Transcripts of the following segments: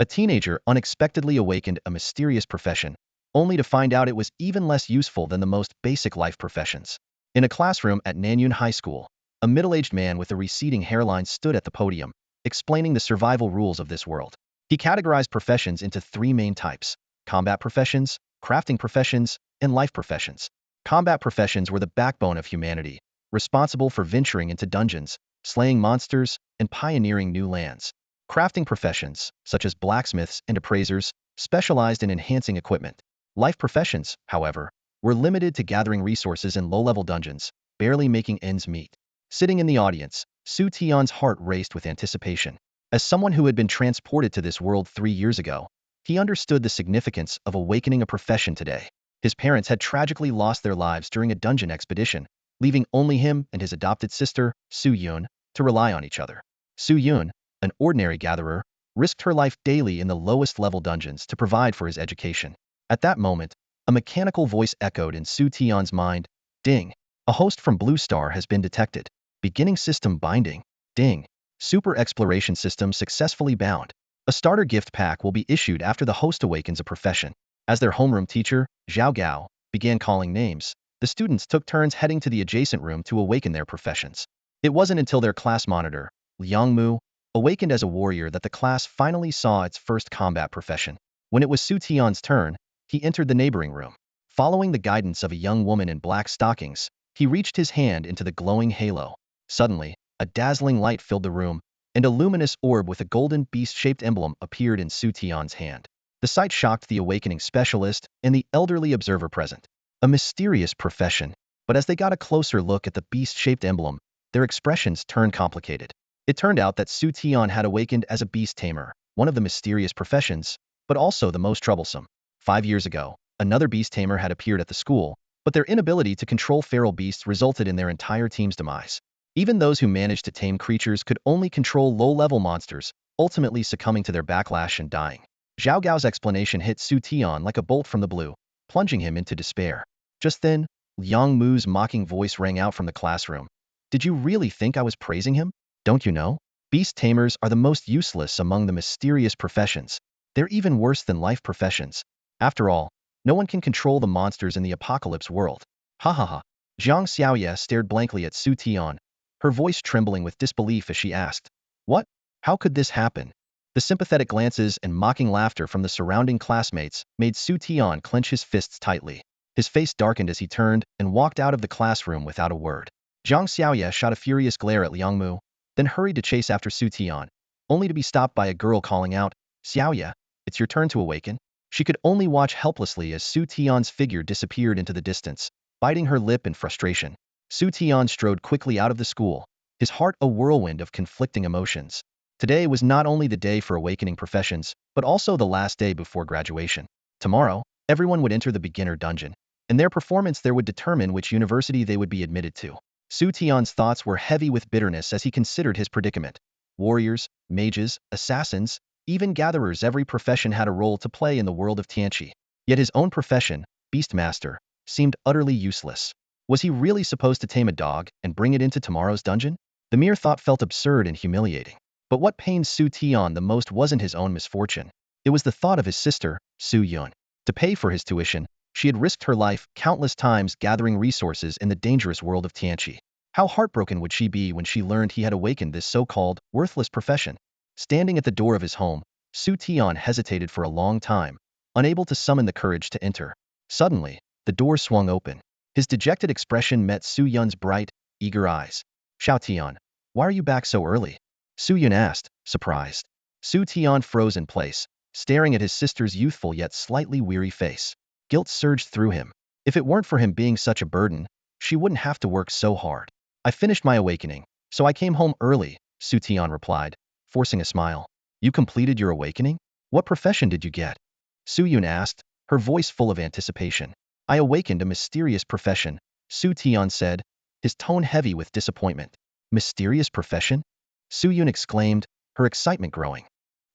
A teenager unexpectedly awakened a mysterious profession, only to find out it was even less useful than the most basic life professions. In a classroom at Nanyun High School, a middle-aged man with a receding hairline stood at the podium, explaining the survival rules of this world. He categorized professions into three main types: combat professions, crafting professions, and life professions. Combat professions were the backbone of humanity, responsible for venturing into dungeons, slaying monsters, and pioneering new lands. Crafting professions, such as blacksmiths and appraisers, specialized in enhancing equipment. Life professions, however, were limited to gathering resources in low-level dungeons, barely making ends meet. Sitting in the audience, Xu Tian's heart raced with anticipation. As someone who had been transported to this world 3 years ago, he understood the significance of awakening a profession today. His parents had tragically lost their lives during a dungeon expedition, leaving only him and his adopted sister, Su Yun, to rely on each other. Su Yun, an ordinary gatherer, risked her life daily in the lowest-level dungeons to provide for his education. At that moment, a mechanical voice echoed in Xu Tian's mind. Ding. A host from Blue Star has been detected. Beginning system binding. Ding. Super exploration system successfully bound. A starter gift pack will be issued after the host awakens a profession. As their homeroom teacher, Zhao Gao, began calling names, the students took turns heading to the adjacent room to awaken their professions. It wasn't until their class monitor, Liang Mu, awakened as a warrior that the class finally saw its first combat profession. When it was Xu Tian's turn, he entered the neighboring room. Following the guidance of a young woman in black stockings, he reached his hand into the glowing halo. Suddenly, a dazzling light filled the room, and a luminous orb with a golden beast-shaped emblem appeared in Xu Tian's hand. The sight shocked the awakening specialist and the elderly observer present. A mysterious profession, but as they got a closer look at the beast-shaped emblem, their expressions turned complicated. It turned out that Xu Tian had awakened as a beast tamer, one of the mysterious professions, but also the most troublesome. 5 years ago, another beast tamer had appeared at the school, but their inability to control feral beasts resulted in their entire team's demise. Even those who managed to tame creatures could only control low-level monsters, ultimately succumbing to their backlash and dying. Zhao Gao's explanation hit Xu Tian like a bolt from the blue, plunging him into despair. Just then, Liang Mu's mocking voice rang out from the classroom. Did you really think I was praising him? Don't you know? Beast tamers are the most useless among the mysterious professions. They're even worse than life professions. After all, no one can control the monsters in the apocalypse world. Ha ha ha. Zhang Xiaoye stared blankly at Xu Tian, her voice trembling with disbelief as she asked, "What? How could this happen?" The sympathetic glances and mocking laughter from the surrounding classmates made Xu Tian clench his fists tightly. His face darkened as he turned and walked out of the classroom without a word. Zhang Xiaoye shot a furious glare at Liang Mu, then hurried to chase after Xu Tian, only to be stopped by a girl calling out, "Xiaoye, it's your turn to awaken." She could only watch helplessly as Xu Tian's figure disappeared into the distance, biting her lip in frustration. Xu Tian strode quickly out of the school, his heart a whirlwind of conflicting emotions. Today was not only the day for awakening professions, but also the last day before graduation. Tomorrow, everyone would enter the beginner dungeon, and their performance there would determine which university they would be admitted to. Xu Tian's thoughts were heavy with bitterness as he considered his predicament. Warriors, mages, assassins, even gatherers, every profession had a role to play in the world of Tianqi. Yet his own profession, Beastmaster, seemed utterly useless. Was he really supposed to tame a dog and bring it into tomorrow's dungeon? The mere thought felt absurd and humiliating. But what pained Xu Tian the most wasn't his own misfortune. It was the thought of his sister, Su Yun. To pay for his tuition, she had risked her life countless times gathering resources in the dangerous world of Tianqi. How heartbroken would she be when she learned he had awakened this so-called worthless profession? Standing at the door of his home, Xu Tian hesitated for a long time, unable to summon the courage to enter. Suddenly, the door swung open. His dejected expression met Su Yun's bright, eager eyes. "Xiao Tian, why are you back so early?" Su Yun asked, surprised. Xu Tian froze in place, staring at his sister's youthful yet slightly weary face. Guilt surged through him. If it weren't for him being such a burden, she wouldn't have to work so hard. "I finished my awakening, so I came home early," Xu Tian replied, forcing a smile. "You completed your awakening? What profession did you get?" Su Yun asked, her voice full of anticipation. "I awakened a mysterious profession," Xu Tian said, his tone heavy with disappointment. "Mysterious profession?" Su Yun exclaimed, her excitement growing.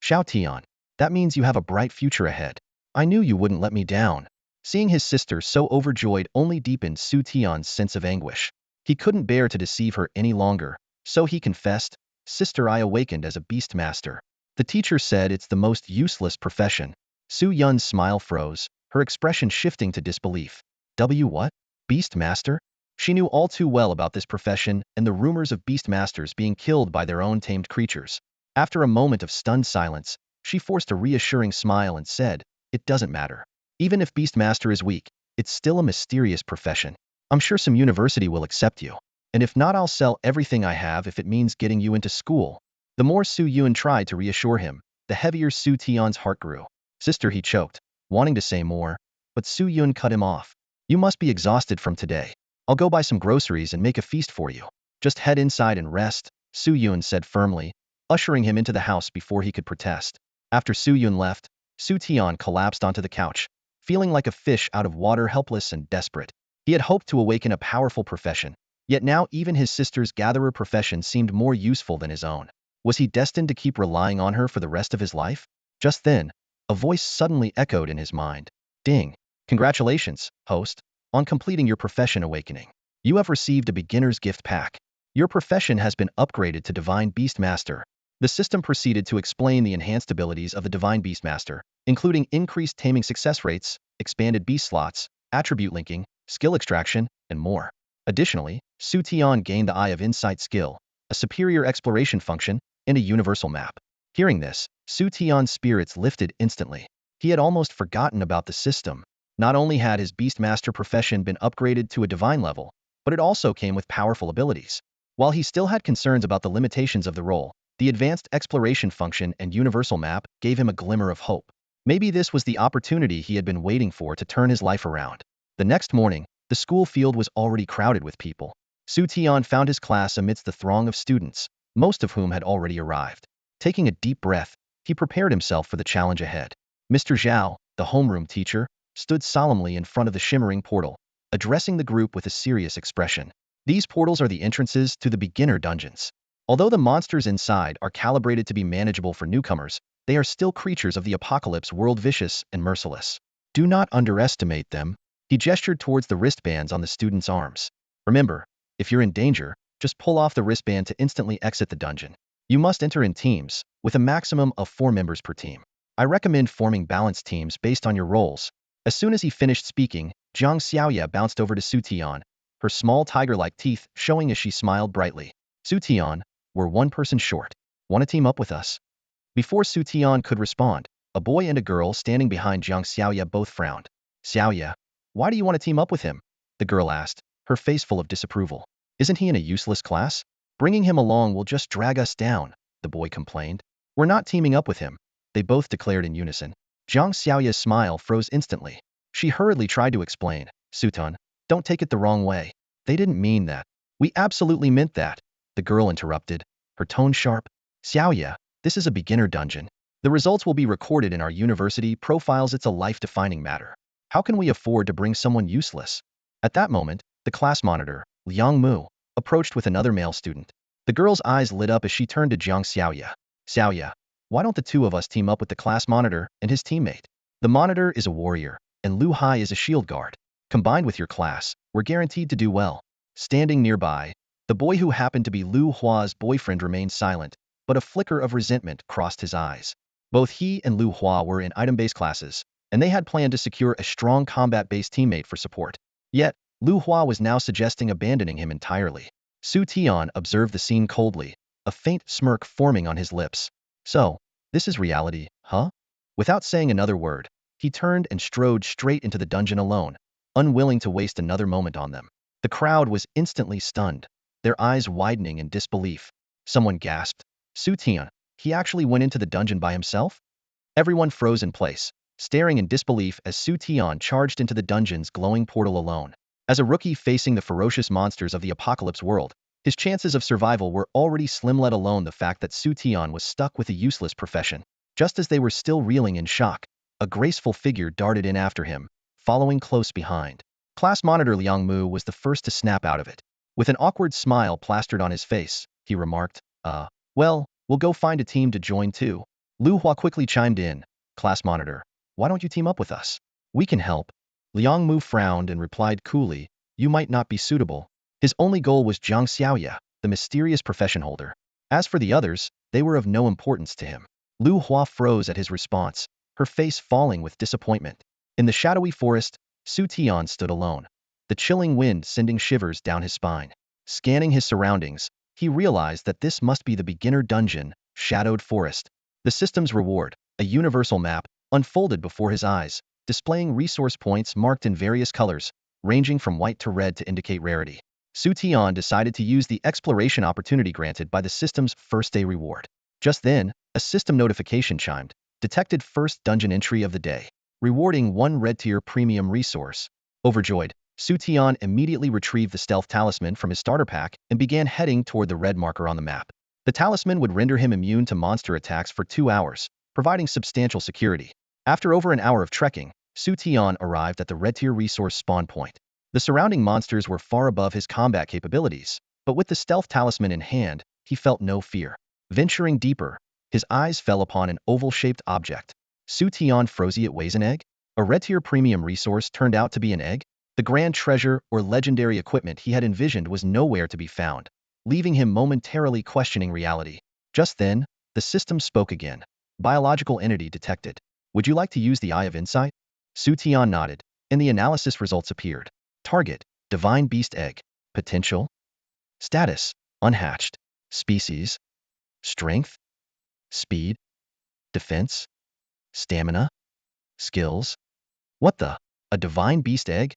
"Xiao Tian, that means you have a bright future ahead. I knew you wouldn't let me down." Seeing his sister so overjoyed only deepened Xu Tian's sense of anguish. He couldn't bear to deceive her any longer, so he confessed, "Sister, I awakened as a beastmaster." The teacher said it's the most useless profession. Su Yun's smile froze, her expression shifting to disbelief. What? Beast Master? She knew all too well about this profession and the rumors of beast masters being killed by their own tamed creatures. After a moment of stunned silence, she forced a reassuring smile and said, "It doesn't matter. Even if beast master is weak, it's still a mysterious profession. I'm sure some university will accept you. And if not, I'll sell everything I have if it means getting you into school." The more Su Yun tried to reassure him, the heavier Xu Tian's heart grew. "Sister," he choked, wanting to say more, but Su Yun cut him off. "You must be exhausted from today. I'll go buy some groceries and make a feast for you. Just head inside and rest," Su Yun said firmly, ushering him into the house before he could protest. After Su Yun left, Xu Tian collapsed onto the couch, feeling like a fish out of water, helpless and desperate. He had hoped to awaken a powerful profession, yet now even his sister's gatherer profession seemed more useful than his own. Was he destined to keep relying on her for the rest of his life? Just then, a voice suddenly echoed in his mind. "Ding! Congratulations, host, on completing your profession awakening. You have received a beginner's gift pack. Your profession has been upgraded to Divine Beast Master." The system proceeded to explain the enhanced abilities of the Divine Beast Master, including increased taming success rates, expanded beast slots, attribute linking, skill extraction, and more. Additionally, Xu Tian gained the Eye of Insight skill, a superior exploration function, and a universal map. Hearing this, Xu Tian's spirits lifted instantly. He had almost forgotten about the system. Not only had his Beastmaster profession been upgraded to a divine level, but it also came with powerful abilities. While he still had concerns about the limitations of the role, the advanced exploration function and universal map gave him a glimmer of hope. Maybe this was the opportunity he had been waiting for to turn his life around. The next morning, the school field was already crowded with people. Xu Tian found his class amidst the throng of students, most of whom had already arrived. Taking a deep breath, he prepared himself for the challenge ahead. Mr. Zhao, the homeroom teacher, stood solemnly in front of the shimmering portal, addressing the group with a serious expression. These portals are the entrances to the beginner dungeons. Although the monsters inside are calibrated to be manageable for newcomers, they are still creatures of the apocalypse world, vicious and merciless. Do not underestimate them. He gestured towards the wristbands on the students' arms. Remember, if you're in danger, just pull off the wristband to instantly exit the dungeon. You must enter in teams, with a maximum of 4 members per team. I recommend forming balanced teams based on your roles. As soon as he finished speaking, Jiang Xiaoya bounced over to Xu Tian, her small tiger-like teeth showing as she smiled brightly. "Xu Tian, we're one person short. Want to team up with us?" Before Xu Tian could respond, a boy and a girl standing behind Jiang Xiaoya both frowned. "Xiaoya, why do you want to team up with him?" the girl asked, her face full of disapproval. "Isn't he in a useless class? Bringing him along will just drag us down," the boy complained. "We're not teaming up with him," they both declared in unison. Jiang Xiaoya's smile froze instantly. She hurriedly tried to explain. "Sutan, don't take it the wrong way. They didn't mean that. We absolutely meant that," the girl interrupted, her tone sharp. "Xiaoya, this is a beginner dungeon. The results will be recorded in our university profiles. It's a life-defining matter. How can we afford to bring someone useless?" At that moment, the class monitor, Liang Mu, approached with another male student. The girl's eyes lit up as she turned to Jiang Xiaoya. "Xiaoya, why don't the two of us team up with the class monitor and his teammate? The monitor is a warrior, and Lu Hai is a shield guard. Combined with your class, we're guaranteed to do well." Standing nearby, the boy who happened to be Lu Hua's boyfriend remained silent, but a flicker of resentment crossed his eyes. Both he and Lu Hua were in item-based classes, and they had planned to secure a strong combat-based teammate for support. Yet, Lu Hua was now suggesting abandoning him entirely. Xu Tian observed the scene coldly, a faint smirk forming on his lips. "So, this is reality, huh?" Without saying another word, he turned and strode straight into the dungeon alone, unwilling to waste another moment on them. The crowd was instantly stunned, their eyes widening in disbelief. Someone gasped, "Xu Tian, he actually went into the dungeon by himself?" Everyone froze in place, staring in disbelief as Xu Tian charged into the dungeon's glowing portal alone. As a rookie facing the ferocious monsters of the apocalypse world, his chances of survival were already slim, let alone the fact that Xu Tian was stuck with a useless profession. Just as they were still reeling in shock, a graceful figure darted in after him, following close behind. Class monitor Liang Mu was the first to snap out of it. With an awkward smile plastered on his face, he remarked, well, we'll go find a team to join too." Lu Hua quickly chimed in, "Class monitor, why don't you team up with us? We can help." Liang Mu frowned and replied coolly, "You might not be suitable." His only goal was Jiang Xiaoya, the mysterious profession holder. As for the others, they were of no importance to him. Lu Hua froze at his response, her face falling with disappointment. In the shadowy forest, Xu Tian stood alone, the chilling wind sending shivers down his spine. Scanning his surroundings, he realized that this must be the beginner dungeon, Shadowed Forest. The system's reward, a universal map, unfolded before his eyes, displaying resource points marked in various colors, ranging from white to red to indicate rarity. Xu Tian decided to use the exploration opportunity granted by the system's first-day reward. Just then, a system notification chimed, detected first dungeon entry of the day, rewarding one red-tier premium resource. Overjoyed, Xu Tian immediately retrieved the stealth talisman from his starter pack and began heading toward the red marker on the map. The talisman would render him immune to monster attacks for 2 hours, providing substantial security. After over an hour of trekking, Xu Tian arrived at the red-tier resource spawn point. The surrounding monsters were far above his combat capabilities, but with the stealth talisman in hand, he felt no fear. Venturing deeper, his eyes fell upon an oval-shaped object. Xu Tian froze. It weighs an egg? A red-tier premium resource turned out to be an egg? The grand treasure or legendary equipment he had envisioned was nowhere to be found, leaving him momentarily questioning reality. Just then, the system spoke again. Biological entity detected. Would you like to use the Eye of Insight? Xu Tian nodded, and the analysis results appeared. Target, Divine Beast Egg. Potential. Status, unhatched. Species. Strength. Speed. Defense. Stamina. Skills. What the? A Divine Beast Egg?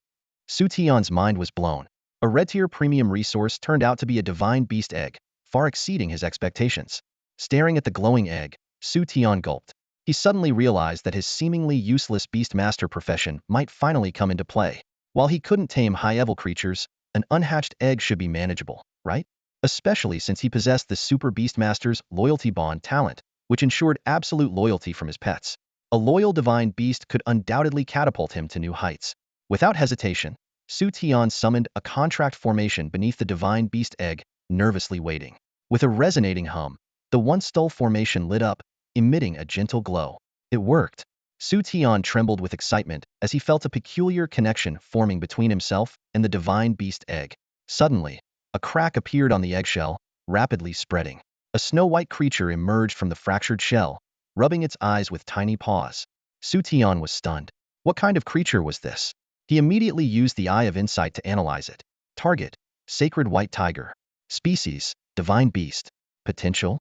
Xu Tian's mind was blown. A red-tier premium resource turned out to be a Divine Beast Egg, far exceeding his expectations. Staring at the glowing egg, Xu Tian gulped. He suddenly realized that his seemingly useless Beastmaster profession might finally come into play. While he couldn't tame high-level creatures, an unhatched egg should be manageable, right? Especially since he possessed the Super Beastmaster's Loyalty Bond talent, which ensured absolute loyalty from his pets. A loyal divine beast could undoubtedly catapult him to new heights. Without hesitation, Xu Tian summoned a contract formation beneath the divine beast egg, nervously waiting. With a resonating hum, the once-dull formation lit up, emitting a gentle glow. It worked. Xu Tian trembled with excitement as he felt a peculiar connection forming between himself and the divine beast egg. Suddenly, a crack appeared on the eggshell, rapidly spreading. A snow-white creature emerged from the fractured shell, rubbing its eyes with tiny paws. Xu Tian was stunned. What kind of creature was this? He immediately used the Eye of Insight to analyze it. Target, Sacred White Tiger. Species, Divine Beast. Potential.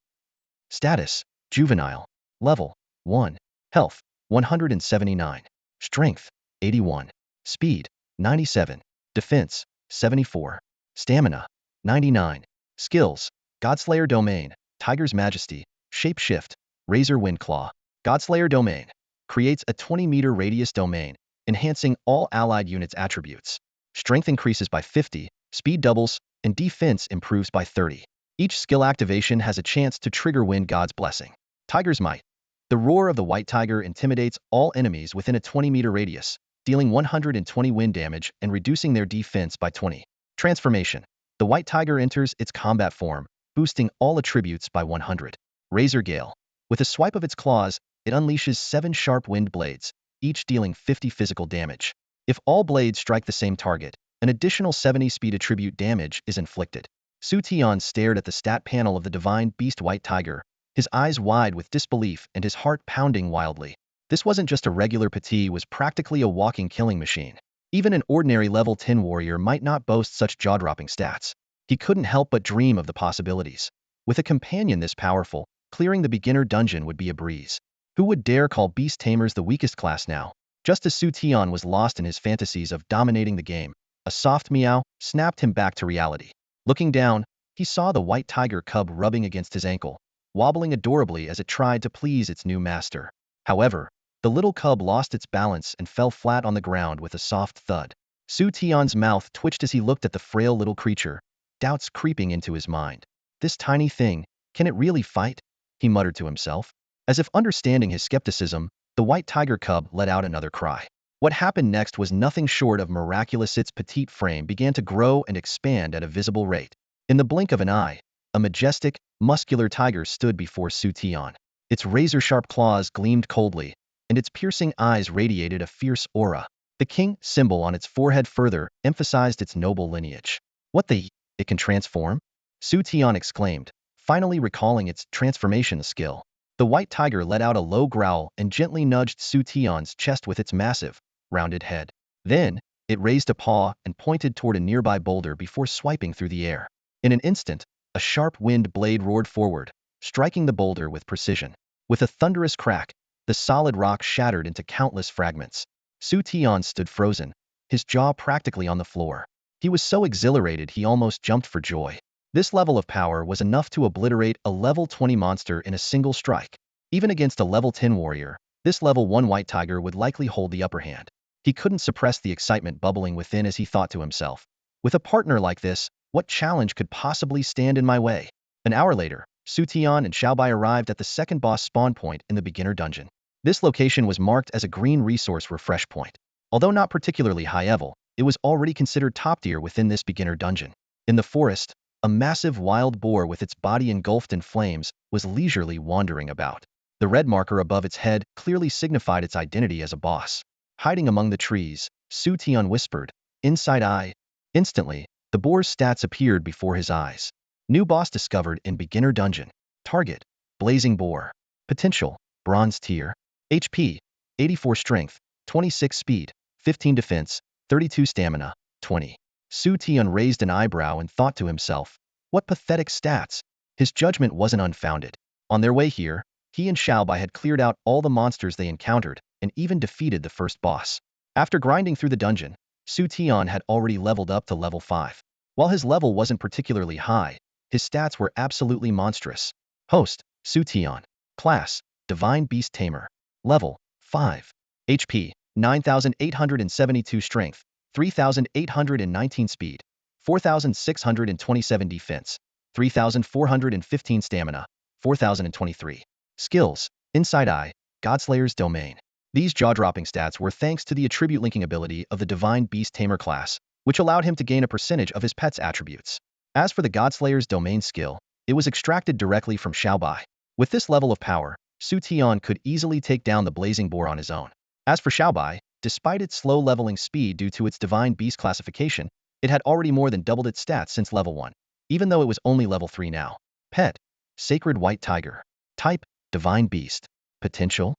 Status, Juvenile. Level, 1. Health, 179. Strength, 81. Speed, 97. Defense, 74. Stamina, 99. Skills, Godslayer Domain, Tiger's Majesty, Shapeshift, Razor Windclaw. Godslayer Domain creates a 20-meter radius domain, enhancing all allied units' attributes. Strength increases by 50, speed doubles, and defense improves by 30. Each skill activation has a chance to trigger Wind God's Blessing. Tiger's Might. The roar of the white tiger intimidates all enemies within a 20-meter radius, dealing 120 wind damage and reducing their defense by 20. Transformation. The white tiger enters its combat form, boosting all attributes by 100. Razor Gale. With a swipe of its claws, it unleashes 7 sharp wind blades, each dealing 50 physical damage. If all blades strike the same target, an additional 70 speed attribute damage is inflicted. Xu Tian stared at the stat panel of the divine beast white tiger, his eyes wide with disbelief and his heart pounding wildly. This wasn't just a regular petit, was practically a walking killing machine. Even an ordinary level 10 warrior might not boast such jaw-dropping stats. He couldn't help but dream of the possibilities. With a companion this powerful, clearing the beginner dungeon would be a breeze. Who would dare call Beast Tamers the weakest class now? Just as Xu Tian was lost in his fantasies of dominating the game, a soft meow snapped him back to reality. Looking down, he saw the white tiger cub rubbing against his ankle, wobbling adorably as it tried to please its new master. However, the little cub lost its balance and fell flat on the ground with a soft thud. Xu Tian's mouth twitched as he looked at the frail little creature, doubts creeping into his mind. This tiny thing, can it really fight? He muttered to himself. As if understanding his skepticism, the white tiger cub let out another cry. What happened next was nothing short of miraculous. Its petite frame began to grow and expand at a visible rate. In the blink of an eye, a majestic, muscular tiger stood before Xu Tian. Its razor-sharp claws gleamed coldly, and its piercing eyes radiated a fierce aura. The king symbol on its forehead further emphasized its noble lineage. What the? It can transform? Xu Tian exclaimed, finally recalling its transformation skill. The white tiger let out a low growl and gently nudged Xu Tian's chest with its massive, rounded head. Then, it raised a paw and pointed toward a nearby boulder before swiping through the air. In an instant, a sharp wind blade roared forward, striking the boulder with precision. With a thunderous crack, the solid rock shattered into countless fragments. Xu Tian stood frozen, his jaw practically on the floor. He was so exhilarated he almost jumped for joy. This level of power was enough to obliterate a level 20 monster in a single strike. Even against a level 10 warrior, this level 1 white tiger would likely hold the upper hand. He couldn't suppress the excitement bubbling within as he thought to himself, with a partner like this, what challenge could possibly stand in my way? An hour later, Xu Tian and Xiaobai arrived at the second boss spawn point in the beginner dungeon. This location was marked as a green resource refresh point. Although not particularly high-level, it was already considered top-tier within this beginner dungeon. In the forest, a massive wild boar with its body engulfed in flames was leisurely wandering about. The red marker above its head clearly signified its identity as a boss. Hiding among the trees, Xu Tian whispered, "Inside eye." Instantly, the boar's stats appeared before his eyes. New boss discovered in beginner dungeon. Target, blazing boar. Potential, bronze tier. HP, 84 strength, 26 speed, 15 defense, 32 stamina, 20. Xu Tian raised an eyebrow and thought to himself, what pathetic stats. His judgment wasn't unfounded. On their way here, he and Xiaobai had cleared out all the monsters they encountered and even defeated the first boss. After grinding through the dungeon, Xu Tian had already leveled up to level 5. While his level wasn't particularly high, his stats were absolutely monstrous. Host, Xu Tian. Class, Divine Beast Tamer. Level, 5. HP, 9,872 strength, 3,819 speed, 4,627 defense, 3,415 stamina, 4,023. Skills, Inside Eye, Godslayer's Domain. These jaw-dropping stats were thanks to the attribute linking ability of the Divine Beast Tamer class, which allowed him to gain a percentage of his pet's attributes. As for the Godslayer's Domain skill, it was extracted directly from Xiaobai. With this level of power, Xu Tian could easily take down the blazing boar on his own. As for Xiaobai, despite its slow leveling speed due to its Divine Beast classification, it had already more than doubled its stats since level 1, even though it was only level 3 now. Pet, Sacred White Tiger. Type, Divine Beast. Potential,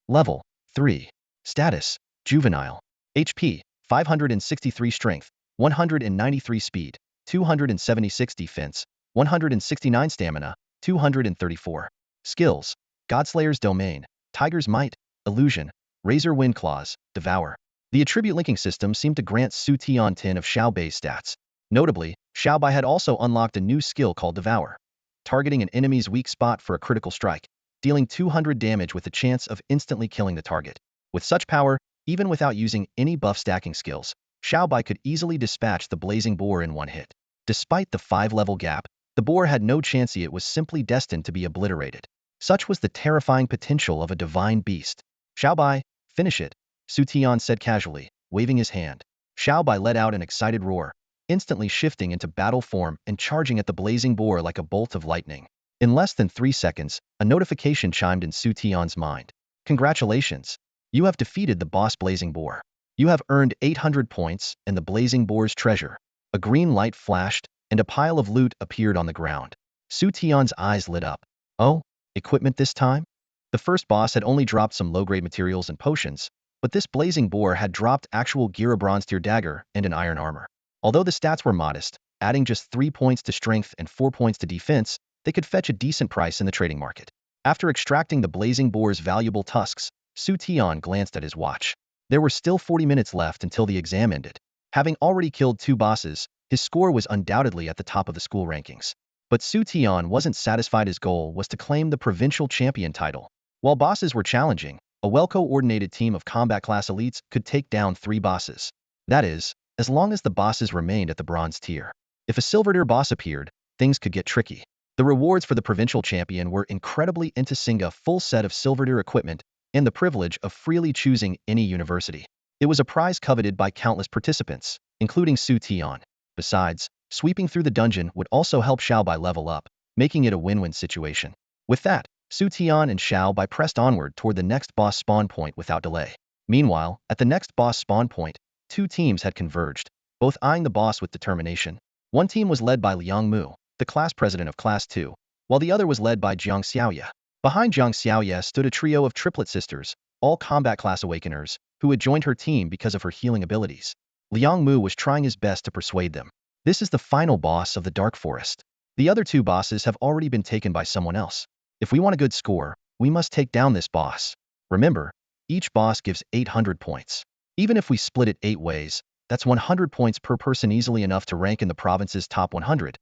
Level, 3. Status, Juvenile. HP, 563 strength, 193 speed, 276 defense, 169 stamina, 234. Skills, Godslayer's Domain, Tiger's Might, Illusion, Razor Wind Claws, Devour. The attribute linking system seemed to grant Xu Tian 10 of Xiaobai's stats. Notably, Xiaobai had also unlocked a new skill called Devour, targeting an enemy's weak spot for a critical strike, dealing 200 damage with the chance of instantly killing the target. With such power, even without using any buff stacking skills, Xiaobai could easily dispatch the blazing boar in one hit. Despite the 5-level gap, the boar had no chance. It was simply destined to be obliterated. Such was the terrifying potential of a divine beast. Xiaobai, finish it, Xu Tian said casually, waving his hand. Xiaobai let out an excited roar, instantly shifting into battle form and charging at the blazing boar like a bolt of lightning. In less than 3 seconds, a notification chimed in Xu Tian's mind. Congratulations! You have defeated the boss blazing boar. You have earned 800 points and the blazing boar's treasure. A green light flashed, and a pile of loot appeared on the ground. Xu Tian's eyes lit up. Oh, equipment this time? The first boss had only dropped some low-grade materials and potions, but this blazing boar had dropped actual gear, a bronze tier dagger, and an iron armor. Although the stats were modest, adding just 3 points to strength and 4 points to defense, they could fetch a decent price in the trading market. After extracting the blazing boar's valuable tusks, Xu Tian glanced at his watch. There were still 40 minutes left until the exam ended. Having already killed 2 bosses, his score was undoubtedly at the top of the school rankings. But Xu Tian wasn't satisfied. His goal was to claim the provincial champion title. While bosses were challenging, a well-coordinated team of combat class elites could take down 3 bosses. That is, as long as the bosses remained at the bronze tier. If a silver tier boss appeared, things could get tricky. The rewards for the provincial champion were incredibly interesting: a full set of silver tier equipment and the privilege of freely choosing any university. It was a prize coveted by countless participants, including Xu Tian. Besides, sweeping through the dungeon would also help Xiaobai level up, making it a win-win situation. With that, Xu Tian and Xiaobai pressed onward toward the next boss spawn point without delay. Meanwhile, at the next boss spawn point, 2 teams had converged, both eyeing the boss with determination. One team was led by Liang Mu, the class president of Class 2, while the other was led by Jiang Xiaoya, Behind Zhang Xiaoye stood a trio of triplet sisters, all combat class awakeners, who had joined her team because of her healing abilities. Liang Mu was trying his best to persuade them. This is the final boss of the Dark Forest. The other two bosses have already been taken by someone else. If we want a good score, we must take down this boss. Remember, each boss gives 800 points. Even if we split it 8 ways, that's 100 points per person, easily enough to rank in the province's top 100.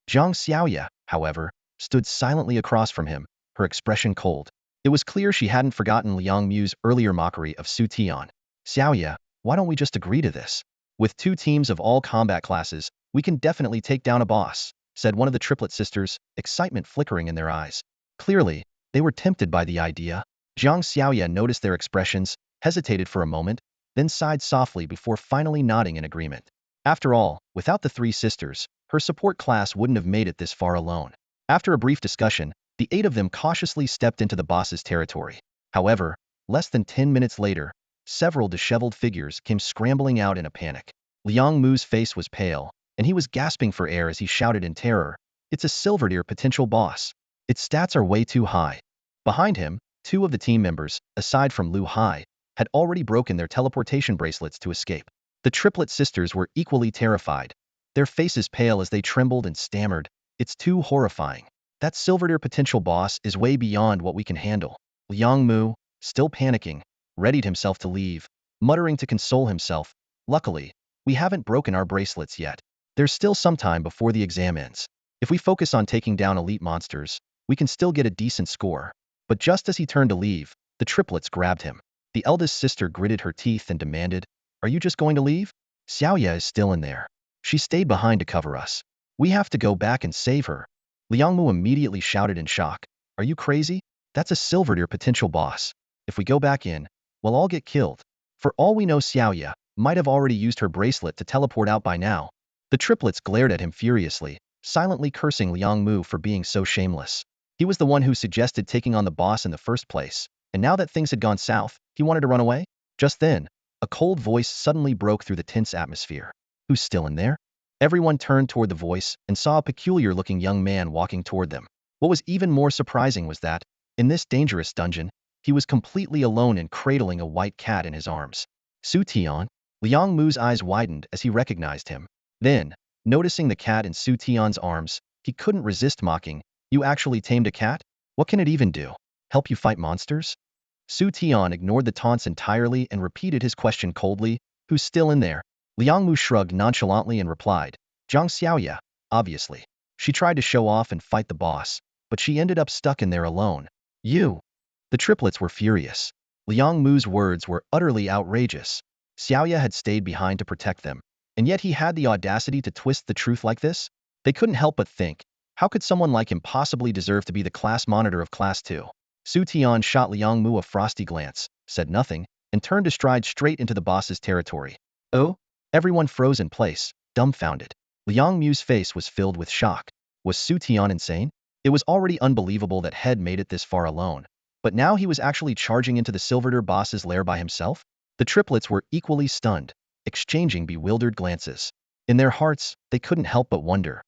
Zhang Xiaoye, however, stood silently across from him, her expression cold. It was clear she hadn't forgotten Liang Mu's earlier mockery of Xu Tian. Xiaoye, why don't we just agree to this? With 2 teams of all combat classes, we can definitely take down a boss, said one of the triplet sisters, excitement flickering in their eyes. Clearly, they were tempted by the idea. Zhang Xiaoye noticed their expressions, hesitated for a moment, then sighed softly before finally nodding in agreement. After all, without the 3 sisters, her support class wouldn't have made it this far alone. After a brief discussion, the 8 of them cautiously stepped into the boss's territory. However, less than 10 minutes later, several disheveled figures came scrambling out in a panic. Liang Mu's face was pale, and he was gasping for air as he shouted in terror, "It's a Silverdeer potential boss. Its stats are way too high." Behind him, 2 of the team members, aside from Lu Hai, had already broken their teleportation bracelets to escape. The triplet sisters were equally terrified, their faces pale as they trembled and stammered, "It's too horrifying. That Silverdeer potential boss is way beyond what we can handle." Liang Mu, still panicking, readied himself to leave, muttering to console himself, "Luckily, we haven't broken our bracelets yet. There's still some time before the exam ends. If we focus on taking down elite monsters, we can still get a decent score." But just as he turned to leave, the triplets grabbed him. The eldest sister gritted her teeth and demanded, "Are you just going to leave? Xiaoye is still in there. She stayed behind to cover us. We have to go back and save her." Liangmu immediately shouted in shock, "Are you crazy? That's a Silverdeer potential boss. If we go back in, we'll all get killed." For all we know, Xiaoye might have already used her bracelet to teleport out by now. The triplets glared at him furiously, silently cursing Liangmu for being so shameless. He was the one who suggested taking on the boss in the first place, and now that things had gone south, he wanted to run away? Just then, a cold voice suddenly broke through the tense atmosphere. "Who's still in there?" Everyone turned toward the voice and saw a peculiar-looking young man walking toward them. What was even more surprising was that, in this dangerous dungeon, he was completely alone and cradling a white cat in his arms. Xu Tian? Liang Mu's eyes widened as he recognized him. Then, noticing the cat in Xu Tian's arms, he couldn't resist mocking, "You actually tamed a cat? What can it even do? Help you fight monsters?" Xu Tian ignored the taunts entirely and repeated his question coldly, "Who's still in there?" Liang Mu shrugged nonchalantly and replied, "Zhang Xiaoye, obviously. She tried to show off and fight the boss, but she ended up stuck in there alone." "You!" The triplets were furious. Liang Mu's words were utterly outrageous. Xiaoye had stayed behind to protect them, and yet he had the audacity to twist the truth like this? They couldn't help but think, how could someone like him possibly deserve to be the class monitor of Class 2? Xu Tian shot Liang Mu a frosty glance, said nothing, and turned to stride straight into the boss's territory. "Oh?" Everyone froze in place, dumbfounded. Liang Mu's face was filled with shock. Was Xu Tian insane? It was already unbelievable that Head made it this far alone. But now he was actually charging into the Silverdeer boss's lair by himself? The triplets were equally stunned, exchanging bewildered glances. In their hearts, they couldn't help but wonder,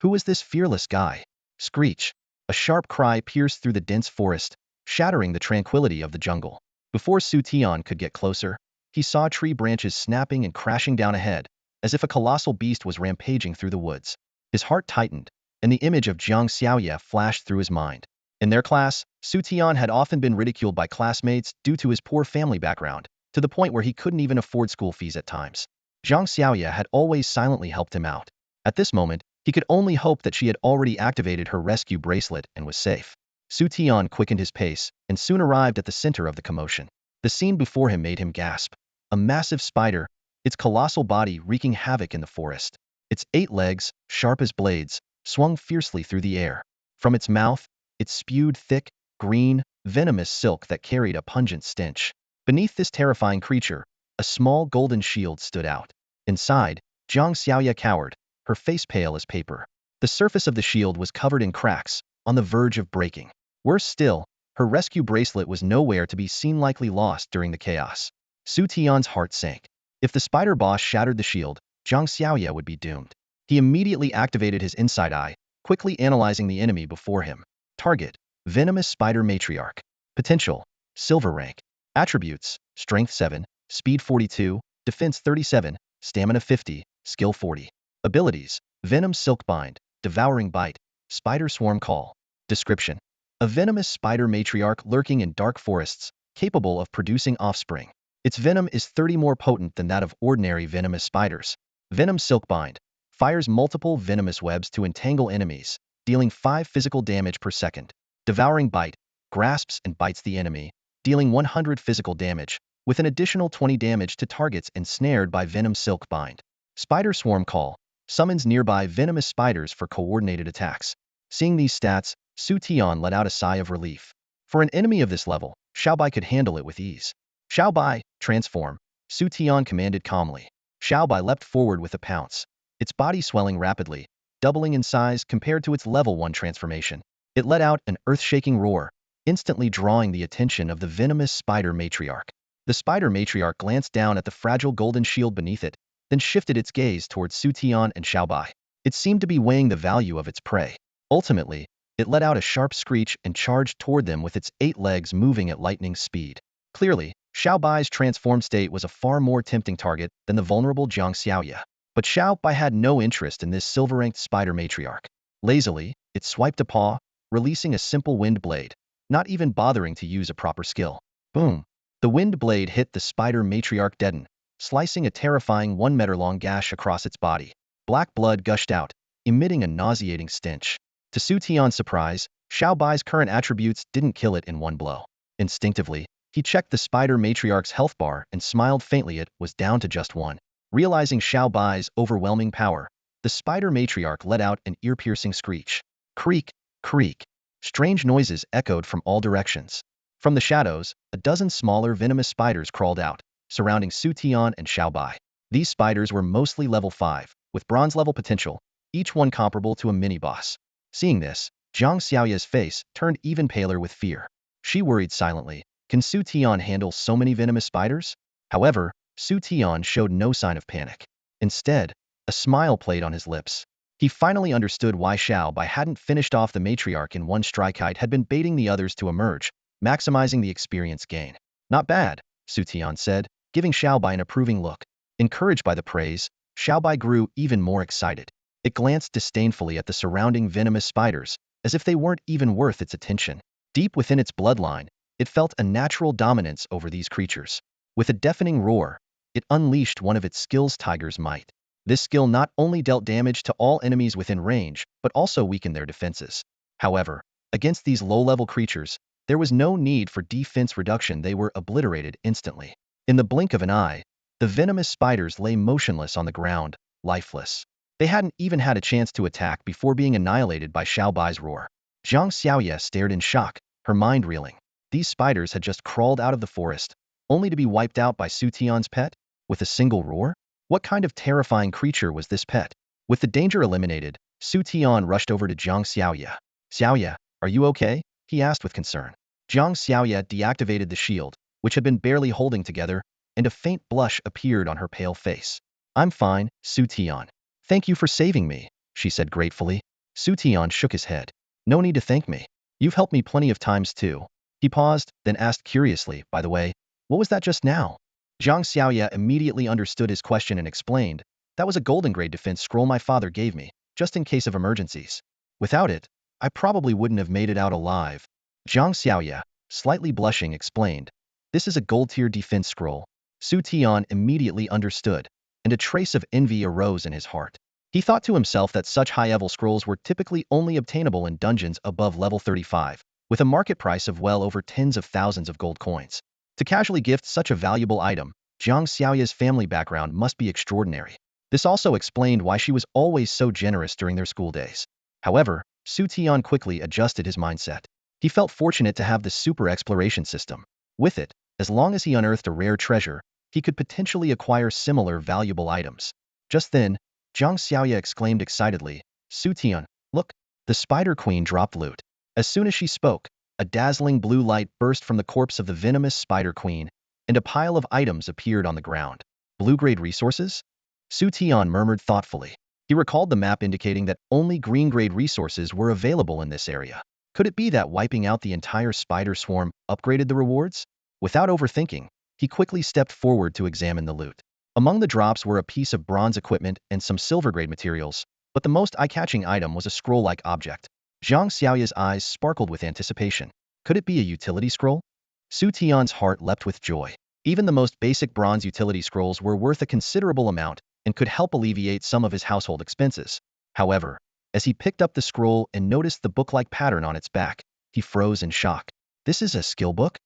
who is this fearless guy? Screech! A sharp cry pierced through the dense forest, shattering the tranquility of the jungle. Before Xu Tian could get closer, he saw tree branches snapping and crashing down ahead, as if a colossal beast was rampaging through the woods. His heart tightened, and the image of Zhang Xiaoye flashed through his mind. In their class, Xu Tian had often been ridiculed by classmates due to his poor family background, to the point where he couldn't even afford school fees at times. Zhang Xiaoye had always silently helped him out. At this moment, he could only hope that she had already activated her rescue bracelet and was safe. Xu Tian quickened his pace and soon arrived at the center of the commotion. The scene before him made him gasp. A massive spider, its colossal body wreaking havoc in the forest. Its 8 legs, sharp as blades, swung fiercely through the air. From its mouth, it spewed thick, green, venomous silk that carried a pungent stench. Beneath this terrifying creature, a small golden shield stood out. Inside, Zhang Xiaoye cowered, her face pale as paper. The surface of the shield was covered in cracks, on the verge of breaking. Worse still, her rescue bracelet was nowhere to be seen, likely lost during the chaos. Xu Tian's heart sank. If the spider boss shattered the shield, Zhang Xiaoye would be doomed. He immediately activated his inside eye, quickly analyzing the enemy before him. Target: Venomous Spider Matriarch. Potential: Silver rank. Attributes: Strength 7, Speed 42, Defense 37, Stamina 50, Skill 40. Abilities: Venom Silk Bind, Devouring Bite, Spider Swarm Call. Description: a venomous spider matriarch lurking in dark forests, capable of producing offspring. Its venom is 30 more potent than that of ordinary venomous spiders. Venom Silk Bind fires multiple venomous webs to entangle enemies, dealing 5 physical damage per second. Devouring Bite grasps and bites the enemy, dealing 100 physical damage, with an additional 20 damage to targets ensnared by Venom Silk Bind. Spider Swarm Call summons nearby venomous spiders for coordinated attacks. Seeing these stats, Xu Tian let out a sigh of relief. For an enemy of this level, Xiaobai could handle it with ease. Xiaobai, transform, Xu Tian commanded calmly. Xiaobai leapt forward with a pounce, its body swelling rapidly, doubling in size compared to its level 1 transformation. It let out an earth-shaking roar, instantly drawing the attention of the venomous spider matriarch. The spider matriarch glanced down at the fragile golden shield beneath it, then shifted its gaze towards Xu Tian and Xiaobai. It seemed to be weighing the value of its prey. Ultimately, it let out a sharp screech and charged toward them with its 8 legs moving at lightning speed. Clearly, Xiaobai's transformed state was a far more tempting target than the vulnerable Jiang Xiaoya. But Xiaobai had no interest in this silver-ranked spider matriarch. Lazily, it swiped a paw, releasing a simple wind blade, not even bothering to use a proper skill. Boom! The wind blade hit the spider matriarch dead, slicing a terrifying 1-meter-long gash across its body. Black blood gushed out, emitting a nauseating stench. To Xu Tian's surprise, Xiaobai's current attributes didn't kill it in one blow. Instinctively, he checked the spider matriarch's health bar and smiled faintly. It was down to just 1. Realizing Xiaobai's overwhelming power, the spider matriarch let out an ear-piercing screech. Creak, creak. Strange noises echoed from all directions. From the shadows, a dozen smaller venomous spiders crawled out, surrounding Xu Tian and Xiaobai. These spiders were mostly level 5, with bronze-level potential, each one comparable to a mini-boss. Seeing this, Jiang Xiaoya's face turned even paler with fear. She worried silently, can Xu Tian handle so many venomous spiders? However, Xu Tian showed no sign of panic. Instead, a smile played on his lips. He finally understood why Xiaobai hadn't finished off the matriarch in one strike. It had been baiting the others to emerge, maximizing the experience gain. Not bad, Xu Tian said, giving Xiaobai an approving look. Encouraged by the praise, Xiaobai grew even more excited. It glanced disdainfully at the surrounding venomous spiders, as if they weren't even worth its attention. Deep within its bloodline, it felt a natural dominance over these creatures. With a deafening roar, it unleashed one of its skill's Tiger's Might. This skill not only dealt damage to all enemies within range, but also weakened their defenses. However, against these low-level creatures, there was no need for defense reduction. They were obliterated instantly. In the blink of an eye, the venomous spiders lay motionless on the ground, lifeless. They hadn't even had a chance to attack before being annihilated by Xiaobai's roar. Jiang Xiaoya stared in shock, her mind reeling. These spiders had just crawled out of the forest, only to be wiped out by Xu Tian's pet? With a single roar? What kind of terrifying creature was this pet? With the danger eliminated, Xu Tian rushed over to Jiang Xiaoya. Xiaoya, are you okay? He asked with concern. Jiang Xiaoya deactivated the shield, which had been barely holding together, and a faint blush appeared on her pale face. I'm fine, Xu Tian. Thank you for saving me, she said gratefully. Xu Tian shook his head. No need to thank me. You've helped me plenty of times too. He paused, then asked curiously, by the way, what was that just now? Jiang Xiaoya immediately understood his question and explained, that was a golden grade defense scroll my father gave me, just in case of emergencies. Without it, I probably wouldn't have made it out alive. Jiang Xiaoya, slightly blushing, explained, this is a gold-tier defense scroll. Xu Tian immediately understood, and a trace of envy arose in his heart. He thought to himself that such high-level scrolls were typically only obtainable in dungeons above level 35, with a market price of well over tens of thousands of gold coins. To casually gift such a valuable item, Jiang Xiaoya's family background must be extraordinary. This also explained why she was always so generous during their school days. However, Xu Tian quickly adjusted his mindset. He felt fortunate to have the super exploration system. With it, as long as he unearthed a rare treasure, he could potentially acquire similar valuable items. Just then, Jiang Xiaoya exclaimed excitedly, Xu Tian, look! The Spider Queen dropped loot. As soon as she spoke, a dazzling blue light burst from the corpse of the venomous Spider Queen, and a pile of items appeared on the ground. Blue-grade resources? Xu Tian murmured thoughtfully. He recalled the map indicating that only green-grade resources were available in this area. Could it be that wiping out the entire spider swarm upgraded the rewards? Without overthinking, he quickly stepped forward to examine the loot. Among the drops were a piece of bronze equipment and some silver-grade materials, but the most eye-catching item was a scroll-like object. Zhang Xiaoya's eyes sparkled with anticipation. Could it be a utility scroll? Xu Tian's heart leapt with joy. Even the most basic bronze utility scrolls were worth a considerable amount and could help alleviate some of his household expenses. However, as he picked up the scroll and noticed the book-like pattern on its back, he froze in shock. This is a skill book?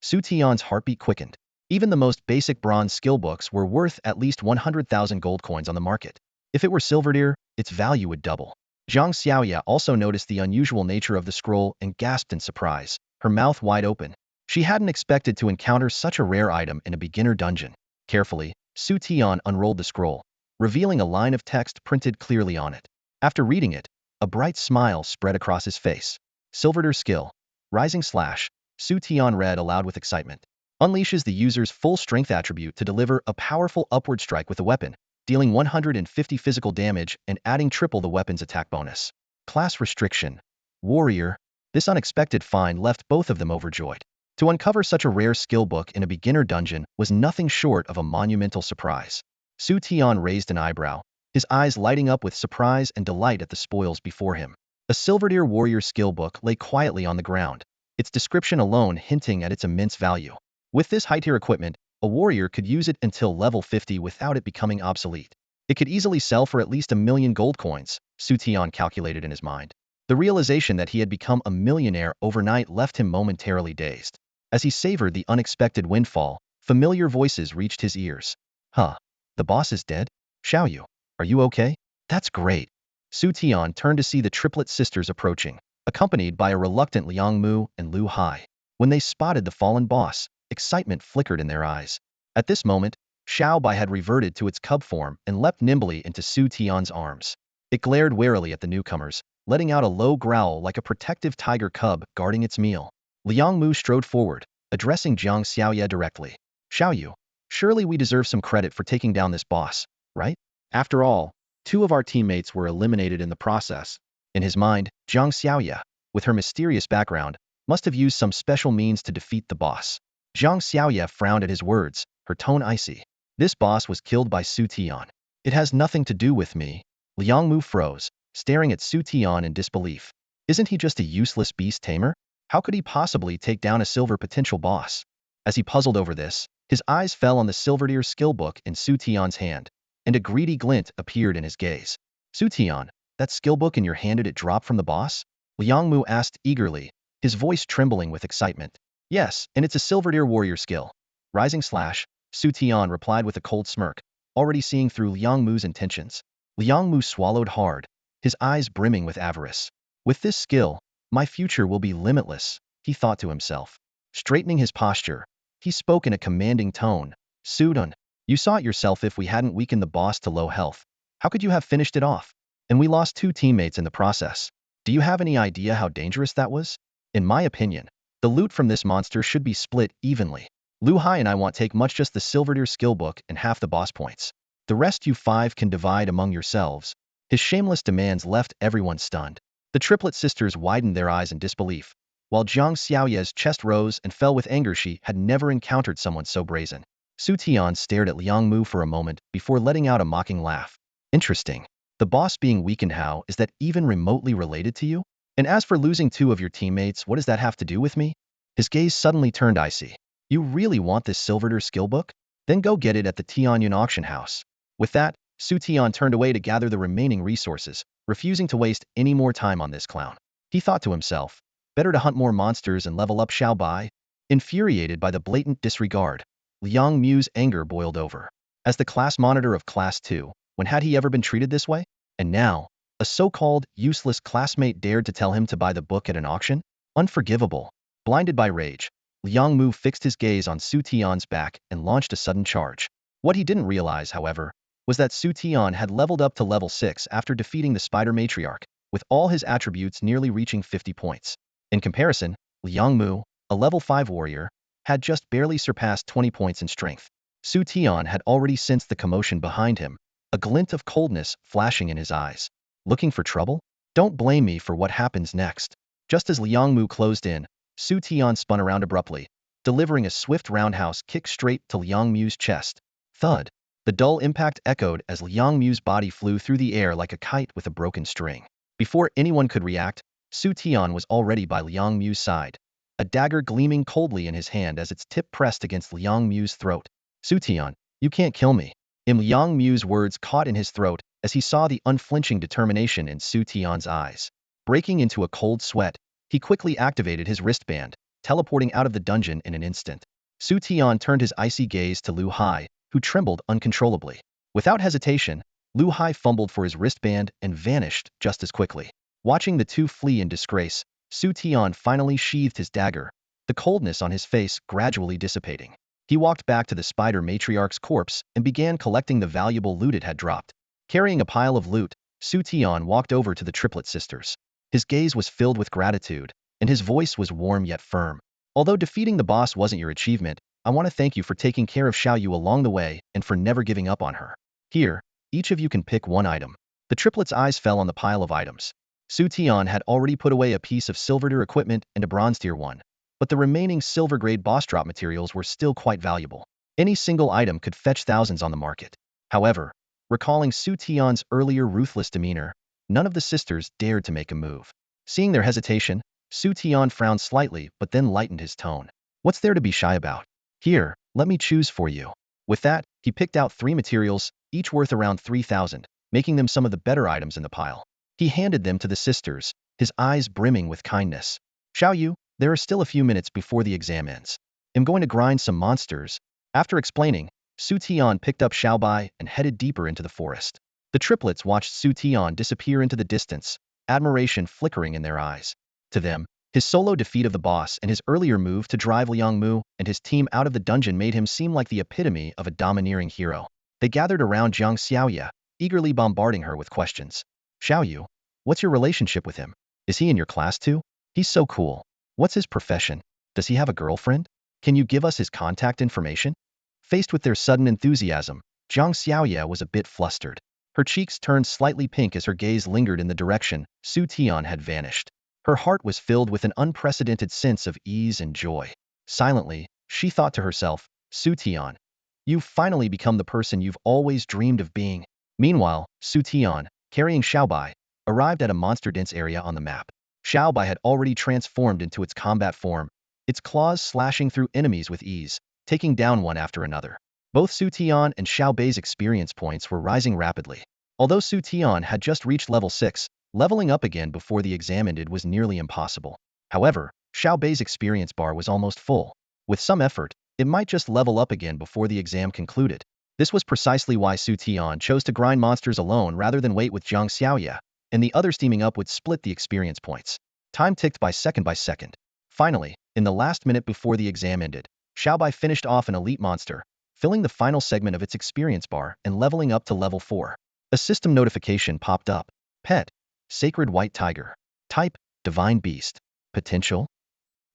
Xu Tian's heartbeat quickened. Even the most basic bronze skill books were worth at least 100,000 gold coins on the market. If it were silver, its value would double. Zhang Xiaoya also noticed the unusual nature of the scroll and gasped in surprise, her mouth wide open. She hadn't expected to encounter such a rare item in a beginner dungeon. Carefully, Xu Tian unrolled the scroll, revealing a line of text printed clearly on it. After reading it, a bright smile spread across his face. Silverder skill. Rising slash. Xu Tian read aloud with excitement. Unleashes the user's full strength attribute to deliver a powerful upward strike with a weapon, dealing 150 physical damage and adding triple the weapon's attack bonus. Class restriction. Warrior. This unexpected find left both of them overjoyed. To uncover such a rare skill book in a beginner dungeon was nothing short of a monumental surprise. Xu Tian raised an eyebrow, his eyes lighting up with surprise and delight at the spoils before him. A Silverdeer warrior skill book lay quietly on the ground, its description alone hinting at its immense value. With this high-tier equipment, a warrior could use it until level 50 without it becoming obsolete. It could easily sell for at least 1,000,000 gold coins, Xu Tian calculated in his mind. The realization that he had become a millionaire overnight left him momentarily dazed. As he savored the unexpected windfall, familiar voices reached his ears. Huh, the boss is dead? Xiaoyu, are you okay? That's great. Xu Tian turned to see the triplet sisters approaching, accompanied by a reluctant Liang Mu and Lu Hai. When they spotted the fallen boss, excitement flickered in their eyes. At this moment, Xiao Bai had reverted to its cub form and leapt nimbly into Xu Tian's arms. It glared warily at the newcomers, letting out a low growl like a protective tiger cub guarding its meal. Liang Mu strode forward, addressing Zhang Xiaoya directly. Xiaoyu, surely we deserve some credit for taking down this boss, right? After all, 2 of our teammates were eliminated in the process. In his mind, Zhang Xiaoya, with her mysterious background, must have used some special means to defeat the boss. Zhang Xiaoya frowned at his words, her tone icy. This boss was killed by Xu Tian. It has nothing to do with me. Liang Mu froze, staring at Xu Tian in disbelief. Isn't he just a useless beast tamer? How could he possibly take down a silver potential boss? As he puzzled over this, his eyes fell on the Silverdeer skill book in Xu Tian's hand, and a greedy glint appeared in his gaze. Xu Tian, that skill book in your hand, did it drop from the boss? Liang Mu asked eagerly, his voice trembling with excitement. Yes, and it's a Silverdeer warrior skill. Rising slash, Xu Tian replied with a cold smirk, already seeing through Liang Mu's intentions. Liang Mu swallowed hard, his eyes brimming with avarice. With this skill, my future will be limitless, he thought to himself. Straightening his posture, he spoke in a commanding tone. Sudun, you saw it yourself. If we hadn't weakened the boss to low health, how could you have finished it off? And we lost 2 teammates in the process. Do you have any idea how dangerous that was? In my opinion, the loot from this monster should be split evenly. Lu Hai and I won't take much, just the Silverdeer skill book and half the boss points. The rest you 5 can divide among yourselves. His shameless demands left everyone stunned. The triplet sisters widened their eyes in disbelief, while Zhang Xiaoya's chest rose and fell with anger. She had never encountered someone so brazen. Xu Tian stared at Liang Mu for a moment before letting out a mocking laugh. Interesting. The boss being weakened, how is that even remotely related to you? And as for losing 2 of your teammates, what does that have to do with me? His gaze suddenly turned icy. You really want this Silverdeer skill book? Then go get it at the Tianyun auction house. With that, Xu Tian turned away to gather the remaining resources, refusing to waste any more time on this clown. He thought to himself, better to hunt more monsters and level up Xiao Bai. Infuriated by the blatant disregard, Liang Mu's anger boiled over. As the class monitor of Class 2, when had he ever been treated this way? And now, a so-called useless classmate dared to tell him to buy the book at an auction? Unforgivable. Blinded by rage, Liang Mu fixed his gaze on Xu Tian's back and launched a sudden charge. What he didn't realize, however, was that Xu Tian had leveled up to level 6 after defeating the Spider Matriarch, with all his attributes nearly reaching 50 points. In comparison, Liang Mu, a level 5 warrior, had just barely surpassed 20 points in strength. Xu Tian had already sensed the commotion behind him, a glint of coldness flashing in his eyes. Looking for trouble? Don't blame me for what happens next. Just as Liang Mu closed in, Xu Tian spun around abruptly, delivering a swift roundhouse kick straight to Liang Mu's chest. Thud. The dull impact echoed as Liang Mu's body flew through the air like a kite with a broken string. Before anyone could react, Xu Tian was already by Liang Mu's side, a dagger gleaming coldly in his hand as its tip pressed against Liang Mu's throat. Xu Tian, you can't kill me. Liang Mu's words caught in his throat as he saw the unflinching determination in Xu Tian's eyes. Breaking into a cold sweat, he quickly activated his wristband, teleporting out of the dungeon in an instant. Xu Tian turned his icy gaze to Lu Hai, who trembled uncontrollably. Without hesitation, Lu Hai fumbled for his wristband and vanished just as quickly. Watching the two flee in disgrace, Xu Tian finally sheathed his dagger, the coldness on his face gradually dissipating. He walked back to the spider matriarch's corpse and began collecting the valuable loot it had dropped. Carrying a pile of loot, Xu Tian walked over to the triplet sisters. His gaze was filled with gratitude, and his voice was warm yet firm. Although defeating the boss wasn't your achievement, I want to thank you for taking care of Xiaoyu along the way and for never giving up on her. Here, each of you can pick one item. The triplets' eyes fell on the pile of items. Xu Tian had already put away a piece of silver tier equipment and a bronze tier one, but the remaining silver-grade boss drop materials were still quite valuable. Any single item could fetch thousands on the market. However, recalling Xu Tian's earlier ruthless demeanor, none of the sisters dared to make a move. Seeing their hesitation, Xu Tian frowned slightly but then lightened his tone. What's there to be shy about? Here, let me choose for you. With that, he picked out 3 materials, each worth around 3,000, making them some of the better items in the pile. He handed them to the sisters, his eyes brimming with kindness. Xiaoyu, there are still a few minutes before the exam ends. I'm going to grind some monsters. After explaining, Xu Tian picked up Xiaobai and headed deeper into the forest. The triplets watched Xu Tian disappear into the distance, admiration flickering in their eyes. To them, his solo defeat of the boss and his earlier move to drive Liang Mu and his team out of the dungeon made him seem like the epitome of a domineering hero. They gathered around Jiang Xiaoya, eagerly bombarding her with questions. Xiaoyu, what's your relationship with him? Is he in your class too? He's so cool. What's his profession? Does he have a girlfriend? Can you give us his contact information? Faced with their sudden enthusiasm, Jiang Xiaoya was a bit flustered. Her cheeks turned slightly pink as her gaze lingered in the direction Xu Tian had vanished. Her heart was filled with an unprecedented sense of ease and joy. Silently, she thought to herself, Xu Tian, you've finally become the person you've always dreamed of being. Meanwhile, Xu Tian, carrying Xiaobai, arrived at a monster-dense area on the map. Xiaobai had already transformed into its combat form, its claws slashing through enemies with ease, taking down one after another. Both Xu Tian and Xiaobai's experience points were rising rapidly. Although Xu Tian had just reached level 6, leveling up again before the exam ended was nearly impossible. However, Xiaobai's experience bar was almost full. With some effort, it might just level up again before the exam concluded. This was precisely why Xu Tian chose to grind monsters alone rather than wait with Jiang Xiaoya, and the others teaming up would split the experience points. Time ticked by second by second. Finally, in the last minute before the exam ended, Xiaobai finished off an elite monster, filling the final segment of its experience bar and leveling up to level 4. A system notification popped up. Pet, Sacred White Tiger. Type, Divine Beast. Potential,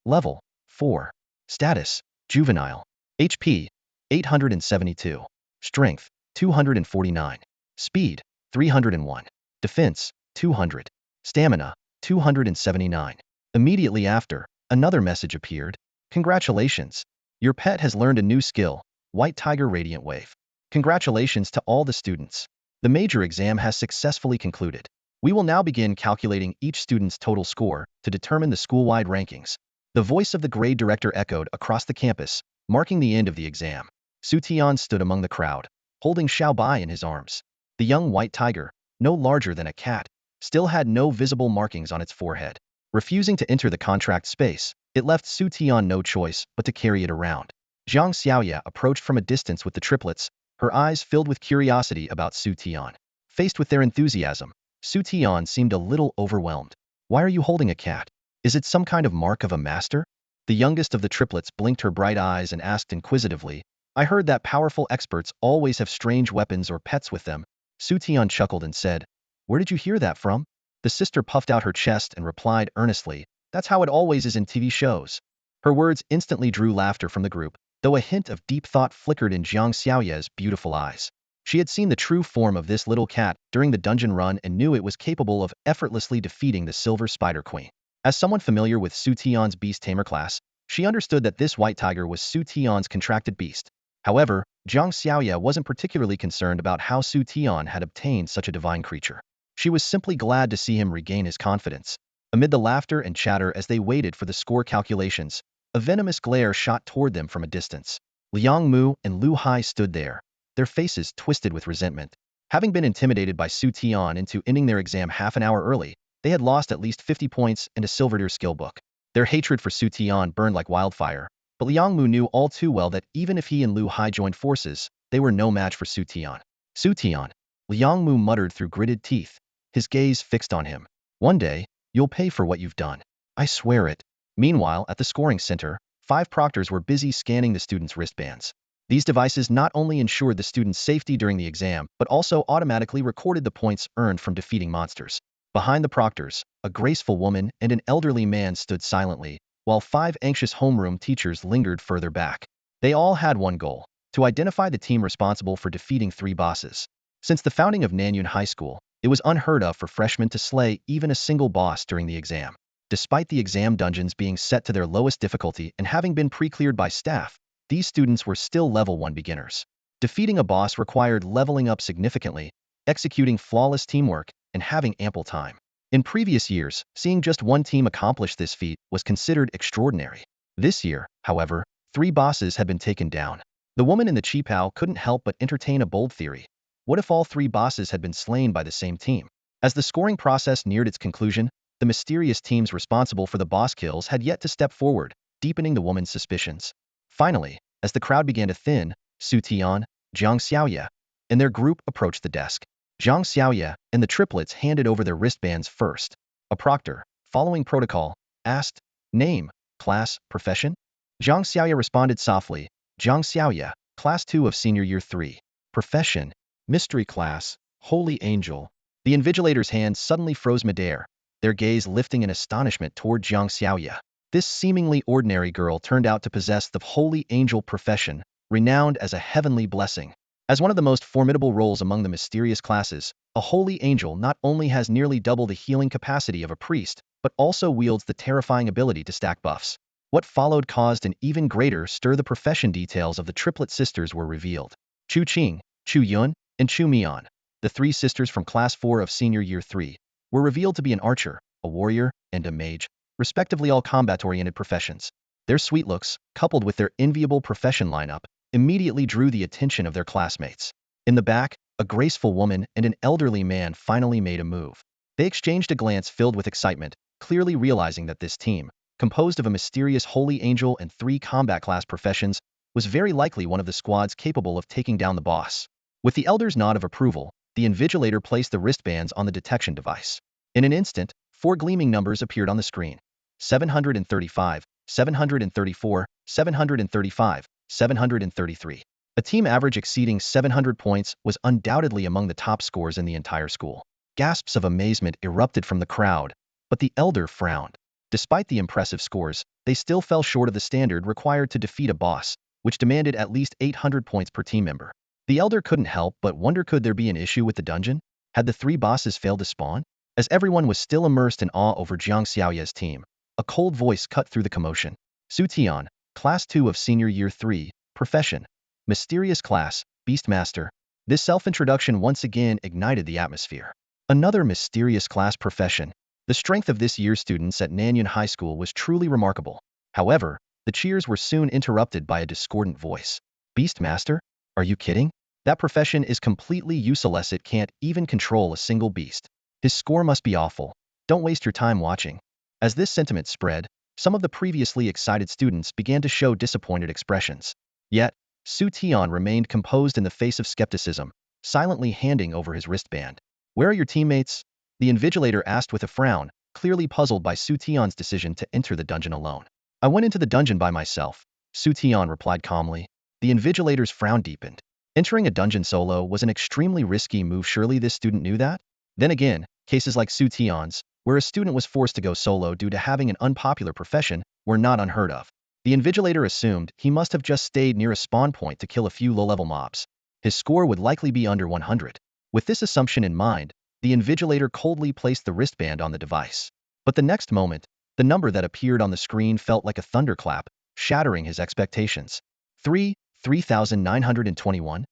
Level, 4. Status, Juvenile. HP, 872. Strength, 249. Speed, 301. Defense, 200. Stamina, 279. Immediately after, another message appeared. Congratulations! Your pet has learned a new skill, White Tiger Radiant Wave. Congratulations to all the students. The major exam has successfully concluded. We will now begin calculating each student's total score to determine the school-wide rankings. The voice of the grade director echoed across the campus, marking the end of the exam. Xu Tian stood among the crowd, holding Xiaobai in his arms. The young white tiger, no larger than a cat, still had no visible markings on its forehead. Refusing to enter the contract space, it left Xu Tian no choice but to carry it around. Jiang Xiaoya approached from a distance with the triplets, her eyes filled with curiosity about Xu Tian. Faced with their enthusiasm, Xu Tian seemed a little overwhelmed. Why are you holding a cat? Is it some kind of mark of a master? The youngest of the triplets blinked her bright eyes and asked inquisitively, I heard that powerful experts always have strange weapons or pets with them. Xu Tian chuckled and said, Where did you hear that from? The sister puffed out her chest and replied earnestly, That's how it always is in TV shows. Her words instantly drew laughter from the group, though a hint of deep thought flickered in Jiang Xiaoya's beautiful eyes. She had seen the true form of this little cat during the dungeon run and knew it was capable of effortlessly defeating the Silver Spider Queen. As someone familiar with Xu Tian's Beast Tamer class, she understood that this white tiger was Xu Tian's contracted beast. However, Zhang Xiaoya wasn't particularly concerned about how Xu Tian had obtained such a divine creature. She was simply glad to see him regain his confidence. Amid the laughter and chatter as they waited for the score calculations, a venomous glare shot toward them from a distance. Liang Mu and Lu Hai stood there, their faces twisted with resentment. Having been intimidated by Xu Tian into ending their exam half an hour early, they had lost at least 50 points and a silver skill book. Their hatred for Xu Tian burned like wildfire, but Liang Mu knew all too well that even if he and Lu Hai joined forces, they were no match for Xu Tian. Xu Tian, Liang Mu muttered through gritted teeth, his gaze fixed on him. One day, you'll pay for what you've done. I swear it. Meanwhile, at the scoring center, 5 proctors were busy scanning the students' wristbands. These devices not only ensured the students' safety during the exam, but also automatically recorded the points earned from defeating monsters. Behind the proctors, a graceful woman and an elderly man stood silently, while 5 anxious homeroom teachers lingered further back. They all had one goal: to identify the team responsible for defeating 3 bosses. Since the founding of Nanyun High School, it was unheard of for freshmen to slay even a single boss during the exam. Despite the exam dungeons being set to their lowest difficulty and having been pre-cleared by staff, these students were still level 1 beginners. Defeating a boss required leveling up significantly, executing flawless teamwork, and having ample time. In previous years, seeing just one team accomplish this feat was considered extraordinary. This year, however, 3 bosses had been taken down. The woman in the Qipao couldn't help but entertain a bold theory. What if all 3 bosses had been slain by the same team? As the scoring process neared its conclusion, the mysterious teams responsible for the boss kills had yet to step forward, deepening the woman's suspicions. Finally, as the crowd began to thin, Xu Tian, Zhang Xiaoya, and their group approached the desk. Zhang Xiaoya and the triplets handed over their wristbands first. A proctor, following protocol, asked, "Name, class, profession?" Zhang Xiaoya responded softly, "Zhang Xiaoya, class 2 of senior year 3. Profession, mystery class, holy angel." The invigilator's hands suddenly froze midair, their gaze lifting in astonishment toward Zhang Xiaoya. This seemingly ordinary girl turned out to possess the holy angel profession, renowned as a heavenly blessing. As one of the most formidable roles among the mysterious classes, a holy angel not only has nearly double the healing capacity of a priest, but also wields the terrifying ability to stack buffs. What followed caused an even greater stir. The profession details of the triplet sisters were revealed. Ching, Chu Yun, and Chu Mian, the 3 sisters from class 4 of senior year 3, were revealed to be an archer, a warrior, and a mage, respectively all combat-oriented professions. Their sweet looks, coupled with their enviable profession lineup, immediately drew the attention of their classmates. In the back, a graceful woman and an elderly man finally made a move. They exchanged a glance filled with excitement, clearly realizing that this team, composed of a mysterious holy angel and 3 combat class professions, was very likely one of the squads capable of taking down the boss. With the elder's nod of approval, the invigilator placed the wristbands on the detection device. In an instant, 4 gleaming numbers appeared on the screen: 735, 734, 735, 733. A team average exceeding 700 points was undoubtedly among the top scores in the entire school. Gasps of amazement erupted from the crowd, but the elder frowned. Despite the impressive scores, they still fell short of the standard required to defeat a boss, which demanded at least 800 points per team member. The elder couldn't help but wonder, could there be an issue with the dungeon? Had the 3 bosses failed to spawn? As everyone was still immersed in awe over Zhang Xiaoya's team, a cold voice cut through the commotion. Xu Tian, class 2 of senior year 3, profession, mysterious class, Beastmaster. This self-introduction once again ignited the atmosphere. Another mysterious class profession. The strength of this year's students at Nanyun High School was truly remarkable. However, the cheers were soon interrupted by a discordant voice. "Beastmaster? Are you kidding? That profession is completely useless. It can't even control a single beast. His score must be awful. Don't waste your time watching." As this sentiment spread, some of the previously excited students began to show disappointed expressions. Yet, Xu Tian remained composed in the face of skepticism, silently handing over his wristband. "Where are your teammates?" the invigilator asked with a frown, clearly puzzled by Xu Tian's decision to enter the dungeon alone. "I went into the dungeon by myself," Xu Tian replied calmly. The invigilator's frown deepened. Entering a dungeon solo was an extremely risky move. Surely this student knew that? Then again, cases like Xu Tian's, where a student was forced to go solo due to having an unpopular profession, were not unheard of. The invigilator assumed he must have just stayed near a spawn point to kill a few low-level mobs. His score would likely be under 100. With this assumption in mind, the invigilator coldly placed the wristband on the device. But the next moment, The number that appeared on the screen felt like a thunderclap, shattering his expectations. 3,921?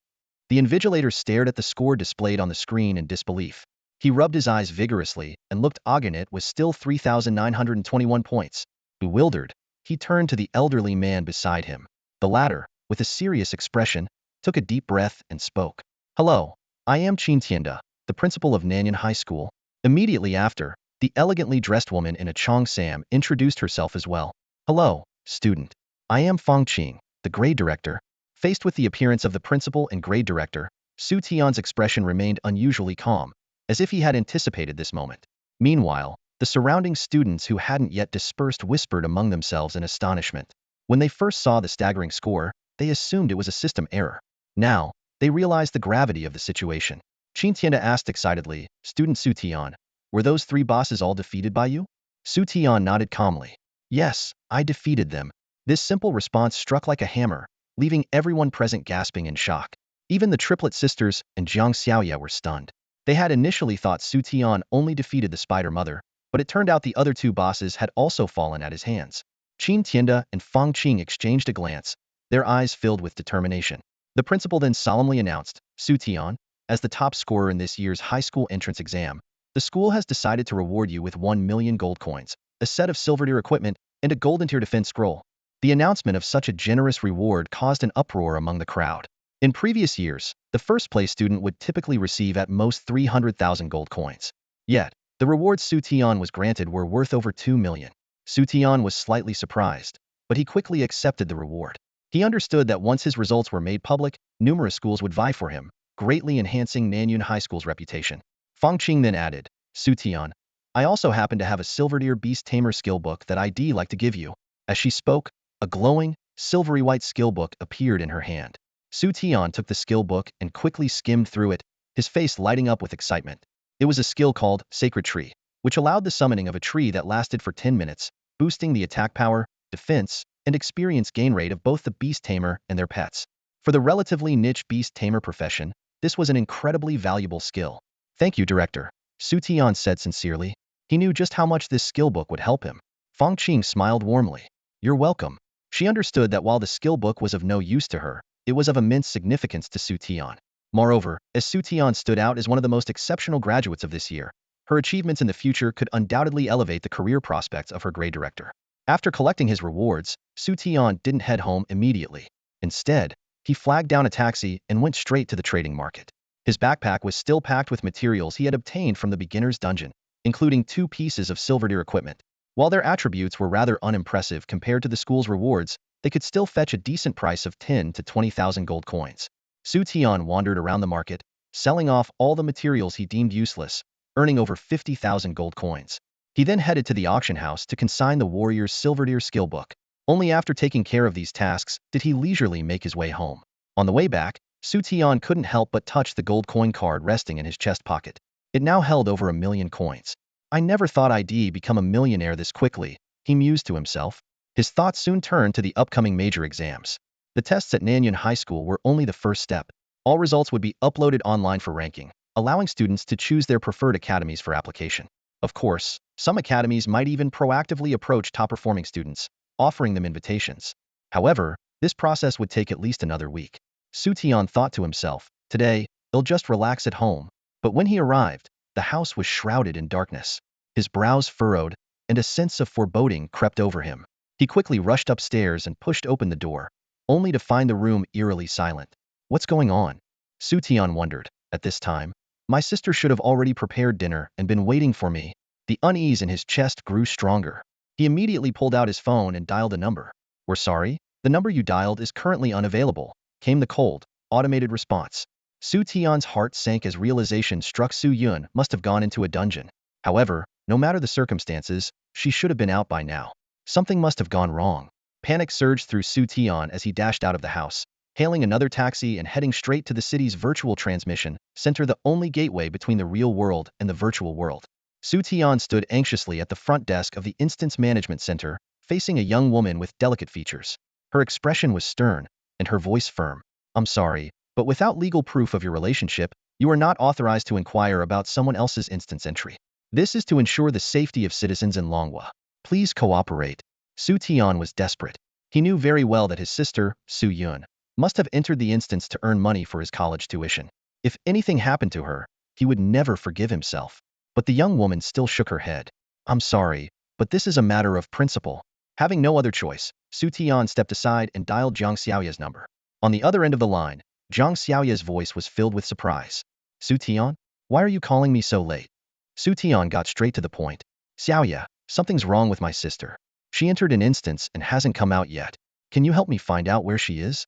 The invigilator stared at the score displayed on the screen in disbelief. He rubbed his eyes vigorously and looked again. It was still 3,921 points. Bewildered, he turned to the elderly man beside him. The latter, with a serious expression, took a deep breath and spoke. Hello, I am Xu Tian, the principal of Nanyuan High School. Immediately after, the elegantly dressed woman in a cheongsam introduced herself as well. Hello, student. I am Feng Qing, the grade director. Faced with the appearance of the principal and grade director, Xu Tian's expression remained unusually calm, as if he had anticipated this moment. Meanwhile, the surrounding students who hadn't yet dispersed whispered among themselves in astonishment. When they first saw the staggering score, they assumed it was a system error. Now, they realized the gravity of the situation. Xu Tian asked excitedly, Student Xu Tian, were those 3 bosses all defeated by you? Xu Tian nodded calmly. Yes, I defeated them. This simple response struck like a hammer, leaving everyone present gasping in shock. Even the triplet sisters and Jiang Xiaoye were stunned. They had initially thought Xu Tian only defeated the Spider Mother, but it turned out the other 2 bosses had also fallen at his hands. Qin Tianda and Feng Qing exchanged a glance, their eyes filled with determination. The principal then solemnly announced, Xu Tian, as the top scorer in this year's high school entrance exam, the school has decided to reward you with 1 million gold coins, a set of silver tier equipment, and a golden tier defense scroll. The announcement of such a generous reward caused an uproar among the crowd. In previous years, the first-place student would typically receive at most 300,000 gold coins. Yet, the rewards Xu Tian was granted were worth over 2 million. Xu Tian was slightly surprised, but he quickly accepted the reward. He understood that once his results were made public, numerous schools would vie for him, greatly enhancing Nanyuan High School's reputation. Feng Qing then added, Xu Tian, I also happen to have a silver tier Beast Tamer skill book that I'd like to give you. As she spoke, a glowing, silvery white skill book appeared in her hand. Xu Tian took the skill book and quickly skimmed through it, his face lighting up with excitement. It was a skill called Sacred Tree, which allowed the summoning of a tree that lasted for 10 minutes, boosting the attack power, defense, and experience gain rate of both the Beast Tamer and their pets. For the relatively niche Beast Tamer profession, this was an incredibly valuable skill. Thank you, Director, Xu Tian said sincerely. He knew just how much this skill book would help him. Feng Qing smiled warmly. You're welcome. She understood that while the skill book was of no use to her, it was of immense significance to Xu Tian. Moreover, as Xu Tian stood out as one of the most exceptional graduates of this year, her achievements in the future could undoubtedly elevate the career prospects of her grade director. After collecting his rewards, Xu Tian didn't head home immediately. Instead, he flagged down a taxi and went straight to the trading market. His backpack was still packed with materials he had obtained from the beginner's dungeon, including 2 pieces of silver tier equipment. While their attributes were rather unimpressive compared to the school's rewards, they could still fetch a decent price of 10 to 20,000 gold coins. Xu Tian wandered around the market, selling off all the materials he deemed useless, earning over 50,000 gold coins. He then headed to the auction house to consign the warrior's silver tier skill book. Only after taking care of these tasks did he leisurely make his way home. On the way back, Xu Tian couldn't help but touch the gold coin card resting in his chest pocket. It now held over 1 million coins. I never thought I'd become a millionaire this quickly, he mused to himself. His thoughts soon turned to the upcoming major exams. The tests at Nanyuan High School were only the first step. All results would be uploaded online for ranking, allowing students to choose their preferred academies for application. Of course, some academies might even proactively approach top-performing students, offering them invitations. However, this process would take at least another week. Xu Tian thought to himself, today, he'll just relax at home. But when he arrived, the house was shrouded in darkness. His brows furrowed, and a sense of foreboding crept over him. He quickly rushed upstairs and pushed open the door, only to find the room eerily silent. What's going on? Xu Tian wondered. At this time, my sister should have already prepared dinner and been waiting for me. The unease in his chest grew stronger. He immediately pulled out his phone and dialed a number. We're sorry, the number you dialed is currently unavailable, came the cold, automated response. Xu Tian's heart sank as realization struck Xu Yun must have gone into a dungeon. However, no matter the circumstances, she should have been out by now. Something must have gone wrong. Panic surged through Xu Tian as he dashed out of the house, hailing another taxi and heading straight to the city's virtual transmission center, the only gateway between the real world and the virtual world. Xu Tian stood anxiously at the front desk of the Instance Management Center, facing a young woman with delicate features. Her expression was stern, and her voice firm. I'm sorry, but without legal proof of your relationship, you are not authorized to inquire about someone else's instance entry. This is to ensure the safety of citizens in Longhua. Please cooperate. Xu Tian was desperate. He knew very well that his sister, Xu Yun, must have entered the instance to earn money for his college tuition. If anything happened to her, he would never forgive himself. But the young woman still shook her head. I'm sorry, but this is a matter of principle. Having no other choice, Xu Tian stepped aside and dialed Zhang Xiaoya's number. On the other end of the line, Zhang Xiaoya's voice was filled with surprise. Xu Tian? Why are you calling me so late? Xu Tian got straight to the point. Xiaoya, something's wrong with my sister. She entered an instance and hasn't come out yet. Can you help me find out where she is?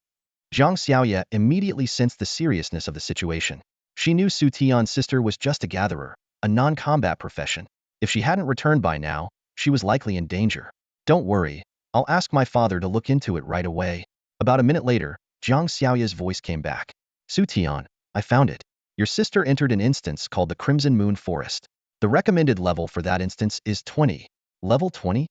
Zhang Xiaoya immediately sensed the seriousness of the situation. She knew Xu Tian's sister was just a gatherer, a non-combat profession. If she hadn't returned by now, she was likely in danger. Don't worry, I'll ask my father to look into it right away. About a minute later, Zhang Xiaoya's voice came back. Xu Tian, I found it. Your sister entered an instance called the Crimson Moon Forest. The recommended level for that instance is 20. Level 20?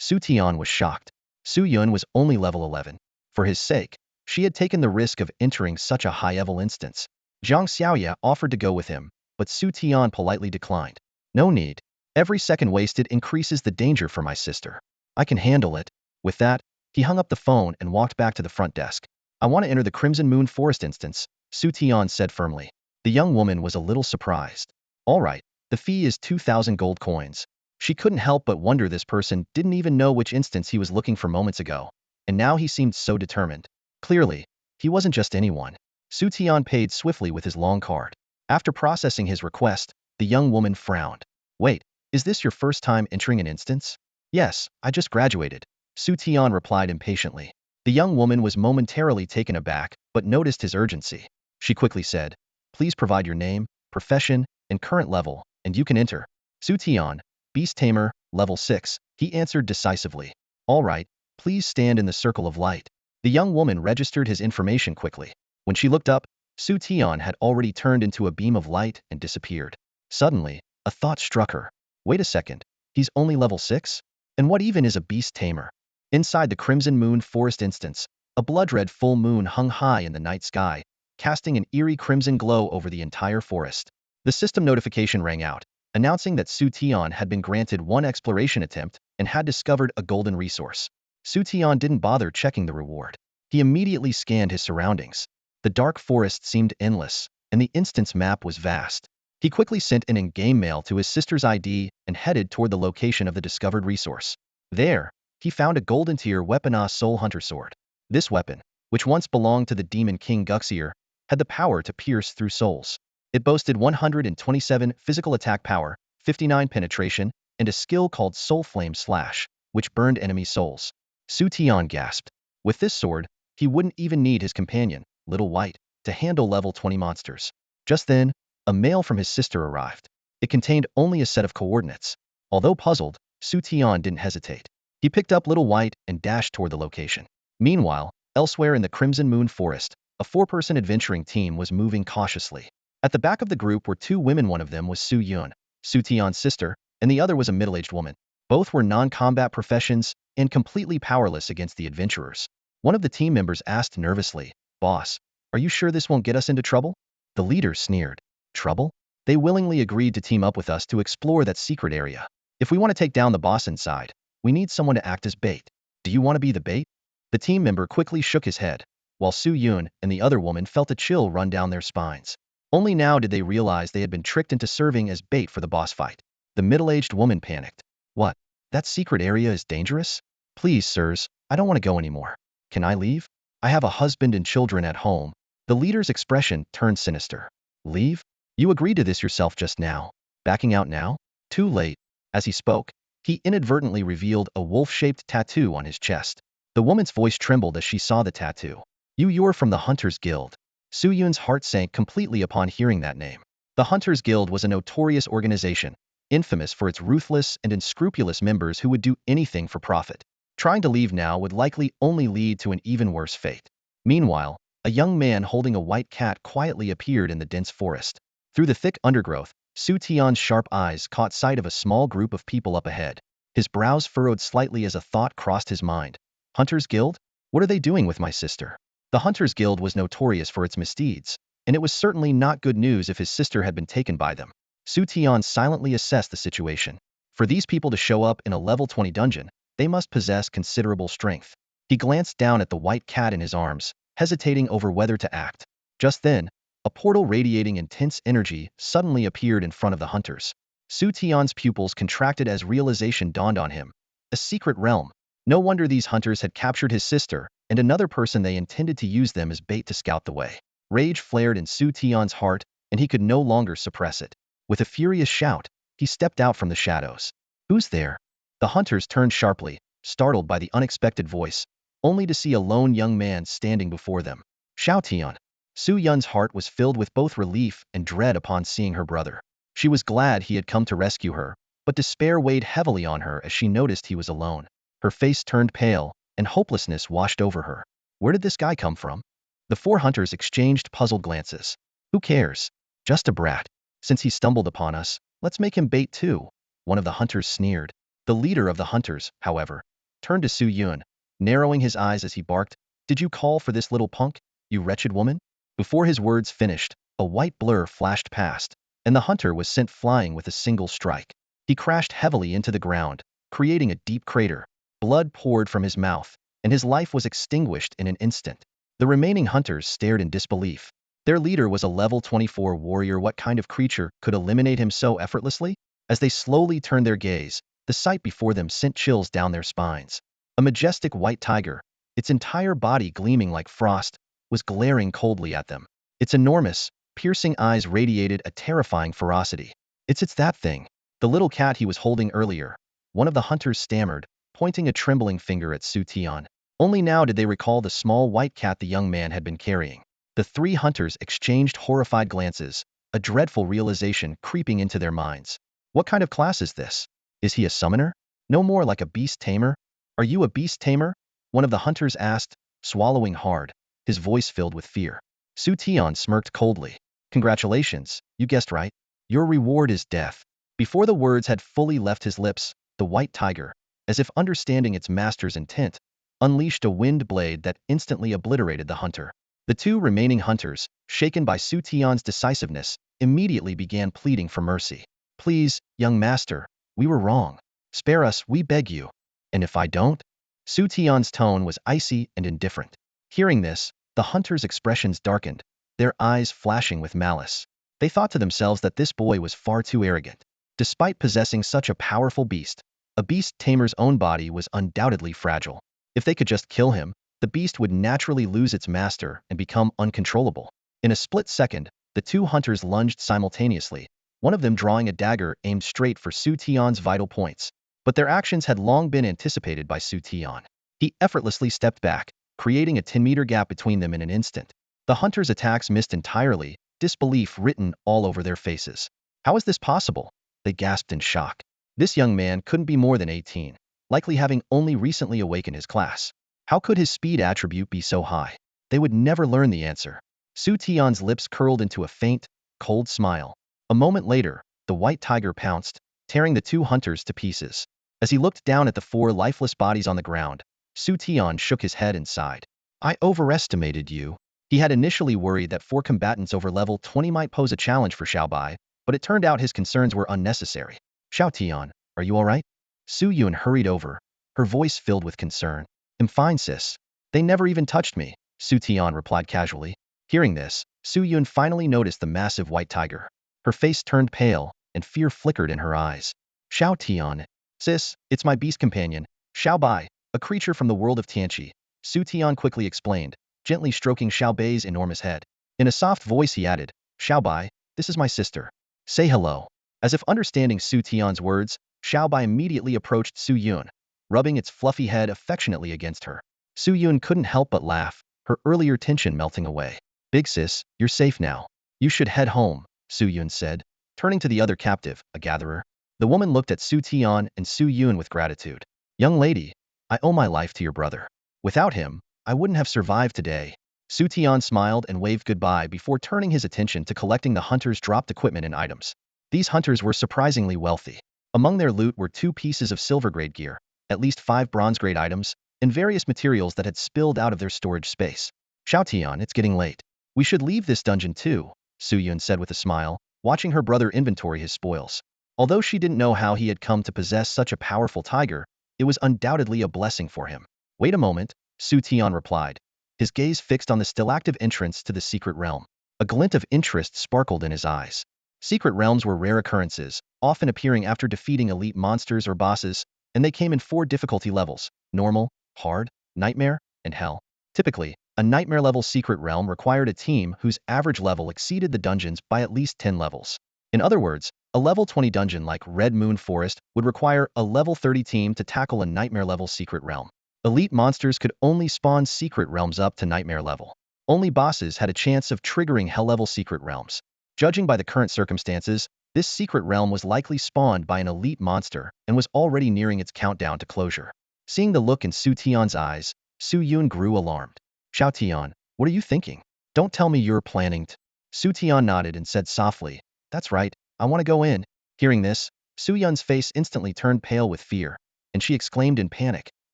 Xu Tian was shocked. Xu Yun was only level 11. For his sake, she had taken the risk of entering such a high-level instance. Zhang Xiaoya offered to go with him, but Xu Tian politely declined. No need. Every second wasted increases the danger for my sister. I can handle it. With that, he hung up the phone and walked back to the front desk. I want to enter the Crimson Moon Forest instance, Xu Tian said firmly. The young woman was a little surprised. All right, the fee is 2,000 gold coins. She couldn't help but wonder this person didn't even know which instance he was looking for moments ago, and now he seemed so determined. Clearly, he wasn't just anyone. Xu Tian paid swiftly with his long card. After processing his request, the young woman frowned. Wait, is this your first time entering an instance? Yes, I just graduated, Xu Tian replied impatiently. The young woman was momentarily taken aback, but noticed his urgency. She quickly said, please provide your name, profession, and current level, and you can enter. Xu Tian, Beast Tamer, level 6, he answered decisively. All right, please stand in the circle of light. The young woman registered his information quickly. When she looked up, Xu Tian had already turned into a beam of light and disappeared. Suddenly, a thought struck her. Wait a second, he's only level 6? And what even is a Beast Tamer? Inside the Crimson Moon Forest instance, a blood-red full moon hung high in the night sky, casting an eerie crimson glow over the entire forest. The system notification rang out, announcing that Xu Tian had been granted one exploration attempt and had discovered a golden resource. Xu Tian didn't bother checking the reward. He immediately scanned his surroundings. The dark forest seemed endless, and the instance map was vast. He quickly sent an in-game mail to his sister's ID and headed toward the location of the discovered resource. There, he found a golden tier weaponized soul hunter sword. This weapon, which once belonged to the demon king Guxier, had the power to pierce through souls. It boasted 127 physical attack power, 59 penetration, and a skill called Soul Flame Slash, which burned enemy souls. Xu Tian gasped. With this sword, he wouldn't even need his companion, Little White, to handle level 20 monsters. Just then, a mail from his sister arrived. It contained only a set of coordinates. Although puzzled, Xu Tian didn't hesitate. He picked up Little White and dashed toward the location. Meanwhile, elsewhere in the Crimson Moon Forest, a 4-person adventuring team was moving cautiously. At the back of the group were 2 women. One of them was Xu Yun, Xu Tian's sister, and the other was a middle-aged woman. Both were non-combat professions and completely powerless against the adventurers. One of the team members asked nervously, Boss, are you sure this won't get us into trouble? The leader sneered. Trouble? They willingly agreed to team up with us to explore that secret area. If we want to take down the boss inside, we need someone to act as bait. Do you want to be the bait? The team member quickly shook his head, while Xu Yun and the other woman felt a chill run down their spines. Only now did they realize they had been tricked into serving as bait for the boss fight. The middle-aged woman panicked. What? That secret area is dangerous? Please, sirs, I don't want to go anymore. Can I leave? I have a husband and children at home. The leader's expression turned sinister. Leave? You agreed to this yourself just now. Backing out now? Too late. As he spoke, he inadvertently revealed a wolf-shaped tattoo on his chest. The woman's voice trembled as she saw the tattoo. You're from the Hunters Guild. Xu Yun's heart sank completely upon hearing that name. The Hunters Guild was a notorious organization, infamous for its ruthless and unscrupulous members who would do anything for profit. Trying to leave now would likely only lead to an even worse fate. Meanwhile, a young man holding a white cat quietly appeared in the dense forest. Through the thick undergrowth, Xu Tian's sharp eyes caught sight of a small group of people up ahead. His brows furrowed slightly as a thought crossed his mind. Hunters Guild? What are they doing with my sister? The Hunters Guild was notorious for its misdeeds, and it was certainly not good news if his sister had been taken by them. Xu Tian silently assessed the situation. For these people to show up in a level 20 dungeon, they must possess considerable strength. He glanced down at the white cat in his arms, hesitating over whether to act. Just then, a portal radiating intense energy suddenly appeared in front of the hunters. Xu Tian's pupils contracted as realization dawned on him. A secret realm. No wonder these hunters had captured his sister and another person. They intended to use them as bait to scout the way. Rage flared in Xu Tian's heart, and he could no longer suppress it. With a furious shout, he stepped out from the shadows. Who's there? The hunters turned sharply, startled by the unexpected voice, only to see a lone young man standing before them. Xu Tian. Xu Yun's heart was filled with both relief and dread upon seeing her brother. She was glad he had come to rescue her, but despair weighed heavily on her as she noticed he was alone. Her face turned pale, and hopelessness washed over her. Where did this guy come from? The four hunters exchanged puzzled glances. Who cares? Just a brat. Since he stumbled upon us, let's make him bait too. One of the hunters sneered. The leader of the hunters, however, turned to Xu Yun, narrowing his eyes as he barked, "Did you call for this little punk, you wretched woman?" Before his words finished, a white blur flashed past, and the hunter was sent flying with a single strike. He crashed heavily into the ground, creating a deep crater. Blood poured from his mouth, and his life was extinguished in an instant. The remaining hunters stared in disbelief. Their leader was a level 24 warrior. What kind of creature could eliminate him so effortlessly? As they slowly turned their gaze, the sight before them sent chills down their spines. A majestic white tiger, its entire body gleaming like frost, was glaring coldly at them. Its enormous, piercing eyes radiated a terrifying ferocity. It's that thing. The little cat he was holding earlier. One of the hunters stammered, pointing a trembling finger at Xu Tian. Only now did they recall the small white cat the young man had been carrying. The three hunters exchanged horrified glances, a dreadful realization creeping into their minds. What kind of class is this? Is he a summoner? No more like a beast tamer? Are you a beast tamer? One of the hunters asked, swallowing hard, his voice filled with fear. Xu Tian smirked coldly. Congratulations, you guessed right. Your reward is death. Before the words had fully left his lips, the white tiger, as if understanding its master's intent, unleashed a wind blade that instantly obliterated the hunter. The two remaining hunters, shaken by Xu Tian's decisiveness, immediately began pleading for mercy. Please, young master, we were wrong. Spare us, we beg you. And if I don't? Xu Tian's tone was icy and indifferent. Hearing this, the hunters' expressions darkened, their eyes flashing with malice. They thought to themselves that this boy was far too arrogant. Despite possessing such a powerful beast, a beast tamer's own body was undoubtedly fragile. If they could just kill him, the beast would naturally lose its master and become uncontrollable. In a split second, the two hunters lunged simultaneously, one of them drawing a dagger aimed straight for Xu Tian's vital points. But their actions had long been anticipated by Xu Tian. He effortlessly stepped back, creating a 10-meter gap between them in an instant. The hunters' attacks missed entirely, disbelief written all over their faces. How is this possible? They gasped in shock. This young man couldn't be more than 18, likely having only recently awakened his class. How could his speed attribute be so high? They would never learn the answer. Xu Tian's lips curled into a faint, cold smile. A moment later, the white tiger pounced, tearing the two hunters to pieces. As he looked down at the four lifeless bodies on the ground, Xu Tian shook his head and sighed. I overestimated you. He had initially worried that four combatants over level 20 might pose a challenge for Xiaobai, but it turned out his concerns were unnecessary. Xu Tian, are you alright? Xu Yun hurried over, her voice filled with concern. I'm fine, sis. They never even touched me, Xu Tian replied casually. Hearing this, Xu Yun finally noticed the massive white tiger. Her face turned pale, and fear flickered in her eyes. Xu Tian. Sis, it's my beast companion, Xiaobai, a creature from the world of Tianqi. Xu Tian quickly explained, gently stroking Xiaobai's enormous head. In a soft voice he added, Xiaobai, this is my sister. Say hello. As if understanding Xu Tian's words, Xiaobai immediately approached Xu Yun, rubbing its fluffy head affectionately against her. Xu Yun couldn't help but laugh, her earlier tension melting away. Big sis, you're safe now. You should head home, Xu Yun said, turning to the other captive, a gatherer. The woman looked at Xu Tian and Xu Yun with gratitude. Young lady, I owe my life to your brother. Without him, I wouldn't have survived today. Xu Tian smiled and waved goodbye before turning his attention to collecting the hunters' dropped equipment and items. These hunters were surprisingly wealthy. Among their loot were 2 pieces of silver-grade gear, at least 5 bronze-grade items, and various materials that had spilled out of their storage space. Xu Tian, it's getting late. We should leave this dungeon too, Xu Yun said with a smile, watching her brother inventory his spoils. Although she didn't know how he had come to possess such a powerful tiger, it was undoubtedly a blessing for him. Wait a moment, Xu Tian replied, his gaze fixed on the still active entrance to the secret realm. A glint of interest sparkled in his eyes. Secret realms were rare occurrences, often appearing after defeating elite monsters or bosses, and they came in 4 difficulty levels: normal, hard, nightmare, and hell. Typically, a nightmare-level secret realm required a team whose average level exceeded the dungeons by at least 10 levels. In other words, a level 20 dungeon like Red Moon Forest would require a level 30 team to tackle a nightmare-level secret realm. Elite monsters could only spawn secret realms up to nightmare level. Only bosses had a chance of triggering hell-level secret realms. Judging by the current circumstances, this secret realm was likely spawned by an elite monster and was already nearing its countdown to closure. Seeing the look in Xu Tian's eyes, Xu Yun grew alarmed. Xu Tian, what are you thinking? Don't tell me you're planning to. Xu Tian nodded and said softly, that's right, I want to go in. Hearing this, Xu Yun's face instantly turned pale with fear, and she exclaimed in panic,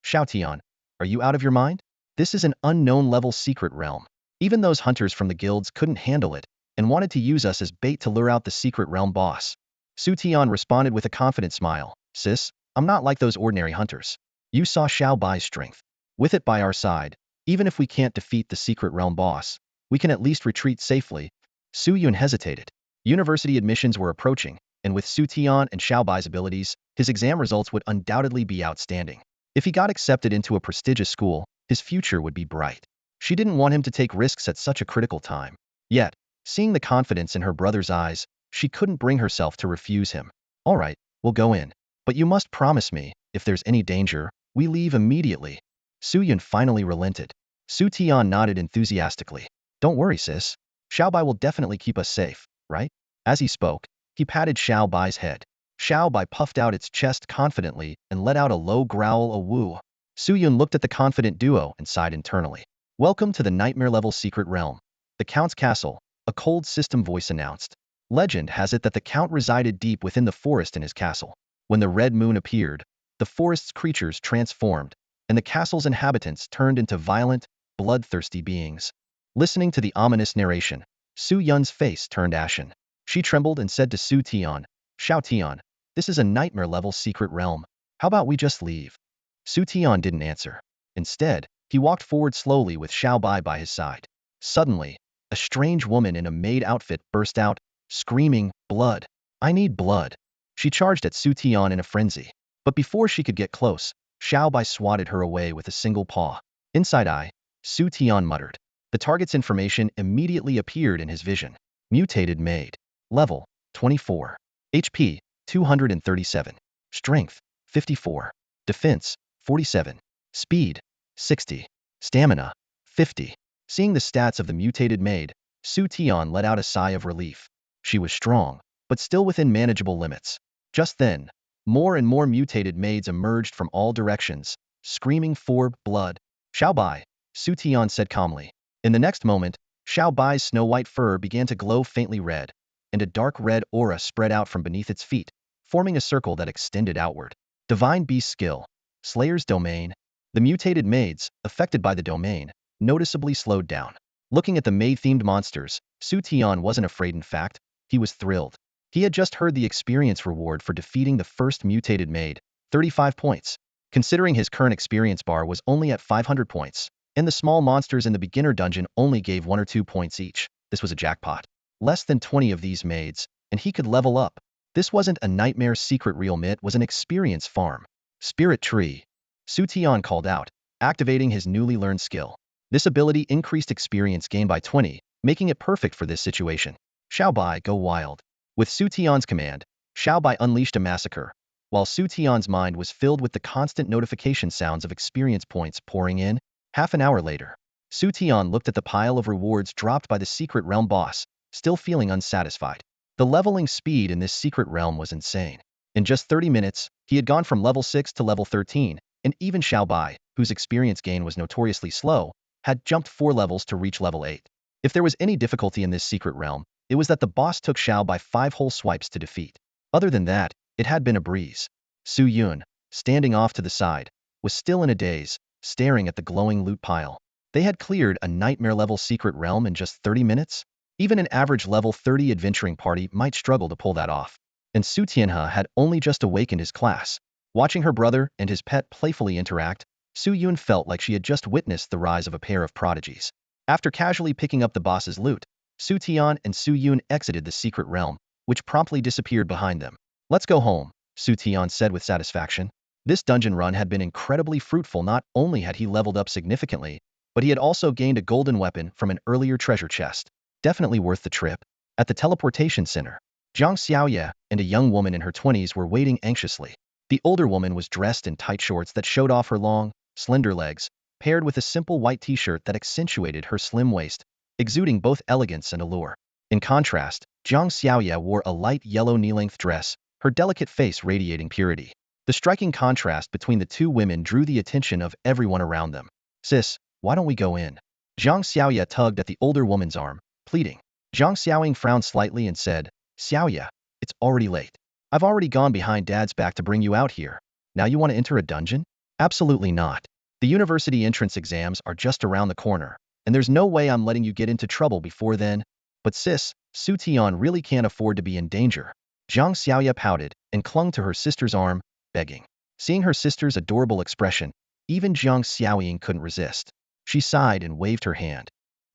Xu Tian, are you out of your mind? This is an unknown level secret realm. Even those hunters from the guilds couldn't handle it, and wanted to use us as bait to lure out the secret realm boss. Xu Tian responded with a confident smile, sis, I'm not like those ordinary hunters. You saw Xiao Bai's strength. With it by our side, even if we can't defeat the secret realm boss, we can at least retreat safely. Xu Yun hesitated. University admissions were approaching, and with Xu Tian and Xiao Bai's abilities, his exam results would undoubtedly be outstanding. If he got accepted into a prestigious school, his future would be bright. She didn't want him to take risks at such a critical time. Yet, seeing the confidence in her brother's eyes, she couldn't bring herself to refuse him. All right, we'll go in. But you must promise me, if there's any danger, we leave immediately. Xu Yun finally relented. Xu Tian nodded enthusiastically. Don't worry, sis. Xiao Bai will definitely keep us safe, right? As he spoke, he patted Xiao Bai's head. Xiao Bai puffed out its chest confidently and let out a low growl, a woo. Xu Yun looked at the confident duo and sighed internally. Welcome to the nightmare-level secret realm. The Count's castle, a cold system voice announced. Legend has it that the Count resided deep within the forest in his castle. When the red moon appeared, the forest's creatures transformed, and the castle's inhabitants turned into violent, bloodthirsty beings. Listening to the ominous narration, Xu Yun's face turned ashen. She trembled and said to Xu Tian, Xiao Tian, this is a nightmare-level secret realm. How about we just leave? Xu Tian didn't answer. Instead, he walked forward slowly with Xiao Bai by his side. Suddenly, a strange woman in a maid outfit burst out, screaming, blood. I need blood. She charged at Xu Tian in a frenzy. But before she could get close, Xiao Bai swatted her away with a single paw. Inside eye, Xu Tian muttered. The target's information immediately appeared in his vision. Mutated maid. Level, 24. HP, 237. Strength, 54. Defense, 47. Speed, 60. Stamina, 50. Seeing the stats of the mutated maid, Xu Tian let out a sigh of relief. She was strong, but still within manageable limits. Just then, more and more mutated maids emerged from all directions, screaming for blood. Xiao Bai, Xu Tian said calmly. In the next moment, Xiao Bai's snow-white fur began to glow faintly red, and a dark red aura spread out from beneath its feet, forming a circle that extended outward. Divine Beast Skill. Slayer's Domain. The mutated maids, affected by the domain, noticeably slowed down. Looking at the maid-themed monsters, Xu Tian wasn't afraid. In fact, he was thrilled. He had just heard the experience reward for defeating the first mutated maid, 35 points. Considering his current experience bar was only at 500 points, and the small monsters in the beginner dungeon only gave 1 or 2 points each, this was a jackpot. Less than 20 of these maids, and he could level up. This wasn't a nightmare secret realm, it was an experience farm. Spirit Tree. Xu Tian called out, activating his newly learned skill. This ability increased experience gain by 20, making it perfect for this situation. Xiao Bai, go wild. With Xu Tian's command, Xiao Bai unleashed a massacre, while Xu Tian's mind was filled with the constant notification sounds of experience points pouring in. Half an hour later, Xu Tian looked at the pile of rewards dropped by the secret realm boss, still feeling unsatisfied. The leveling speed in this secret realm was insane. In just 30 minutes, he had gone from level 6 to level 13, and even Xiao Bai, whose experience gain was notoriously slow, had jumped 4 levels to reach level 8. If there was any difficulty in this secret realm, it was that the boss took Xiao Bai 5 whole swipes to defeat. Other than that, it had been a breeze. Xu Yun, standing off to the side, was still in a daze, staring at the glowing loot pile. They had cleared a nightmare-level secret realm in just 30 minutes? Even an average level 30 adventuring party might struggle to pull that off. and Xu Tian had only just awakened his class. Watching her brother and his pet playfully interact, Su Yun felt like she had just witnessed the rise of a pair of prodigies. After casually picking up the boss's loot, Xu Tian and Su Yun exited the secret realm, which promptly disappeared behind them. Let's go home, Xu Tian said with satisfaction. This dungeon run had been incredibly fruitful. Not only had he leveled up significantly, but he had also gained a golden weapon from an earlier treasure chest. Definitely worth the trip. At the teleportation center, Zhang Xiaoye and a young woman in her 20s were waiting anxiously. The older woman was dressed in tight shorts that showed off her long, slender legs, paired with a simple white t-shirt that accentuated her slim waist, exuding both elegance and allure. In contrast, Zhang Xiaoye wore a light yellow knee-length dress, her delicate face radiating purity. The striking contrast between the two women drew the attention of everyone around them. Sis, why don't we go in? Zhang Xiaoye tugged at the older woman's arm, pleading. Zhang Xiaoying frowned slightly and said, Xiaoye, it's already late. I've already gone behind Dad's back to bring you out here. Now you want to enter a dungeon? Absolutely not. The university entrance exams are just around the corner, and there's no way I'm letting you get into trouble before then. But sis, Xu Tian really can't afford to be in danger. Zhang Xiaoye pouted and clung to her sister's arm, begging. Seeing her sister's adorable expression, even Zhang Xiaoying couldn't resist. She sighed and waved her hand.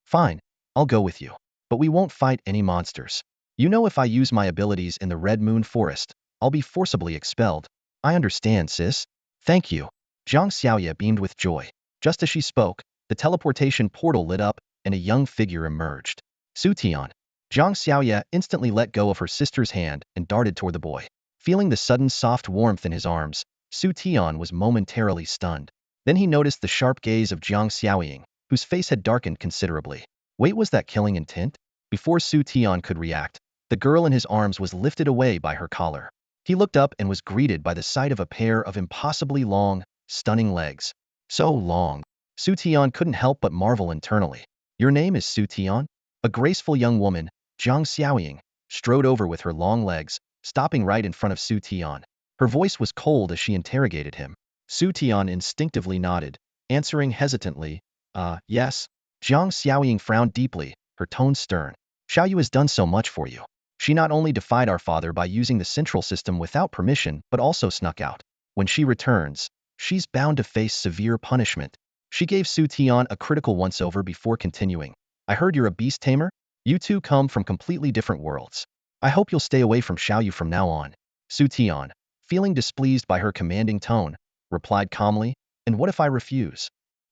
Fine, I'll go with you. But we won't fight any monsters. You know, if I use my abilities in the Red Moon Forest, I'll be forcibly expelled. I understand, sis. Thank you. Zhang Xiaoye beamed with joy. Just as she spoke, the teleportation portal lit up and a young figure emerged. Xu Tian. Zhang Xiaoye instantly let go of her sister's hand and darted toward the boy. Feeling the sudden soft warmth in his arms, Xu Tian was momentarily stunned. Then he noticed the sharp gaze of Zhang Xiaoying, whose face had darkened considerably. Wait, was that killing intent? Before Xu Tian could react, the girl in his arms was lifted away by her collar. He looked up and was greeted by the sight of a pair of impossibly long, stunning legs. So long. Xu Tian couldn't help but marvel internally. Your name is Xu Tian? A graceful young woman, Zhang Xiaoying, strode over with her long legs, stopping right in front of Xu Tian. Her voice was cold as she interrogated him. Xu Tian instinctively nodded, answering hesitantly, yes. Zhang Xiaoying frowned deeply, her tone stern. Xiaoyu has done so much for you. She not only defied our father by using the central system without permission, but also snuck out. When she returns, she's bound to face severe punishment. She gave Xu Tian a critical once-over before continuing. I heard you're a Beast Tamer? You two come from completely different worlds. I hope you'll stay away from Xiaoyu from now on. Xu Tian, feeling displeased by her commanding tone, replied calmly, and what if I refuse?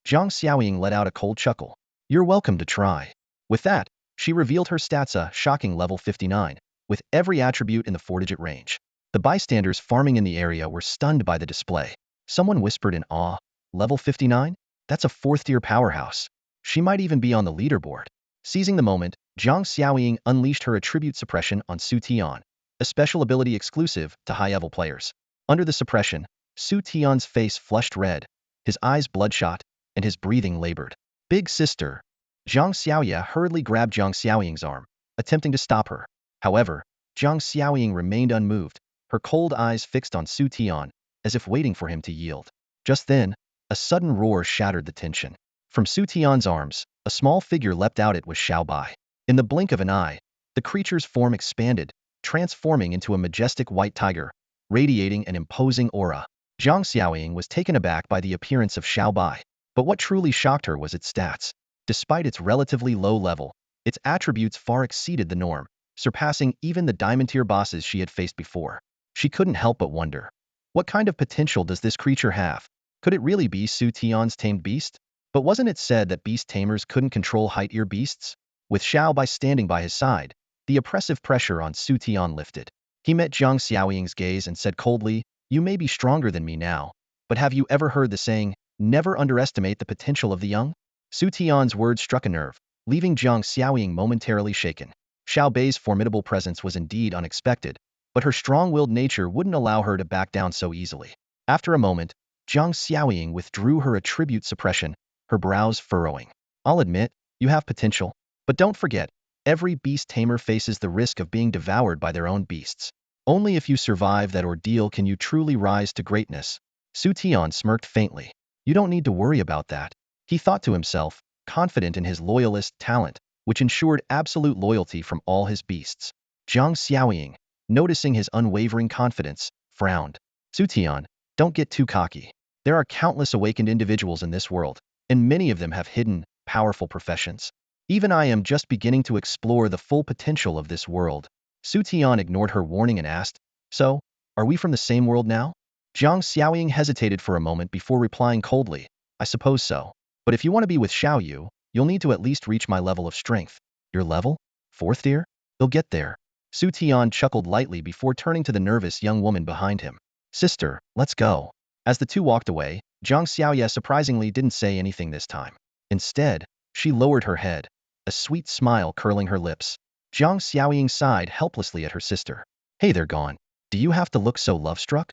Zhang Xiaoying let out a cold chuckle. You're welcome to try. With that, she revealed her stats, a shocking level 59, with every attribute in the 4-digit range. The bystanders farming in the area were stunned by the display. Someone whispered in awe, level 59? That's a 4th-tier powerhouse. She might even be on the leaderboard. Seizing the moment, Zhang Xiaoying unleashed her attribute suppression on Xu Tian, a special ability exclusive to high-level players. Under the suppression, Xu Tian's face flushed red, his eyes bloodshot, and his breathing labored. Big sister. Zhang Xiaoye hurriedly grabbed Zhang Xiaoying's arm, attempting to stop her. However, Zhang Xiaoying remained unmoved, her cold eyes fixed on Xu Tian, as if waiting for him to yield. Just then, a sudden roar shattered the tension. From Xu Tian's arms, a small figure leapt out. It was Xiao Bai. In the blink of an eye, the creature's form expanded, transforming into a majestic white tiger, radiating an imposing aura. Zhang Xiaoying was taken aback by the appearance of Xiao Bai, but what truly shocked her was its stats. Despite its relatively low level, its attributes far exceeded the norm, surpassing even the diamond-tier bosses she had faced before. She couldn't help but wonder, what kind of potential does this creature have? Could it really be Xu Tian's tamed beast? But wasn't it said that beast tamers couldn't control height-tier beasts? With Xiao Bai standing by his side, the oppressive pressure on Xu Tian lifted. He met Zhang Xiaoying's gaze and said coldly, you may be stronger than me now, but have you ever heard the saying, never underestimate the potential of the young? Xu Tian's words struck a nerve, leaving Zhang Xiaoying momentarily shaken. Xiao Bai's formidable presence was indeed unexpected, but her strong-willed nature wouldn't allow her to back down so easily. After a moment, Zhang Xiaoying withdrew her attribute suppression, her brows furrowing. I'll admit, you have potential, but don't forget, every beast tamer faces the risk of being devoured by their own beasts. Only if you survive that ordeal can you truly rise to greatness. Xu Tian smirked faintly. You don't need to worry about that. He thought to himself, confident in his loyalist talent, which ensured absolute loyalty from all his beasts. Zhang Xiaoying, noticing his unwavering confidence, frowned. Xu Tian, don't get too cocky. There are countless awakened individuals in this world, and many of them have hidden, powerful professions. Even I am just beginning to explore the full potential of this world. Xu Tian ignored her warning and asked, so, are we from the same world now? Zhang Xiaoying hesitated for a moment before replying coldly, I suppose so. But if you want to be with Xiao Yu, you'll need to at least reach my level of strength. Your level? Fourth dear? You'll get there. Xu Tian chuckled lightly before turning to the nervous young woman behind him. Sister, let's go. As the two walked away, Zhang Xiaoye surprisingly didn't say anything this time. Instead, she lowered her head, a sweet smile curling her lips. Zhang Xiaoying sighed helplessly at her sister. Hey, they're gone. Do you have to look so love-struck?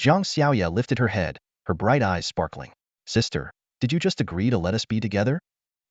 Zhang Xiaoye lifted her head, her bright eyes sparkling. Sister, did you just agree to let us be together?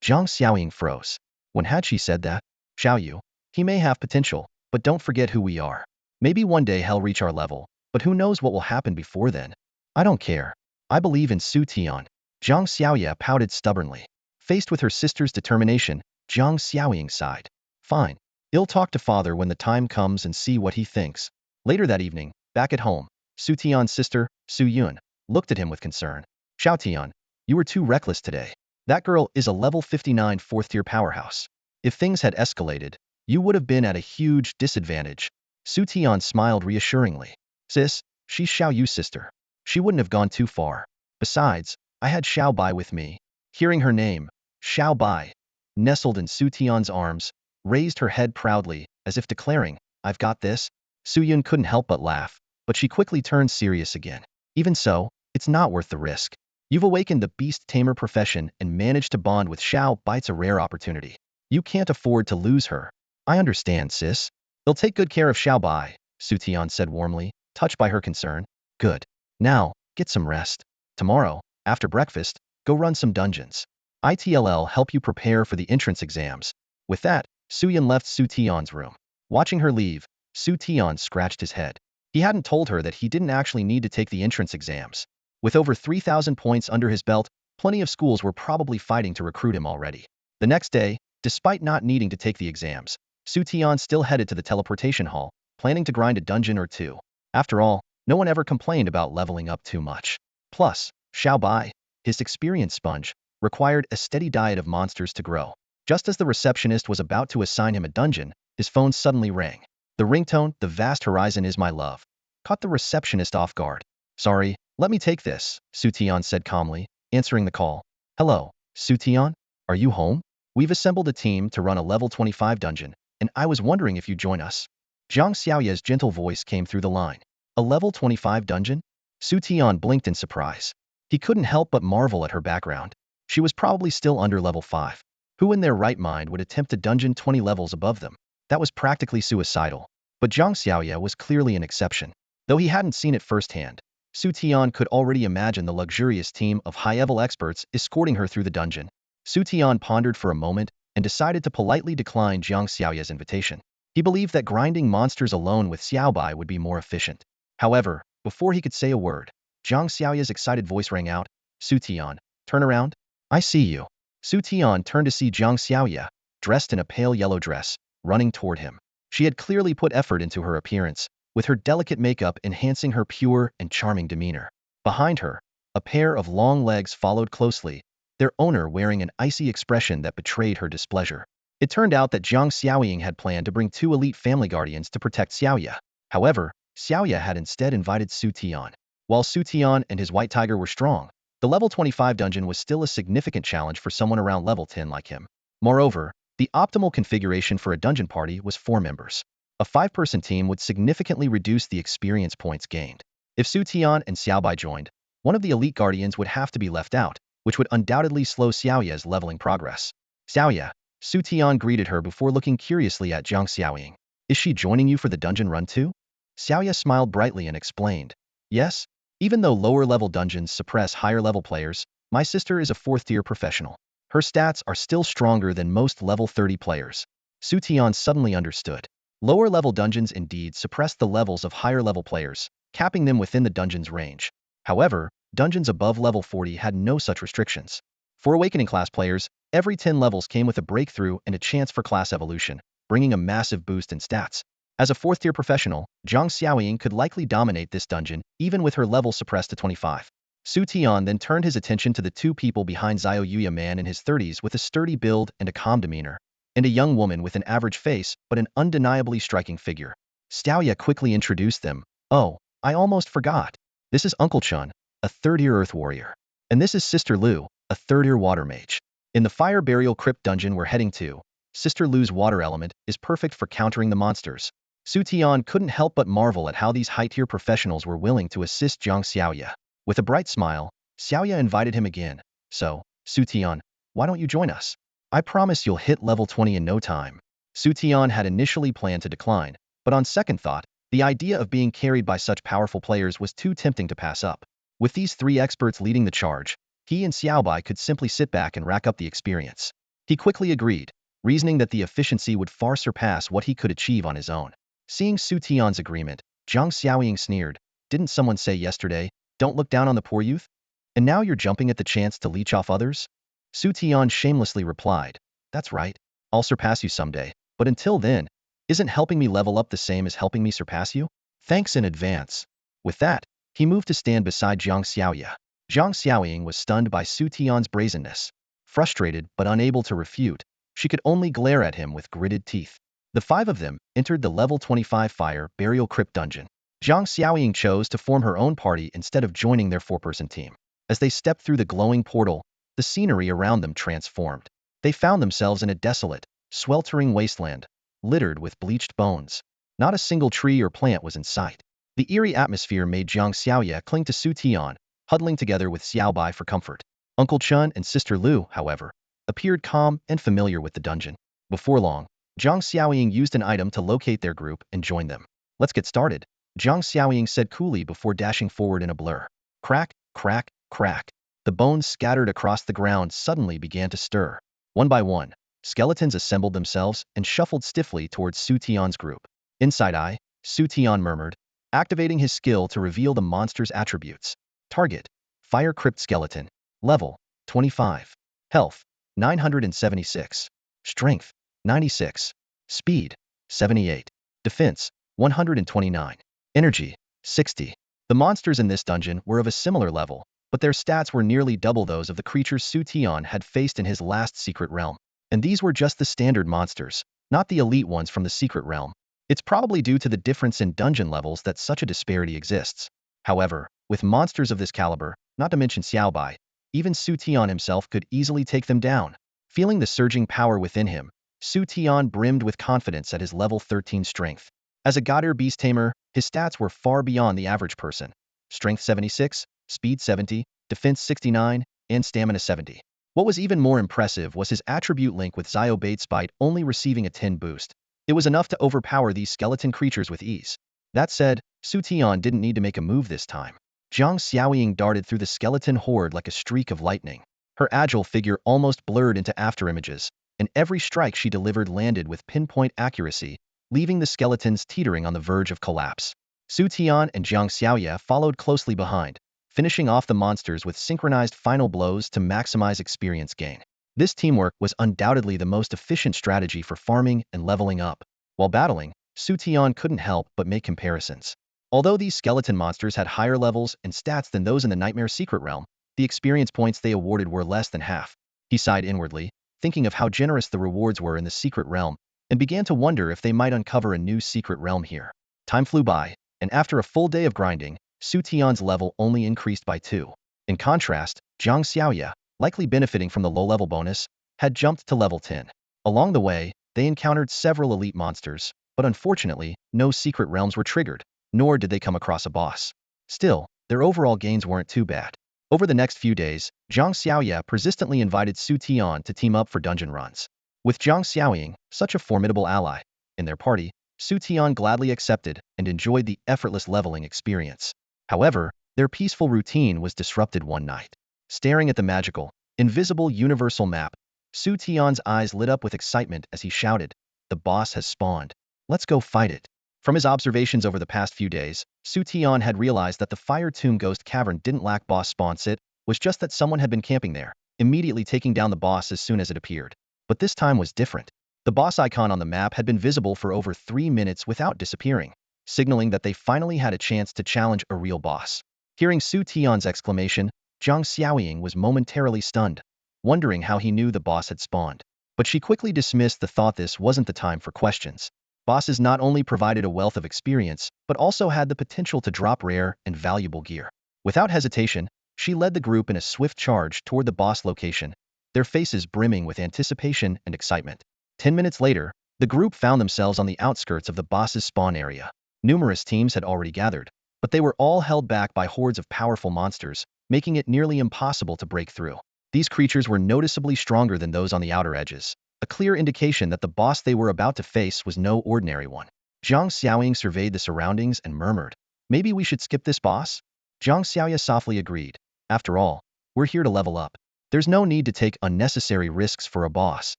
Zhang Xiaoying froze. When had she said that? Xiao Yu, he may have potential, but don't forget who we are. Maybe one day he'll reach our level, but who knows what will happen before then. I don't care. I believe in Xu Tian. Zhang Xiaoye pouted stubbornly. Faced with her sister's determination, Zhang Xiaoying sighed. Fine. I'll talk to father when the time comes and see what he thinks. Later that evening, back at home, Xu Tian's sister, Xu Yun, looked at him with concern. Xiao Tian, you were too reckless today. That girl is a level 59 fourth-tier powerhouse. If things had escalated, you would have been at a huge disadvantage. Xu Tian smiled reassuringly. Sis, she's Xiao Yu's sister. She wouldn't have gone too far. Besides, I had Xiao Bai with me. Hearing her name, Xiao Bai, nestled in Xu Tian's arms, raised her head proudly, as if declaring, I've got this. Xu Yun couldn't help but laugh, but she quickly turned serious again. Even so, it's not worth the risk. You've awakened the Beast Tamer profession and managed to bond with Xiao Bai's a rare opportunity. You can't afford to lose her. I understand, sis. They'll take good care of Xiao Bai, Xu Tian said warmly, touched by her concern. Good. Now, get some rest. Tomorrow, after breakfast, go run some dungeons. ITLL help you prepare for the entrance exams. With that, Xu Yun left Xu Tian's room. Watching her leave, Xu Tian scratched his head. He hadn't told her that he didn't actually need to take the entrance exams. With over 3,000 points under his belt, plenty of schools were probably fighting to recruit him already. The next day, despite not needing to take the exams, Xu Tian still headed to the teleportation hall, planning to grind a dungeon or two. After all, no one ever complained about leveling up too much. Plus, Xiao Bai, his experience sponge, required a steady diet of monsters to grow. Just as the receptionist was about to assign him a dungeon, his phone suddenly rang. The ringtone, "The vast horizon is my love," caught the receptionist off guard. Sorry, let me take this, Xu Tian said calmly, answering the call. Hello, Xu Tian? Are you home? We've assembled a team to run a level 25 dungeon, and I was wondering if you'd join us. Zhang Xiaoye's gentle voice came through the line. A level 25 dungeon? Xu Tian blinked in surprise. He couldn't help but marvel at her background. She was probably still under level 5. Who in their right mind would attempt a dungeon 20 levels above them? That was practically suicidal. But Zhang Xiaoye was clearly an exception. Though he hadn't seen it firsthand, Xu Tian could already imagine the luxurious team of high-level experts escorting her through the dungeon. Xu Tian pondered for a moment and decided to politely decline Zhang Xiaoye's invitation. He believed that grinding monsters alone with Xiao Bai would be more efficient. However, before he could say a word, Zhang Xiaoye's excited voice rang out, Xu Tian, turn around. I see you. Xu Tian turned to see Zhang Xiaoye, dressed in a pale yellow dress, running toward him. She had clearly put effort into her appearance, with her delicate makeup enhancing her pure and charming demeanor. Behind her, a pair of long legs followed closely, their owner wearing an icy expression that betrayed her displeasure. It turned out that Zhang Xiaoying had planned to bring 2 elite family guardians to protect Xiaoye. However, Xiaoye had instead invited Xu Tian. While Xu Tian and his white tiger were strong, the level 25 dungeon was still a significant challenge for someone around level 10 like him. Moreover, the optimal configuration for a dungeon party was 4 members. A 5-person team would significantly reduce the experience points gained. If Xu Tian and Xiao Bai joined, one of the elite guardians would have to be left out, which would undoubtedly slow Xiaoye's leveling progress. Xiaoye, Xu Tian greeted her before looking curiously at Zhang Xiaoying. Is she joining you for the dungeon run too? Xiaoye smiled brightly and explained. Yes, even though lower-level dungeons suppress higher-level players, my sister is a 4th-tier professional. Her stats are still stronger than most level 30 players. Xu Tian suddenly understood. Lower-level dungeons indeed suppress the levels of higher-level players, capping them within the dungeon's range. However, dungeons above level 40 had no such restrictions. For awakening class players, every 10 levels came with a breakthrough and a chance for class evolution, bringing a massive boost in stats. As a 4th-tier professional, Zhang Xiaoying could likely dominate this dungeon, even with her level suppressed to 25. Xu Tian then turned his attention to the two people behind Xiao Yuya, man in his 30s with a sturdy build and a calm demeanor, and a young woman with an average face but an undeniably striking figure. Xiaoya quickly introduced them. "Oh, I almost forgot. This is Uncle Chun, a 3rd-tier earth warrior. And this is Sister Lu, a 3rd-tier water mage. In the fire burial crypt dungeon we're heading to, Sister Lu's water element is perfect for countering the monsters." Xu Tian couldn't help but marvel at how these high-tier professionals were willing to assist Zhang Xiaoya. With a bright smile, Xiaoya invited him again. "So, Xu Tian, why don't you join us? I promise you'll hit level 20 in no time." Xu Tian had initially planned to decline, but on second thought, the idea of being carried by such powerful players was too tempting to pass up. With these 3 experts leading the charge, he and Xiaobai could simply sit back and rack up the experience. He quickly agreed, reasoning that the efficiency would far surpass what he could achieve on his own. Seeing Xu Tian's agreement, Zhang Xiaoying sneered. "Didn't someone say yesterday, don't look down on the poor youth? And now you're jumping at the chance to leech off others?" Xu Tian shamelessly replied, "That's right. I'll surpass you someday, but until then, isn't helping me level up the same as helping me surpass you? Thanks in advance." With that, he moved to stand beside Zhang Xiaoya. Zhang Xiaoying was stunned by Xu Tian's brazenness. Frustrated but unable to refute, she could only glare at him with gritted teeth. The 5 of them entered the level 25 fire burial crypt dungeon. Zhang Xiaoying chose to form her own party instead of joining their 4-person team. As they stepped through the glowing portal, the scenery around them transformed. They found themselves in a desolate, sweltering wasteland, littered with bleached bones. Not a single tree or plant was in sight. The eerie atmosphere made Zhang Xiaoya cling to Xu Tian, huddling together with Xiaobai for comfort. Uncle Chun and Sister Lu, however, appeared calm and familiar with the dungeon. Before long, Zhang Xiaoying used an item to locate their group and join them. "Let's get started," Zhang Xiaoying said coolly before dashing forward in a blur. Crack, crack, crack. The bones scattered across the ground suddenly began to stir. One by one, skeletons assembled themselves and shuffled stiffly towards Xu Tian's group. "Inside eye," Xu Tian murmured, activating his skill to reveal the monster's attributes. Target: Fire Crypt Skeleton. Level: 25. Health: 976. Strength: 96. Speed: 78. Defense: 129. Energy: 60. The monsters in this dungeon were of a similar level, but their stats were nearly double those of the creatures Xu Tian had faced in his last secret realm. And these were just the standard monsters, not the elite ones from the secret realm. It's probably due to the difference in dungeon levels that such a disparity exists. However, with monsters of this caliber, not to mention Xiaobai, even Xu Tian himself could easily take them down. Feeling the surging power within him, Xu Tian brimmed with confidence at his level 13 strength. As a god-tier Beast Tamer, his stats were far beyond the average person. Strength 76, Speed 70, Defense 69, and Stamina 70. What was even more impressive was his attribute link with Xiao Batespite only receiving a 10 boost. It was enough to overpower these skeleton creatures with ease. That said, Xu Tian didn't need to make a move this time. Zhang Xiaoying darted through the skeleton horde like a streak of lightning. Her agile figure almost blurred into afterimages, and every strike she delivered landed with pinpoint accuracy, leaving the skeletons teetering on the verge of collapse. Xu Tian and Zhang Xiaoya followed closely behind, finishing off the monsters with synchronized final blows to maximize experience gain. This teamwork was undoubtedly the most efficient strategy for farming and leveling up. While battling, Xu Tian couldn't help but make comparisons. Although these skeleton monsters had higher levels and stats than those in the Nightmare Secret Realm, the experience points they awarded were less than half. He sighed inwardly, thinking of how generous the rewards were in the Secret Realm, and began to wonder if they might uncover a new Secret Realm here. Time flew by, and after a full day of grinding, Xu Tian's level only increased by 2. In contrast, Zhang Xiaoya, likely benefiting from the low-level bonus, had jumped to level 10. Along the way, they encountered several elite monsters, but unfortunately, no secret realms were triggered, nor did they come across a boss. Still, their overall gains weren't too bad. Over the next few days, Zhang Xiaoya persistently invited Xu Tian to team up for dungeon runs. With Zhang Xiaoying, such a formidable ally, in their party, Xu Tian gladly accepted and enjoyed the effortless leveling experience. However, their peaceful routine was disrupted one night. Staring at the magical, invisible universal map, Xu Tian's eyes lit up with excitement as he shouted, "The boss has spawned. Let's go fight it." From his observations over the past few days, Xu Tian had realized that the Fire Tomb Ghost Cavern didn't lack boss spawns. It was just that someone had been camping there, immediately taking down the boss as soon as it appeared. But this time was different. The boss icon on the map had been visible for over 3 minutes without disappearing, signaling that they finally had a chance to challenge a real boss. Hearing Xu Tian's exclamation, Zhang Xiaoying was momentarily stunned, wondering how he knew the boss had spawned. But she quickly dismissed the thought this wasn't the time for questions. Bosses not only provided a wealth of experience, but also had the potential to drop rare and valuable gear. Without hesitation, she led the group in a swift charge toward the boss location, their faces brimming with anticipation and excitement. 10 minutes later, the group found themselves on the outskirts of the boss's spawn area. Numerous teams had already gathered, but they were all held back by hordes of powerful monsters, making it nearly impossible to break through. These creatures were noticeably stronger than those on the outer edges, a clear indication that the boss they were about to face was no ordinary one. Zhang Xiaoying surveyed the surroundings and murmured, "Maybe we should skip this boss?" Zhang Xiaoya softly agreed. "After all, we're here to level up. There's no need to take unnecessary risks for a boss."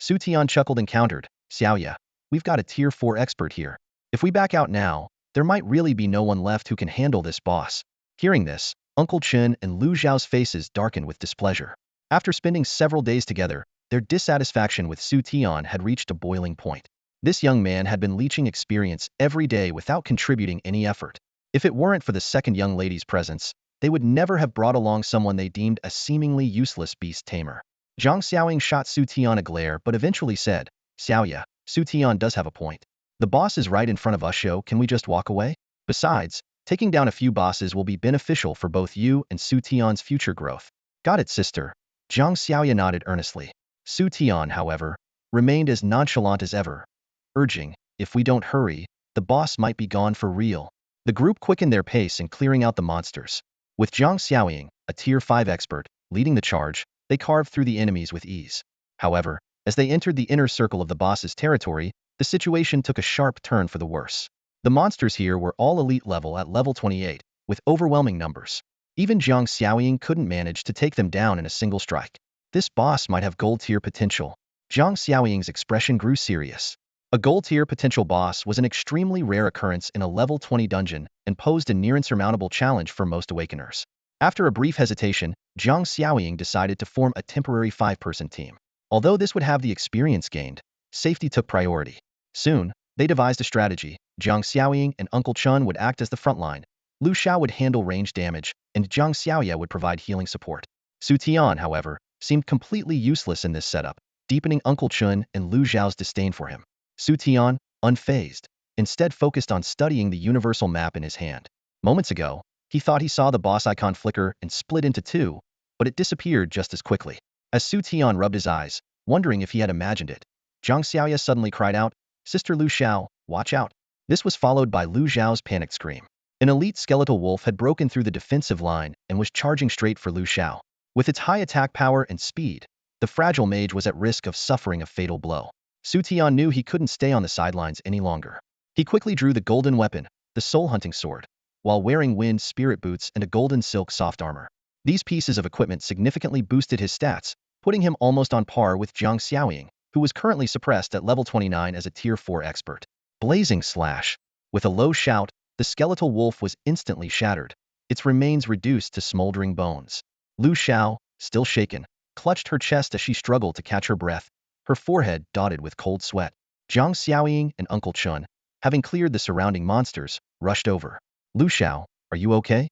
Xu Tian chuckled and countered, "Xiaoya, we've got a tier 4 expert here. If we back out now, there might really be no one left who can handle this boss." Hearing this, Uncle Chen and Lu Zhao's faces darkened with displeasure. After spending several days together, their dissatisfaction with Xu Tian had reached a boiling point. This young man had been leeching experience every day without contributing any effort. If it weren't for the second young lady's presence, they would never have brought along someone they deemed a seemingly useless Beast Tamer. Zhang Xiaoying shot Xu Tian a glare but eventually said, "Xiaoya, Xu Tian does have a point. The boss is right in front of us, so can we just walk away? Besides, taking down a few bosses will be beneficial for both you and Xu Tian's future growth." "Got it, sister." Zhang Xiaoya nodded earnestly. Xu Tian, however, remained as nonchalant as ever, urging, "If we don't hurry, the boss might be gone for real." The group quickened their pace in clearing out the monsters. With Zhang Xiaoying, a tier 5 expert, leading the charge, they carved through the enemies with ease. However, as they entered the inner circle of the boss's territory, the situation took a sharp turn for the worse. The monsters here were all elite level at level 28, with overwhelming numbers. Even Zhang Xiaoying couldn't manage to take them down in a single strike. This boss might have gold tier potential. Zhang Xiaoying's expression grew serious. A gold tier potential boss was an extremely rare occurrence in a level 20 dungeon and posed a near insurmountable challenge for most awakeners. After a brief hesitation, Zhang Xiaoying decided to form a temporary 5-person team. Although this would have the experience gained, safety took priority. Soon, they devised a strategy. Zhang Xiaoying and Uncle Chen would act as the front line. Lu Xiao would handle range damage, and Zhang Xiaoya would provide healing support. Xu Tian, however, seemed completely useless in this setup, deepening Uncle Chen and Lu Zhao's disdain for him. Xu Tian, unfazed, instead focused on studying the universal map in his hand. Moments ago, he thought he saw the boss icon flicker and split into two, but it disappeared just as quickly. As Xu Tian rubbed his eyes, wondering if he had imagined it, Zhang Xiaoya suddenly cried out, "Sister Lu Xiao, watch out." This was followed by Lu Zhao's panicked scream. An elite skeletal wolf had broken through the defensive line and was charging straight for Lu Xiao. With its high attack power and speed, the fragile mage was at risk of suffering a fatal blow. Xu Tian knew he couldn't stay on the sidelines any longer. He quickly drew the golden weapon, the soul-hunting sword, while wearing wind spirit boots and a golden silk soft armor. These pieces of equipment significantly boosted his stats, putting him almost on par with Zhang Xiaoying, who was currently suppressed at level 29 as a tier 4 expert. Blazing slash. With a low shout, the skeletal wolf was instantly shattered, its remains reduced to smoldering bones. Lu Xiao, still shaken, clutched her chest as she struggled to catch her breath, her forehead dotted with cold sweat. Zhang Xiaoying and Uncle Chen, having cleared the surrounding monsters, rushed over. "Lu Xiao, are you okay?"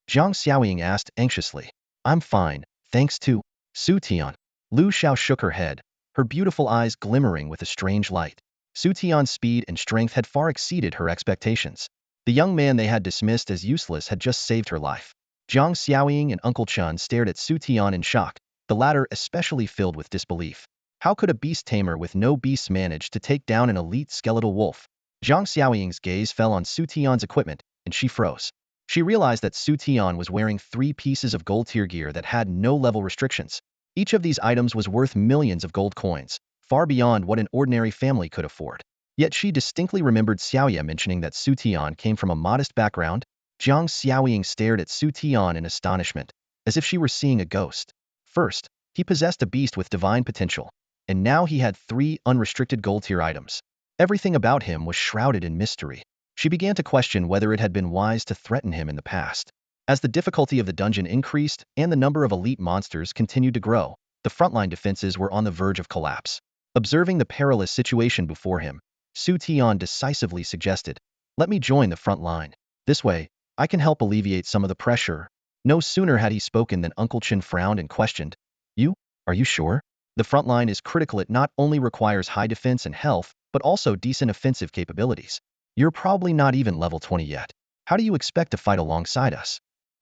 Zhang Xiaoying asked anxiously. "I'm fine, thanks to Xu Tian." Lu Xiao shook her head, her beautiful eyes glimmering with a strange light. Xu Tian's speed and strength had far exceeded her expectations. The young man they had dismissed as useless had just saved her life. Zhang Xiaoying and Uncle Chen stared at Xu Tian in shock, the latter especially filled with disbelief. How could a beast tamer with no beasts manage to take down an elite skeletal wolf? Zhang Xiaoying's gaze fell on Xu Tian's equipment, and she froze. She realized that Xu Tian was wearing 3 pieces of gold tier gear that had no level restrictions. Each of these items was worth millions of gold coins, far beyond what an ordinary family could afford. Yet she distinctly remembered Xiaoya mentioning that Xu Tian came from a modest background. Zhang Xiaoying stared at Xu Tian in astonishment, as if she were seeing a ghost. First, he possessed a beast with divine potential, and now he had 3 unrestricted gold tier items. Everything about him was shrouded in mystery. She began to question whether it had been wise to threaten him in the past. As the difficulty of the dungeon increased and the number of elite monsters continued to grow, the frontline defenses were on the verge of collapse. Observing the perilous situation before him, Xu Tian decisively suggested, "Let me join the front line. This way, I can help alleviate some of the pressure." No sooner had he spoken than Uncle Chin frowned and questioned, "You? Are you sure? The front line is critical. It not only requires high defense and health, but also decent offensive capabilities. You're probably not even level 20 yet. How do you expect to fight alongside us?"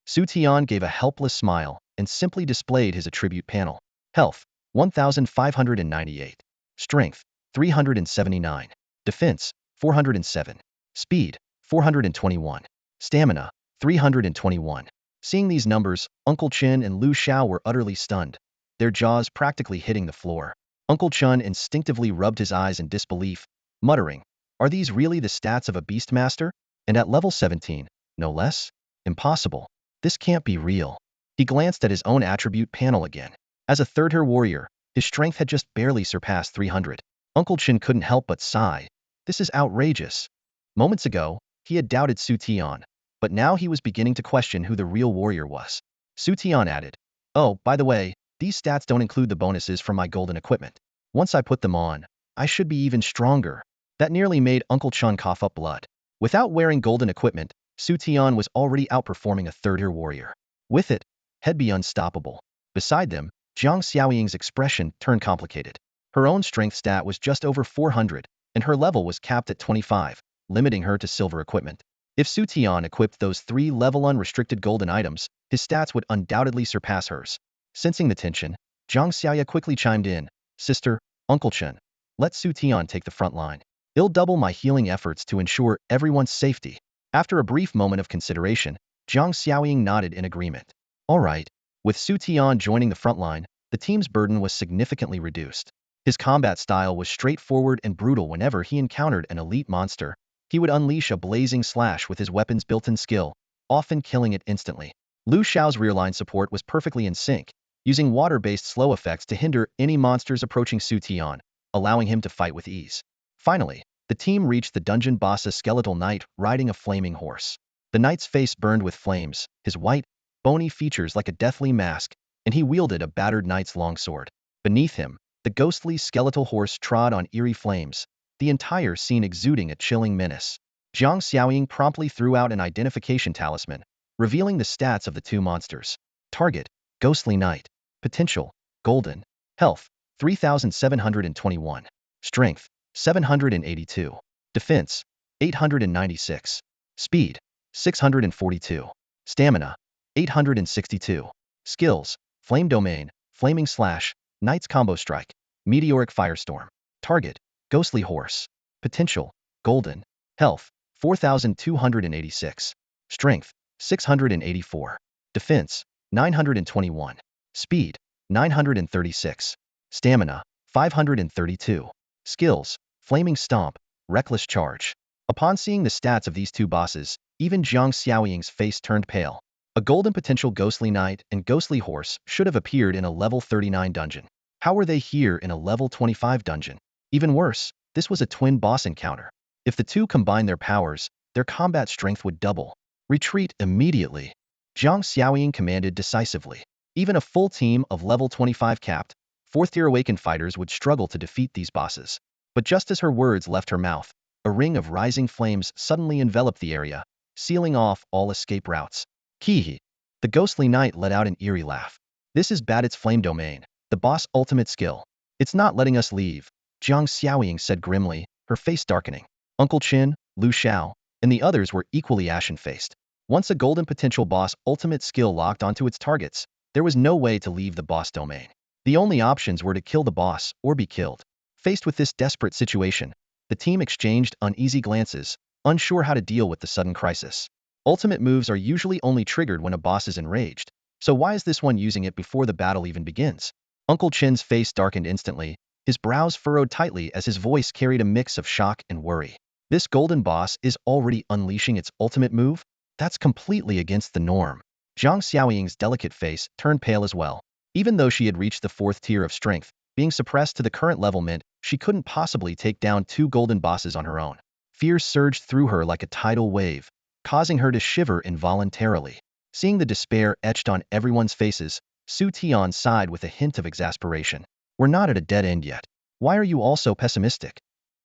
Xu Tian gave a helpless smile and simply displayed his attribute panel. Health, 1,598. Strength, 379. Defense, 407. Speed, 421. Stamina, 321. Seeing these numbers, Uncle Chin and Lu Xiao were utterly stunned, their jaws practically hitting the floor. Uncle Chun instinctively rubbed his eyes in disbelief, muttering, "Are these really the stats of a Beastmaster? And at level 17, no less? Impossible. This can't be real." He glanced at his own attribute panel again. As a third-tier warrior, his strength had just barely surpassed 300. Uncle Chin couldn't help but sigh. This is outrageous. Moments ago, he had doubted Xu Tian, but now he was beginning to question who the real warrior was. Xu Tian added, "Oh, by the way, these stats don't include the bonuses from my golden equipment. Once I put them on, I should be even stronger." That nearly made Uncle Chun cough up blood. Without wearing golden equipment, Xu Tian was already outperforming a third-tier warrior. With it, he'd be unstoppable. Beside them, Jiang Xiaoying's expression turned complicated. Her own strength stat was just over 400, and her level was capped at 25, limiting her to silver equipment. If Xu Tian equipped those 3-level unrestricted golden items, his stats would undoubtedly surpass hers. Sensing the tension, Jiang Xiaoya quickly chimed in, "Sister, Uncle Chen, let Xu Tian take the front line. He'll double my healing efforts to ensure everyone's safety." After a brief moment of consideration, Jiang Xiaoying nodded in agreement. All right. With Xu Tian joining the front line, the team's burden was significantly reduced. His combat style was straightforward and brutal. Whenever he encountered an elite monster, he would unleash a blazing slash with his weapon's built-in skill, often killing it instantly. Lu Xiao's rear-line support was perfectly in sync, using water-based slow effects to hinder any monsters approaching Xu Tian, allowing him to fight with ease. Finally, the team reached the dungeon boss, a skeletal knight riding a flaming horse. The knight's face burned with flames, his white, bony features like a deathly mask, and he wielded a battered knight's longsword. Beneath him, the ghostly skeletal horse trod on eerie flames, the entire scene exuding a chilling menace. Jiang Xiaoying promptly threw out an identification talisman, revealing the stats of the two monsters. Target, Ghostly Knight. Potential, Golden. Health, 3,721. Strength, 782. Defense, 896. Speed, 642. Stamina, 862. Skills, Flame Domain, Flaming Slash, Knight's Combo Strike, Meteoric Firestorm. Target, Ghostly Horse. Potential, Golden. Health, 4,286. Strength, 684. Defense, 921. Speed, 936. Stamina, 532. Skills, Flaming Stomp, Reckless Charge. Upon seeing the stats of these two bosses, even Jiang Xiaoying's face turned pale. A golden potential Ghostly Knight and Ghostly Horse should have appeared in a level 39 dungeon. How were they here in a level 25 dungeon? Even worse, this was a twin boss encounter. If the two combined their powers, their combat strength would double. Retreat immediately. Jiang Xiaoying commanded decisively. Even a full team of level 25 capped, 4th-tier awakened fighters would struggle to defeat these bosses. But just as her words left her mouth, a ring of rising flames suddenly enveloped the area, sealing off all escape routes. Kihi. The Ghostly Knight let out an eerie laugh. "This is Badit's Flame Domain, the boss' ultimate skill. It's not letting us leave," Jiang Xiaoying said grimly, her face darkening. Uncle Chin, Lu Xiao, and the others were equally ashen-faced. Once a golden potential boss' ultimate skill locked onto its targets, there was no way to leave the boss domain. The only options were to kill the boss or be killed. Faced with this desperate situation, the team exchanged uneasy glances, unsure how to deal with the sudden crisis. Ultimate moves are usually only triggered when a boss is enraged, so why is this one using it before the battle even begins? Uncle Chin's face darkened instantly, his brows furrowed tightly as his voice carried a mix of shock and worry. This golden boss is already unleashing its ultimate move? That's completely against the norm. Jiang Xiaoying's delicate face turned pale as well. Even though she had reached the 4th tier of strength, being suppressed to the current level meant she couldn't possibly take down two golden bosses on her own. Fear surged through her like a tidal wave, causing her to shiver involuntarily. Seeing the despair etched on everyone's faces, Xu Tian sighed with a hint of exasperation. We're not at a dead end yet. Why are you all so pessimistic?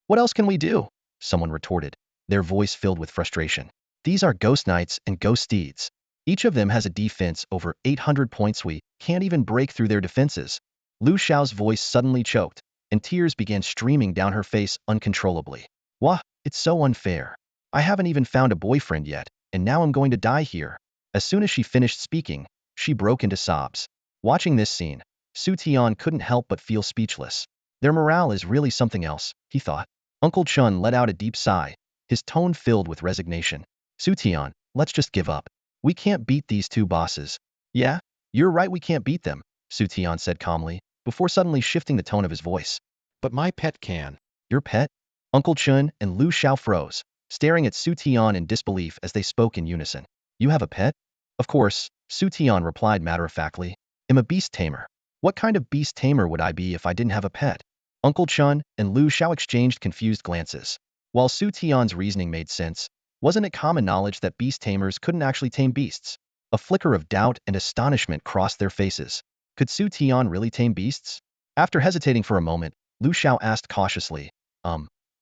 What else can we do? Someone retorted, their voice filled with frustration. These are ghost knights and ghost steeds. Each of them has a defense over 800 points. We can't even break through their defenses. Lu Xiao's voice suddenly choked, and tears began streaming down her face uncontrollably. Wah, it's so unfair. I haven't even found a boyfriend yet, and now I'm going to die here. As soon as she finished speaking, she broke into sobs. Watching this scene, Xu Tian couldn't help but feel speechless. Their morale is really something else, he thought. Uncle Chun let out a deep sigh, his tone filled with resignation. Xu Tian, let's just give up. We can't beat these two bosses. Yeah, you're right, we can't beat them, Xu Tian said calmly, before suddenly shifting the tone of his voice. But my pet can. Your pet? Uncle Chun and Lu Xiao froze, staring at Xu Tian in disbelief as they spoke in unison. You have a pet? Of course, Xu Tian replied matter-of-factly. I'm a beast tamer. What kind of beast tamer would I be if I didn't have a pet? Uncle Chun and Lu Xiao exchanged confused glances. While Xu Tian's reasoning made sense, wasn't it common knowledge that beast tamers couldn't actually tame beasts? A flicker of doubt and astonishment crossed their faces. Could Xu Tian really tame beasts? After hesitating for a moment, Lu Xiao asked cautiously,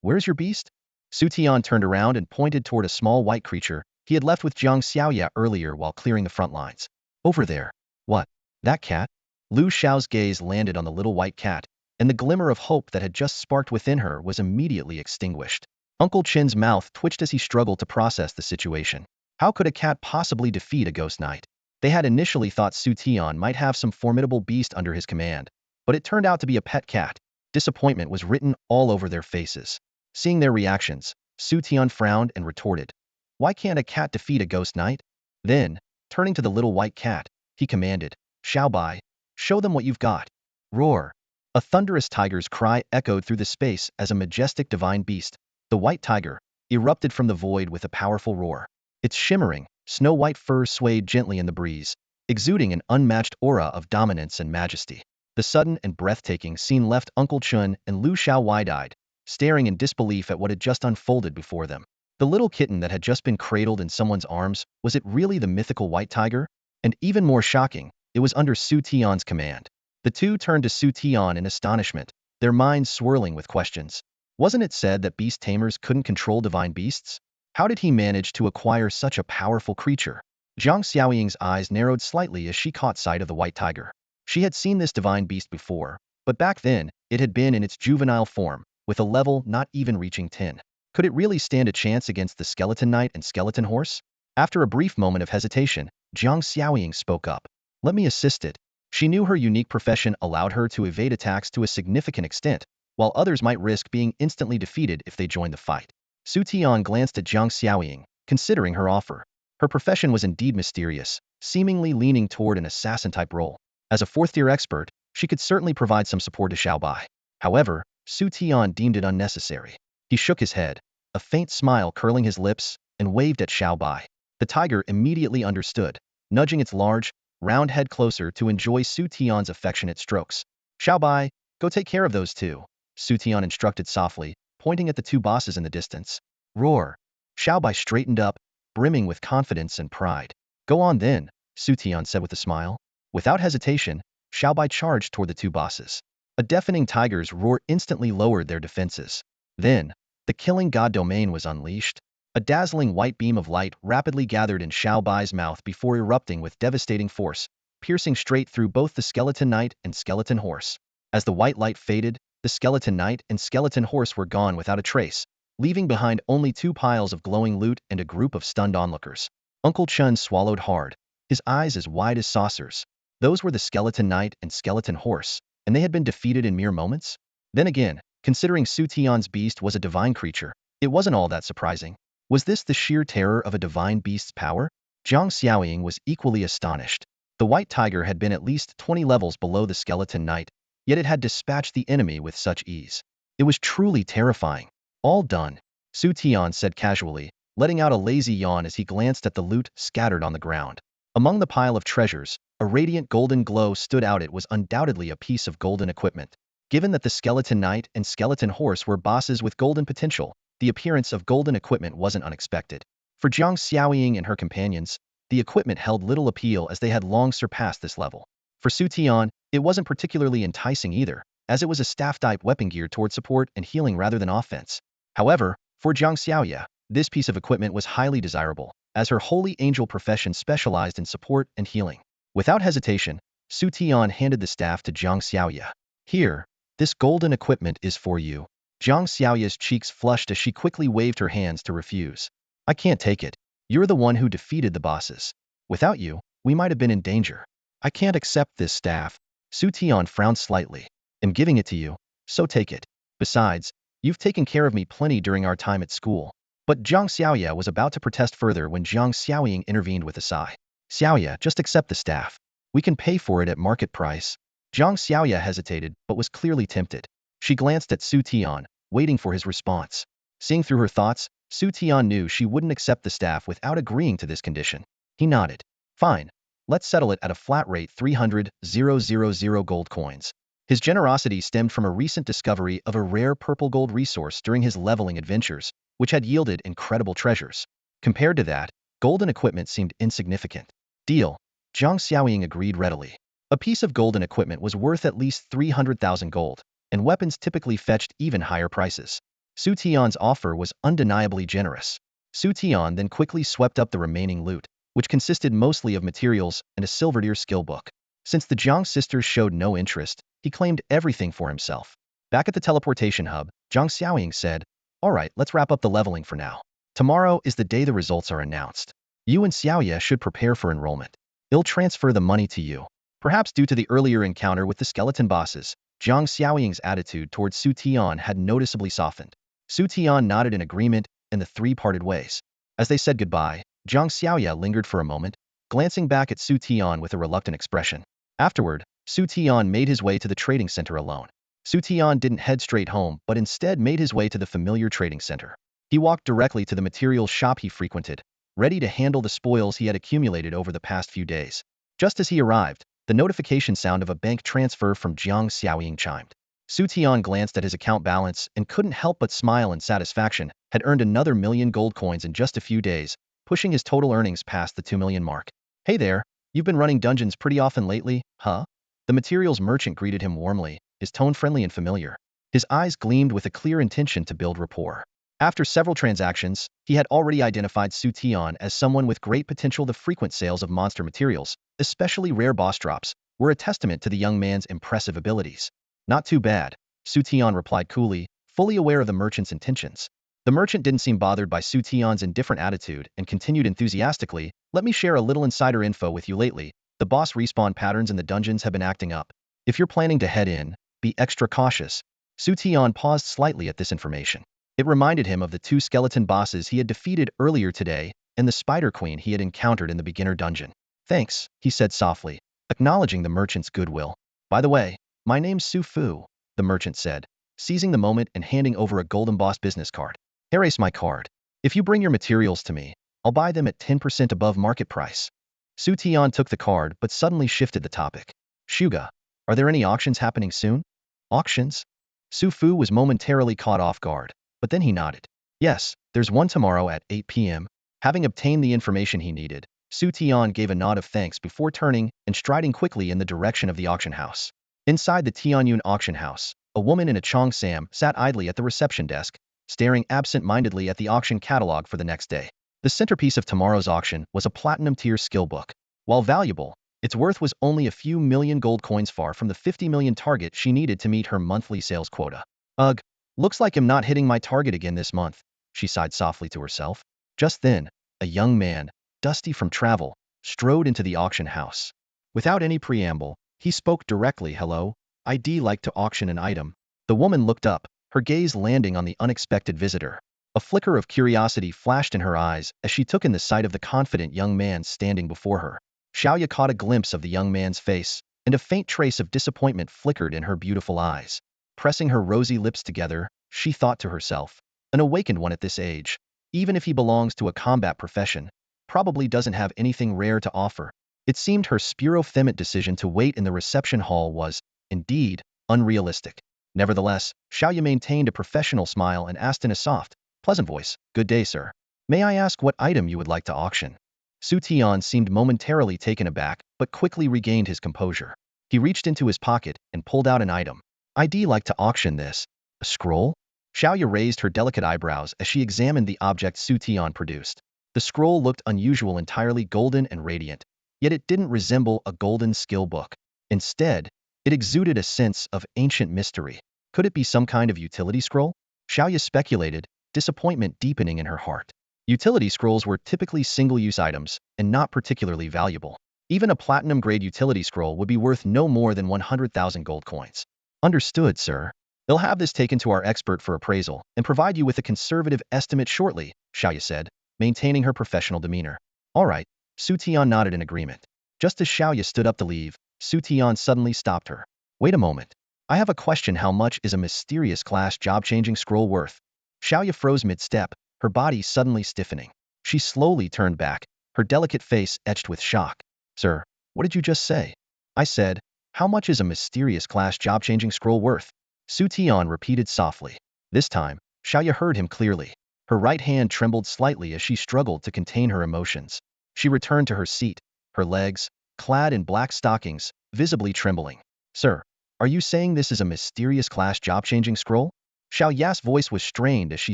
where's your beast? Xu Tian turned around and pointed toward a small white creature he had left with Jiang Xiaoya earlier while clearing the front lines. Over there. What? That cat? Lu Xiao's gaze landed on the little white cat, and the glimmer of hope that had just sparked within her was immediately extinguished. Uncle Chin's mouth twitched as he struggled to process the situation. How could a cat possibly defeat a ghost knight? They had initially thought Xu Tian might have some formidable beast under his command, but it turned out to be a pet cat. Disappointment was written all over their faces. Seeing their reactions, Xu Tian frowned and retorted, why can't a cat defeat a ghost knight? Then, turning to the little white cat, he commanded, Xiao Bai, show them what you've got. Roar. A thunderous tiger's cry echoed through the space as a majestic divine beast, the white tiger, erupted from the void with a powerful roar. Its shimmering, snow-white fur swayed gently in the breeze, exuding an unmatched aura of dominance and majesty. The sudden and breathtaking scene left Uncle Chun and Lu Xiao wide-eyed, staring in disbelief at what had just unfolded before them. The little kitten that had just been cradled in someone's arms, was it really the mythical white tiger? And even more shocking, it was under Xu Tian's command. The two turned to Xu Tian in astonishment, their minds swirling with questions. Wasn't it said that beast tamers couldn't control divine beasts? How did he manage to acquire such a powerful creature? Jiang Xiaoying's eyes narrowed slightly as she caught sight of the white tiger. She had seen this divine beast before, but back then, it had been in its juvenile form, with a level not even reaching 10. Could it really stand a chance against the skeleton knight and skeleton horse? After a brief moment of hesitation, Jiang Xiaoying spoke up. Let me assist it. She knew her unique profession allowed her to evade attacks to a significant extent, while others might risk being instantly defeated if they joined the fight. Xu Tian glanced at Jiang Xiaoying, considering her offer. Her profession was indeed mysterious, seemingly leaning toward an assassin-type role. As a fourth-tier expert, she could certainly provide some support to Xiao Bai. However, Xu Tian deemed it unnecessary. He shook his head, a faint smile curling his lips, and waved at Xiao Bai. The tiger immediately understood, nudging its large, round head closer to enjoy Xu Tian's affectionate strokes. Xiao Bai, go take care of those two, Xu Tian instructed softly, pointing at the two bosses in the distance. Roar. Xiao Bai straightened up, brimming with confidence and pride. Go on then, Xu Tian said with a smile. Without hesitation, Xiao Bai charged toward the two bosses. A deafening tiger's roar instantly lowered their defenses. Then, the killing god domain was unleashed. A dazzling white beam of light rapidly gathered in Xiao Bai's mouth before erupting with devastating force, piercing straight through both the skeleton knight and skeleton horse. As the white light faded, the skeleton knight and skeleton horse were gone without a trace, leaving behind only two piles of glowing loot and a group of stunned onlookers. Uncle Chun swallowed hard, his eyes as wide as saucers. Those were the skeleton knight and skeleton horse, and they had been defeated in mere moments? Then again, considering Xu Tian's beast was a divine creature, it wasn't all that surprising. Was this the sheer terror of a divine beast's power? Jiang Xiaoying was equally astonished. The white tiger had been at least 20 levels below the skeleton knight, yet it had dispatched the enemy with such ease. It was truly terrifying. All done, Xu Tian said casually, letting out a lazy yawn as he glanced at the loot scattered on the ground. Among the pile of treasures, a radiant golden glow stood out. It was undoubtedly a piece of golden equipment. Given that the skeleton knight and skeleton horse were bosses with golden potential, the appearance of golden equipment wasn't unexpected. For Jiang Xiaoying and her companions, the equipment held little appeal as they had long surpassed this level. For Xu Tian, it wasn't particularly enticing either. as it was a staff-type weapon geared toward support and healing rather than offense. However, for Jiang Xiaoya, this piece of equipment was highly desirable, as her holy angel profession specialized in support and healing. Without hesitation, Xu Tian handed the staff to Jiang Xiaoya. Here, this golden equipment is for you. Jiang Xiaoya's cheeks flushed as she quickly waved her hands to refuse. I can't take it. You're the one who defeated the bosses. Without you, we might have been in danger. I can't accept this staff. Xu Tian frowned slightly. I'm giving it to you, so take it. Besides, you've taken care of me plenty during our time at school. But Jiang Xiaoya was about to protest further when Jiang Xiaoying intervened with a sigh. Xiaoya, just accept the staff. We can pay for it at market price. Jiang Xiaoya hesitated but was clearly tempted. She glanced at Xu Tian, waiting for his response. Seeing through her thoughts, Xu Tian knew she wouldn't accept the staff without agreeing to this condition. He nodded. Fine. Let's settle it at a flat rate 300,000 gold coins. His generosity stemmed from a recent discovery of a rare purple gold resource during his leveling adventures, which had yielded incredible treasures. Compared to that, golden equipment seemed insignificant. Deal. Jiang Xiaoying agreed readily. A piece of golden equipment was worth at least 300,000 gold, and weapons typically fetched even higher prices. Xu Tian's offer was undeniably generous. Xu Tian then quickly swept up the remaining loot, which consisted mostly of materials and a silverdeer skill book. Since the Jiang sisters showed no interest, he claimed everything for himself. Back at the teleportation hub, Jiang Xiaoying said, All right, let's wrap up the leveling for now. Tomorrow is the day the results are announced. You and Xiaoya should prepare for enrollment. He'll transfer the money to you. Perhaps due to the earlier encounter with the skeleton bosses, Jiang Xiaoying's attitude towards Xu Tian had noticeably softened. Xu Tian nodded in agreement, and the three parted ways. As they said goodbye, Jiang Xiaoya lingered for a moment, glancing back at Xu Tian with a reluctant expression. Afterward, Xu Tian made his way to the trading center alone. Xu Tian didn't head straight home but instead made his way to the familiar trading center. He walked directly to the materials shop he frequented, ready to handle the spoils he had accumulated over the past few days. Just as he arrived, the notification sound of a bank transfer from Jiang Xiaoying chimed. Xu Tian glanced at his account balance and couldn't help but smile in satisfaction, had earned another 1,000,000 gold coins in just a few days, pushing his total earnings past the 2 million mark. Hey there, you've been running dungeons pretty often lately, huh? The materials merchant greeted him warmly, his tone friendly and familiar. His eyes gleamed with a clear intention to build rapport. After several transactions, he had already identified Xu Tian as someone with great potential. The frequent sales of monster materials, especially rare boss drops, were a testament to the young man's impressive abilities. Not too bad, Xu Tian replied coolly, fully aware of the merchant's intentions. The merchant didn't seem bothered by Xu Tian's indifferent attitude and continued enthusiastically, Let me share a little insider info with you lately. The boss respawn patterns in the dungeons have been acting up. If you're planning to head in, be extra cautious. Xu Tian paused slightly at this information. It reminded him of the 2 skeleton bosses he had defeated earlier today and the spider queen he had encountered in the beginner dungeon. Thanks, he said softly, acknowledging the merchant's goodwill. By the way, my name's Su Fu, the merchant said, seizing the moment and handing over a golden boss business card. Here's my card. If you bring your materials to me, I'll buy them at 10% above market price. Xu Tian took the card but suddenly shifted the topic. Shuga, are there any auctions happening soon? Auctions? Su Fu was momentarily caught off guard, but then he nodded. Yes, there's one tomorrow at 8 p.m. Having obtained the information he needed, Xu Tian gave a nod of thanks before turning and striding quickly in the direction of the auction house. Inside the Tianyun auction house, a woman in a cheongsam sat idly at the reception desk, staring absent-mindedly at the auction catalog for the next day. The centerpiece of tomorrow's auction was a platinum-tier skill book. While valuable, its worth was only a few million gold coins, far from the 50 million target she needed to meet her monthly sales quota. Ugh, looks like I'm not hitting my target again this month, she sighed softly to herself. Just then, a young man, dusty from travel, strode into the auction house. Without any preamble, he spoke directly. Hello, I'd like to auction an item. The woman looked up, her gaze landing on the unexpected visitor. A flicker of curiosity flashed in her eyes as she took in the sight of the confident young man standing before her. Xiaoya caught a glimpse of the young man's face, and a faint trace of disappointment flickered in her beautiful eyes. Pressing her rosy lips together, she thought to herself, an awakened one at this age, even if he belongs to a combat profession, probably doesn't have anything rare to offer. It seemed her spuro-femit decision to wait in the reception hall was, indeed, unrealistic. Nevertheless, Xiaoya maintained a professional smile and asked in a soft, pleasant voice, Good day, sir. May I ask what item you would like to auction? Xu Tian seemed momentarily taken aback, but quickly regained his composure. He reached into his pocket and pulled out an item. I'd like to auction this. A scroll? Xiaoya raised her delicate eyebrows as she examined the object Xu Tian produced. The scroll looked unusual, entirely golden and radiant, yet it didn't resemble a golden skill book. Instead, it exuded a sense of ancient mystery. Could it be some kind of utility scroll? Xiaoya speculated, disappointment deepening in her heart. Utility scrolls were typically single-use items and not particularly valuable. Even a platinum-grade utility scroll would be worth no more than 100,000 gold coins. Understood, sir. They'll have this taken to our expert for appraisal and provide you with a conservative estimate shortly, Xiaoya said, maintaining her professional demeanor. All right, Xu Tian nodded in agreement. Just as Xiaoya stood up to leave, Xu Tian suddenly stopped her. Wait a moment. I have a question. How much is a mysterious class job-changing scroll worth? Xiaoya froze mid-step, her body suddenly stiffening. She slowly turned back, her delicate face etched with shock. Sir, what did you just say? I said, how much is a mysterious class job-changing scroll worth? Xu Tian repeated softly. This time, Xiaoya heard him clearly. Her right hand trembled slightly as she struggled to contain her emotions. She returned to her seat, her legs, clad in black stockings, visibly trembling. Sir, are you saying this is a mysterious class job-changing scroll? Xiaoya's voice was strained as she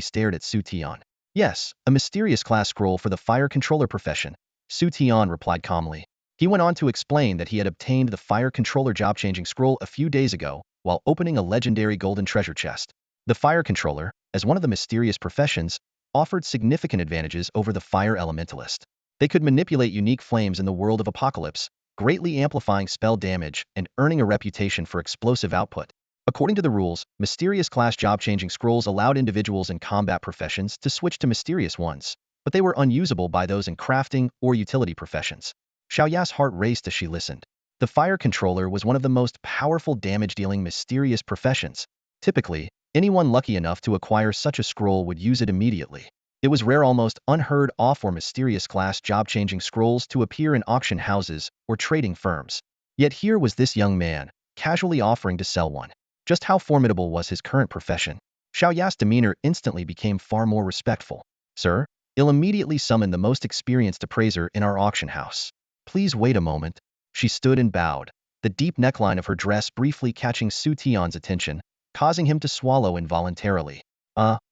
stared at Xu Tian. Yes, a mysterious class scroll for the fire controller profession, Xu Tian replied calmly. He went on to explain that he had obtained the fire controller job-changing scroll a few days ago while opening a legendary golden treasure chest. The fire controller, as one of the mysterious professions, offered significant advantages over the fire elementalist. They could manipulate unique flames in the world of apocalypse, greatly amplifying spell damage and earning a reputation for explosive output. According to the rules, mysterious class job-changing scrolls allowed individuals in combat professions to switch to mysterious ones, but they were unusable by those in crafting or utility professions. Xiaoya's heart raced as she listened. The fire controller was one of the most powerful damage-dealing mysterious professions. Typically, anyone lucky enough to acquire such a scroll would use it immediately. It was rare, almost unheard of, for mysterious class job-changing scrolls to appear in auction houses or trading firms. Yet here was this young man, casually offering to sell one. Just how formidable was his current profession? Xiaoya's demeanor instantly became far more respectful. Sir, I'll immediately summon the most experienced appraiser in our auction house. Please wait a moment. She stood and bowed, the deep neckline of her dress briefly catching Xu Tian's attention, causing him to swallow involuntarily.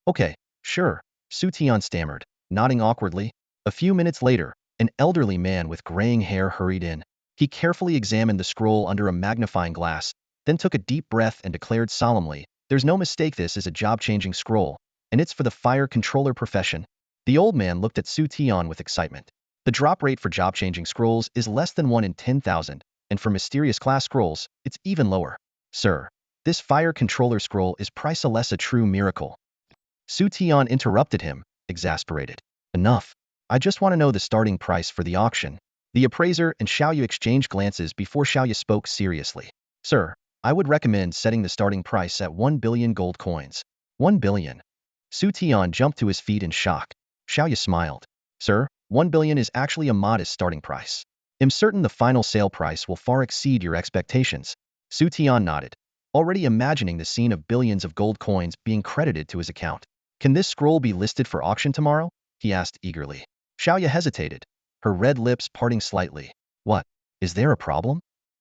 Okay, sure, Xu Tian stammered, nodding awkwardly. A few minutes later, an elderly man with graying hair hurried in. He carefully examined the scroll under a magnifying glass, then took a deep breath and declared solemnly, "There's no mistake, this is a job-changing scroll, and it's for the fire controller profession." The old man looked at Xu Tian with excitement. The drop rate for job-changing scrolls is less than 1 in 10,000, and for mysterious class scrolls, it's even lower. Sir, this fire controller scroll is priceless, a true miracle. Xu Tian interrupted him, exasperated. Enough. I just want to know the starting price for the auction. The appraiser and Xiaoyu exchanged glances before Xiaoyu spoke seriously. Sir, I would recommend setting the starting price at 1 billion gold coins. 1 billion. Xu Tian jumped to his feet in shock. Xiaoyu smiled. Sir, 1 billion is actually a modest starting price. I'm certain the final sale price will far exceed your expectations. Xu Tian nodded, already imagining the scene of billions of gold coins being credited to his account. Can this scroll be listed for auction tomorrow? He asked eagerly. Xiaoya hesitated, her red lips parting slightly. What? Is there a problem?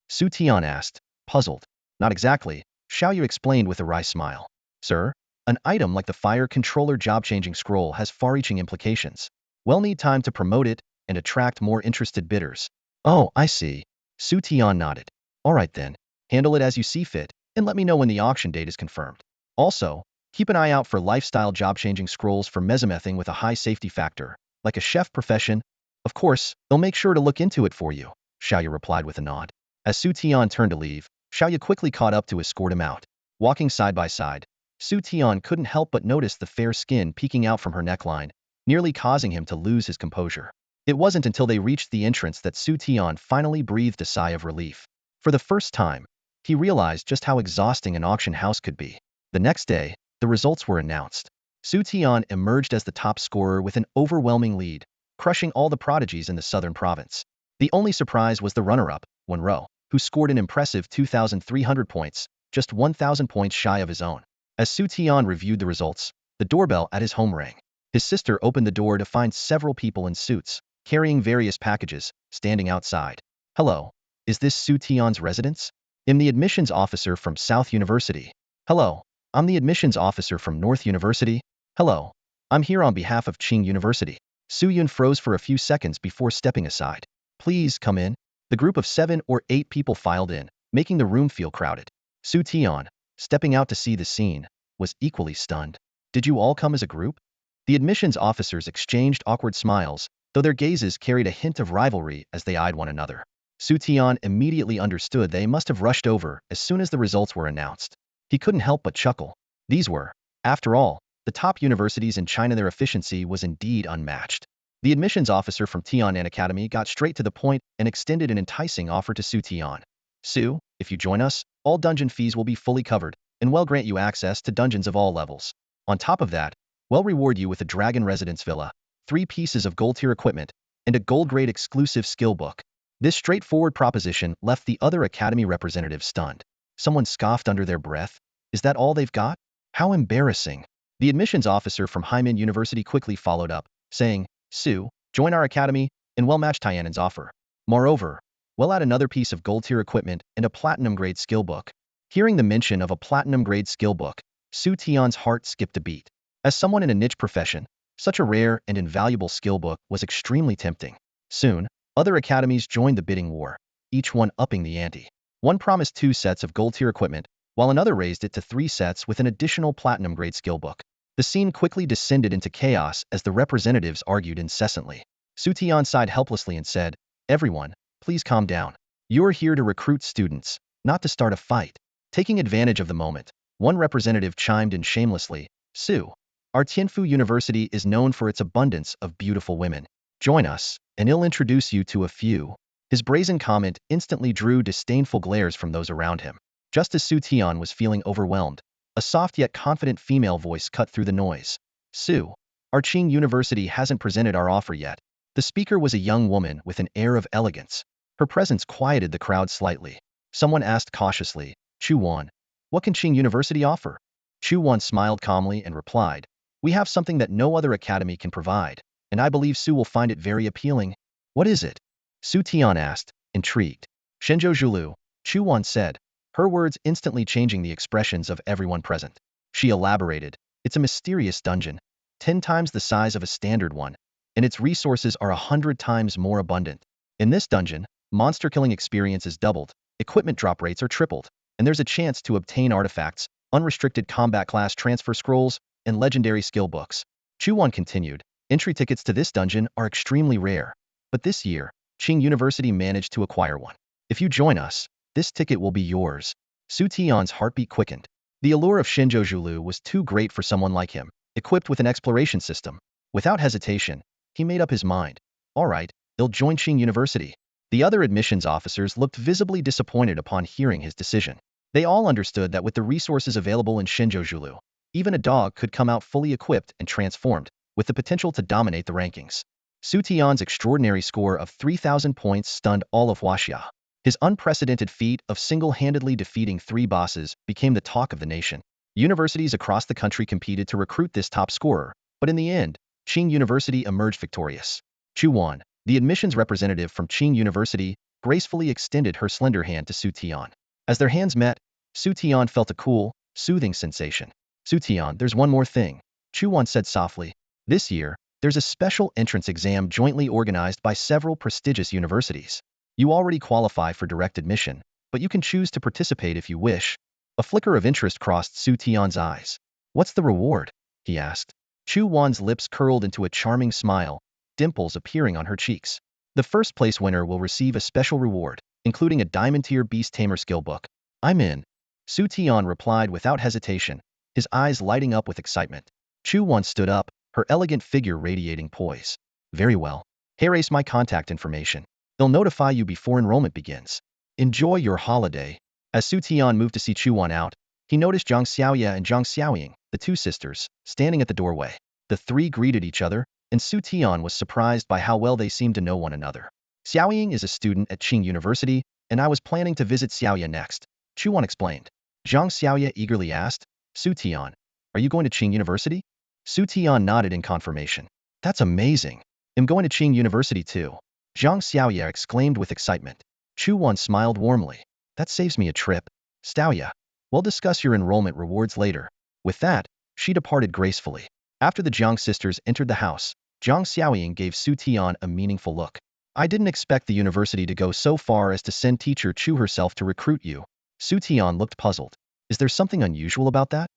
Xu Tian asked, puzzled. Not exactly, Xiaoyu explained with a wry smile. Sir, an item like the fire controller job-changing scroll has far-reaching implications. We'll need time to promote it and attract more interested bidders. Oh, I see. Xu Tian nodded. All right then, handle it as you see fit, and let me know when the auction date is confirmed. Also, keep an eye out for lifestyle job-changing scrolls for mesomething with a high safety factor, like a chef profession. Of course, I'll make sure to look into it for you, Xiaoyu replied with a nod. As Xu Tian turned to leave, Xiaoyu quickly caught up to escort him out. Walking side by side, Xu Tian couldn't help but notice the fair skin peeking out from her neckline, nearly causing him to lose his composure. It wasn't until they reached the entrance that Xu Tian finally breathed a sigh of relief. For the first time, he realized just how exhausting an auction house could be. The next day, the results were announced. Xu Tian emerged as the top scorer with an overwhelming lead, crushing all the prodigies in the southern province. The only surprise was the runner-up, Wen Rou, who scored an impressive 2,300 points, just 1,000 points shy of his own. As Xu Tian reviewed the results, the doorbell at his home rang. His sister opened the door to find several people in suits, carrying various packages, standing outside. Hello, is this Xu Tian's residence? I'm the admissions officer from South University. Hello, I'm the admissions officer from North University. Hello, I'm here on behalf of Ching University. Su Yun froze for a few seconds before stepping aside. Please come in. The group of 7 or 8 people filed in, making the room feel crowded. Xu Tian, stepping out to see the scene, was equally stunned. Did you all come as a group? The admissions officers exchanged awkward smiles, though their gazes carried a hint of rivalry as they eyed one another. Xu Tian immediately understood they must have rushed over as soon as the results were announced. He couldn't help but chuckle. These were, after all, the top universities in China. Their efficiency was indeed unmatched. The admissions officer from Tianan Academy got straight to the point and extended an enticing offer to Xu Tian. Su, if you join us, all dungeon fees will be fully covered, and we'll grant you access to dungeons of all levels. On top of that, we'll reward you with a Dragon Residence Villa, 3 pieces of gold-tier equipment, and a gold-grade exclusive skill book. This straightforward proposition left the other academy representatives stunned. Someone scoffed under their breath. Is that all they've got? How embarrassing. The admissions officer from Haimen University quickly followed up, saying, Su, join our academy, and we'll match Tianan's offer. Moreover, we'll add another piece of gold-tier equipment and a platinum-grade skill book. Hearing the mention of a platinum-grade skill book, Xu Tian's heart skipped a beat. As someone in a niche profession, such a rare and invaluable skill book was extremely tempting. Soon, other academies joined the bidding war, each one upping the ante. One promised 2 sets of gold-tier equipment, while another raised it to 3 sets with an additional platinum-grade skill book. The scene quickly descended into chaos as the representatives argued incessantly. Xu Tian sighed helplessly and said, Everyone, please calm down. You're here to recruit students, not to start a fight. Taking advantage of the moment, one representative chimed in shamelessly, Su, our Tianfu University is known for its abundance of beautiful women. Join us, and I'll introduce you to a few. His brazen comment instantly drew disdainful glares from those around him. Just as Xu Tian was feeling overwhelmed, a soft yet confident female voice cut through the noise. Su, our Ching University hasn't presented our offer yet. The speaker was a young woman with an air of elegance. Her presence quieted the crowd slightly. Someone asked cautiously, Chu Wan, what can Ching University offer? Chu Wan smiled calmly and replied, We have something that no other academy can provide, and I believe Su will find it very appealing. What is it? Xu Tian asked, intrigued. Shenzhou Zhulu, Chu Wan said, her words instantly changing the expressions of everyone present. She elaborated, it's a mysterious dungeon, 10 times the size of a standard one, and its resources are 100 times more abundant. In this dungeon, monster killing experience is doubled, equipment drop rates are tripled, and there's a chance to obtain artifacts, unrestricted combat class transfer scrolls, and legendary skill books. Chu Wan continued, entry tickets to this dungeon are extremely rare, but this year, Ching University managed to acquire one. If you join us, this ticket will be yours. Xu Tian's heartbeat quickened. The allure of Shenzhou Zhulu was too great for someone like him, equipped with an exploration system. Without hesitation, he made up his mind. All right, he'll join Ching University. The other admissions officers looked visibly disappointed upon hearing his decision. They all understood that with the resources available in Shenzhou Zhulu, even a dog could come out fully equipped and transformed, with the potential to dominate the rankings. Xu Tian's extraordinary score of 3,000 points stunned all of Huaxia. His unprecedented feat of single-handedly defeating 3 bosses became the talk of the nation. Universities across the country competed to recruit this top scorer, but in the end, Ching University emerged victorious. Chu Wan, the admissions representative from Ching University, gracefully extended her slender hand to Xu Tian. As their hands met, Xu Tian felt a cool, soothing sensation. Xu Tian, there's one more thing, Chu Wan said softly. This year, there's a special entrance exam jointly organized by several prestigious universities. You already qualify for direct admission, but you can choose to participate if you wish. A flicker of interest crossed Xu Tian's eyes. What's the reward? He asked. Chu Wan's lips curled into a charming smile, dimples appearing on her cheeks. The first place winner will receive a special reward, including a diamond-tier Beast Tamer skill book. I'm in. Xu Tian replied without hesitation, his eyes lighting up with excitement. Chu Wan stood up, her elegant figure radiating poise. Very well. Here is my contact information. They'll notify you before enrollment begins. Enjoy your holiday. As Xu Tian moved to see Chu Wan out, he noticed Zhang Xiaoya and Zhang Xiaoying, the 2 sisters, standing at the doorway. The 3 greeted each other, and Xu Tian was surprised by how well they seemed to know one another. Xiaoying is a student at Ching University, and I was planning to visit Xiaoya next, Chu Wan explained. Zhang Xiaoya eagerly asked, Xu Tian, are you going to Ching University? Xu Tian nodded in confirmation. That's amazing. I'm going to Ching University too. Zhang Xiaoya exclaimed with excitement. Chu Wan smiled warmly. That saves me a trip. Xiaoya, We'll discuss your enrollment rewards later. With that, she departed gracefully. After the Jiang sisters entered the house, Zhang Xiaoying gave Xu Tian a meaningful look. I didn't expect the university to go so far as to send teacher Chu herself to recruit you. Xu Tian looked puzzled. Is there something unusual about that?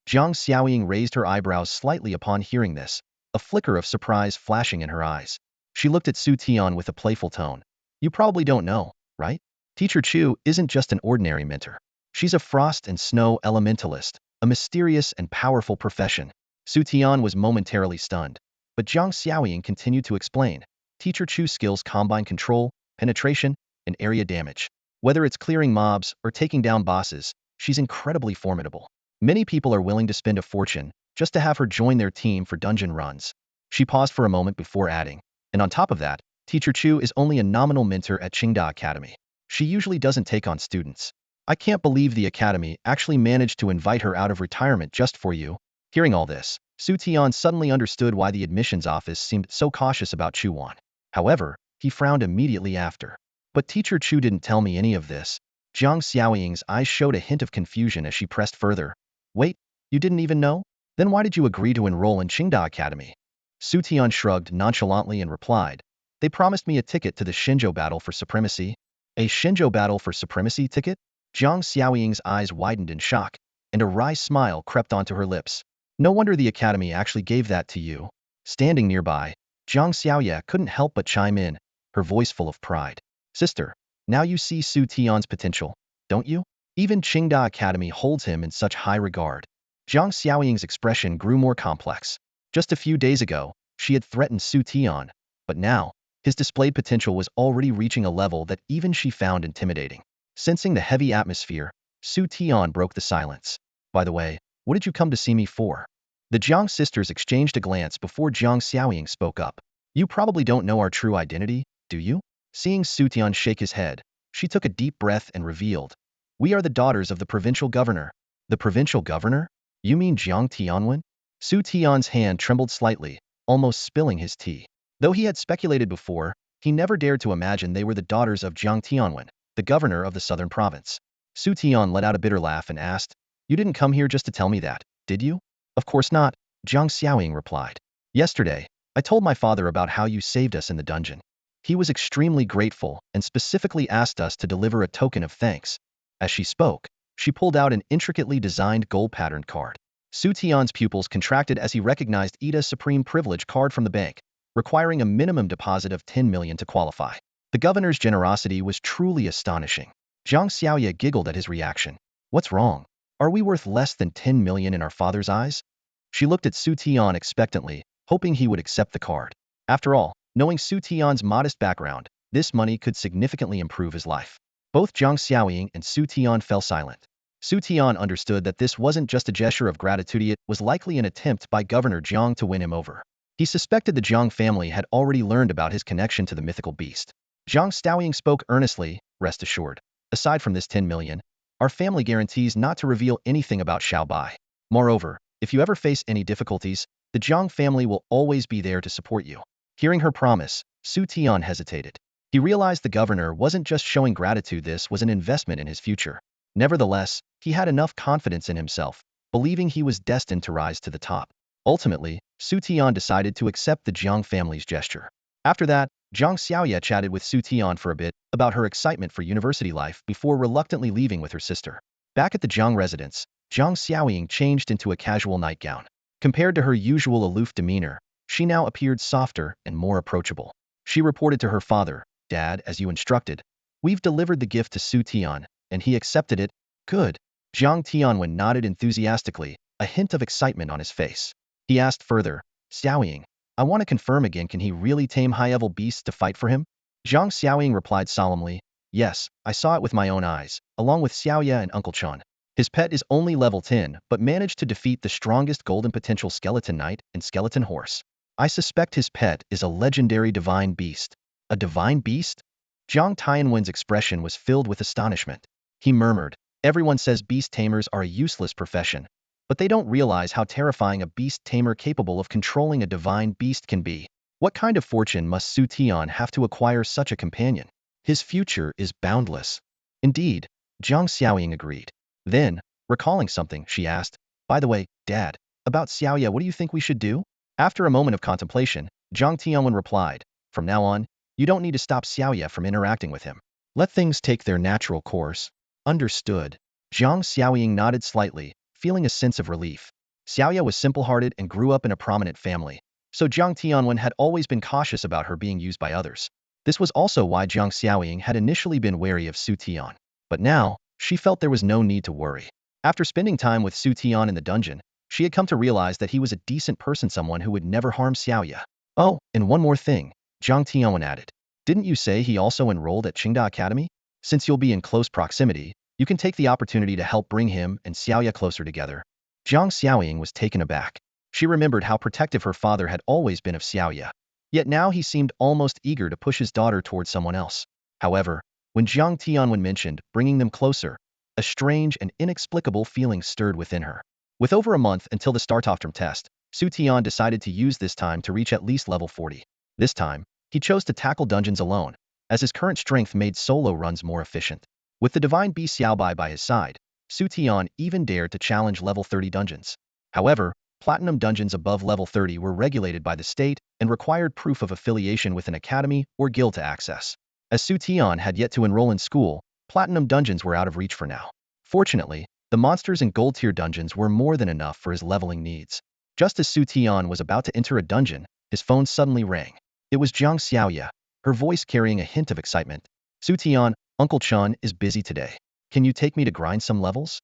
Zhang Xiaoying raised her eyebrows slightly upon hearing this, a flicker of surprise flashing in her eyes. She looked at Xu Tian with a playful tone. You probably don't know, right? Teacher Chu isn't just an ordinary mentor. She's a frost and snow elementalist, a mysterious and powerful profession. Xu Tian was momentarily stunned, but Zhang Xiaoying continued to explain. Teacher Chu's skills combine control, penetration, and area damage. Whether it's clearing mobs or taking down bosses, she's incredibly formidable. Many people are willing to spend a fortune just to have her join their team for dungeon runs. She paused for a moment before adding, and on top of that, Teacher Chu is only a nominal mentor at Qingda Academy. She usually doesn't take on students. I can't believe the academy actually managed to invite her out of retirement just for you. Hearing all this, Xu Tian suddenly understood why the admissions office seemed so cautious about Chu Wan. However, he frowned immediately after. But Teacher Chu didn't tell me any of this. Zhang Xiaoying's eyes showed a hint of confusion as she pressed further. Wait, you didn't even know? Then why did you agree to enroll in Qingda Academy? Xu Tian shrugged nonchalantly and replied, they promised me a ticket to the Shenzhou battle for supremacy. A Shenzhou battle for supremacy ticket? Zhang Xiaoying's eyes widened in shock, and a wry smile crept onto her lips. No wonder the academy actually gave that to you. Standing nearby, Zhang Xiaoya couldn't help but chime in, her voice full of pride. Sister, now you see Xu Tian's potential, don't you? Even Qingda Academy holds him in such high regard. Zhang Xiaoying's expression grew more complex. Just a few days ago, she had threatened Xu Tian, but now, his displayed potential was already reaching a level that even she found intimidating. Sensing the heavy atmosphere, Xu Tian broke the silence. By the way, what did you come to see me for? The Jiang sisters exchanged a glance before Zhang Xiaoying spoke up. You probably don't know our true identity, do you? Seeing Xu Tian shake his head, she took a deep breath and revealed. We are the daughters of the provincial governor. The provincial governor? You mean Jiang Tianwen? Xu Tian's hand trembled slightly, almost spilling his tea. Though he had speculated before, he never dared to imagine they were the daughters of Jiang Tianwen, the governor of the southern province. Xu Tian let out a bitter laugh and asked, you didn't come here just to tell me that, did you? Of course not, Zhang Xiaoying replied. Yesterday, I told my father about how you saved us in the dungeon. He was extremely grateful and specifically asked us to deliver a token of thanks. As she spoke, she pulled out an intricately designed gold-patterned card. Xu Tian's pupils contracted as he recognized Ida's Supreme Privilege card from the bank, requiring a minimum deposit of 10 million to qualify. The governor's generosity was truly astonishing. Zhang Xiaoya giggled at his reaction. What's wrong? Are we worth less than 10 million in our father's eyes? She looked at Xu Tian expectantly, hoping he would accept the card. After all, knowing Xu Tian's modest background, this money could significantly improve his life. Both Zhang Xiaoying and Xu Tian fell silent. Xu Tian understood that this wasn't just a gesture of gratitude, it was likely an attempt by Governor Jiang to win him over. He suspected the Jiang family had already learned about his connection to the mythical beast. Zhang Xiaoying spoke earnestly, rest assured. Aside from this 10 million, our family guarantees not to reveal anything about Xiaobai. Moreover, if you ever face any difficulties, the Jiang family will always be there to support you. Hearing her promise, Xu Tian hesitated. He realized the governor wasn't just showing gratitude, this was an investment in his future. Nevertheless, he had enough confidence in himself, believing he was destined to rise to the top. Ultimately, Xu Tian decided to accept the Jiang family's gesture. After that, Zhang Xiaoya chatted with Xu Tian for a bit about her excitement for university life before reluctantly leaving with her sister. Back at the Jiang residence, Zhang Xiaoying changed into a casual nightgown. Compared to her usual aloof demeanor, she now appeared softer and more approachable. She reported to her father, Dad, as you instructed, we've delivered the gift to Xu Tian, and he accepted it. Good. Jiang Tianwen nodded enthusiastically, a hint of excitement on his face. He asked further, Xiaoying, I want to confirm again, can he really tame high-level beasts to fight for him? Zhang Xiaoying replied solemnly, yes, I saw it with my own eyes, along with Xiaoya and Uncle Chan. His pet is only level 10, but managed to defeat the strongest golden potential skeleton knight and skeleton horse. I suspect his pet is a legendary divine beast. A divine beast? Zhang Tianwen's expression was filled with astonishment. He murmured, everyone says beast tamers are a useless profession, but they don't realize how terrifying a beast tamer capable of controlling a divine beast can be. What kind of fortune must Xu Tian have to acquire such a companion? His future is boundless. Indeed, Zhang Xiaoying agreed. Then, Recalling something, she asked, "By the way, Dad, about Xiaoya, what do you think we should do?" After a moment of contemplation, Zhang Tianwen replied, "From now on, you don't need to stop Xiaoya from interacting with him. Let things take their natural course." Understood. Zhang Xiaoying nodded slightly, feeling a sense of relief. Xiaoya was simple-hearted and grew up in a prominent family, so Zhang Tianwen had always been cautious about her being used by others. This was also why Zhang Xiaoying had initially been wary of Xu Tian. But now, she felt there was no need to worry. After spending time with Xu Tian in the dungeon, she had come to realize that he was a decent person, someone who would never harm Xiaoya. "Oh, and one more thing," Zhang Tianwen added. "Didn't you say he also enrolled at Qingda Academy? Since you'll be in close proximity, you can take the opportunity to help bring him and Xiaoya closer together." Zhang Xiaoying was taken aback. She remembered how protective her father had always been of Xiaoya. Yet now he seemed almost eager to push his daughter towards someone else. However, when Zhang Tianwen mentioned bringing them closer, a strange and inexplicable feeling stirred within her. With over a month until the Startofterm test, Xu Tian decided to use this time to reach at least level 40. This time, he chose to tackle dungeons alone, as his current strength made solo runs more efficient. With the divine beast Xiaobai by his side, Xu Tian even dared to challenge level 30 dungeons. However, platinum dungeons above level 30 were regulated by the state and required proof of affiliation with an academy or guild to access. As Xu Tian had yet to enroll in school, platinum dungeons were out of reach for now. Fortunately, the monsters and gold-tier dungeons were more than enough for his leveling needs. Just as Xu Tian was about to enter a dungeon, his phone suddenly rang. It was Zhang Xiaoya, her voice carrying a hint of excitement. "Xu Tian, Uncle Chun is busy today. Can you take me to grind some levels?"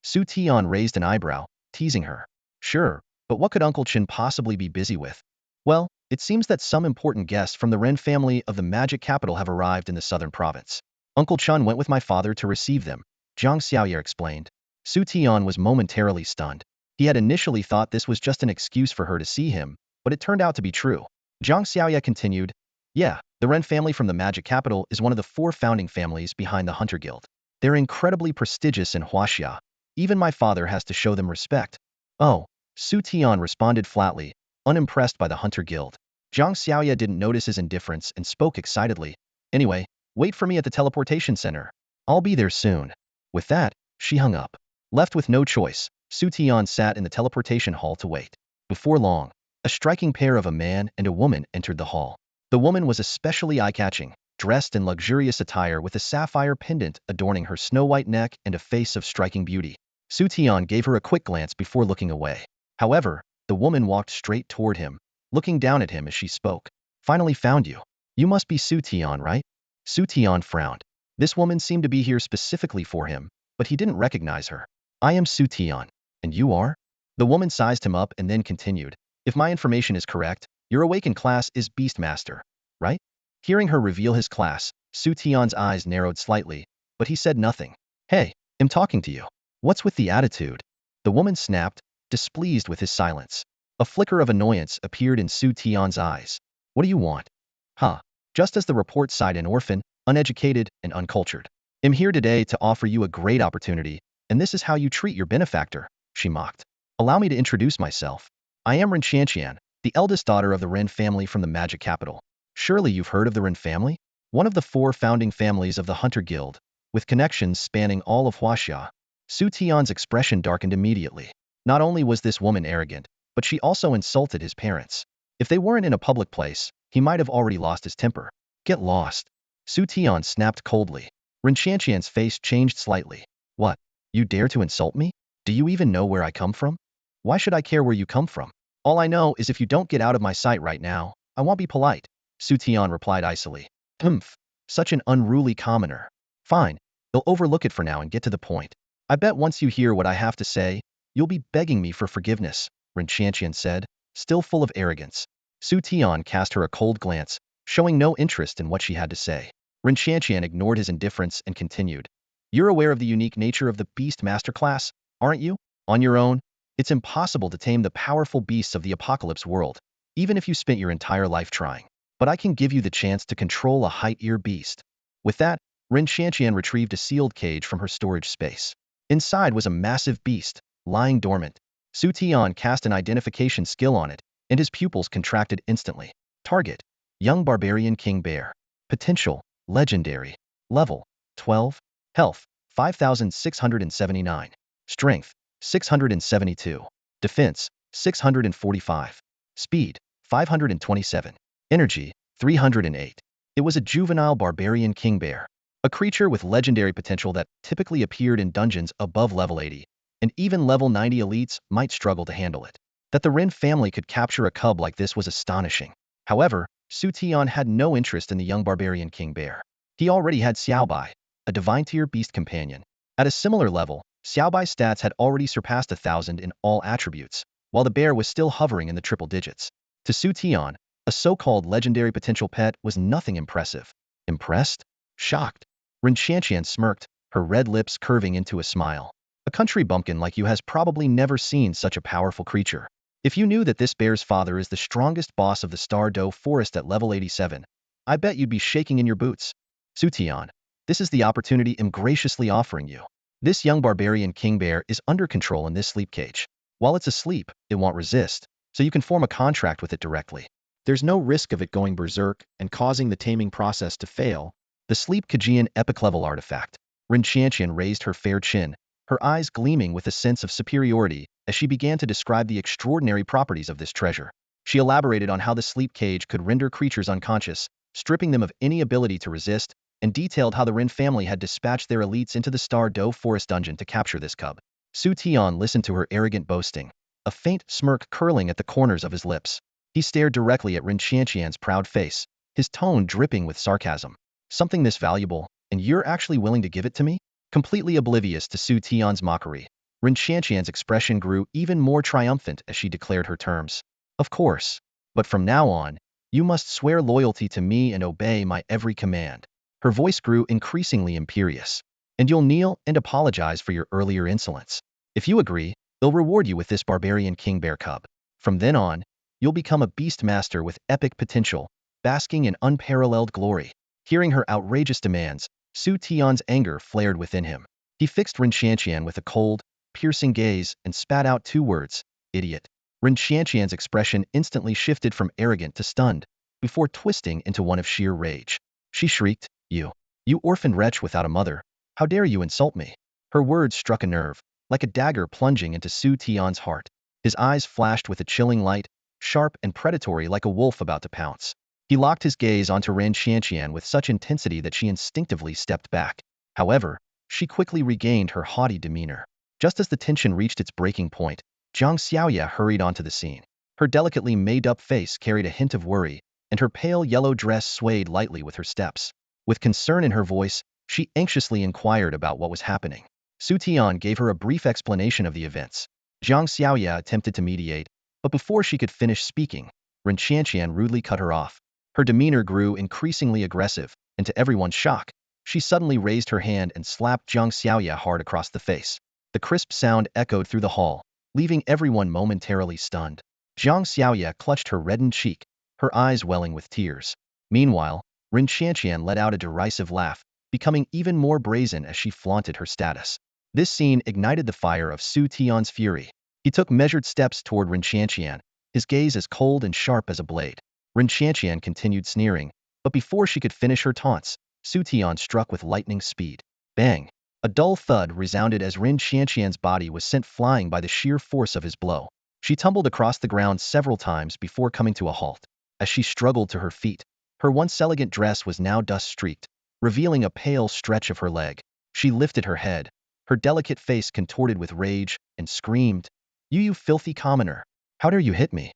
Xu Tian raised an eyebrow, teasing her. "Sure, but what could Uncle Chin possibly be busy with?" "Well, it seems that some important guests from the Ren family of the magic capital have arrived in the southern province. Uncle Chun went with my father to receive them," Zhang Xiaoya explained. Xu Tian was momentarily stunned. He had initially thought this was just an excuse for her to see him, but it turned out to be true. Zhang Xiaoya continued, "Yeah, the Ren family from the magic capital is one of the 4 founding families behind the Hunter Guild. They're incredibly prestigious in Huaxia. Even my father has to show them respect." "Oh," Xu Tian responded flatly, unimpressed by the Hunter Guild. Zhang Xiaoya didn't notice his indifference and spoke excitedly. "Anyway, wait for me at the teleportation center. I'll be there soon." With that, she hung up. Left with no choice, Xu Tian sat in the teleportation hall to wait. Before long, a striking pair of a man and a woman entered the hall. The woman was especially eye-catching, dressed in luxurious attire with a sapphire pendant adorning her snow-white neck and a face of striking beauty. Xu Tian gave her a quick glance before looking away. However, the woman walked straight toward him, looking down at him as she spoke. "Finally found you. You must be Xu Tian, right?" Xu Tian frowned. This woman seemed to be here specifically for him, but he didn't recognize her. "I am Xu Tian. And you are?" The woman sized him up and then continued, "If my information is correct, your awakened class is Beastmaster, right?" Hearing her reveal his class, Xu Tian's eyes narrowed slightly, but he said nothing. "Hey, I'm talking to you. What's with the attitude?" The woman snapped, displeased with his silence. A flicker of annoyance appeared in Xu Tian's eyes. "What do you want?" "Huh. Just as the report sighed, an orphan, uneducated, and uncultured. I'm here today to offer you a great opportunity, and this is how you treat your benefactor," she mocked. "Allow me to introduce myself. I am Ren Qian, the eldest daughter of the Ren family from the magic capital. Surely you've heard of the Ren family? One of the 4 founding families of the Hunter Guild, with connections spanning all of Huaxia." Xu Tian's expression darkened immediately. Not only was this woman arrogant, but she also insulted his parents. If they weren't in a public place, he might have already lost his temper. "Get lost." Xu Tian snapped coldly. Ren Qian's face changed slightly. "What? You dare to insult me? Do you even know where I come from?" "Why should I care where you come from? All I know is if you don't get out of my sight right now, I won't be polite," Xu Tian replied icily. "Humph. Such an unruly commoner. Fine, you'll overlook it for now and get to the point. I bet once you hear what I have to say, you'll be begging me for forgiveness," Ren Qian said, still full of arrogance. Xu Tian cast her a cold glance, showing no interest in what she had to say. Ren Qian ignored his indifference and continued. "You're aware of the unique nature of the Beast Master class, aren't you? On your own, it's impossible to tame the powerful beasts of the apocalypse world, even if you spent your entire life trying. But I can give you the chance to control a height-ear beast." With that, Ren Qian retrieved a sealed cage from her storage space. Inside was a massive beast, lying dormant. Xu Tian cast an identification skill on it, and his pupils contracted instantly. Target: Young Barbarian King Bear. Potential: Legendary. Level: 12. Health: 5,679. Strength, 672. Defense, 645. Speed, 527. Energy, 308. It was a juvenile barbarian king bear, a creature with legendary potential that typically appeared in dungeons above level 80, and even level 90 elites might struggle to handle it. That the Rin family could capture a cub like this was astonishing. However, Xu Tian had no interest in the young barbarian king bear. He already had Xiaobai, a divine-tier beast companion. At a similar level, Xiaobai's stats had already surpassed 1,000 in all attributes, while the bear was still hovering in the triple digits. To Xu Tian, a so-called legendary potential pet was nothing impressive. Impressed? Shocked? Rin Xianxian smirked, her red lips curving into a smile. A country bumpkin like you has probably never seen such a powerful creature. If you knew that this bear's father is the strongest boss of the Star Doe Forest at level 87, I bet you'd be shaking in your boots. Xu Tian, this is the opportunity I'm graciously offering you. This young barbarian king bear is under control in this sleep cage. While it's asleep, it won't resist, so you can form a contract with it directly. There's no risk of it going berserk and causing the taming process to fail. The Sleep Kajian epic level artifact. Rin Xianxian raised her fair chin, her eyes gleaming with a sense of superiority as she began to describe the extraordinary properties of this treasure. She elaborated on how the sleep cage could render creatures unconscious, stripping them of any ability to resist, and detailed how the Rin family had dispatched their elites into the Star Doe Forest dungeon to capture this cub. Xu Tian listened to her arrogant boasting, a faint smirk curling at the corners of his lips. He stared directly at Rin Xianxian's proud face, his tone dripping with sarcasm. Something this valuable, and you're actually willing to give it to me? Completely oblivious to Xu Tian's mockery, Rin Xianxian's expression grew even more triumphant as she declared her terms. Of course. But from now on, you must swear loyalty to me and obey my every command. Her voice grew increasingly imperious. And you'll kneel and apologize for your earlier insolence. If you agree, they'll reward you with this barbarian king bear cub. From then on, you'll become a beast master with epic potential, basking in unparalleled glory. Hearing her outrageous demands, Xu Tian's anger flared within him. He fixed Rin Xianxian with a cold, piercing gaze and spat out two words, idiot. Rin Xianxian's expression instantly shifted from arrogant to stunned, before twisting into one of sheer rage. She shrieked, You orphaned wretch without a mother, how dare you insult me? Her words struck a nerve, like a dagger plunging into Xu Tian's heart. His eyes flashed with a chilling light, sharp and predatory like a wolf about to pounce. He locked his gaze onto Rin Xianxian with such intensity that she instinctively stepped back. However, she quickly regained her haughty demeanor. Just as the tension reached its breaking point, Jiang Xiaoya hurried onto the scene. Her delicately made-up face carried a hint of worry, and her pale yellow dress swayed lightly with her steps. With concern in her voice, she anxiously inquired about what was happening. Xu Tian gave her a brief explanation of the events. Jiang Xiaoya attempted to mediate, but before she could finish speaking, Rin Xianxian rudely cut her off. Her demeanor grew increasingly aggressive, and to everyone's shock, she suddenly raised her hand and slapped Jiang Xiaoya hard across the face. The crisp sound echoed through the hall, leaving everyone momentarily stunned. Jiang Xiaoya clutched her reddened cheek, her eyes welling with tears. Meanwhile, Rin Xianxian let out a derisive laugh, becoming even more brazen as she flaunted her status. This scene ignited the fire of Xu Tian's fury. He took measured steps toward Rin Xianxian, his gaze as cold and sharp as a blade. Rin Xianxian continued sneering, but before she could finish her taunts, Xu Tian struck with lightning speed. Bang! A dull thud resounded as Rin Xianxian's body was sent flying by the sheer force of his blow. She tumbled across the ground several times before coming to a halt. As she struggled to her feet, her once elegant dress was now dust-streaked, revealing a pale stretch of her leg. She lifted her head, her delicate face contorted with rage, and screamed, You filthy commoner! How dare you hit me?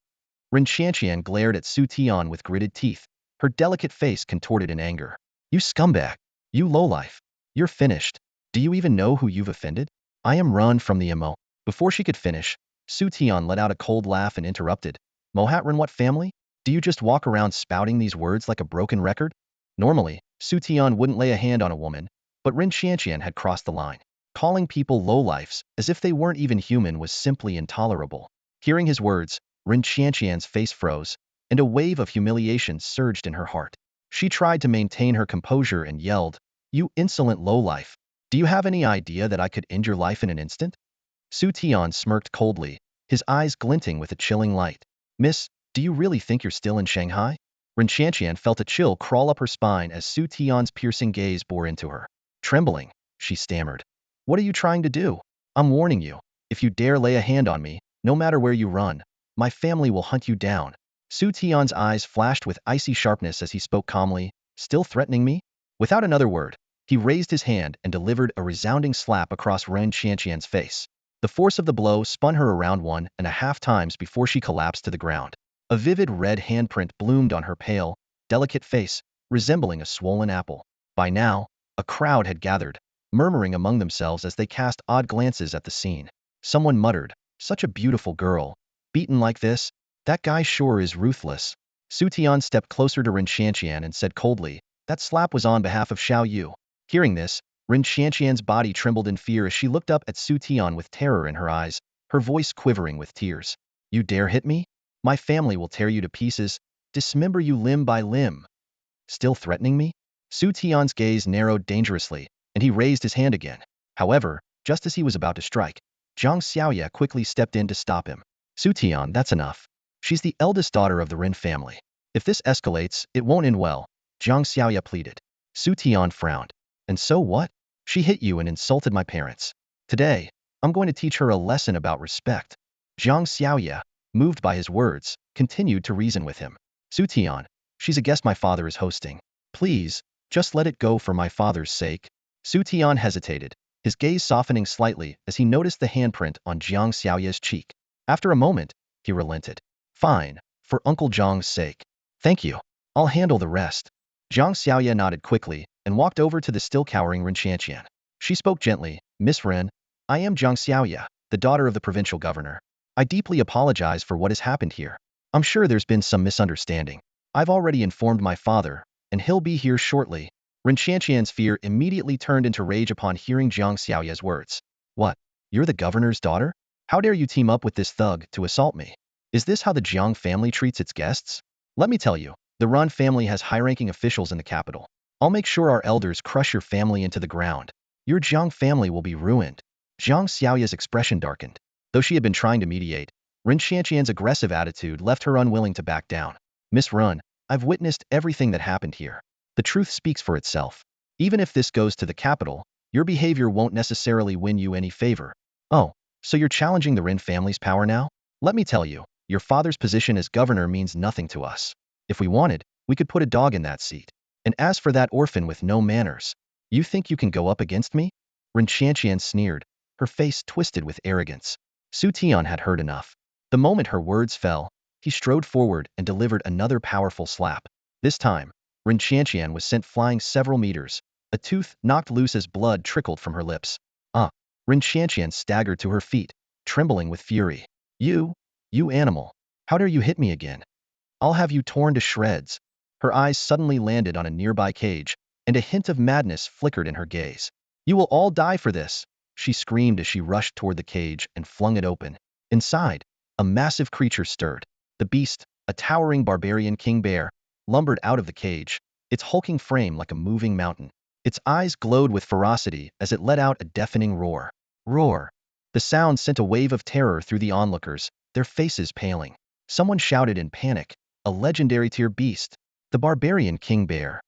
Rin Xianxian glared at Xu Tian with gritted teeth, her delicate face contorted in anger. You scumbag! You lowlife! You're finished! Do you even know who you've offended? I am run from the MO. Before she could finish, Xu Tian let out a cold laugh and interrupted. Mohatran, what family? Do you just walk around spouting these words like a broken record? Normally, Xu Tian wouldn't lay a hand on a woman, but Rin Xianxian had crossed the line. Calling people lowlifes as if they weren't even human was simply intolerable. Hearing his words, Rin Xianxian's face froze, and a wave of humiliation surged in her heart. She tried to maintain her composure and yelled, You insolent lowlife! Do you have any idea that I could end your life in an instant? Xu Tian smirked coldly, his eyes glinting with a chilling light. Miss, do you really think you're still in Shanghai? Rin Xianxian felt a chill crawl up her spine as Xu Tian's piercing gaze bore into her. Trembling, she stammered. What are you trying to do? I'm warning you. If you dare lay a hand on me, no matter where you run, my family will hunt you down. Xu Tian's eyes flashed with icy sharpness as he spoke calmly. Still threatening me? Without another word, he raised his hand and delivered a resounding slap across Ren Qianqian's face. The force of the blow spun her around 1.5 times before she collapsed to the ground. A vivid red handprint bloomed on her pale, delicate face, resembling a swollen apple. By now, a crowd had gathered, murmuring among themselves as they cast odd glances at the scene. Someone muttered, "Such a beautiful girl. Beaten like this? That guy sure is ruthless." Xu Tian stepped closer to Ren Qianqian and said coldly, "That slap was on behalf of Xiao Yu." Hearing this, Ren Qianqian's body trembled in fear as she looked up at Xu Tian with terror in her eyes, her voice quivering with tears. "You dare hit me? My family will tear you to pieces, dismember you limb by limb." Still threatening me? Xu Tian's gaze narrowed dangerously, and he raised his hand again. However, just as he was about to strike, Zhang Xiaoya quickly stepped in to stop him. "Xu Tian, that's enough. She's the eldest daughter of the Ren family. If this escalates, it won't end well," Zhang Xiaoya pleaded. Xu Tian frowned. "And so what? She hit you and insulted my parents. Today, I'm going to teach her a lesson about respect." Zhang Xiaoya, moved by his words, continued to reason with him. "Xu Tian, she's a guest my father is hosting. Please, just let it go for my father's sake." Xu Tian hesitated, his gaze softening slightly as he noticed the handprint on Zhang Xiaoya's cheek. After a moment, he relented. "Fine, for Uncle Zhang's sake. Thank you. I'll handle the rest." Zhang Xiaoya nodded quickly and walked over to the still cowering Ren Qianqian. She spoke gently, "Miss Ren, I am Zhang Xiaoya, the daughter of the provincial governor. I deeply apologize for what has happened here. I'm sure there's been some misunderstanding. I've already informed my father, and he'll be here shortly." Ren Qianqian's fear immediately turned into rage upon hearing Zhang Xiaoya's words. "What? You're the governor's daughter? How dare you team up with this thug to assault me? Is this how the Jiang family treats its guests? Let me tell you, the Ren family has high-ranking officials in the capital. I'll make sure our elders crush your family into the ground. Your Jiang family will be ruined." Zhang Xiaoya's expression darkened. Though she had been trying to mediate, Ren Qianqian's aggressive attitude left her unwilling to back down. "Miss Ren, I've witnessed everything that happened here. The truth speaks for itself. Even if this goes to the capital, your behavior won't necessarily win you any favor." "Oh, so you're challenging the Ren family's power now? Let me tell you, your father's position as governor means nothing to us. If we wanted, we could put a dog in that seat. And as for that orphan with no manners, you think you can go up against me?" Ren Qianqian sneered, her face twisted with arrogance. Xu Tian had heard enough. The moment her words fell, he strode forward and delivered another powerful slap. This time, Ren Qianqian was sent flying several meters, a tooth knocked loose as blood trickled from her lips. "Ah!" Ren Qianqian staggered to her feet, trembling with fury. You animal! How dare you hit me again? I'll have you torn to shreds." Her eyes suddenly landed on a nearby cage, and a hint of madness flickered in her gaze. "You will all die for this!" she screamed as she rushed toward the cage and flung it open. Inside, a massive creature stirred. The beast, a towering barbarian king bear, lumbered out of the cage, its hulking frame like a moving mountain. Its eyes glowed with ferocity as it let out a deafening roar. Roar! The sound sent a wave of terror through the onlookers, their faces paling. Someone shouted in panic, "A legendary tier beast! The barbarian king bear!"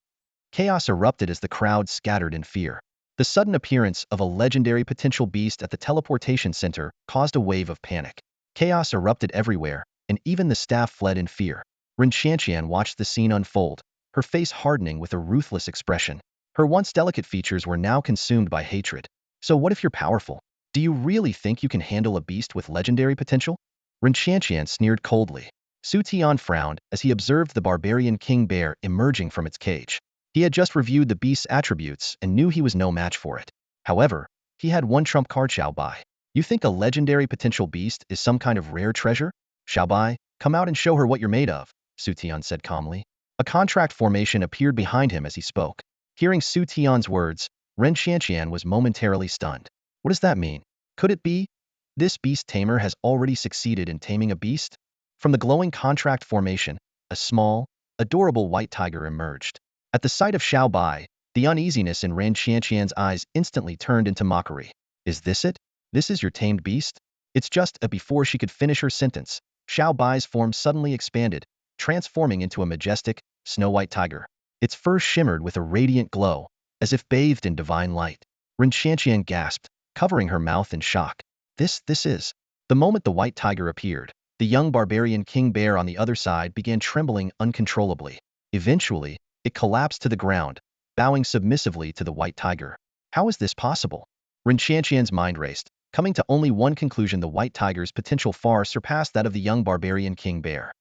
Chaos erupted as the crowd scattered in fear. The sudden appearance of a legendary potential beast at the teleportation center caused a wave of panic. Chaos erupted everywhere, and even the staff fled in fear. Ren Qianqian watched the scene unfold, her face hardening with a ruthless expression. Her once delicate features were now consumed by hatred. "So what if you're powerful? Do you really think you can handle a beast with legendary potential?" Ren Qianqian sneered coldly. Xu Tian frowned as he observed the barbarian king bear emerging from its cage. He had just reviewed the beast's attributes and knew he was no match for it. However, he had one trump card. "Xiaobai. You think a legendary potential beast is some kind of rare treasure? Xiaobai, come out and show her what you're made of," Xu Tian said calmly. A contract formation appeared behind him as he spoke. Hearing Xu Tian's words, Ren Qianqian was momentarily stunned. What does that mean? Could it be this Beast Tamer has already succeeded in taming a beast? From the glowing contract formation, a small, adorable white tiger emerged. At the sight of Xiao Bai, the uneasiness in Ren Qianqian's eyes instantly turned into mockery. "Is this it? This is your tamed beast?" It's just before she could finish her sentence, Xiao Bai's form suddenly expanded, transforming into a majestic, snow-white tiger. Its fur shimmered with a radiant glow, as if bathed in divine light. Ren Qianqian gasped, covering her mouth in shock. This is. The moment the white tiger appeared, the young barbarian king bear on the other side began trembling uncontrollably. Eventually, it collapsed to the ground, bowing submissively to the white tiger. How is this possible? Ren Qianqian's mind raced, coming to only one conclusion: the white tiger's potential far surpassed that of the young barbarian king bear.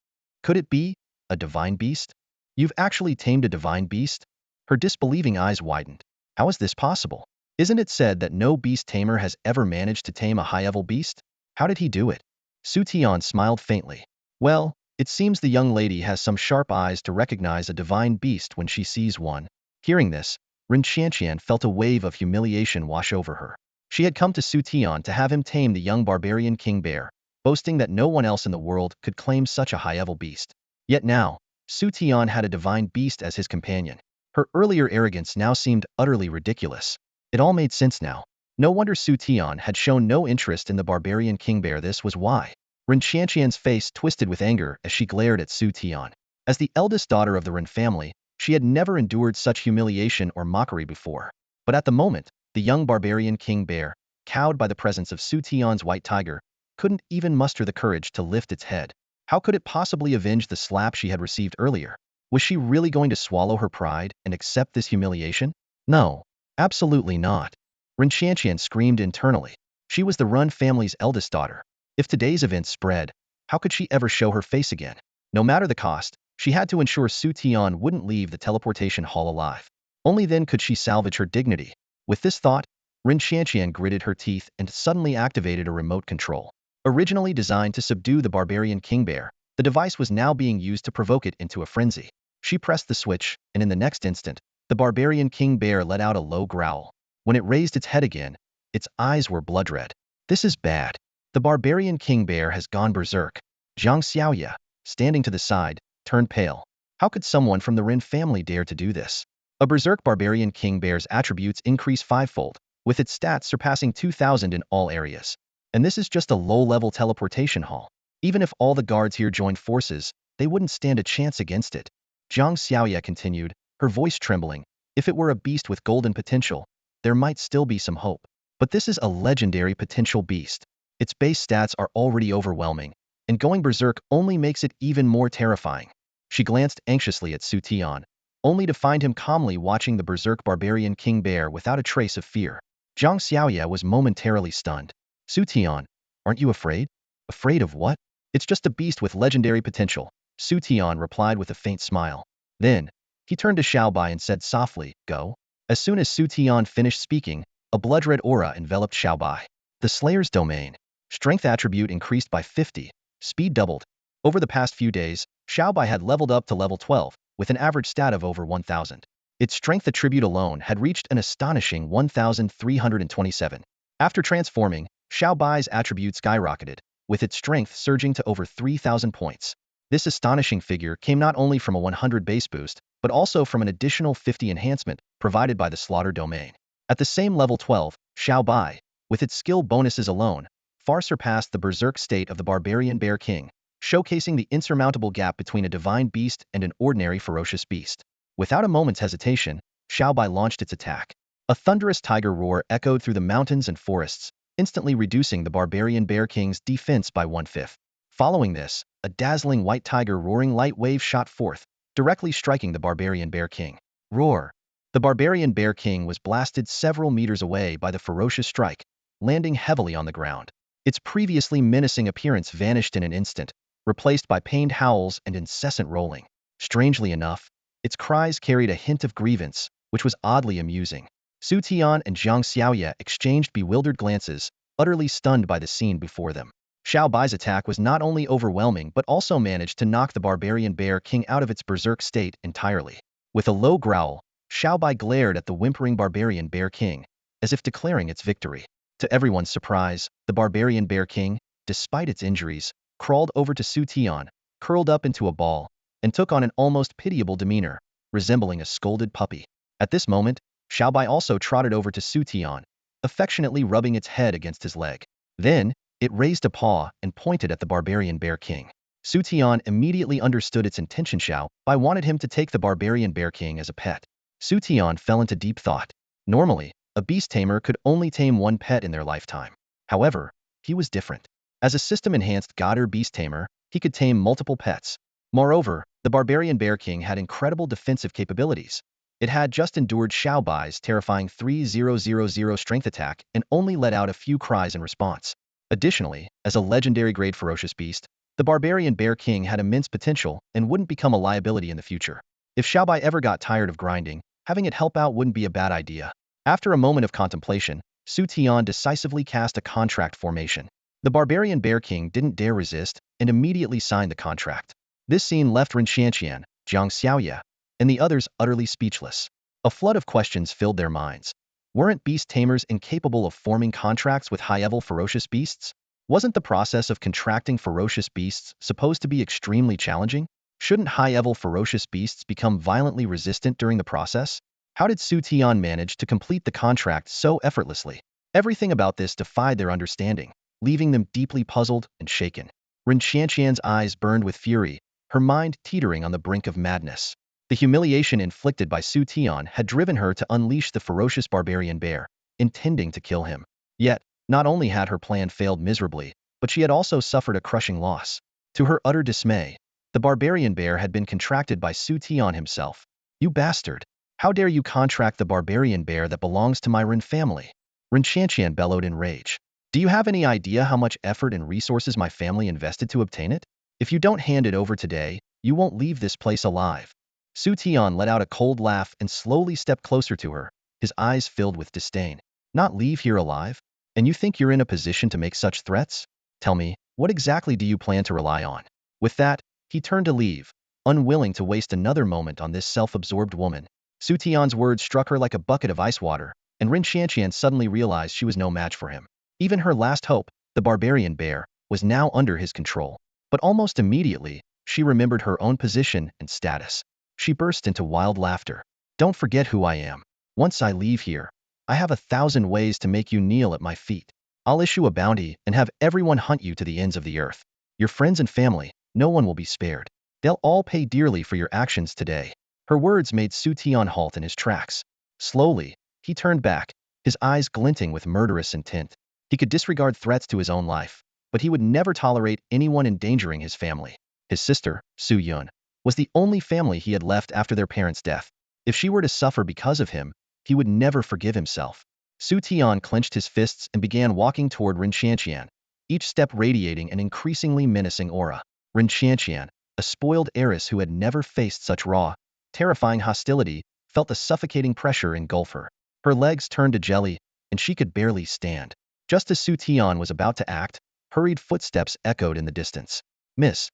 Could it be a divine beast? You've actually tamed a divine beast? Her disbelieving eyes widened. How is this possible? Isn't it said that no beast tamer has ever managed to tame a high-level beast? How did he do it? Xu Tian smiled faintly. Well, it seems the young lady has some sharp eyes to recognize a divine beast when she sees one. Hearing this, Ren Qianqian felt a wave of humiliation wash over her. She had come to Xu Tian to have him tame the young barbarian king bear, boasting that no one else in the world could claim such a high-level beast. Yet now, Xu Tian had a divine beast as his companion. Her earlier arrogance now seemed utterly ridiculous. It all made sense now. No wonder Xu Tian had shown no interest in the barbarian king bear. This was why. Ren Qianqian's face twisted with anger as she glared at Xu Tian. As the eldest daughter of the Ren family, she had never endured such humiliation or mockery before. But at the moment, the young barbarian king bear, cowed by the presence of Xu Tian's white tiger, couldn't even muster the courage to lift its head. How could it possibly avenge the slap she had received earlier? Was she really going to swallow her pride and accept this humiliation? No, absolutely not. Ren Qianqian screamed internally. She was the Run family's eldest daughter. If today's events spread, how could she ever show her face again? No matter the cost, she had to ensure Xu Tian wouldn't leave the teleportation hall alive. Only then could she salvage her dignity. With this thought, Ren Qianqian gritted her teeth and suddenly activated a remote control. Originally designed to subdue the barbarian king bear, the device was now being used to provoke it into a frenzy. She pressed the switch, and in the next instant, the barbarian king bear let out a low growl. When it raised its head again, its eyes were blood red. This is bad. The barbarian king bear has gone berserk. Zhang Xiaoya, standing to the side, turned pale. How could someone from the Ren family dare to do this? A berserk barbarian king bear's attributes increase fivefold, with its stats surpassing 2,000 in all areas. And this is just a low-level teleportation hall. Even if all the guards here joined forces, they wouldn't stand a chance against it. Zhang Xiaoya continued, her voice trembling. If it were a beast with golden potential, there might still be some hope. But this is a legendary potential beast. Its base stats are already overwhelming, and going berserk only makes it even more terrifying. She glanced anxiously at Xu Tian, only to find him calmly watching the berserk barbarian king bear without a trace of fear. Zhang Xiaoya was momentarily stunned. Xu Tian, aren't you afraid? Afraid of what? It's just a beast with legendary potential, Xu Tian replied with a faint smile. Then, he turned to Xiaobai and said softly, go. As soon as Xu Tian finished speaking, a blood-red aura enveloped Xiaobai. The Slayer's domain. Strength attribute increased by 50. Speed doubled. Over the past few days, Xiaobai had leveled up to level 12, with an average stat of over 1,000. Its strength attribute alone had reached an astonishing 1,327. After transforming, Xiaobai's attribute skyrocketed, with its strength surging to over 3,000 points. This astonishing figure came not only from a 100 base boost, but also from an additional 50 enhancement provided by the Slaughter domain. At the same level 12, Xiaobai, with its skill bonuses alone, far surpassed the berserk state of the barbarian bear king, showcasing the insurmountable gap between a divine beast and an ordinary ferocious beast. Without a moment's hesitation, Xiaobai launched its attack. A thunderous tiger roar echoed through the mountains and forests, instantly reducing the barbarian bear king's defense by 1/5. Following this, a dazzling white tiger roaring light wave shot forth, directly striking the barbarian bear king. Roar! The barbarian bear king was blasted several meters away by the ferocious strike, landing heavily on the ground. Its previously menacing appearance vanished in an instant, replaced by pained howls and incessant rolling. Strangely enough, its cries carried a hint of grievance, which was oddly amusing. Xu Tian and Zhang Xiaoya exchanged bewildered glances, utterly stunned by the scene before them. Xiaobai's attack was not only overwhelming but also managed to knock the barbarian bear king out of its berserk state entirely. With a low growl, Xiaobai glared at the whimpering barbarian bear king, as if declaring its victory. To everyone's surprise, the barbarian bear king, despite its injuries, crawled over to Xu Tian, curled up into a ball, and took on an almost pitiable demeanor, resembling a scolded puppy. At this moment, Xiaobai also trotted over to Xu Tian, affectionately rubbing its head against his leg. Then, it raised a paw and pointed at the barbarian bear king. Xu Tian immediately understood its intention. Xiaobai wanted him to take the barbarian bear king as a pet. Xu Tian fell into deep thought. Normally, A beast tamer could only tame one pet in their lifetime. However, he was different. As a system-enhanced god beast tamer, he could tame multiple pets. Moreover, the barbarian bear king had incredible defensive capabilities. It had just endured Xiao Bai's terrifying 3000 strength attack and only let out a few cries in response. Additionally, as a legendary-grade ferocious beast, the barbarian bear king had immense potential and wouldn't become a liability in the future. If Xiao Bai ever got tired of grinding, having it help out wouldn't be a bad idea. After a moment of contemplation, Xu Tian decisively cast a contract formation. The barbarian bear king didn't dare resist and immediately signed the contract. This scene left Ren Xianqian, Jiang Xiaoye, and the others utterly speechless. A flood of questions filled their minds. Weren't beast tamers incapable of forming contracts with high-level ferocious beasts? Wasn't the process of contracting ferocious beasts supposed to be extremely challenging? Shouldn't high-level ferocious beasts become violently resistant during the process? How did Xu Tian manage to complete the contract so effortlessly? Everything about this defied their understanding, leaving them deeply puzzled and shaken. Ren Xianqian's eyes burned with fury, her mind teetering on the brink of madness. The humiliation inflicted by Xu Tian had driven her to unleash the ferocious barbarian bear, intending to kill him. Yet, not only had her plan failed miserably, but she had also suffered a crushing loss. To her utter dismay, the barbarian bear had been contracted by Xu Tian himself. "You bastard! How dare you contract the barbarian bear that belongs to my Ren family?" Ren Xianqian bellowed in rage. "Do you have any idea how much effort and resources my family invested to obtain it? If you don't hand it over today, you won't leave this place alive." Xu Tian let out a cold laugh and slowly stepped closer to her, his eyes filled with disdain. "Not leave here alive? And you think you're in a position to make such threats? Tell me, what exactly do you plan to rely on?" With that, he turned to leave, unwilling to waste another moment on this self-absorbed woman. Xu Tian's words struck her like a bucket of ice water, and Ren Xianqian suddenly realized she was no match for him. Even her last hope, the barbarian bear, was now under his control. But almost immediately, she remembered her own position and status. She burst into wild laughter. "Don't forget who I am. Once I leave here, I have 1,000 ways to make you kneel at my feet. I'll issue a bounty and have everyone hunt you to the ends of the earth. Your friends and family, no one will be spared. They'll all pay dearly for your actions today." Her words made Xu Tian halt in his tracks. Slowly, he turned back, his eyes glinting with murderous intent. He could disregard threats to his own life, but he would never tolerate anyone endangering his family. His sister, Su Yun, was the only family he had left after their parents' death. If she were to suffer because of him, he would never forgive himself. Xu Tian clenched his fists and began walking toward Ren Xianqian, each step radiating an increasingly menacing aura. Ren Xianqian, a spoiled heiress who had never faced such raw, terrifying hostility, felt the suffocating pressure engulf her. Her legs turned to jelly, and she could barely stand. Just as Xu Tian was about to act, hurried footsteps echoed in the distance. Miss,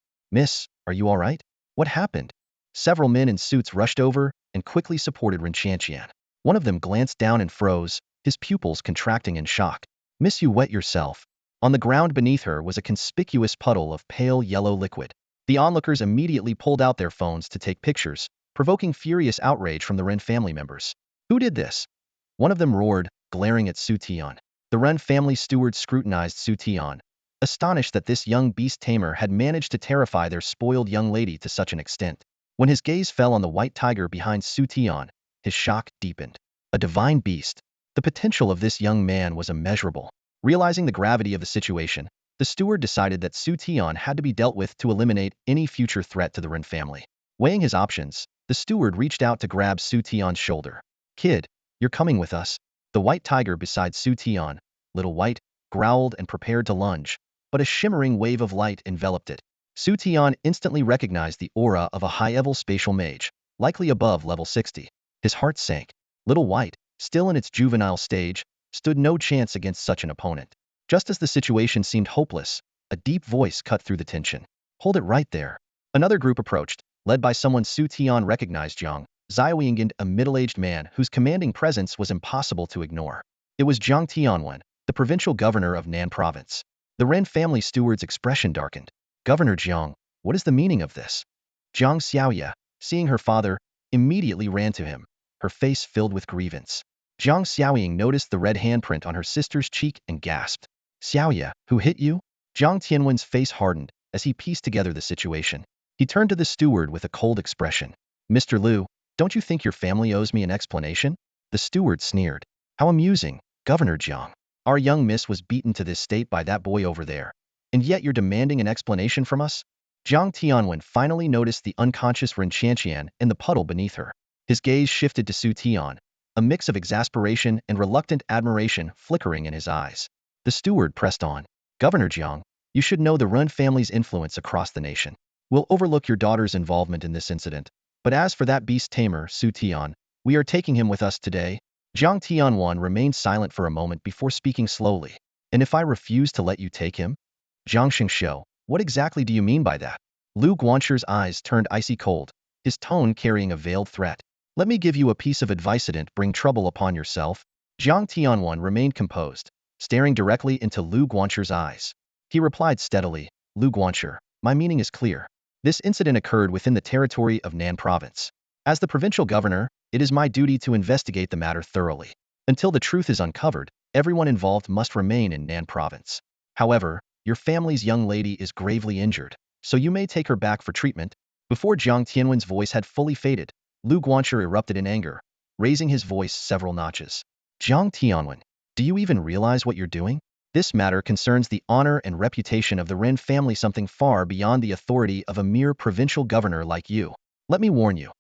are you all right? What happened?" Several men in suits rushed over and quickly supported Ren Xianqian. One of them glanced down and froze, his pupils contracting in shock. "Miss, you wet yourself." On the ground beneath her was a conspicuous puddle of pale yellow liquid. The onlookers immediately pulled out their phones to take pictures, provoking furious outrage from the Ren family members. "Who did this?" one of them roared, glaring at Xu Tian. The Ren family steward scrutinized Xu Tian, astonished that this young beast tamer had managed to terrify their spoiled young lady to such an extent. When his gaze fell on the white tiger behind Xu Tian, his shock deepened. A divine beast. The potential of this young man was immeasurable. Realizing the gravity of the situation, the steward decided that Xu Tian had to be dealt with to eliminate any future threat to the Ren family. Weighing his options, the steward reached out to grab Xu Tian's shoulder. "Kid, you're coming with us." The white tiger beside Xu Tian, little white, growled and prepared to lunge, but a shimmering wave of light enveloped it. Xu Tian instantly recognized the aura of a high-level spatial mage, likely above level 60. His heart sank. Little White, still in its juvenile stage, stood no chance against such an opponent. Just as the situation seemed hopeless, a deep voice cut through the tension. "Hold it right there." Another group approached, led by someone Xu Tian recognized, Jiang Xiaoying, a middle-aged man whose commanding presence was impossible to ignore. It was Jiang Tianwen, the provincial governor of Nan province. The Ren family steward's expression darkened. "Governor Jiang, what is the meaning of this?" Jiang Xiaoye, seeing her father, immediately ran to him, her face filled with grievance. Jiang Xiaoying noticed the red handprint on her sister's cheek and gasped. "Xiaoye, who hit you?" Jiang Tianwen's face hardened as he pieced together the situation. He turned to the steward with a cold expression. "Mr. Liu, don't you think your family owes me an explanation?" The steward sneered. How amusing, Governor Jiang. Our young miss was beaten to this state by that boy over there. And yet you're demanding an explanation from us? Jiang Tianwen finally noticed the unconscious Ren Qianqian in the puddle beneath her. His gaze shifted to Xu Tian, a mix of exasperation and reluctant admiration flickering in his eyes. The steward pressed on. Governor Jiang, you should know the Ren family's influence across the nation. We'll overlook your daughter's involvement in this incident. But as for that Beast Tamer, Xu Tian, we are taking him with us today. Jiang Tianwan remained silent for a moment before speaking slowly. And if I refuse to let you take him? Jiang Xingxiu, what exactly do you mean by that? Lu Guanchu's eyes turned icy cold, his tone carrying a veiled threat. Let me give you a piece of advice. Don't bring trouble upon yourself. Jiang Tianwan remained composed, staring directly into Lu Guanchu's eyes. He replied steadily, Lu Guanchu, my meaning is clear. This incident occurred within the territory of Nan Province. As the provincial governor, it is my duty to investigate the matter thoroughly. Until the truth is uncovered, everyone involved must remain in Nan Province. However, your family's young lady is gravely injured, so you may take her back for treatment. Before Jiang Tianwen's voice had fully faded, Lu Guanchu erupted in anger, raising his voice several notches. Jiang Tianwen, do you even realize what you're doing? This matter concerns the honor and reputation of the Ren family, something far beyond the authority of a mere provincial governor like you. Let me warn you.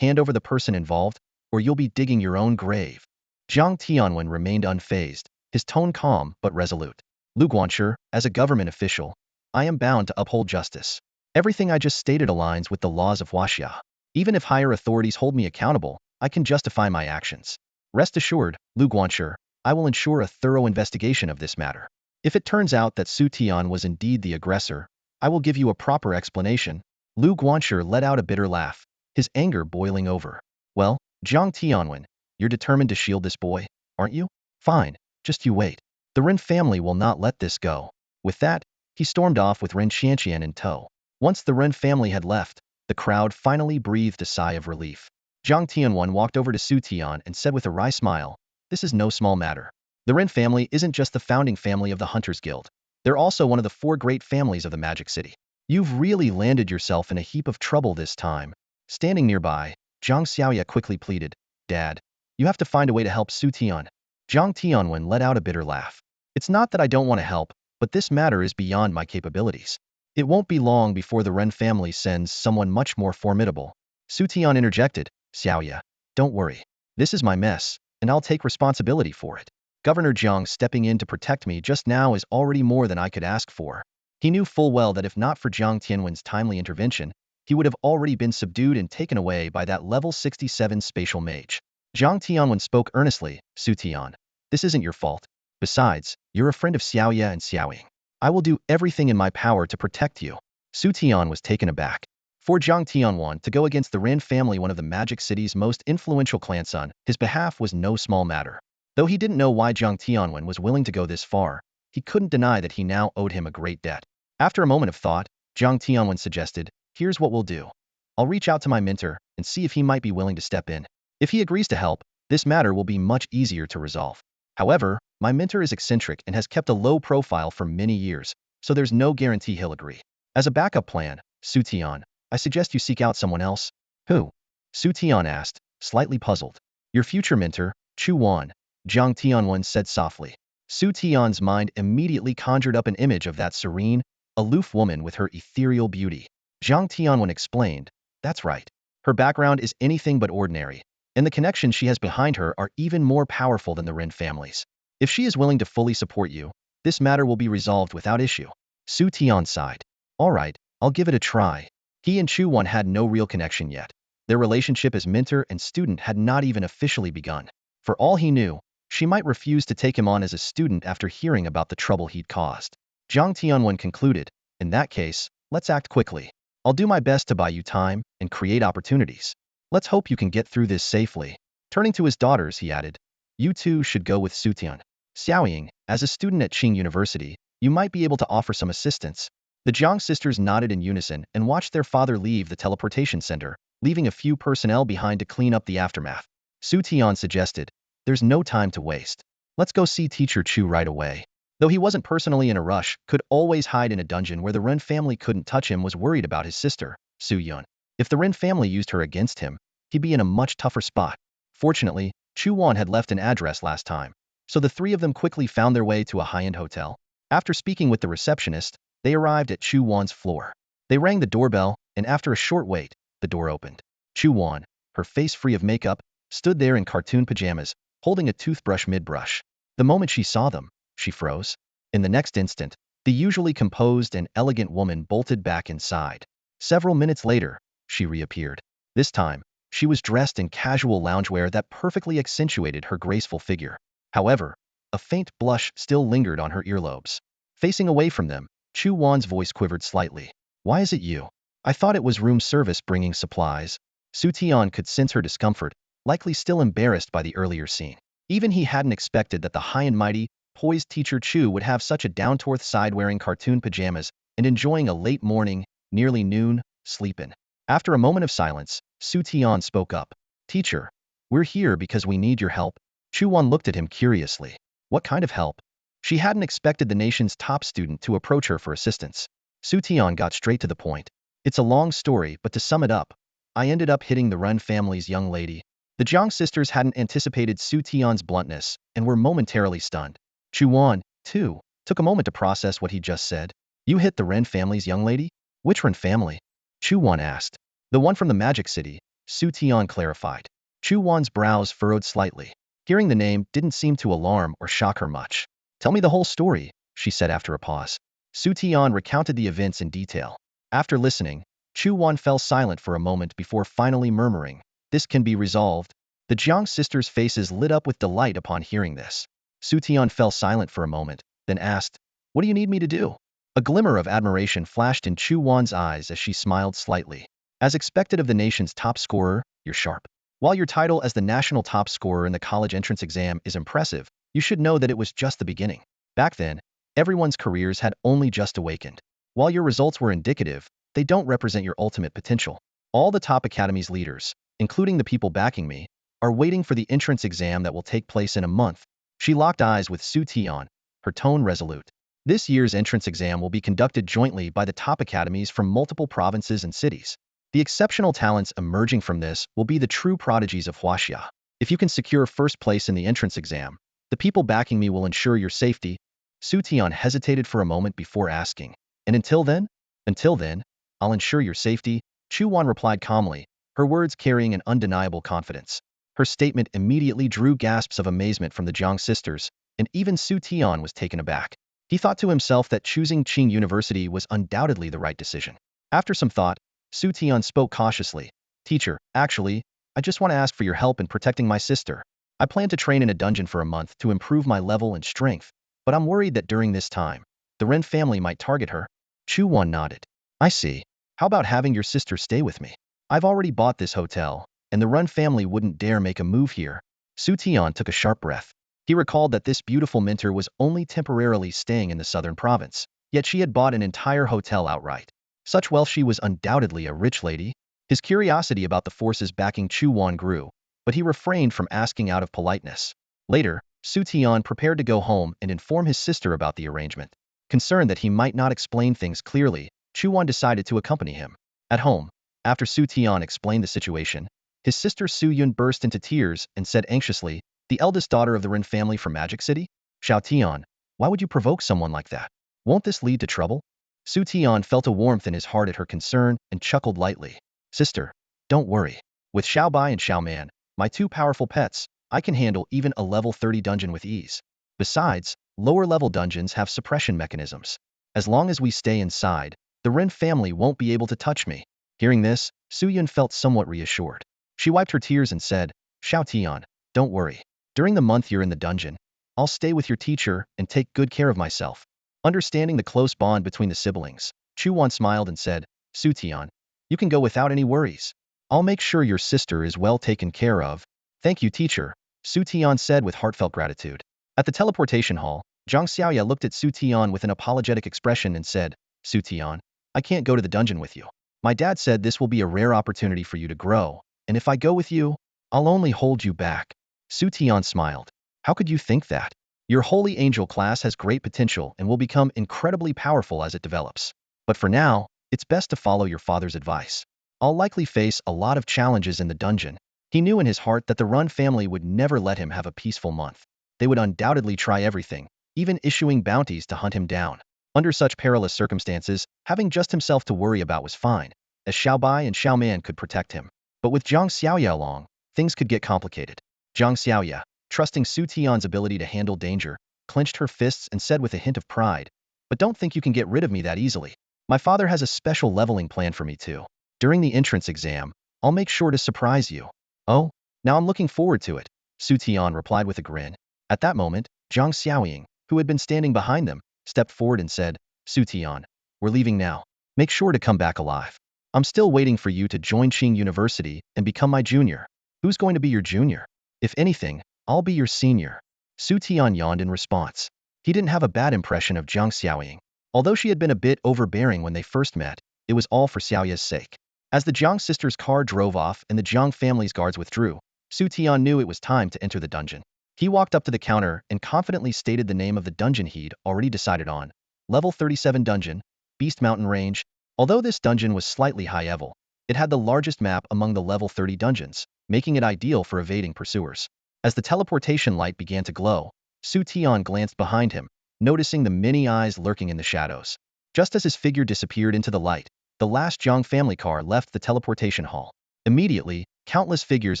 Hand over the person involved, or you'll be digging your own grave. Jiang Tianwen remained unfazed, his tone calm but resolute. Lu Guanchu, as a government official, I am bound to uphold justice. Everything I just stated aligns with the laws of Huaxia. Even if higher authorities hold me accountable, I can justify my actions. Rest assured, Lu Guanchu, I will ensure a thorough investigation of this matter. If it turns out that Xu Tian was indeed the aggressor, I will give you a proper explanation. Lu Guanchu let out a bitter laugh, his anger boiling over. Well, Jiang Tianwen, you're determined to shield this boy, aren't you? Fine, just you wait. The Ren family will not let this go. With that, he stormed off with Ren Qianqian in tow. Once the Ren family had left, the crowd finally breathed a sigh of relief. Jiang Tianwen walked over to Xu Tian and said with a wry smile, this is no small matter. The Ren family isn't just the founding family of the Hunters Guild. They're also one of the 4 great families of the Magic City. You've really landed yourself in a heap of trouble this time. Standing nearby, Zhang Xiaoya quickly pleaded, Dad, you have to find a way to help Xu Tian. Jiang Tianwen let out a bitter laugh. It's not that I don't want to help, but this matter is beyond my capabilities. It won't be long before the Ren family sends someone much more formidable. Xu Tian interjected, Xiaoya, don't worry. This is my mess, and I'll take responsibility for it. Governor Jiang stepping in to protect me just now is already more than I could ask for. He knew full well that if not for Jiang Tianwen's timely intervention, he would have already been subdued and taken away by that level 67 spatial mage. Jiang Tianwen spoke earnestly, Xu Tian, this isn't your fault. Besides, you're a friend of Xiaoya and Xiaoying. I will do everything in my power to protect you. Xu Tian was taken aback. For Jiang Tianwen to go against the Ren family, one of the Magic City's most influential clans on his behalf, was no small matter. Though he didn't know why Jiang Tianwen was willing to go this far, he couldn't deny that he now owed him a great debt. After a moment of thought, Jiang Tianwen suggested, here's what we'll do. I'll reach out to my mentor and see if he might be willing to step in. If he agrees to help, this matter will be much easier to resolve. However, my mentor is eccentric and has kept a low profile for many years, so there's no guarantee he'll agree. As a backup plan, Xu Tian, I suggest you seek out someone else. Who? Xu Tian asked, slightly puzzled. Your future mentor, Chu Wan, Jiang Tianwen said softly. Xu Tian's mind immediately conjured up an image of that serene, aloof woman with her ethereal beauty. Jiang Tianwen explained, that's right. Her background is anything but ordinary, and the connections she has behind her are even more powerful than the Ren families. If she is willing to fully support you, this matter will be resolved without issue. Xu Tian sighed. All right, I'll give it a try. He and Chu Wan had no real connection yet. Their relationship as mentor and student had not even officially begun. For all he knew, she might refuse to take him on as a student after hearing about the trouble he'd caused. Jiang Tianwen concluded, in that case, let's act quickly. I'll do my best to buy you time and create opportunities. Let's hope you can get through this safely. Turning to his daughters, he added, you two should go with Xu Tian. Xiaoying, as a student at Ching University, you might be able to offer some assistance. The Jiang sisters nodded in unison and watched their father leave the teleportation center, leaving a few personnel behind to clean up the aftermath. Xu Tian suggested, there's no time to waste. Let's go see Teacher Chu right away. Though he wasn't personally in a rush, could always hide in a dungeon where the Ren family couldn't touch him, was worried about his sister, Su Yun. If the Ren family used her against him, he'd be in a much tougher spot. Fortunately, Chu Wan had left an address last time, so the three of them quickly found their way to a high-end hotel. After speaking with the receptionist, they arrived at Chu Wan's floor. They rang the doorbell, and after a short wait, the door opened. Chu Wan, her face free of makeup, stood there in cartoon pajamas, holding a toothbrush mid-brush. The moment she saw them, she froze. In the next instant, the usually composed and elegant woman bolted back inside. Several minutes later, she reappeared. This time, she was dressed in casual loungewear that perfectly accentuated her graceful figure. However, a faint blush still lingered on her earlobes. Facing away from them, Chu Wan's voice quivered slightly. "Why is it you? I thought it was room service bringing supplies." Xu Tian could sense her discomfort, likely still embarrassed by the earlier scene. Even he hadn't expected that the high and mighty, poised teacher Chu would have such a down-to-earth side wearing cartoon pajamas and enjoying a late morning, nearly noon, sleep-in. After a moment of silence, Xu Tian spoke up. "Teacher, we're here because we need your help." Chu Wan looked at him curiously. What kind of help? She hadn't expected the nation's top student to approach her for assistance. Xu Tian got straight to the point. "It's a long story, but to sum it up, I ended up hitting the Ren family's young lady." The Jiang sisters hadn't anticipated Xu Tian's bluntness and were momentarily stunned. Chu Wan, too, took a moment to process what he just said. "You hit the Ren family's young lady? Which Ren family?" Chu Wan asked. "The one from the Magic City," Xu Tian clarified. Chu Wan's brows furrowed slightly. Hearing the name didn't seem to alarm or shock her much. "Tell me the whole story," she said after a pause. Xu Tian recounted the events in detail. After listening, Chu Wan fell silent for a moment before finally murmuring, "This can be resolved." The Jiang sisters' faces lit up with delight upon hearing this. Xu Tian fell silent for a moment, then asked, "What do you need me to do?" A glimmer of admiration flashed in Chu Wan's eyes as she smiled slightly. "As expected of the nation's top scorer, you're sharp. While your title as the national top scorer in the college entrance exam is impressive, you should know that it was just the beginning. Back then, everyone's careers had only just awakened. While your results were indicative, they don't represent your ultimate potential. All the top academy's leaders, including the people backing me, are waiting for the entrance exam that will take place in a month." She locked eyes with Xu Tian, her tone resolute. "This year's entrance exam will be conducted jointly by the top academies from multiple provinces and cities. The exceptional talents emerging from this will be the true prodigies of Huaxia. If you can secure first place in the entrance exam, the people backing me will ensure your safety." Xu Tian hesitated for a moment before asking, "And until then?" "Until then, I'll ensure your safety," Chu Wan replied calmly, her words carrying an undeniable confidence. Her statement immediately drew gasps of amazement from the Jiang sisters, and even Xu Tian was taken aback. He thought to himself that choosing Ching University was undoubtedly the right decision. After some thought, Xu Tian spoke cautiously. "Teacher, actually, I just want to ask for your help in protecting my sister. I plan to train in a dungeon for a month to improve my level and strength, but I'm worried that during this time, the Ren family might target her." Chu Wan nodded. "I see. How about having your sister stay with me? I've already bought this hotel, and the Ren family wouldn't dare make a move here." Xu Tian took a sharp breath. He recalled that this beautiful mentor was only temporarily staying in the southern province, yet she had bought an entire hotel outright. Such wealth, she was undoubtedly a rich lady. His curiosity about the forces backing Chu Wan grew, but he refrained from asking out of politeness. Later, Xu Tian prepared to go home and inform his sister about the arrangement. Concerned that he might not explain things clearly, Chu Wan decided to accompany him. At home, after Xu Tian explained the situation, his sister Su Yun burst into tears and said anxiously, "The eldest daughter of the Ren family from Magic City? Xu Tian, why would you provoke someone like that? Won't this lead to trouble?" Xu Tian felt a warmth in his heart at her concern and chuckled lightly. "Sister, don't worry. With Xiao Bai and Xiao Man, my two powerful pets, I can handle even a level 30 dungeon with ease. Besides, lower-level dungeons have suppression mechanisms. As long as we stay inside, the Ren family won't be able to touch me." Hearing this, Su Yun felt somewhat reassured. She wiped her tears and said, "Xiao Tian, don't worry. During the month you're in the dungeon, I'll stay with your teacher and take good care of myself." Understanding the close bond between the siblings, Chu Wan smiled and said, "Xu Tian, you can go without any worries. I'll make sure your sister is well taken care of." "Thank you, teacher," Xu Tian said with heartfelt gratitude. At the teleportation hall, Zhang Xiaoya looked at Xu Tian with an apologetic expression and said, "Xu Tian, I can't go to the dungeon with you. My dad said this will be a rare opportunity for you to grow, and if I go with you, I'll only hold you back." Xu Tian smiled. "How could you think that? Your Holy Angel class has great potential and will become incredibly powerful as it develops. But for now, it's best to follow your father's advice. I'll likely face a lot of challenges in the dungeon." He knew in his heart that the Run family would never let him have a peaceful month. They would undoubtedly try everything, even issuing bounties to hunt him down. Under such perilous circumstances, having just himself to worry about was fine, as Xiaobai and Xiaoman could protect him. But with Zhang Xiaoya along, things could get complicated. Zhang Xiaoya, trusting Xu Tian's ability to handle danger, clenched her fists and said with a hint of pride, "But don't think you can get rid of me that easily. My father has a special leveling plan for me too. During the entrance exam, I'll make sure to surprise you." "Oh, now I'm looking forward to it," Xu Tian replied with a grin. At that moment, Zhang Xiaoying, who had been standing behind them, stepped forward and said, "Xu Tian, we're leaving now. Make sure to come back alive. I'm still waiting for you to join Ching University and become my junior." "Who's going to be your junior?" "If anything, I'll be your senior." Xu Tian yawned in response. He didn't have a bad impression of Zhang Xiaoying. Although she had been a bit overbearing when they first met, it was all for Xiaoya's sake. As the Zhang sisters' car drove off and the Zhang family's guards withdrew, Xu Tian knew it was time to enter the dungeon. He walked up to the counter and confidently stated the name of the dungeon he'd already decided on. Level 37 Dungeon, Beast Mountain Range. Although this dungeon was slightly high-level, it had the largest map among the level 30 dungeons, making it ideal for evading pursuers. As the teleportation light began to glow, Xu Tian glanced behind him, noticing the many eyes lurking in the shadows. Just as his figure disappeared into the light, the last Zhang family car left the teleportation hall. Immediately, countless figures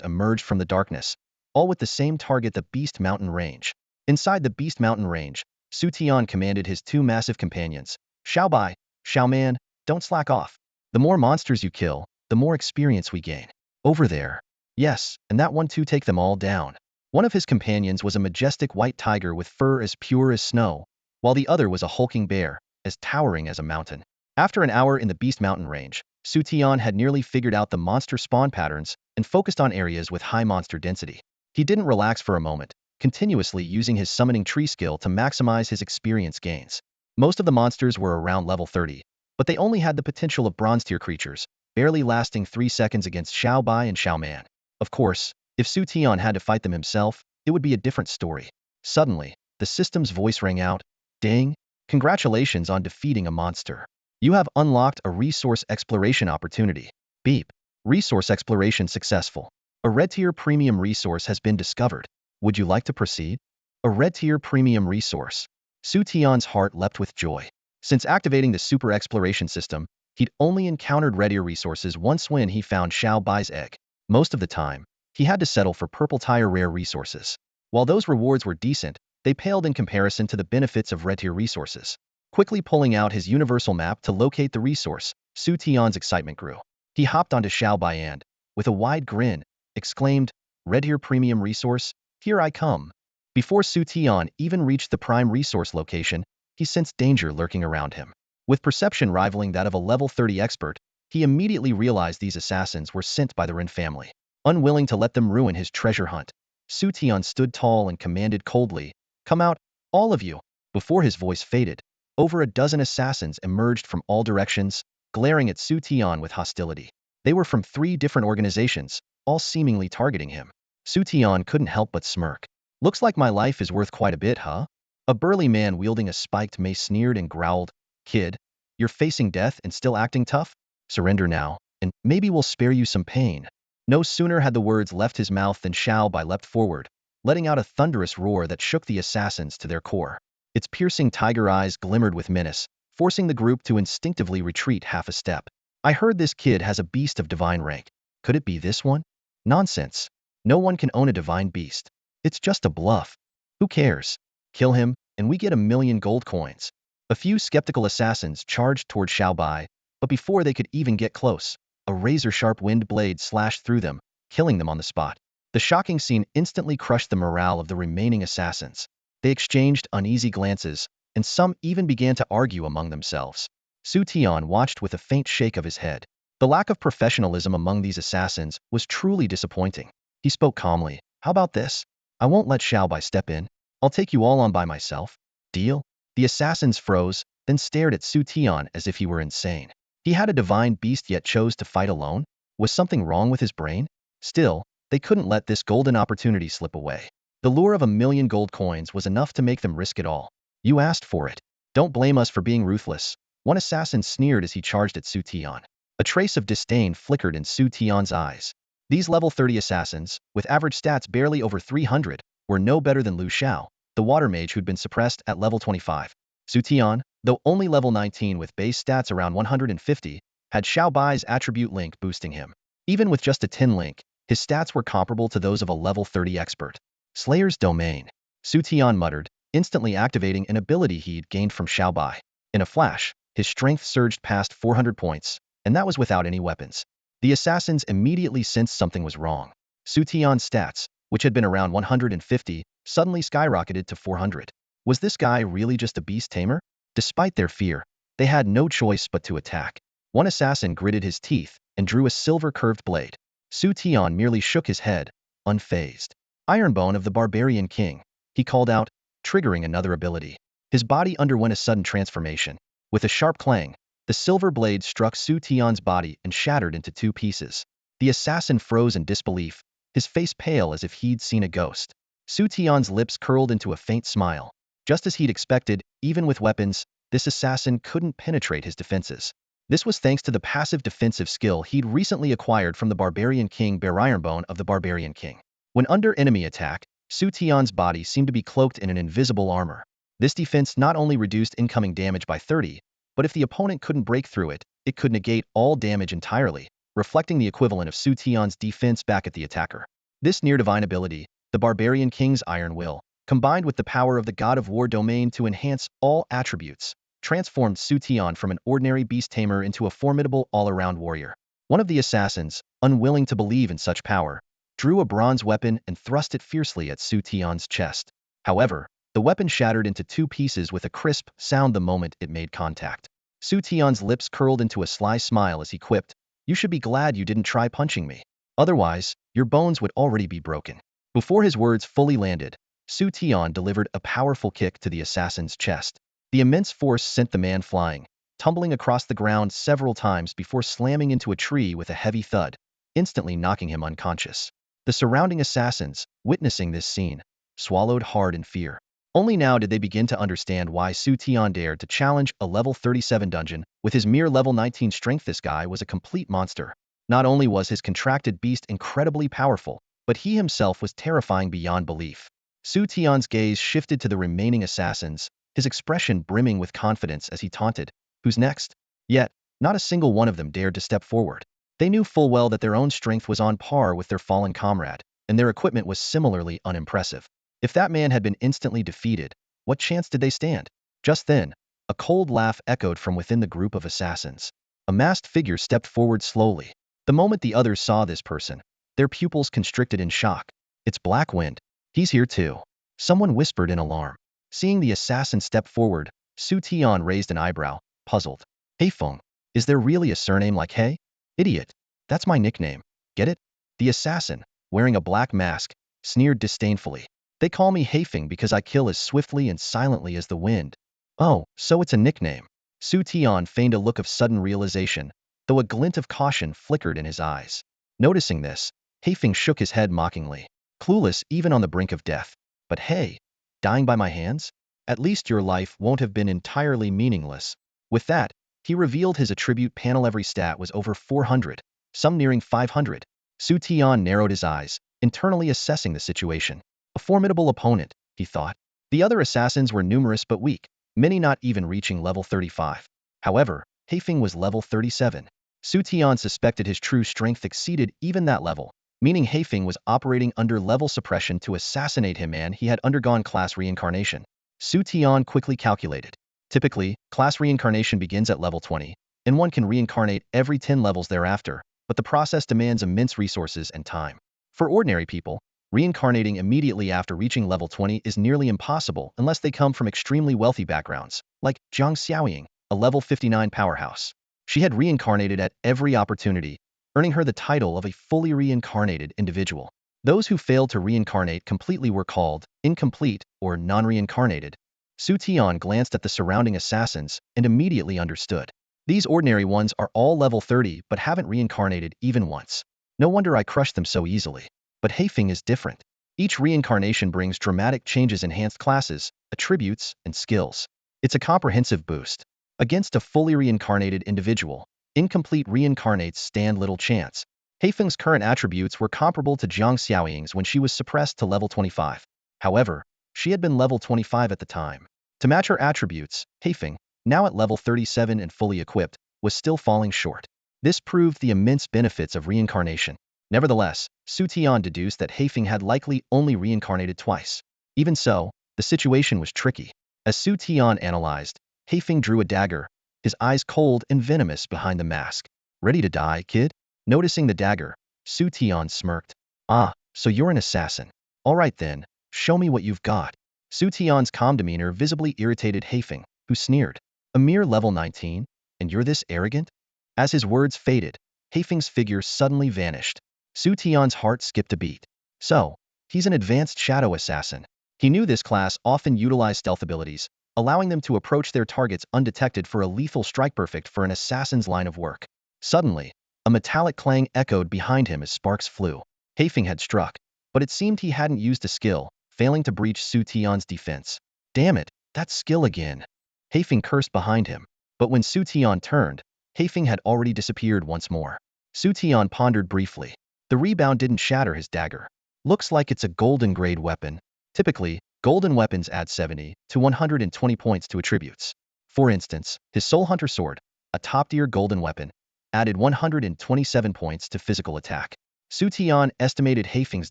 emerged from the darkness, all with the same target, the Beast Mountain Range. Inside the Beast Mountain Range, Xu Tian commanded his two massive companions, Xiaobai, Xiaoman, "Don't slack off. The more monsters you kill, the more experience we gain. Over there. Yes, and that one too, take them all down." One of his companions was a majestic white tiger with fur as pure as snow, while the other was a hulking bear, as towering as a mountain. After an hour in the Beast Mountain Range, Xu Tian had nearly figured out the monster spawn patterns and focused on areas with high monster density. He didn't relax for a moment, continuously using his summoning tree skill to maximize his experience gains. Most of the monsters were around level 30, but they only had the potential of bronze-tier creatures, barely lasting 3 seconds against Xiaobai and Xiaoman. Of course, if Xu Tian had to fight them himself, it would be a different story. Suddenly, the system's voice rang out, "Ding! Congratulations on defeating a monster. You have unlocked a resource exploration opportunity. Beep. Resource exploration successful. A red-tier premium resource has been discovered. Would you like to proceed?" A red-tier premium resource. Xu Tian's heart leapt with joy. Since activating the super exploration system, he'd only encountered red-tier resources once when he found Xiaobai's egg. Most of the time, he had to settle for purple tier rare resources. While those rewards were decent, they paled in comparison to the benefits of red-tier resources. Quickly pulling out his universal map to locate the resource, Xu Tian's excitement grew. He hopped onto Xiaobai and, with a wide grin, exclaimed, "Red-tier premium resource, here I come." Before Xu Tian even reached the prime resource location, he sensed danger lurking around him. With perception rivaling that of a level 30 expert, he immediately realized these assassins were sent by the Ren family. Unwilling to let them ruin his treasure hunt, Xu Tian stood tall and commanded coldly, "Come out, all of you." Before his voice faded, over a dozen assassins emerged from all directions, glaring at Xu Tian with hostility. They were from 3 different organizations, all seemingly targeting him. Xu Tian couldn't help but smirk. "Looks like my life is worth quite a bit, huh?" A burly man wielding a spiked mace sneered and growled, "Kid, you're facing death and still acting tough? Surrender now, and maybe we'll spare you some pain." No sooner had the words left his mouth than Xiaobai leapt forward, letting out a thunderous roar that shook the assassins to their core. Its piercing tiger eyes glimmered with menace, forcing the group to instinctively retreat half a step. "I heard this kid has a beast of divine rank. Could it be this one?" "Nonsense. No one can own a divine beast. It's just a bluff. Who cares? Kill him, and we get 1,000,000 gold coins." A few skeptical assassins charged toward Xiaobai, but before they could even get close, a razor-sharp wind blade slashed through them, killing them on the spot. The shocking scene instantly crushed the morale of the remaining assassins. They exchanged uneasy glances, and some even began to argue among themselves. Xu Tian watched with a faint shake of his head. The lack of professionalism among these assassins was truly disappointing. He spoke calmly, "How about this? I won't let Xiaobai step in. I'll take you all on by myself. Deal?" The assassins froze, then stared at Xu Tian as if he were insane. He had a divine beast yet chose to fight alone? Was something wrong with his brain? Still, they couldn't let this golden opportunity slip away. The lure of 1,000,000 gold coins was enough to make them risk it all. "You asked for it. Don't blame us for being ruthless," one assassin sneered as he charged at Xu Tian. A trace of disdain flickered in Xu Tian's eyes. These level 30 assassins, with average stats barely over 300, were no better than Liu Xiao, the water mage who'd been suppressed at level 25. Xu Tian, though only level 19 with base stats around 150, had Xiao Bai's attribute link boosting him. Even with just a tin link, his stats were comparable to those of a level 30 expert. Slayer's Domain. Xu Tian muttered, instantly activating an ability he'd gained from Xiao Bai. In a flash, his strength surged past 400 points, and that was without any weapons. The assassins immediately sensed something was wrong. Xu Tian's stats, which had been around 150, suddenly skyrocketed to 400. Was this guy really just a Beast Tamer? Despite their fear, they had no choice but to attack. One assassin gritted his teeth and drew a silver curved blade. Xu Tian merely shook his head, unfazed. Ironbone of the Barbarian King, he called out, triggering another ability. His body underwent a sudden transformation. With a sharp clang, the silver blade struck Xu Tian's body and shattered into two pieces. The assassin froze in disbelief, his face pale as if he'd seen a ghost. Xu Tian's lips curled into a faint smile. Just as he'd expected, even with weapons, this assassin couldn't penetrate his defenses. This was thanks to the passive defensive skill he'd recently acquired from the Barbarian King Ironbone of the Barbarian King. When under enemy attack, Xu Tian's body seemed to be cloaked in an invisible armor. This defense not only reduced incoming damage by 30, but if the opponent couldn't break through it, it could negate all damage entirely, reflecting the equivalent of Xu Tian's defense back at the attacker. This near-divine ability, the Barbarian King's Iron Will, combined with the power of the God of War domain to enhance all attributes, transformed Xu Tian from an ordinary Beast Tamer into a formidable all-around warrior. One of the assassins, unwilling to believe in such power, drew a bronze weapon and thrust it fiercely at Xu Tian's chest. However, the weapon shattered into two pieces with a crisp sound the moment it made contact. Xu Tian's lips curled into a sly smile as he quipped, "You should be glad you didn't try punching me. Otherwise, your bones would already be broken." Before his words fully landed, Xu Tian delivered a powerful kick to the assassin's chest. The immense force sent the man flying, tumbling across the ground several times before slamming into a tree with a heavy thud, instantly knocking him unconscious. The surrounding assassins, witnessing this scene, swallowed hard in fear. Only now did they begin to understand why Xu Tian dared to challenge a level 37 dungeon with his mere level 19 strength. This guy was a complete monster. Not only was his contracted beast incredibly powerful, but he himself was terrifying beyond belief. Xu Tian's gaze shifted to the remaining assassins, his expression brimming with confidence as he taunted, "Who's next?" Yet, not a single one of them dared to step forward. They knew full well that their own strength was on par with their fallen comrade, and their equipment was similarly unimpressive. If that man had been instantly defeated, what chance did they stand? Just then, a cold laugh echoed from within the group of assassins. A masked figure stepped forward slowly. The moment the others saw this person, their pupils constricted in shock. "It's Black Wind. He's here too," someone whispered in alarm. Seeing the assassin step forward, Xu Tian raised an eyebrow, puzzled. "Hey Feng, is there really a surname like Hey? Idiot. That's my nickname. Get it?" The assassin, wearing a black mask, sneered disdainfully. "They call me Heifeng because I kill as swiftly and silently as the wind." "Oh, so it's a nickname." Xu Tian feigned a look of sudden realization, though a glint of caution flickered in his eyes. Noticing this, Heifeng shook his head mockingly. "Clueless even on the brink of death. But hey, dying by my hands? At least your life won't have been entirely meaningless." With that, he revealed his attribute panel. Every stat was over 400, some nearing 500. Xu Tian narrowed his eyes, internally assessing the situation. A formidable opponent, he thought. The other assassins were numerous but weak, many not even reaching level 35. However, Heifeng was level 37. Xu Tian suspected his true strength exceeded even that level, meaning Heifeng was operating under level suppression to assassinate him, and he had undergone class reincarnation. Xu Tian quickly calculated. Typically, class reincarnation begins at level 20, and one can reincarnate every 10 levels thereafter, but the process demands immense resources and time. For ordinary people, reincarnating immediately after reaching level 20 is nearly impossible unless they come from extremely wealthy backgrounds, like Zhang Xiaoying, a level 59 powerhouse. She had reincarnated at every opportunity, earning her the title of a fully reincarnated individual. Those who failed to reincarnate completely were called incomplete or non-reincarnated. Xu Tian glanced at the surrounding assassins and immediately understood. These ordinary ones are all level 30 but haven't reincarnated even once. No wonder I crushed them so easily. But Heifeng is different. Each reincarnation brings dramatic changes, enhanced classes, attributes, and skills. It's a comprehensive boost. Against a fully reincarnated individual, incomplete reincarnates stand little chance. Heifeng's current attributes were comparable to Jiang Xiaoying's when she was suppressed to level 25. However, she had been level 25 at the time. To match her attributes, Heifeng, now at level 37 and fully equipped, was still falling short. This proved the immense benefits of reincarnation. Nevertheless, Xu Tian deduced that Heifeng had likely only reincarnated twice. Even so, the situation was tricky. As Xu Tian analyzed, Heifeng drew a dagger, his eyes cold and venomous behind the mask. Ready to die, kid? Noticing the dagger, Xu Tian smirked. Ah, so you're an assassin. All right then, show me what you've got. Xu Tian's calm demeanor visibly irritated Heifeng, who sneered. A mere level 19? And you're this arrogant? As his words faded, Heifeng's figure suddenly vanished. Xu Tian's heart skipped a beat. So, he's an advanced shadow assassin. He knew this class often utilized stealth abilities, allowing them to approach their targets undetected for a lethal strike perfect for an assassin's line of work. Suddenly, a metallic clang echoed behind him as sparks flew. Heifeng had struck, but it seemed he hadn't used a skill, failing to breach Xu Tian's defense. Damn it, that's skill again. Heifeng cursed behind him, but when Xu Tian turned, Heifeng had already disappeared once more. Xu Tian pondered briefly. The rebound didn't shatter his dagger. Looks like it's a golden grade weapon. Typically, golden weapons add 70 to 120 points to attributes. For instance, his Soul Hunter sword, a top-tier golden weapon, added 127 points to physical attack. Xu Tian estimated Heifeng's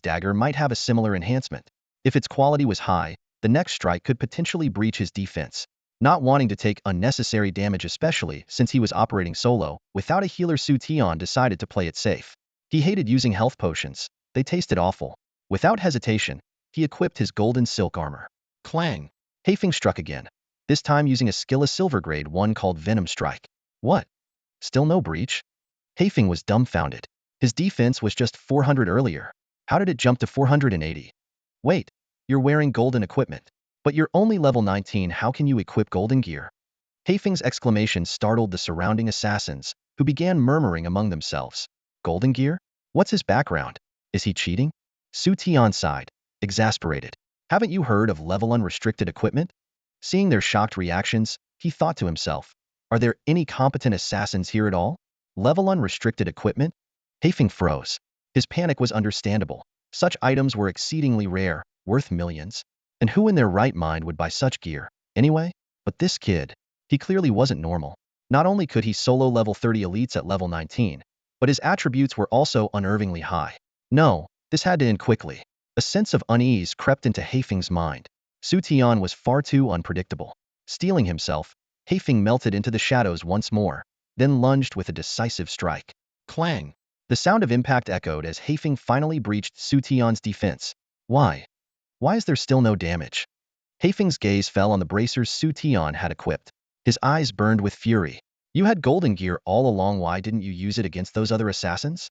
dagger might have a similar enhancement. If its quality was high, the next strike could potentially breach his defense. Not wanting to take unnecessary damage, especially since he was operating solo, without a healer, Xu Tian decided to play it safe. He hated using health potions. They tasted awful. Without hesitation, he equipped his golden silk armor. Clang! Heifeng struck again, this time using a skill silver grade 1 called Venom Strike. What? Still no breach? Heifeng was dumbfounded. His defense was just 400 earlier. How did it jump to 480? Wait, you're wearing golden equipment. But you're only level 19, how can you equip golden gear? Heifeng's exclamation startled the surrounding assassins, who began murmuring among themselves. Golden gear? What's his background? Is he cheating? Xu Tian sighed, exasperated. Haven't you heard of level unrestricted equipment? Seeing their shocked reactions, he thought to himself, are there any competent assassins here at all? Level unrestricted equipment? Heifeng froze. His panic was understandable. Such items were exceedingly rare, worth millions. And who in their right mind would buy such gear, anyway? But this kid, he clearly wasn't normal. Not only could he solo level 30 elites at level 19, but his attributes were also unnervingly high. No, this had to end quickly. A sense of unease crept into Heifeng's mind. Xu Tian was far too unpredictable. Steeling himself, Heifeng melted into the shadows once more, then lunged with a decisive strike. Clang! The sound of impact echoed as Heifeng finally breached Xu Tian's defense. Why? Why is there still no damage? Heifeng's gaze fell on the bracers Xu Tian had equipped. His eyes burned with fury. You had golden gear all along, why didn't you use it against those other assassins?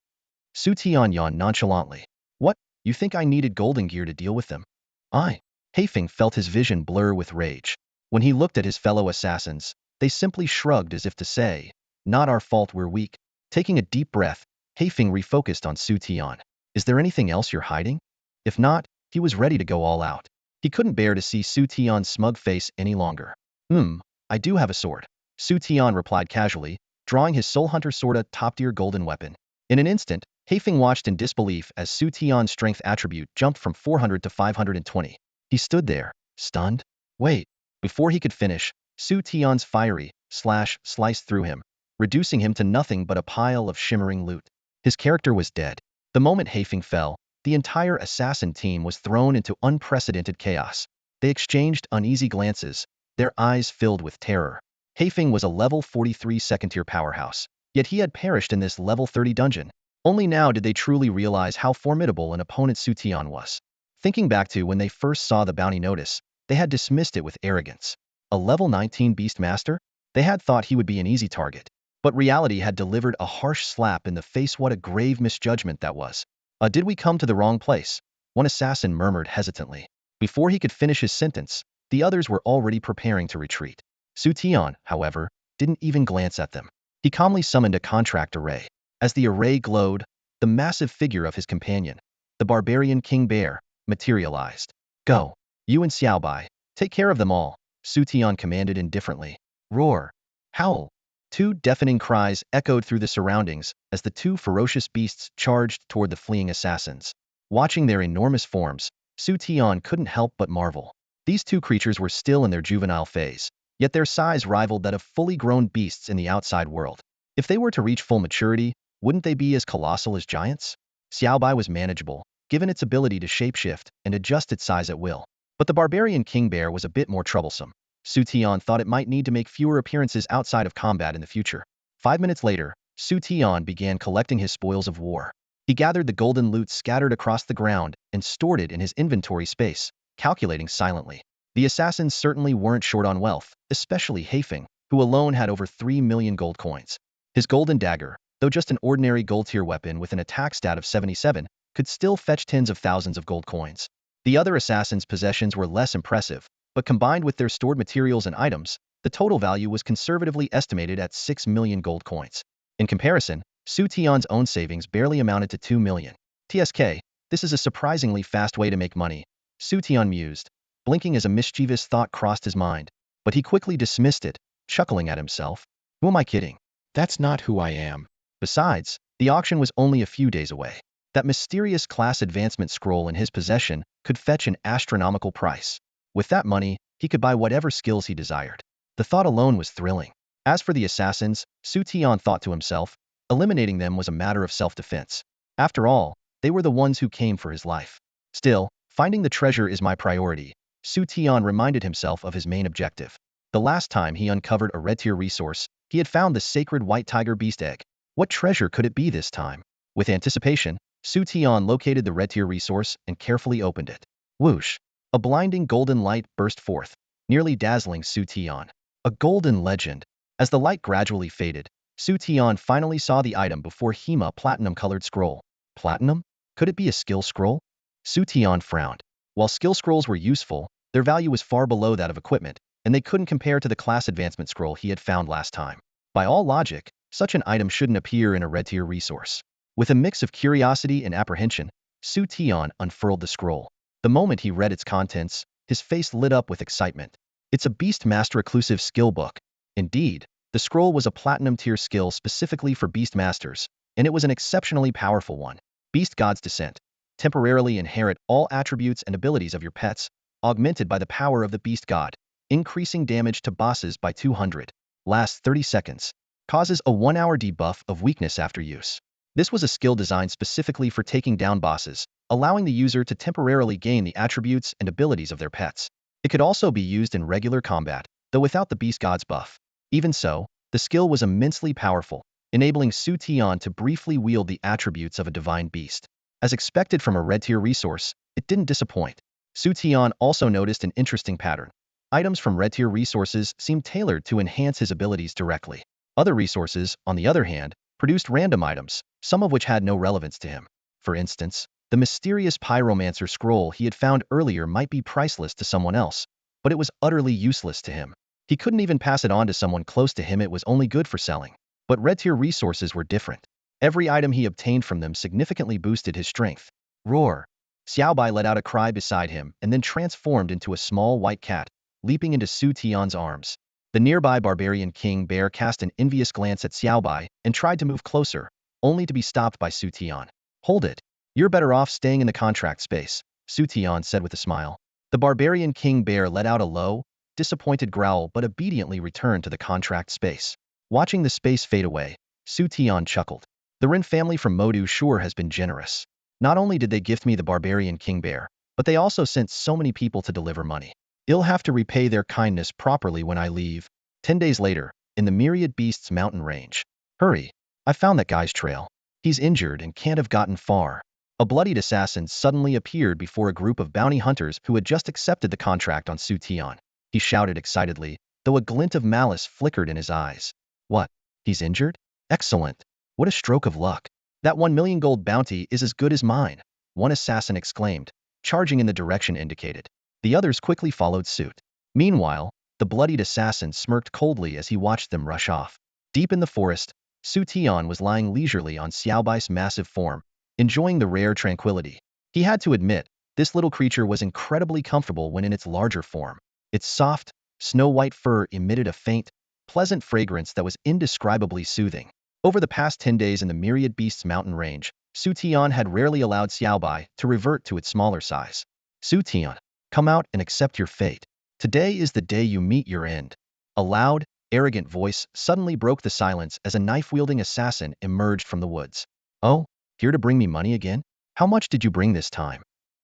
Xu Tian yawned nonchalantly. What, you think I needed golden gear to deal with them? Heifeng felt his vision blur with rage. When he looked at his fellow assassins, they simply shrugged as if to say, not our fault, we're weak. Taking a deep breath, Heifeng refocused on Xu Tian. Is there anything else you're hiding? If not, he was ready to go all out. He couldn't bear to see Xu Tian's smug face any longer. I do have a sword. Xu Tian replied casually, drawing his Soul Hunter sword, a top-tier golden weapon. In an instant, Heifeng watched in disbelief as Xu Tian's strength attribute jumped from 400 to 520. He stood there, stunned. Wait. Before he could finish, Xu Tian's fiery slash sliced through him, reducing him to nothing but a pile of shimmering loot. His character was dead. The moment Heifeng fell, the entire assassin team was thrown into unprecedented chaos. They exchanged uneasy glances, their eyes filled with terror. Heifeng was a level 43 second-tier powerhouse, yet he had perished in this level 30 dungeon. Only now did they truly realize how formidable an opponent Xu Tian was. Thinking back to when they first saw the bounty notice, they had dismissed it with arrogance. A level 19 beast master? They had thought he would be an easy target. But reality had delivered a harsh slap in the face. What a grave misjudgment that was. Did we come to the wrong place? One assassin murmured hesitantly. Before he could finish his sentence, the others were already preparing to retreat. Xu Tian, however, didn't even glance at them. He calmly summoned a contract array. As the array glowed, the massive figure of his companion, the barbarian King Bear, materialized. Go. You and Xiaobai, take care of them all, Xu Tian commanded indifferently. Roar. Howl. Two deafening cries echoed through the surroundings as the two ferocious beasts charged toward the fleeing assassins. Watching their enormous forms, Xu Tian couldn't help but marvel. These two creatures were still in their juvenile phase, yet their size rivaled that of fully grown beasts in the outside world. If they were to reach full maturity, wouldn't they be as colossal as giants? Xiaobai was manageable, given its ability to shapeshift and adjust its size at will. But the barbarian king bear was a bit more troublesome. Xu Tian thought it might need to make fewer appearances outside of combat in the future. 5 minutes later, Xu Tian began collecting his spoils of war. He gathered the golden loot scattered across the ground and stored it in his inventory space, calculating silently. The assassins certainly weren't short on wealth, especially Haifeng, who alone had over 3 million gold coins. His golden dagger, though just an ordinary gold-tier weapon with an attack stat of 77, could still fetch tens of thousands of gold coins. The other assassins' possessions were less impressive, but combined with their stored materials and items, the total value was conservatively estimated at 6 million gold coins. In comparison, Xu Tian's own savings barely amounted to 2 million. TSK, this is a surprisingly fast way to make money, Xu Tian mused, blinking as a mischievous thought crossed his mind, but he quickly dismissed it, chuckling at himself. Who am I kidding? That's not who I am. Besides, the auction was only a few days away. That mysterious class advancement scroll in his possession could fetch an astronomical price. With that money, he could buy whatever skills he desired. The thought alone was thrilling. As for the assassins, Xu Tian thought to himself, eliminating them was a matter of self-defense. After all, they were the ones who came for his life. Still, finding the treasure is my priority, Xu Tian reminded himself of his main objective. The last time he uncovered a red-tier resource, he had found the sacred white tiger beast egg. What treasure could it be this time? With anticipation, Xu Tian located the red-tier resource and carefully opened it. Whoosh! A blinding golden light burst forth, nearly dazzling Xu Tian. A golden legend. As the light gradually faded, Xu Tian finally saw the item before him, a platinum-colored scroll. Platinum? Could it be a skill scroll? Xu Tian frowned. While skill scrolls were useful, their value was far below that of equipment, and they couldn't compare to the class advancement scroll he had found last time. By all logic, such an item shouldn't appear in a red-tier resource. With a mix of curiosity and apprehension, Xu Tian unfurled the scroll. The moment he read its contents, his face lit up with excitement. It's a Beast Master exclusive skill book. Indeed, the scroll was a platinum-tier skill specifically for Beast Masters, and it was an exceptionally powerful one. Beast God's Descent. Temporarily inherit all attributes and abilities of your pets, augmented by the power of the Beast God, increasing damage to bosses by 200. Lasts 30 seconds. Causes a 1-hour debuff of weakness after use. This was a skill designed specifically for taking down bosses, allowing the user to temporarily gain the attributes and abilities of their pets. It could also be used in regular combat, though without the Beast God's buff. Even so, the skill was immensely powerful, enabling Xu Tian to briefly wield the attributes of a divine beast. As expected from a red-tier resource, it didn't disappoint. Xu Tian also noticed an interesting pattern. Items from red-tier resources seemed tailored to enhance his abilities directly. Other resources, on the other hand, produced random items, some of which had no relevance to him. For instance, the mysterious pyromancer scroll he had found earlier might be priceless to someone else, but it was utterly useless to him. He couldn't even pass it on to someone close to him. It was only good for selling. But red-tier resources were different. Every item he obtained from them significantly boosted his strength. Roar! Xiaobai let out a cry beside him and then transformed into a small white cat, leaping into Xu Tian's arms. The nearby barbarian king bear cast an envious glance at Xiaobai and tried to move closer, only to be stopped by Xu Tian. Hold it. You're better off staying in the contract space, Xu Tian said with a smile. The barbarian king bear let out a low, disappointed growl but obediently returned to the contract space. Watching the space fade away, Xu Tian chuckled. The Ren family from Modu sure has been generous. Not only did they gift me the barbarian king bear, but they also sent so many people to deliver money. I'll have to repay their kindness properly when I leave. 10 days later, in the Myriad Beasts mountain range. Hurry! I found that guy's trail. He's injured and can't have gotten far. A bloodied assassin suddenly appeared before a group of bounty hunters who had just accepted the contract on Xu Tian. He shouted excitedly, though a glint of malice flickered in his eyes. What? He's injured? Excellent. What a stroke of luck. That 1 million gold bounty is as good as mine, one assassin exclaimed, charging in the direction indicated. The others quickly followed suit. Meanwhile, the bloodied assassin smirked coldly as he watched them rush off. Deep in the forest, Xu Tian was lying leisurely on Xiaobai's massive form, enjoying the rare tranquility. He had to admit, this little creature was incredibly comfortable when in its larger form. Its soft, snow-white fur emitted a faint, pleasant fragrance that was indescribably soothing. Over the past 10 days in the Myriad Beasts mountain range, Xu Tian had rarely allowed Xiaobai to revert to its smaller size. Xu Tian, come out and accept your fate. Today is the day you meet your end. A loud, arrogant voice suddenly broke the silence as a knife-wielding assassin emerged from the woods. Oh, here to bring me money again? How much did you bring this time?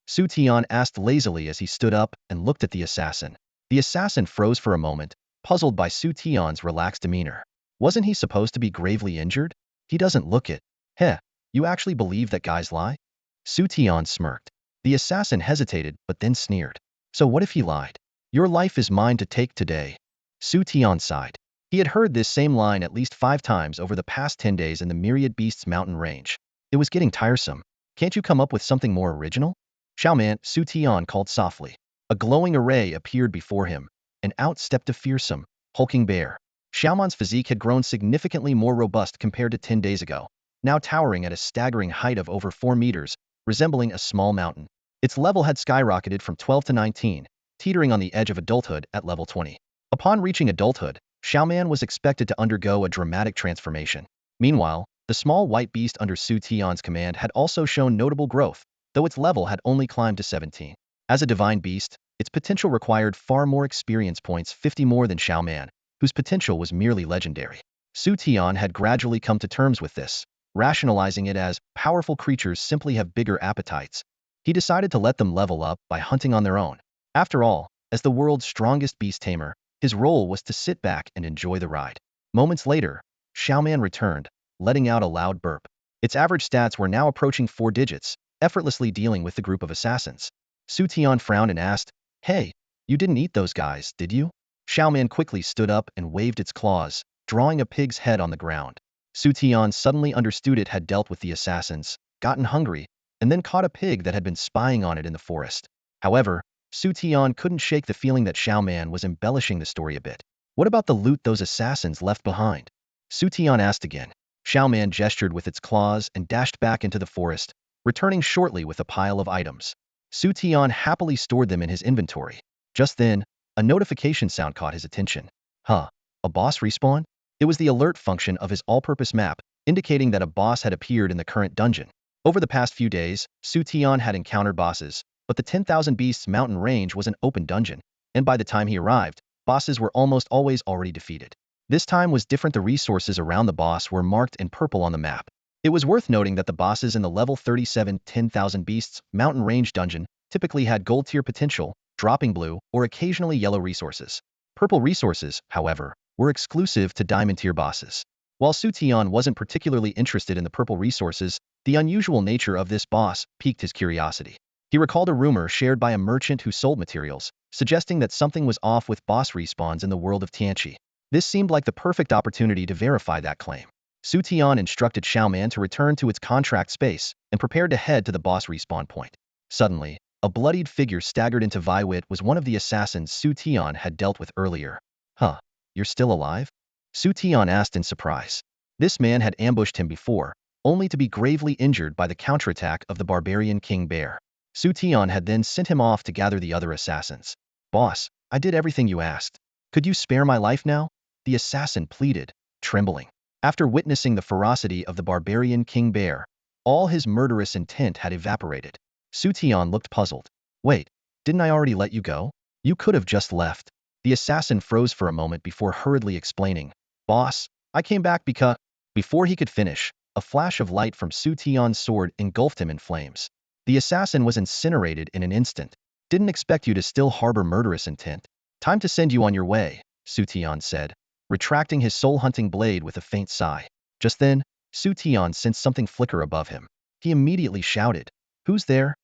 Xu Tian asked lazily as he stood up and looked at the assassin. The assassin froze for a moment, puzzled by Xu Tian's relaxed demeanor. Wasn't he supposed to be gravely injured? He doesn't look it. Heh, you actually believe that guys lie? Xu Tian smirked. The assassin hesitated but then sneered. So what if he lied? Your life is mine to take today. Xu Tian sighed. He had heard this same line at least 5 times over the past 10 days in the Myriad Beasts mountain range. It was getting tiresome. Can't you come up with something more original? Xiaoman, Xu Tian called softly. A glowing array appeared before him, and out stepped a fearsome, hulking bear. Xiaoman's physique had grown significantly more robust compared to 10 days ago, now towering at a staggering height of over 4 meters, resembling a small mountain. Its level had skyrocketed from 12 to 19, teetering on the edge of adulthood at level 20. Upon reaching adulthood, Xiaoman was expected to undergo a dramatic transformation. Meanwhile, the small white beast under Xu Tian's command had also shown notable growth, though its level had only climbed to 17. As a divine beast, its potential required far more experience points, 50 more than Xiaoman, whose potential was merely legendary. Xu Tian had gradually come to terms with this, rationalizing it as powerful creatures simply have bigger appetites. He decided to let them level up by hunting on their own. After all, as the world's strongest beast tamer, his role was to sit back and enjoy the ride. Moments later, Xiaoman returned, letting out a loud burp. Its average stats were now approaching 4 digits, effortlessly dealing with the group of assassins. Xu Tian frowned and asked, "Hey, you didn't eat those guys, did you?" Xiaoman quickly stood up and waved its claws, drawing a pig's head on the ground. Xu Tian suddenly understood it had dealt with the assassins, gotten hungry, and then caught a pig that had been spying on it in the forest. However, Xu Tian couldn't shake the feeling that Xiaoman was embellishing the story a bit. What about the loot those assassins left behind? Xu Tian asked again. Xiaoman gestured with its claws and dashed back into the forest, returning shortly with a pile of items. Xu Tian happily stored them in his inventory. Just then, a notification sound caught his attention. Huh, a boss respawn? It was the alert function of his all-purpose map, indicating that a boss had appeared in the current dungeon. Over the past few days, Xu Tian had encountered bosses, but the 10,000 Beasts mountain range was an open dungeon, and by the time he arrived, bosses were almost always already defeated. This time was different. The resources around the boss were marked in purple on the map. It was worth noting that the bosses in the level 37 10,000 Beasts mountain range dungeon typically had gold tier potential, dropping blue or occasionally yellow resources. Purple resources, however, were exclusive to diamond tier bosses. While Xu Tian wasn't particularly interested in the purple resources, the unusual nature of this boss piqued his curiosity. He recalled a rumor shared by a merchant who sold materials, suggesting that something was off with boss respawns in the world of Tianqi. This seemed like the perfect opportunity to verify that claim. Xu Tian instructed Xiaoman to return to its contract space and prepared to head to the boss respawn point. Suddenly, a bloodied figure staggered into Viwit. Was one of the assassins Xu Tian had dealt with earlier. Huh, you're still alive? Xu Tian asked in surprise. This man had ambushed him before, only to be gravely injured by the counterattack of the barbarian King Bear. Xu Tian had then sent him off to gather the other assassins. Boss, I did everything you asked. Could you spare my life now? The assassin pleaded, trembling. After witnessing the ferocity of the barbarian King Bear, all his murderous intent had evaporated. Xu Tian looked puzzled. Wait, didn't I already let you go? You could have just left. The assassin froze for a moment before hurriedly explaining. Boss, I came back because... Before he could finish, a flash of light from Xu Tian's sword engulfed him in flames. The assassin was incinerated in an instant. Didn't expect you to still harbor murderous intent. Time to send you on your way, Xu Tian said, retracting his soul-hunting blade with a faint sigh. Just then, Xu Tian sensed something flicker above him. He immediately shouted, "Who's there?"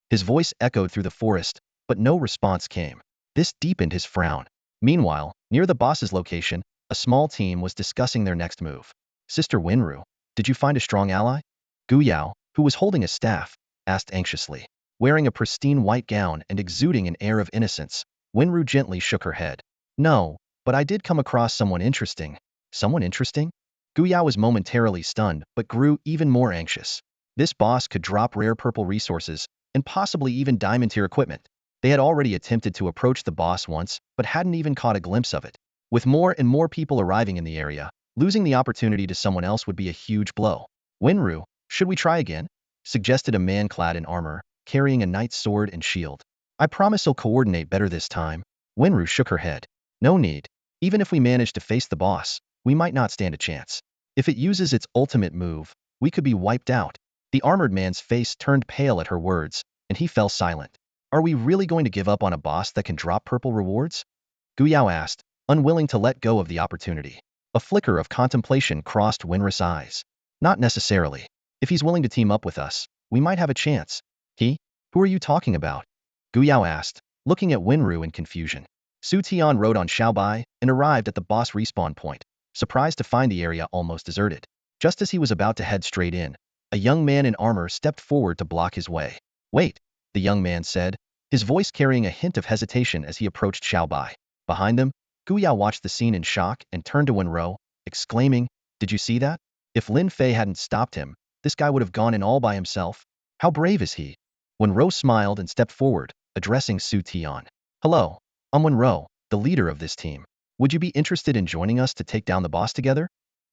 His voice echoed through the forest, but no response came. This deepened his frown. Meanwhile, near the boss's location, a small team was discussing their next move. Sister Wenru, did you find a strong ally? Gu Yao, who was holding a staff, asked anxiously. Wearing a pristine white gown and exuding an air of innocence, Wenru gently shook her head. No, but I did come across someone interesting. Someone interesting? Gu Yao was momentarily stunned, but grew even more anxious. This boss could drop rare purple resources, and possibly even diamond tier equipment. They had already attempted to approach the boss once, but hadn't even caught a glimpse of it. With more and more people arriving in the area, losing the opportunity to someone else would be a huge blow. Winru, should we try again? Suggested a man clad in armor, carrying a knight's sword and shield. I promise I'll coordinate better this time. Winru shook her head. No need. Even if we manage to face the boss, we might not stand a chance. If it uses its ultimate move, we could be wiped out. The armored man's face turned pale at her words, and he fell silent. Are we really going to give up on a boss that can drop purple rewards? Guyao asked, unwilling to let go of the opportunity. A flicker of contemplation crossed Winru's eyes. Not necessarily. If he's willing to team up with us, we might have a chance. He? Who are you talking about? Guyao asked, looking at Winru in confusion. Xu Tian rode on Xiaobai and arrived at the boss respawn point, surprised to find the area almost deserted. Just as he was about to head straight in, a young man in armor stepped forward to block his way. Wait, the young man said, his voice carrying a hint of hesitation as he approached Xiaobai. Behind them, Guyao watched the scene in shock and turned to Wenro, exclaiming, Did you see that? If Lin Fei hadn't stopped him, this guy would have gone in all by himself. How brave is he? Wenro smiled and stepped forward, addressing Xu Tian. Hello, I'm Wenro, the leader of this team. Would you be interested in joining us to take down the boss together?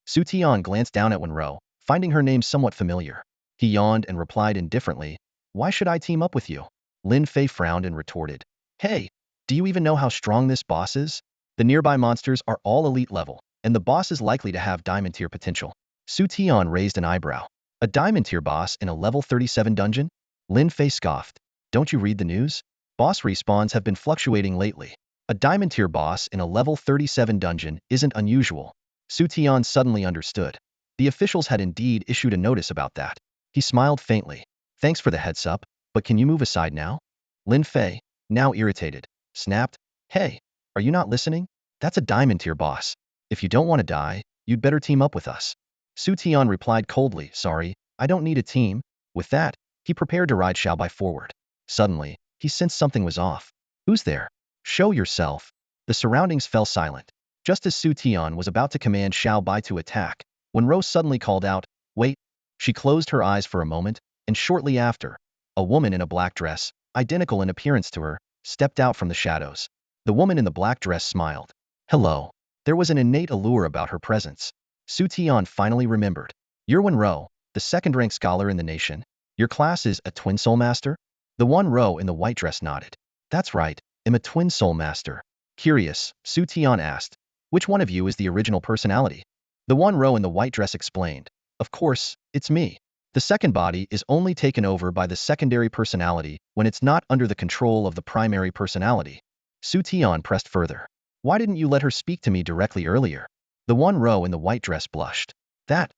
Xu Tian glanced down at Wenro, finding her name somewhat familiar. He yawned and replied indifferently, Why should I team up with you? Lin Fei frowned and retorted, Hey, do you even know how strong this boss is? The nearby monsters are all elite level, and the boss is likely to have diamond tier potential. Xu Tian raised an eyebrow. A diamond tier boss in a level 37 dungeon? Lin Fei scoffed. Don't you read the news? Boss respawns have been fluctuating lately. A diamond tier boss in a level 37 dungeon isn't unusual. Xu Tian suddenly understood. The officials had indeed issued a notice about that. He smiled faintly. Thanks for the heads up, but can you move aside now? Lin Fei, now irritated, snapped. Hey, are you not listening? That's a diamond tier boss. If you don't want to die, you'd better team up with us. Xu Tian replied coldly, Sorry, I don't need a team. With that, he prepared to ride Xiaobai forward. Suddenly, he sensed something was off. Who's there? Show yourself. The surroundings fell silent. Just as Xu Tian was about to command Xiaobai to attack, when Rose suddenly called out, Wait. She closed her eyes for a moment, and shortly after, a woman in a black dress, identical in appearance to her, stepped out from the shadows. The woman in the black dress smiled. Hello. There was an innate allure about her presence. Xu Tian finally remembered. You're Wenro, the second-rank scholar in the nation. Your class is a twin soul master? The one row in the white dress nodded. That's right, I'm a twin soul master. Curious, Xu Tian asked. Which one of you is the original personality? The one row in the white dress explained. Of course, it's me. The second body is only taken over by the secondary personality when it's not under the control of the primary personality. Xu Tian pressed further. Why didn't you let her speak to me directly earlier? The one row in the white dress blushed. That?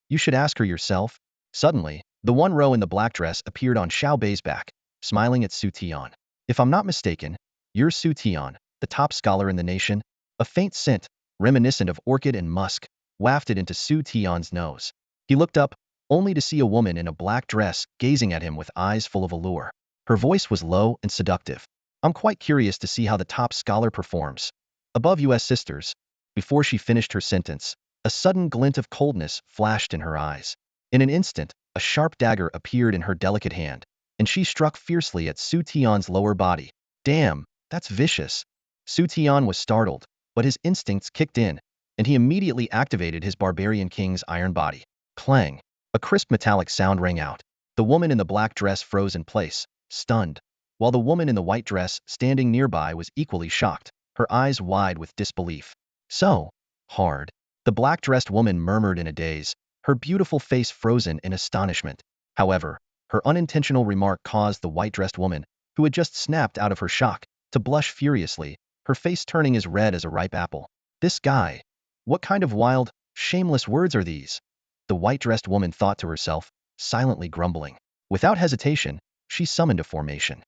You should ask her yourself. Suddenly, the one row in the black dress appeared on Xiao Bei's back, smiling at Xu Tian. If I'm not mistaken, you're Xu Tian, the top scholar in the nation. A faint scent, reminiscent of orchid and musk, wafted into Xu Tian's nose. He looked up, only to see a woman in a black dress gazing at him with eyes full of allure. Her voice was low and seductive. I'm quite curious to see how the top scholar performs. Above U.S. sisters. Before she finished her sentence, a sudden glint of coldness flashed in her eyes. In an instant, a sharp dagger appeared in her delicate hand, and she struck fiercely at Xu Tian's lower body. Damn, that's vicious. Xu Tian was startled, but his instincts kicked in, and he immediately activated his barbarian king's iron body. Clang. A crisp metallic sound rang out. The woman in the black dress froze in place, stunned, while the woman in the white dress standing nearby was equally shocked, her eyes wide with disbelief. So hard. The black-dressed woman murmured in a daze, her beautiful face frozen in astonishment. However, her unintentional remark caused the white-dressed woman, who had just snapped out of her shock, to blush furiously, her face turning as red as a ripe apple. This guy. What kind of wild, shameless words are these? The white-dressed woman thought to herself, silently grumbling. Without hesitation, she summoned a formation.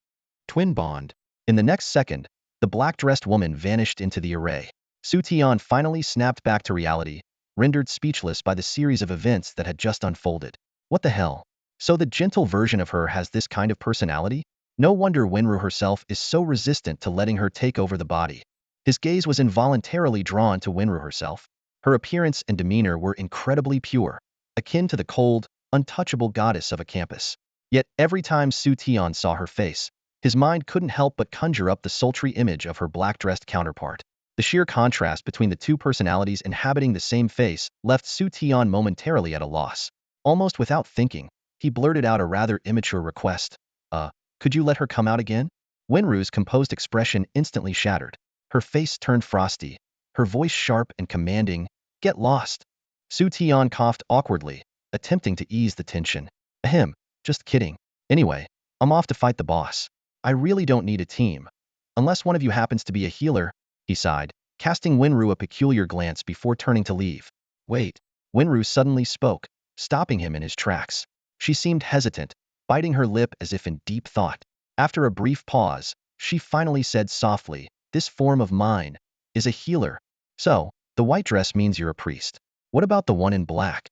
Twin bond. In the next second, the black-dressed woman vanished into the array. Xu Tian finally snapped back to reality, rendered speechless by the series of events that had just unfolded. What the hell? So the gentle version of her has this kind of personality? No wonder Wenru herself is so resistant to letting her take over the body. His gaze was involuntarily drawn to Wenru herself. Her appearance and demeanor were incredibly pure, akin to the cold, untouchable goddess of a campus. Yet every time Xu Tian saw her face, his mind couldn't help but conjure up the sultry image of her black-dressed counterpart. The sheer contrast between the two personalities inhabiting the same face left Xu Tian momentarily at a loss. Almost without thinking, he blurted out a rather immature request. Could you let her come out again? Wenru's composed expression instantly shattered. Her face turned frosty, her voice sharp and commanding. Get lost. Xu Tian coughed awkwardly, attempting to ease the tension. Ahem, just kidding. Anyway, I'm off to fight the boss. I really don't need a team. Unless one of you happens to be a healer, he sighed, casting Wenru a peculiar glance before turning to leave. Wait. Wenru suddenly spoke, stopping him in his tracks. She seemed hesitant, biting her lip as if in deep thought. After a brief pause, she finally said softly, this form of mine is a healer. So, the white dress means you're a priest. What about the one in black?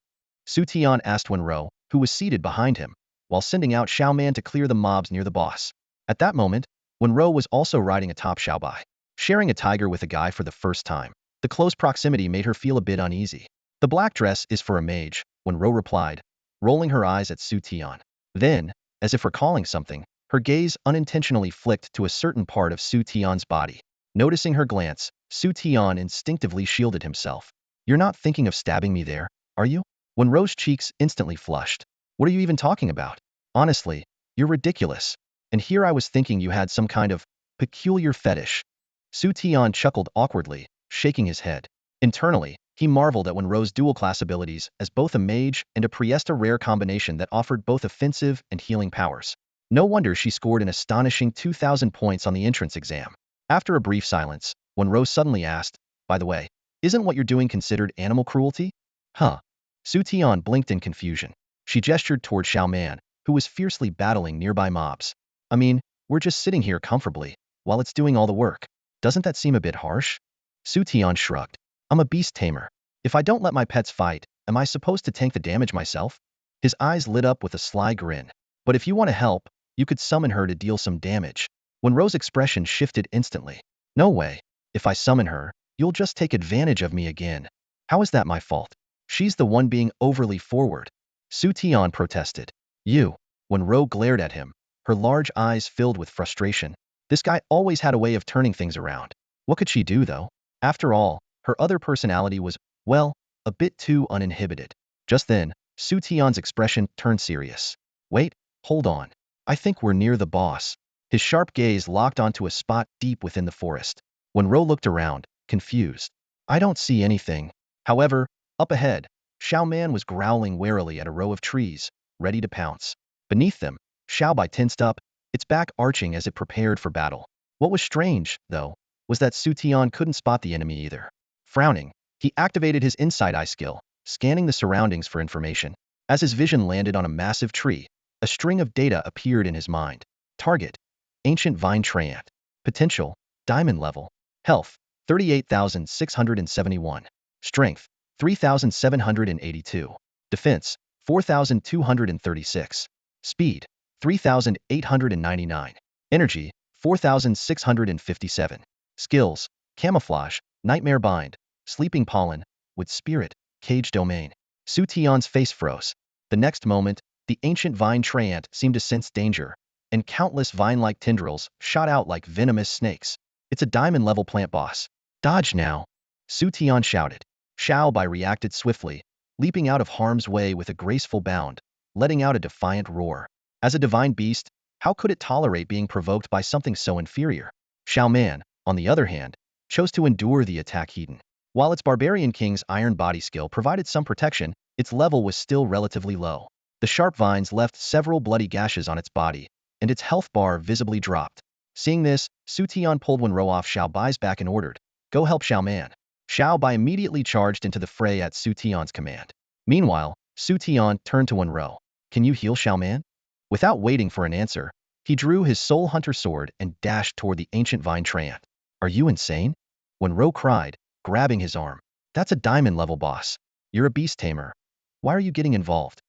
Xu Tian asked Wenru, who was seated behind him, while sending out Xiaoman to clear the mobs near the boss. At that moment, Wenru was also riding atop Xiaobai, sharing a tiger with a guy for the first time. The close proximity made her feel a bit uneasy. The black dress is for a mage, Wenru replied, rolling her eyes at Xu Tian. Then, as if recalling something, her gaze unintentionally flicked to a certain part of Xu Tian's body. Noticing her glance, Xu Tian instinctively shielded himself. You're not thinking of stabbing me there, are you? Wenru's cheeks instantly flushed. What are you even talking about? Honestly, you're ridiculous. And here I was thinking you had some kind of peculiar fetish. Xu Tian chuckled awkwardly, shaking his head. Internally, he marveled at Wenru's dual-class abilities as both a mage and a priest, a rare combination that offered both offensive and healing powers. No wonder she scored an astonishing 2,000 points on the entrance exam. After a brief silence, Wenru suddenly asked, by the way, isn't what you're doing considered animal cruelty? Huh. Xu Tian blinked in confusion. She gestured toward Xiaoman, who was fiercely battling nearby mobs. I mean, we're just sitting here comfortably, while it's doing all the work. Doesn't that seem a bit harsh? Xu Tian shrugged. I'm a beast tamer. If I don't let my pets fight, am I supposed to tank the damage myself? His eyes lit up with a sly grin. But if you want to help, you could summon her to deal some damage. Wenru's expression shifted instantly. No way. If I summon her, you'll just take advantage of me again. How is that my fault? She's the one being overly forward. Xu Tian protested. You. Wenru glared at him, her large eyes filled with frustration. This guy always had a way of turning things around. What could she do, though? After all, her other personality was, well, a bit too uninhibited. Just then, Xu Tian's expression turned serious. Wait, hold on. I think we're near the boss. His sharp gaze locked onto a spot deep within the forest. Wenru looked around, confused. I don't see anything. However, up ahead, Xiaoman was growling warily at a row of trees, ready to pounce. Beneath them, Xiaobai tensed up, its back arching as it prepared for battle. What was strange, though, was that Xu Tian couldn't spot the enemy either. Frowning, he activated his inside eye skill, scanning the surroundings for information. As his vision landed on a massive tree, a string of data appeared in his mind. Target: Ancient Vine Treant. Potential: Diamond level. Health: 38,671. Strength: 3,782. Defense: 4,236. Speed: 3,899. Energy: 4,657. Skills: Camouflage, Nightmare Bind, Sleeping Pollen, with Spirit, Cage Domain. Xu Tian's face froze. The next moment, the ancient vine treant seemed to sense danger, and countless vine-like tendrils shot out like venomous snakes. It's a diamond-level plant boss. Dodge now! Xu Tian shouted. Xiaobai reacted swiftly, leaping out of harm's way with a graceful bound, letting out a defiant roar. As a divine beast, how could it tolerate being provoked by something so inferior? Xiaoman, on the other hand, chose to endure the attack heat. While its barbarian king's iron body skill provided some protection, its level was still relatively low. The sharp vines left several bloody gashes on its body, and its health bar visibly dropped. Seeing this, Xu Tian pulled Wenru off Xiaobai's back and ordered, "Go help Xiaoman." Xiaobai immediately charged into the fray at Xu Tian's command. Meanwhile, Xu Tian turned to Wenru. "Can you heal Xiaoman?" Without waiting for an answer, he drew his soul hunter sword and dashed toward the ancient vine treant. "Are you insane?" Wenru cried, grabbing his arm. "That's a diamond-level boss. You're a beast tamer. Why are you getting involved?"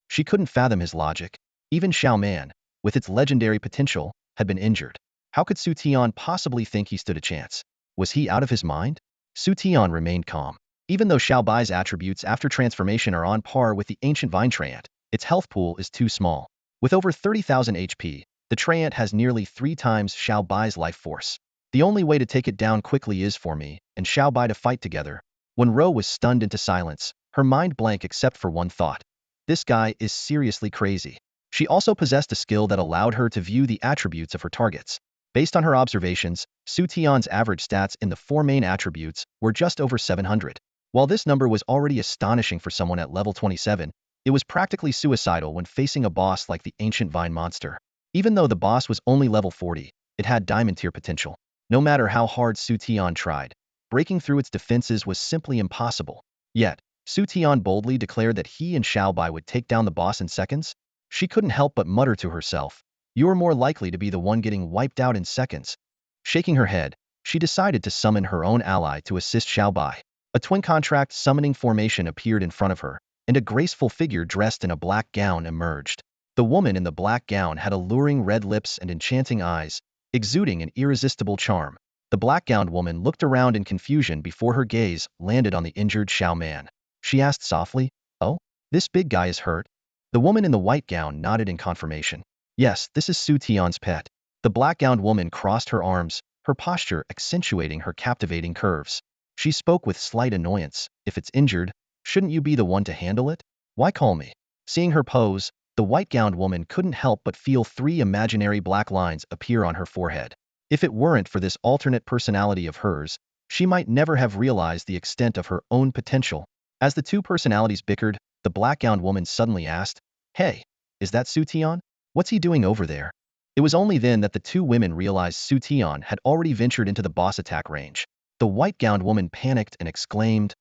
She couldn't fathom his logic. Even Xiaoman, with its legendary potential, had been injured. How could Xu Tian possibly think he stood a chance? Was he out of his mind? Xu Tian remained calm. Even though Xiaobai's attributes after transformation are on par with the ancient vine treant, its health pool is too small. With over 30,000 HP, the treant has nearly 3 times Xiaobai's life force. The only way to take it down quickly is for me and Xiaobai to fight together. When Ro was stunned into silence, her mind blank except for one thought. This guy is seriously crazy. She also possessed a skill that allowed her to view the attributes of her targets. Based on her observations, Xu Tian's average stats in the 4 main attributes were just over 700. While this number was already astonishing for someone at level 27, it was practically suicidal when facing a boss like the ancient vine monster. Even though the boss was only level 40, it had diamond tier potential. No matter how hard Xu Tian tried, breaking through its defenses was simply impossible. Yet, Xu Tian boldly declared that he and Xiaobai would take down the boss in seconds. She couldn't help but mutter to herself, "You're more likely to be the one getting wiped out in seconds." Shaking her head, she decided to summon her own ally to assist Xiaobai. A twin contract summoning formation appeared in front of her, and a graceful figure dressed in a black gown emerged. The woman in the black gown had alluring red lips and enchanting eyes, exuding an irresistible charm. The black-gowned woman looked around in confusion before her gaze landed on the injured Xiao Man. She asked softly, "Oh, this big guy is hurt?" The woman in the white gown nodded in confirmation. "Yes, this is Xu Tian's pet." The black-gowned woman crossed her arms, her posture accentuating her captivating curves. She spoke with slight annoyance. "If it's injured, shouldn't you be the one to handle it? Why call me?" Seeing her pose, the white-gowned woman couldn't help but feel 3 imaginary black lines appear on her forehead. If it weren't for this alternate personality of hers, she might never have realized the extent of her own potential. As the 2 personalities bickered, the black-gowned woman suddenly asked, "Hey, is that Xu Tian? What's he doing over there?" It was only then that the 2 women realized Xu Tian had already ventured into the boss attack range. The white-gowned woman panicked and exclaimed,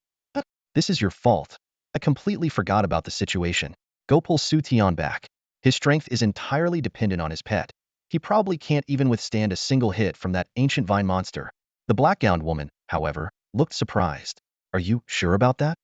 "This is your fault. I completely forgot about the situation. Go pull Xu Tian back. His strength is entirely dependent on his pet. He probably can't even withstand a single hit from that ancient vine monster." The black-gowned woman, however, looked surprised. "Are you sure about that?"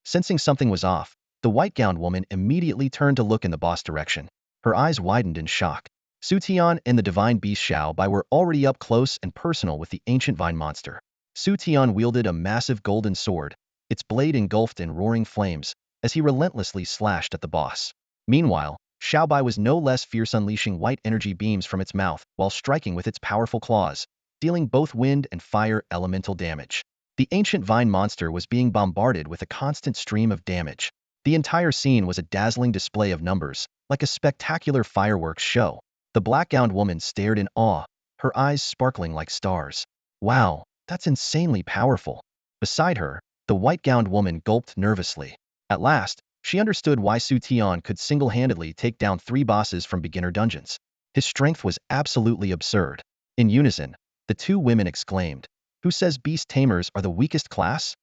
Sensing something was off, the white-gowned woman immediately turned to look in the boss direction. Her eyes widened in shock. Xu Tian and the divine beast Xiaobai were already up close and personal with the ancient vine monster. Xu Tian wielded a massive golden sword, its blade engulfed in roaring flames, as he relentlessly slashed at the boss. Meanwhile, Xiaobai was no less fierce, unleashing white energy beams from its mouth while striking with its powerful claws, dealing both wind and fire elemental damage. The ancient vine monster was being bombarded with a constant stream of damage. The entire scene was a dazzling display of numbers, like a spectacular fireworks show. The black-gowned woman stared in awe, her eyes sparkling like stars. "Wow, that's insanely powerful." Beside her, the white-gowned woman gulped nervously. At last, she understood why Xu Tian could single-handedly take down 3 bosses from beginner dungeons. His strength was absolutely absurd. In unison, the 2 women exclaimed, "Who says Beast Tamers are the weakest class?"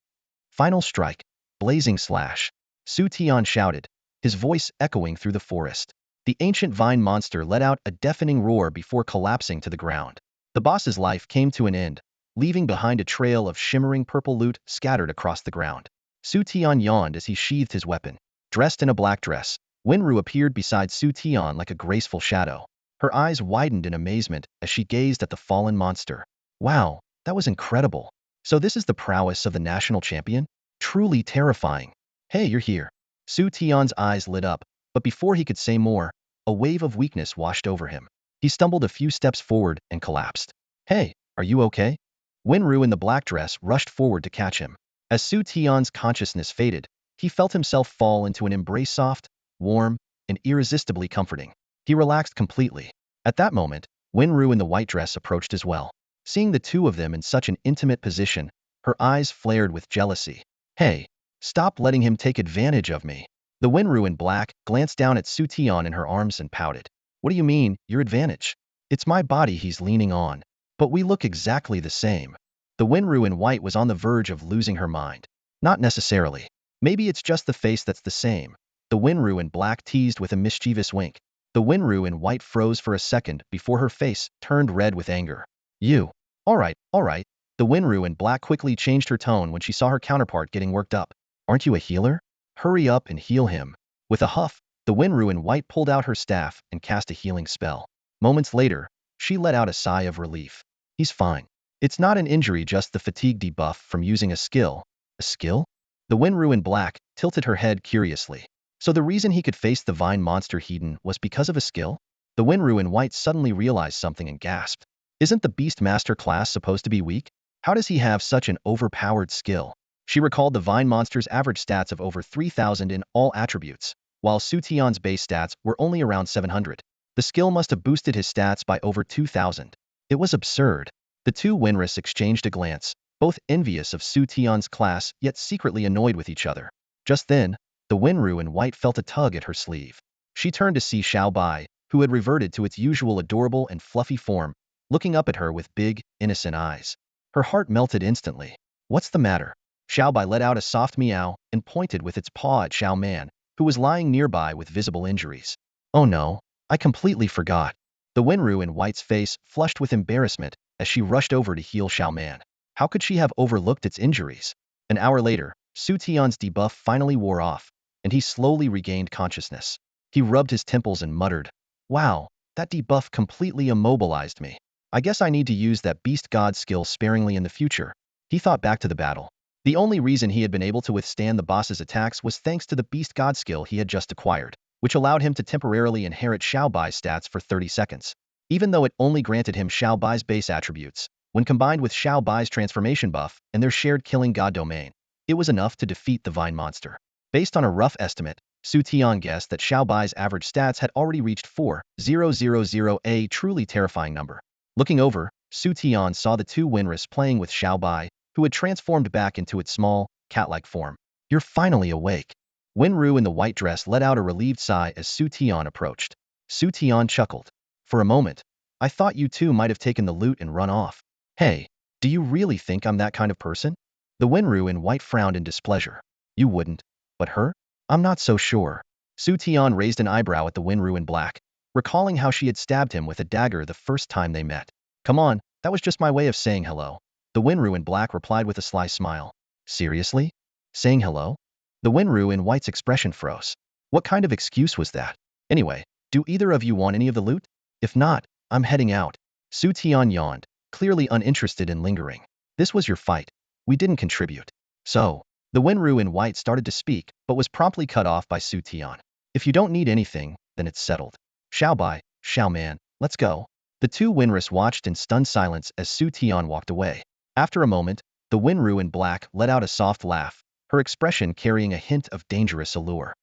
"Final strike, blazing slash," Xu Tian shouted, his voice echoing through the forest. The ancient vine monster let out a deafening roar before collapsing to the ground. The boss's life came to an end, leaving behind a trail of shimmering purple loot scattered across the ground. Xu Tian yawned as he sheathed his weapon. Dressed in a black dress, Wenru appeared beside Xu Tian like a graceful shadow. Her eyes widened in amazement as she gazed at the fallen monster. "Wow, that was incredible. So this is the prowess of the national champion? Truly terrifying." "Hey, you're here." Xu Tian's eyes lit up, but before he could say more, a wave of weakness washed over him. He stumbled a few steps forward and collapsed. "Hey, are you okay?" Wenru in the black dress rushed forward to catch him. As Xu Tian's consciousness faded, he felt himself fall into an embrace soft, warm, and irresistibly comforting. He relaxed completely. At that moment, Wenru in the white dress approached as well. Seeing the 2 of them in such an intimate position, her eyes flared with jealousy. "Hey, stop letting him take advantage of me." The Wenru in black glanced down at Xu Tian in her arms and pouted. "What do you mean, your advantage? It's my body he's leaning on. But we look exactly the same." The Wenru in white was on the verge of losing her mind. "Not necessarily. Maybe it's just the face that's the same." The Wenru in black teased with a mischievous wink. The Wenru in white froze for a second before her face turned red with anger. "You. All right, all right." The Wenru in black quickly changed her tone when she saw her counterpart getting worked up. "Aren't you a healer? Hurry up and heal him." With a huff, the Wenru in white pulled out her staff and cast a healing spell. Moments later, she let out a sigh of relief. "He's fine. It's not an injury, just the fatigue debuff from using a skill." "A skill?" The Wenru in black tilted her head curiously. So the reason he could face the vine monster Hedon was because of a skill? The Wenru in white suddenly realized something and gasped. Isn't the Beast Master class supposed to be weak? How does he have such an overpowered skill? She recalled the Vine monster's average stats of over 3,000 in all attributes, while Xu Tian's base stats were only around 700. The skill must have boosted his stats by over 2,000. It was absurd. The two Winris exchanged a glance, both envious of Xu Tian's class yet secretly annoyed with each other. Just then, the Winru in white felt a tug at her sleeve. She turned to see Xiao Bai, who had reverted to its usual adorable and fluffy form, looking up at her with big, innocent eyes. Her heart melted instantly. What's the matter? Xiao Bai let out a soft meow and pointed with its paw at Xiao Man, who was lying nearby with visible injuries. Oh no, I completely forgot. The Winru in white's face flushed with embarrassment as she rushed over to heal Xiao Man. How could she have overlooked its injuries? An hour later, Xu Tian's debuff finally wore off, and he slowly regained consciousness. He rubbed his temples and muttered, "Wow, that debuff completely immobilized me. I guess I need to use that Beast God skill sparingly in the future." He thought back to the battle. The only reason he had been able to withstand the boss's attacks was thanks to the Beast God skill he had just acquired, which allowed him to temporarily inherit Xiao Bai's stats for 30 seconds. Even though it only granted him Xiao Bai's base attributes, when combined with Xiao Bai's transformation buff and their shared killing god domain, it was enough to defeat the Vine monster. Based on a rough estimate, Xu Tian guessed that Xiao Bai's average stats had already reached 4,000, a truly terrifying number. Looking over, Xu Tian saw the two Winris playing with Xiao Bai, who had transformed back into its small, cat-like form. "You're finally awake." Winru in the white dress let out a relieved sigh as Xu Tian approached. Xu Tian chuckled. "For a moment, I thought you two might have taken the loot and run off. Hey, do you really think I'm that kind of person?" The Winru in white frowned in displeasure. "You wouldn't. But her? I'm not so sure." Xu Tian raised an eyebrow at the Winru in black, recalling how she had stabbed him with a dagger the first time they met. "Come on, that was just my way of saying hello." The Winru in black replied with a sly smile. "Seriously? Saying hello?" The Winru in white's expression froze. What kind of excuse was that? "Anyway, do either of you want any of the loot? If not, I'm heading out." Xu Tian yawned, clearly uninterested in lingering. "This was your fight. We didn't contribute." "So?" The Winru in white started to speak, but was promptly cut off by Xu Tian. "If you don't need anything, then it's settled. Xiao Bai, Xiao Man, let's go." The two Winris watched in stunned silence as Xu Tian walked away. After a moment, the Winru in black let out a soft laugh, her expression carrying a hint of dangerous allure.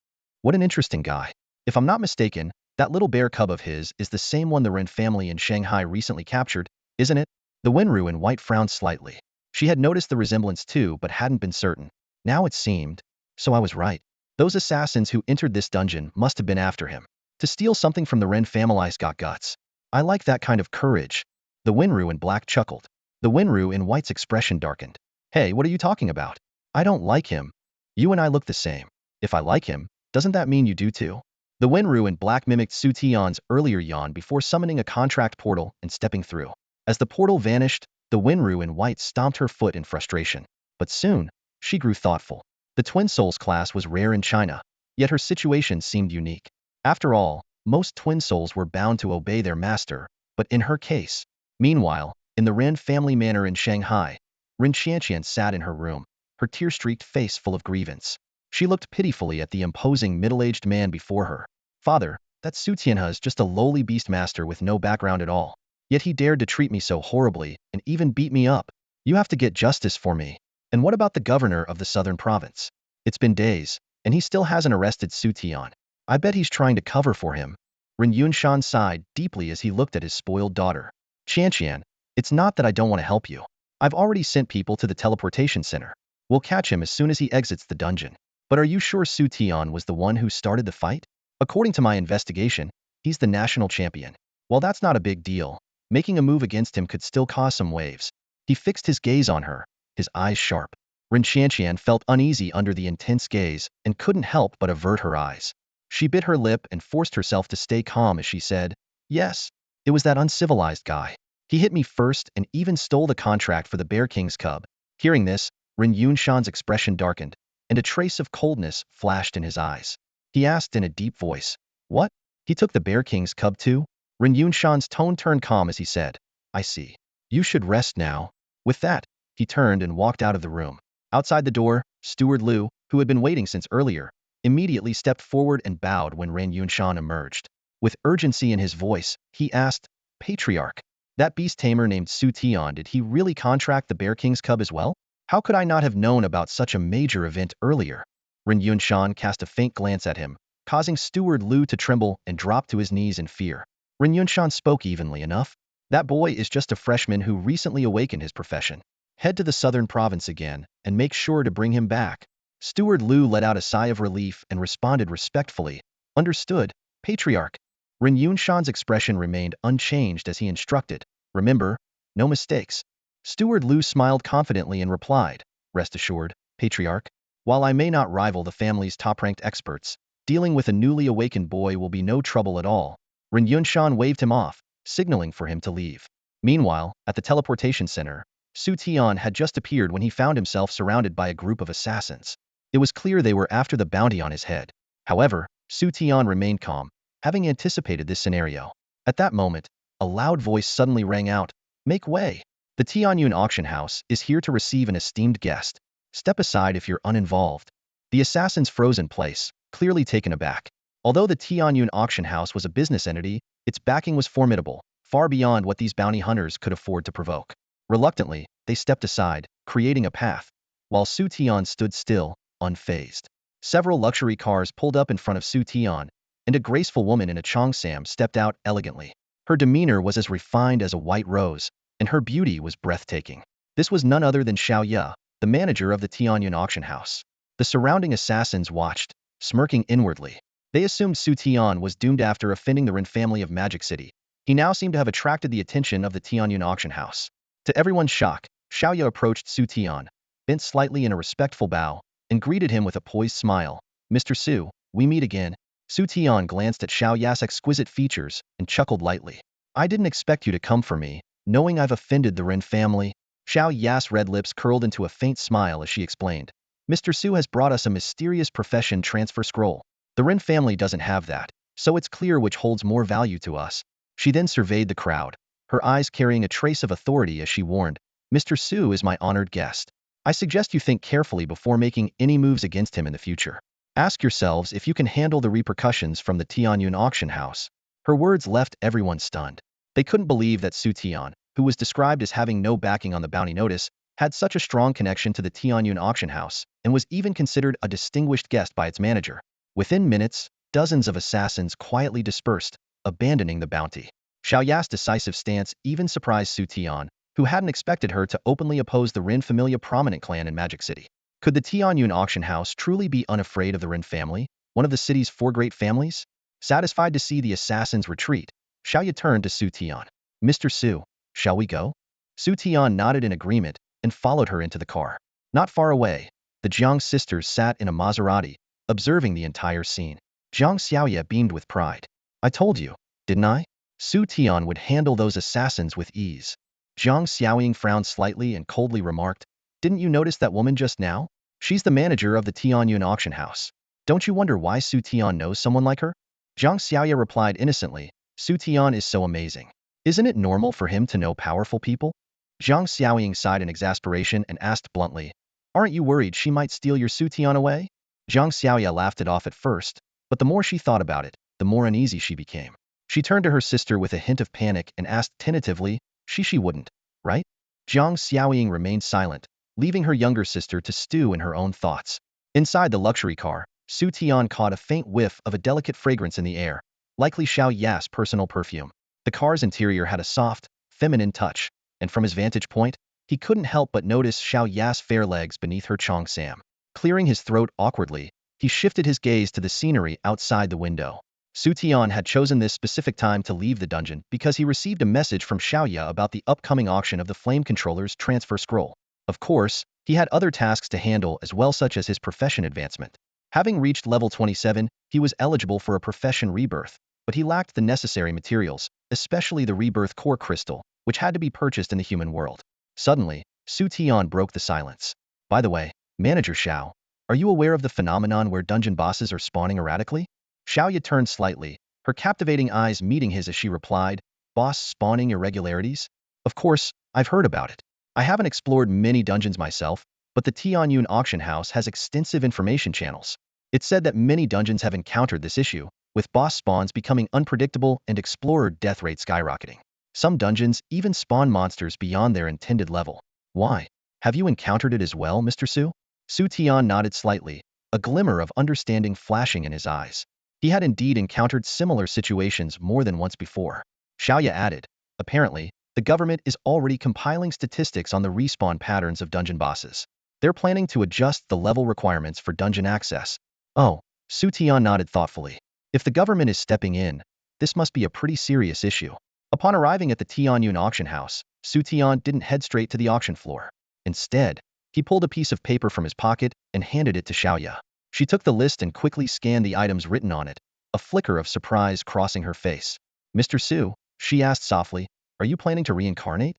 "What an interesting guy. If I'm not mistaken, that little bear cub of his is the same one the Ren family in Shanghai recently captured, isn't it?" The Winru in white frowned slightly. She had noticed the resemblance too, but hadn't been certain. Now it seemed. So I was right. Those assassins who entered this dungeon must have been after him. To steal something from the Ren family's got guts. I like that kind of courage. The Winru in black chuckled. The Winru in white's expression darkened. "Hey, what are you talking about? I don't like him. You and I look the same. If I like him, doesn't that mean you do too?" The Winru in black mimicked Xu Tian's earlier yawn before summoning a contract portal and stepping through. As the portal vanished, the Winru in white stomped her foot in frustration. But soon, she grew thoughtful. The Twin Souls class was rare in China, yet her situation seemed unique. After all, most Twin Souls were bound to obey their master, but in her case. Meanwhile, in the Ren family manor in Shanghai, Ren Qianqian sat in her room, her tear-streaked face full of grievance. She looked pitifully at the imposing middle-aged man before her. "Father, that Xu Tianhe is just a lowly beast master with no background at all. Yet he dared to treat me so horribly and even beat me up. You have to get justice for me. And what about the governor of the southern province? It's been days, and he still hasn't arrested Xu Tian. I bet he's trying to cover for him." Ren Yunshan sighed deeply as he looked at his spoiled daughter. "Qianqian, it's not that I don't want to help you. I've already sent people to the teleportation center. We'll catch him as soon as he exits the dungeon. But are you sure Xu Tian was the one who started the fight? According to my investigation, he's the national champion. While that's not a big deal, making a move against him could still cause some waves." He fixed his gaze on her, his eyes sharp. Ren Qianqian felt uneasy under the intense gaze and couldn't help but avert her eyes. She bit her lip and forced herself to stay calm as she said, "Yes, it was that uncivilized guy. He hit me first and even stole the contract for the Bear King's cub." Hearing this, Ren Yunshan's expression darkened, and a trace of coldness flashed in his eyes. He asked in a deep voice, "What? He took the Bear King's cub too?" Ren Yunshan's tone turned calm as he said, "I see. You should rest now." With that, he turned and walked out of the room. Outside the door, Steward Liu, who had been waiting since earlier, immediately stepped forward and bowed when Ren Yunshan emerged. With urgency in his voice, he asked, "Patriarch, That beast tamer named Xu Tian, did he really contract the Bear King's cub as well? How could I not have known about such a major event earlier? Ren Yunshan cast a faint glance at him, causing Steward Lu to tremble and drop to his knees in fear. Ren Yunshan spoke evenly enough. That boy is just a freshman who recently awakened his profession. Head to the southern province again, and make sure to bring him back. Steward Lu let out a sigh of relief and responded respectfully. Understood, Patriarch. Ren Yunshan's expression remained unchanged as he instructed. Remember, no mistakes. Steward Lu smiled confidently and replied, Rest assured, Patriarch. While I may not rival the family's top-ranked experts, dealing with a newly awakened boy will be no trouble at all. Ren Yunshan waved him off, signaling for him to leave. Meanwhile, at the teleportation center, Xu Tian had just appeared when he found himself surrounded by a group of assassins. It was clear they were after the bounty on his head. However, Xu Tian remained calm, having anticipated this scenario. At that moment, a loud voice suddenly rang out, Make way! The Tianyun auction house is here to receive an esteemed guest. Step aside if you're uninvolved. The assassins froze in place, clearly taken aback. Although the Tianyun auction house was a business entity, its backing was formidable, far beyond what these bounty hunters could afford to provoke. Reluctantly, they stepped aside, creating a path, while Xu Tian stood still, unfazed. Several luxury cars pulled up in front of Xu Tian, and a graceful woman in a cheongsam stepped out elegantly. Her demeanor was as refined as a white rose, and her beauty was breathtaking. This was none other than Xiao Ye, the manager of the Tianyun auction house. The surrounding assassins watched, smirking inwardly. They assumed Xu Tian was doomed after offending the Ren family of Magic City. He now seemed to have attracted the attention of the Tianyun auction house. To everyone's shock, Xiao Ye approached Xu Tian, bent slightly in a respectful bow, and greeted him with a poised smile. Mr. Xu, we meet again. Xu Tian glanced at Xiao Ye's exquisite features and chuckled lightly. I didn't expect you to come for me, knowing I've offended the Ren family. Xiao Ya's red lips curled into a faint smile as she explained. Mr. Xu has brought us a mysterious profession transfer scroll. The Ren family doesn't have that, so it's clear which holds more value to us. She then surveyed the crowd, her eyes carrying a trace of authority as she warned, Mr. Xu is my honored guest. I suggest you think carefully before making any moves against him in the future. Ask yourselves if you can handle the repercussions from the Tianyun auction house. Her words left everyone stunned. They couldn't believe that Xu Tian, who was described as having no backing on the bounty notice, had such a strong connection to the Tianyun auction house, and was even considered a distinguished guest by its manager. Within minutes, dozens of assassins quietly dispersed, abandoning the bounty. Xiao Ya's decisive stance even surprised Xu Tian, who hadn't expected her to openly oppose the Ren familia prominent clan in Magic City. Could the Tianyun auction house truly be unafraid of the Ren family, one of the city's four great families? Satisfied to see the assassins retreat, Xiao Ye turned to Xu Tian. Mr. Xu, shall we go? Xu Tian nodded in agreement and followed her into the car. Not far away, the Jiang sisters sat in a Maserati, observing the entire scene. Jiang Xiaoye beamed with pride. I told you, didn't I? Xu Tian would handle those assassins with ease. Jiang Xiaoying frowned slightly and coldly remarked, Didn't you notice that woman just now? She's the manager of the Tianyun auction house. Don't you wonder why Xu Tian knows someone like her? Jiang Xiaoye replied innocently, Xu Tian is so amazing. Isn't it normal for him to know powerful people? Jiang Xiaoying sighed in exasperation and asked bluntly, Aren't you worried she might steal your Xu Tian away? Jiang Xiaoye laughed it off at first, but the more she thought about it, the more uneasy she became. She turned to her sister with a hint of panic and asked tentatively, She wouldn't, right? Jiang Xiaoying remained silent, leaving her younger sister to stew in her own thoughts. Inside the luxury car, Xu Tian caught a faint whiff of a delicate fragrance in the air, likely Xiao Ya's personal perfume. The car's interior had a soft, feminine touch, and from his vantage point, he couldn't help but notice Xiao Ya's fair legs beneath her cheongsam. Clearing his throat awkwardly, he shifted his gaze to the scenery outside the window. Xu Tian had chosen this specific time to leave the dungeon because he received a message from Xiao Ye about the upcoming auction of the Flame Controller's transfer scroll. Of course, he had other tasks to handle as well, such as his profession advancement. Having reached level 27, he was eligible for a profession rebirth, but he lacked the necessary materials, especially the rebirth core crystal, which had to be purchased in the human world. Suddenly, Xu Tian broke the silence. By the way, Manager Xiao, are you aware of the phenomenon where dungeon bosses are spawning erratically? Xiao Ye turned slightly, her captivating eyes meeting his as she replied, Boss spawning irregularities? Of course, I've heard about it. I haven't explored many dungeons myself, but the Tianyun auction house has extensive information channels. It's said that many dungeons have encountered this issue, with boss spawns becoming unpredictable and explorer death rate skyrocketing. Some dungeons even spawn monsters beyond their intended level. Why? Have you encountered it as well, Mr. Xu? Xu Tian nodded slightly, a glimmer of understanding flashing in his eyes. He had indeed encountered similar situations more than once before. Xiaoya added, apparently, the government is already compiling statistics on the respawn patterns of dungeon bosses. They're planning to adjust the level requirements for dungeon access. Oh, Xu Tian nodded thoughtfully. If the government is stepping in, this must be a pretty serious issue. Upon arriving at the Tianyun auction house, Xu Tian didn't head straight to the auction floor. Instead, he pulled a piece of paper from his pocket and handed it to Xiaoya. She took the list and quickly scanned the items written on it, a flicker of surprise crossing her face. Mr. Xu, she asked softly, are you planning to reincarnate?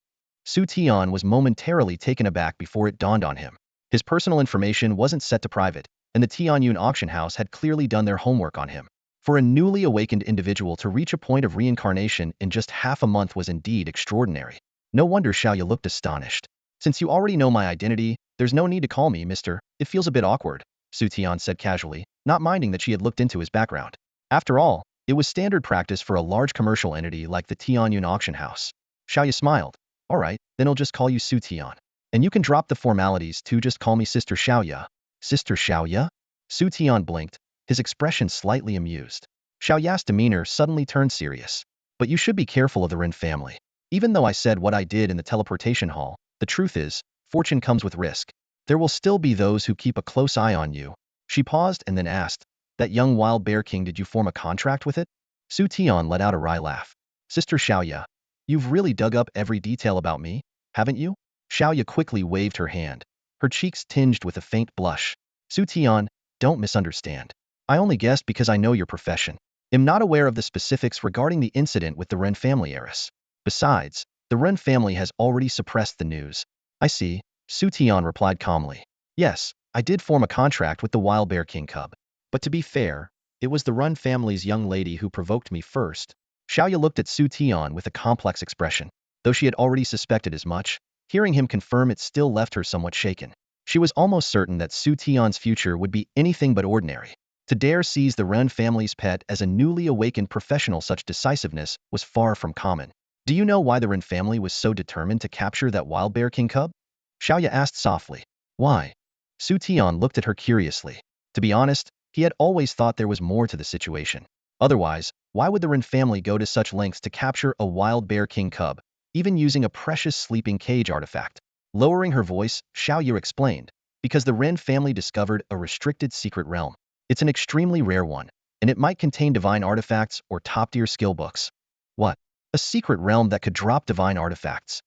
Xu Tian was momentarily taken aback before it dawned on him. His personal information wasn't set to private, and the Tianyun auction house had clearly done their homework on him. For a newly awakened individual to reach a point of reincarnation in just half a month was indeed extraordinary. No wonder Xiaoya looked astonished. Since you already know my identity, there's no need to call me Mr. It feels a bit awkward, Xu Tian said casually, not minding that she had looked into his background. After all, it was standard practice for a large commercial entity like the Tianyun auction house. Xiaoya smiled. All right, then I'll just call you Xu Tian. And you can drop the formalities to just call me Sister Xiaoya. Sister Xiaoya? Xu Tian blinked, his expression slightly amused. Xiaoya's demeanor suddenly turned serious. But you should be careful of the Ren family. Even though I said what I did in the teleportation hall, the truth is, fortune comes with risk. There will still be those who keep a close eye on you. She paused and then asked, that young wild bear king, did you form a contract with it? Xu Tian let out a wry laugh. Sister Xiaoya, you've really dug up every detail about me, haven't you? Xiaoya quickly waved her hand, her cheeks tinged with a faint blush. Xu Tian, don't misunderstand. I only guessed because I know your profession. Am not aware of the specifics regarding the incident with the Ren family heiress. Besides, the Ren family has already suppressed the news. I see, Xu Tian replied calmly. Yes, I did form a contract with the wild bear king cub. But to be fair, it was the Ren family's young lady who provoked me first. Xiaoya looked at Xu Tian with a complex expression. Though she had already suspected as much, hearing him confirm it still left her somewhat shaken. She was almost certain that Xu Tian's future would be anything but ordinary. To dare seize the Ren family's pet as a newly awakened professional, such decisiveness was far from common. Do you know why the Ren family was so determined to capture that wild bear king cub? Xiaoya asked softly. Why? Xu Tian looked at her curiously. To be honest, he had always thought there was more to the situation. Otherwise, why would the Ren family go to such lengths to capture a wild bear king cub, even using a precious sleeping cage artifact? Lowering her voice, Xiaoya explained, because the Ren family discovered a restricted secret realm. It's an extremely rare one, and it might contain divine artifacts or top-tier skill books. What? A secret realm that could drop divine artifacts?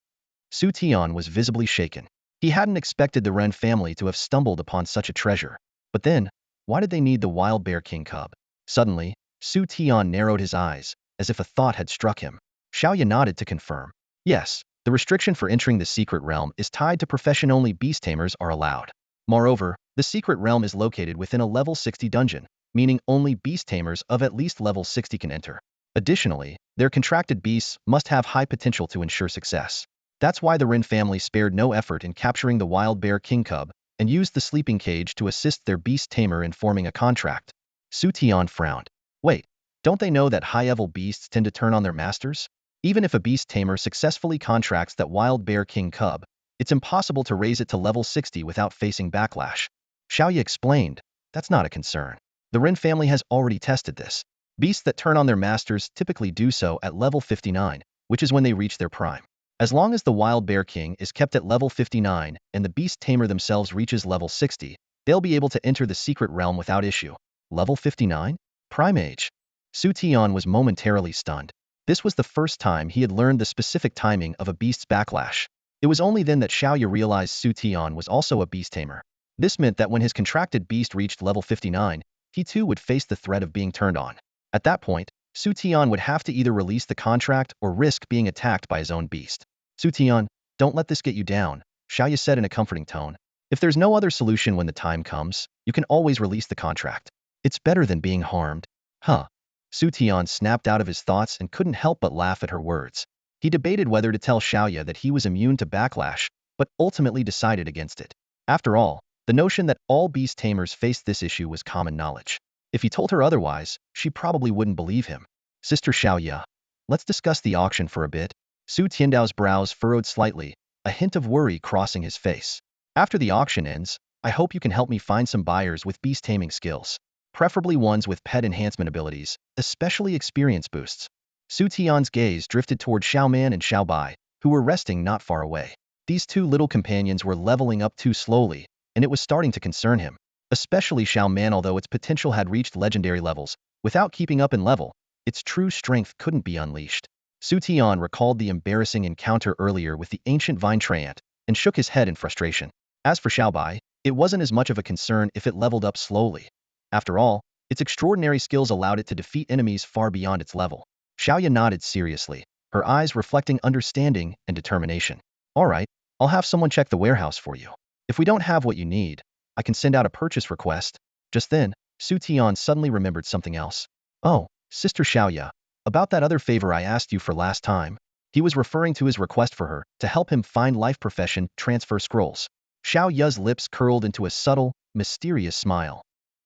Xu Tian was visibly shaken. He hadn't expected the Ren family to have stumbled upon such a treasure. But then, why did they need the wild bear king cub? Suddenly, Xu Tian narrowed his eyes, as if a thought had struck him. Xiaoya nodded to confirm. Yes, the restriction for entering the secret realm is tied to profession. Only beast tamers are allowed. Moreover, the secret realm is located within a level 60 dungeon, meaning only beast tamers of at least level 60 can enter. Additionally, their contracted beasts must have high potential to ensure success. That's why the Ren family spared no effort in capturing the wild bear king cub and used the sleeping cage to assist their beast tamer in forming a contract. Xu Tian frowned. Wait, don't they know that high-level beasts tend to turn on their masters? Even if a beast tamer successfully contracts that wild bear king cub, it's impossible to raise it to level 60 without facing backlash. Xiaoya explained, that's not a concern. The Ren family has already tested this. Beasts that turn on their masters typically do so at level 59, which is when they reach their prime. As long as the wild bear king is kept at level 59 and the beast tamer themselves reaches level 60, they'll be able to enter the secret realm without issue. Level 59? Prime age. Xu Tian was momentarily stunned. This was the first time he had learned the specific timing of a beast's backlash. It was only then that Xiaoya realized Xu Tian was also a beast tamer. This meant that when his contracted beast reached level 59, he too would face the threat of being turned on. At that point, Xu Tian would have to either release the contract or risk being attacked by his own beast. Xu Tian, don't let this get you down, Xiaoya said in a comforting tone. If there's no other solution when the time comes, you can always release the contract. It's better than being harmed. Huh. Xu Tian snapped out of his thoughts and couldn't help but laugh at her words. He debated whether to tell Xiaoya that he was immune to backlash, but ultimately decided against it. After all, the notion that all beast tamers faced this issue was common knowledge. If he told her otherwise, she probably wouldn't believe him. Sister Xiaoya, let's discuss the auction for a bit. Xu Tiandao's brows furrowed slightly, a hint of worry crossing his face. After the auction ends, I hope you can help me find some buyers with beast taming skills, preferably ones with pet enhancement abilities, especially experience boosts. Xu Tian's gaze drifted toward Xiaoman and Xiaobai, who were resting not far away. These two little companions were leveling up too slowly, and it was starting to concern him. Especially Xiaoman, although its potential had reached legendary levels, without keeping up in level, its true strength couldn't be unleashed. Xu Tian recalled the embarrassing encounter earlier with the ancient vine treant, and shook his head in frustration. As for Xiaobai, it wasn't as much of a concern if it leveled up slowly. After all, its extraordinary skills allowed it to defeat enemies far beyond its level. Xiaoya nodded seriously, her eyes reflecting understanding and determination. All right, I'll have someone check the warehouse for you. If we don't have what you need, I can send out a purchase request. Just then, Xu Tian suddenly remembered something else. Oh, Sister Xiaoya, about that other favor I asked you for last time. He was referring to his request for her to help him find life profession transfer scrolls. Xiaoya's lips curled into a subtle, mysterious smile.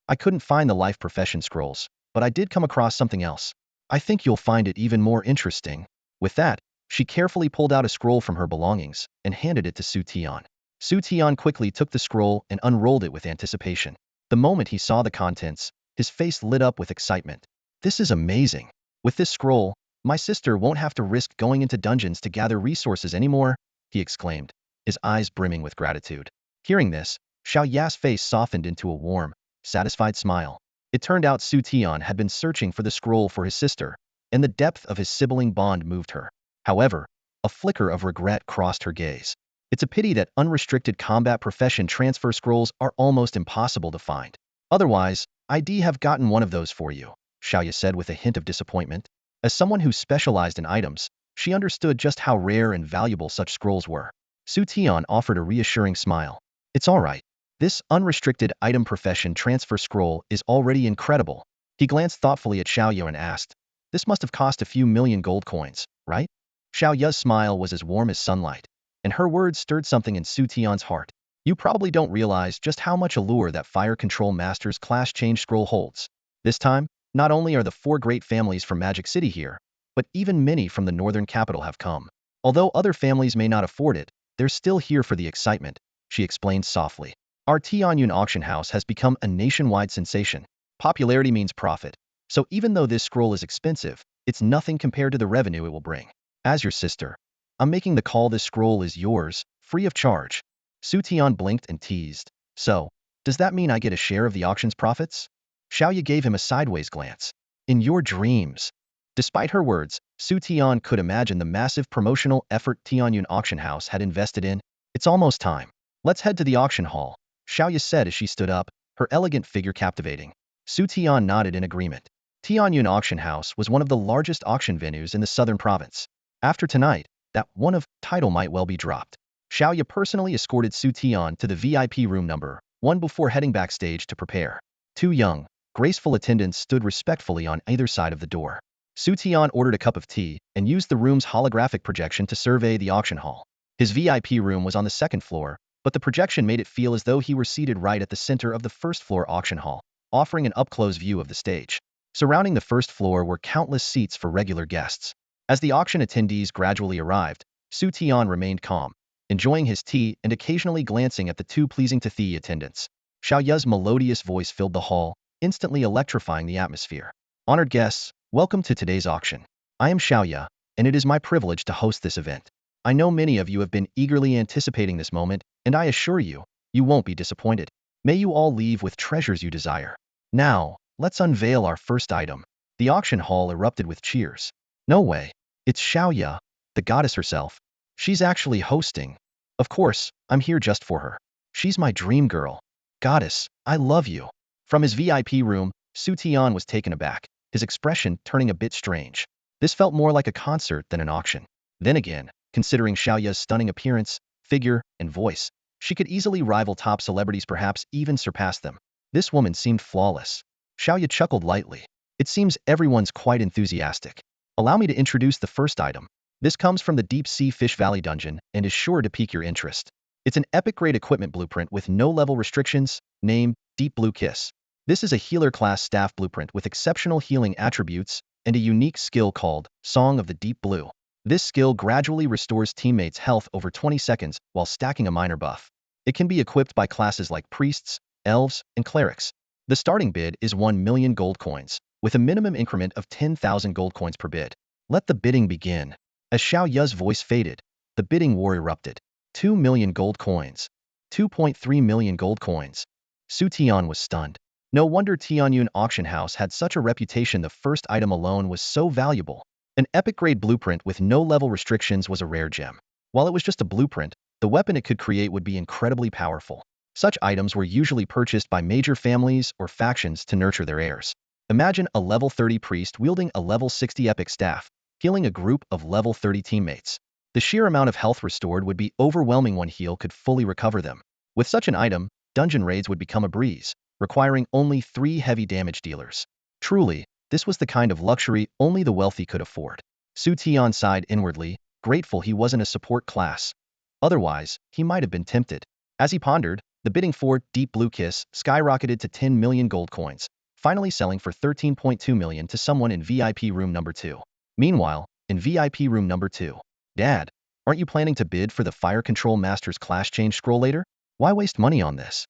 I couldn't find the life profession scrolls, but I did come across something else. I think you'll find it even more interesting. With that, she carefully pulled out a scroll from her belongings and handed it to Xu Tian. Xu Tian quickly took the scroll and unrolled it with anticipation. The moment he saw the contents, his face lit up with excitement. This is amazing. With this scroll, my sister won't have to risk going into dungeons to gather resources anymore, he exclaimed, his eyes brimming with gratitude. Hearing this, Xiao Ya's face softened into a warm, satisfied smile. It turned out Xu Tian had been searching for the scroll for his sister, and the depth of his sibling bond moved her. However, a flicker of regret crossed her gaze. It's a pity that unrestricted combat profession transfer scrolls are almost impossible to find. Otherwise, I'd have gotten one of those for you, Xiaoya said with a hint of disappointment. As someone who specialized in items, she understood just how rare and valuable such scrolls were. Xu Tian offered a reassuring smile. It's all right. This unrestricted item profession transfer scroll is already incredible. He glanced thoughtfully at Xiaoya and asked, this must have cost a few million gold coins, right? Xiaoya's smile was as warm as sunlight, and her words stirred something in Xu Tian's heart. You probably don't realize just how much allure that Fire Control Master's Class Change Scroll holds. This time, not only are the 4 great families from Magic City here, but even many from the northern capital have come. Although other families may not afford it, they're still here for the excitement, she explained softly. Our Tianyun auction house has become a nationwide sensation. Popularity means profit, so even though this scroll is expensive, it's nothing compared to the revenue it will bring. As your sister, I'm making the call. This scroll is yours, free of charge. Xu Tian blinked and teased. So, does that mean I get a share of the auction's profits? Xiaoya gave him a sideways glance. In your dreams. Despite her words, Xu Tian could imagine the massive promotional effort Tianyun auction house had invested in. It's almost time. Let's head to the auction hall, Xiaoya said as she stood up, her elegant figure captivating. Xu Tian nodded in agreement. Tianyun auction house was one of the largest auction venues in the southern province. After tonight, that one of title might well be dropped. Xiaoya personally escorted Xu Tian to the VIP room number 1 before heading backstage to prepare. 2 young, graceful attendants stood respectfully on either side of the door. Xu Tian ordered a cup of tea and used the room's holographic projection to survey the auction hall. His VIP room was on the 2nd floor, but the projection made it feel as though he were seated right at the center of the 1st floor auction hall, offering an up-close view of the stage. Surrounding the 1st floor were countless seats for regular guests. As the auction attendees gradually arrived, Xu Tian remained calm, enjoying his tea and occasionally glancing at the 2 pleasing-to-the attendants. Xiaoya's melodious voice filled the hall, instantly electrifying the atmosphere. Honored guests, welcome to today's auction. I am Xiaoya, and it is my privilege to host this event. I know many of you have been eagerly anticipating this moment, and I assure you, you won't be disappointed. May you all leave with treasures you desire. Now, let's unveil our first item. The auction hall erupted with cheers. No way. It's Xiaoya, the goddess herself. She's actually hosting. Of course, I'm here just for her. She's my dream girl. Goddess, I love you. From his VIP room, Xu Tian was taken aback, his expression turning a bit strange. This felt more like a concert than an auction. Then again, considering Xiaoya's stunning appearance, figure, and voice, she could easily rival top celebrities, perhaps even surpass them. This woman seemed flawless. Xiaoya chuckled lightly. It seems everyone's quite enthusiastic. Allow me to introduce the first item. This comes from the Deep Sea Fish Valley dungeon and is sure to pique your interest. It's an epic-grade equipment blueprint with no level restrictions, name, Deep Blue Kiss. This is a healer-class staff blueprint with exceptional healing attributes and a unique skill called Song of the Deep Blue. This skill gradually restores teammates' health over 20 seconds while stacking a minor buff. It can be equipped by classes like priests, elves, and clerics. The starting bid is 1 million gold coins, with a minimum increment of 10,000 gold coins per bid. Let the bidding begin. As Xiao Ya's voice faded, the bidding war erupted. 2 million gold coins. 2.3 million gold coins. Xu Tian was stunned. No wonder Tianyun Auction House had such a reputation. The first item alone was so valuable. An epic-grade blueprint with no level restrictions was a rare gem. While it was just a blueprint, the weapon it could create would be incredibly powerful. Such items were usually purchased by major families or factions to nurture their heirs. Imagine a level 30 priest wielding a level 60 epic staff, healing a group of level 30 teammates. The sheer amount of health restored would be overwhelming. One heal could fully recover them. With such an item, dungeon raids would become a breeze, requiring only 3 heavy damage dealers. Truly, this was the kind of luxury only the wealthy could afford. Xu Tian sighed inwardly, grateful he wasn't a support class. Otherwise, he might have been tempted. As he pondered, the bidding for Deep Blue Kiss skyrocketed to 10 million gold coins, finally selling for 13.2 million to someone in VIP room number 2. Meanwhile, in VIP room number 2, Dad, aren't you planning to bid for the Fire Control Master's class change scroll later? Why waste money on this?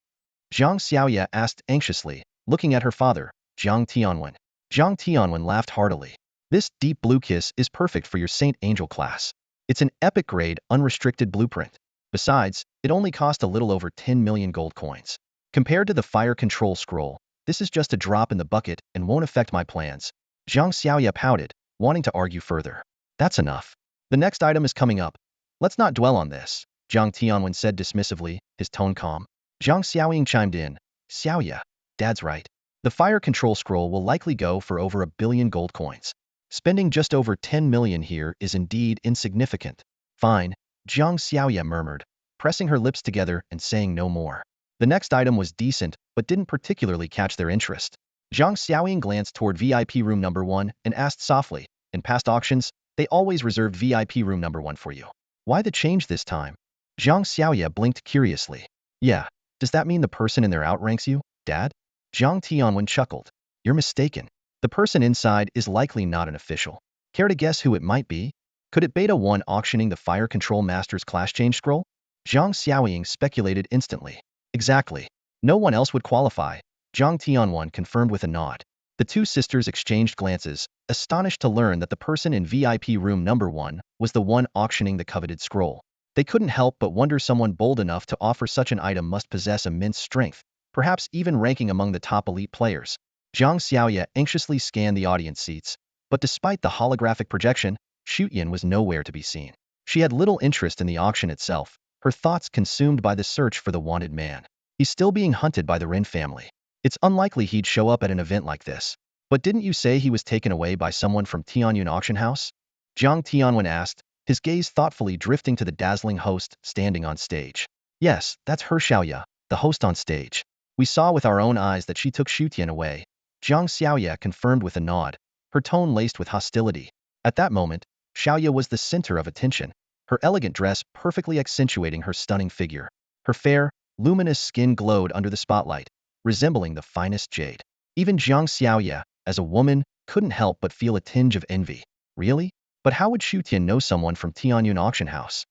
Zhang Xiaoya asked anxiously, looking at her father, Zhang Tianwen. Zhang Tianwen laughed heartily. This Deep Blue Kiss is perfect for your Saint Angel class. It's an epic grade, unrestricted blueprint. Besides, it only cost a little over 10 million gold coins. Compared to the Fire Control Scroll, this is just a drop in the bucket and won't affect my plans. Zhang Xiaoya pouted, wanting to argue further. That's enough. The next item is coming up. Let's not dwell on this, Zhang Tianwen said dismissively, his tone calm. Zhang Xiaoying chimed in. Xiaoya, Dad's right. The Fire Control Scroll will likely go for over 1 billion gold coins. Spending just over 10 million here is indeed insignificant. Fine, Zhang Xiaoya murmured, pressing her lips together and saying no more. The next item was decent, but didn't particularly catch their interest. Zhang Xiaoying glanced toward VIP room number 1 and asked softly, in past auctions, they always reserved VIP room number 1 for you. Why the change this time? Zhang Xiaoya blinked curiously. Yeah, does that mean the person in there outranks you, Dad? Zhang Tianwen chuckled. You're mistaken. The person inside is likely not an official. Care to guess who it might be? Could it Beta 1 auctioning the Fire Control Master's class change scroll? Zhang Xiaoying speculated instantly. Exactly. No one else would qualify, Zhang Tianwen confirmed with a nod. The two sisters exchanged glances, astonished to learn that the person in VIP room number 1 was the one auctioning the coveted scroll. They couldn't help but wonder someone bold enough to offer such an item must possess immense strength, perhaps even ranking among the top elite players. Zhang Xiaoya anxiously scanned the audience seats, but despite the holographic projection, Xu Tian was nowhere to be seen. She had little interest in the auction itself, her thoughts consumed by the search for the wanted man. He's still being hunted by the Ren family. It's unlikely he'd show up at an event like this. But didn't you say he was taken away by someone from Tianyun Auction House? Zhang Tianwen asked, his gaze thoughtfully drifting to the dazzling host standing on stage. Yes, that's her Xiaoya, the host on stage. We saw with our own eyes that she took Xu Tian away. Zhang Xiaoya confirmed with a nod, her tone laced with hostility. At that moment, Xiaoya was the center of attention, her elegant dress perfectly accentuating her stunning figure. Her fair, luminous skin glowed under the spotlight, resembling the finest jade. Even Zhang Xiaoya, as a woman, couldn't help but feel a tinge of envy. Really? But how would Xu Tian know someone from Tianyun Auction House?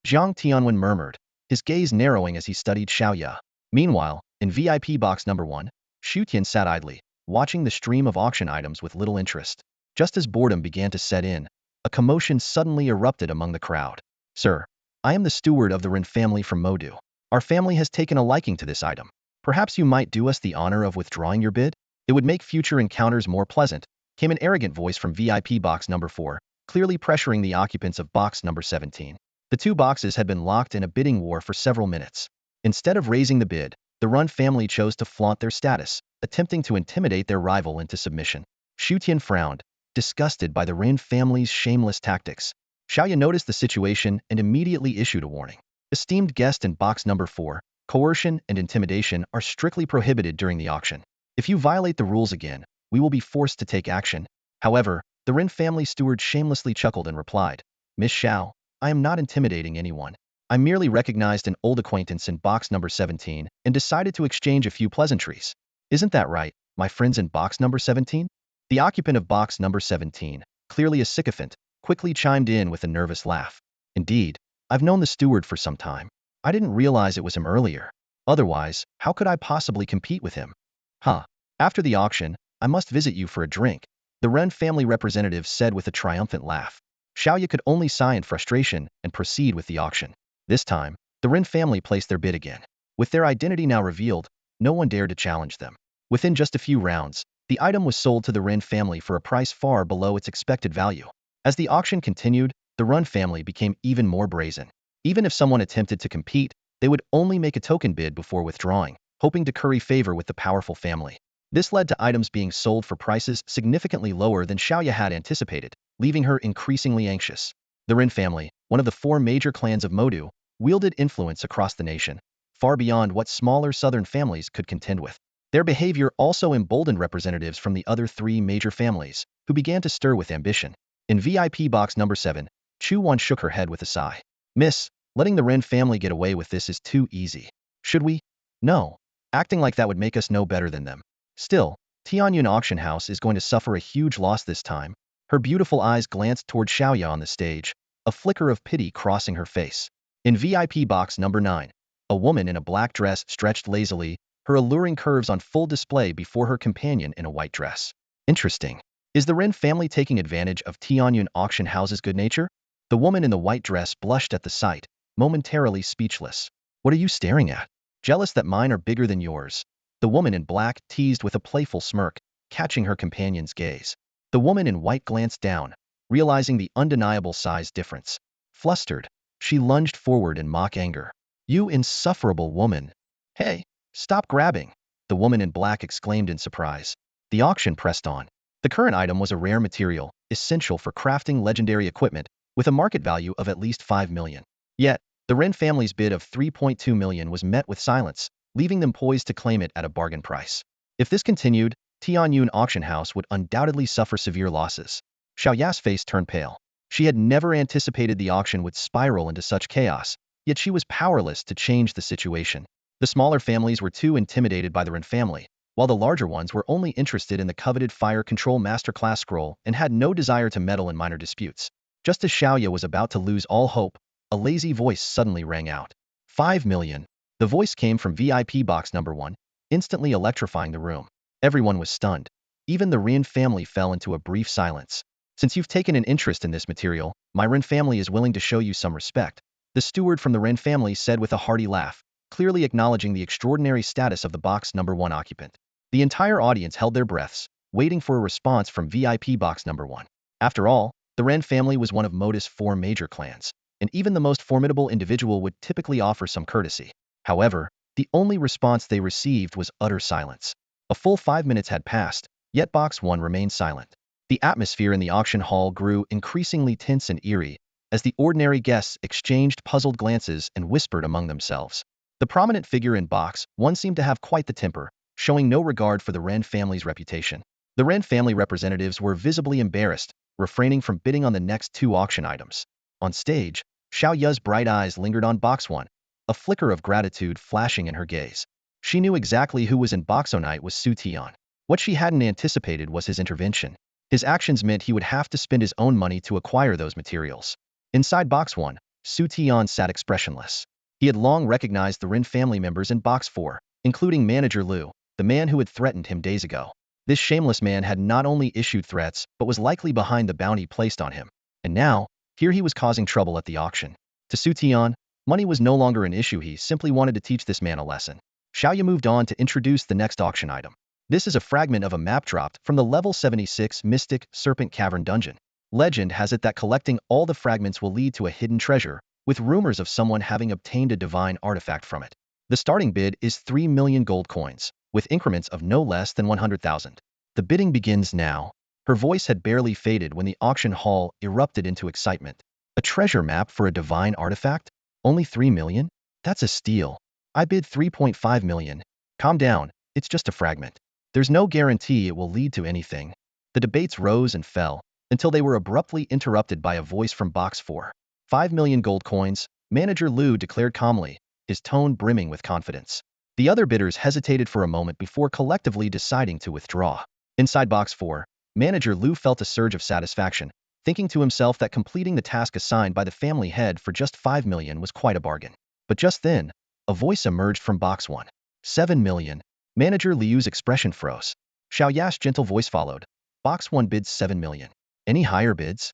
Zhang Tianwen murmured, his gaze narrowing as he studied Xiaoya. Meanwhile, in VIP box number 1, Xu Tian sat idly, watching the stream of auction items with little interest. Just as boredom began to set in, a commotion suddenly erupted among the crowd. Sir, I am the steward of the Ren family from Modu. Our family has taken a liking to this item. Perhaps you might do us the honor of withdrawing your bid? It would make future encounters more pleasant, came an arrogant voice from VIP box number 4, clearly pressuring the occupants of box number 17. The two boxes had been locked in a bidding war for several minutes. Instead of raising the bid, the Ren family chose to flaunt their status, attempting to intimidate their rival into submission. Xu Tian frowned, disgusted by the Ren family's shameless tactics. Xiaoya noticed the situation and immediately issued a warning. Esteemed guest in box number 4, coercion and intimidation are strictly prohibited during the auction. If you violate the rules again, we will be forced to take action. However, the Ren family steward shamelessly chuckled and replied, Miss Xiao, I am not intimidating anyone. I merely recognized an old acquaintance in box number 17 and decided to exchange a few pleasantries. Isn't that right, my friends in box number 17? The occupant of box number 17, clearly a sycophant, quickly chimed in with a nervous laugh. Indeed, I've known the steward for some time. I didn't realize it was him earlier. Otherwise, how could I possibly compete with him? Huh. After the auction, I must visit you for a drink, the Ren family representative said with a triumphant laugh. Xiaoya could only sigh in frustration and proceed with the auction. This time, the Ren family placed their bid again. With their identity now revealed, no one dared to challenge them. Within just a few rounds, the item was sold to the Ren family for a price far below its expected value. As the auction continued, the Ren family became even more brazen. Even if someone attempted to compete, they would only make a token bid before withdrawing, hoping to curry favor with the powerful family. This led to items being sold for prices significantly lower than Xiaoya had anticipated, leaving her increasingly anxious. The Ren family, one of the four major clans of Modu, wielded influence across the nation, far beyond what smaller southern families could contend with. Their behavior also emboldened representatives from the other three major families, who began to stir with ambition. In VIP box number 7, Xu Tian shook her head with a sigh. Miss, letting the Ren family get away with this is too easy. Should we? No. Acting like that would make us no better than them. Still, Tianyun Auction House is going to suffer a huge loss this time. Her beautiful eyes glanced toward Xiaoya on the stage, a flicker of pity crossing her face. In VIP box number 9, a woman in a black dress stretched lazily, her alluring curves on full display before her companion in a white dress. Interesting. Is the Ren family taking advantage of Tianyun Auction House's good nature? The woman in the white dress blushed at the sight, momentarily speechless. What are you staring at? Jealous that mine are bigger than yours? The woman in black teased with a playful smirk, catching her companion's gaze. The woman in white glanced down, realizing the undeniable size difference. Flustered, she lunged forward in mock anger. You insufferable woman! Hey, stop grabbing! The woman in black exclaimed in surprise. The auction pressed on. The current item was a rare material, essential for crafting legendary equipment, with a market value of at least 5 million. Yet, the Ren family's bid of 3.2 million was met with silence, leaving them poised to claim it at a bargain price. If this continued, Tianyun Auction House would undoubtedly suffer severe losses. Xiaoya's face turned pale. She had never anticipated the auction would spiral into such chaos, yet she was powerless to change the situation. The smaller families were too intimidated by the Ren family, while the larger ones were only interested in the coveted Fire Control Masterclass scroll and had no desire to meddle in minor disputes. Just as Xiaoya was about to lose all hope, a lazy voice suddenly rang out. 5 million. The voice came from VIP box number 1, instantly electrifying the room. Everyone was stunned. Even the Ren family fell into a brief silence. Since you've taken an interest in this material, my Ren family is willing to show you some respect, the steward from the Ren family said with a hearty laugh, clearly acknowledging the extraordinary status of the box number 1 occupant. The entire audience held their breaths, waiting for a response from VIP box number 1. After all, the Ren family was one of Moda's 4 major clans, and even the most formidable individual would typically offer some courtesy. However, the only response they received was utter silence. A full 5 minutes had passed, yet box 1 remained silent. The atmosphere in the auction hall grew increasingly tense and eerie, as the ordinary guests exchanged puzzled glances and whispered among themselves. The prominent figure in box 1 seemed to have quite the temper, showing no regard for the Ren family's reputation. The Ren family representatives were visibly embarrassed, refraining from bidding on the next 2 auction items. On stage, Xiaoya's bright eyes lingered on box 1, a flicker of gratitude flashing in her gaze. She knew exactly who was in box 09 was Xu Tian. What she hadn't anticipated was his intervention. His actions meant he would have to spend his own money to acquire those materials. Inside box 1, Xu Tian sat expressionless. He had long recognized the Ren family members in box 4, including manager Lu, the man who had threatened him days ago. This shameless man had not only issued threats but was likely behind the bounty placed on him. And now, here he was causing trouble at the auction. To Xu Tian, money was no longer an issue. He simply wanted to teach this man a lesson. Xiaoya moved on to introduce the next auction item. This is a fragment of a map dropped from the level 76 Mystic Serpent Cavern dungeon. Legend has it that collecting all the fragments will lead to a hidden treasure, with rumors of someone having obtained a divine artifact from it. The starting bid is 3 million gold coins, with increments of no less than 100,000. The bidding begins now. Her voice had barely faded when the auction hall erupted into excitement. A treasure map for a divine artifact? Only 3 million? That's a steal. I bid 3.5 million. Calm down, it's just a fragment. There's no guarantee it will lead to anything. The debates rose and fell, until they were abruptly interrupted by a voice from box 4. 5 million gold coins, Manager Lu declared calmly, his tone brimming with confidence. The other bidders hesitated for a moment before collectively deciding to withdraw. Inside box 4, Manager Lu felt a surge of satisfaction, thinking to himself that completing the task assigned by the family head for just 5 million was quite a bargain. But just then, a voice emerged from box 1. 7 million. Manager Liu's expression froze. Xiao Ya's gentle voice followed. Box 1 bids 7 million. Any higher bids?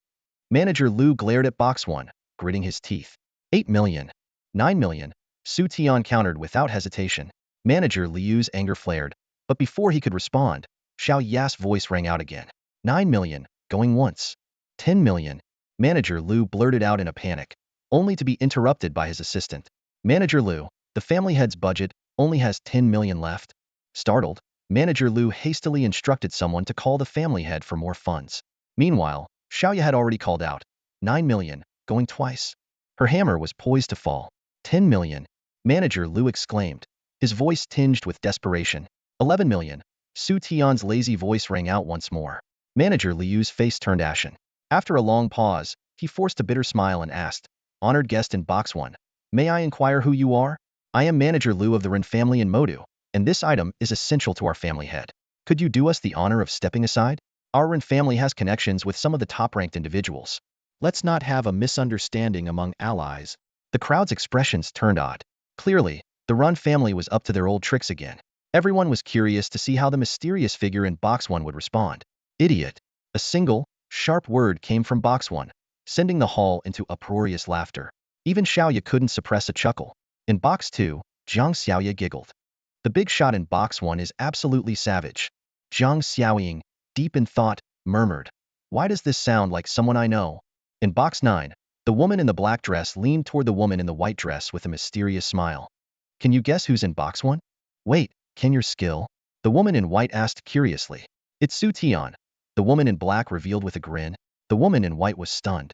Manager Liu glared at box 1, gritting his teeth. 8 million. 9 million. Xu Tian countered without hesitation. Manager Liu's anger flared, but before he could respond, Xiao Ya's voice rang out again. 9 million, going once. 10 million. Manager Liu blurted out in a panic, only to be interrupted by his assistant. Manager Liu, the family head's budget only has 10 million left. Startled, Manager Liu hastily instructed someone to call the family head for more funds. Meanwhile, Xiaoya had already called out. 9 million, going twice. Her hammer was poised to fall. 10 million. Manager Liu exclaimed, his voice tinged with desperation. 11 million. Xu Tian's lazy voice rang out once more. Manager Liu's face turned ashen. After a long pause, he forced a bitter smile and asked, honored guest in box 1, may I inquire who you are? I am Manager Liu of the Ren family in Modu, and this item is essential to our family head. Could you do us the honor of stepping aside? Our Ren family has connections with some of the top-ranked individuals. Let's not have a misunderstanding among allies. The crowd's expressions turned odd. Clearly, the Ren family was up to their old tricks again. Everyone was curious to see how the mysterious figure in box 1 would respond. Idiot. A single, sharp word came from box 1, sending the hall into uproarious laughter. Even Xiaoya couldn't suppress a chuckle. In box 2, Zhang Xiaoya giggled. The big shot in box 1 is absolutely savage. Zhang Xiaoying, deep in thought, murmured, why does this sound like someone I know? In box 9, the woman in the black dress leaned toward the woman in the white dress with a mysterious smile. Can you guess who's in box 1? Wait, can your skill? The woman in white asked curiously. It's Xu Tian. The woman in black revealed with a grin. The woman in white was stunned.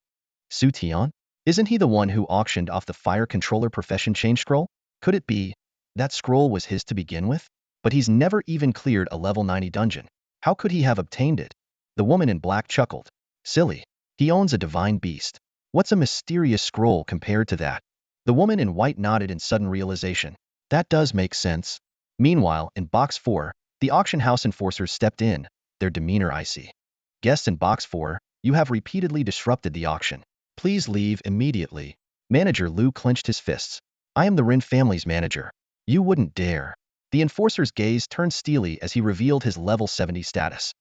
Xu Tian? Isn't he the one who auctioned off the fire controller profession change scroll? Could it be that scroll was his to begin with? But he's never even cleared a level 90 dungeon. How could he have obtained it? The woman in black chuckled. Silly. He owns a divine beast. What's a mysterious scroll compared to that? The woman in white nodded in sudden realization. That does make sense. Meanwhile, in box 4, the auction house enforcers stepped in, their demeanor icy. Guests in box 4, you have repeatedly disrupted the auction. Please leave immediately. Manager Liu clenched his fists. I am the Ren family's manager. You wouldn't dare. The enforcer's gaze turned steely as he revealed his level 70 status.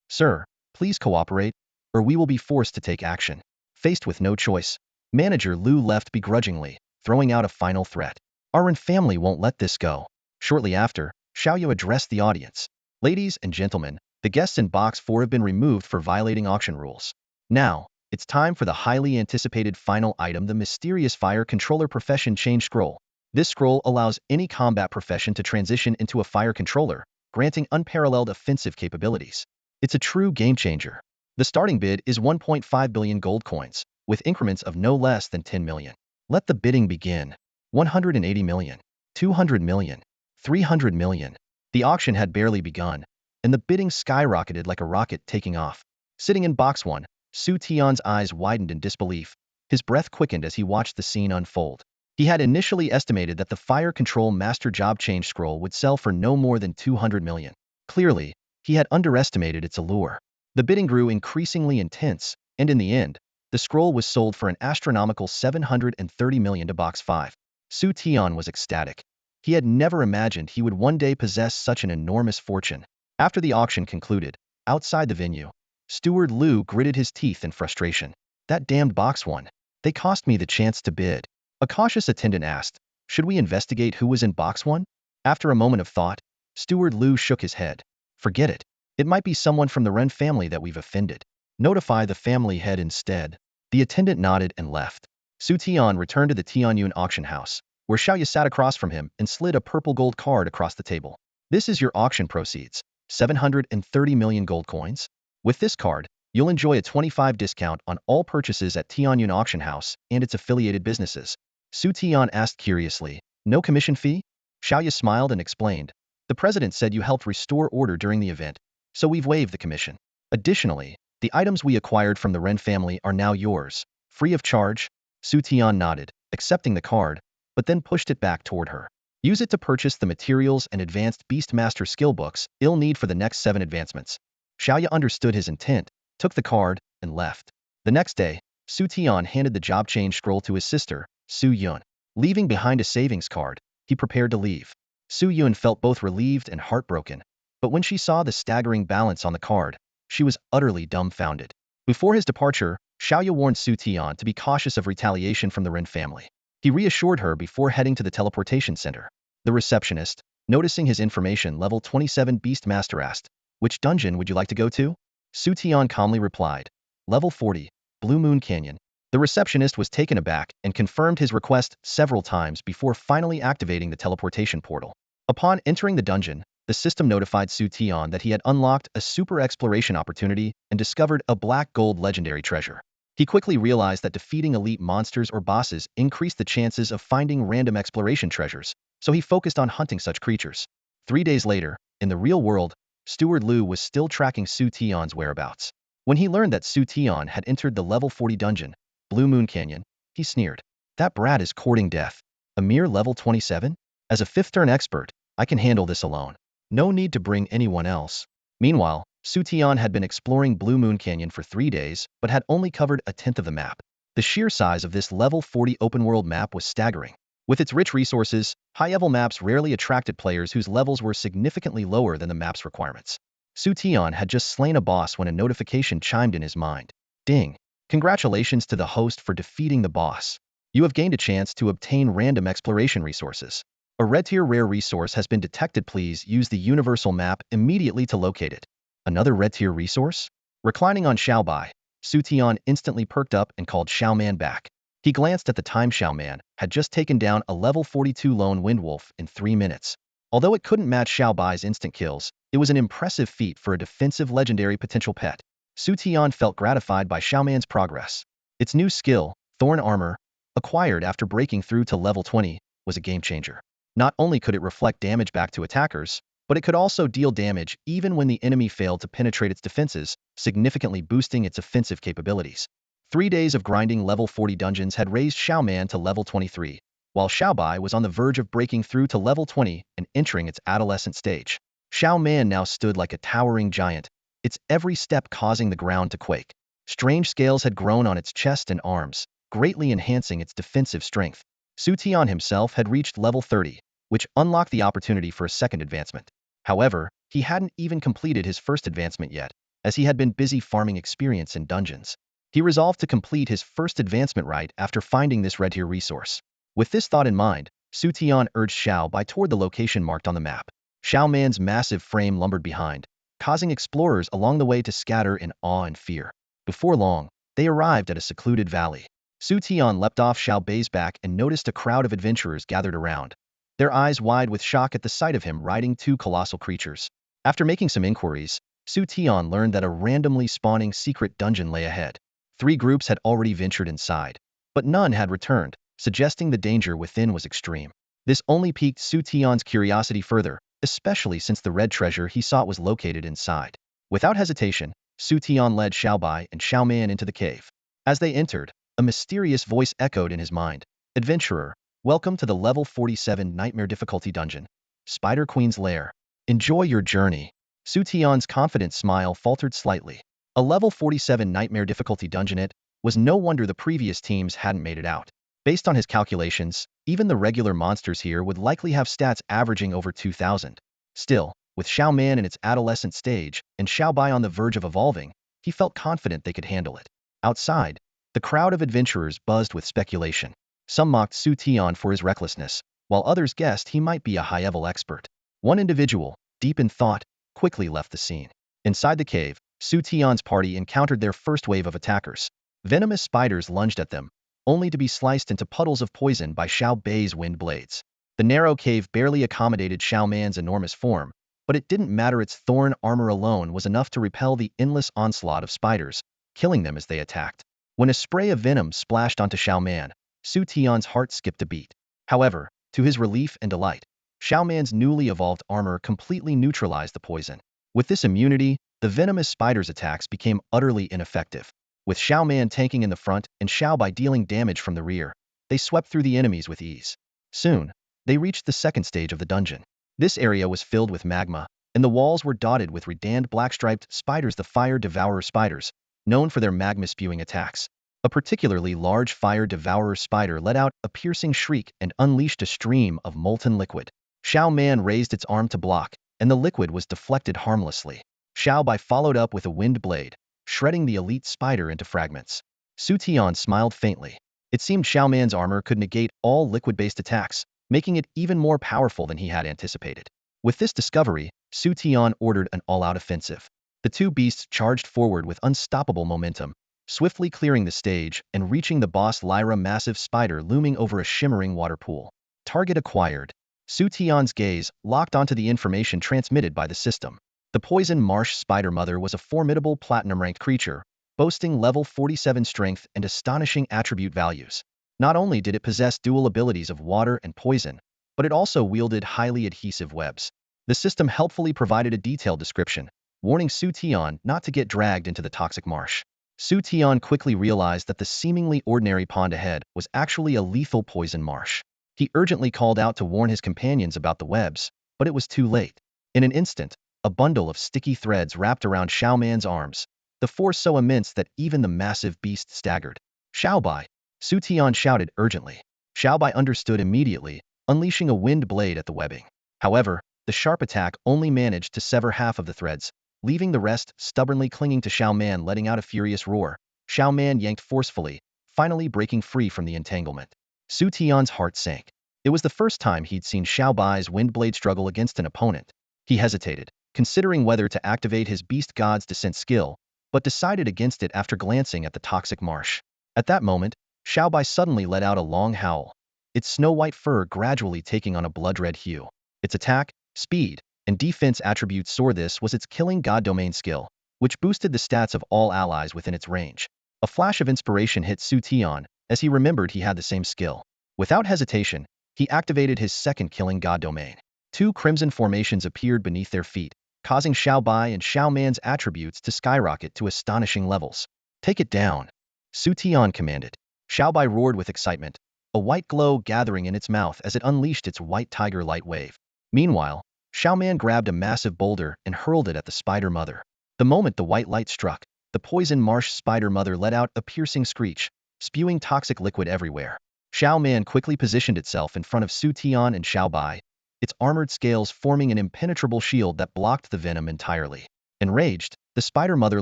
Sir, please cooperate, or we will be forced to take action. Faced with no choice, Manager Liu left begrudgingly, throwing out a final threat. Our Ren family won't let this go. Shortly after, Xiaoyu addressed the audience. Ladies and gentlemen, the guests in box 4 have been removed for violating auction rules. Now, it's time for the highly anticipated final item, the mysterious fire controller profession change scroll. This scroll allows any combat profession to transition into a fire controller, granting unparalleled offensive capabilities. It's a true game changer. The starting bid is 1.5 billion gold coins, with increments of no less than 10 million. Let the bidding begin. 180 million, 200 million, 300 million. The auction had barely begun, and the bidding skyrocketed like a rocket taking off. Sitting in box 1, Xu Tian's eyes widened in disbelief. His breath quickened as he watched the scene unfold. He had initially estimated that the Fire Control Master Job Change Scroll would sell for no more than 200 million. Clearly, he had underestimated its allure. The bidding grew increasingly intense, and in the end, the scroll was sold for an astronomical 730 million to box 5. Xu Tian was ecstatic. He had never imagined he would one day possess such an enormous fortune. After the auction concluded, outside the venue, Steward Liu gritted his teeth in frustration. That damned box 1. They cost me the chance to bid. A cautious attendant asked, should we investigate who was in box 1? After a moment of thought, Steward Liu shook his head. Forget it. It might be someone from the Ren family that we've offended. Notify the family head instead. The attendant nodded and left. Xu Tian returned to the Tianyun auction house, where Xiaoya sat across from him and slid a purple gold card across the table. This is your auction proceeds. 730 million gold coins. With this card, you'll enjoy a 25% discount on all purchases at Tianyun Auction House and its affiliated businesses. Xu Tian asked curiously, no commission fee? Xiaoya smiled and explained, the president said you helped restore order during the event, so we've waived the commission. Additionally, the items we acquired from the Ren family are now yours, free of charge. Xu Tian nodded, accepting the card, but then pushed it back toward her. Use it to purchase the materials and advanced Beast Master skill books you'll need for the next 7 advancements. Xiaoya understood his intent, took the card, and left. The next day, Xu Tian handed the job change scroll to his sister, Xu Yun. Leaving behind a savings card, he prepared to leave. Xu Yun felt both relieved and heartbroken, but when she saw the staggering balance on the card, she was utterly dumbfounded. Before his departure, Xiaoyu warned Xu Tian to be cautious of retaliation from the Ren family. He reassured her before heading to the teleportation center. The receptionist, noticing his information, level 27 Beast Master, asked, "Which dungeon would you like to go to?" Xu Tian calmly replied, "Level 40, Blue Moon Canyon." The receptionist was taken aback and confirmed his request several times before finally activating the teleportation portal. Upon entering the dungeon, the system notified Xu Tian that he had unlocked a super exploration opportunity and discovered a black gold legendary treasure. He quickly realized that defeating elite monsters or bosses increased the chances of finding random exploration treasures, so he focused on hunting such creatures. 3 days later, in the real world, Steward Liu was still tracking Xu Tian's whereabouts. When he learned that Xu Tian had entered the level 40 dungeon, Blue Moon Canyon, he sneered. "That brat is courting death. A mere level 27? As a 5th turn expert, I can handle this alone. No need to bring anyone else." Meanwhile, Xu Tian had been exploring Blue Moon Canyon for 3 days, but had only covered a tenth of the map. The sheer size of this level 40 open-world map was staggering. With its rich resources, high-level maps rarely attracted players whose levels were significantly lower than the map's requirements. Xu Tian had just slain a boss when a notification chimed in his mind. Ding! Congratulations to the host for defeating the boss. You have gained a chance to obtain random exploration resources. A red tier rare resource has been detected. Please use the universal map immediately to locate it. Another red tier resource? Reclining on Xiaobai, Xu Tian instantly perked up and called Xiaoman back. He glanced at the time. Xiaoman had just taken down a level 42 lone windwolf in 3 minutes. Although it couldn't match Xiaobai's instant kills, it was an impressive feat for a defensive legendary potential pet. Xu Tian felt gratified by Xiaoman's progress. Its new skill, Thorn Armor, acquired after breaking through to level 20, was a game changer. Not only could it reflect damage back to attackers, but it could also deal damage even when the enemy failed to penetrate its defenses, significantly boosting its offensive capabilities. 3 days of grinding level 40 dungeons had raised Xiaoman to level 23, while Xiaobai was on the verge of breaking through to level 20 and entering its adolescent stage. Xiaoman now stood like a towering giant, its every step causing the ground to quake. Strange scales had grown on its chest and arms, greatly enhancing its defensive strength. Xu Tian himself had reached level 30, which unlocked the opportunity for a second advancement. However, he hadn't even completed his first advancement yet, as he had been busy farming experience in dungeons. He resolved to complete his first advancement right after finding this red tier resource. With this thought in mind, Xu Tian urged Xiaobai toward the location marked on the map. Xiaoman's massive frame lumbered behind, causing explorers along the way to scatter in awe and fear. Before long, they arrived at a secluded valley. Xu Tian leapt off Xiaobai's back and noticed a crowd of adventurers gathered around, their eyes wide with shock at the sight of him riding 2 colossal creatures. After making some inquiries, Xu Tian learned that a randomly spawning secret dungeon lay ahead. 3 groups had already ventured inside, but none had returned, suggesting the danger within was extreme. This only piqued Xu Tian's curiosity further, especially since the red treasure he sought was located inside. Without hesitation, Xu Tian led Xiaobai and Xiaoman into the cave. As they entered, a mysterious voice echoed in his mind. "Adventurer, welcome to the level 47 Nightmare Difficulty Dungeon, Spider Queen's Lair. Enjoy your journey." Xu Tian's confident smile faltered slightly. A level 47 Nightmare Difficulty Dungeon, it was no wonder the previous teams hadn't made it out. Based on his calculations, even the regular monsters here would likely have stats averaging over 2,000. Still, with Xiaoman in its adolescent stage and Xiaobai on the verge of evolving, he felt confident they could handle it. Outside, the crowd of adventurers buzzed with speculation. Some mocked Xu Tian for his recklessness, while others guessed he might be a high-level expert. One individual, deep in thought, quickly left the scene. Inside the cave, Xu Tian's party encountered their first wave of attackers. Venomous spiders lunged at them, only to be sliced into puddles of poison by Xiaobai's wind blades. The narrow cave barely accommodated Xiaoman's enormous form, but it didn't matter. Its thorn armor alone was enough to repel the endless onslaught of spiders, killing them as they attacked. When a spray of venom splashed onto Xiaoman, Xu Tian's heart skipped a beat. However, to his relief and delight, Xiaoman's newly evolved armor completely neutralized the poison. With this immunity, the venomous spider's attacks became utterly ineffective. With Xiaoman tanking in the front and Xiaobai dealing damage from the rear, they swept through the enemies with ease. Soon, they reached the second stage of the dungeon. This area was filled with magma, and the walls were dotted with redandant black-striped spiders, the fire devourer spiders, known for their magma-spewing attacks. A particularly large fire devourer spider let out a piercing shriek and unleashed a stream of molten liquid. Xiao Man raised its arm to block, and the liquid was deflected harmlessly. Xiao Bai followed up with a wind blade, shredding the elite spider into fragments. Xu Tian smiled faintly. It seemed Xiao Man's armor could negate all liquid-based attacks, making it even more powerful than he had anticipated. With this discovery, Xu Tian ordered an all-out offensive. The two beasts charged forward with unstoppable momentum, swiftly clearing the stage and reaching the boss Lyra massive spider looming over a shimmering water pool. Target acquired. Xu Tian's gaze locked onto the information transmitted by the system. The poison marsh spider mother was a formidable platinum-ranked creature, boasting level 47 strength and astonishing attribute values. Not only did it possess dual abilities of water and poison, but it also wielded highly adhesive webs. The system helpfully provided a detailed description, warning Xu Tian not to get dragged into the toxic marsh. Xu Tian quickly realized that the seemingly ordinary pond ahead was actually a lethal poison marsh. He urgently called out to warn his companions about the webs, but it was too late. In an instant, a bundle of sticky threads wrapped around Xiao Man's arms, the force so immense that even the massive beast staggered. Xiao Bai! Xu Tian shouted urgently. Xiao Bai understood immediately, unleashing a wind blade at the webbing. However, the sharp attack only managed to sever half of the threads, leaving the rest stubbornly clinging to Xiao Man, letting out a furious roar. Xiao Man yanked forcefully, finally breaking free from the entanglement. Xu Tian's heart sank. It was the first time he'd seen Xiao Bai's wind blade struggle against an opponent. He hesitated, considering whether to activate his Beast God's Descent skill, but decided against it after glancing at the toxic marsh. At that moment, Xiao Bai suddenly let out a long howl, its snow-white fur gradually taking on a blood-red hue. Its attack, speed, and defense attributes soared. This was its killing god domain skill, which boosted the stats of all allies within its range. A flash of inspiration hit Xu Tian, as he remembered he had the same skill. Without hesitation, he activated his second killing god domain. Two crimson formations appeared beneath their feet, causing Xiao Bai and Xiao Man's attributes to skyrocket to astonishing levels. Take it down, Xu Tian commanded. Xiao Bai roared with excitement, a white glow gathering in its mouth as it unleashed its white tiger light wave. Meanwhile, Xiao Man grabbed a massive boulder and hurled it at the spider mother. The moment the white light struck, the poison marsh spider mother let out a piercing screech, spewing toxic liquid everywhere. Xiao Man quickly positioned itself in front of Xu Tian and Xiao Bai, its armored scales forming an impenetrable shield that blocked the venom entirely. Enraged, the spider mother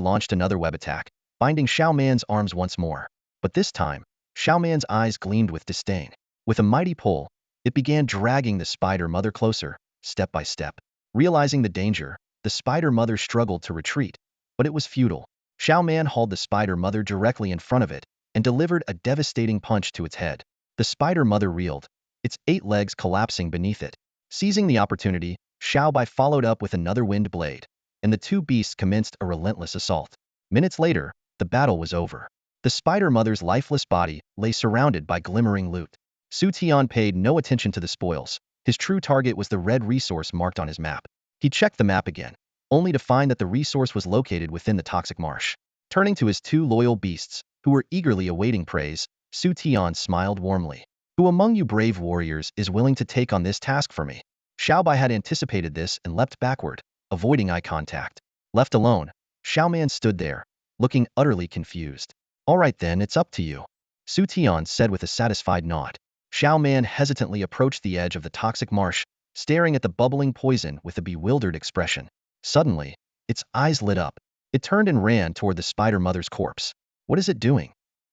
launched another web attack, binding Xiao Man's arms once more. But this time, Xiao Man's eyes gleamed with disdain. With a mighty pull, it began dragging the spider mother closer, step by step. Realizing the danger, the spider mother struggled to retreat, but it was futile. Xiao Man hauled the spider mother directly in front of it and delivered a devastating punch to its head. The spider mother reeled, its 8 legs collapsing beneath it. Seizing the opportunity, Xiao Bai followed up with another wind blade, and the two beasts commenced a relentless assault. Minutes later, the battle was over. The spider mother's lifeless body lay surrounded by glimmering loot. Xu Tian paid no attention to the spoils. His true target was the red resource marked on his map. He checked the map again, only to find that the resource was located within the toxic marsh. Turning to his two loyal beasts, who were eagerly awaiting praise, Xu Tian smiled warmly. Who among you brave warriors is willing to take on this task for me? Xiao Bai had anticipated this and leapt backward, avoiding eye contact. Left alone, Xiao Man stood there, looking utterly confused. All right then, it's up to you, Xu Tian said with a satisfied nod. Xiao Man hesitantly approached the edge of the toxic marsh, staring at the bubbling poison with a bewildered expression. Suddenly, its eyes lit up. It turned and ran toward the spider mother's corpse. What is it doing?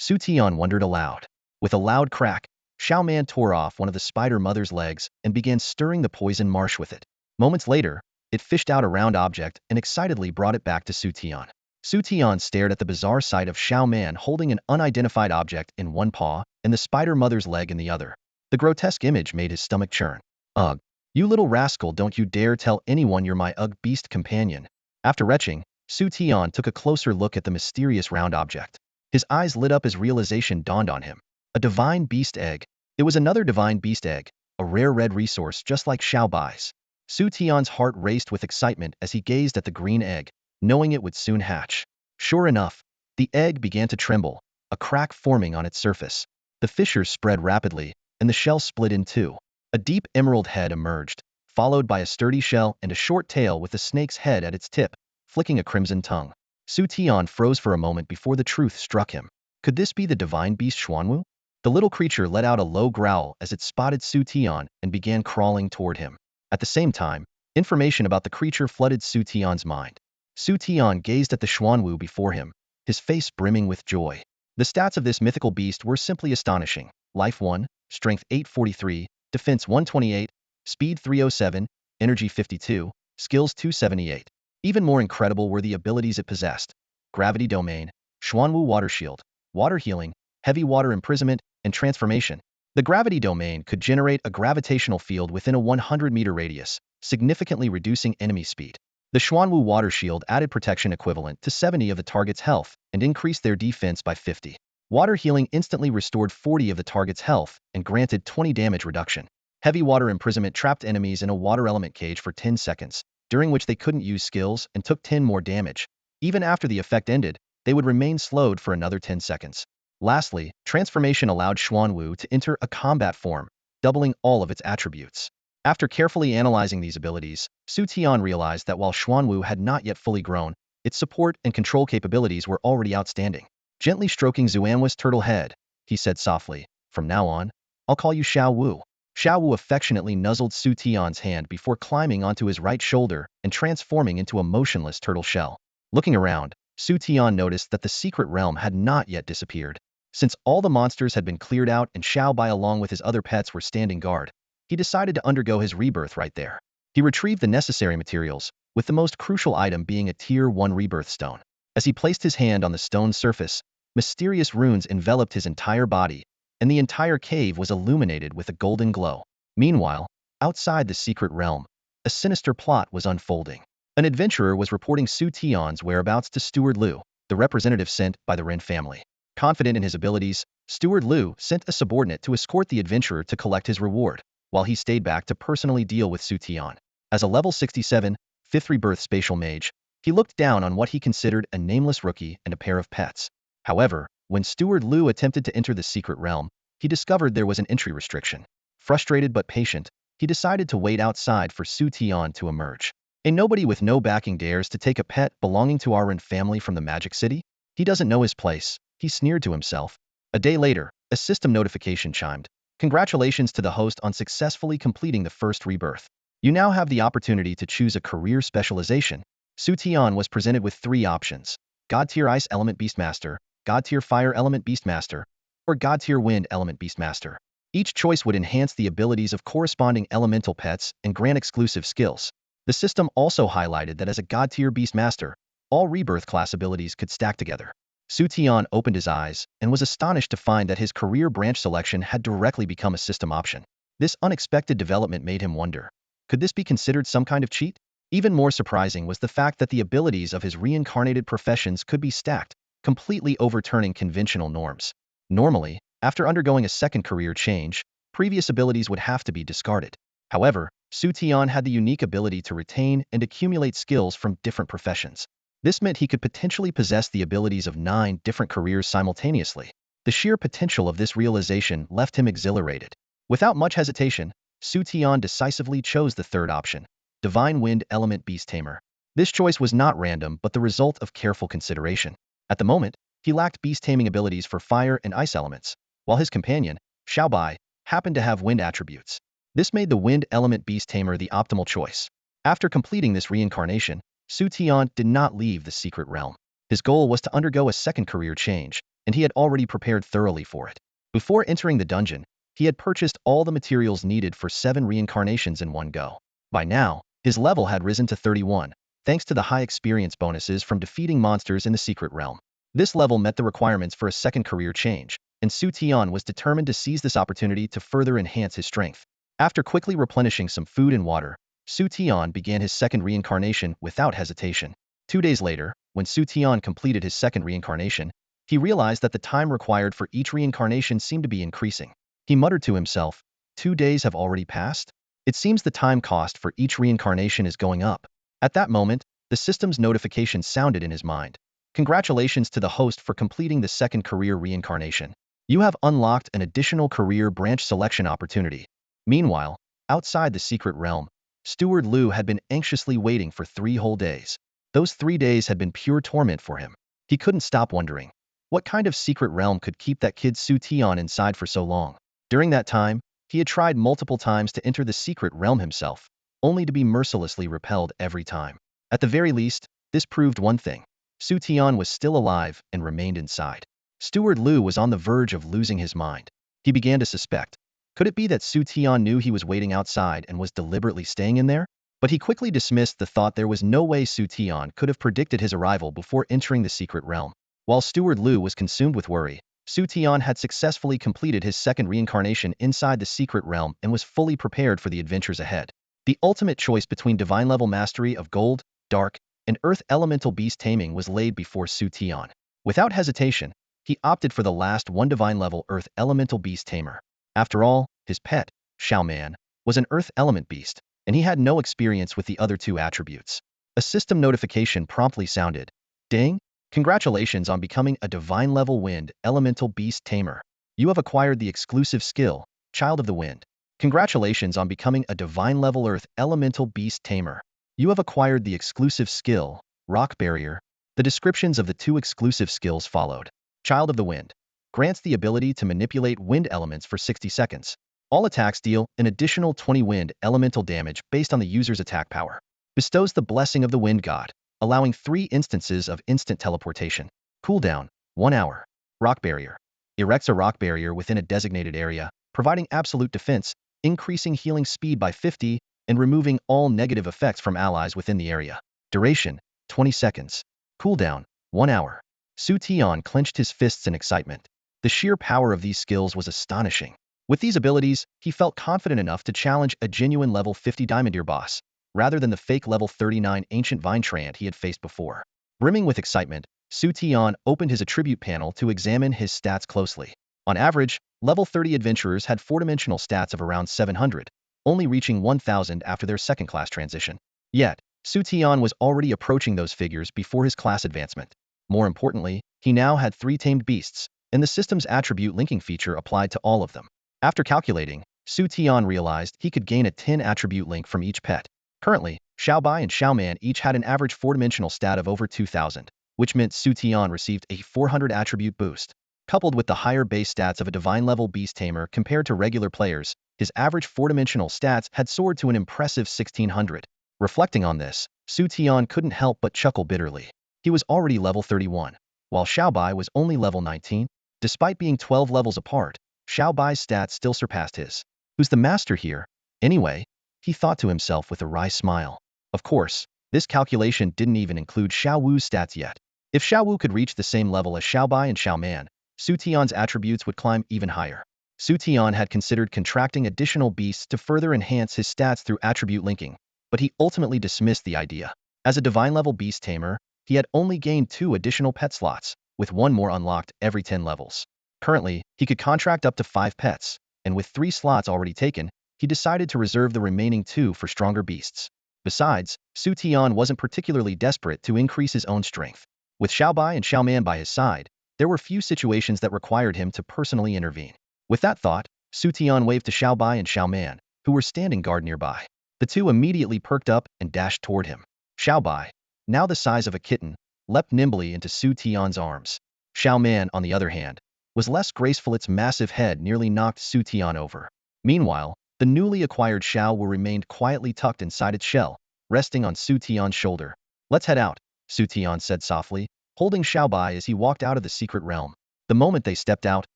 Xu Tian wondered aloud. With a loud crack, Xiao Man tore off one of the spider mother's legs and began stirring the poison marsh with it. Moments later, it fished out a round object and excitedly brought it back to Xu Tian. Xu Tian stared at the bizarre sight of Xiao Man holding an unidentified object in one paw and the spider mother's leg in the other. The grotesque image made his stomach churn. Ugh, you little rascal, don't you dare tell anyone you're my beast companion. After retching, Xu Tian took a closer look at the mysterious round object. His eyes lit up as realization dawned on him. A divine beast egg. It was another divine beast egg, a rare red resource just like Xiao Bai's. Xu Tian's heart raced with excitement as he gazed at the green egg, knowing it would soon hatch. Sure enough, the egg began to tremble, a crack forming on its surface. The fissures spread rapidly, and the shell split in two. A deep emerald head emerged, followed by a sturdy shell and a short tail with a snake's head at its tip, flicking a crimson tongue. Xu Tian froze for a moment before the truth struck him. Could this be the divine beast Xuanwu? The little creature let out a low growl as it spotted Xu Tian and began crawling toward him. At the same time, information about the creature flooded Xu Tian's mind. Xu Tian gazed at the Xuanwu before him, his face brimming with joy. The stats of this mythical beast were simply astonishing. Life 1, Strength 843, Defense 128, Speed 307, Energy 52, Skills 278. Even more incredible were the abilities it possessed. Gravity Domain, Xuanwu Water Shield, Water Healing, Heavy Water Imprisonment, and Transformation. The gravity domain could generate a gravitational field within a 100-meter radius, significantly reducing enemy speed. The Xuanwu Water Shield added protection equivalent to 70 of the target's health and increased their defense by 50. Water Healing instantly restored 40 of the target's health and granted 20 damage reduction. Heavy Water Imprisonment trapped enemies in a water element cage for 10 seconds, during which they couldn't use skills and took 10 more damage. Even after the effect ended, they would remain slowed for another 10 seconds. Lastly, Transformation allowed Xuanwu to enter a combat form, doubling all of its attributes. After carefully analyzing these abilities, Xu Tian realized that while Xuanwu had not yet fully grown, its support and control capabilities were already outstanding. Gently stroking Xuanwu's turtle head, he said softly, "From now on, I'll call you Xiao Wu." Xiao Wu affectionately nuzzled Xu Tian's hand before climbing onto his right shoulder and transforming into a motionless turtle shell. Looking around, Xu Tian noticed that the secret realm had not yet disappeared. Since all the monsters had been cleared out and Xiao Bai along with his other pets were standing guard, he decided to undergo his rebirth right there. He retrieved the necessary materials, with the most crucial item being a Tier 1 rebirth stone. As he placed his hand on the stone's surface, mysterious runes enveloped his entire body, and the entire cave was illuminated with a golden glow. Meanwhile, outside the secret realm, a sinister plot was unfolding. An adventurer was reporting Xu Tian's whereabouts to Steward Liu, the representative sent by the Ren family. Confident in his abilities, Steward Liu sent a subordinate to escort the adventurer to collect his reward, while he stayed back to personally deal with Xu Tian. As a level 67, 5th rebirth spatial mage, he looked down on what he considered a nameless rookie and a pair of pets. However, when Steward Liu attempted to enter the secret realm, he discovered there was an entry restriction. Frustrated but patient, he decided to wait outside for Xu Tian to emerge. A nobody with no backing dares to take a pet belonging to our Ren family from the Magic City? He doesn't know his place, he sneered to himself. A day later, a system notification chimed. Congratulations to the host on successfully completing the first rebirth. You now have the opportunity to choose a career specialization. Xu Tian was presented with 3 options: God Tier Ice Element Beastmaster, God Tier Fire Element Beastmaster, or God Tier Wind Element Beastmaster. Each choice would enhance the abilities of corresponding elemental pets and grant exclusive skills. The system also highlighted that as a God Tier Beastmaster, all rebirth class abilities could stack together. Xu Tian opened his eyes and was astonished to find that his career branch selection had directly become a system option. This unexpected development made him wonder, could this be considered some kind of cheat? Even more surprising was the fact that the abilities of his reincarnated professions could be stacked, completely overturning conventional norms. Normally, after undergoing a second career change, previous abilities would have to be discarded. However, Xu Tian had the unique ability to retain and accumulate skills from different professions. This meant he could potentially possess the abilities of 9 different careers simultaneously. The sheer potential of this realization left him exhilarated. Without much hesitation, Xu Tian decisively chose the third option, Divine Wind Element Beast Tamer. This choice was not random but the result of careful consideration. At the moment, he lacked beast taming abilities for fire and ice elements, while his companion, Xiao Bai, happened to have wind attributes. This made the Wind Element Beast Tamer the optimal choice. After completing this reincarnation, Xu Tian did not leave the secret realm. His goal was to undergo a second career change, and he had already prepared thoroughly for it. Before entering the dungeon, he had purchased all the materials needed for 7 reincarnations in one go. By now, his level had risen to 31, thanks to the high experience bonuses from defeating monsters in the secret realm. This level met the requirements for a second career change, and Xu Tian was determined to seize this opportunity to further enhance his strength. After quickly replenishing some food and water, Xu Tian began his second reincarnation without hesitation. 2 days later, when Xu Tian completed his second reincarnation, he realized that the time required for each reincarnation seemed to be increasing. He muttered to himself, 2 days have already passed? It seems the time cost for each reincarnation is going up. At that moment, the system's notification sounded in his mind. Congratulations to the host for completing the second career reincarnation. You have unlocked an additional career branch selection opportunity. Meanwhile, outside the secret realm, Steward Liu had been anxiously waiting for 3 whole days. Those 3 days had been pure torment for him. He couldn't stop wondering, what kind of secret realm could keep that kid Xu Tian inside for so long? During that time, he had tried multiple times to enter the secret realm himself, only to be mercilessly repelled every time. At the very least, this proved one thing. Xu Tian was still alive and remained inside. Steward Liu was on the verge of losing his mind. He began to suspect. Could it be that Xu Tian knew he was waiting outside and was deliberately staying in there? But he quickly dismissed the thought there was no way Xu Tian could have predicted his arrival before entering the secret realm. While Steward Liu was consumed with worry, Xu Tian had successfully completed his second reincarnation inside the secret realm and was fully prepared for the adventures ahead. The ultimate choice between divine-level mastery of gold, dark, and earth elemental beast taming was laid before Xu Tian. Without hesitation, he opted for the last one divine-level earth elemental beast tamer. After all, his pet, Xiao Man, was an earth element beast, and he had no experience with the other two attributes. A system notification promptly sounded. Ding! Congratulations on becoming a divine-level wind elemental beast tamer. You have acquired the exclusive skill, Child of the Wind. Congratulations on becoming a divine-level earth elemental beast tamer. You have acquired the exclusive skill, Rock Barrier. The descriptions of the two exclusive skills followed. Child of the Wind grants the ability to manipulate wind elements for 60 seconds. All attacks deal an additional 20 wind elemental damage based on the user's attack power. Bestows the blessing of the wind god, allowing 3 instances of instant teleportation. Cooldown, 1 hour. Rock Barrier erects a rock barrier within a designated area, providing absolute defense, increasing healing speed by 50, and removing all negative effects from allies within the area. Duration, 20 seconds. Cooldown, 1 hour. Xu Tian clenched his fists in excitement. The sheer power of these skills was astonishing. With these abilities, he felt confident enough to challenge a genuine level 50 Diamond Ear boss, rather than the fake level 39 Ancient Vine Treant he had faced before. Brimming with excitement, Xu Tian opened his attribute panel to examine his stats closely. On average, level 30 adventurers had 4-dimensional stats of around 700, only reaching 1000 after their second-class transition. Yet, Xu Tian was already approaching those figures before his class advancement. More importantly, he now had 3 tamed beasts, and the system's attribute linking feature applied to all of them. After calculating, Xu Tian realized he could gain a 10 attribute link from each pet. Currently, Xiaobai and Xiaoman each had an average 4-dimensional stat of over 2000, which meant Xu Tian received a 400 attribute boost. Coupled with the higher base stats of a divine-level beast tamer compared to regular players, his average 4-dimensional stats had soared to an impressive 1600. Reflecting on this, Xu Tian couldn't help but chuckle bitterly. He was already level 31, while Xiaobai was only level 19. Despite being 12 levels apart, Xiaobai's stats still surpassed his. Who's the master here, anyway? He thought to himself with a wry smile. Of course, this calculation didn't even include Xiao Wu's stats yet. If Xiao Wu could reach the same level as Xiaobai and Xiaoman, Xu Tian's attributes would climb even higher. Xu Tian had considered contracting additional beasts to further enhance his stats through attribute linking, but he ultimately dismissed the idea. As a divine-level beast tamer, he had only gained 2 additional pet slots, with 1 more unlocked every 10 levels. Currently, he could contract up to 5 pets, and with 3 slots already taken, he decided to reserve the remaining 2 for stronger beasts. Besides, Xu Tian wasn't particularly desperate to increase his own strength. With Xiaobai and Xiaoman by his side, there were few situations that required him to personally intervene. With that thought, Xu Tian waved to Xiaobai and Xiaoman, who were standing guard nearby. The two immediately perked up and dashed toward him. Xiaobai, now the size of a kitten, leapt nimbly into Xu Tian's arms. Xiaoman, on the other hand, was less graceful. Its massive head nearly knocked Xu Tian over. Meanwhile, the newly acquired Xiao Wu remained quietly tucked inside its shell, resting on Xu Tian's shoulder. Let's head out, Xu Tian said softly, holding Xiaobai as he walked out of the secret realm. The moment they stepped out,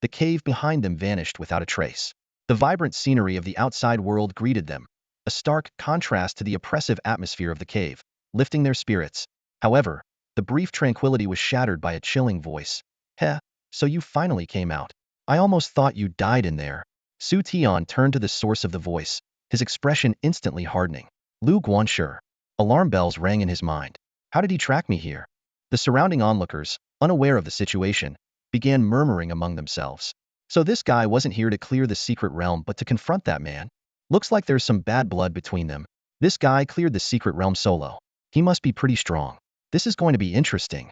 the cave behind them vanished without a trace. The vibrant scenery of the outside world greeted them, a stark contrast to the oppressive atmosphere of the cave, lifting their spirits. However, the brief tranquility was shattered by a chilling voice. Heh, so you finally came out. I almost thought you died in there. Xu Tian turned to the source of the voice, his expression instantly hardening. Lu Guanshi. Alarm bells rang in his mind. How did he track me here? The surrounding onlookers, unaware of the situation, began murmuring among themselves. So this guy wasn't here to clear the secret realm but to confront that man? Looks like there's some bad blood between them. This guy cleared the secret realm solo. He must be pretty strong. This is going to be interesting.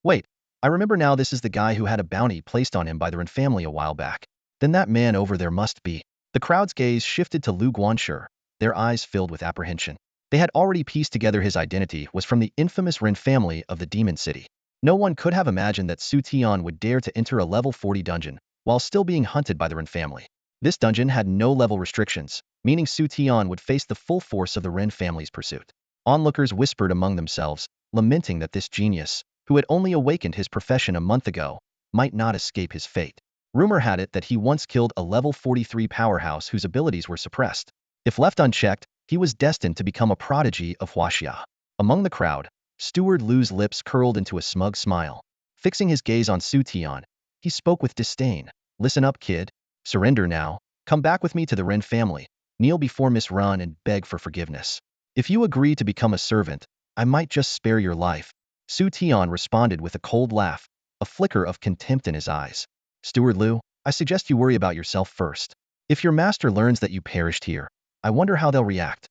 Wait, I remember now, this is the guy who had a bounty placed on him by the Ren family a while back. Then that man over there must be. The crowd's gaze shifted to Lu Guanshi, their eyes filled with apprehension. They had already pieced together his identity was from the infamous Ren family of the Demon City. No one could have imagined that Xu Tian would dare to enter a level 40 dungeon while still being hunted by the Ren family. This dungeon had no level restrictions, meaning Xu Tian would face the full force of the Ren family's pursuit. Onlookers whispered among themselves, lamenting that this genius, who had only awakened his profession a month ago, might not escape his fate. Rumor had it that he once killed a level 43 powerhouse whose abilities were suppressed. If left unchecked, he was destined to become a prodigy of Huaxia. Among the crowd, Steward Lu's lips curled into a smug smile. Fixing his gaze on Xu Tian, he spoke with disdain. Listen up, kid. Surrender now. Come back with me to the Ren family. Kneel before Miss Run and beg for forgiveness. If you agree to become a servant, I might just spare your life. Xu Tian responded with a cold laugh, a flicker of contempt in his eyes. Steward Lu, I suggest you worry about yourself first. If your master learns that you perished here, I wonder how they'll react.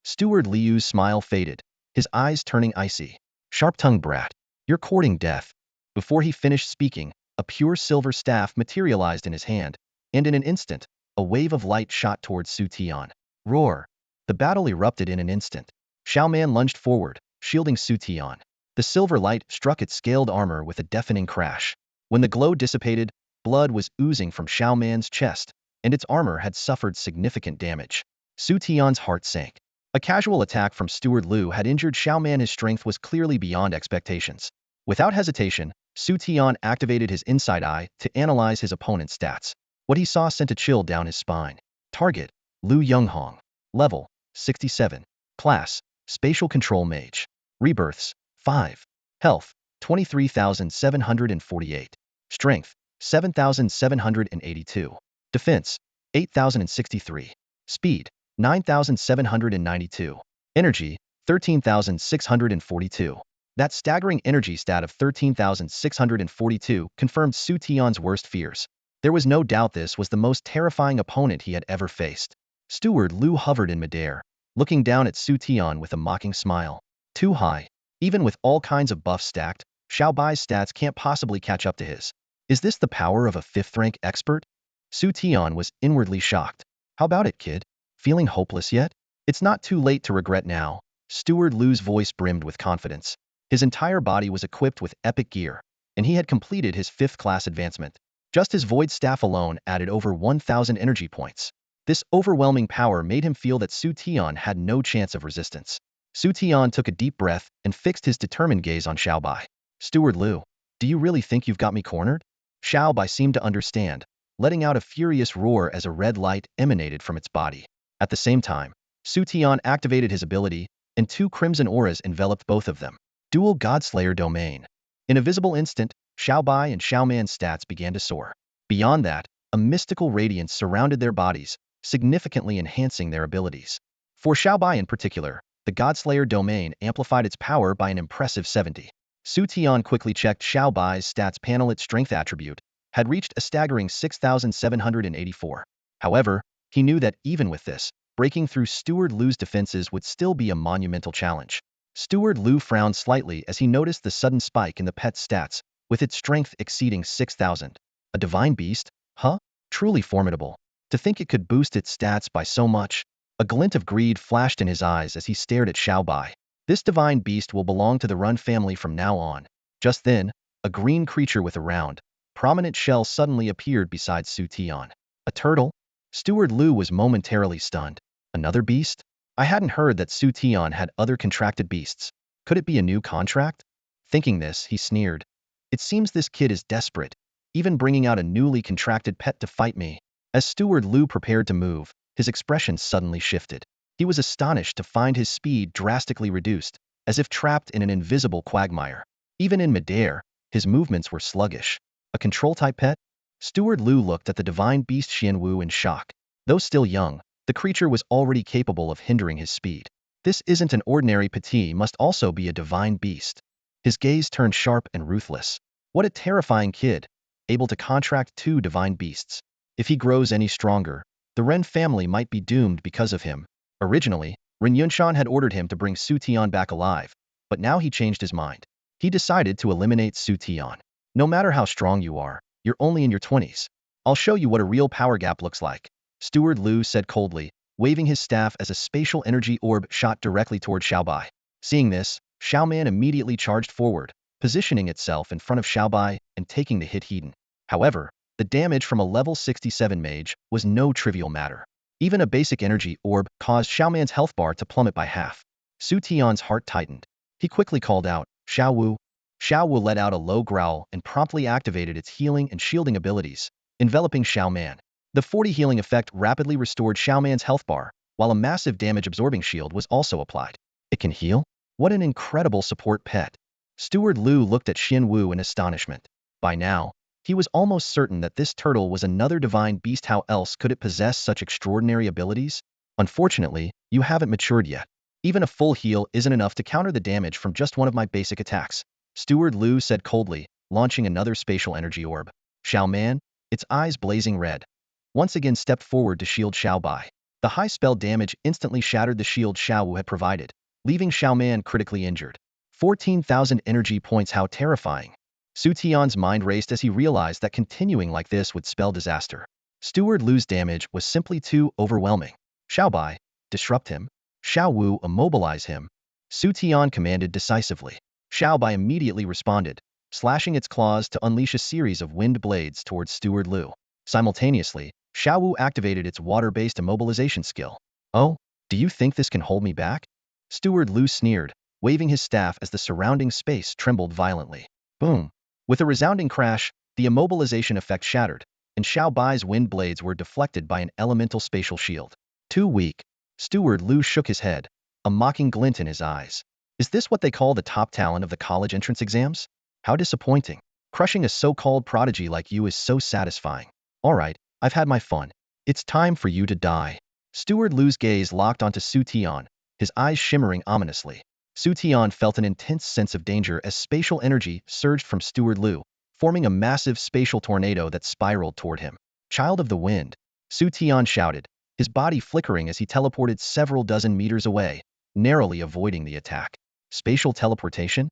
Steward Liu's smile faded, his eyes turning icy. Sharp-tongued brat, you're courting death. Before he finished speaking, a pure silver staff materialized in his hand, and in an instant, a wave of light shot towards Xu Tian. Roar! The battle erupted in an instant. Xiaoman lunged forward, shielding Xu Tian. The silver light struck its scaled armor with a deafening crash. When the glow dissipated, blood was oozing from Xiaoman's chest, and its armor had suffered significant damage. Xu Tian's heart sank. A casual attack from Steward Lu had injured Xiaoman. His strength was clearly beyond expectations. Without hesitation, Xu Tian activated his inside eye to analyze his opponent's stats. What he saw sent a chill down his spine. Target: Lu Yonghong. Level: 67. Class: Spatial Control Mage. Rebirths: 5. Health: 23,748. Strength: 7,782. Defense: 8,063. Speed: 9,792. Energy: 13,642. That staggering energy stat of 13,642 confirmed Xu Tian's worst fears. There was no doubt this was the most terrifying opponent he had ever faced. Steward Lu hovered in midair, looking down at Xu Tian with a mocking smile. Too high. Even with all kinds of buffs stacked, Xiao Bai's stats can't possibly catch up to his. Is this the power of a 5th-rank expert? Xu Tian was inwardly shocked. How about it, kid? Feeling hopeless yet? It's not too late to regret now. Steward Lu's voice brimmed with confidence. His entire body was equipped with epic gear, and he had completed his 5th-class advancement. Just his void staff alone added over 1,000 energy points. This overwhelming power made him feel that Xu Tian had no chance of resistance. Xu Tian took a deep breath and fixed his determined gaze on Xiao Bai. Steward Lu, do you really think you've got me cornered? Xiao Bai seemed to understand, letting out a furious roar as a red light emanated from its body. At the same time, Xu Tian activated his ability, and 2 crimson auras enveloped both of them. Dual Godslayer Domain. In a visible instant, Xiao Bai and Xiaoman's stats began to soar. Beyond that, a mystical radiance surrounded their bodies, significantly enhancing their abilities. For Xiao Bai in particular, the Godslayer Domain amplified its power by an impressive 70. Xu Tian quickly checked Xiao Bai's stats panel. Its strength attribute had reached a staggering 6,784. However, he knew that even with this, breaking through Steward Lu's defenses would still be a monumental challenge. Steward Lu frowned slightly as he noticed the sudden spike in the pet's stats, with its strength exceeding 6,000. A divine beast? Huh? Truly formidable. To think it could boost its stats by so much. A glint of greed flashed in his eyes as he stared at Xiao Bai. This divine beast will belong to the Run family from now on. Just then, a green creature with a round, prominent shell suddenly appeared beside Xu Tian. A turtle? Steward Lu was momentarily stunned. Another beast? I hadn't heard that Xu Tian had other contracted beasts. Could it be a new contract? Thinking this, he sneered. It seems this kid is desperate, even bringing out a newly contracted pet to fight me. As Steward Lu prepared to move, his expression suddenly shifted. He was astonished to find his speed drastically reduced, as if trapped in an invisible quagmire. Even in midair, his movements were sluggish. A control-type pet? Steward Lu looked at the divine beast Xianwu in shock. Though still young, the creature was already capable of hindering his speed. This isn't an ordinary petit, must also be a divine beast. His gaze turned sharp and ruthless. What a terrifying kid, able to contract 2 divine beasts. If he grows any stronger, the Ren family might be doomed because of him. Originally, Ren Yunshan had ordered him to bring Xu Tian back alive, but now he changed his mind. He decided to eliminate Xu Tian. No matter how strong you are, you're only in your 20s. I'll show you what a real power gap looks like. Steward Lu said coldly, waving his staff as a spatial energy orb shot directly toward Xiaobai. Seeing this, Xiaoman immediately charged forward, positioning itself in front of Xiaobai and taking the hit heeding. However, the damage from a level 67 mage was no trivial matter. Even a basic energy orb caused Xiaoman's health bar to plummet by half. Xu Tian's heart tightened. He quickly called out, Xiao Wu. Xiao Wu let out a low growl and promptly activated its healing and shielding abilities, enveloping Xiaoman. The 40 healing effect rapidly restored Xiaoman's health bar, while a massive damage-absorbing shield was also applied. It can heal? What an incredible support pet. Steward Lu looked at Xin Wu in astonishment. By now, he was almost certain that this turtle was another divine beast. How else could it possess such extraordinary abilities? Unfortunately, you haven't matured yet. Even a full heal isn't enough to counter the damage from just one of my basic attacks, Steward Lu said coldly, launching another spatial energy orb. Xiaoman, its eyes blazing red, once again stepped forward to shield Xiaobai. The high spell damage instantly shattered the shield Xiao Wu had provided, leaving Xiaoman critically injured. 14,000 energy points. How terrifying. Xu Tian's mind raced as he realized that continuing like this would spell disaster. Steward Lu's damage was simply too overwhelming. Xiaobai, disrupt him. Xiao Wu, immobilize him. Xu Tian commanded decisively. Xiaobai immediately responded, slashing its claws to unleash a series of wind blades towards Steward Lu. Simultaneously, Xiao Wu activated its water-based immobilization skill. Oh, do you think this can hold me back? Steward Lu sneered, waving his staff as the surrounding space trembled violently. Boom! With a resounding crash, the immobilization effect shattered, and Xiaobai's wind blades were deflected by an elemental spatial shield. Too weak. Steward Lu shook his head, a mocking glint in his eyes. Is this what they call the top talent of the college entrance exams? How disappointing. Crushing a so-called prodigy like you is so satisfying. Alright, I've had my fun. It's time for you to die. Steward Lu's gaze locked onto Xu Tian, his eyes shimmering ominously. Xu Tian felt an intense sense of danger as spatial energy surged from Steward Lu, forming a massive spatial tornado that spiraled toward him. Child of the Wind, Xu Tian shouted, his body flickering as he teleported several dozen meters away, narrowly avoiding the attack. Spatial teleportation?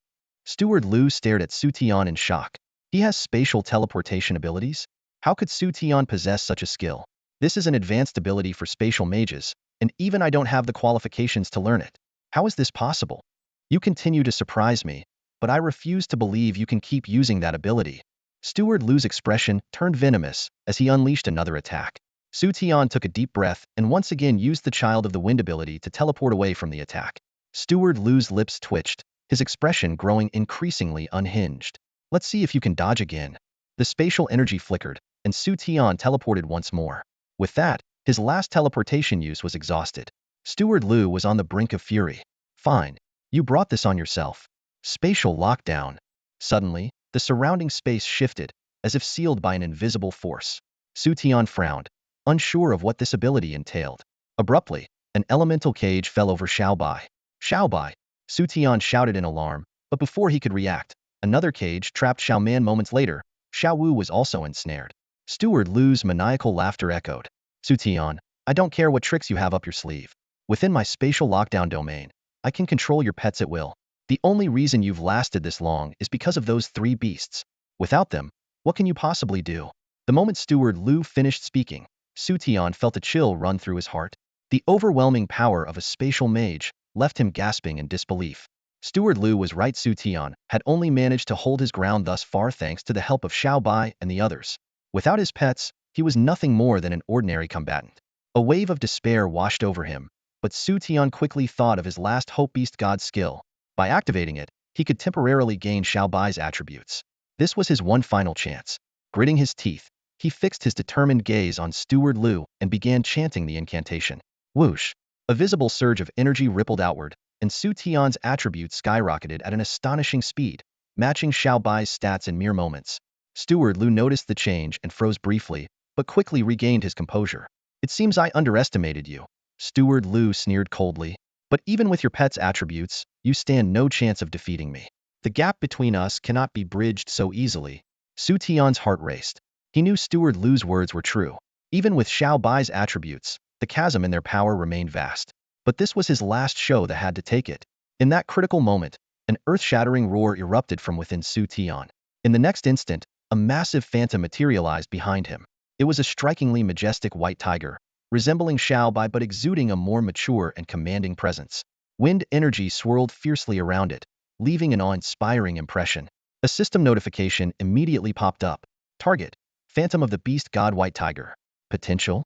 Steward Lu stared at Xu Tian in shock. He has spatial teleportation abilities? How could Xu Tian possess such a skill? This is an advanced ability for spatial mages, and even I don't have the qualifications to learn it. How is this possible? You continue to surprise me, but I refuse to believe you can keep using that ability. Steward Lu's expression turned venomous as he unleashed another attack. Xu Tian took a deep breath and once again used the Child of the Wind ability to teleport away from the attack. Steward Lu's lips twitched, his expression growing increasingly unhinged. Let's see if you can dodge again. The spatial energy flickered, and Xu Tian teleported once more. With that, his last teleportation use was exhausted. Steward Lu was on the brink of fury. Fine. You brought this on yourself. Spatial lockdown. Suddenly, the surrounding space shifted, as if sealed by an invisible force. Xu Tian frowned, unsure of what this ability entailed. Abruptly, an elemental cage fell over Xiaobai. Xiaobai! Xu Tian shouted in alarm, but before he could react, another cage trapped Xiaoman. Moments later, Xiao Wu was also ensnared. Steward Lu's maniacal laughter echoed. Xu Tian, I don't care what tricks you have up your sleeve. Within my spatial lockdown domain, I can control your pets at will. The only reason you've lasted this long is because of those three beasts. Without them, what can you possibly do? The moment Steward Lu finished speaking, Xu Tian felt a chill run through his heart. The overwhelming power of a spatial mage left him gasping in disbelief. Steward Lu was right. Xu Tian had only managed to hold his ground thus far thanks to the help of Xiaobai and the others. Without his pets, he was nothing more than an ordinary combatant. A wave of despair washed over him, but Xu Tian quickly thought of his last hope, Beast God skill. By activating it, he could temporarily gain Xiaobai's attributes. This was his one final chance. Gritting his teeth, he fixed his determined gaze on Steward Lu and began chanting the incantation. Whoosh! A visible surge of energy rippled outward, and Xu Tian's attributes skyrocketed at an astonishing speed, matching Xiaobai's stats in mere moments. Steward Lu noticed the change and froze briefly, but quickly regained his composure. It seems I underestimated you. Steward Lu sneered coldly. But even with your pet's attributes, you stand no chance of defeating me. The gap between us cannot be bridged so easily. Xu Tian's heart raced. He knew Steward Lu's words were true. Even with Xiaobai's attributes, the chasm in their power remained vast. But this was his last show that had to take it. In that critical moment, an earth-shattering roar erupted from within Xu Tian. In the next instant, a massive phantom materialized behind him. It was a strikingly majestic white tiger, resembling Xiao Bai but exuding a more mature and commanding presence. Wind energy swirled fiercely around it, leaving an awe-inspiring impression. A system notification immediately popped up. Target: Phantom of the Beast God White Tiger. Potential: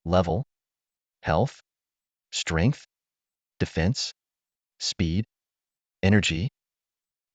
level, health, strength, defense, speed, energy.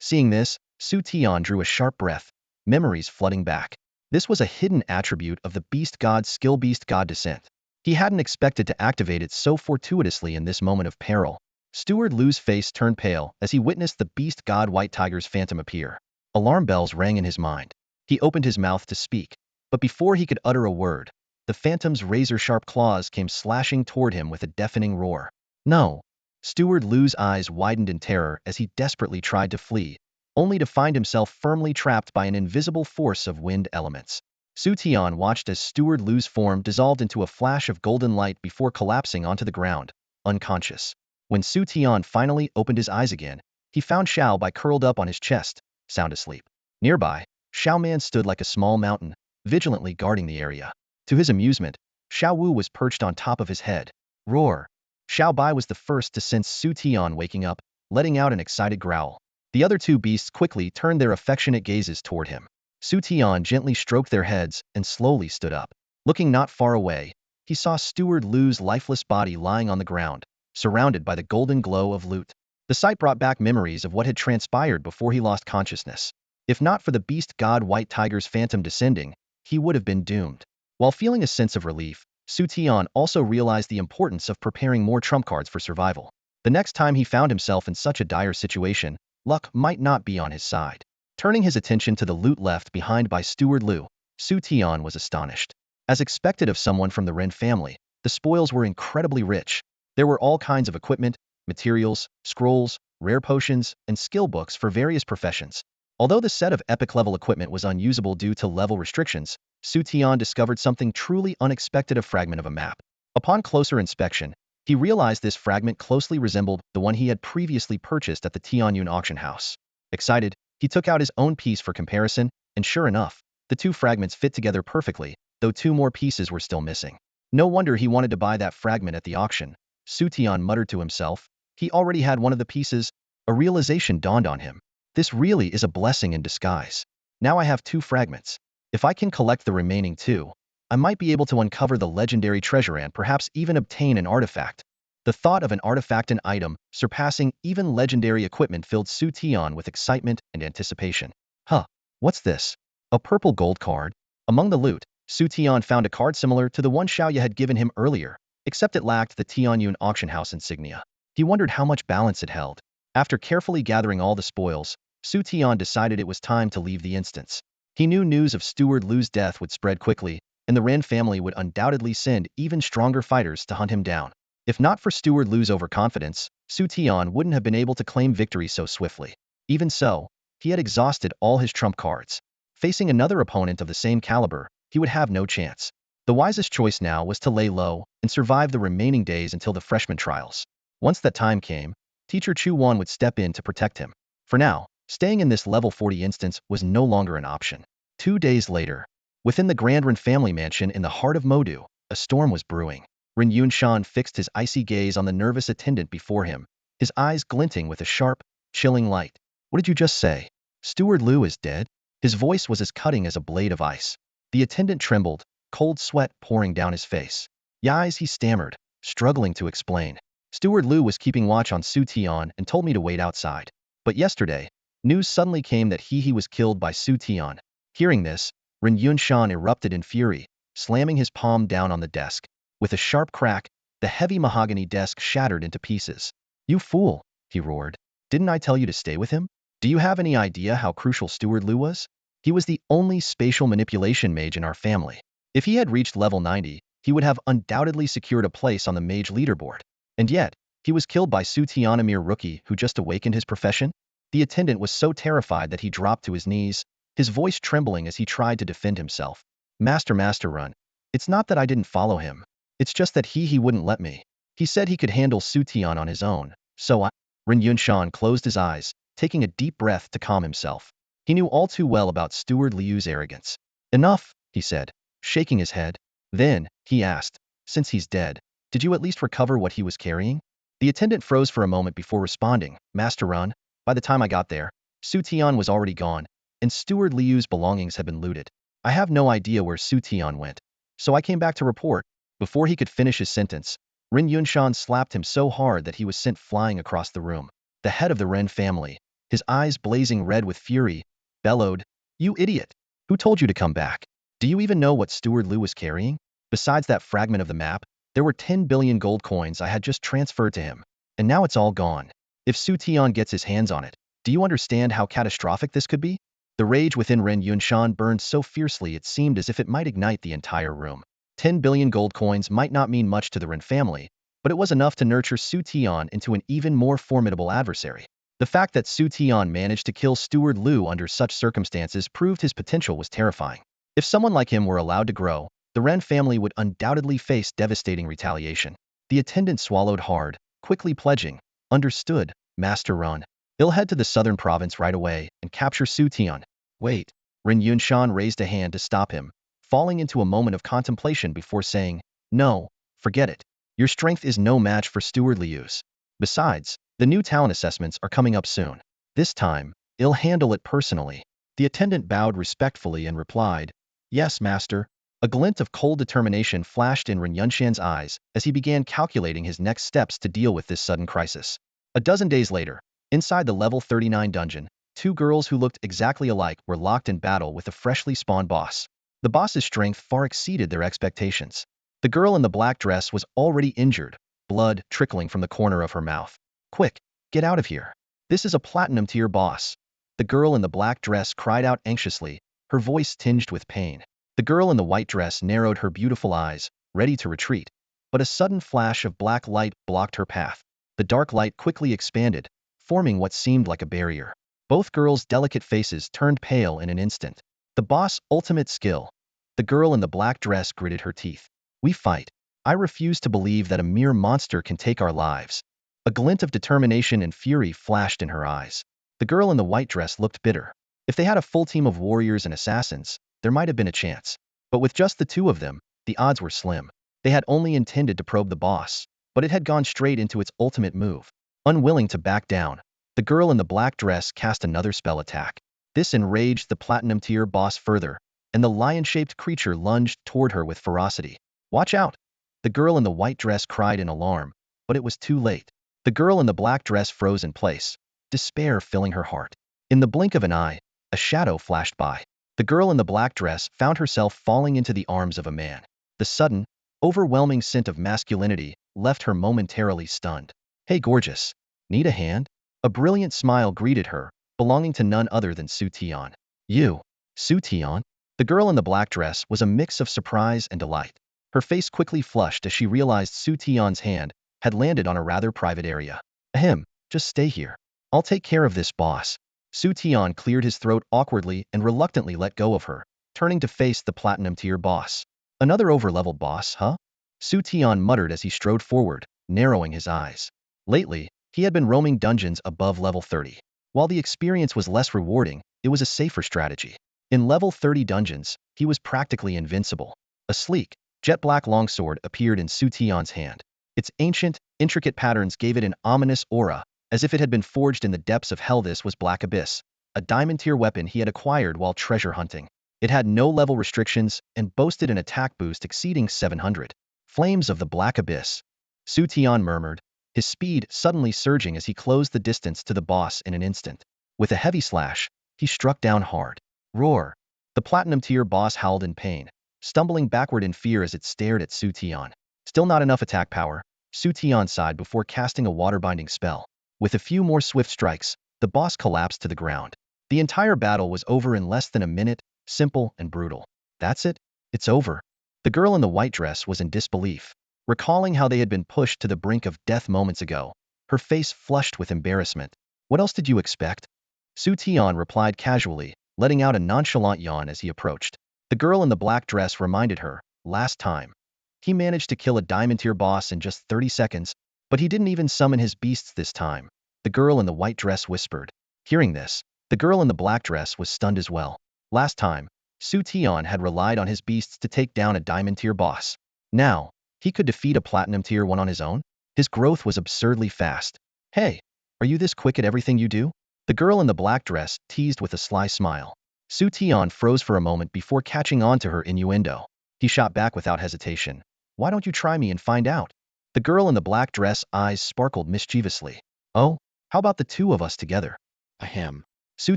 Seeing this, Xu Tian drew a sharp breath, memories flooding back. This was a hidden attribute of the Beast God's skill, Beast God Descent. He hadn't expected to activate it so fortuitously in this moment of peril. Steward Lu's face turned pale as he witnessed the Beast God White Tiger's phantom appear. Alarm bells rang in his mind. He opened his mouth to speak, but before he could utter a word, the phantom's razor-sharp claws came slashing toward him with a deafening roar. No! Steward Lu's eyes widened in terror as he desperately tried to flee, only to find himself firmly trapped by an invisible force of wind elements. Xu Tian watched as Steward Lu's form dissolved into a flash of golden light before collapsing onto the ground, unconscious. When Xu Tian finally opened his eyes again, he found Xiao Bai curled up on his chest, sound asleep. Nearby, Xiao Man stood like a small mountain, vigilantly guarding the area. To his amusement, Xiao Wu was perched on top of his head. Roar! Xiao Bai was the first to sense Xu Tian waking up, letting out an excited growl. The other two beasts quickly turned their affectionate gazes toward him. Xu Tian gently stroked their heads and slowly stood up. Looking not far away, he saw Steward Lu's lifeless body lying on the ground, surrounded by the golden glow of loot. The sight brought back memories of what had transpired before he lost consciousness. If not for the Beast God White Tiger's phantom descending, he would have been doomed. While feeling a sense of relief, Xu Tian also realized the importance of preparing more trump cards for survival. The next time he found himself in such a dire situation, luck might not be on his side. Turning his attention to the loot left behind by Steward Lu, Xu Tian was astonished. As expected of someone from the Ren family, the spoils were incredibly rich. There were all kinds of equipment, materials, scrolls, rare potions, and skill books for various professions. Although the set of epic-level equipment was unusable due to level restrictions, Xu Tian discovered something truly unexpected: a fragment of a map. Upon closer inspection, he realized this fragment closely resembled the one he had previously purchased at the Tianyun auction house. Excited, he took out his own piece for comparison, and sure enough, the two fragments fit together perfectly, though two more pieces were still missing. No wonder he wanted to buy that fragment at the auction, Xu Tian muttered to himself. He already had one of the pieces. A realization dawned on him. This really is a blessing in disguise. Now I have two fragments. If I can collect the remaining two, I might be able to uncover the legendary treasure and perhaps even obtain an artifact. The thought of an artifact, an item surpassing even legendary equipment, filled Xu Tian with excitement and anticipation. Huh, what's this? A purple gold card? Among the loot, Xu Tian found a card similar to the one Xiaoya had given him earlier, except it lacked the Tianyun auction house insignia. He wondered how much balance it held. After carefully gathering all the spoils, Xu Tian decided it was time to leave the instance. He knew news of Steward Lu's death would spread quickly, and the Ren family would undoubtedly send even stronger fighters to hunt him down. If not for Steward Lu's overconfidence, Xu Tian wouldn't have been able to claim victory so swiftly. Even so, he had exhausted all his trump cards. Facing another opponent of the same caliber, he would have no chance. The wisest choice now was to lay low and survive the remaining days until the freshman trials. Once that time came, Teacher Chu Wan would step in to protect him. For now, staying in this level 40 instance was no longer an option. 2 days later, within the Grand Ren family mansion in the heart of Modu, a storm was brewing. Ren Yunshan fixed his icy gaze on the nervous attendant before him, his eyes glinting with a sharp, chilling light. What did you just say? Steward Lu is dead? His voice was as cutting as a blade of ice. The attendant trembled, cold sweat pouring down his face. Yais, he stammered, struggling to explain. Steward Lu was keeping watch on Xu Tian and told me to wait outside. But yesterday, news suddenly came that he was killed by Xu Tian. Hearing this, Ren Yunshan erupted in fury, slamming his palm down on the desk. With a sharp crack, the heavy mahogany desk shattered into pieces. You fool, he roared. Didn't I tell you to stay with him? Do you have any idea how crucial Steward Lu was? He was the only spatial manipulation mage in our family. If he had reached level 90, he would have undoubtedly secured a place on the mage leaderboard. And yet, he was killed by Xu Tian, a mere rookie who just awakened his profession? The attendant was so terrified that he dropped to his knees, his voice trembling as he tried to defend himself. Master, run. It's not that I didn't follow him. It's just that he wouldn't let me. He said he could handle Xu Tian on his own, so I... Ren Yunshan closed his eyes, taking a deep breath to calm himself. He knew all too well about Steward Liu's arrogance. Enough, he said, shaking his head. Then, he asked, Since he's dead, did you at least recover what he was carrying? The attendant froze for a moment before responding. Master Run. By the time I got there, Xu Tian was already gone, and Steward Liu's belongings had been looted. I have no idea where Xu Tian went, so I came back to report. Before he could finish his sentence, Ren Yunshan slapped him so hard that he was sent flying across the room. The head of the Ren family, his eyes blazing red with fury, bellowed, "You idiot! Who told you to come back? Do you even know what Steward Liu was carrying? Besides that fragment of the map, there were 10 billion gold coins I had just transferred to him, and now it's all gone. If Xu Tian gets his hands on it, do you understand how catastrophic this could be?" The rage within Ren Yunshan burned so fiercely it seemed as if it might ignite the entire room. 10 billion gold coins might not mean much to the Ren family, but it was enough to nurture Xu Tian into an even more formidable adversary. The fact that Xu Tian managed to kill Steward Liu under such circumstances proved his potential was terrifying. If someone like him were allowed to grow, the Ren family would undoubtedly face devastating retaliation. The attendant swallowed hard, quickly pledging, "Understood, Master Ran. He'll head to the southern province right away and capture Xu Tian." Wait. Ren Yunshan raised a hand to stop him, falling into a moment of contemplation before saying, "No, forget it. Your strength is no match for Steward Liu's. Besides, the new talent assessments are coming up soon. This time, I'll handle it personally." The attendant bowed respectfully and replied, "Yes, master." A glint of cold determination flashed in Ren Yunshan's eyes as he began calculating his next steps to deal with this sudden crisis. A dozen days later, inside the level 39 dungeon, two girls who looked exactly alike were locked in battle with a freshly spawned boss. The boss's strength far exceeded their expectations. The girl in the black dress was already injured, blood trickling from the corner of her mouth. "Quick, get out of here. This is a platinum tier boss." The girl in the black dress cried out anxiously, her voice tinged with pain. The girl in the white dress narrowed her beautiful eyes, ready to retreat, but a sudden flash of black light blocked her path. The dark light quickly expanded, forming what seemed like a barrier. Both girls' delicate faces turned pale in an instant. The boss' ultimate skill. The girl in the black dress gritted her teeth. "We fight. I refuse to believe that a mere monster can take our lives." A glint of determination and fury flashed in her eyes. The girl in the white dress looked bitter. If they had a full team of warriors and assassins, there might have been a chance. But with just the two of them, the odds were slim. They had only intended to probe the boss, but it had gone straight into its ultimate move. Unwilling to back down, the girl in the black dress cast another spell attack. This enraged the platinum tier boss further, and the lion-shaped creature lunged toward her with ferocity. "Watch out!" The girl in the white dress cried in alarm, but it was too late. The girl in the black dress froze in place, despair filling her heart. In the blink of an eye, a shadow flashed by. The girl in the black dress found herself falling into the arms of a man. The sudden, overwhelming scent of masculinity left her momentarily stunned. "Hey gorgeous, need a hand?" A brilliant smile greeted her, belonging to none other than Xu Tian. "You, Xu Tian?" The girl in the black dress was a mix of surprise and delight. Her face quickly flushed as she realized Xu Tian's hand had landed on a rather private area. "Ahem, just stay here. I'll take care of this boss." Xu Tian cleared his throat awkwardly and reluctantly let go of her, turning to face the platinum tier boss. "Another over-leveled boss, huh?" Xu Tian muttered as he strode forward, narrowing his eyes. Lately, he had been roaming dungeons above level 30. While the experience was less rewarding, it was a safer strategy. In level 30 dungeons, he was practically invincible. A sleek, jet-black longsword appeared in Xu Tian's hand. Its ancient, intricate patterns gave it an ominous aura, as if it had been forged in the depths of hell. This was Black Abyss, a diamond-tier weapon he had acquired while treasure hunting. It had no level restrictions and boasted an attack boost exceeding 700. "Flames of the Black Abyss," Xu Tian murmured, his speed suddenly surging as he closed the distance to the boss in an instant. With a heavy slash, he struck down hard. Roar! The platinum-tier boss howled in pain, stumbling backward in fear as it stared at Xu Tian. Still not enough attack power, Xu Tian sighed before casting a water-binding spell. With a few more swift strikes, the boss collapsed to the ground. The entire battle was over in less than a minute, simple and brutal. "That's it? It's over?" The girl in the white dress was in disbelief. Recalling how they had been pushed to the brink of death moments ago, her face flushed with embarrassment. "What else did you expect?" Xu Tian replied casually, letting out a nonchalant yawn as he approached. The girl in the black dress reminded her, "Last time, he managed to kill a diamond-tier boss in just 30 seconds, but he didn't even summon his beasts this time," the girl in the white dress whispered. Hearing this, the girl in the black dress was stunned as well. Last time, Xu Tian had relied on his beasts to take down a diamond-tier boss. Now, he could defeat a platinum tier 1 on his own? His growth was absurdly fast. Hey, are you this quick at everything you do? The girl in the black dress teased with a sly smile. Xu Tian froze for a moment before catching on to her innuendo. He shot back without hesitation. Why don't you try me and find out? The girl in the black dress eyes sparkled mischievously. Oh, how about the two of us together? Ahem. Xu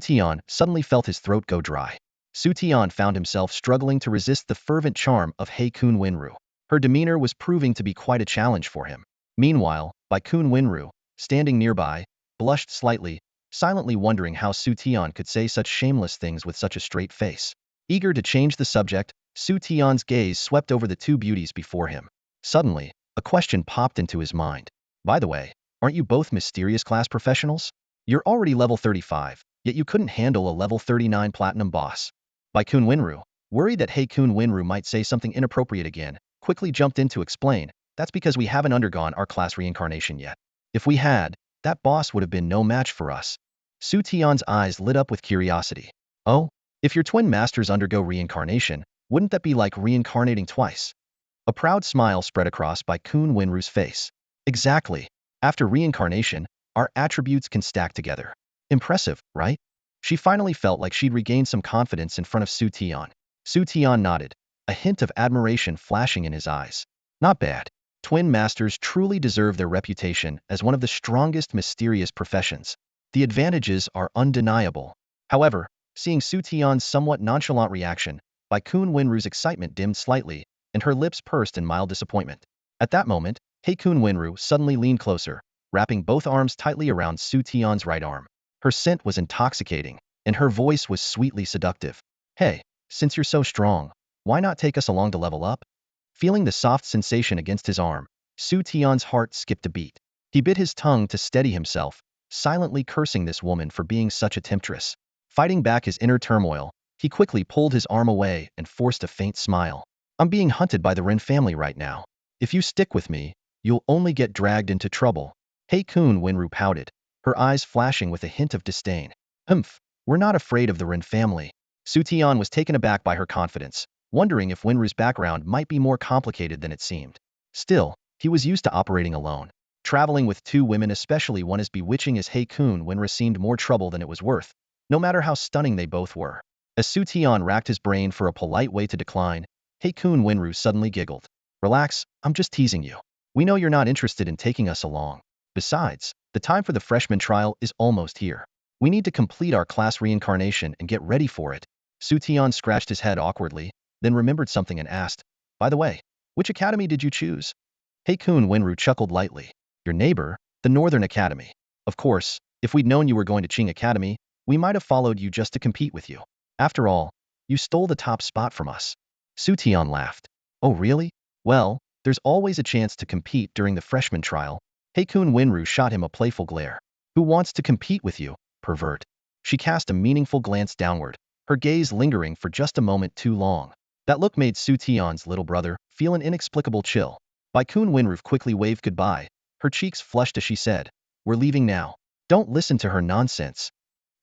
Tian suddenly felt his throat go dry. Xu Tian found himself struggling to resist the fervent charm of He Kun Winru. Her demeanor was proving to be quite a challenge for him. Meanwhile, Bai Kun Winru, standing nearby, blushed slightly, silently wondering how Xu Tian could say such shameless things with such a straight face. Eager to change the subject, Xu Tian's gaze swept over the two beauties before him. Suddenly, a question popped into his mind. By the way, aren't you both mysterious class professionals? You're already level 35, yet you couldn't handle a level 39 platinum boss. Bai Kun Winru, worried that He Kun Winru might say something inappropriate again, quickly jumped in to explain, that's because we haven't undergone our class reincarnation yet. If we had, that boss would have been no match for us. Xu Tian's eyes lit up with curiosity. Oh, if your twin masters undergo reincarnation, wouldn't that be like reincarnating twice? A proud smile spread across Bai Kun Winru's face. Exactly. After reincarnation, our attributes can stack together. Impressive, right? She finally felt like she'd regained some confidence in front of Xu Tian. Xu Tian nodded, a hint of admiration flashing in his eyes. Not bad. Twin masters truly deserve their reputation as one of the strongest mysterious professions. The advantages are undeniable. However, seeing Xu Tian's somewhat nonchalant reaction, Bai Kun Winru's excitement dimmed slightly, and her lips pursed in mild disappointment. At that moment, He Kun Winru suddenly leaned closer, wrapping both arms tightly around Xu Tian's right arm. Her scent was intoxicating, and her voice was sweetly seductive. Hey, since you're so strong, why not take us along to level up? Feeling the soft sensation against his arm, Xu Tian's heart skipped a beat. He bit his tongue to steady himself, silently cursing this woman for being such a temptress. Fighting back his inner turmoil, he quickly pulled his arm away and forced a faint smile. I'm being hunted by the Ren family right now. If you stick with me, you'll only get dragged into trouble. He Kun Winru pouted, her eyes flashing with a hint of disdain. We're not afraid of the Ren family. Xu Tian was taken aback by her confidence, wondering if Winru's background might be more complicated than it seemed. Still, he was used to operating alone. Traveling with two women, especially one as bewitching as He Kun Winru, seemed more trouble than it was worth, no matter how stunning they both were. As Xu Tian racked his brain for a polite way to decline, He Kun Winru suddenly giggled. Relax, I'm just teasing you. We know you're not interested in taking us along. Besides, the time for the freshman trial is almost here. We need to complete our class reincarnation and get ready for it. Xu Tian scratched his head awkwardly, then remembered something and asked, by the way, which academy did you choose? He Kun Winru chuckled lightly. Your neighbor, the Northern Academy. Of course, if we'd known you were going to Ching Academy, we might have followed you just to compete with you. After all, you stole the top spot from us. Xu Tian laughed. Oh really? Well, there's always a chance to compete during the freshman trial. He Kun Winru shot him a playful glare. Who wants to compete with you, pervert? She cast a meaningful glance downward, her gaze lingering for just a moment too long. That look made Xu Tian's little brother feel an inexplicable chill. Bai Kun Winru quickly waved goodbye, her cheeks flushed as she said, we're leaving now. Don't listen to her nonsense.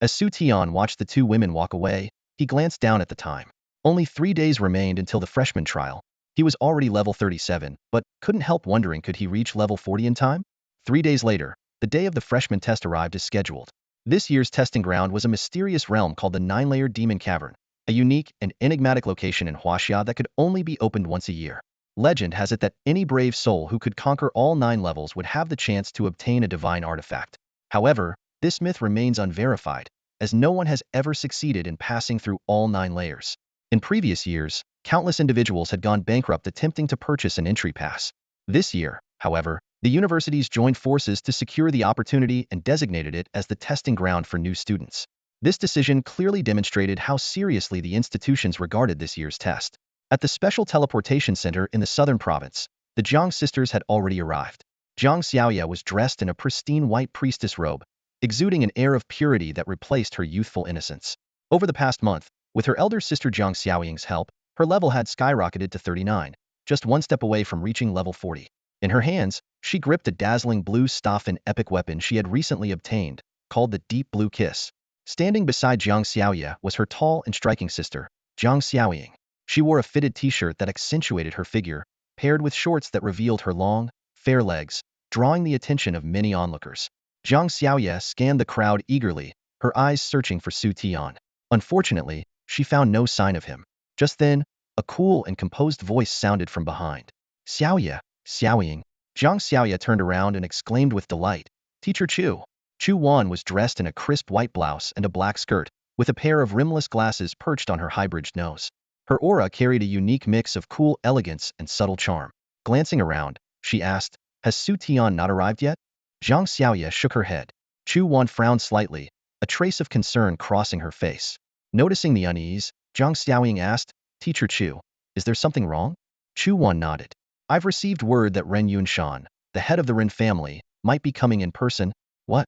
As Xu Tian watched the two women walk away, he glanced down at the time. Only 3 days remained until the freshman trial. He was already level 37, but couldn't help wondering, could he reach level 40 in time? 3 days later, the day of the freshman test arrived as scheduled. This year's testing ground was a mysterious realm called the 9-layer Demon Cavern, a unique and enigmatic location in Huaxia that could only be opened once a year. Legend has it that any brave soul who could conquer all 9 levels would have the chance to obtain a divine artifact. However, this myth remains unverified, as no one has ever succeeded in passing through all 9 layers. In previous years, countless individuals had gone bankrupt attempting to purchase an entry pass. This year, however, the universities joined forces to secure the opportunity and designated it as the testing ground for new students. This decision clearly demonstrated how seriously the institutions regarded this year's test. At the Special Teleportation Center in the southern province, the Jiang sisters had already arrived. Jiang Xiaoya was dressed in a pristine white priestess robe, exuding an air of purity that replaced her youthful innocence. Over the past month, with her elder sister Jiang Xiaoying's help, her level had skyrocketed to 39, just one step away from reaching level 40. In her hands, she gripped a dazzling blue staff, an epic weapon she had recently obtained, called the Deep Blue Kiss. Standing beside Jiang Xiaoya was her tall and striking sister, Jiang Xiaoying. She wore a fitted t-shirt that accentuated her figure, paired with shorts that revealed her long, fair legs, drawing the attention of many onlookers. Zhang Xiaoye scanned the crowd eagerly, her eyes searching for Xu Tian. Unfortunately, she found no sign of him. Just then, a cool and composed voice sounded from behind. Xiaoye, Xiaoying. Zhang Xiaoye turned around and exclaimed with delight. Teacher Chu. Chu Wan was dressed in a crisp white blouse and a black skirt, with a pair of rimless glasses perched on her high-bridged nose. Her aura carried a unique mix of cool elegance and subtle charm. Glancing around, she asked, Has Xu Tian not arrived yet? Zhang Xiaoye shook her head. Chu Wan frowned slightly, a trace of concern crossing her face. Noticing the unease, Zhang Xiaoying asked, Teacher Chu, is there something wrong? Chu Wan nodded. I've received word that Ren Yunshan, the head of the Ren family, might be coming in person. What?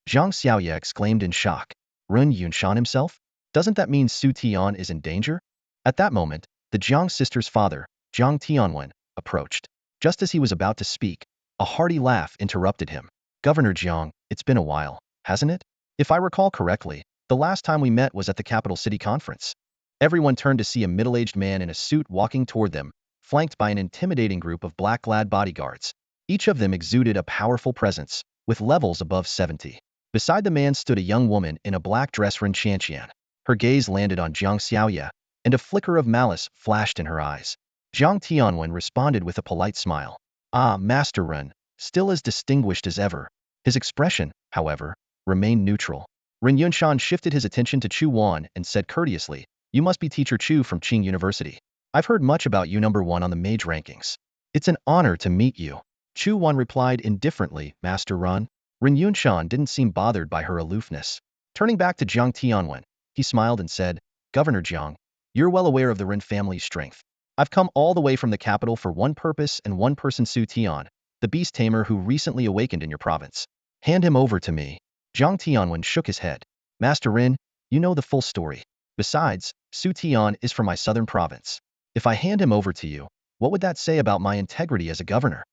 Zhang Xiaoye exclaimed in shock. Ren Yunshan himself? Doesn't that mean Xu Tian is in danger? At that moment, the Jiang sisters' father, Jiang Tianwen, approached. Just as he was about to speak, a hearty laugh interrupted him. Governor Jiang, it's been a while, hasn't it? If I recall correctly, the last time we met was at the capital city conference. Everyone turned to see a middle-aged man in a suit walking toward them, flanked by an intimidating group of black-clad bodyguards. Each of them exuded a powerful presence, with levels above 70. Beside the man stood a young woman in a black dress Ren Qianqian. Her gaze landed on Zhang Xiaoye, and a flicker of malice flashed in her eyes. Jiang Tianwen responded with a polite smile. Ah, Master Ren, still as distinguished as ever. His expression, however, remained neutral. Ren Yunshan shifted his attention to Chu Wan and said courteously, You must be Teacher Chu from Ching University. I've heard much about you number one on the mage rankings. It's an honor to meet you. Chu Wan replied indifferently, Master Ren. Ren Yunshan didn't seem bothered by her aloofness. Turning back to Jiang Tianwen, he smiled and said, Governor Jiang, you're well aware of the Ren family's strength. I've come all the way from the capital for one purpose and one person, Xu Tian, the Beast Tamer who recently awakened in your province. Hand him over to me. Jiang Tianwen shook his head. Master Ren, you know the full story. Besides, Xu Tian is from my southern province. If I hand him over to you, what would that say about my integrity as a governor?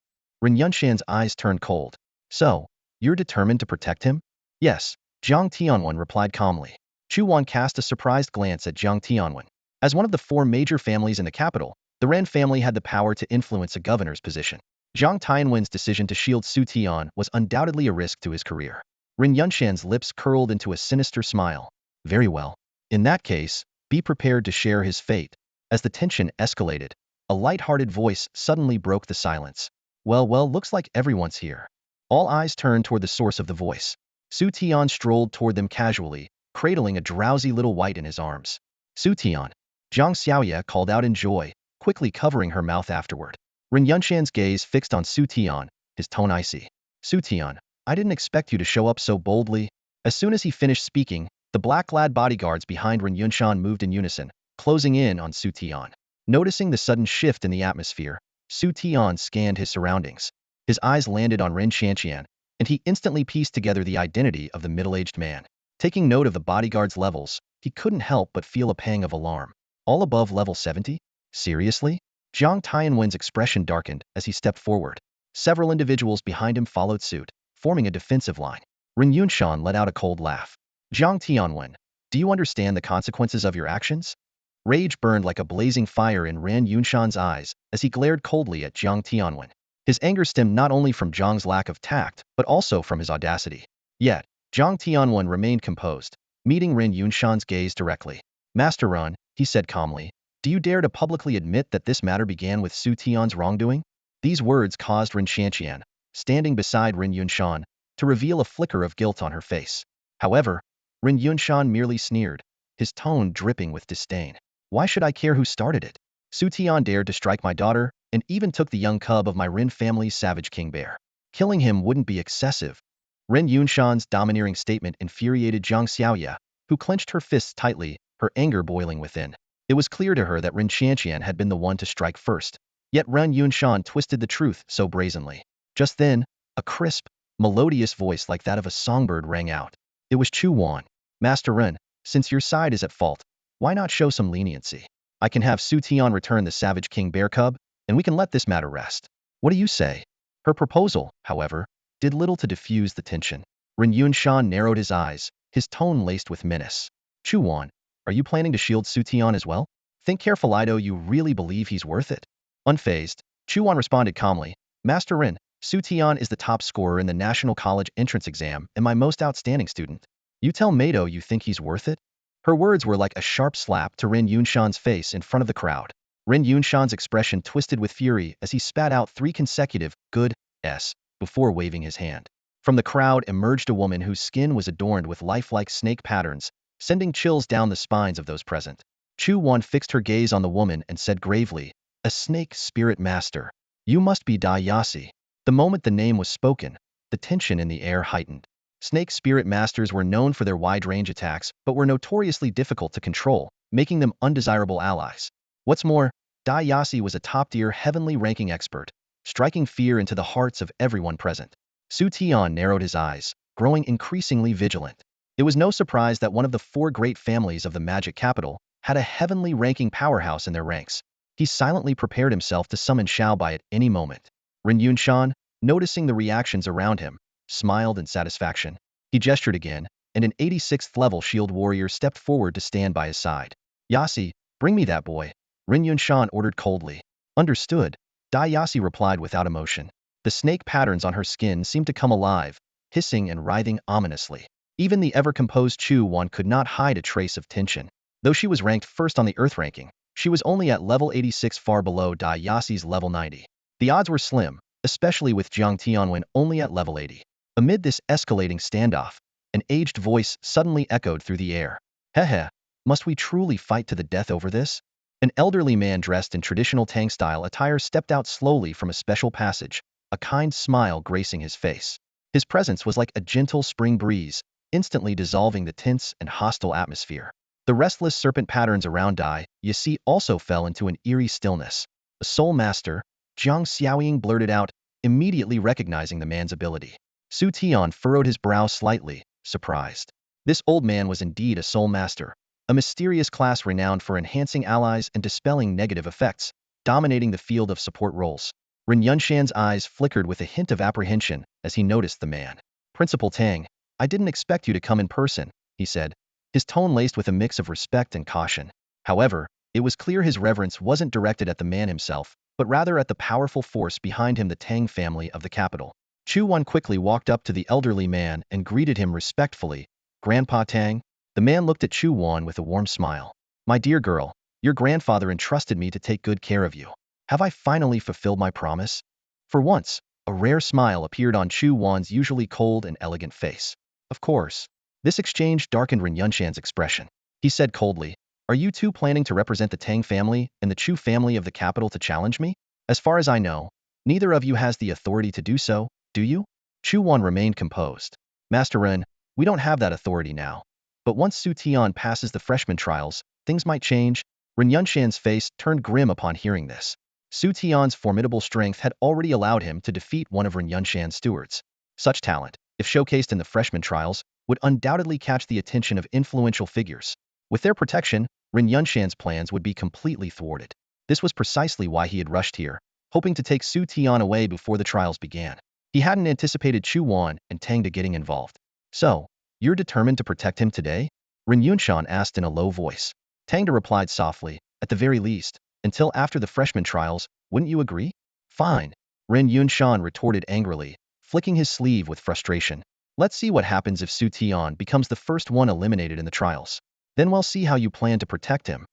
Ren Yunshan's eyes turned cold. So, you're determined to protect him? Yes, Jiang Tianwen replied calmly. Chu Wan cast a surprised glance at Jiang Tianwen. As one of the four major families in the capital, the Ren family had the power to influence a governor's position. Jiang Tianwen's decision to shield Xu Tian was undoubtedly a risk to his career. Ren Yunshan's lips curled into a sinister smile. Very well. In that case, be prepared to share his fate. As the tension escalated, a light-hearted voice suddenly broke the silence. Well, looks like everyone's here. All eyes turned toward the source of the voice. Xu Tian strolled toward them casually, cradling a drowsy little wight in his arms. Xu Tian. Zhang Xiaoye called out in joy, quickly covering her mouth afterward. Ren Yunshan's gaze fixed on Xu Tian, his tone icy. Xu Tian, I didn't expect you to show up so boldly. As soon as he finished speaking, the black-clad bodyguards behind Ren Yunshan moved in unison, closing in on Xu Tian. Noticing the sudden shift in the atmosphere, Xu Tian scanned his surroundings. His eyes landed on Ren Qianqian, and he instantly pieced together the identity of the middle-aged man. Taking note of the bodyguard's levels, he couldn't help but feel a pang of alarm. All above level 70? Seriously? Jiang Tianwen's expression darkened as he stepped forward. Several individuals behind him followed suit, forming a defensive line. Ren Yunshan let out a cold laugh. Jiang Tianwen, do you understand the consequences of your actions? Rage burned like a blazing fire in Ren Yunshan's eyes as he glared coldly at Jiang Tianwen. His anger stemmed not only from Jiang's lack of tact, but also from his audacity. Yet, Jiang Tianwen remained composed, meeting Ren Yunshan's gaze directly. Master Ren, he said calmly, do you dare to publicly admit that this matter began with Xu Tian's wrongdoing? These words caused Ren Qianqian, standing beside Ren Yunshan, to reveal a flicker of guilt on her face. However, Ren Yunshan merely sneered, his tone dripping with disdain. Why should I care who started it? Xu Tian dared to strike my daughter, and even took the young cub of my Ren family's savage king bear. Killing him wouldn't be excessive. Ren Yunshan's domineering statement infuriated Zhang Xiaoye, who clenched her fists tightly, her anger boiling within. It was clear to her that Ren Qianqian had been the one to strike first. Yet Ren Yunshan twisted the truth so brazenly. Just then, a crisp, melodious voice like that of a songbird rang out. It was Chu Wan. Master Ren, since your side is at fault, why not show some leniency? I can have Xu Tian return the savage king bear cub, and we can let this matter rest. What do you say? Her proposal, however, did little to diffuse the tension. Ren Yunshan narrowed his eyes, his tone laced with menace. Chu Wan, are you planning to shield Xu Tian as well? Think careful, Ido, you really believe he's worth it? Unfazed, Xu Wan responded calmly, Master Ren, Xu Tian is the top scorer in the National College entrance exam and my most outstanding student. You tell Mado you think he's worth it? Her words were like a sharp slap to Ren Yunshan's face in front of the crowd. Ren Yunshan's expression twisted with fury as he spat out 3 consecutive good s before waving his hand. From the crowd emerged a woman whose skin was adorned with lifelike snake patterns, sending chills down the spines of those present. Xu Wan fixed her gaze on the woman and said gravely, a snake spirit master. You must be Dai Yasi. The moment the name was spoken, the tension in the air heightened. Snake spirit masters were known for their wide-range attacks, but were notoriously difficult to control, making them undesirable allies. What's more, Dai Yasi was a top-tier heavenly-ranking expert, striking fear into the hearts of everyone present. Xu Tian narrowed his eyes, growing increasingly vigilant. It was no surprise that one of the 4 great families of the magic capital had a heavenly-ranking powerhouse in their ranks. He silently prepared himself to summon Xiaobai at any moment. Ren Yunshan, noticing the reactions around him, smiled in satisfaction. He gestured again, and an 86th level shield warrior stepped forward to stand by his side. Yasi, bring me that boy, Ren Yunshan ordered coldly. Understood, Dai Yasi replied without emotion. The snake patterns on her skin seemed to come alive, hissing and writhing ominously. Even the ever-composed Xu Wan could not hide a trace of tension. Though she was ranked first on the Earth ranking, she was only at level 86, far below Dai Yasi's level 90. The odds were slim, especially with Jiang Tianwen only at level 80. Amid this escalating standoff, an aged voice suddenly echoed through the air. Hehe, must we truly fight to the death over this? An elderly man dressed in traditional Tang-style attire stepped out slowly from a special passage, a kind smile gracing his face. His presence was like a gentle spring breeze, instantly dissolving the tense and hostile atmosphere. The restless serpent patterns around Dai Yasi also fell into an eerie stillness. A soul master, Jiang Xiaoying blurted out, immediately recognizing the man's ability. Xu Tian furrowed his brow slightly, surprised. This old man was indeed a soul master, a mysterious class renowned for enhancing allies and dispelling negative effects, dominating the field of support roles. Ren Yunshan's eyes flickered with a hint of apprehension as he noticed the man. Principal Tang, I didn't expect you to come in person, he said, his tone laced with a mix of respect and caution. However, it was clear his reverence wasn't directed at the man himself, but rather at the powerful force behind him, the Tang family of the capital. Xu Wan quickly walked up to the elderly man and greeted him respectfully. Grandpa Tang? The man looked at Xu Wan with a warm smile. My dear girl, your grandfather entrusted me to take good care of you. Have I finally fulfilled my promise? For once, a rare smile appeared on Xu Wan's usually cold and elegant face. Of course. This exchange darkened Ren Yunshan's expression. He said coldly, are you two planning to represent the Tang family and the Chu family of the capital to challenge me? As far as I know, neither of you has the authority to do so, do you? Xu Wan remained composed. Master Ren, we don't have that authority now. But once Xu Tian passes the freshman trials, things might change. Ren Yunshan's face turned grim upon hearing this. Xu Tian's formidable strength had already allowed him to defeat one of Ren Yunshan's stewards. Such talent, if showcased in the freshman trials, would undoubtedly catch the attention of influential figures. With their protection, Ren Yunshan's plans would be completely thwarted. This was precisely why he had rushed here, hoping to take Xu Tian away before the trials began. He hadn't anticipated Xu Wan and Tangda getting involved. So, you're determined to protect him today? Ren Yunshan asked in a low voice. Tangda replied softly, at the very least, until after the freshman trials, wouldn't you agree? Fine. Ren Yunshan retorted angrily, flicking his sleeve with frustration. Let's see what happens if Xu Tian becomes the first one eliminated in the trials. Then we'll see how you plan to protect him.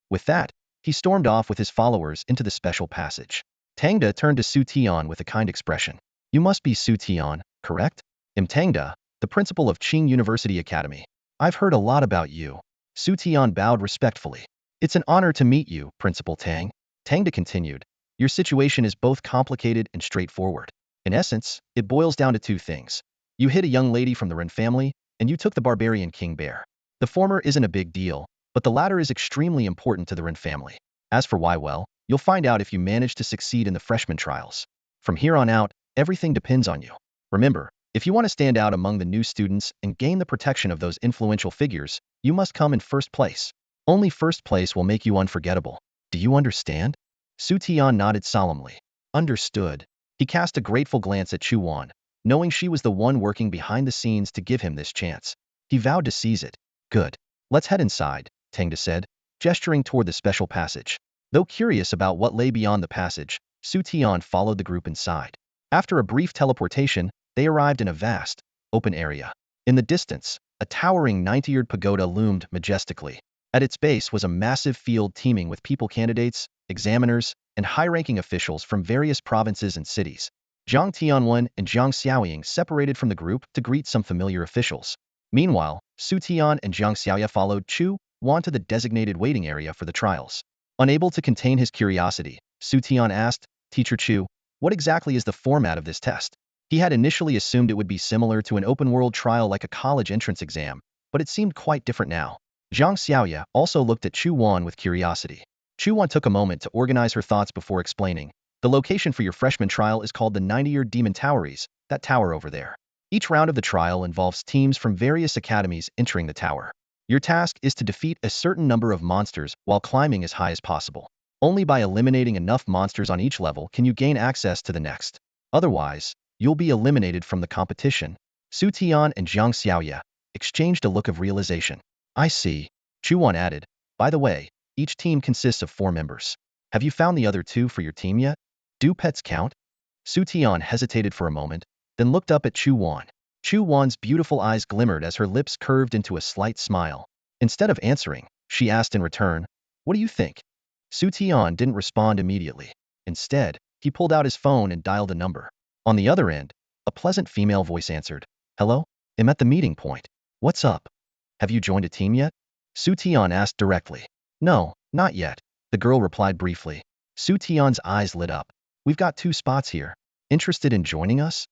With that, he stormed off with his followers into the special passage. Tangda turned to Xu Tian with a kind expression. You must be Xu Tian, correct? I'm Tangda, the principal of Ching University Academy. I've heard a lot about you. Xu Tian bowed respectfully. It's an honor to meet you, Principal Tang. Tangda continued. Your situation is both complicated and straightforward. In essence, it boils down to 2 things. You hid a young lady from the Ren family, and you took the barbarian King Bear. The former isn't a big deal, but the latter is extremely important to the Ren family. As for why, well, you'll find out if you manage to succeed in the freshman trials. From here on out, everything depends on you. Remember, if you want to stand out among the new students and gain the protection of those influential figures, you must come in first place. Only first place will make you unforgettable. Do you understand? Xu Tian nodded solemnly. Understood. He cast a grateful glance at Xu Wan, knowing she was the one working behind the scenes to give him this chance. He vowed to seize it. Good. Let's head inside, Tangda said, gesturing toward the special passage. Though curious about what lay beyond the passage, Xu Tian followed the group inside. After a brief teleportation, they arrived in a vast, open area. In the distance, a towering 90-year pagoda loomed majestically. At its base was a massive field teeming with people candidates, examiners, and high-ranking officials from various provinces and cities. Zhang Tianwen and Zhang Xiaoying separated from the group to greet some familiar officials. Meanwhile, Xu Tian and Zhang Xiaoya followed Chu Wan to the designated waiting area for the trials. Unable to contain his curiosity, Xu Tian asked, "Teacher Chu, what exactly is the format of this test?" He had initially assumed it would be similar to an open-world trial like a college entrance exam, but it seemed quite different now. Zhang Xiaoya also looked at Chu Wan with curiosity. Chu Wan took a moment to organize her thoughts before explaining. The location for your freshman trial is called the 90-year Demon Toweries, that tower over there. Each round of the trial involves teams from various academies entering the tower. Your task is to defeat a certain number of monsters while climbing as high as possible. Only by eliminating enough monsters on each level can you gain access to the next. Otherwise, you'll be eliminated from the competition. Xu Tian and Zhang Xiaoya exchanged a look of realization. I see, Chu Wan added. By the way, each team consists of 4 members. Have you found the other 2 for your team yet? Do pets count? Xu Tian hesitated for a moment, then looked up at Chu Wan. Chu Wan's beautiful eyes glimmered as her lips curved into a slight smile. Instead of answering, she asked in return, "What do you think?" Xu Tian didn't respond immediately. Instead, he pulled out his phone and dialed a number. On the other end, a pleasant female voice answered, "Hello? I'm at the meeting point. What's up? Have you joined a team yet?" Xu Tian asked directly. "No, not yet," the girl replied briefly. Xu Tian's eyes lit up. "We've got 2 spots here. Interested in joining us?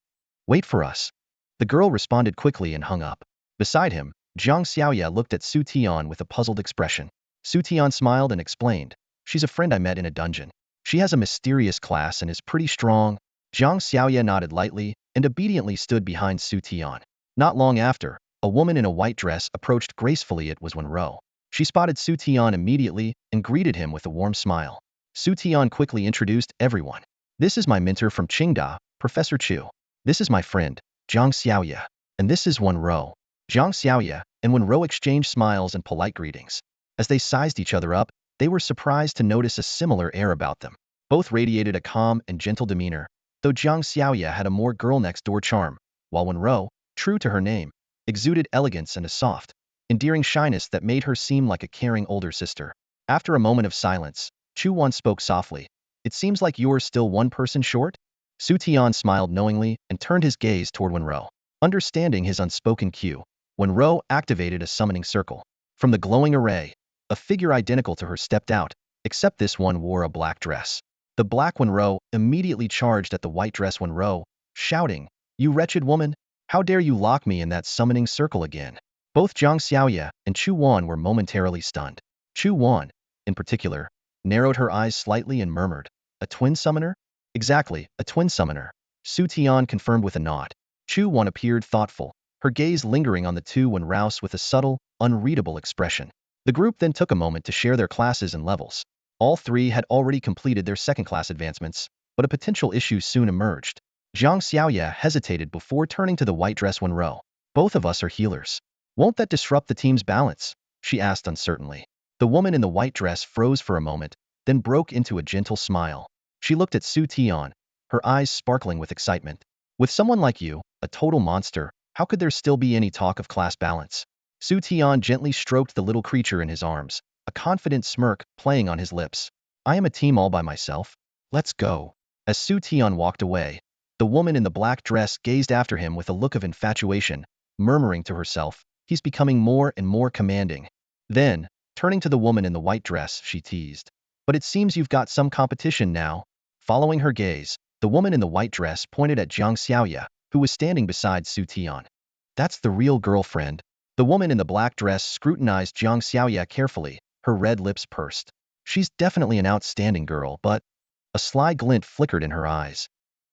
Wait for us." The girl responded quickly and hung up. Beside him, Zhang Xiaoya looked at Xu Tian with a puzzled expression. Xu Tian smiled and explained, "She's a friend I met in a dungeon. She has a mysterious class and is pretty strong." Zhang Xiaoya nodded lightly and obediently stood behind Xu Tian. Not long after, a woman in a white dress approached gracefully. It was Wenro. She spotted Xu Tian immediately and greeted him with a warm smile. Xu Tian quickly introduced everyone. "This is my mentor from Qingda, Professor Chu. This is my friend, Zhang Xiaoya. And this is Wenro." Zhang Xiaoya and Wenro exchanged smiles and polite greetings. As they sized each other up, they were surprised to notice a similar air about them. Both radiated a calm and gentle demeanor, though Zhang Xiaoya had a more girl-next-door charm, while Wenro, true to her name, exuded elegance and a soft, endearing shyness that made her seem like a caring older sister. After a moment of silence, Chu Wan spoke softly. "It seems like you're still 1 person short?" Xu Tian smiled knowingly and turned his gaze toward Wenro. Understanding his unspoken cue, Wenro activated a summoning circle. From the glowing array, a figure identical to her stepped out, except this one wore a black dress. The black Wenro immediately charged at the white dress Wenro, shouting, "You wretched woman! How dare you lock me in that summoning circle again?" Both Zhang Xiaoya and Chu Wan were momentarily stunned. Chu Wan, in particular, narrowed her eyes slightly and murmured, "A twin summoner?" "Exactly, a twin summoner," Xu Tian confirmed with a nod. Chu Wan appeared thoughtful, her gaze lingering on the 2 Wenrouse with a subtle, unreadable expression. The group then took a moment to share their classes and levels. All 3 had already completed their second-class advancements, but a potential issue soon emerged. Zhang Xiaoya hesitated before turning to the white dress Wenro. "Both of us are healers. Won't that disrupt the team's balance?" she asked uncertainly. The woman in the white dress froze for a moment, then broke into a gentle smile. She looked at Xu Tian, her eyes sparkling with excitement. "With someone like you, a total monster, how could there still be any talk of class balance?" Xu Tian gently stroked the little creature in his arms, a confident smirk playing on his lips. "I am a team all by myself. Let's go." As Xu Tian walked away, the woman in the black dress gazed after him with a look of infatuation, murmuring to herself, "He's becoming more and more commanding." Then, turning to the woman in the white dress, she teased, "But it seems you've got some competition now." Following her gaze, the woman in the white dress pointed at Zhang Xiaoya, who was standing beside Xu Tian. "That's the real girlfriend." The woman in the black dress scrutinized Zhang Xiaoya carefully, her red lips pursed. "She's definitely an outstanding girl, but..." A sly glint flickered in her eyes.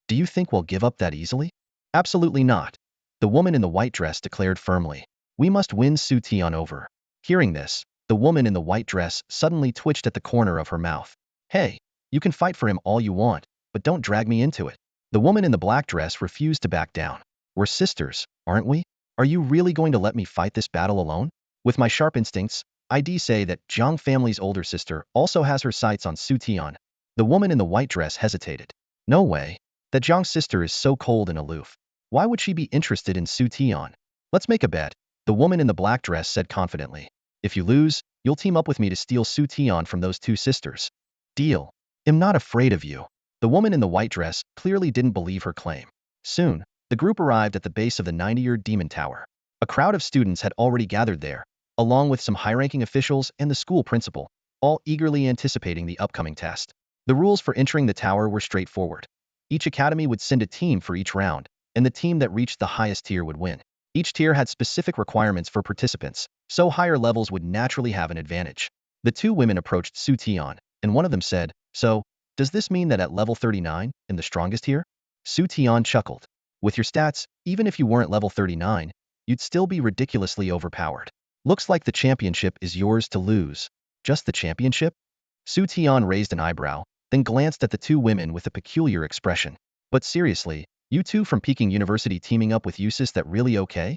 "Do you think we'll give up that easily?" "Absolutely not," the woman in the white dress declared firmly. "We must win Xu Tian over." Hearing this, the woman in the white dress suddenly twitched at the corner of her mouth. "Hey, you can fight for him all you want, but don't drag me into it." The woman in the black dress refused to back down. "We're sisters, aren't we? Are you really going to let me fight this battle alone?" With my sharp instincts, I'd say that Zhang family's older sister also has her sights on Xu Tian. The woman in the white dress hesitated. No way. That Zhang's sister is so cold and aloof. Why would she be interested in Xu Tian? Let's make a bet. The woman in the black dress said confidently. If you lose, you'll team up with me to steal Xu Tian from those two sisters. Deal. I'm not afraid of you. The woman in the white dress clearly didn't believe her claim. Soon, the group arrived at the base of the 90-year demon tower. A crowd of students had already gathered there, along with some high-ranking officials and the school principal, all eagerly anticipating the upcoming test. The rules for entering the tower were straightforward. Each academy would send a team for each round, and the team that reached the highest tier would win. Each tier had specific requirements for participants, so higher levels would naturally have an advantage. The two women approached Xu Tian, and one of them said, "So, does this mean that at level 39, in the strongest tier?" Xu Tian chuckled. "With your stats, even if you weren't level 39, you'd still be ridiculously overpowered. Looks like the championship is yours to lose." "Just the championship?" Xu Tian raised an eyebrow, then glanced at the two women with a peculiar expression. "But seriously, you two from Peking University teaming up with USIS, that really okay?"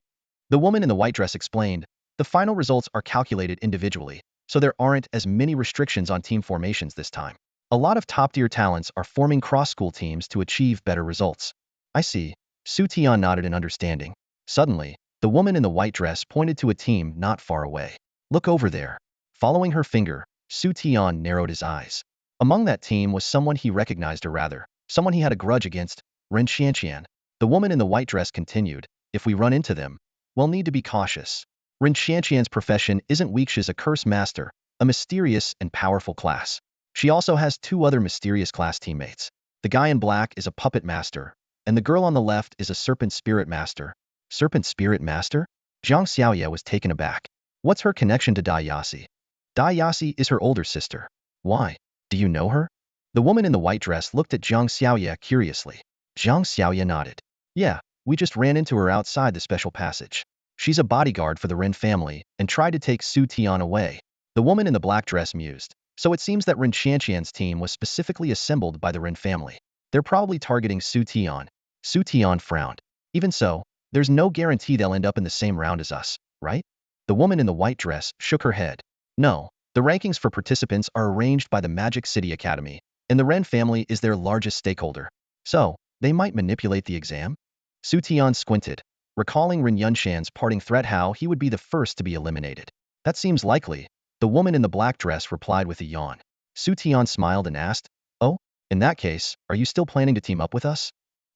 The woman in the white dress explained, "The final results are calculated individually, so there aren't as many restrictions on team formations this time. A lot of top-tier talents are forming cross-school teams to achieve better results." "I see." Xu Tian nodded in understanding. Suddenly, the woman in the white dress pointed to a team not far away. "Look over there." Following her finger, Xu Tian narrowed his eyes. Among that team was someone he recognized, or rather, someone he had a grudge against, Xian. The woman in the white dress continued, "If we run into them, we'll need to be cautious. Xian's profession isn't weak. She's a curse master, a mysterious and powerful class. She also has two other mysterious class teammates. The guy in black is a puppet master, and the girl on the left is a serpent spirit master." "Serpent spirit master?" Zhang Xiaoye was taken aback. "What's her connection to Dai Yasi?" "Dai Yasi is her older sister." "Why? Do you know her?" The woman in the white dress looked at Zhang Xiaoye curiously. Zhang Xiaoye nodded. "Yeah, we just ran into her outside the special passage. She's a bodyguard for the Ren family and tried to take Xu Tian away." The woman in the black dress mused. "So it seems that Xian's team was specifically assembled by the Ren family. They're probably targeting Xu Tian." Xu Tian frowned. "Even so, there's no guarantee they'll end up in the same round as us, right?" The woman in the white dress shook her head. "No. The rankings for participants are arranged by the Magic City Academy, and the Ren family is their largest stakeholder. So, they might manipulate the exam?" Xu Tian squinted, recalling Ren Yunshan's parting threat how he would be the first to be eliminated. "That seems likely," the woman in the black dress replied with a yawn. Xu Tian smiled and asked, "Oh, in that case, are you still planning to team up with us?"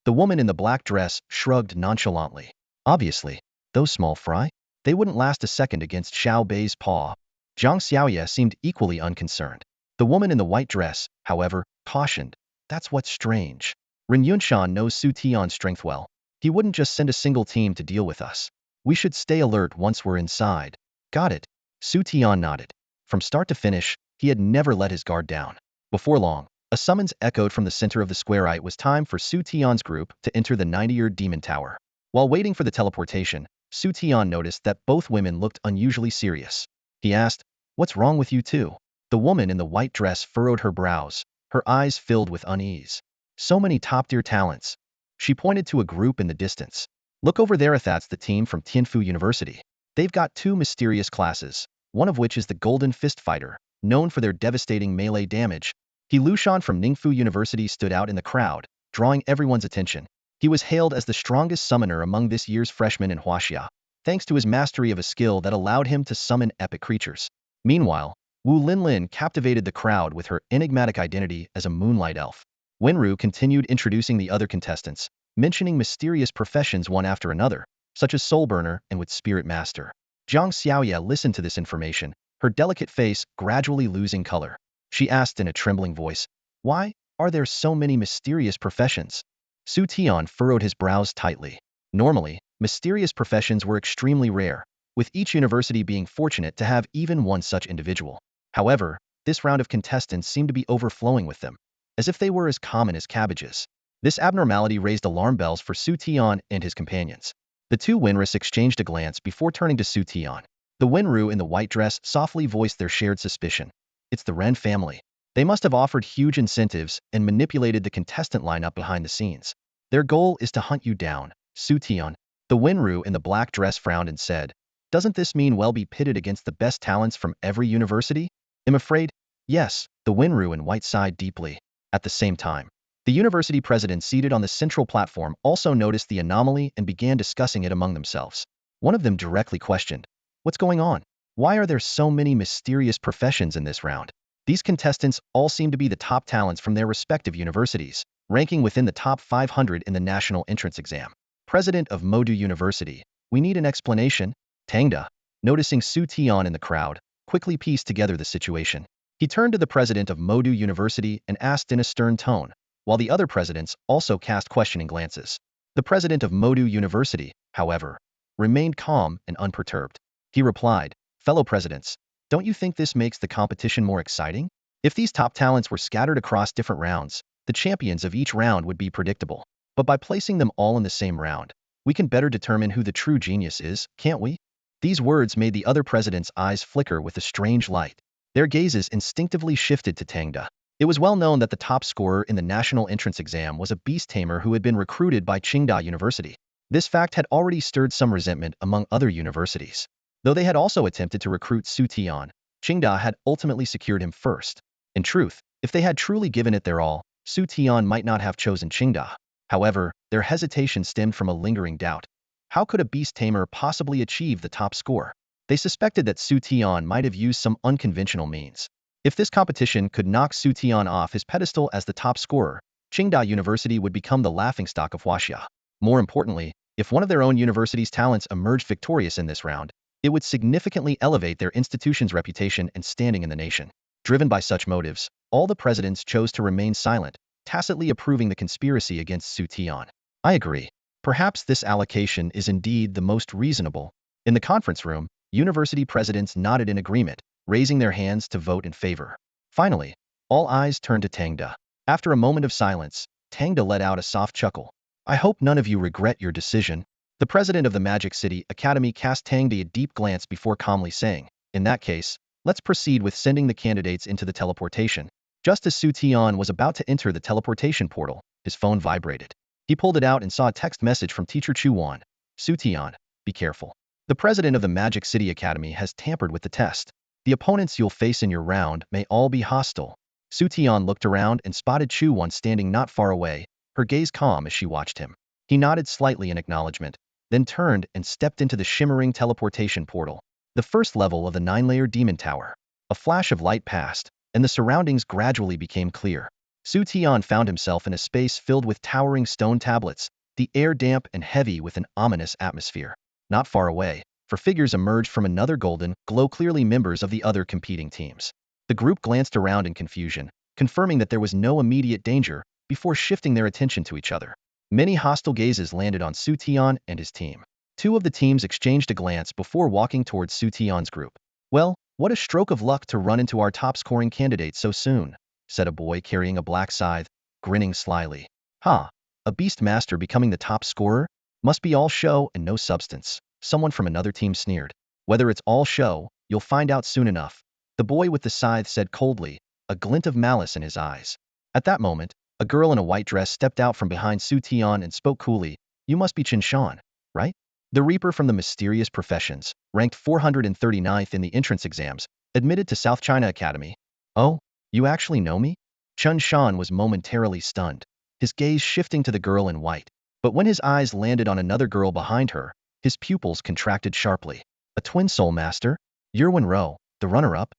The woman in the black dress shrugged nonchalantly. "Obviously. Those small fry? They wouldn't last a second against Xiao Bei's paw." Zhang Xiaoye seemed equally unconcerned. The woman in the white dress, however, cautioned, "That's what's strange. Ren Yunshan knows Xu Tian's strength well. He wouldn't just send a single team to deal with us. We should stay alert once we're inside." "Got it." Xu Tian nodded. From start to finish, he had never let his guard down. Before long, a summons echoed from the center of the square. It was time for Xu Tian's group to enter the 90-year demon tower. While waiting for the teleportation, Xu Tian noticed that both women looked unusually serious. He asked, "What's wrong with you two?" The woman in the white dress furrowed her brows, her eyes filled with unease. "So many top-tier talents." She pointed to a group in the distance. "Look over there, that's the team from Tianfu University. They've got two mysterious classes, one of which is the Golden Fist Fighter, known for their devastating melee damage." Lushan from Ningfu University stood out in the crowd, drawing everyone's attention. He was hailed as the strongest summoner among this year's freshmen in Huaxia, thanks to his mastery of a skill that allowed him to summon epic creatures. Meanwhile, Wu Linlin captivated the crowd with her enigmatic identity as a moonlight elf. Wenru continued introducing the other contestants, mentioning mysterious professions one after another, such as Soulburner and with Spirit Master. Zhang Xiaoye listened to this information, her delicate face gradually losing color. She asked in a trembling voice, "Why are there so many mysterious professions?" Xu Tian furrowed his brows tightly. Normally, mysterious professions were extremely rare, with each university being fortunate to have even one such individual. However, this round of contestants seemed to be overflowing with them, as if they were as common as cabbages. This abnormality raised alarm bells for Xu Tian and his companions. The two Wenris exchanged a glance before turning to Xu Tian. The Wenru in the white dress softly voiced their shared suspicion. "It's the Ren family. They must have offered huge incentives and manipulated the contestant lineup behind the scenes. Their goal is to hunt you down, Xu Tian." The Wenru in the black dress frowned and said, "Doesn't this mean we'll be pitted against the best talents from every university?" "I'm afraid, yes," the Wenru in white sighed deeply. At the same time, the university president seated on the central platform also noticed the anomaly and began discussing it among themselves. One of them directly questioned, "What's going on? Why are there so many mysterious professions in this round?" These contestants all seem to be the top talents from their respective universities, ranking within the top 500 in the national entrance exam. President of Modu University, "We need an explanation." Tangda, noticing Xu Tian in the crowd, quickly pieced together the situation. He turned to the president of Modu University and asked in a stern tone, while the other presidents also cast questioning glances. The president of Modu University, however, remained calm and unperturbed. He replied, "Fellow presidents, don't you think this makes the competition more exciting? If these top talents were scattered across different rounds, the champions of each round would be predictable. But by placing them all in the same round, we can better determine who the true genius is, can't we?" These words made the other presidents' eyes flicker with a strange light. Their gazes instinctively shifted to Tangda. It was well known that the top scorer in the national entrance exam was a Beast Tamer who had been recruited by Qingda University. This fact had already stirred some resentment among other universities. Though they had also attempted to recruit Xu Tian, Qingda had ultimately secured him first. In truth, if they had truly given it their all, Xu Tian might not have chosen Qingda. However, their hesitation stemmed from a lingering doubt. How could a Beast Tamer possibly achieve the top score? They suspected that Xu Tian might have used some unconventional means. If this competition could knock Xu Tian off his pedestal as the top scorer, Qingda University would become the laughingstock of Huaxia. More importantly, if one of their own university's talents emerged victorious in this round, it would significantly elevate their institution's reputation and standing in the nation. Driven by such motives, all the presidents chose to remain silent, tacitly approving the conspiracy against Xu Tian. "I agree. Perhaps this allocation is indeed the most reasonable." In the conference room, university presidents nodded in agreement, raising their hands to vote in favor. Finally, all eyes turned to Tangda. After a moment of silence, Tangda let out a soft chuckle. "I hope none of you regret your decision." The president of the Magic City Academy cast Tangda a deep glance before calmly saying, "In that case, let's proceed with sending the candidates into the teleportation." Just as Xu Tian was about to enter the teleportation portal, his phone vibrated. He pulled it out and saw a text message from teacher Chu Wan. "Xu Tian, be careful. The president of the Magic City Academy has tampered with the test. The opponents you'll face in your round may all be hostile." Xu Tian looked around and spotted Chu Wan standing not far away, her gaze calm as she watched him. He nodded slightly in acknowledgement, then turned and stepped into the shimmering teleportation portal, the first level of the 9-layer demon tower. A flash of light passed, and the surroundings gradually became clear. Xu Tian found himself in a space filled with towering stone tablets, the air damp and heavy with an ominous atmosphere. Not far away, four figures emerged from another golden glow, clearly members of the other competing teams. The group glanced around in confusion, confirming that there was no immediate danger, before shifting their attention to each other. Many hostile gazes landed on Xu Tian and his team. Two of the teams exchanged a glance before walking towards Xu Tian's group. "Well, what a stroke of luck to run into our top-scoring candidate so soon," said a boy carrying a black scythe, grinning slyly. "Ha! A beast master becoming the top scorer? Must be all show and no substance," someone from another team sneered. "Whether it's all show, you'll find out soon enough," the boy with the scythe said coldly, a glint of malice in his eyes. At that moment, a girl in a white dress stepped out from behind Xu Tian and spoke coolly. "You must be Chen Shan, right? The Reaper from the Mysterious Professions, ranked 439th in the entrance exams, admitted to South China Academy." "Oh, you actually know me?" Chen Shan was momentarily stunned, his gaze shifting to the girl in white. But when his eyes landed on another girl behind her, his pupils contracted sharply. "A twin soul master? You're Wenro, the runner-up?"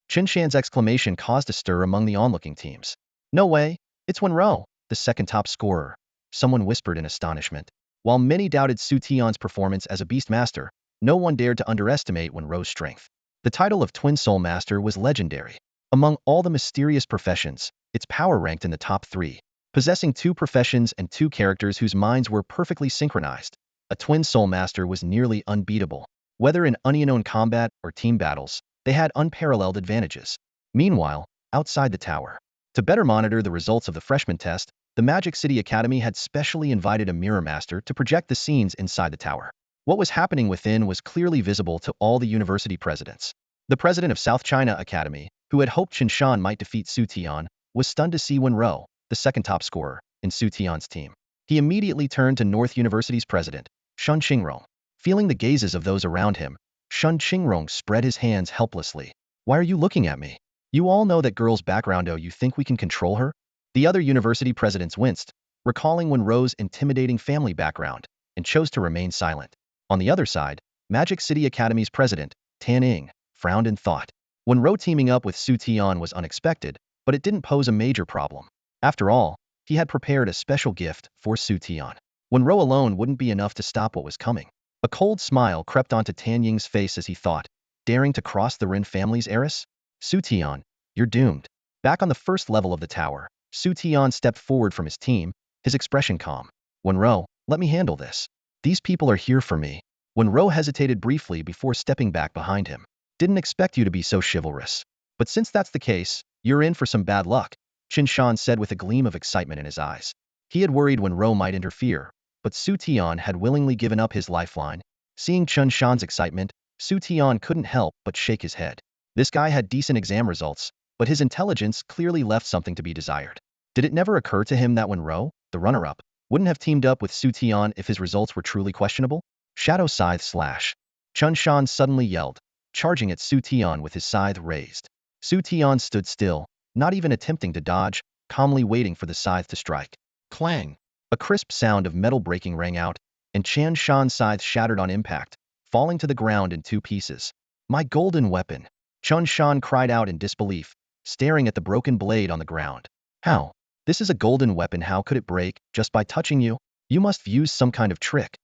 Chen Shan's exclamation caused a stir among the onlooking teams. "No way, it's Wenro, the second top scorer," someone whispered in astonishment. While many doubted Xu Tian's performance as a beast master, no one dared to underestimate Wenro's strength. The title of Twin Soul Master was legendary. Among all the mysterious professions, its power ranked in the top 3. Possessing 2 professions and 2 characters whose minds were perfectly synchronized, a Twin Soul Master was nearly unbeatable. Whether in unknown combat or team battles, they had unparalleled advantages. Meanwhile, outside the tower, to better monitor the results of the freshman test, the Magic City Academy had specially invited a mirror master to project the scenes inside the tower. What was happening within was clearly visible to all the university presidents. The president of South China Academy, who had hoped Chen Shan might defeat Xu Tian, was stunned to see Wenro, the second top scorer, in Xu Tian's team. He immediately turned to North University's president, Shun Qingrong. Feeling the gazes of those around him, Shun Qingrong spread his hands helplessly. "Why are you looking at me? You all know that girl's background. Oh, you think we can control her?" The other university presidents winced, recalling Wenrou's intimidating family background, and chose to remain silent. On the other side, Magic City Academy's president, Tan frowned in thought. Wenrou teaming up with Xu Tian was unexpected, but it didn't pose a major problem. After all, he had prepared a special gift for Xu Tian. Wenrou alone wouldn't be enough to stop what was coming. A cold smile crept onto Tan Ying's face as he thought, daring to cross the Rin family's heiress? Xu Tian, you're doomed. Back on the first level of the tower, Xu Tian stepped forward from his team, his expression calm. Wenrou, let me handle this. These people are here for me. Wenrou hesitated briefly before stepping back behind him. Didn't expect you to be so chivalrous. But since that's the case, you're in for some bad luck, Qin Shan said with a gleam of excitement in his eyes. He had worried Wenrou might interfere, but Xu Tian had willingly given up his lifeline. Seeing Qin Shan's excitement, Xu Tian couldn't help but shake his head. This guy had decent exam results, but his intelligence clearly left something to be desired. Did it never occur to him that Wenrou, the runner-up, wouldn't have teamed up with Xu Tian if his results were truly questionable? Shadow Scythe Slash. Qin Shan suddenly yelled, charging at Xu Tian with his scythe raised. Xu Tian stood still, not even attempting to dodge, calmly waiting for the scythe to strike. Clang! A crisp sound of metal breaking rang out, and Qin Shan's scythe shattered on impact, falling to the ground in 2 pieces. My golden weapon! Qin Shan cried out in disbelief, staring at the broken blade on the ground. How? This is a golden weapon, how could it break, just by touching you? You must have used some kind of trick.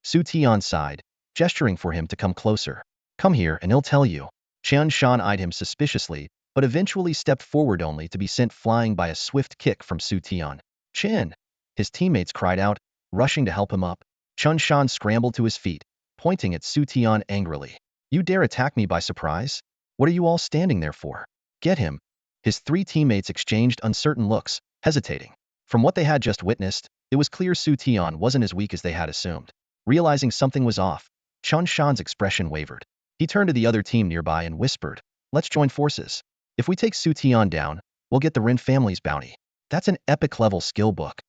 Xu Tian sighed, gesturing for him to come closer. Come here and he'll tell you. Qin Shan eyed him suspiciously, but eventually stepped forward only to be sent flying by a swift kick from Xu Tian. Qin! His teammates cried out, rushing to help him up. Qin Shan scrambled to his feet, pointing at Xu Tian angrily. You dare attack me by surprise? What are you all standing there for? Get him! His 3 teammates exchanged uncertain looks, hesitating. From what they had just witnessed, it was clear Xu Tian wasn't as weak as they had assumed. Realizing something was off, Qin Shan's expression wavered. He turned to the other team nearby and whispered, let's join forces. If we take Xu Tian down, we'll get the Rin family's bounty. That's an epic-level skill book.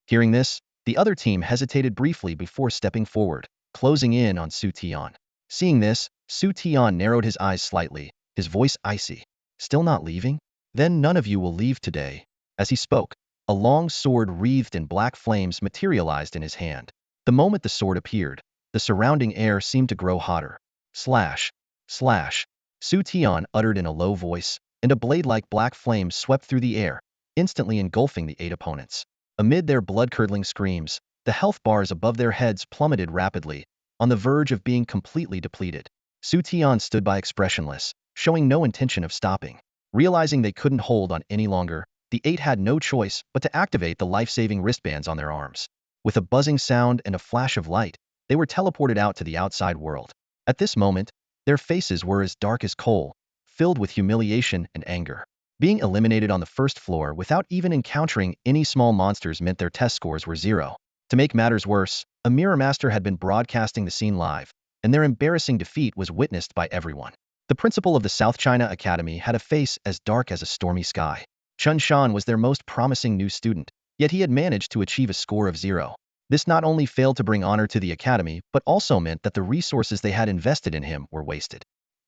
Hearing this, the other team hesitated briefly before stepping forward, closing in on Xu Tian. Seeing this, Xu Tian narrowed his eyes slightly, his voice icy. Still not leaving? Then none of you will leave today. As he spoke, a long sword wreathed in black flames materialized in his hand. The moment the sword appeared, the surrounding air seemed to grow hotter. Slash! Slash! Xu Tian uttered in a low voice, and a blade-like black flame swept through the air, instantly engulfing the 8 opponents. Amid their blood-curdling screams, the health bars above their heads plummeted rapidly, on the verge of being completely depleted. Xu Tian stood by expressionless, showing no intention of stopping. Realizing they couldn't hold on any longer, the 8 had no choice but to activate the life-saving wristbands on their arms. With a buzzing sound and a flash of light, they were teleported out to the outside world. At this moment, their faces were as dark as coal, filled with humiliation and anger. Being eliminated on the first floor without even encountering any small monsters meant their test scores were 0. To make matters worse, a Mirror Master had been broadcasting the scene live, and their embarrassing defeat was witnessed by everyone. The principal of the South China Academy had a face as dark as a stormy sky. Qin Shan was their most promising new student, yet he had managed to achieve a score of 0. This not only failed to bring honor to the academy, but also meant that the resources they had invested in him were wasted.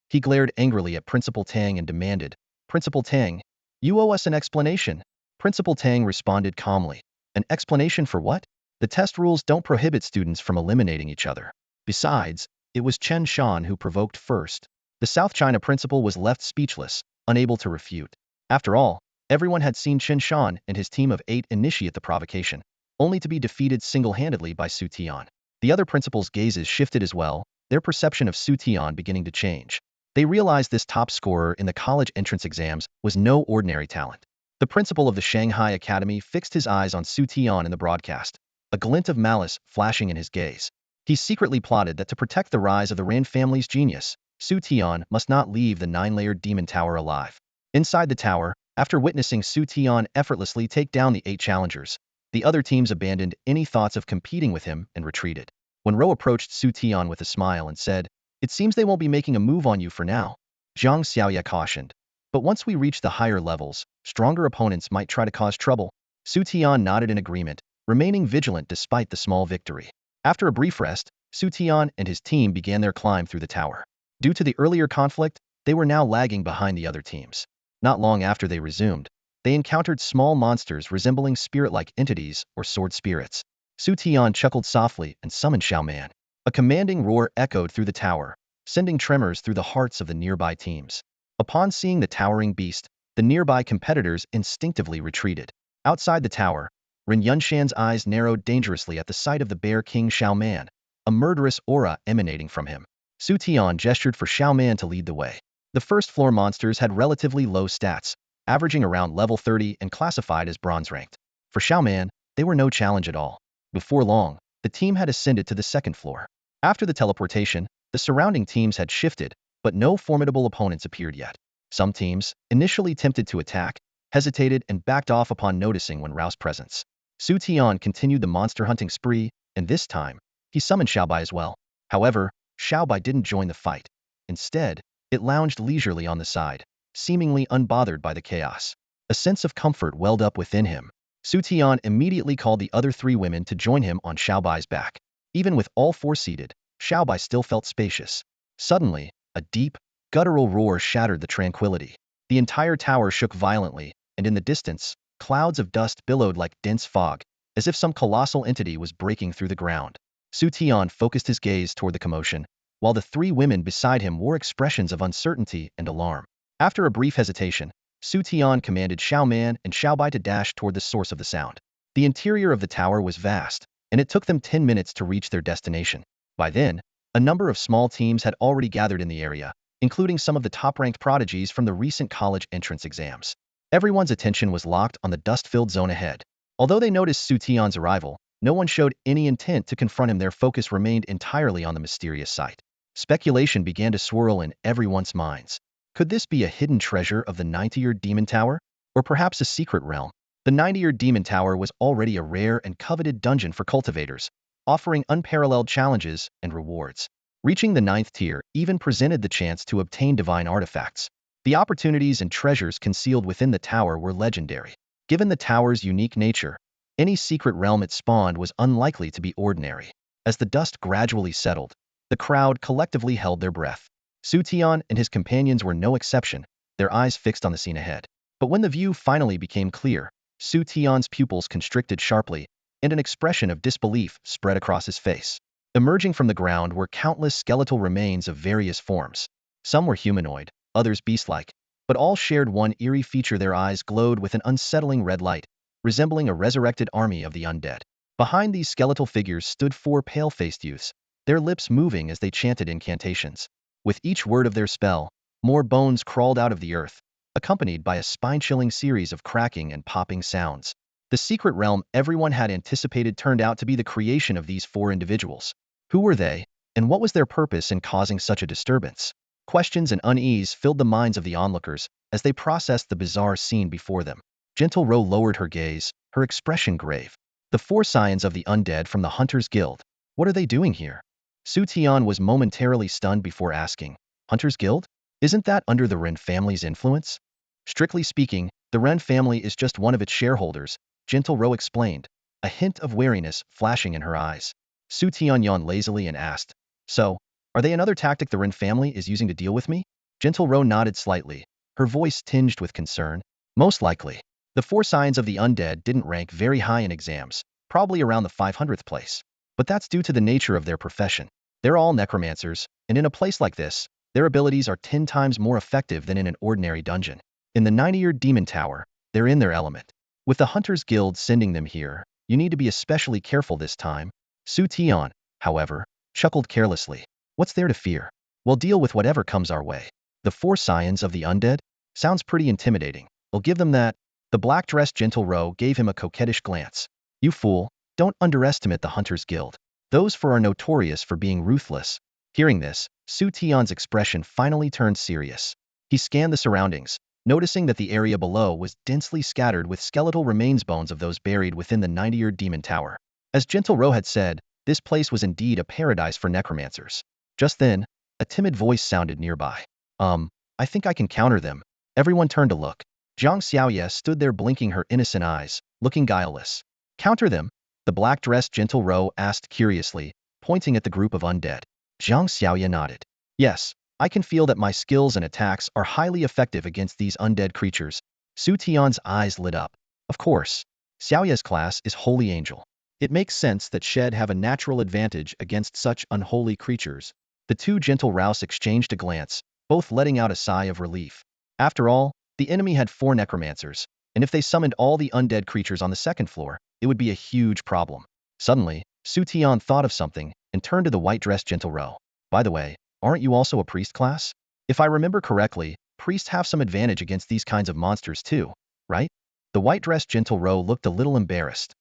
He glared angrily at Principal Tang and demanded, Principal Tang, you owe us an explanation. Principal Tang responded calmly. An explanation for what? The test rules don't prohibit students from eliminating each other. Besides, it was Qin Shan who provoked first. The South China principal was left speechless, unable to refute. After all, everyone had seen Qin Shan and his team of 8 initiate the provocation, only to be defeated single-handedly by Xu Tian. The other principals' gazes shifted as well, their perception of Xu Tian beginning to change. They realized this top scorer in the college entrance exams was no ordinary talent. The principal of the Shanghai Academy fixed his eyes on Xu Tian in the broadcast, a glint of malice flashing in his gaze. He secretly plotted that to protect the rise of the Ran family's genius, Xu Tian must not leave the 9-layered demon tower alive. Inside the tower, after witnessing Xu Tian effortlessly take down the 8 challengers, the other teams abandoned any thoughts of competing with him and retreated. Wenrou approached Xu Tian with a smile and said, it seems they won't be making a move on you for now. Zhang Xiaoya cautioned. But once we reach the higher levels, stronger opponents might try to cause trouble. Xu Tian nodded in agreement, remaining vigilant despite the small victory. After a brief rest, Xu Tian and his team began their climb through the tower. Due to the earlier conflict, they were now lagging behind the other teams. Not long after they resumed, they encountered small monsters resembling spirit-like entities or sword spirits. Xu Tian chuckled softly and summoned Xiaoman. A commanding roar echoed through the tower, sending tremors through the hearts of the nearby teams. Upon seeing the towering beast, the nearby competitors instinctively retreated. Outside the tower, Ren Yunshan's eyes narrowed dangerously at the sight of the Bear King Xiaoman, a murderous aura emanating from him. Xu Tian gestured for Xiaoman to lead the way. The first-floor monsters had relatively low stats, averaging around level 30 and classified as bronze-ranked. For Xiaoman, they were no challenge at all. Before long, the team had ascended to the second floor. After the teleportation, the surrounding teams had shifted, but no formidable opponents appeared yet. Some teams, initially tempted to attack, hesitated and backed off upon noticing Wenrao's presence. Xu Tian continued the monster hunting spree, and this time, he summoned Xiaobai as well. However, Xiaobai didn't join the fight. Instead, it lounged leisurely on the side, seemingly unbothered by the chaos. A sense of comfort welled up within him. Xu Tian immediately called the other three women to join him on Xiaobai's back. Even with all four seated, Xiaobai still felt spacious. Suddenly, a deep, guttural roar shattered the tranquility. The entire tower shook violently, and in the distance, clouds of dust billowed like dense fog, as if some colossal entity was breaking through the ground. Xu Tian focused his gaze toward the commotion, while the three women beside him wore expressions of uncertainty and alarm. After a brief hesitation, Xu Tian commanded Xiaoman and Xiaobai to dash toward the source of the sound. The interior of the tower was vast, and it took them 10 minutes to reach their destination. By then, a number of small teams had already gathered in the area, including some of the top-ranked prodigies from the recent college entrance exams. Everyone's attention was locked on the dust-filled zone ahead. Although they noticed Xu Tian's arrival, no one showed any intent to confront him. Their focus remained entirely on the mysterious sight. Speculation began to swirl in everyone's minds. Could this be a hidden treasure of the 90-year Demon Tower? Or perhaps a secret realm? The 90-year Demon Tower was already a rare and coveted dungeon for cultivators, offering unparalleled challenges and rewards. Reaching the 9th tier even presented the chance to obtain divine artifacts. The opportunities and treasures concealed within the tower were legendary. Given the tower's unique nature, any secret realm it spawned was unlikely to be ordinary. As the dust gradually settled, the crowd collectively held their breath. Xu Tian and his companions were no exception, their eyes fixed on the scene ahead. But when the view finally became clear, Xu Tian's pupils constricted sharply, and an expression of disbelief spread across his face. Emerging from the ground were countless skeletal remains of various forms. Some were humanoid, others beast-like, but all shared one eerie feature: their eyes glowed with an unsettling red light, resembling a resurrected army of the undead. Behind these skeletal figures stood four pale-faced youths, their lips moving as they chanted incantations. With each word of their spell, more bones crawled out of the earth, accompanied by a spine-chilling series of cracking and popping sounds. The secret realm everyone had anticipated turned out to be the creation of these four individuals. Who were they, and what was their purpose in causing such a disturbance? Questions and unease filled the minds of the onlookers as they processed the bizarre scene before them. Gentle Ro lowered her gaze, her expression grave. The four scions of the undead from the Hunters Guild. What are they doing here? Xu Tian was momentarily stunned before asking, Hunters Guild? Isn't that under the Ren family's influence? Strictly speaking, the Ren family is just one of its shareholders, Gentle Ro explained, a hint of wariness flashing in her eyes. Xu Tian yawned lazily and asked, So, are they another tactic the Ren family is using to deal with me? Gentle Ro nodded slightly, her voice tinged with concern. Most likely. The four scions of the undead didn't rank very high in exams, probably around the 500th place. But that's due to the nature of their profession. They're all necromancers, and in a place like this, their abilities are 10 times more effective than in an ordinary dungeon. In the 90-year Demon Tower, they're in their element. With the Hunters Guild sending them here, you need to be especially careful this time. Xu Tian, however, chuckled carelessly. What's there to fear? We'll deal with whatever comes our way. The four scions of the undead? Sounds pretty intimidating. We'll give them that. The black-dressed Gentle Ro gave him a coquettish glance. You fool, don't underestimate the Hunters Guild. Those four are notorious for being ruthless. Hearing this, Xu Tian's expression finally turned serious. He scanned the surroundings, noticing that the area below was densely scattered with skeletal remains, bones of those buried within the 90-year Demon Tower. As Gentle Ro had said, this place was indeed a paradise for necromancers. Just then, a timid voice sounded nearby. I think I can counter them. Everyone turned to look. Zhang Xiaoye stood there blinking her innocent eyes, looking guileless. Counter them? The black-dressed Gentle Ro asked curiously, pointing at the group of undead. Zhang Xiaoye nodded. Yes, I can feel that my skills and attacks are highly effective against these undead creatures. Xu Tian's eyes lit up. Of course, Xiaoya's class is Holy Angel. It makes sense that Shed have a natural advantage against such unholy creatures. The two gentle Rouse exchanged a glance, both letting out a sigh of relief. After all, the enemy had 4 necromancers, and if they summoned all the undead creatures on the second floor, it would be a huge problem. Suddenly, Xu Tian thought of something and turned to the white-dressed gentle Ro. By the way, aren't you also a priest class? If I remember correctly, priests have some advantage against these kinds of monsters too, right? The white-dressed gentle Ro looked a little embarrassed.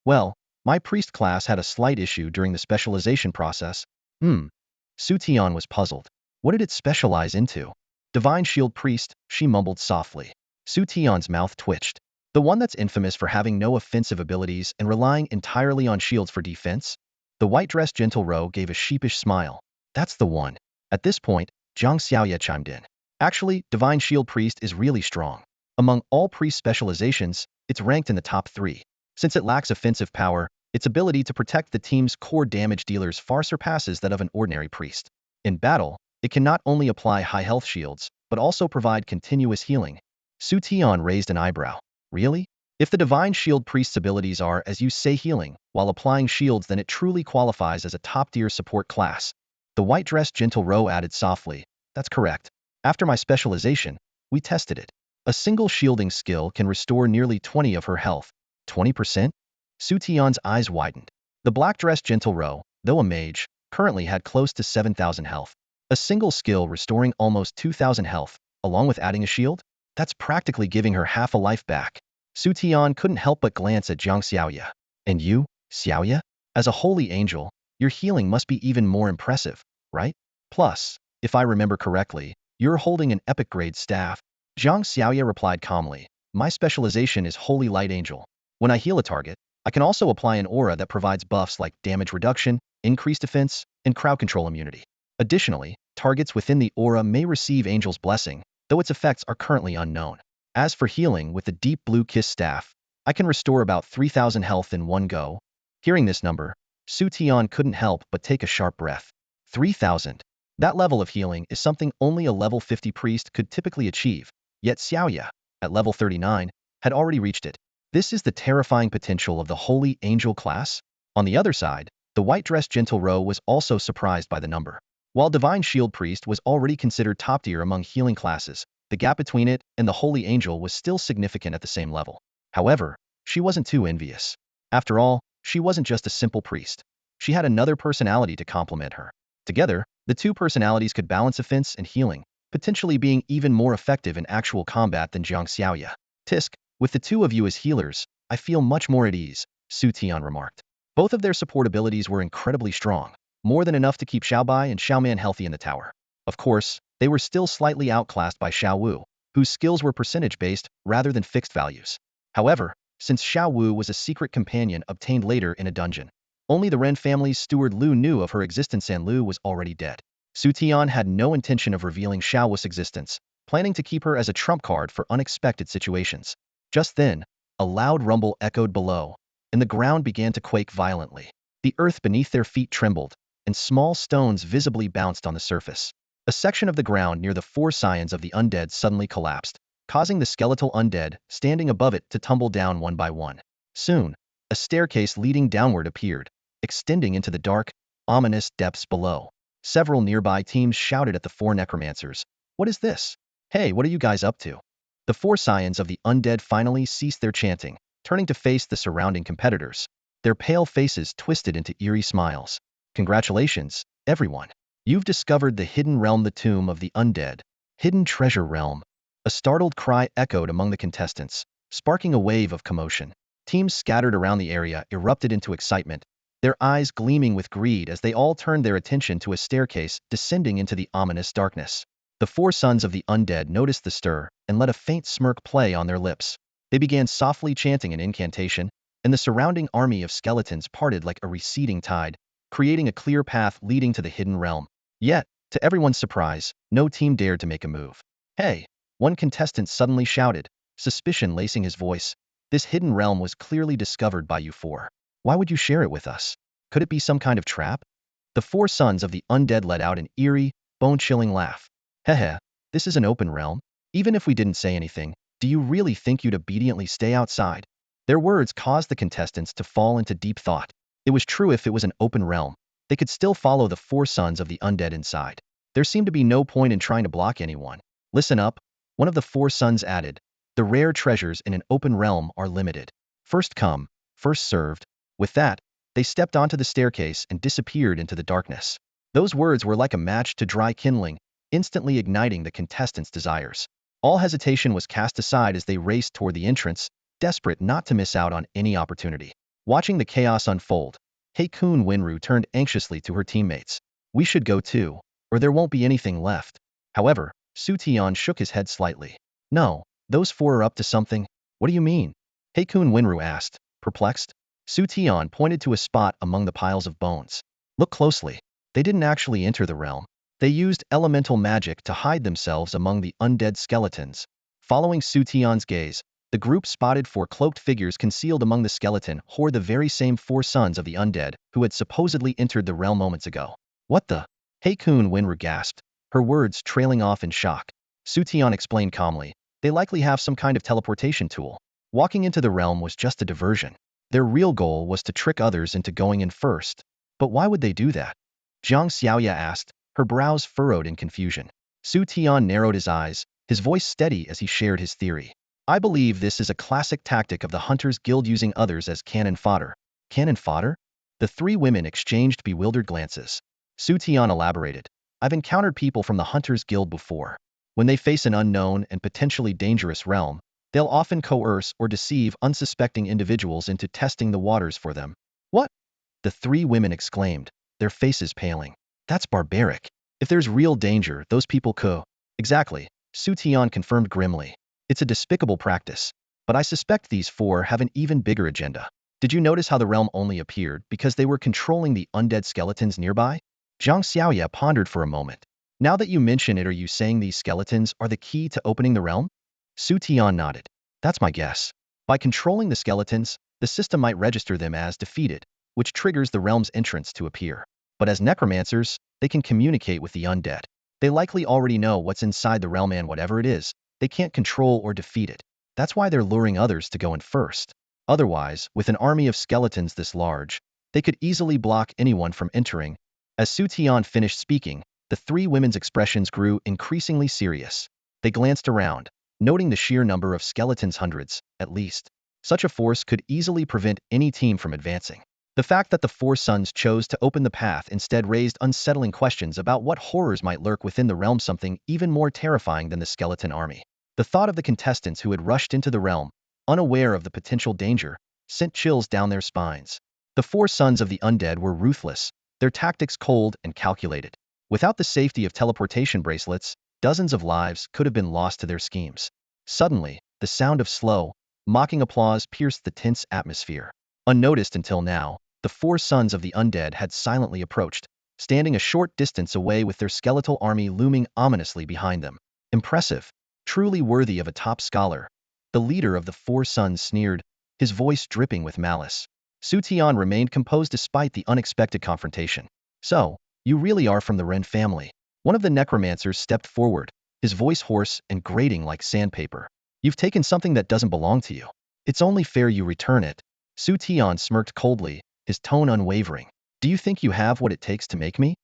Well, my priest class had a slight issue during the specialization process. Xu Tian was puzzled. What did it specialize into? Divine Shield Priest, she mumbled softly. Xu Tian's mouth twitched. The one that's infamous for having no offensive abilities and relying entirely on shields for defense? The white-dressed gentle Ro gave a sheepish smile. That's the one. At this point, Zhang Xiaoya chimed in. Actually, Divine Shield Priest is really strong. Among all priest specializations, it's ranked in the top 3. Since it lacks offensive power, its ability to protect the team's core damage dealers far surpasses that of an ordinary priest. In battle, it can not only apply high health shields, but also provide continuous healing. Xu Tian raised an eyebrow. Really? If the Divine Shield Priest's abilities are, as you say, healing, while applying shields, then it truly qualifies as a top-tier support class. The white-dressed gentle Ro added softly. That's correct. After my specialization, we tested it. A single shielding skill can restore nearly 20 of her health. 20%? Xu Tian's eyes widened. The black-dressed gentle Ro, though a mage, currently had close to 7,000 health. A single skill restoring almost 2,000 health, along with adding a shield? That's practically giving her half a life back. Xu Tian couldn't help but glance at Zhang Xiaoya. And you, Xiaoya? As a holy angel, your healing must be even more impressive, right? Plus, if I remember correctly, you're holding an epic grade staff. Zhang Xiaoya replied calmly. My specialization is Holy Light Angel. When I heal a target, I can also apply an aura that provides buffs like damage reduction, increased defense, and crowd control immunity. Additionally, targets within the aura may receive Angel's Blessing, though its effects are currently unknown. As for healing with the Deep Blue Kiss staff, I can restore about 3,000 health in one go. Hearing this number, Xu Tian couldn't help but take a sharp breath. 3,000. That level of healing is something only a level 50 priest could typically achieve, yet Xiaoya, at level 39, had already reached it. This is the terrifying potential of the Holy Angel class. On the other side, the white-dressed gentle Ro was also surprised by the number. While Divine Shield Priest was already considered top tier among healing classes, the gap between it and the Holy Angel was still significant at the same level. However, she wasn't too envious. After all, she wasn't just a simple priest. She had another personality to complement her. Together, the two personalities could balance offense and healing, potentially being even more effective in actual combat than Zhang Xiaoya. Tisk, with the two of you as healers, I feel much more at ease, Xu Tian remarked. Both of their support abilities were incredibly strong, more than enough to keep Xiaobai and Xiaoman healthy in the tower. Of course, they were still slightly outclassed by Xiao Wu, whose skills were percentage-based rather than fixed values. However, since Xiao Wu was a secret companion obtained later in a dungeon, only the Ren family's steward Lu knew of her existence, and Lu was already dead. Xu Tian had no intention of revealing Xiao Wu's existence, planning to keep her as a trump card for unexpected situations. Just then, a loud rumble echoed below, and the ground began to quake violently. The earth beneath their feet trembled, and small stones visibly bounced on the surface. A section of the ground near the 4 scions of the undead suddenly collapsed, causing the skeletal undead standing above it to tumble down one by one. Soon, a staircase leading downward appeared, extending into the dark, ominous depths below. Several nearby teams shouted at the 4 necromancers. What is this? Hey, what are you guys up to? The 4 scions of the undead finally ceased their chanting, turning to face the surrounding competitors. Their pale faces twisted into eerie smiles. Congratulations, everyone. You've discovered the hidden realm, the tomb of the undead. Hidden treasure realm. A startled cry echoed among the contestants, sparking a wave of commotion. Teams scattered around the area erupted into excitement, their eyes gleaming with greed as they all turned their attention to a staircase descending into the ominous darkness. The 4 sons of the undead noticed the stir and let a faint smirk play on their lips. They began softly chanting an incantation, and the surrounding army of skeletons parted like a receding tide, creating a clear path leading to the hidden realm. Yet, to everyone's surprise, no team dared to make a move. Hey! One contestant suddenly shouted, suspicion lacing his voice. This hidden realm was clearly discovered by you 4. Why would you share it with us? Could it be some kind of trap? The 4 sons of the undead let out an eerie, bone-chilling laugh. Hehe, this is an open realm. Even if we didn't say anything, Do you really think you'd obediently stay outside? Their words caused the contestants to fall into deep thought. It was true if it was an open realm. They could still follow the four sons of the undead inside. There seemed to be no point in trying to block anyone. Listen up, one of the four sons added. The rare treasures in an open realm are limited. First come, first served. With that, they stepped onto the staircase and disappeared into the darkness. Those words were like a match to dry kindling, instantly igniting the contestants' desires. All hesitation was cast aside as they raced toward the entrance, desperate not to miss out on any opportunity. Watching the chaos unfold, Heikun Winru turned anxiously to her teammates. We should go too, or there won't be anything left. However, Xu Tian shook his head slightly. No, those four are up to something. What do you mean? Heikun Winru asked, perplexed. Xu Tian pointed to a spot among the piles of bones. Look closely. They didn't actually enter the realm. They used elemental magic to hide themselves among the undead skeletons. Following Xu Tian's gaze, the group spotted four cloaked figures concealed among the skeleton who were the very same four sons of the undead who had supposedly entered the realm moments ago. What the? Heikun Winru gasped, her words trailing off in shock. Xu Tian explained calmly, they likely have some kind of teleportation tool. Walking into the realm was just a diversion. Their real goal was to trick others into going in first. But why would they do that? Zhang Xiaoya asked, her brows furrowed in confusion. Xu Tian narrowed his eyes, his voice steady as he shared his theory. I believe this is a classic tactic of the Hunters Guild using others as cannon fodder. Cannon fodder? The three women exchanged bewildered glances. Xu Tian elaborated. I've encountered people from the Hunters Guild before. When they face an unknown and potentially dangerous realm, they'll often coerce or deceive unsuspecting individuals into testing the waters for them. What? The three women exclaimed, their faces paling. That's barbaric. If there's real danger, those people could. Exactly, Xu Tian confirmed grimly. It's a despicable practice. But I suspect these four have an even bigger agenda. Did you notice how the realm only appeared because they were controlling the undead skeletons nearby? Zhang Xiaoya pondered for a moment. Now that you mention it, are you saying these skeletons are the key to opening the realm? Xu Tian nodded. That's my guess. By controlling the skeletons, the system might register them as defeated, which triggers the realm's entrance to appear. But as necromancers, they can communicate with the undead. They likely already know what's inside the realm and whatever it is, they can't control or defeat it. That's why they're luring others to go in first. Otherwise, with an army of skeletons this large, they could easily block anyone from entering. As Xu Tian finished speaking, the three women's expressions grew increasingly serious. They glanced around, noting the sheer number of skeletons, hundreds, at least. Such a force could easily prevent any team from advancing. The fact that the four sons chose to open the path instead raised unsettling questions about what horrors might lurk within the realm, something even more terrifying than the skeleton army. The thought of the contestants who had rushed into the realm, unaware of the potential danger, sent chills down their spines. The four sons of the undead were ruthless, their tactics cold and calculated. Without the safety of teleportation bracelets, dozens of lives could have been lost to their schemes. Suddenly, the sound of slow, mocking applause pierced the tense atmosphere. Unnoticed until now, the four sons of the undead had silently approached, standing a short distance away with their skeletal army looming ominously behind them. Impressive, truly worthy of a top scholar. The leader of the four sons sneered, his voice dripping with malice. Xu Tian remained composed despite the unexpected confrontation. So, you really are from the Ren family. One of the necromancers stepped forward, his voice hoarse and grating like sandpaper. You've taken something that doesn't belong to you. It's only fair you return it. Xu Tian smirked coldly, his tone unwavering. Do you think you have what it takes to make me?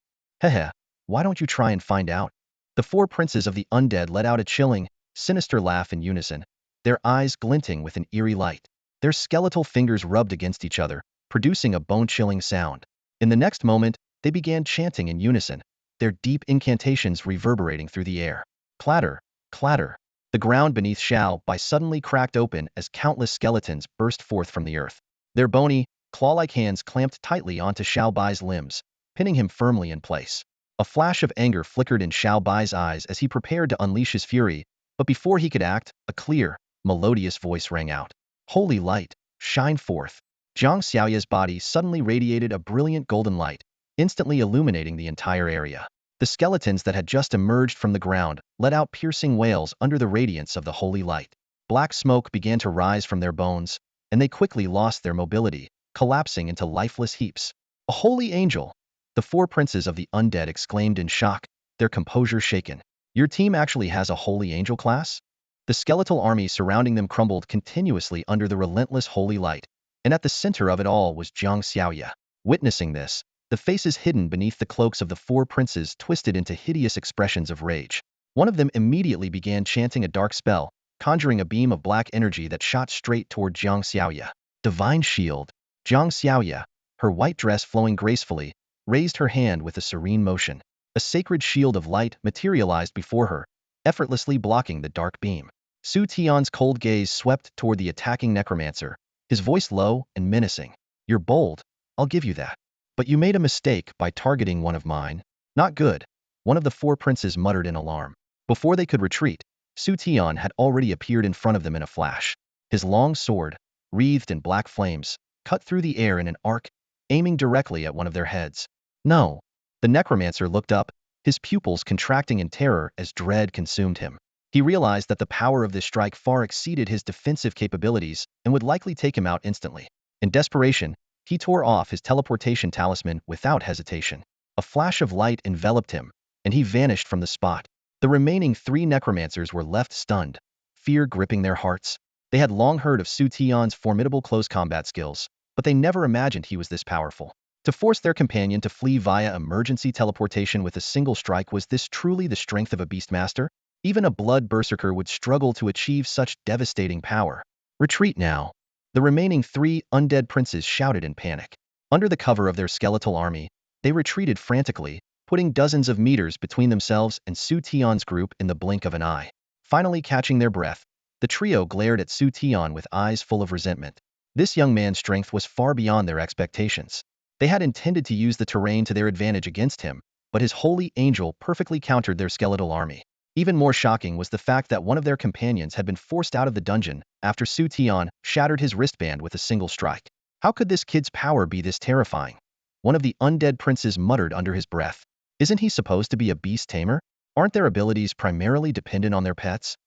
Heh, why don't you try and find out? The four princes of the undead let out a chilling, sinister laugh in unison, their eyes glinting with an eerie light. Their skeletal fingers rubbed against each other, producing a bone-chilling sound. In the next moment, they began chanting in unison, their deep incantations reverberating through the air. Clatter, clatter. The ground beneath Xiao Bai suddenly cracked open as countless skeletons burst forth from the earth. Their bony, claw-like hands clamped tightly onto Xiao Bai's limbs, pinning him firmly in place. A flash of anger flickered in Xiao Bai's eyes as he prepared to unleash his fury, but before he could act, a clear, melodious voice rang out. Holy light, shine forth. Zhang Xiaoya's body suddenly radiated a brilliant golden light, instantly illuminating the entire area. The skeletons that had just emerged from the ground let out piercing wails under the radiance of the holy light. Black smoke began to rise from their bones, and they quickly lost their mobility, collapsing into lifeless heaps. A holy angel! The four princes of the undead exclaimed in shock, their composure shaken. Your team actually has a holy angel class? The skeletal army surrounding them crumbled continuously under the relentless holy light, and at the center of it all was Jiang Xiaoya. Witnessing this, the faces hidden beneath the cloaks of the four princes twisted into hideous expressions of rage. One of them immediately began chanting a dark spell, conjuring a beam of black energy that shot straight toward Jiang Xiaoya. Divine Shield. Jiang Xiaoya, her white dress flowing gracefully, raised her hand with a serene motion. A sacred shield of light materialized before her, effortlessly blocking the dark beam. Xu Tian's cold gaze swept toward the attacking necromancer, his voice low and menacing. "You're bold, I'll give you that. But you made a mistake by targeting one of mine." "Not good," one of the four princes muttered in alarm. Before they could retreat, Xu Tian had already appeared in front of them in a flash. His long sword, wreathed in black flames, cut through the air in an arc, aiming directly at one of their heads. "No." The necromancer looked up, his pupils contracting in terror as dread consumed him. He realized that the power of this strike far exceeded his defensive capabilities and would likely take him out instantly. In desperation, he tore off his teleportation talisman without hesitation. A flash of light enveloped him, and he vanished from the spot. The remaining three necromancers were left stunned, fear gripping their hearts. They had long heard of Xu Tian's formidable close combat skills, but they never imagined he was this powerful. To force their companion to flee via emergency teleportation with a single strike, was this truly the strength of a beastmaster? Even a blood berserker would struggle to achieve such devastating power. "Retreat now." The remaining three undead princes shouted in panic. Under the cover of their skeletal army, they retreated frantically, putting dozens of meters between themselves and Xu Tian's group in the blink of an eye. Finally catching their breath, the trio glared at Xu Tian with eyes full of resentment. This young man's strength was far beyond their expectations. They had intended to use the terrain to their advantage against him, but his holy angel perfectly countered their skeletal army. Even more shocking was the fact that one of their companions had been forced out of the dungeon after Xu Tian shattered his wristband with a single strike. How could this kid's power be this terrifying? One of the undead princes muttered under his breath. Isn't he supposed to be a beast tamer? Aren't their abilities primarily dependent on their pets?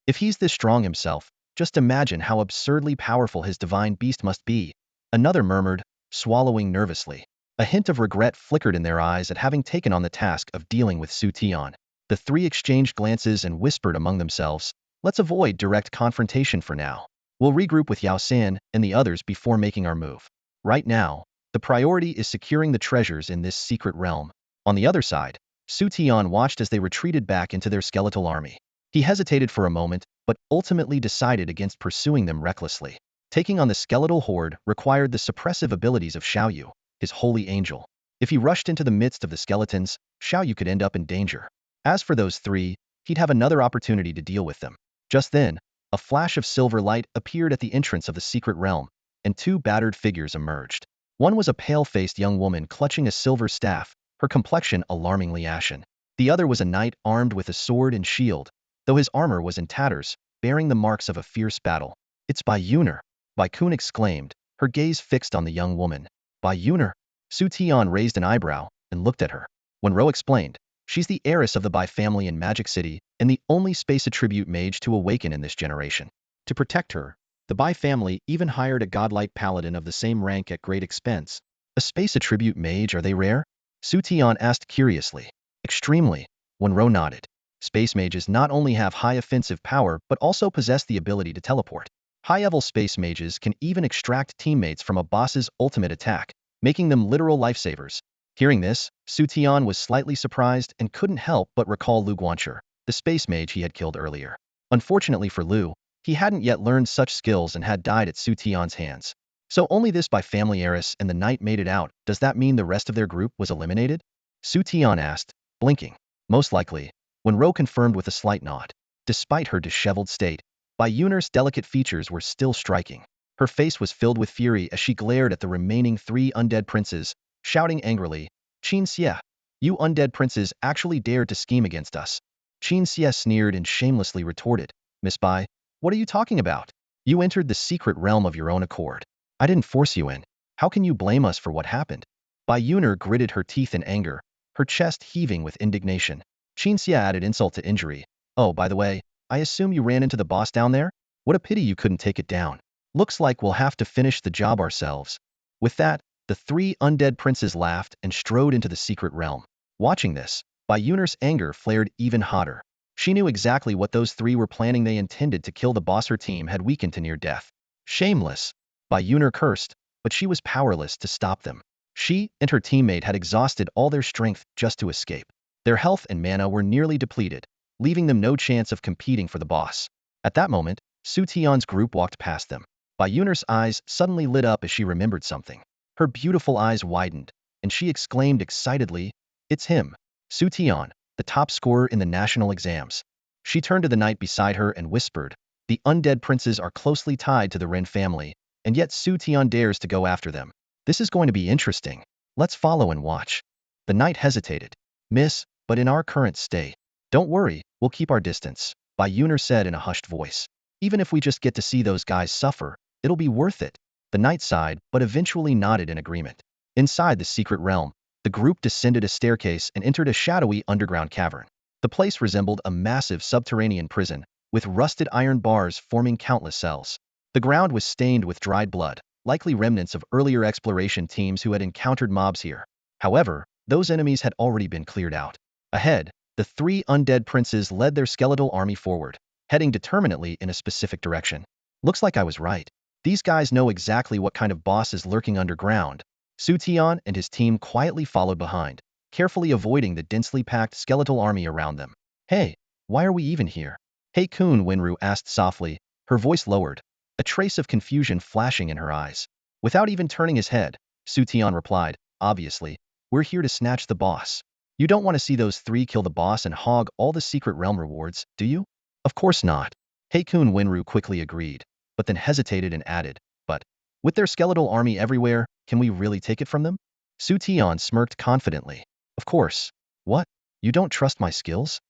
If he's this strong himself, just imagine how absurdly powerful his divine beast must be. Another murmured, swallowing nervously. A hint of regret flickered in their eyes at having taken on the task of dealing with Xu Tian. The three exchanged glances and whispered among themselves, "Let's avoid direct confrontation for now. We'll regroup with Yao San and the others before making our move. Right now, the priority is securing the treasures in this secret realm." On the other side, Xu Tian watched as they retreated back into their skeletal army. He hesitated for a moment, but ultimately decided against pursuing them recklessly. Taking on the skeletal horde required the suppressive abilities of Xiaoyu, his holy angel. If he rushed into the midst of the skeletons, Xiaoyu could end up in danger. As for those three, he'd have another opportunity to deal with them. Just then, a flash of silver light appeared at the entrance of the secret realm, and two battered figures emerged. One was a pale-faced young woman clutching a silver staff, her complexion alarmingly ashen. The other was a knight armed with a sword and shield, though his armor was in tatters, bearing the marks of a fierce battle. "It's Bai Yuner," Bai Kun exclaimed, her gaze fixed on the young woman. "Bai Yuner?" Xu Tian raised an eyebrow and looked at her. When Ro explained, "She's the heiress of the Bai family in Magic City and the only space attribute mage to awaken in this generation. To protect her, the Bai family even hired a godlike paladin of the same rank at great expense." "A space attribute mage, are they rare?" Xu Tian asked curiously. "Extremely," Ro nodded. "Space mages not only have high offensive power but also possess the ability to teleport. High-level space mages can even extract teammates from a boss's ultimate attack, making them literal lifesavers." Hearing this, Xu Tian was slightly surprised and couldn't help but recall Lu Guancher, the space mage he had killed earlier. Unfortunately for Lu, he hadn't yet learned such skills and had died at Xu Tian's hands. So only this Bai family heiress and the knight made it out. Does that mean the rest of their group was eliminated? Xu Tian asked, blinking. "Most likely," Ro confirmed with a slight nod. Despite her disheveled state, Bai Yuner's delicate features were still striking. Her face was filled with fury as she glared at the remaining three undead princes, shouting angrily, "Qin Xie, you undead princes actually dared to scheme against us." Qin Xie sneered and shamelessly retorted, "Miss Bai, what are you talking about? You entered the secret realm of your own accord. I didn't force you in. How can you blame us for what happened?" Bai Yuner gritted her teeth in anger, her chest heaving with indignation. Qin Xie added insult to injury. "Oh, by the way, I assume you ran into the boss down there? What a pity you couldn't take it down. Looks like we'll have to finish the job ourselves." With that, the three undead princes laughed and strode into the secret realm. Watching this, Bai Yuner's anger flared even hotter. She knew exactly what those three were planning. They intended to kill the boss. Her team had weakened to near death. Shameless. By Yuner cursed, but she was powerless to stop them. She and her teammate had exhausted all their strength just to escape. Their health and mana were nearly depleted, leaving them no chance of competing for the boss. At that moment, Xu Tian's group walked past them. Bai Yuner's eyes suddenly lit up as she remembered something. Her beautiful eyes widened, and she exclaimed excitedly, "It's him, Xu Tian, the top scorer in the national exams." She turned to the knight beside her and whispered, "The undead princes are closely tied to the Ren family, and yet Xu Tian dares to go after them. This is going to be interesting. Let's follow and watch." The knight hesitated. "Miss, but in our current state." "Don't worry, we'll keep our distance," Bai Yuner said in a hushed voice. "Even if we just get to see those guys suffer, it'll be worth it." The knight sighed, but eventually nodded in agreement. Inside the secret realm, the group descended a staircase and entered a shadowy underground cavern. The place resembled a massive subterranean prison, with rusted iron bars forming countless cells. The ground was stained with dried blood, likely remnants of earlier exploration teams who had encountered mobs here. However, those enemies had already been cleared out. Ahead, the three undead princes led their skeletal army forward, heading determinedly in a specific direction. Looks like I was right. These guys know exactly what kind of boss is lurking underground. Xu Tian and his team quietly followed behind, carefully avoiding the densely packed skeletal army around them. "Hey, why are we even here?" Hey Kun, Wenru asked softly, her voice lowered, a trace of confusion flashing in her eyes. Without even turning his head, Xu Tian replied, "Obviously, we're here to snatch the boss. You don't want to see those three kill the boss and hog all the secret realm rewards, do you?" "Of course not." Hey Kun, Wenru quickly agreed, but then hesitated and added, "But with their skeletal army everywhere, can we really take it from them?" Xu Tian smirked confidently. "Of course. What? You don't trust my skills?"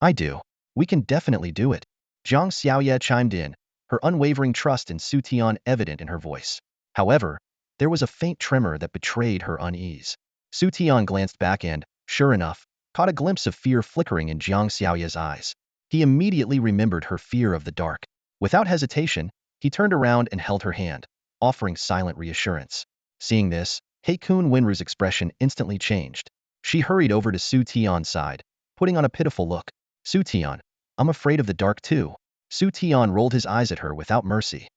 "I do. We can definitely do it." Zhang Xiaoye chimed in, her unwavering trust in Xu Tian evident in her voice. However, there was a faint tremor that betrayed her unease. Xu Tian glanced back and, sure enough, caught a glimpse of fear flickering in Zhang Xiaoye's eyes. He immediately remembered her fear of the dark. Without hesitation, he turned around and held her hand, offering silent reassurance. Seeing this, Heikun Wenru's expression instantly changed. She hurried over to Xu Tian's side, putting on a pitiful look. "Xu Tian, I'm afraid of the dark too." Xu Tian rolled his eyes at her without mercy.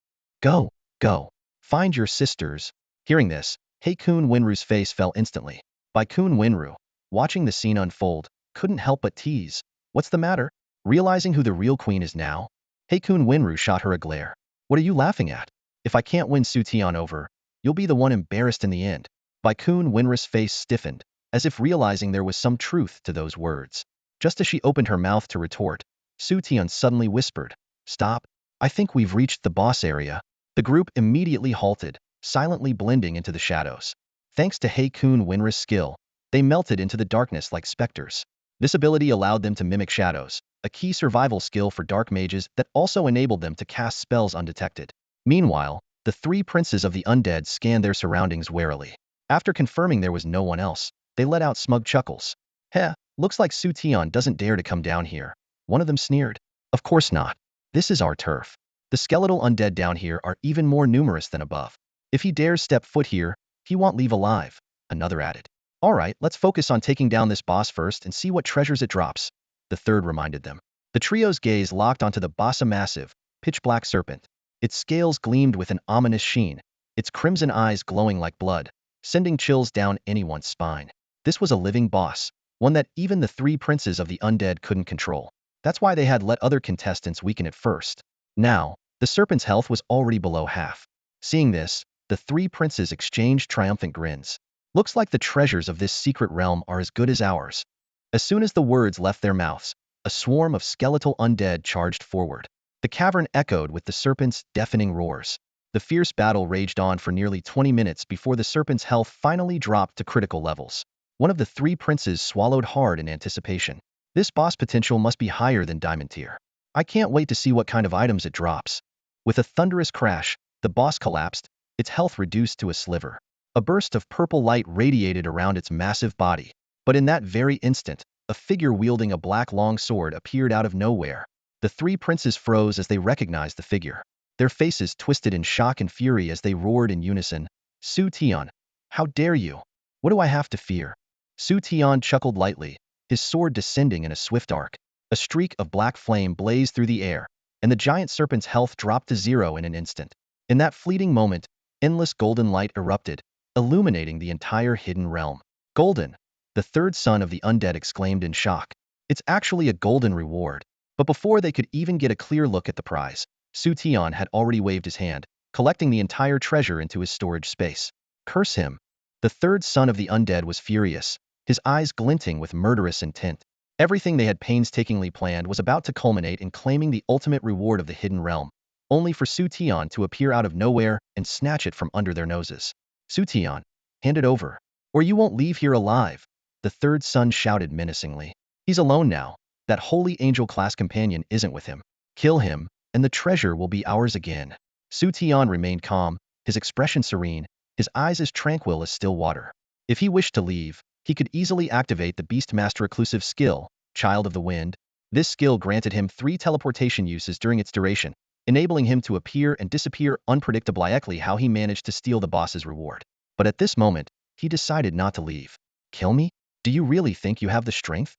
Go, go. Find your sisters." Hearing this, Heikun Wenru's face fell instantly. Bai Kun Wenru, watching the scene unfold, couldn't help but tease. "What's the matter?" Realizing who the real queen is now, Heikun Wenru shot her a glare. "What are you laughing at? If I can't win Xu Tian over, you'll be the one embarrassed in the end." Bai Kun Wenru's face stiffened, as if realizing there was some truth to those words. Just as she opened her mouth to retort, Xu Tian suddenly whispered, "Stop. I think we've reached the boss area." The group immediately halted, silently blending into the shadows. Thanks to Heikun Wenru's skill, they melted into the darkness like specters. This ability allowed them to mimic shadows, a key survival skill for dark mages that also enabled them to cast spells undetected. Meanwhile, the three princes of the undead scanned their surroundings warily. After confirming there was no one else, they let out smug chuckles. "Heh, looks like Xu Tian doesn't dare to come down here." One of them sneered. "Of course not. This is our turf. The skeletal undead down here are even more numerous than above. If he dares step foot here, he won't leave alive," another added. "All right, let's focus on taking down this boss first and see what treasures it drops," the third reminded them. The trio's gaze locked onto the boss, a massive, pitch-black serpent. Its scales gleamed with an ominous sheen, its crimson eyes glowing like blood, sending chills down anyone's spine. This was a living boss, one that even the three princes of the undead couldn't control. That's why they had let other contestants weaken it first. Now, the serpent's health was already below half. Seeing this, the three princes exchanged triumphant grins. "Looks like the treasures of this secret realm are as good as ours." As soon as the words left their mouths, a swarm of skeletal undead charged forward. The cavern echoed with the serpent's deafening roars. The fierce battle raged on for nearly 20 minutes before the serpent's health finally dropped to critical levels. One of the three princes swallowed hard in anticipation. This boss potential must be higher than Diamond tier. I can't wait to see what kind of items it drops. With a thunderous crash, the boss collapsed, its health reduced to a sliver. A burst of purple light radiated around its massive body. But in that very instant, a figure wielding a black long sword appeared out of nowhere. The three princes froze as they recognized the figure. Their faces twisted in shock and fury as they roared in unison, "Xu Tian, how dare you? What do I have to fear?" Xu Tian chuckled lightly, his sword descending in a swift arc. A streak of black flame blazed through the air, and the giant serpent's health dropped to zero in an instant. In that fleeting moment, endless golden light erupted, illuminating the entire hidden realm. Golden! The third son of the undead exclaimed in shock. It's actually a golden reward. But before they could even get a clear look at the prize, Xu Tian had already waved his hand, collecting the entire treasure into his storage space. Curse him! The third son of the undead was furious, his eyes glinting with murderous intent. Everything they had painstakingly planned was about to culminate in claiming the ultimate reward of the hidden realm, only for Xu Tian to appear out of nowhere and snatch it from under their noses. Xu Tian, hand it over, or you won't leave here alive, the third son shouted menacingly. He's alone now. That holy angel-class companion isn't with him. Kill him, and the treasure will be ours again. Xu Tian remained calm, his expression serene, his eyes as tranquil as still water. If he wished to leave, he could easily activate the Beast Master Occlusive skill, Child of the Wind. This skill granted him 3 teleportation uses during its duration, enabling him to appear and disappear unpredictably. How he managed to steal the boss's reward. But at this moment, he decided not to leave. Kill me? Do you really think you have the strength?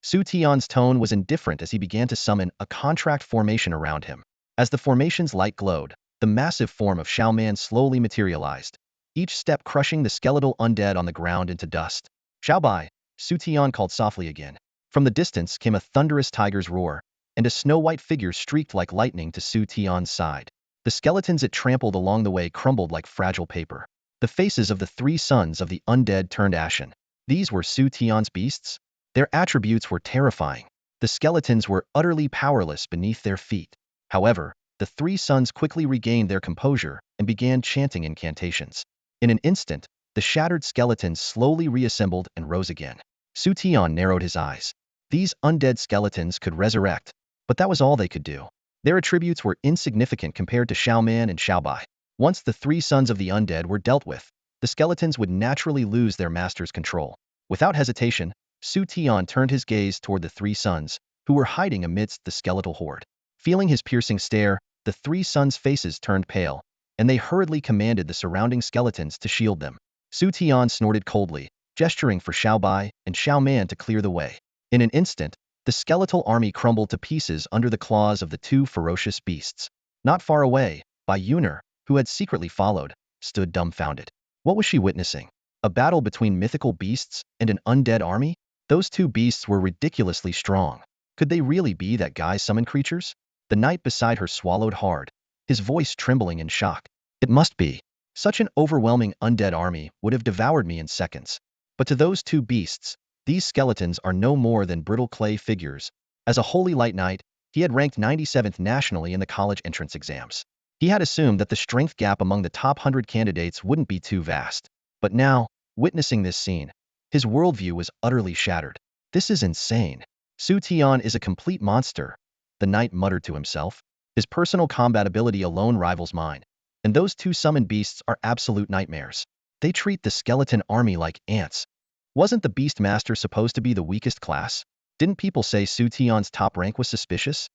Xu Tian's tone was indifferent as he began to summon a contract formation around him. As the formation's light glowed, the massive form of Xiao Man slowly materialized, each step crushing the skeletal undead on the ground into dust. Xiao Bai, Xu Tian called softly again. From the distance came a thunderous tiger's roar, and a snow-white figure streaked like lightning to Xu Tian's side. The skeletons it trampled along the way crumbled like fragile paper. The faces of the 3 sons of the undead turned ashen. These were Xu Tian's beasts? Their attributes were terrifying. The skeletons were utterly powerless beneath their feet. However, the 3 sons quickly regained their composure and began chanting incantations. In an instant, the shattered skeletons slowly reassembled and rose again. Xu Tian narrowed his eyes. These undead skeletons could resurrect, but that was all they could do. Their attributes were insignificant compared to Xiao Man and Xiao Bai. Once the 3 sons of the undead were dealt with, the skeletons would naturally lose their master's control. Without hesitation, Xu Tian turned his gaze toward the 3 sons, who were hiding amidst the skeletal horde. Feeling his piercing stare, the 3 sons' faces turned pale, and they hurriedly commanded the surrounding skeletons to shield them. Xu Tian snorted coldly, gesturing for Xiao Bai and Xiao Man to clear the way. In an instant, the skeletal army crumbled to pieces under the claws of the 2 ferocious beasts. Not far away, Bai Yuner, who had secretly followed, stood dumbfounded. What was she witnessing? A battle between mythical beasts and an undead army? Those 2 beasts were ridiculously strong. Could they really be that guy's summoned creatures? The knight beside her swallowed hard, his voice trembling in shock. It must be. Such an overwhelming undead army would have devoured me in seconds. But to those 2 beasts, these skeletons are no more than brittle clay figures. As a holy light knight, he had ranked 97th nationally in the college entrance exams. He had assumed that the strength gap among the top 100 candidates wouldn't be too vast. But now, witnessing this scene, his worldview was utterly shattered. This is insane. Xu Tian is a complete monster, the knight muttered to himself. His personal combat ability alone rivals mine, and those 2 summoned beasts are absolute nightmares. They treat the skeleton army like ants. Wasn't the Beast Master supposed to be the weakest class? Didn't people say Xu Tian's top rank was suspicious?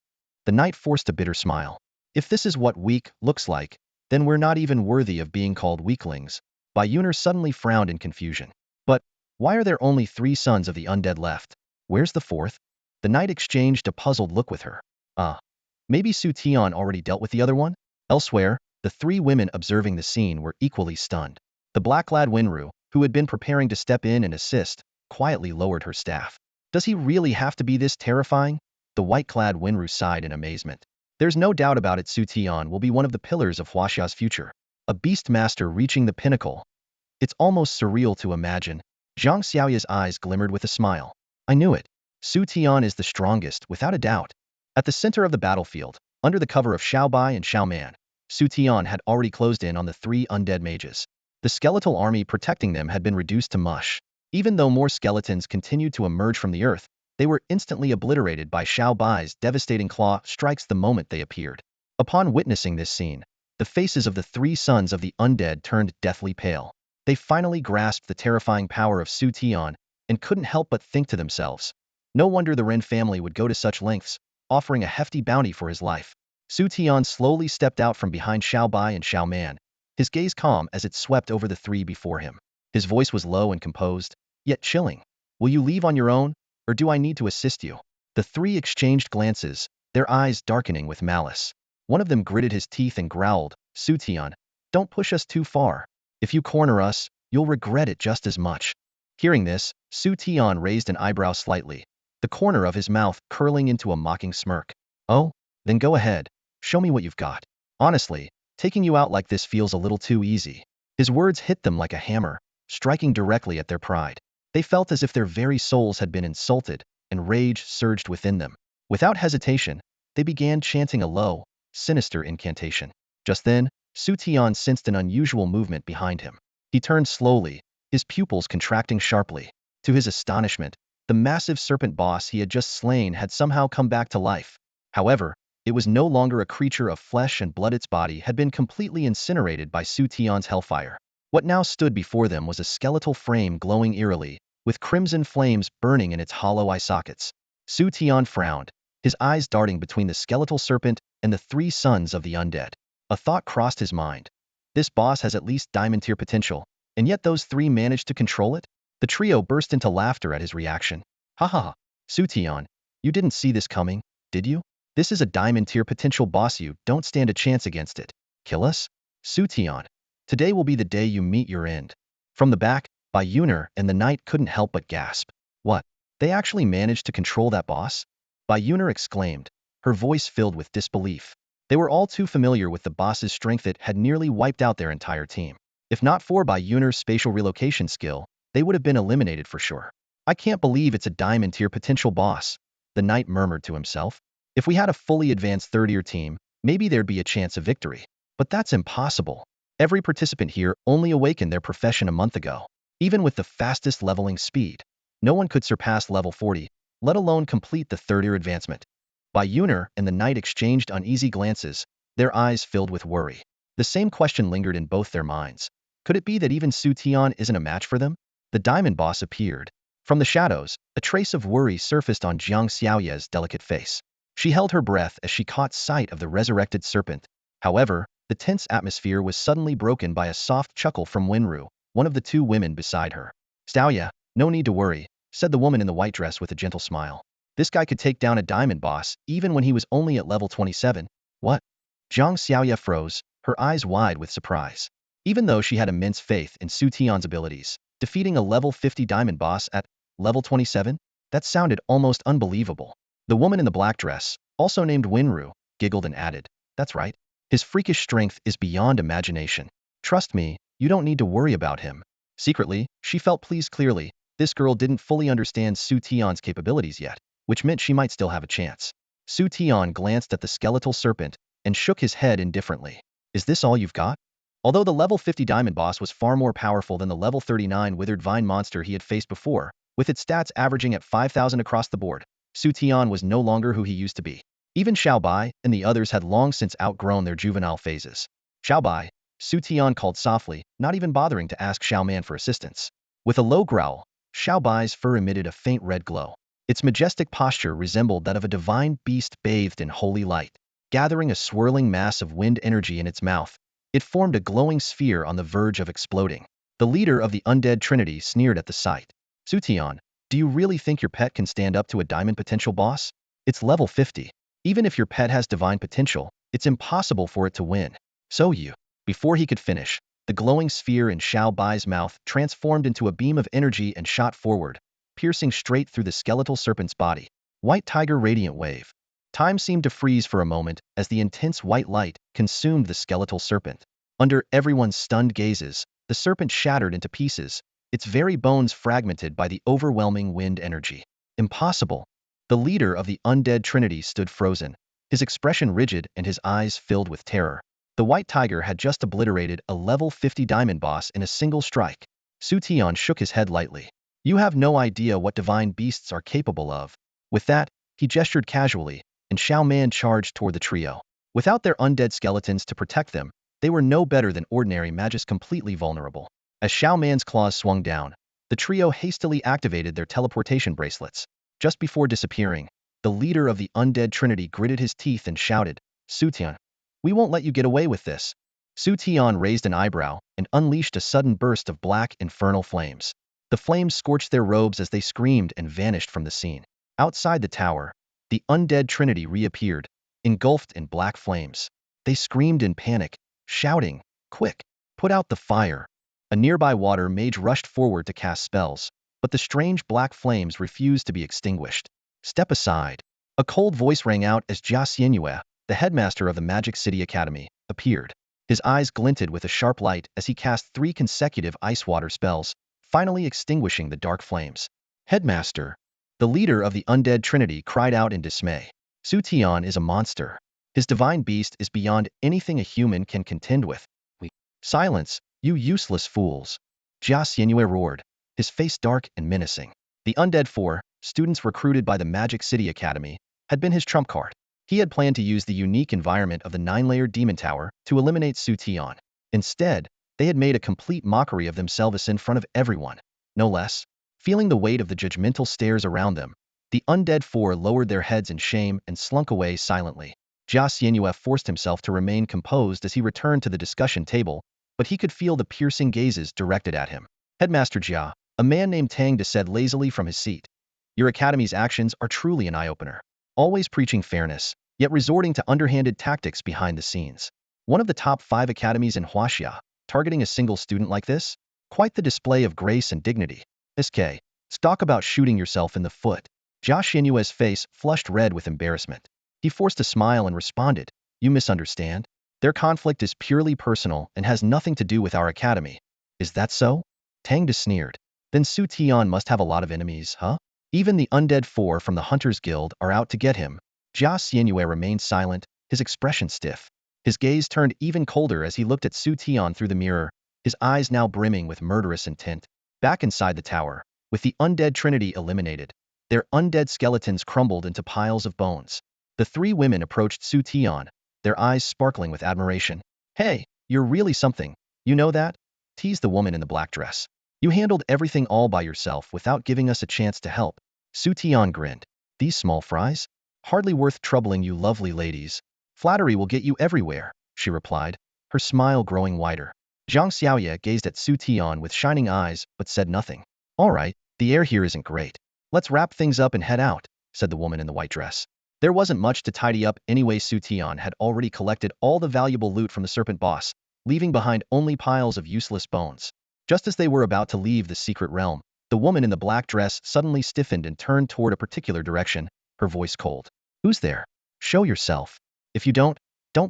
The knight forced a bitter smile. If this is what weak looks like, then we're not even worthy of being called weaklings. Bai Yuner suddenly frowned in confusion. But why are there only 3 sons of the undead left? Where's the 4th? The knight exchanged a puzzled look with her. Maybe Xu Tian already dealt with the other one? Elsewhere, the 3 women observing the scene were equally stunned. The black-clad Wenru, who had been preparing to step in and assist, quietly lowered her staff. Does he really have to be this terrifying? The white-clad Wenru sighed in amazement. There's no doubt about it, Xu Tian will be one of the pillars of Huaxia's future. A beast master reaching the pinnacle. It's almost surreal to imagine. Zhang Xiaoya's eyes glimmered with a smile. I knew it. Xu Tian is the strongest, without a doubt. At the center of the battlefield, under the cover of Xiao Bai and Xiao Man, Xu Tian had already closed in on the 3 undead mages. The skeletal army protecting them had been reduced to mush. Even though more skeletons continued to emerge from the earth, they were instantly obliterated by Xiao Bai's devastating claw strikes the moment they appeared. Upon witnessing this scene, the faces of the 3 sons of the undead turned deathly pale. They finally grasped the terrifying power of Xu Tian and couldn't help but think to themselves. No wonder the Ren family would go to such lengths, offering a hefty bounty for his life. Xu Tian slowly stepped out from behind Xiao Bai and Xiao Man, his gaze calm as it swept over the 3 before him. His voice was low and composed, yet chilling. Will you leave on your own, or do I need to assist you? The three exchanged glances, their eyes darkening with malice. One of them gritted his teeth and growled, Xu Tian, don't push us too far. If you corner us, you'll regret it just as much. Hearing this, Xu Tian raised an eyebrow slightly, the corner of his mouth curling into a mocking smirk. Oh? Then go ahead. Show me what you've got. Honestly, taking you out like this feels a little too easy. His words hit them like a hammer, striking directly at their pride. They felt as if their very souls had been insulted, and rage surged within them. Without hesitation, they began chanting a low, sinister incantation. Just then, Xu Tian sensed an unusual movement behind him. He turned slowly, his pupils contracting sharply. To his astonishment, the massive serpent boss he had just slain had somehow come back to life. However, it was no longer a creature of flesh and blood. Its body had been completely incinerated by Xu Tian's hellfire. What now stood before them was a skeletal frame glowing eerily, with crimson flames burning in its hollow eye sockets. Xu Tian frowned, his eyes darting between the skeletal serpent and the three sons of the undead. A thought crossed his mind. This boss has at least diamond tier potential, and yet those three managed to control it? The trio burst into laughter at his reaction. Ha ha ha, Xu Tian, you didn't see this coming, did you? This is a diamond tier potential boss, you don't stand a chance against it. Kill us? Xu Tian, today will be the day you meet your end. From the back, Bayuner and the knight couldn't help but gasp. What? They actually managed to control that boss? Bayuner exclaimed, her voice filled with disbelief. They were all too familiar with the boss's strength. It had nearly wiped out their entire team. If not for Bayuner's spatial relocation skill, they would have been eliminated for sure. I can't believe it's a diamond tier potential boss, the knight murmured to himself. If we had a fully advanced third-tier team, maybe there'd be a chance of victory. But that's impossible. Every participant here only awakened their profession a month ago. Even with the fastest leveling speed, no one could surpass level 40, let alone complete the third-tier advancement. Bayuner and the knight exchanged uneasy glances, their eyes filled with worry. The same question lingered in both their minds. Could it be that even Xu Tian isn't a match for them? The diamond boss appeared. From the shadows, a trace of worry surfaced on Jiang Xiaoye's delicate face. She held her breath as she caught sight of the resurrected serpent. However, the tense atmosphere was suddenly broken by a soft chuckle from Wenru, one of the two women beside her. Xiaoye, no need to worry, said the woman in the white dress with a gentle smile. This guy could take down a diamond boss, even when he was only at level 27. What? Jiang Xiaoye froze, her eyes wide with surprise. Even though she had immense faith in Xu Tian's abilities, defeating a level 50 diamond boss at level 27? That sounded almost unbelievable. The woman in the black dress, also named Wenru, giggled and added, that's right. His freakish strength is beyond imagination. Trust me, you don't need to worry about him. Secretly, she felt pleased. Clearly, this girl didn't fully understand Xu Tian's capabilities yet, which meant she might still have a chance. Xu Tian glanced at the skeletal serpent and shook his head indifferently. Is this all you've got? Although the level 50 diamond boss was far more powerful than the level 39 withered vine monster he had faced before, with its stats averaging at 5,000 across the board, Xu Tian was no longer who he used to be. Even Xiao Bai and the others had long since outgrown their juvenile phases. Xiao Bai, Xu Tian called softly, not even bothering to ask Xiao Man for assistance. With a low growl, Xiao Bai's fur emitted a faint red glow. Its majestic posture resembled that of a divine beast bathed in holy light. Gathering a swirling mass of wind energy in its mouth, it formed a glowing sphere on the verge of exploding. The leader of the undead trinity sneered at the sight. Xu Tian, do you really think your pet can stand up to a diamond potential boss? It's level 50. Even if your pet has divine potential, it's impossible for it to win. So you. Before he could finish, the glowing sphere in Xiao Bai's mouth transformed into a beam of energy and shot forward, piercing straight through the skeletal serpent's body. White Tiger Radiant Wave. Time seemed to freeze for a moment as the intense white light consumed the skeletal serpent. Under everyone's stunned gazes, the serpent shattered into pieces, its very bones fragmented by the overwhelming wind energy. Impossible. The leader of the undead trinity stood frozen, his expression rigid and his eyes filled with terror. The white tiger had just obliterated a level 50 diamond boss in a single strike. Xu Tian shook his head lightly. You have no idea what divine beasts are capable of. With that, he gestured casually, and Xiao Man charged toward the trio. Without their undead skeletons to protect them, they were no better than ordinary magus, completely vulnerable. As Xiao Man's claws swung down, the trio hastily activated their teleportation bracelets. Just before disappearing, the leader of the undead trinity gritted his teeth and shouted, Xu Tian, we won't let you get away with this. Xu Tian raised an eyebrow and unleashed a sudden burst of black, infernal flames. The flames scorched their robes as they screamed and vanished from the scene. Outside the tower, the undead trinity reappeared, engulfed in black flames. They screamed in panic, shouting, "Quick, put out the fire!" A nearby water mage rushed forward to cast spells, but the strange black flames refused to be extinguished. "Step aside." A cold voice rang out as Xu Tian, the headmaster of the Magic City Academy, appeared. His eyes glinted with a sharp light as he cast 3 consecutive ice water spells, finally extinguishing the dark flames. "Headmaster!" The leader of the undead trinity cried out in dismay. "Xu Tian is a monster. His divine beast is beyond anything a human can contend with." "Silence, you useless fools!" Xu Tian roared, his face dark and menacing. The undead 4, students recruited by the Magic City Academy, had been his trump card. He had planned to use the unique environment of the 9-layered demon tower to eliminate Xu Tian. Instead, they had made a complete mockery of themselves in front of everyone, no less. Feeling the weight of the judgmental stares around them, the undead 4 lowered their heads in shame and slunk away silently. Xu Tian forced himself to remain composed as he returned to the discussion table, but he could feel the piercing gazes directed at him. "Headmaster Jia," a man named Tang said lazily from his seat. "Your academy's actions are truly an eye-opener. Always preaching fairness, yet resorting to underhanded tactics behind the scenes. One of the top 5 academies in Huaxia, targeting a single student like this? Quite the display of grace and dignity. SK, talk about shooting yourself in the foot." Xu Xianyue's face flushed red with embarrassment. He forced a smile and responded, "You misunderstand. Their conflict is purely personal and has nothing to do with our academy." "Is that so?" Tang sneered. "Then Xu Tian must have a lot of enemies, huh? Even the undead 4 from the Hunters Guild are out to get him." Xu Xianyue remained silent, his expression stiff. His gaze turned even colder as he looked at Xu Tian through the mirror, his eyes now brimming with murderous intent. Back inside the tower, with the undead trinity eliminated, their undead skeletons crumbled into piles of bones. The 3 women approached Xu Tian, their eyes sparkling with admiration. "Hey, you're really something, you know that?" teased the woman in the black dress. "You handled everything all by yourself without giving us a chance to help." Xu Tian grinned. "These small fries? Hardly worth troubling you lovely ladies. Flattery will get you everywhere," she replied, her smile growing wider. Zhang Xiaoye gazed at Xu Tian with shining eyes but said nothing. "All right, the air here isn't great. Let's wrap things up and head out," said the woman in the white dress. There wasn't much to tidy up anyway. Xu Tian had already collected all the valuable loot from the serpent boss, leaving behind only piles of useless bones. Just as they were about to leave the secret realm, the woman in the black dress suddenly stiffened and turned toward a particular direction, her voice cold. "Who's there? Show yourself. If you don't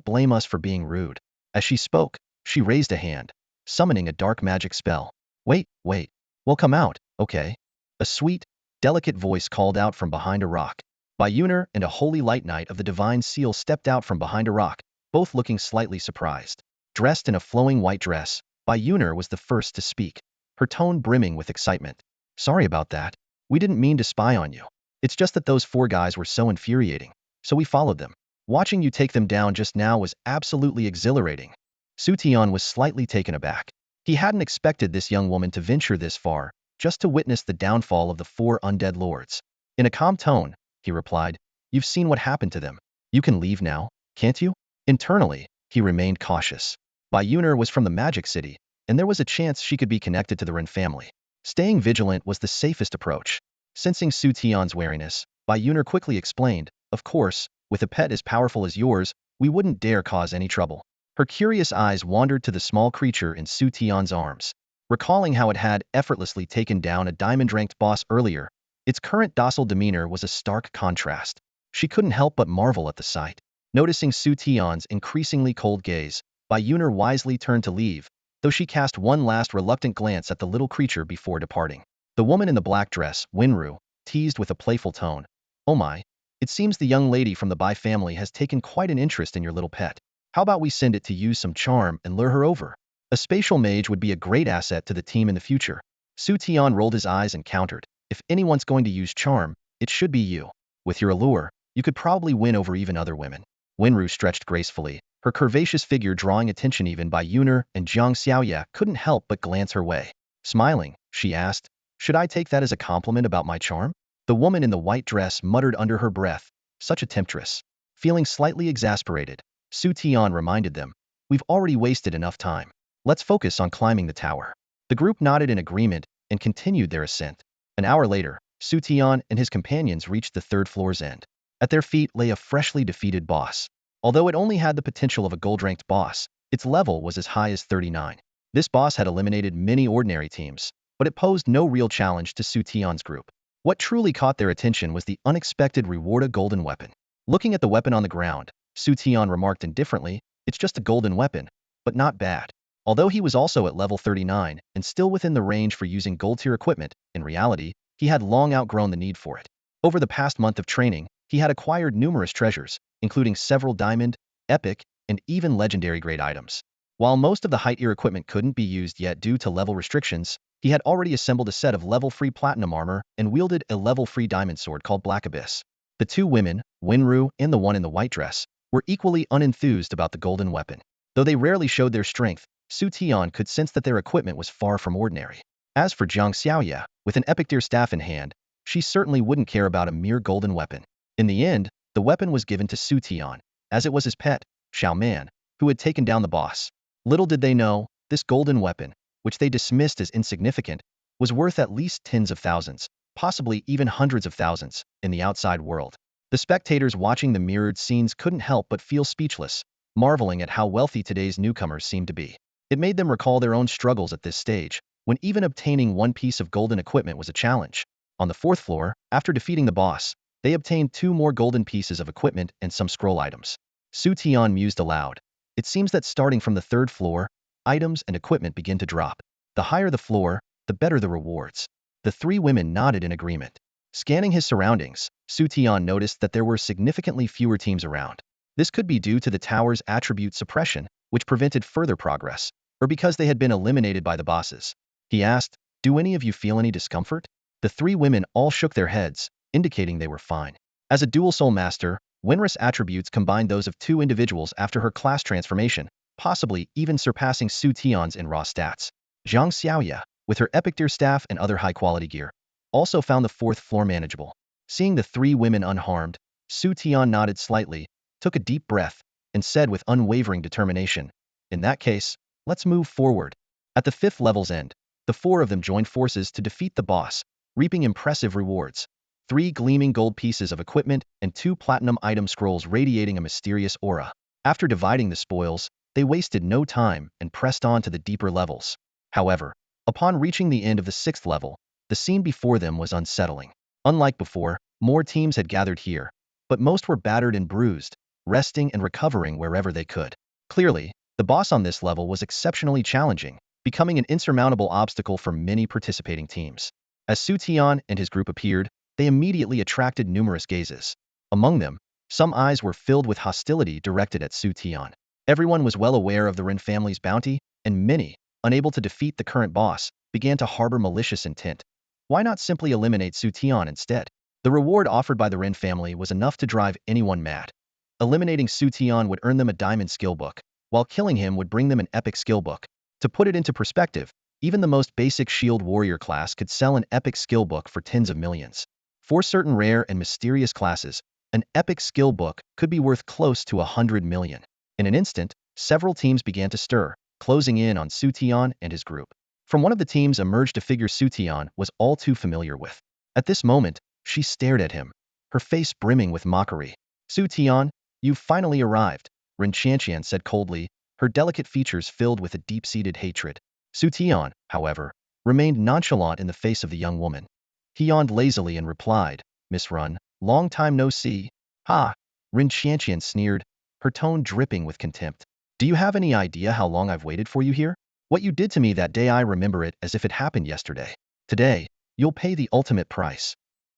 blame us for being rude." As she spoke, she raised a hand, summoning a dark magic spell. Wait, well, come out, okay?" A sweet, delicate voice called out from behind a rock. Bayuner and a holy light knight of the divine seal stepped out from behind a rock, both looking slightly surprised. Dressed in a flowing white dress, Bayuner was the first to speak, her tone brimming with excitement. "Sorry about that. We didn't mean to spy on you. It's just that those 4 guys were so infuriating, so we followed them. Watching you take them down just now was absolutely exhilarating." Xu Tian was slightly taken aback. He hadn't expected this young woman to venture this far, just to witness the downfall of the 4 undead lords. In a calm tone, he replied, "You've seen what happened to them. You can leave now, can't you?" Internally, he remained cautious. Bayuner was from the Magic City, and there was a chance she could be connected to the Ren family. Staying vigilant was the safest approach. Sensing Xu Tian's wariness, Bayuner quickly explained, "Of course, with a pet as powerful as yours, we wouldn't dare cause any trouble." Her curious eyes wandered to the small creature in Xu Tian's arms. Recalling how it had effortlessly taken down a diamond-ranked boss earlier, its current docile demeanor was a stark contrast. She couldn't help but marvel at the sight. Noticing Xu Tian's increasingly cold gaze, Bayuner wisely turned to leave, though she cast one last reluctant glance at the little creature before departing. The woman in the black dress, Winru, teased with a playful tone. "Oh my, it seems the young lady from the Bai family has taken quite an interest in your little pet. How about we send it to use some charm and lure her over? A spatial mage would be a great asset to the team in the future." Xu Tian rolled his eyes and countered, "If anyone's going to use charm, it should be you. With your allure, you could probably win over even other women." Winru stretched gracefully, her curvaceous figure drawing attention. Even Bayuner and Zhang Xiaoye couldn't help but glance her way. Smiling, she asked, "Should I take that as a compliment about my charm?" The woman in the white dress muttered under her breath, "Such a temptress." Feeling slightly exasperated, Xu Tian reminded them, "We've already wasted enough time. Let's focus on climbing the tower." The group nodded in agreement and continued their ascent. An hour later, Xu Tian and his companions reached the 3rd floor's end. At their feet lay a freshly defeated boss. Although it only had the potential of a gold-ranked boss, its level was as high as 39. This boss had eliminated many ordinary teams, but it posed no real challenge to Xu Tian's group. What truly caught their attention was the unexpected reward: a golden weapon. Looking at the weapon on the ground, Xu Tian remarked indifferently, "It's just a golden weapon, but not bad." Although he was also at level 39 and still within the range for using gold-tier equipment, in reality, he had long outgrown the need for it. Over the past month of training, he had acquired numerous treasures, including several diamond, epic, and even legendary-grade items. While most of the high-tier equipment couldn't be used yet due to level restrictions, he had already assembled a set of level-free platinum armor and wielded a level-free diamond sword called Black Abyss. The two women, Wenru and the one in the white dress, were equally unenthused about the golden weapon. Though they rarely showed their strength, Xu Tian could sense that their equipment was far from ordinary. As for Jiang Xiaoya, with an epic deer staff in hand, she certainly wouldn't care about a mere golden weapon. In the end, the weapon was given to Xu Tian, as it was his pet, Xiao Man, who had taken down the boss. Little did they know, this golden weapon, which they dismissed as insignificant, was worth at least tens of thousands, possibly even hundreds of thousands, in the outside world. The spectators watching the mirrored scenes couldn't help but feel speechless, marveling at how wealthy today's newcomers seemed to be. It made them recall their own struggles at this stage, when even obtaining one piece of golden equipment was a challenge. On the fourth floor, after defeating the boss, they obtained 2 more golden pieces of equipment and some scroll items. Xu Tian mused aloud. It seems that starting from the 3rd floor, items and equipment begin to drop. The higher the floor, the better the rewards. The 3 women nodded in agreement. Scanning his surroundings, Xu Tian noticed that there were significantly fewer teams around. This could be due to the tower's attribute suppression, which prevented further progress, or because they had been eliminated by the bosses. He asked, "Do any of you feel any discomfort?" The 3 women all shook their heads, indicating they were fine. As a dual soul master, Wenru's attributes combined those of 2 individuals after her class transformation, possibly even surpassing Xu Tian's in raw stats. Jiang Xiaoya, with her epic deer staff and other high-quality gear, also found the 4th floor manageable. Seeing the 3 women unharmed, Xu Tian nodded slightly, took a deep breath, and said with unwavering determination, "In that case, let's move forward." At the 5th level's end, the 4 of them joined forces to defeat the boss, reaping impressive rewards: 3 gleaming gold pieces of equipment and 2 platinum item scrolls radiating a mysterious aura. After dividing the spoils, they wasted no time and pressed on to the deeper levels. However, upon reaching the end of the 6th level, the scene before them was unsettling. Unlike before, more teams had gathered here, but most were battered and bruised, resting and recovering wherever they could. Clearly, the boss on this level was exceptionally challenging, becoming an insurmountable obstacle for many participating teams. As Xu Tian and his group appeared, they immediately attracted numerous gazes. Among them, some eyes were filled with hostility directed at Xu Tian. Everyone was well aware of the Ren family's bounty, and many, unable to defeat the current boss, began to harbor malicious intent. Why not simply eliminate Xu Tian instead? The reward offered by the Ren family was enough to drive anyone mad. Eliminating Xu Tian would earn them a diamond skill book, while killing him would bring them an epic skill book. To put it into perspective, even the most basic shield warrior class could sell an epic skill book for tens of millions. For certain rare and mysterious classes, an epic skill book could be worth close to 100 million. In an instant, several teams began to stir, closing in on Xu Tian and his group. From one of the teams emerged a figure Xu Tian was all too familiar with. At this moment, she stared at him, her face brimming with mockery. "Xu Tian, you've finally arrived," Ren Qianqian said coldly, her delicate features filled with a deep-seated hatred. Xu Tian, however, remained nonchalant in the face of the young woman. He yawned lazily and replied, "Miss Run, long time no see." "Ha!" Ren Qianqian sneered, her tone dripping with contempt. "Do you have any idea how long I've waited for you here? What you did to me that day, I remember it as if it happened yesterday. Today, you'll pay the ultimate price."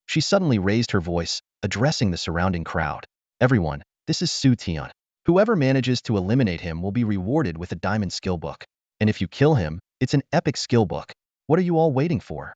She suddenly raised her voice, addressing the surrounding crowd. "Everyone, this is Xu Tian. Whoever manages to eliminate him will be rewarded with a diamond skill book. And if you kill him, it's an epic skill book. What are you all waiting for?"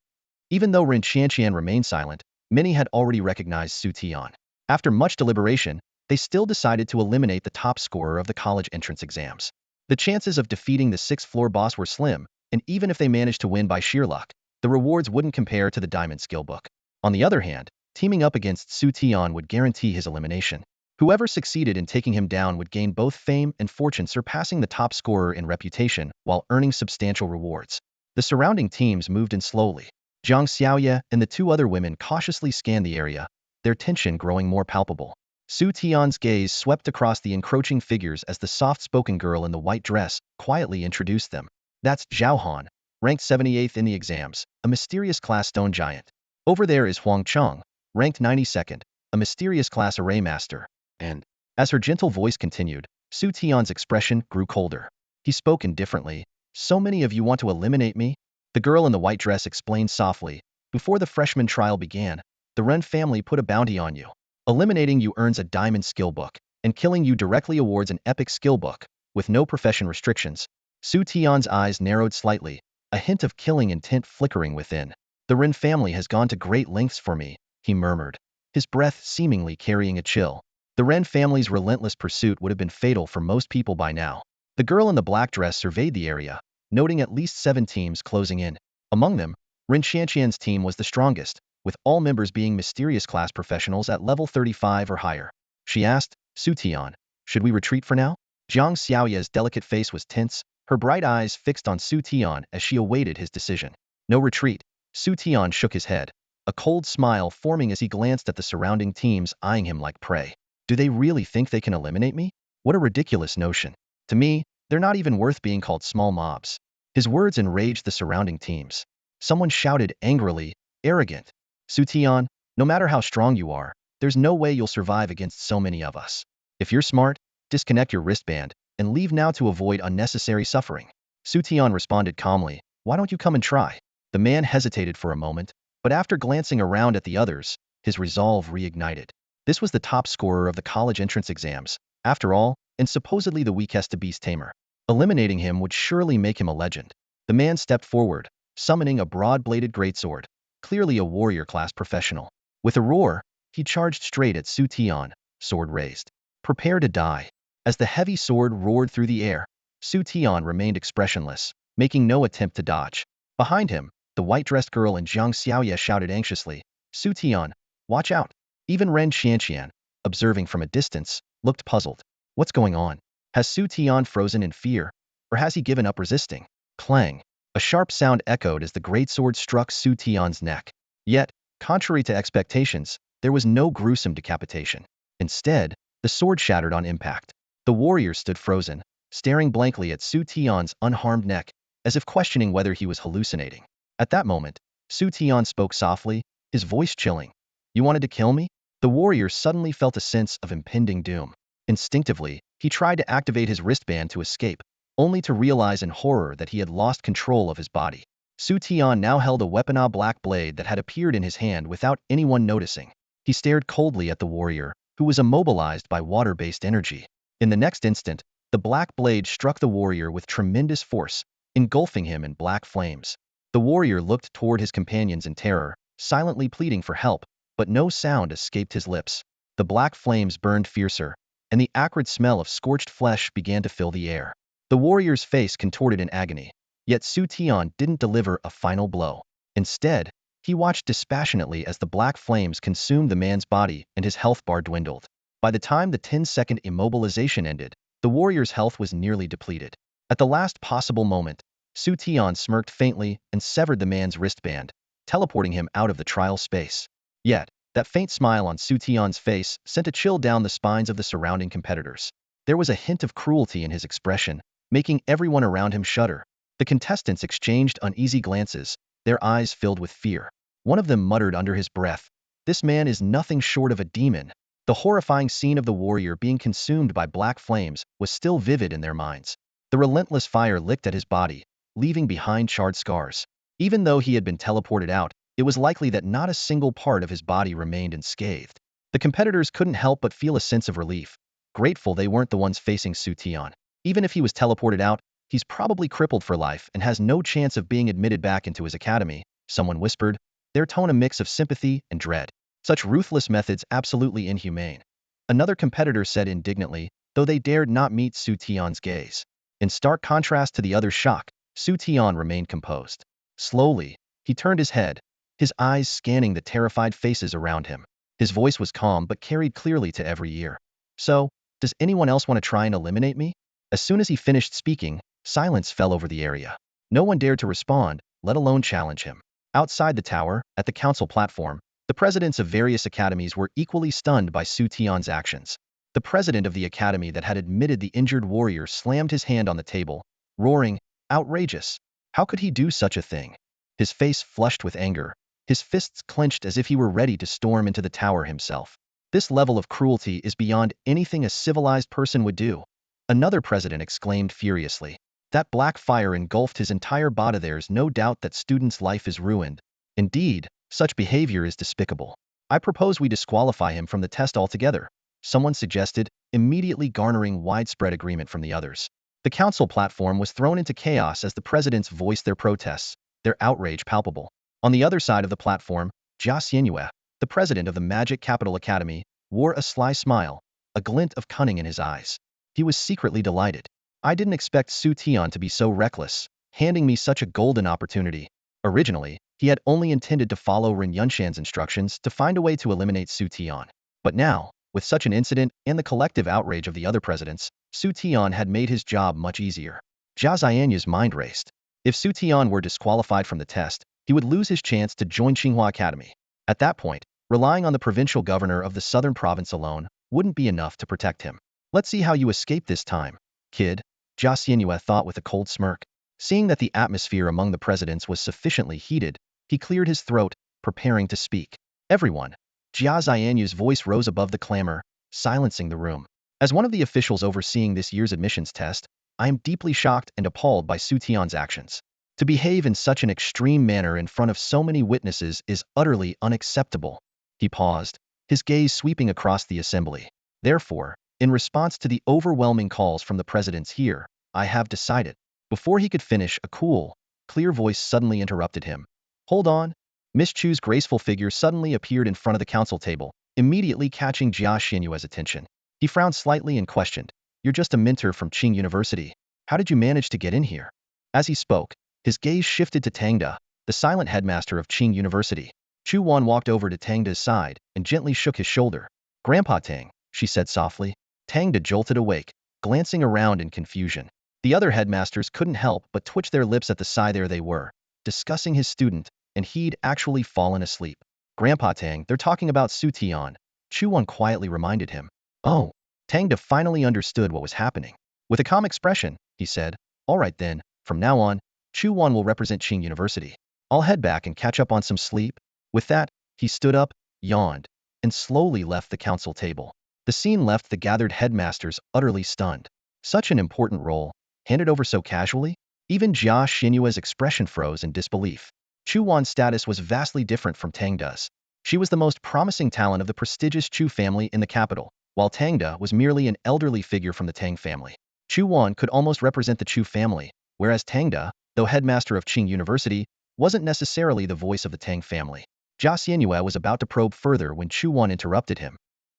Even though Ren Qianqian remained silent, many had already recognized Xu Tian. After much deliberation, they still decided to eliminate the top scorer of the college entrance exams. The chances of defeating the 6th floor boss were slim, and even if they managed to win by sheer luck, the rewards wouldn't compare to the diamond skill book. On the other hand, teaming up against Xu Tian would guarantee his elimination. Whoever succeeded in taking him down would gain both fame and fortune, surpassing the top scorer in reputation while earning substantial rewards. The surrounding teams moved in slowly. Jiang Xiaoya and the 2 other women cautiously scanned the area, their tension growing more palpable. Xu Tian's gaze swept across the encroaching figures as the soft-spoken girl in the white dress quietly introduced them. That's Zhao Han, ranked 78th in the exams, a mysterious class stone giant. Over there is Huang Cheng, ranked 92nd, a mysterious class array master. And, as her gentle voice continued, Xu Tian's expression grew colder. He spoke indifferently. So many of you want to eliminate me? The girl in the white dress explained softly. Before the freshman trial began, the Ren family put a bounty on you. Eliminating you earns a diamond skill book, and killing you directly awards an epic skill book, with no profession restrictions. Xu Tian's eyes narrowed slightly, a hint of killing intent flickering within. The Ren family has gone to great lengths for me, he murmured, his breath seemingly carrying a chill. The Ren family's relentless pursuit would have been fatal for most people by now. The girl in the black dress surveyed the area, noting at least 7 teams closing in. Among them, Ren Xianqian's team was the strongest, with all members being mysterious class professionals at level 35 or higher. She asked, Xu Tian, should we retreat for now? Jiang Xiaoya's delicate face was tense, her bright eyes fixed on Xu Tian as she awaited his decision. No retreat. Xu Tian shook his head, a cold smile forming as he glanced at the surrounding teams eyeing him like prey. Do they really think they can eliminate me? What a ridiculous notion. To me, they're not even worth being called small mobs. His words enraged the surrounding teams. Someone shouted angrily, arrogant. Xu Tian, no matter how strong you are, there's no way you'll survive against so many of us. If you're smart, disconnect your wristband and leave now to avoid unnecessary suffering. Xu Tian responded calmly, why don't you come and try? The man hesitated for a moment, but after glancing around at the others, his resolve reignited. This was the top scorer of the college entrance exams, after all, and supposedly the weakest to Beast Tamer. Eliminating him would surely make him a legend. The man stepped forward, summoning a broad-bladed greatsword, clearly a warrior class professional. With a roar, he charged straight at Xu Tian, sword raised. Prepare to die. As the heavy sword roared through the air, Xu Tian remained expressionless, making no attempt to dodge. Behind him, the white-dressed girl in Jiang Xiaoya shouted anxiously, Xu Tian, watch out. Even Ren Xianqian, observing from a distance, looked puzzled. What's going on? Has Xu Tian frozen in fear, or has he given up resisting? Clang. A sharp sound echoed as the greatsword struck Xu Tian's neck. Yet, contrary to expectations, there was no gruesome decapitation. Instead, the sword shattered on impact. The warrior stood frozen, staring blankly at Xu Tian's unharmed neck, as if questioning whether he was hallucinating. At that moment, Xu Tian spoke softly, his voice chilling. You wanted to kill me? The warrior suddenly felt a sense of impending doom. Instinctively, he tried to activate his wristband to escape, only to realize in horror that he had lost control of his body. Xu Tian now held a weaponized black blade that had appeared in his hand without anyone noticing. He stared coldly at the warrior, who was immobilized by water-based energy. In the next instant, the black blade struck the warrior with tremendous force, engulfing him in black flames. The warrior looked toward his companions in terror, silently pleading for help, but no sound escaped his lips. The black flames burned fiercer, and the acrid smell of scorched flesh began to fill the air. The warrior's face contorted in agony, yet Xu Tian didn't deliver a final blow. Instead, he watched dispassionately as the black flames consumed the man's body and his health bar dwindled. By the time the 10-second immobilization ended, the warrior's health was nearly depleted. At the last possible moment, Xu Tian smirked faintly and severed the man's wristband, teleporting him out of the trial space. Yet, that faint smile on Xu Tian's face sent a chill down the spines of the surrounding competitors. There was a hint of cruelty in his expression, making everyone around him shudder. The contestants exchanged uneasy glances, their eyes filled with fear. One of them muttered under his breath, "This man is nothing short of a demon." The horrifying scene of the warrior being consumed by black flames was still vivid in their minds. The relentless fire licked at his body, leaving behind charred scars. Even though he had been teleported out, it was likely that not a single part of his body remained unscathed. The competitors couldn't help but feel a sense of relief, grateful they weren't the ones facing Xu Tian. Even if he was teleported out, he's probably crippled for life and has no chance of being admitted back into his academy, someone whispered, their tone a mix of sympathy and dread. Such ruthless methods absolutely inhumane. Another competitor said indignantly, though they dared not meet Xu Tian's gaze. In stark contrast to the other's shock, Xu Tian remained composed. Slowly, he turned his head, his eyes scanning the terrified faces around him. His voice was calm but carried clearly to every ear. So, does anyone else want to try and eliminate me? As soon as he finished speaking, silence fell over the area. No one dared to respond, let alone challenge him. Outside the tower, at the council platform, The presidents of various academies were equally stunned by Xu Tian's actions. The president of the academy that had admitted the injured warrior slammed his hand on the table, roaring, "Outrageous! How could he do such a thing?" His face flushed with anger, his fists clenched as if he were ready to storm into the tower himself. This level of cruelty is beyond anything a civilized person would do. Another president exclaimed furiously. That black fire engulfed his entire body. There's no doubt that student's life is ruined. Indeed, such behavior is despicable. I propose we disqualify him from the test altogether, someone suggested, immediately garnering widespread agreement from the others. The council platform was thrown into chaos as the presidents voiced their protests, their outrage palpable. On the other side of the platform, Xu Tian, the president of the Magic Capital Academy, wore a sly smile, a glint of cunning in his eyes. He was secretly delighted. I didn't expect Xu Tian to be so reckless, handing me such a golden opportunity. Originally, he had only intended to follow Ren Yunshan's instructions to find a way to eliminate Xu Tian. But now, with such an incident and the collective outrage of the other presidents, Xu Tian had made his job much easier. Zhao Ziyanya's mind raced. If Xu Tian were disqualified from the test, he would lose his chance to join Tsinghua Academy. At that point, relying on the provincial governor of the southern province alone wouldn't be enough to protect him. Let's see how you escape this time, kid, Zhao Ziyan thought with a cold smirk. Seeing that the atmosphere among the presidents was sufficiently heated, he cleared his throat, preparing to speak. Everyone. Zhao Ziyan's voice rose above the clamor, silencing the room. As one of the officials overseeing this year's admissions test, I am deeply shocked and appalled by Xu Tian's actions. To behave in such an extreme manner in front of so many witnesses is utterly unacceptable. He paused, his gaze sweeping across the assembly. Therefore, in response to the overwhelming calls from the presidents here, I have decided. Before he could finish, a cool, clear voice suddenly interrupted him. Hold on. Miss Chu's graceful figure suddenly appeared in front of the council table, immediately catching Zhao Xinyue's attention. He frowned slightly and questioned, "You're just a mentor from Ching University. How did you manage to get in here?" As he spoke, his gaze shifted to Tangda, the silent headmaster of Ching University. Chu Wan walked over to Tangda's side and gently shook his shoulder. "Grandpa Tang," she said softly. Tangda jolted awake, glancing around in confusion. The other headmasters couldn't help but twitch their lips at the sight. There they were, discussing his student, and he'd actually fallen asleep. "Grandpa Tang, they're talking about Xu Tian," Chu Wan quietly reminded him. Oh, Tangda finally understood what was happening. With a calm expression, he said, "All right then, from now on, Chu Wan will represent Ching University. I'll head back and catch up on some sleep." With that, he stood up, yawned, and slowly left the council table. The scene left the gathered headmasters utterly stunned. Such an important role, handed over so casually? Even Jia Xinyue's expression froze in disbelief. Chu Wan's status was vastly different from Tangda's. She was the most promising talent of the prestigious Chu family in the capital, while Tangda was merely an elderly figure from the Tang family. Chu Wan could almost represent the Chu family, whereas Tangda, though headmaster of Ching University, wasn't necessarily the voice of the Tang family. Jia Xinyue was about to probe further when Chu Wan interrupted him.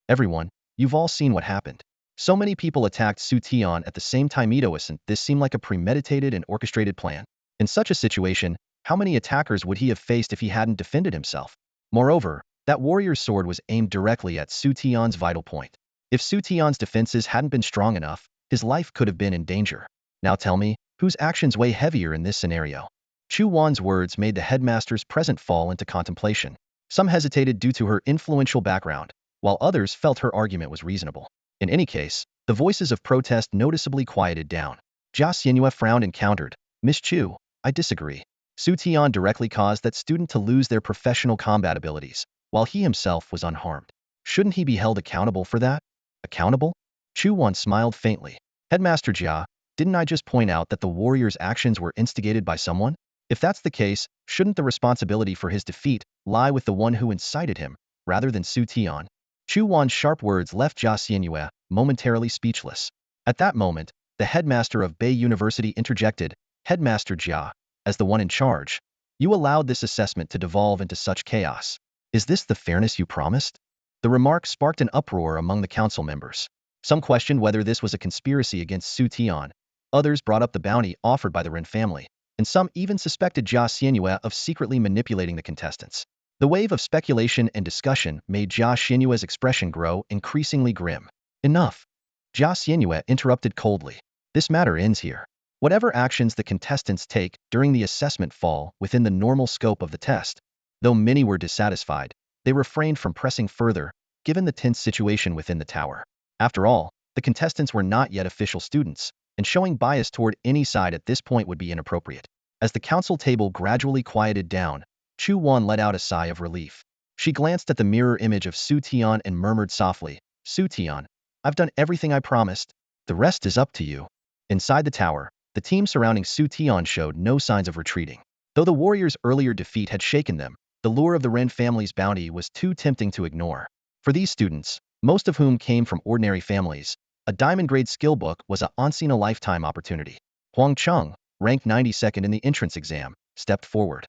"Everyone, you've all seen what happened. So many people attacked Xu Tian at the same time. This seemed like a premeditated and orchestrated plan. In such a situation, how many attackers would he have faced if he hadn't defended himself? Moreover, that warrior's sword was aimed directly at Xu Tian's vital point. If Xu Tian's defenses hadn't been strong enough, his life could have been in danger. Now tell me, whose actions weigh heavier in this scenario?" Chu Wan's words made the headmasters present fall into contemplation. Some hesitated due to her influential background, while others felt her argument was reasonable. In any case, the voices of protest noticeably quieted down. Jia Xinyue frowned and countered, "Miss Chu, I disagree. Xu Tian directly caused that student to lose their professional combat abilities, while he himself was unharmed. Shouldn't he be held accountable for that?" "Accountable?" Chu Wan smiled faintly. "Headmaster Jia, didn't I just point out that the warrior's actions were instigated by someone? If that's the case, shouldn't the responsibility for his defeat lie with the one who incited him, rather than Xu Tian?" Chu Wan's sharp words left Jia Xinyue momentarily speechless. At that moment, the headmaster of Bei University interjected, "Headmaster Jia, as the one in charge, you allowed this assessment to devolve into such chaos. Is this the fairness you promised?" The remark sparked an uproar among the council members. Some questioned whether this was a conspiracy against Xu Tian. Others brought up the bounty offered by the Ren family, and some even suspected Jia Xinyue of secretly manipulating the contestants. The wave of speculation and discussion made Jia Xinyue's expression grow increasingly grim. "Enough!" Jia Xinyue interrupted coldly. "This matter ends here. Whatever actions the contestants take during the assessment fall within the normal scope of the test." Though many were dissatisfied, they refrained from pressing further, given the tense situation within the tower. After all, the contestants were not yet official students, and showing bias toward any side at this point would be inappropriate. As the council table gradually quieted down, Xu Wan let out a sigh of relief. She glanced at the mirror image of Xu Tian and murmured softly, "Xu Tian, I've done everything I promised. The rest is up to you." Inside the tower, the team surrounding Xu Tian showed no signs of retreating. Though the warriors' earlier defeat had shaken them, the lure of the Ren family's bounty was too tempting to ignore. For these students, most of whom came from ordinary families, a diamond-grade skill book was a once-in-a-lifetime opportunity. Huang Cheng, ranked 92nd in the entrance exam, stepped forward.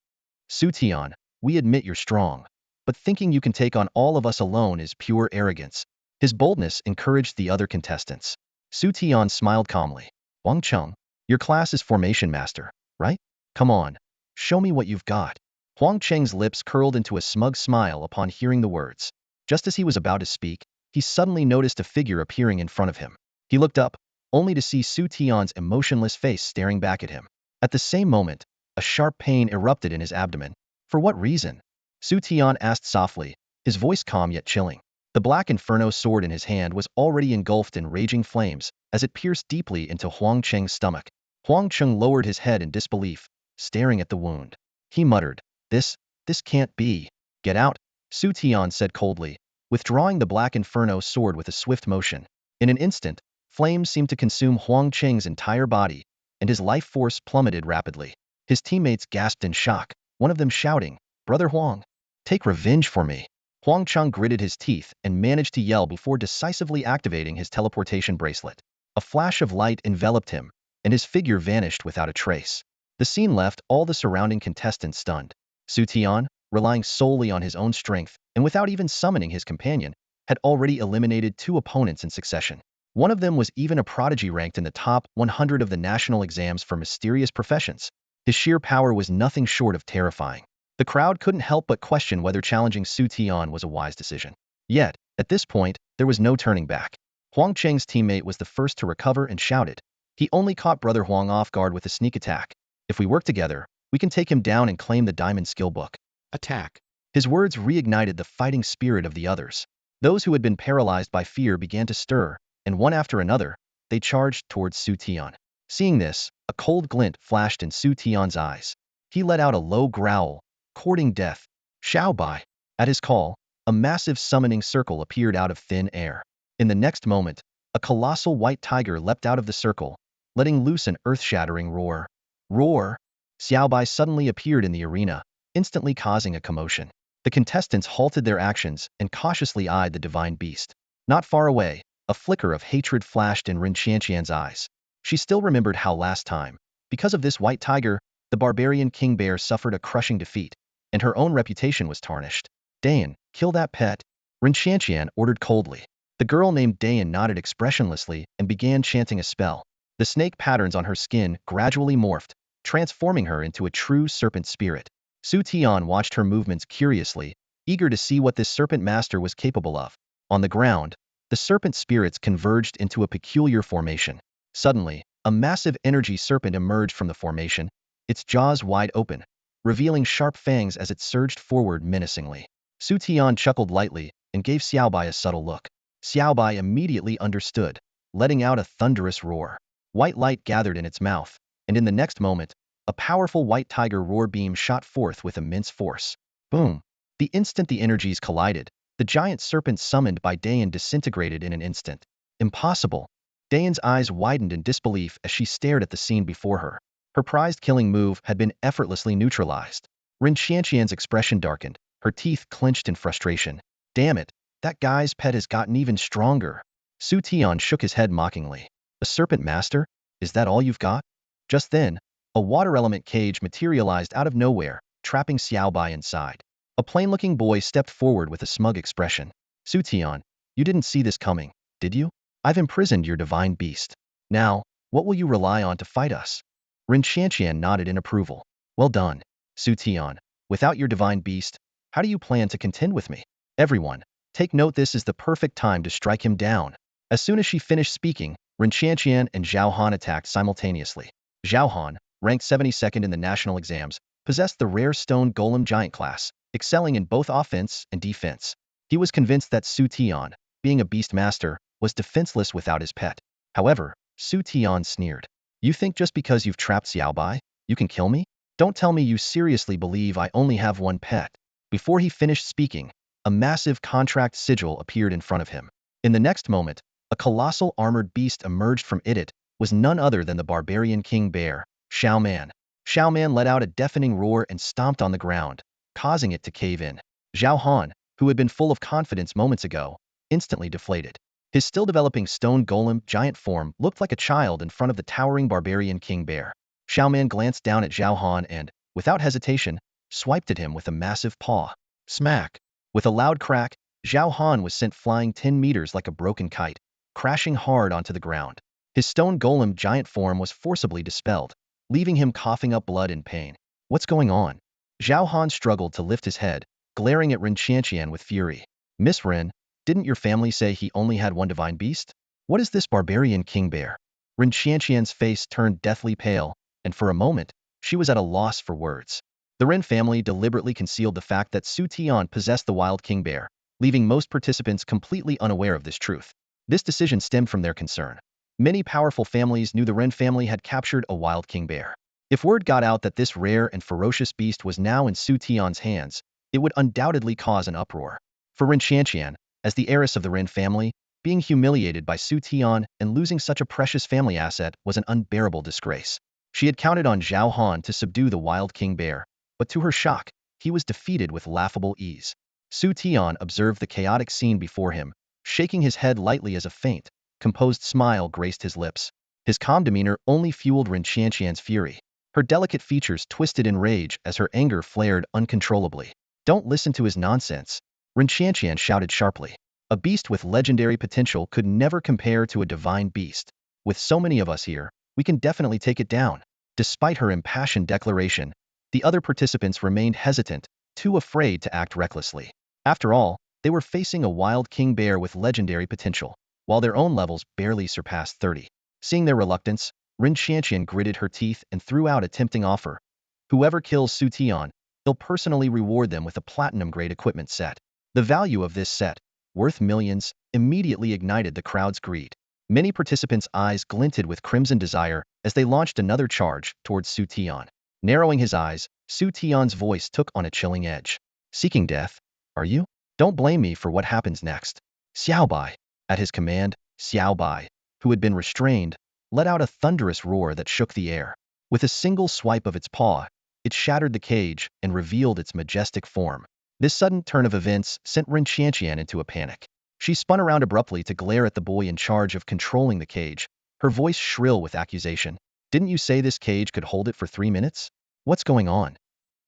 "Xu Tian, we admit you're strong, but thinking you can take on all of us alone is pure arrogance." His boldness encouraged the other contestants. Xu Tian smiled calmly. "Huang Cheng, your class is formation master, right? Come on, show me what you've got." Huang Cheng's lips curled into a smug smile upon hearing the words. Just as he was about to speak, he suddenly noticed a figure appearing in front of him. He looked up, only to see Xu Tian's emotionless face staring back at him. At the same moment, a sharp pain erupted in his abdomen. "For what reason?" Xu Tian asked softly, his voice calm yet chilling. The black inferno sword in his hand was already engulfed in raging flames as it pierced deeply into Huang Cheng's stomach. Huang Cheng lowered his head in disbelief, staring at the wound. He muttered, This can't be." "Get out," Xu Tian said coldly, withdrawing the black inferno sword with a swift motion. In an instant, flames seemed to consume Huang Cheng's entire body, and his life force plummeted rapidly. His teammates gasped in shock, one of them shouting, "Brother Huang, take revenge for me." Huang Cheng gritted his teeth and managed to yell before decisively activating his teleportation bracelet. A flash of light enveloped him, and his figure vanished without a trace. The scene left all the surrounding contestants stunned. Xu Tian, relying solely on his own strength and without even summoning his companion, had already eliminated 2 opponents in succession. One of them was even a prodigy ranked in the top 100 of the national exams for mysterious professions. His sheer power was nothing short of terrifying. The crowd couldn't help but question whether challenging Xu Tian was a wise decision. Yet, at this point, there was no turning back. Huang Cheng's teammate was the first to recover and shouted. He only caught Brother Huang off guard with a sneak attack. "If we work together, we can take him down and claim the diamond skill book." "Attack." His words reignited the fighting spirit of the others. Those who had been paralyzed by fear began to stir, and one after another, they charged towards Xu Tian. Seeing this, a cold glint flashed in Xu Tian's eyes. He let out a low growl, courting death. "Xiao Bai." At his call, a massive summoning circle appeared out of thin air. In the next moment, a colossal white tiger leapt out of the circle, letting loose an earth-shattering roar. Roar! Xiao Bai suddenly appeared in the arena, instantly causing a commotion. The contestants halted their actions and cautiously eyed the divine beast. Not far away, a flicker of hatred flashed in Ren Qianqian's eyes. She still remembered how last time, because of this white tiger, the barbarian king bear suffered a crushing defeat, and her own reputation was tarnished. "Dayan, kill that pet," Ren Qianqian ordered coldly. The girl named Dayan nodded expressionlessly and began chanting a spell. The snake patterns on her skin gradually morphed, transforming her into a true serpent spirit. Xu Tian watched her movements curiously, eager to see what this serpent master was capable of. On the ground, the serpent spirits converged into a peculiar formation. Suddenly, a massive energy serpent emerged from the formation, its jaws wide open, revealing sharp fangs as it surged forward menacingly. Xu Tian chuckled lightly and gave Xiaobai a subtle look. Xiaobai immediately understood, letting out a thunderous roar. White light gathered in its mouth, and in the next moment, a powerful white tiger roar beam shot forth with immense force. Boom! The instant the energies collided, the giant serpent summoned by Dayan disintegrated in an instant. Impossible! Dayan's eyes widened in disbelief as she stared at the scene before her. Her prized killing move had been effortlessly neutralized. Ren Qianqian's expression darkened, her teeth clenched in frustration. "Damn it, that guy's pet has gotten even stronger." Xu Tian shook his head mockingly. "A serpent master? Is that all you've got?" Just then, a water element cage materialized out of nowhere, trapping Xiaobai inside. A plain-looking boy stepped forward with a smug expression. "Xu Tian, you didn't see this coming, did you? I've imprisoned your divine beast. Now, what will you rely on to fight us?" Ren Qianqian nodded in approval. "Well done, Xu Tian. Without your divine beast, how do you plan to contend with me? Everyone, take note, this is the perfect time to strike him down." As soon as she finished speaking, Ren Qianqian and Zhao Han attacked simultaneously. Zhao Han, ranked 72nd in the national exams, possessed the rare stone golem giant class, excelling in both offense and defense. He was convinced that Xu Tian, being a beast master, was defenseless without his pet. However, Xu Tian sneered. You think just because you've trapped Xiaobai, you can kill me? Don't tell me you seriously believe I only have one pet. Before he finished speaking, a massive contract sigil appeared in front of him. In the next moment, a colossal armored beast emerged from it was none other than the barbarian king bear, Xiao Man. Xiao Man let out a deafening roar and stomped on the ground, causing it to cave in. Zhao Han, who had been full of confidence moments ago, instantly deflated. His still developing stone golem giant form looked like a child in front of the towering barbarian king bear. Xiao Man glanced down at Zhao Han and, without hesitation, swiped at him with a massive paw. Smack! With a loud crack, Zhao Han was sent flying 10 meters like a broken kite, crashing hard onto the ground. His stone golem giant form was forcibly dispelled, leaving him coughing up blood in pain. What's going on? Zhao Han struggled to lift his head, glaring at Ren Qianqian with fury. Miss Ren, didn't your family say he only had one divine beast? What is this barbarian king bear? Ren Qianqian's face turned deathly pale, and for a moment, she was at a loss for words. The Ren family deliberately concealed the fact that Xu Tian possessed the wild king bear, leaving most participants completely unaware of this truth. This decision stemmed from their concern. Many powerful families knew the Ren family had captured a wild king bear. If word got out that this rare and ferocious beast was now in Xu Tian's hands, it would undoubtedly cause an uproar. For Ren Qianqian, as the heiress of the Ren family, being humiliated by Xu Tian and losing such a precious family asset was an unbearable disgrace. She had counted on Zhao Han to subdue the wild king bear, but to her shock, he was defeated with laughable ease. Xu Tian observed the chaotic scene before him, shaking his head lightly as a faint, composed smile graced his lips. His calm demeanor only fueled Ren Qianqian's fury. Her delicate features twisted in rage as her anger flared uncontrollably. Don't listen to his nonsense, Ren Qianqian shouted sharply. A beast with legendary potential could never compare to a divine beast. With so many of us here, we can definitely take it down. Despite her impassioned declaration, the other participants remained hesitant, too afraid to act recklessly. After all, they were facing a wild king bear with legendary potential, while their own levels barely surpassed 30. Seeing their reluctance, Ren Qianqian gritted her teeth and threw out a tempting offer. Whoever kills Xu Tian, he'll personally reward them with a platinum-grade equipment set. The value of this set, worth millions, immediately ignited the crowd's greed. Many participants' eyes glinted with crimson desire as they launched another charge towards Xu Tian. Narrowing his eyes, Xu Tian's voice took on a chilling edge. Seeking death, are you? Don't blame me for what happens next. Xiaobai. At his command, Xiaobai, who had been restrained, let out a thunderous roar that shook the air. With a single swipe of its paw, it shattered the cage and revealed its majestic form. This sudden turn of events sent Ren Qianqian into a panic. She spun around abruptly to glare at the boy in charge of controlling the cage, her voice shrill with accusation. Didn't you say this cage could hold it for 3 minutes? What's going on?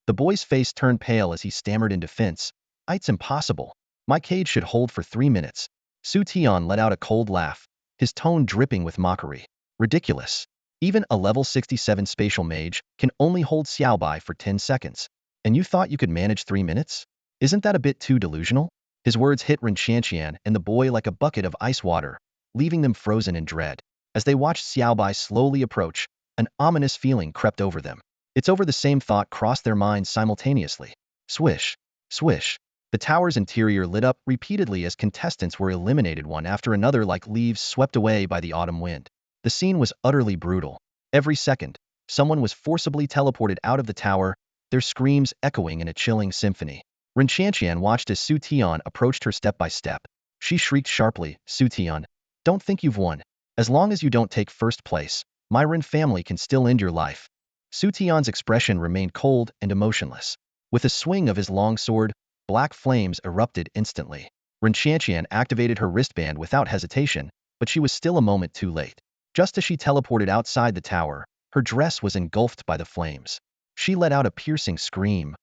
The boy's face turned pale as he stammered in defense. It's impossible. My cage should hold for 3 minutes. Xu Tian let out a cold laugh, his tone dripping with mockery. Ridiculous. Even a level 67 spatial mage can only hold Xiaobai for 10 seconds. And you thought you could manage 3 minutes? Isn't that a bit too delusional? His words hit Ren Qianqian and the boy like a bucket of ice water, leaving them frozen in dread. As they watched Xiaobai slowly approach, an ominous feeling crept over them. It's over the same thought crossed their minds simultaneously. Swish, swish. The tower's interior lit up repeatedly as contestants were eliminated one after another like leaves swept away by the autumn wind. The scene was utterly brutal. Every second, someone was forcibly teleported out of the tower, their screams echoing in a chilling symphony. Ren Qianqian watched as Xu Tian approached her step by step. She shrieked sharply, Xu Tian, don't think you've won. As long as you don't take first place, my Ren family can still end your life. Xu Tian's expression remained cold and emotionless. With a swing of his long sword, black flames erupted instantly. Ren Qianqian activated her wristband without hesitation, but she was still a moment too late. Just as she teleported outside the tower, her dress was engulfed by the flames. She let out a piercing scream.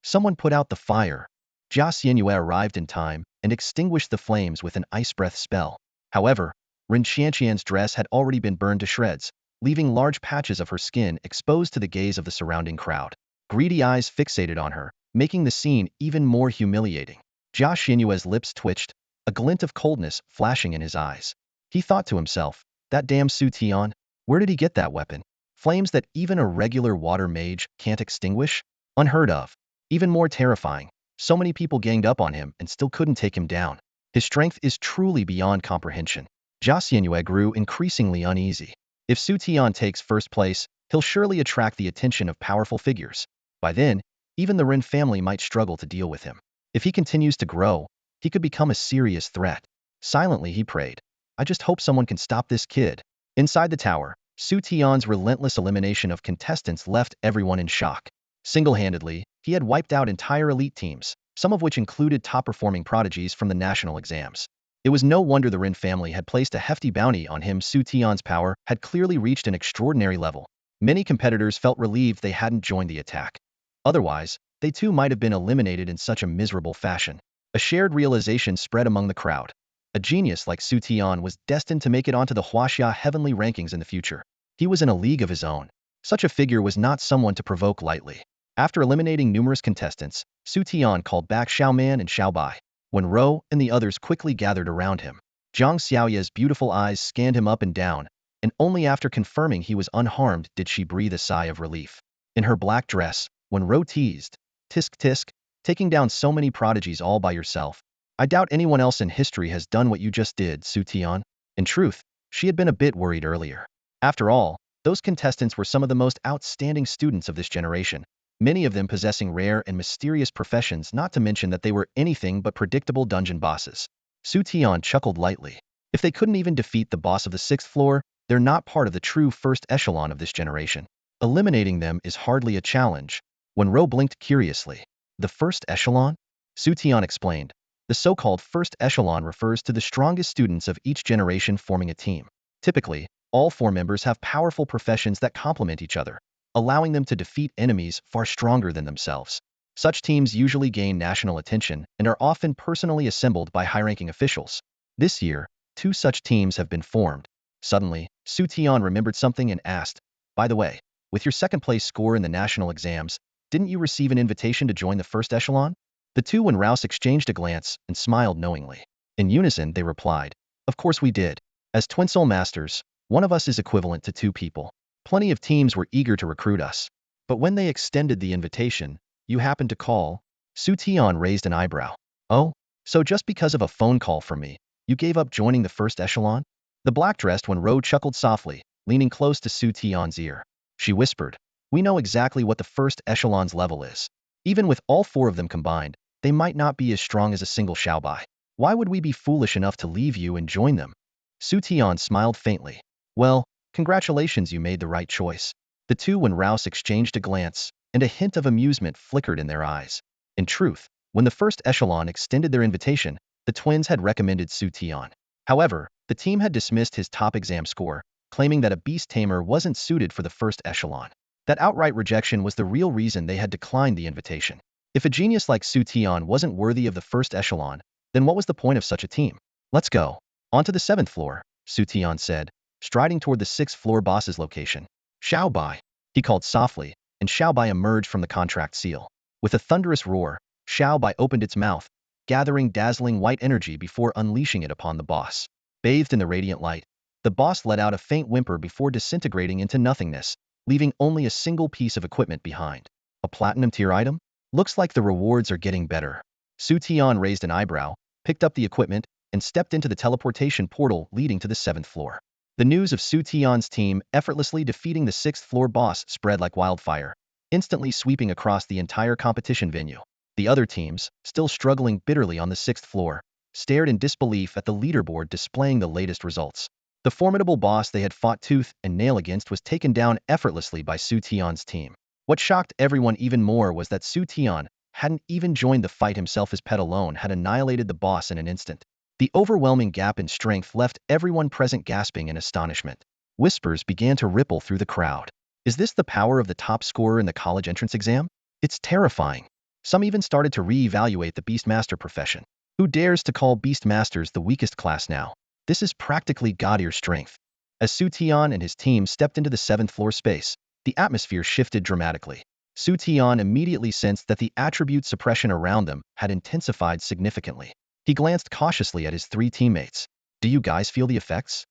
Someone put out the fire. Jia Xianyue arrived in time and extinguished the flames with an ice breath spell. However, Ren Qianqian's dress had already been burned to shreds, leaving large patches of her skin exposed to the gaze of the surrounding crowd. Greedy eyes fixated on her, making the scene even more humiliating. Jia Xianyue's lips twitched, a glint of coldness flashing in his eyes. He thought to himself, that damn Xu Tian, where did he get that weapon? Flames that even a regular water mage can't extinguish? Unheard of. Even more terrifying, so many people ganged up on him and still couldn't take him down. His strength is truly beyond comprehension. Jia Xianyue grew increasingly uneasy. If Xu Tian takes first place, he'll surely attract the attention of powerful figures. By then, even the Ren family might struggle to deal with him. If he continues to grow, he could become a serious threat. Silently, he prayed, I just hope someone can stop this kid. Inside the tower, Xu Tian's relentless elimination of contestants left everyone in shock. Single-handedly, he had wiped out entire elite teams, some of which included top-performing prodigies from the national exams. It was no wonder the Ren family had placed a hefty bounty on him. Xu Tian's power had clearly reached an extraordinary level. Many competitors felt relieved they hadn't joined the attack. Otherwise, they too might have been eliminated in such a miserable fashion. A shared realization spread among the crowd. A genius like Xu Tian was destined to make it onto the Huaxia heavenly rankings in the future. He was in a league of his own. Such a figure was not someone to provoke lightly. After eliminating numerous contestants, Xu Tian called back Xiao Man and Xiao Bai. When Rou and the others quickly gathered around him, Zhang Xiaoya's beautiful eyes scanned him up and down, and only after confirming he was unharmed did she breathe a sigh of relief. In her black dress, when Rou teased, "Tisk tisk, taking down so many prodigies all by yourself. I doubt anyone else in history has done what you just did, Xu Tian." In truth, she had been a bit worried earlier. After all, those contestants were some of the most outstanding students of this generation, many of them possessing rare and mysterious professions, not to mention that they were anything but predictable dungeon bosses. Xu Tian chuckled lightly. If they couldn't even defeat the boss of the 6th floor, they're not part of the true first echelon of this generation. Eliminating them is hardly a challenge. When Rou blinked curiously, the first echelon? Xu Tian explained. The so-called first echelon refers to the strongest students of each generation forming a team. Typically, all 4 members have powerful professions that complement each other, allowing them to defeat enemies far stronger than themselves. Such teams usually gain national attention and are often personally assembled by high-ranking officials. This year, 2 such teams have been formed. Suddenly, Xu Tian remembered something and asked, by the way, with your second-place score in the national exams, didn't you receive an invitation to join the first echelon? The 2 Wenrouse exchanged a glance and smiled knowingly. In unison, they replied, of course we did. As Twin Soul Masters, one of us is equivalent to 2 people. Plenty of teams were eager to recruit us. But when they extended the invitation, you happened to call? Xu Tian raised an eyebrow. Oh, so just because of a phone call from me, you gave up joining the first echelon? The black-dressed Wenro chuckled softly, leaning close to Xu Tian's ear. She whispered, we know exactly what the first echelon's level is. Even with all 4 of them combined, they might not be as strong as a single Xiaobai. Why would we be foolish enough to leave you and join them? Xu Tian smiled faintly. Well, congratulations, you made the right choice. The 2 Wenrouse exchanged a glance, and a hint of amusement flickered in their eyes. In truth, when the first echelon extended their invitation, the twins had recommended Xu Tian. However, the team had dismissed his top exam score, claiming that a Beast Tamer wasn't suited for the first echelon. That outright rejection was the real reason they had declined the invitation. If a genius like Xu Tian wasn't worthy of the first echelon, then what was the point of such a team? Let's go. On to the 7th floor, Xu Tian said, striding toward the 6th floor boss's location. Xiao Bai, he called softly, and Xiao Bai emerged from the contract seal. With a thunderous roar, Xiao Bai opened its mouth, gathering dazzling white energy before unleashing it upon the boss. Bathed in the radiant light, the boss let out a faint whimper before disintegrating into nothingness, leaving only a single piece of equipment behind. A platinum tier item? Looks like the rewards are getting better. Xu Tian raised an eyebrow, picked up the equipment, and stepped into the teleportation portal leading to the 7th floor. The news of Xu Tian's team effortlessly defeating the 6th floor boss spread like wildfire, instantly sweeping across the entire competition venue. The other teams, still struggling bitterly on the 6th floor, stared in disbelief at the leaderboard displaying the latest results. The formidable boss they had fought tooth and nail against was taken down effortlessly by Xu Tian's team. What shocked everyone even more was that Xu Tian hadn't even joined the fight himself. His pet alone had annihilated the boss in an instant. The overwhelming gap in strength left everyone present gasping in astonishment. Whispers began to ripple through the crowd. Is this the power of the top scorer in the college entrance exam? It's terrifying. Some even started to re-evaluate the Beastmaster profession. Who dares to call Beastmasters the weakest class now? This is practically god-ear strength. As Xu Tian and his team stepped into the 7th floor space, the atmosphere shifted dramatically. Xu Tian immediately sensed that the attribute suppression around them had intensified significantly. He glanced cautiously at his 3 teammates. Do you guys feel the effects?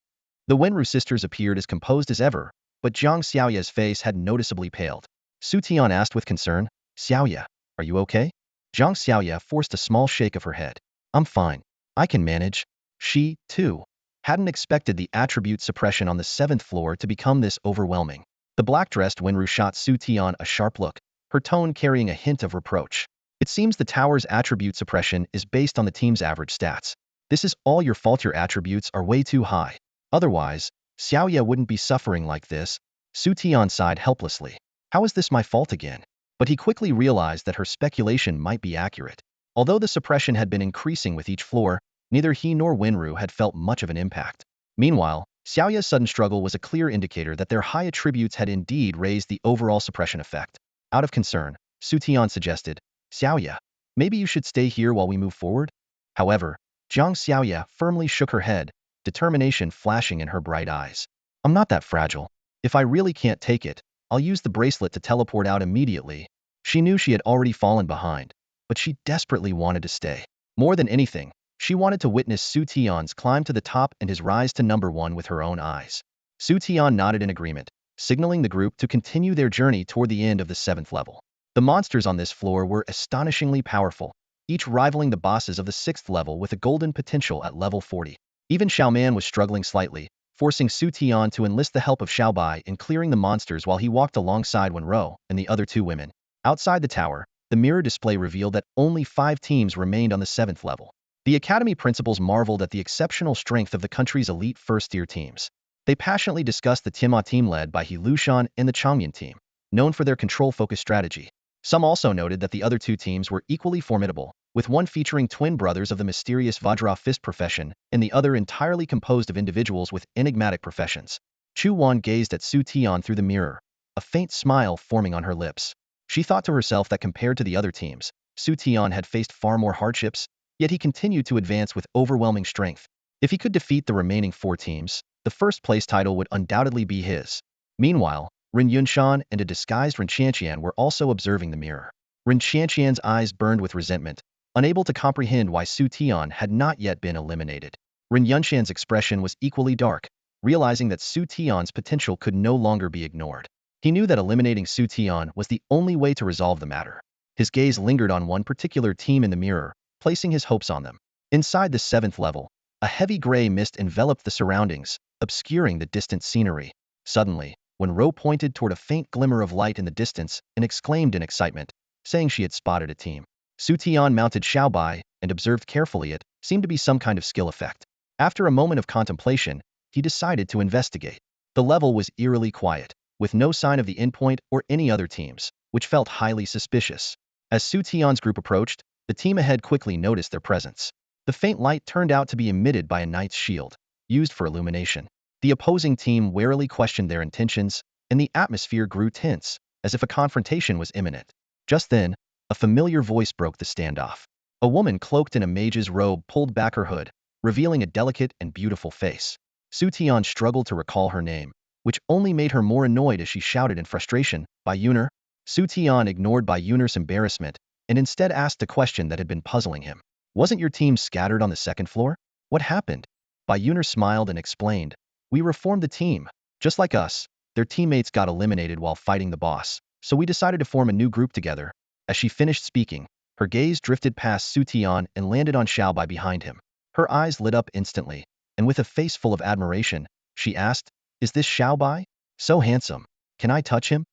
The Wenru sisters appeared as composed as ever, but Zhang Xiaoya's face had noticeably paled. Xu Tian asked with concern, Xiaoya, Are you okay? Zhang Xiaoya forced a small shake of her head. I'm fine. I can manage. She, too, hadn't expected the attribute suppression on the 7th floor to become this overwhelming. The black-dressed Wenru shot Xu Tian a sharp look, her tone carrying a hint of reproach. It seems the tower's attribute suppression is based on the team's average stats. This is all your fault. Your attributes are way too high. Otherwise, Xiaoya wouldn't be suffering like this. Xu Tian sighed helplessly. How is this my fault again? But he quickly realized that her speculation might be accurate. Although the suppression had been increasing with each floor, neither he nor Wenru had felt much of an impact. Meanwhile, Xiaoya's sudden struggle was a clear indicator that their high attributes had indeed raised the overall suppression effect. Out of concern, Xu Tian suggested, Xiaoya, maybe you should stay here while we move forward? However, Zhang Xiaoya firmly shook her head, determination flashing in her bright eyes. I'm not that fragile. If I really can't take it, I'll use the bracelet to teleport out immediately. She knew she had already fallen behind, but she desperately wanted to stay. More than anything, she wanted to witness Xu Tian's climb to the top and his rise to number 1 with her own eyes. Xu Tian nodded in agreement, signaling the group to continue their journey toward the end of the 7th level. The monsters on this floor were astonishingly powerful, each rivaling the bosses of the 6th level with a golden potential at level 40. Even Xiaoman was struggling slightly, forcing Xu Tian to enlist the help of Xiaobai in clearing the monsters while he walked alongside Wenro and the other 2 women. Outside the tower, the mirror display revealed that only 5 teams remained on the 7th level. The academy principals marveled at the exceptional strength of the country's elite first-tier teams. They passionately discussed the Tima team led by He Lushan and the Changyan team, known for their control-focused strategy. Some also noted that the other 2 teams were equally formidable, with one featuring twin brothers of the mysterious Vajra fist profession and the other entirely composed of individuals with enigmatic professions. Chu Wan gazed at Xu Tian through the mirror, a faint smile forming on her lips. She thought to herself that compared to the other teams, Xu Tian had faced far more hardships, yet he continued to advance with overwhelming strength. If he could defeat the remaining 4 teams, the first-place title would undoubtedly be his. Meanwhile, Ren Yunshan and a disguised Ren Qianqian were also observing the mirror. Ren Qianqian's eyes burned with resentment, unable to comprehend why Xu Tian had not yet been eliminated. Ren Yunshan's expression was equally dark, realizing that Xu Tian's potential could no longer be ignored. He knew that eliminating Xu Tian was the only way to resolve the matter. His gaze lingered on one particular team in the mirror, placing his hopes on them. Inside the 7th level, a heavy gray mist enveloped the surroundings, obscuring the distant scenery. Suddenly, Wenro pointed toward a faint glimmer of light in the distance and exclaimed in excitement, saying she had spotted a team. Xu Tian mounted Xiaobai and observed carefully. It seemed to be some kind of skill effect. After a moment of contemplation, he decided to investigate. The level was eerily quiet, with no sign of the endpoint or any other teams, which felt highly suspicious. As Xu Tian's group approached, the team ahead quickly noticed their presence. The faint light turned out to be emitted by a knight's shield, used for illumination. The opposing team warily questioned their intentions, and the atmosphere grew tense, as if a confrontation was imminent. Just then, a familiar voice broke the standoff. A woman cloaked in a mage's robe pulled back her hood, revealing a delicate and beautiful face. Xu Tian struggled to recall her name, which only made her more annoyed as she shouted in frustration, "Bai Yuner?" Xu Tian ignored Bai Yuner's embarrassment and instead asked a question that had been puzzling him. "Wasn't your team scattered on the 2nd floor? What happened?" Bai Yuner smiled and explained, "We reformed the team. Just like us, their teammates got eliminated while fighting the boss, so we decided to form a new group together." As she finished speaking, her gaze drifted past Xu Tian and landed on Xiaobai behind him. Her eyes lit up instantly, and with a face full of admiration, she asked, "Is this Xiaobai? So handsome. Can I touch him?"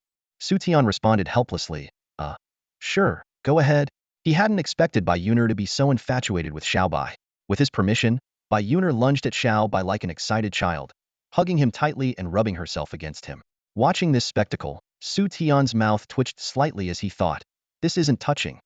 Xu Tian responded helplessly, Sure, go ahead." He hadn't expected Bai Yuner to be so infatuated with Xiaobai. With his permission, Bai Yuner lunged at Xiaobai like an excited child, hugging him tightly and rubbing herself against him. Watching this spectacle, Xu Tian's mouth twitched slightly as he thought, "This isn't touching.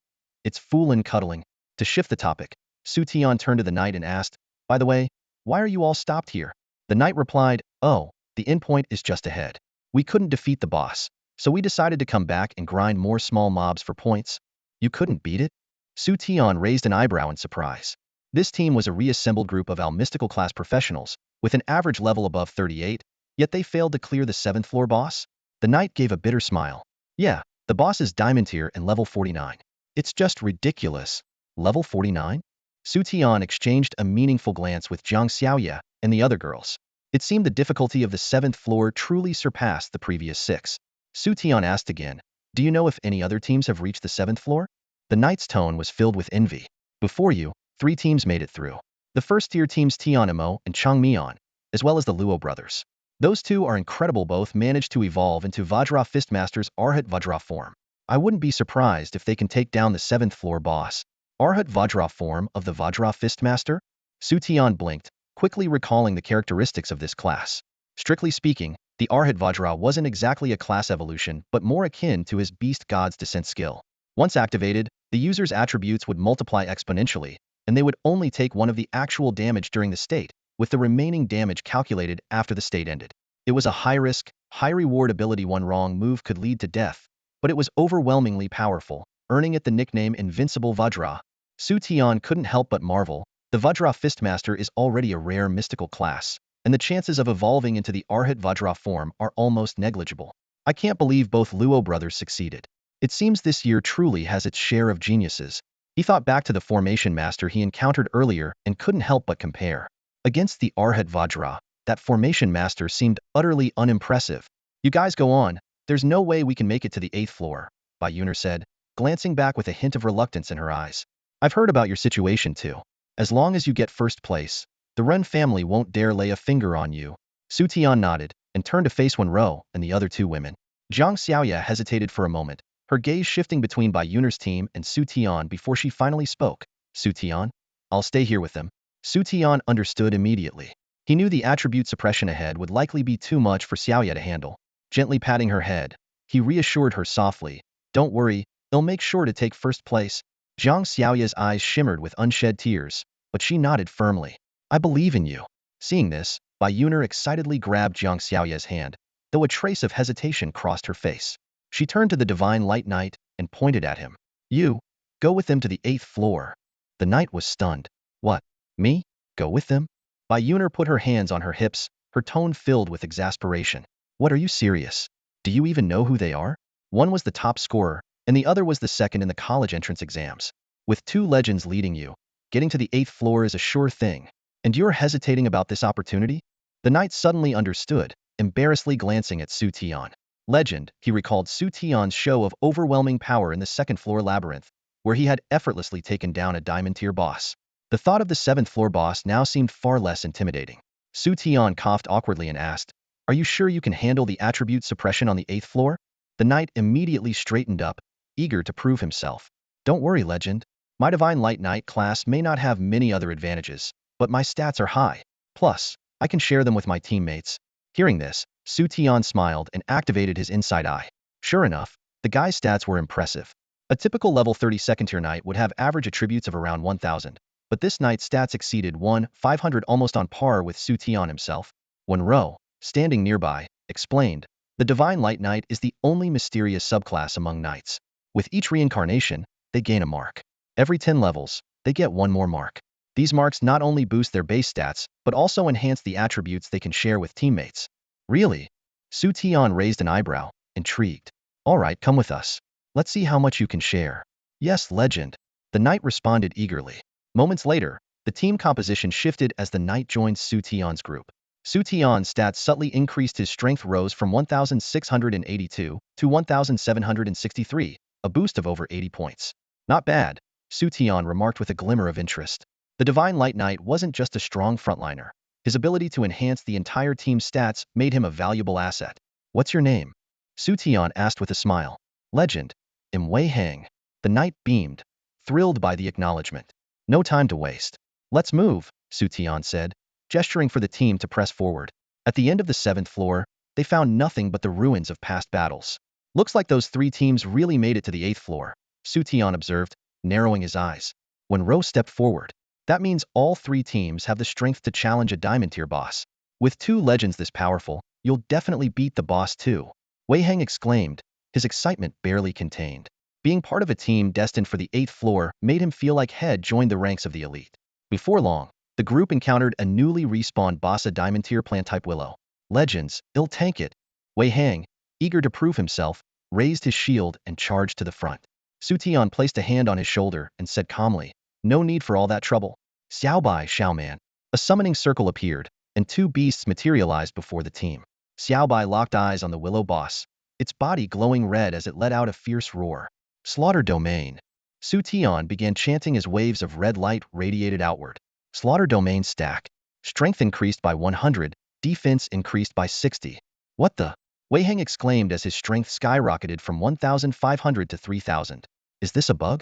It's fool-and cuddling." To shift the topic, Xu Tian turned to the knight and asked, "By the way, why are you all stopped here?" The knight replied, "Oh, the endpoint is just ahead. We couldn't defeat the boss, so we decided to come back and grind more small mobs for points." "You couldn't beat it?" Xu Tian raised an eyebrow in surprise. This team was a reassembled group of mystical class professionals, with an average level above 38, yet they failed to clear the 7th floor boss? The knight gave a bitter smile. "Yeah, the boss is diamond tier and level 49. It's just ridiculous." "Level 49? Xu Tian exchanged a meaningful glance with Zhang Xiaoya and the other girls. It seemed the difficulty of the 7th floor truly surpassed the previous 6. Xu Tian asked again, "Do you know if any other teams have reached the 7th floor?" The knight's tone was filled with envy. Before you, 3 teams made it through. The first-tier teams Tian Imo and Chang Mian, as well as the Luo brothers. Those 2 are incredible. Both managed to evolve into Vajra Fistmaster's Arhat Vajra form. I wouldn't be surprised if they can take down the 7th floor boss. Arhat Vajra form of the Vajra Fistmaster? Xu Tian blinked, quickly recalling the characteristics of this class. Strictly speaking, the Arhat Vajra wasn't exactly a class evolution, but more akin to his Beast God's Descent skill. Once activated, the user's attributes would multiply exponentially, and they would only take 1 of the actual damage during the state, with the remaining damage calculated after the state ended. It was a high-risk, high-reward ability. One wrong move could lead to death, but it was overwhelmingly powerful, earning it the nickname Invincible Vajra. Xu Tian couldn't help but marvel. The Vajra Fistmaster is already a rare mystical class, and the chances of evolving into the Arhat Vajra form are almost negligible. I can't believe both Luo brothers succeeded. It seems this year truly has its share of geniuses. He thought back to the formation master he encountered earlier and couldn't help but compare. Against the Arhat Vajra, that formation master seemed utterly unimpressive. You guys go on, there's no way we can make it to the 8th floor, Bayuner said, glancing back with a hint of reluctance in her eyes. I've heard about your situation too. As long as you get first place, the Ren family won't dare lay a finger on you. Xu Tian nodded and turned to face Wenro and the other 2 women. Zhang Xiaoya hesitated for a moment, her gaze shifting between Bayuner's team and Xu Tian before she finally spoke. Xu Tian? I'll stay here with them. Xu Tian understood immediately. He knew the attribute suppression ahead would likely be too much for Xiaoya to handle. Gently patting her head, he reassured her softly, don't worry, they'll make sure to take first place. Zhang Xiaoya's eyes shimmered with unshed tears, but she nodded firmly. I believe in you. Seeing this, Bayuner excitedly grabbed Zhang Xiaoya's hand, though a trace of hesitation crossed her face. She turned to the Divine Light Knight and pointed at him. You, go with them to the 8th floor. The knight was stunned. What? Me? Go with them? Bayuner put her hands on her hips, her tone filled with exasperation. What, are you serious? Do you even know who they are? One was the top scorer, and the other was the second in the college entrance exams. With 2 legends leading you, getting to the 8th floor is a sure thing. And you're hesitating about this opportunity? The knight suddenly understood, embarrassedly glancing at Xu Tian. Legend, he recalled Xu Tian's show of overwhelming power in the 2nd floor labyrinth, where he had effortlessly taken down a diamond-tier boss. The thought of the 7th floor boss now seemed far less intimidating. Xu Tian coughed awkwardly and asked, are you sure you can handle the attribute suppression on the 8th floor? The knight immediately straightened up, eager to prove himself. Don't worry, Legend. My Divine Light Knight class may not have many other advantages, but my stats are high. Plus, I can share them with my teammates. Hearing this, Xu Tian smiled and activated his inside eye. Sure enough, the guy's stats were impressive. A typical level 30 second-tier knight would have average attributes of around 1,000, but this knight's stats exceeded 1,500, almost on par with Xu Tian himself. Wenro, standing nearby, explained, the Divine Light Knight is the only mysterious subclass among knights. With each reincarnation, they gain a mark. Every 10 levels, they get 1 more mark. These marks not only boost their base stats, but also enhance the attributes they can share with teammates. Really? Xu Tian raised an eyebrow, intrigued. Alright, come with us. Let's see how much you can share. Yes, Legend. The knight responded eagerly. Moments later, the team composition shifted as the knight joined Xu Tian's group. Xu Tian's stats subtly increased. His strength rose from 1,682 to 1,763, a boost of over 80 points. Not bad, Xu Tian remarked with a glimmer of interest. The Divine Light Knight wasn't just a strong frontliner. His ability to enhance the entire team's stats made him a valuable asset. What's your name? Xu Tian asked with a smile. Legend. Wei Hang. The knight beamed, thrilled by the acknowledgement. No time to waste. Let's move, Xu Tian said, gesturing for the team to press forward. At the end of the 7th floor, they found nothing but the ruins of past battles. Looks like those 3 teams really made it to the 8th floor, Xu Tian observed, narrowing his eyes. When Ro stepped forward, that means all 3 teams have the strength to challenge a diamond-tier boss. With 2 legends this powerful, you'll definitely beat the boss too, Wei Hang exclaimed, his excitement barely contained. Being part of a team destined for the 8th floor made him feel like he'd joined the ranks of the elite. Before long, the group encountered a newly respawned boss, a diamond-tier plant-type willow. Legends, it'll tank it. Wei Hang, eager to prove himself, raised his shield and charged to the front. Xu Tian placed a hand on his shoulder and said calmly, no need for all that trouble. Xiaobai, Xiaoman. A summoning circle appeared, and 2 beasts materialized before the team. Xiaobai locked eyes on the willow boss, its body glowing red as it let out a fierce roar. Slaughter Domain. Xu Tian began chanting as waves of red light radiated outward. Slaughter domain stack. Strength increased by 100, defense increased by 60. What the? Wei Heng exclaimed as his strength skyrocketed from 1,500 to 3,000. Is this a bug?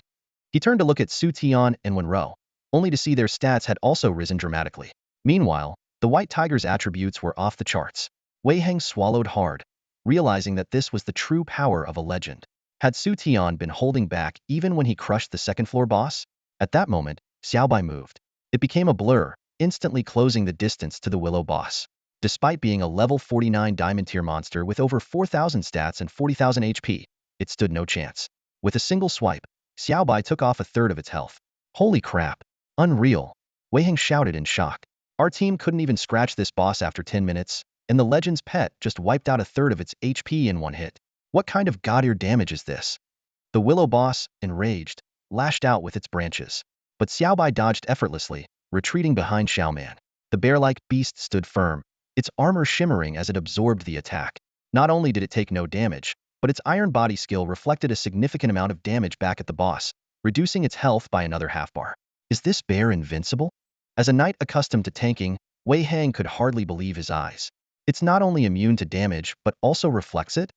He turned to look at Xu Tian and Wenro, only to see their stats had also risen dramatically. Meanwhile, the White Tiger's attributes were off the charts. Wei Heng swallowed hard, realizing that this was the true power of a legend. Had Xu Tian been holding back even when he crushed the second-floor boss? At that moment, Xiaobai moved. It became a blur, instantly closing the distance to the Willow boss. Despite being a level 49 diamond tier monster with over 4,000 stats and 40,000 HP, it stood no chance. With a single swipe, Xiaobai took off a third of its health. Holy crap! Unreal! Wei Heng shouted in shock. Our team couldn't even scratch this boss after 10 minutes, and the legend's pet just wiped out a third of its HP in one hit. What kind of god-ear damage is this? The Willow boss, enraged, lashed out with its branches. But Xiaobai dodged effortlessly, retreating behind Xiaoman. The bear-like beast stood firm, its armor shimmering as it absorbed the attack. Not only did it take no damage, but its iron body skill reflected a significant amount of damage back at the boss, reducing its health by another half bar. Is this bear invincible? As a knight accustomed to tanking, Wei Heng could hardly believe his eyes. It's not only immune to damage, but also reflects it?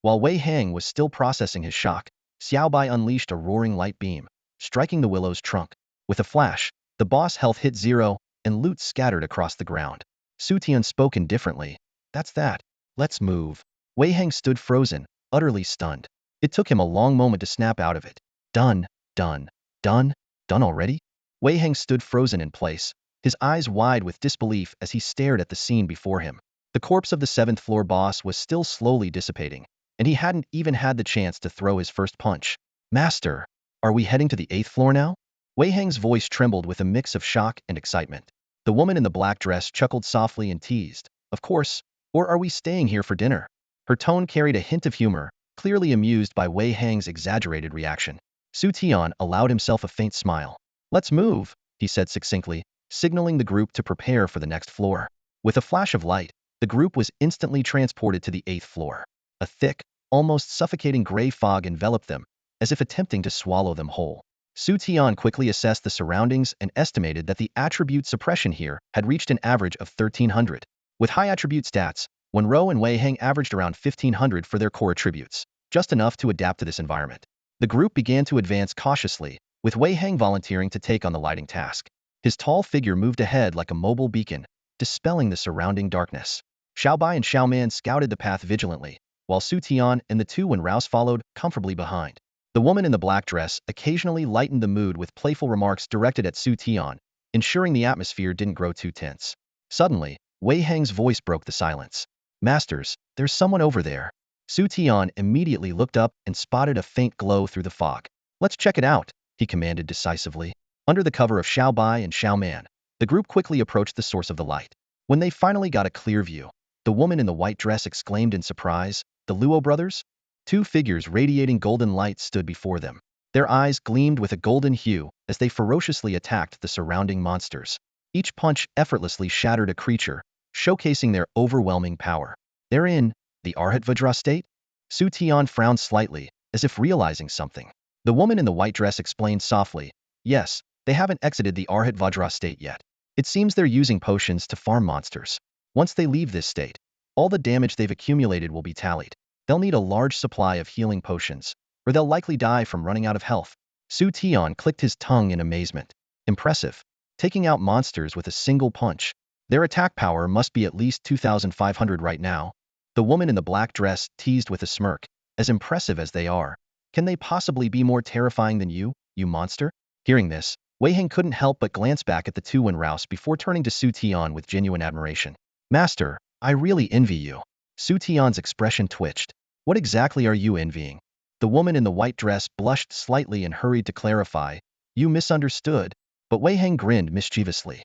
While Wei Heng was still processing his shock, Xiaobai unleashed a roaring light beam, striking the Willow's trunk. With a flash, the boss' health hit 0, and loot scattered across the ground. Xu Tian spoke indifferently. That's that. Let's move. Wei Heng stood frozen, utterly stunned. It took him a long moment to snap out of it. Done, done, done, done already? Wei Heng stood frozen in place, his eyes wide with disbelief as he stared at the scene before him. The corpse of the 7th-floor boss was still slowly dissipating, and he hadn't even had the chance to throw his first punch. Master, are we heading to the 8th floor now? Wei Heng's voice trembled with a mix of shock and excitement. The woman in the black dress chuckled softly and teased. Of course, or are we staying here for dinner? Her tone carried a hint of humor, clearly amused by Wei Heng's exaggerated reaction. Xu Tian allowed himself a faint smile. Let's move, he said succinctly, signaling the group to prepare for the next floor. With a flash of light, the group was instantly transported to the 8th floor. A thick, almost suffocating gray fog enveloped them, as if attempting to swallow them whole. Xu Tian quickly assessed the surroundings and estimated that the attribute suppression here had reached an average of 1,300. With high attribute stats, Wenro and Wei Heng averaged around 1,500 for their core attributes, just enough to adapt to this environment. The group began to advance cautiously, with Wei Heng volunteering to take on the lighting task. His tall figure moved ahead like a mobile beacon, dispelling the surrounding darkness. Xiaobai and Xiaoman scouted the path vigilantly, while Xu Tian and the two Wenrouse followed comfortably behind. The woman in the black dress occasionally lightened the mood with playful remarks directed at Xu Tian, ensuring the atmosphere didn't grow too tense. Suddenly, Wei Heng's voice broke the silence. Masters, there's someone over there. Xu Tian immediately looked up and spotted a faint glow through the fog. Let's check it out, he commanded decisively. Under the cover of Xiaobai and Xiaoman, the group quickly approached the source of the light. When they finally got a clear view, the woman in the white dress exclaimed in surprise, "The Luo brothers?" Two figures radiating golden light stood before them. Their eyes gleamed with a golden hue as they ferociously attacked the surrounding monsters. Each punch effortlessly shattered a creature, showcasing their overwhelming power. They're in the Arhat Vajra state? Xu Tian frowned slightly, as if realizing something. The woman in the white dress explained softly, yes, they haven't exited the Arhat Vajra state yet. It seems they're using potions to farm monsters. Once they leave this state, all the damage they've accumulated will be tallied. They'll need a large supply of healing potions, or they'll likely die from running out of health. Xu Tian clicked his tongue in amazement. Impressive. Taking out monsters with a single punch. Their attack power must be at least 2,500 right now. The woman in the black dress teased with a smirk. As impressive as they are, can they possibly be more terrifying than you monster? Hearing this, Wei Heng couldn't help but glance back at the two Wenrouse before turning to Xu Tian with genuine admiration. Master, I really envy you. Xu Tian's expression twitched. What exactly are you envying? The woman in the white dress blushed slightly and hurried to clarify. You misunderstood. But Wei Heng grinned mischievously.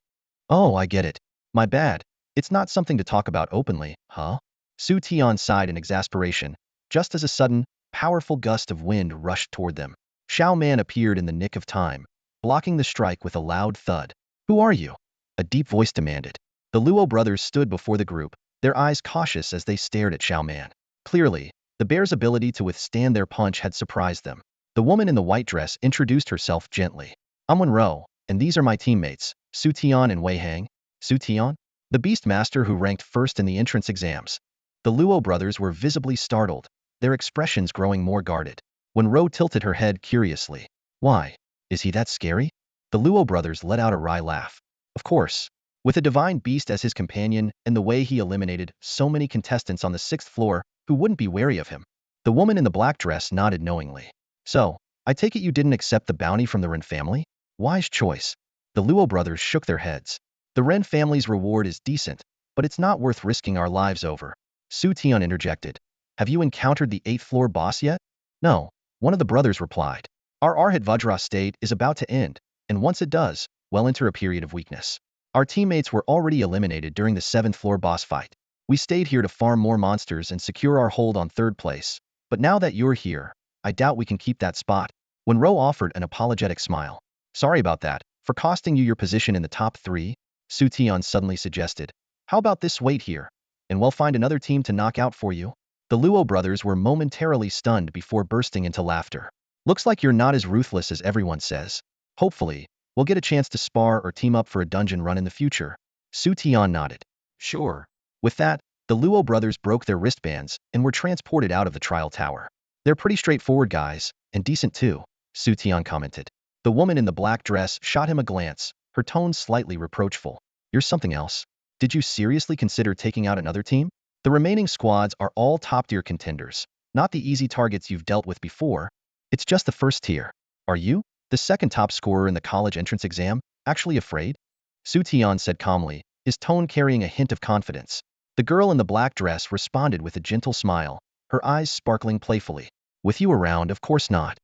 Oh, I get it. My bad. It's not something to talk about openly, huh? Xu Tian sighed in exasperation, just as a sudden, powerful gust of wind rushed toward them. Xiaoman appeared in the nick of time, blocking the strike with a loud thud. Who are you? A deep voice demanded. The Luo brothers stood before the group, their eyes cautious as they stared at Xiaoman. Clearly, the bear's ability to withstand their punch had surprised them. The woman in the white dress introduced herself gently. I'm Wenro, and these are my teammates, Xu Tian and Wei Hang. Xu Tian? The beast master who ranked first in the entrance exams. The Luo brothers were visibly startled, their expressions growing more guarded. Wenro tilted her head curiously. Why? Is he that scary? The Luo brothers let out a wry laugh. Of course. With a divine beast as his companion and the way he eliminated so many contestants on the 6th floor, who wouldn't be wary of him? The woman in the black dress nodded knowingly. So, I take it you didn't accept the bounty from the Ren family? Wise choice. The Luo brothers shook their heads. The Ren family's reward is decent, but it's not worth risking our lives over. Xu Tian interjected. Have you encountered the 8th floor boss yet? No, one of the brothers replied. Our Arhat Vajra state is about to end, and once it does, we'll enter a period of weakness. Our teammates were already eliminated during the 7th floor boss fight. We stayed here to farm more monsters and secure our hold on 3rd place. But now that you're here, I doubt we can keep that spot. Wenro offered an apologetic smile. Sorry about that, for costing you your position in the top 3, Xu Tian suddenly suggested. How about this wait here, and we'll find another team to knock out for you? The Luo brothers were momentarily stunned before bursting into laughter. Looks like you're not as ruthless as everyone says. Hopefully, we'll get a chance to spar or team up for a dungeon run in the future. Xu Tian nodded. Sure. With that, the Luo brothers broke their wristbands and were transported out of the trial tower. They're pretty straightforward guys, and decent too, Xu Tian commented. The woman in the black dress shot him a glance, her tone slightly reproachful. You're something else. Did you seriously consider taking out another team? The remaining squads are all top-tier contenders, not the easy targets you've dealt with before. It's just the first tier. Are you, the second top scorer in the college entrance exam, actually afraid? Xu Tian said calmly, his tone carrying a hint of confidence. The girl in the black dress responded with a gentle smile, her eyes sparkling playfully. With you around, of course not.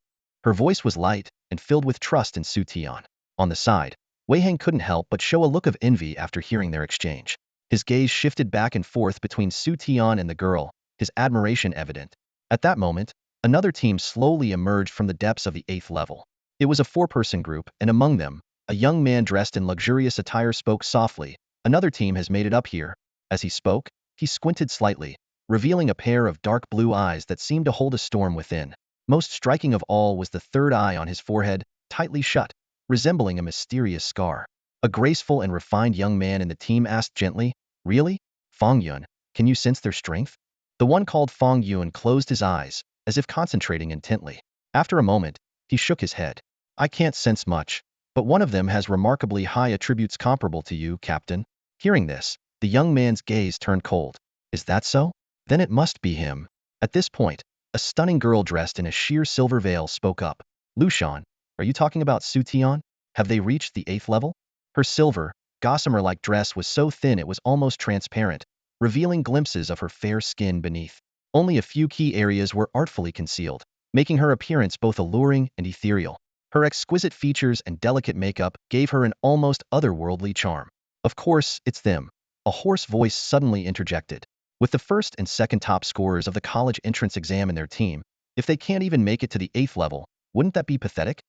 Her voice was light and filled with trust in Xu Tian. On the side, Wei Hang couldn't help but show a look of envy after hearing their exchange. His gaze shifted back and forth between Xu Tian and the girl, his admiration evident. At that moment, another team slowly emerged from the depths of the 8th level. It was a 4-person group, and among them, a young man dressed in luxurious attire spoke softly. Another team has made it up here. As he spoke, he squinted slightly, revealing a pair of dark blue eyes that seemed to hold a storm within. Most striking of all was the third eye on his forehead, tightly shut, resembling a mysterious scar. A graceful and refined young man in the team asked gently, Really? Fong Yun, can you sense their strength? The one called Fong Yun closed his eyes, as if concentrating intently. After a moment, he shook his head. I can't sense much, but one of them has remarkably high attributes comparable to you, Captain. Hearing this, the young man's gaze turned cold. Is that so? Then it must be him. At this point, a stunning girl dressed in a sheer silver veil spoke up. Lushan, are you talking about Xu Tian? Have they reached the 8th level? Her silver, gossamer-like dress was so thin it was almost transparent, revealing glimpses of her fair skin beneath. Only a few key areas were artfully concealed, making her appearance both alluring and ethereal. Her exquisite features and delicate makeup gave her an almost otherworldly charm. Of course, it's them. A hoarse voice suddenly interjected. With the first and second top scorers of the college entrance exam in their team, if they can't even make it to the 8th level, wouldn't that be pathetic?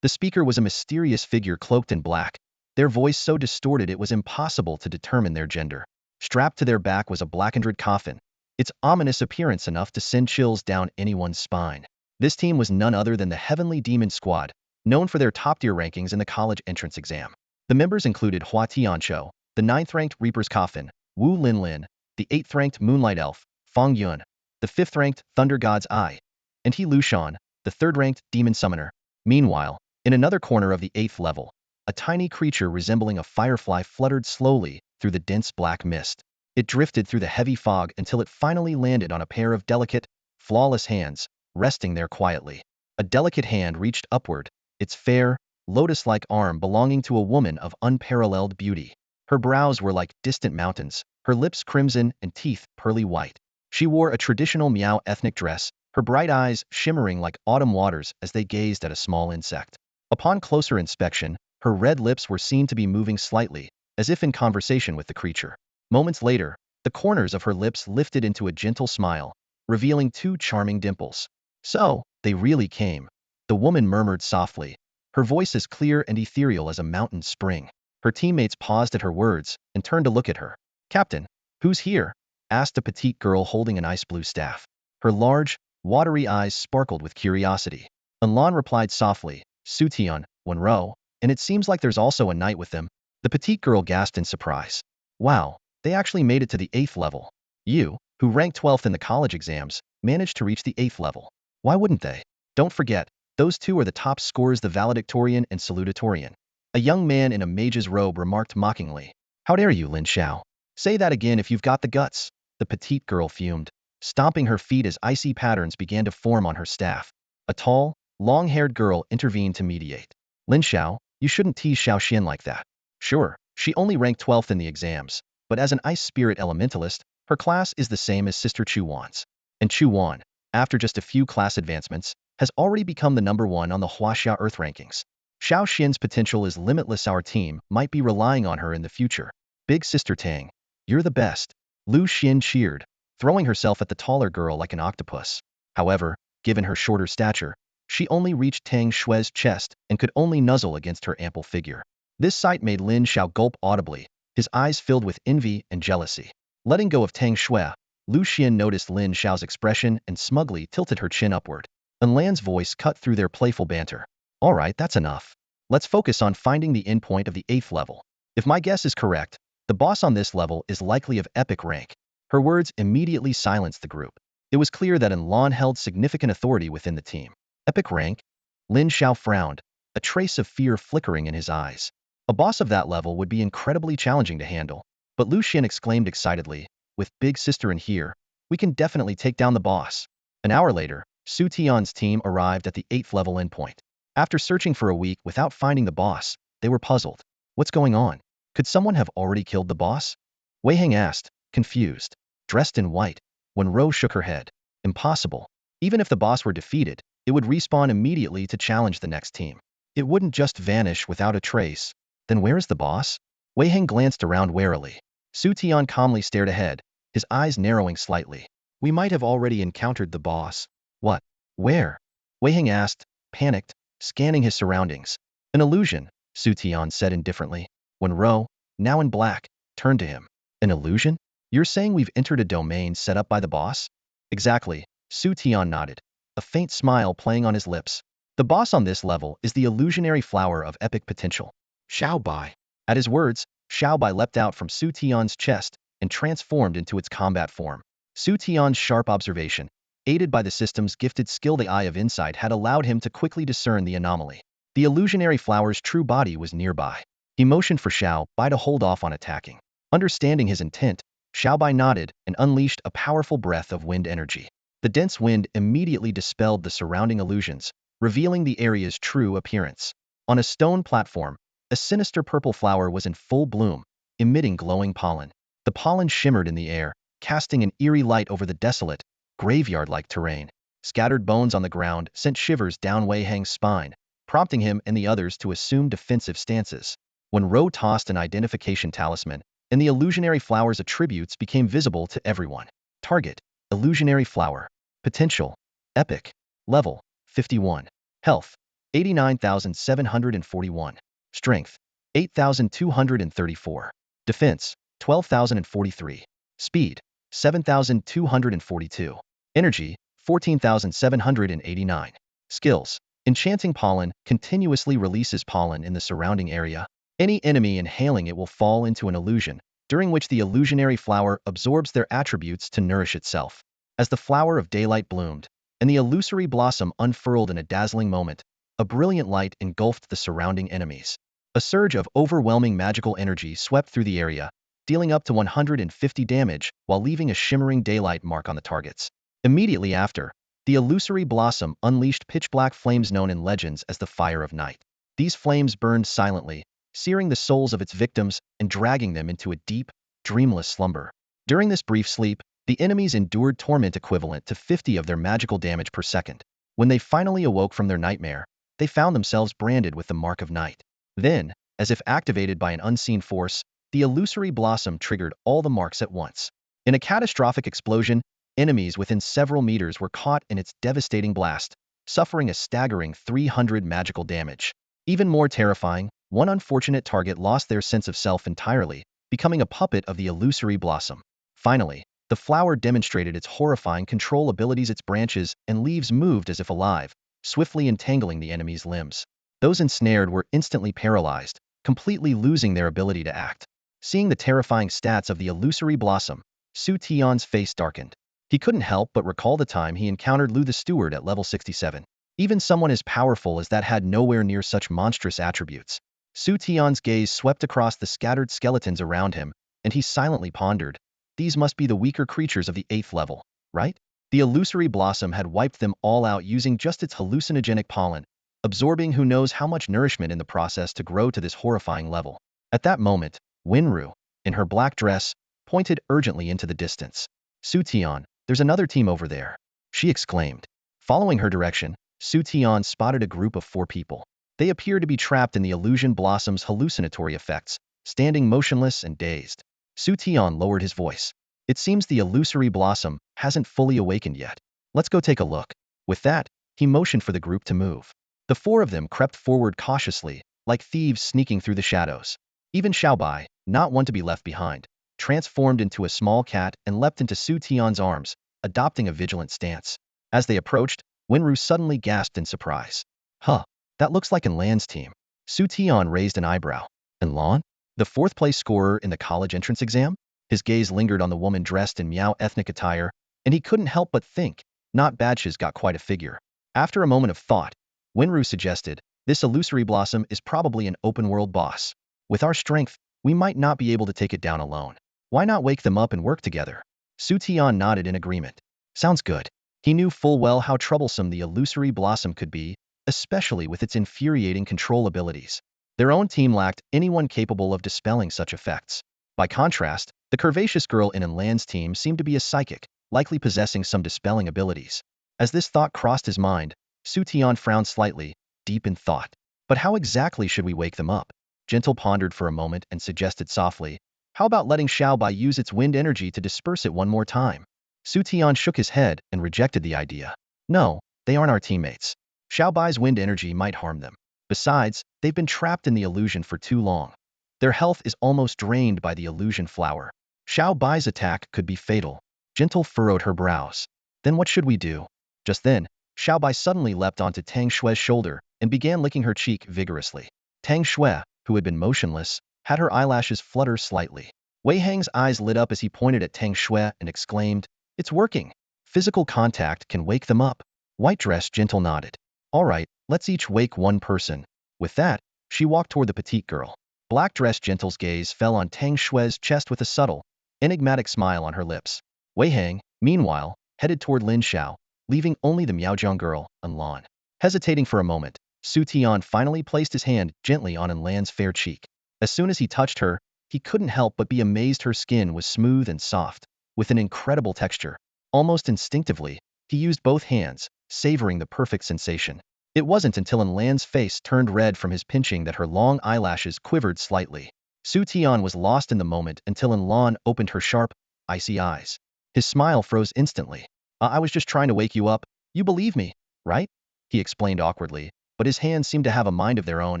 The speaker was a mysterious figure cloaked in black, their voice so distorted it was impossible to determine their gender. Strapped to their back was a blackened coffin, its ominous appearance enough to send chills down anyone's spine. This team was none other than the Heavenly Demon Squad, known for their top-tier rankings in the college entrance exam. The members included Hua Tianqiu, the 9th-ranked Reaper's Coffin, Wu Linlin, the 8th-ranked Moonlight Elf, Fong Yun, the 5th-ranked Thunder God's Eye, and He Lushan, the 3rd-ranked Demon Summoner. Meanwhile, in another corner of the 8th level, a tiny creature resembling a firefly fluttered slowly through the dense black mist. It drifted through the heavy fog until it finally landed on a pair of delicate, flawless hands, resting there quietly. A delicate hand reached upward, its fair, lotus-like arm belonging to a woman of unparalleled beauty. Her brows were like distant mountains, her lips crimson and teeth pearly white. She wore a traditional Miao ethnic dress, her bright eyes shimmering like autumn waters as they gazed at a small insect. Upon closer inspection, her red lips were seen to be moving slightly, as if in conversation with the creature. Moments later, the corners of her lips lifted into a gentle smile, revealing 2 charming dimples. So, they really came. The woman murmured softly, her voice as clear and ethereal as a mountain spring. Her teammates paused at her words and turned to look at her. Captain, who's here? Asked a petite girl holding an ice blue staff. Her large, watery eyes sparkled with curiosity. Lan replied softly, Xu Tian, 1 row, and it seems like there's also a knight with them. The petite girl gasped in surprise. Wow, they actually made it to the 8th level. You, who ranked 12th in the college exams, managed to reach the 8th level. Why wouldn't they? Don't forget, those two are the top scorers, the valedictorian and salutatorian. A young man in a mage's robe remarked mockingly. How dare you, Lin Xiao? Say that again if you've got the guts. The petite girl fumed, stomping her feet as icy patterns began to form on her staff. A tall, long-haired girl intervened to mediate. Lin Xiao, you shouldn't tease Xiao Xian like that. Sure, she only ranked 12th in the exams, but as an ice spirit elementalist, her class is the same as Sister Chu Wan's. And Chu Wan, after just a few class advancements, has already become the #1 on the Huaxia Earth rankings. Xiao Xian's potential is limitless. Our team might be relying on her in the future. Big Sister Tang, you're the best. Lu Xian cheered, throwing herself at the taller girl like an octopus. However, given her shorter stature, she only reached Tang Shui's chest and could only nuzzle against her ample figure. This sight made Lin Xiao gulp audibly, his eyes filled with envy and jealousy. Letting go of Tang Shui, Lu Xian noticed Lin Xiao's expression and smugly tilted her chin upward. Lan's voice cut through their playful banter. All right, that's enough. Let's focus on finding the endpoint of the 8th level. If my guess is correct, the boss on this level is likely of epic rank. Her words immediately silenced the group. It was clear that Lan held significant authority within the team. Epic rank? Lin Xiao frowned, a trace of fear flickering in his eyes. A boss of that level would be incredibly challenging to handle. But Lu Xian exclaimed excitedly, with Big Sister in here, we can definitely take down the boss. An hour later, Xu Tian's team arrived at the 8th level endpoint. After searching for a week without finding the boss, they were puzzled. What's going on? Could someone have already killed the boss? Wei Heng asked, confused. Dressed in white, when Rou shook her head. Impossible. Even if the boss were defeated, it would respawn immediately to challenge the next team. It wouldn't just vanish without a trace. Then where is the boss? Wei Heng glanced around warily. Xu Tian calmly stared ahead, his eyes narrowing slightly. We might have already encountered the boss. What? Where? Wei Heng asked, panicked, scanning his surroundings. An illusion, Xu Tian said indifferently. When Rou, now in black, turned to him. An illusion? You're saying we've entered a domain set up by the boss? Exactly, Xu Tian nodded, a faint smile playing on his lips. The boss on this level is the illusionary flower of epic potential. Xiao Bai. At his words, Xiao Bai leapt out from Xu Tian's chest and transformed into its combat form. Xu Tian's sharp observation, aided by the system's gifted skill, the Eye of Insight, had allowed him to quickly discern the anomaly. The illusionary flower's true body was nearby. He motioned for Xiao Bai to hold off on attacking. Understanding his intent, Xiao Bai nodded and unleashed a powerful breath of wind energy. The dense wind immediately dispelled the surrounding illusions, revealing the area's true appearance. On a stone platform, a sinister purple flower was in full bloom, emitting glowing pollen. The pollen shimmered in the air, casting an eerie light over the desolate, graveyard-like terrain. Scattered bones on the ground sent shivers down Wei Heng's spine, prompting him and the others to assume defensive stances. When Rou tossed an identification talisman, and the illusionary flower's attributes became visible to everyone. Target: illusionary flower. Potential: epic. Level: 51. Health: 89,741. Strength: 8,234. Defense: 12,043. Speed: 7,242. Energy: 14,789. Skills: enchanting pollen continuously releases pollen in the surrounding area. Any enemy inhaling it will fall into an illusion, during which the illusionary flower absorbs their attributes to nourish itself. As the flower of daylight bloomed, and the illusory blossom unfurled in a dazzling moment, a brilliant light engulfed the surrounding enemies. A surge of overwhelming magical energy swept through the area, dealing up to 150 damage while leaving a shimmering daylight mark on the targets. Immediately after, the illusory blossom unleashed pitch-black flames known in legends as the Fire of Night. These flames burned silently, searing the souls of its victims and dragging them into a deep, dreamless slumber. During this brief sleep, the enemies endured torment equivalent to 50 of their magical damage per second. When they finally awoke from their nightmare, they found themselves branded with the Mark of Night. Then, as if activated by an unseen force, the illusory blossom triggered all the marks at once. In a catastrophic explosion, enemies within several meters were caught in its devastating blast, suffering a staggering 300 magical damage. Even more terrifying, one unfortunate target lost their sense of self entirely, becoming a puppet of the illusory blossom. Finally, the flower demonstrated its horrifying control abilities. Its branches and leaves moved as if alive, swiftly entangling the enemy's limbs. Those ensnared were instantly paralyzed, completely losing their ability to act. Seeing the terrifying stats of the illusory blossom, Xu Tian's face darkened. He couldn't help but recall the time he encountered Lu the Steward at level 67. Even someone as powerful as that had nowhere near such monstrous attributes. Xu Tian's gaze swept across the scattered skeletons around him, and he silently pondered. These must be the weaker creatures of the 8th level, right? The illusory blossom had wiped them all out using just its hallucinogenic pollen, absorbing who knows how much nourishment in the process to grow to this horrifying level. At that moment, Wenru, in her black dress, pointed urgently into the distance. Xu Tian, there's another team over there, she exclaimed. Following her direction, Xu Tian spotted a group of 4 people. They appeared to be trapped in the illusion blossom's hallucinatory effects, standing motionless and dazed. Xu Tian lowered his voice. It seems the illusory blossom hasn't fully awakened yet. Let's go take a look. With that, he motioned for the group to move. The 4 of them crept forward cautiously, like thieves sneaking through the shadows. Even Xiaobai, not one to be left behind, transformed into a small cat and leapt into Xu Tian's arms, adopting a vigilant stance. As they approached, Wenru suddenly gasped in surprise. Huh, that looks like Enlan's team. Xu Tian raised an eyebrow. Enlan? The 4th place scorer in the college entrance exam? His gaze lingered on the woman dressed in Miao ethnic attire, and he couldn't help but think, not bad, she's got quite a figure. After a moment of thought, Wenru suggested, this illusory blossom is probably an open-world boss. With our strength, we might not be able to take it down alone. Why not wake them up and work together? Xu Tian nodded in agreement. Sounds good. He knew full well how troublesome the illusory blossom could be, especially with its infuriating control abilities. Their own team lacked anyone capable of dispelling such effects. By contrast, the curvaceous girl in Enlan's team seemed to be a psychic, likely possessing some dispelling abilities. As this thought crossed his mind, Xu Tian frowned slightly, deep in thought. But how exactly should we wake them up? Gentle pondered for a moment and suggested softly, how about letting Xiaobai use its wind energy to disperse it one more time? Xu Tian shook his head and rejected the idea. No, they aren't our teammates. Xiaobai's wind energy might harm them. Besides, they've been trapped in the illusion for too long. Their health is almost drained by the illusion flower. Xiaobai's attack could be fatal. Gentle furrowed her brows. Then what should we do? Just then, Xiaobai suddenly leapt onto Tang Xue's shoulder and began licking her cheek vigorously. Tang Xue, who had been motionless, had her eyelashes flutter slightly. Wei Hang's eyes lit up as he pointed at Tang Xue and exclaimed, it's working. Physical contact can wake them up. White Dress Gentle nodded. All right, let's each wake one person. With that, she walked toward the petite girl. Black Dress Gentle's gaze fell on Tang Xue's chest with a subtle, enigmatic smile on her lips. Wei Hang, meanwhile, headed toward Lin Xiao, leaving only the Miaozhong girl, Enlan. Hesitating for a moment, Xu Tian finally placed his hand gently on Enlan's fair cheek. As soon as he touched her, he couldn't help but be amazed her skin was smooth and soft, with an incredible texture. Almost instinctively, he used both hands, savoring the perfect sensation. It wasn't until Enlan's face turned red from his pinching that her long eyelashes quivered slightly. Xu Tian was lost in the moment until Enlan opened her sharp, icy eyes. His smile froze instantly. I was just trying to wake you up. You believe me, right? He explained awkwardly, but his hands seemed to have a mind of their own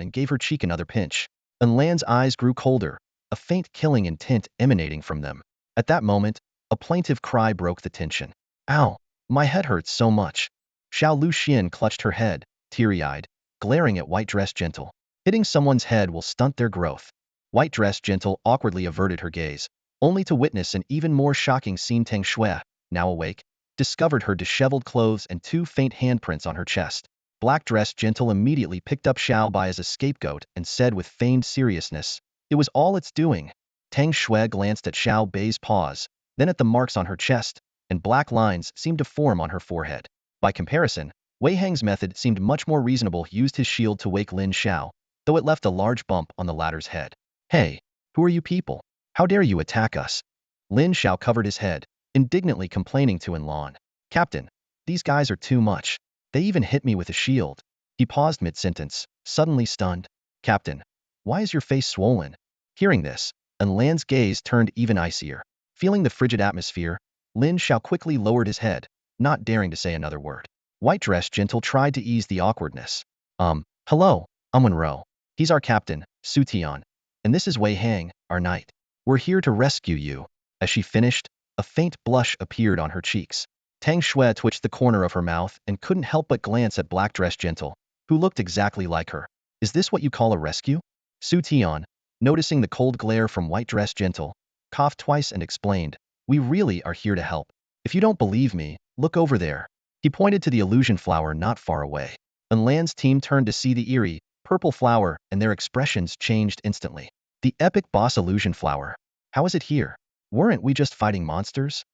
and gave her cheek another pinch. Enlan's eyes grew colder, a faint killing intent emanating from them. At that moment, a plaintive cry broke the tension. Ow, my head hurts so much. Xiao Luxian clutched her head, teary-eyed, glaring at White Dress Gentle. Hitting someone's head will stunt their growth. White Dress Gentle awkwardly averted her gaze, only to witness an even more shocking scene. Tang Xue, now awake, discovered her disheveled clothes and 2 faint handprints on her chest. Black Dress Gentle immediately picked up Xiaobai as a scapegoat and said with feigned seriousness, it was all its doing. Tang Xue glanced at Xiaobai's paws, then at the marks on her chest, and black lines seemed to form on her forehead. By comparison, Wei Hang's method seemed much more reasonable. He used his shield to wake Lin Xiao, though it left a large bump on the latter's head. Hey, who are you people? How dare you attack us? Lin Xiao covered his head, indignantly complaining to Enlan. Captain, these guys are too much. They even hit me with a shield. He paused mid-sentence, suddenly stunned. Captain, why is your face swollen? Hearing this, Enlan's gaze turned even icier. Feeling the frigid atmosphere, Lin Xiao quickly lowered his head, not daring to say another word. White Dress Gentle tried to ease the awkwardness. Hello, I'm Wenro. He's our captain, Xu Tian. And this is Wei Hang, our knight. We're here to rescue you. As she finished, a faint blush appeared on her cheeks. Tang Shui twitched the corner of her mouth and couldn't help but glance at Black Dress Gentle, who looked exactly like her. Is this what you call a rescue? Xu Tian, noticing the cold glare from White Dress Gentle, coughed twice and explained, we really are here to help. If you don't believe me, look over there. He pointed to the illusion flower not far away. Lan's team turned to see the eerie, purple flower and their expressions changed instantly. The epic boss illusion flower. How is it here? Weren't we just fighting monsters?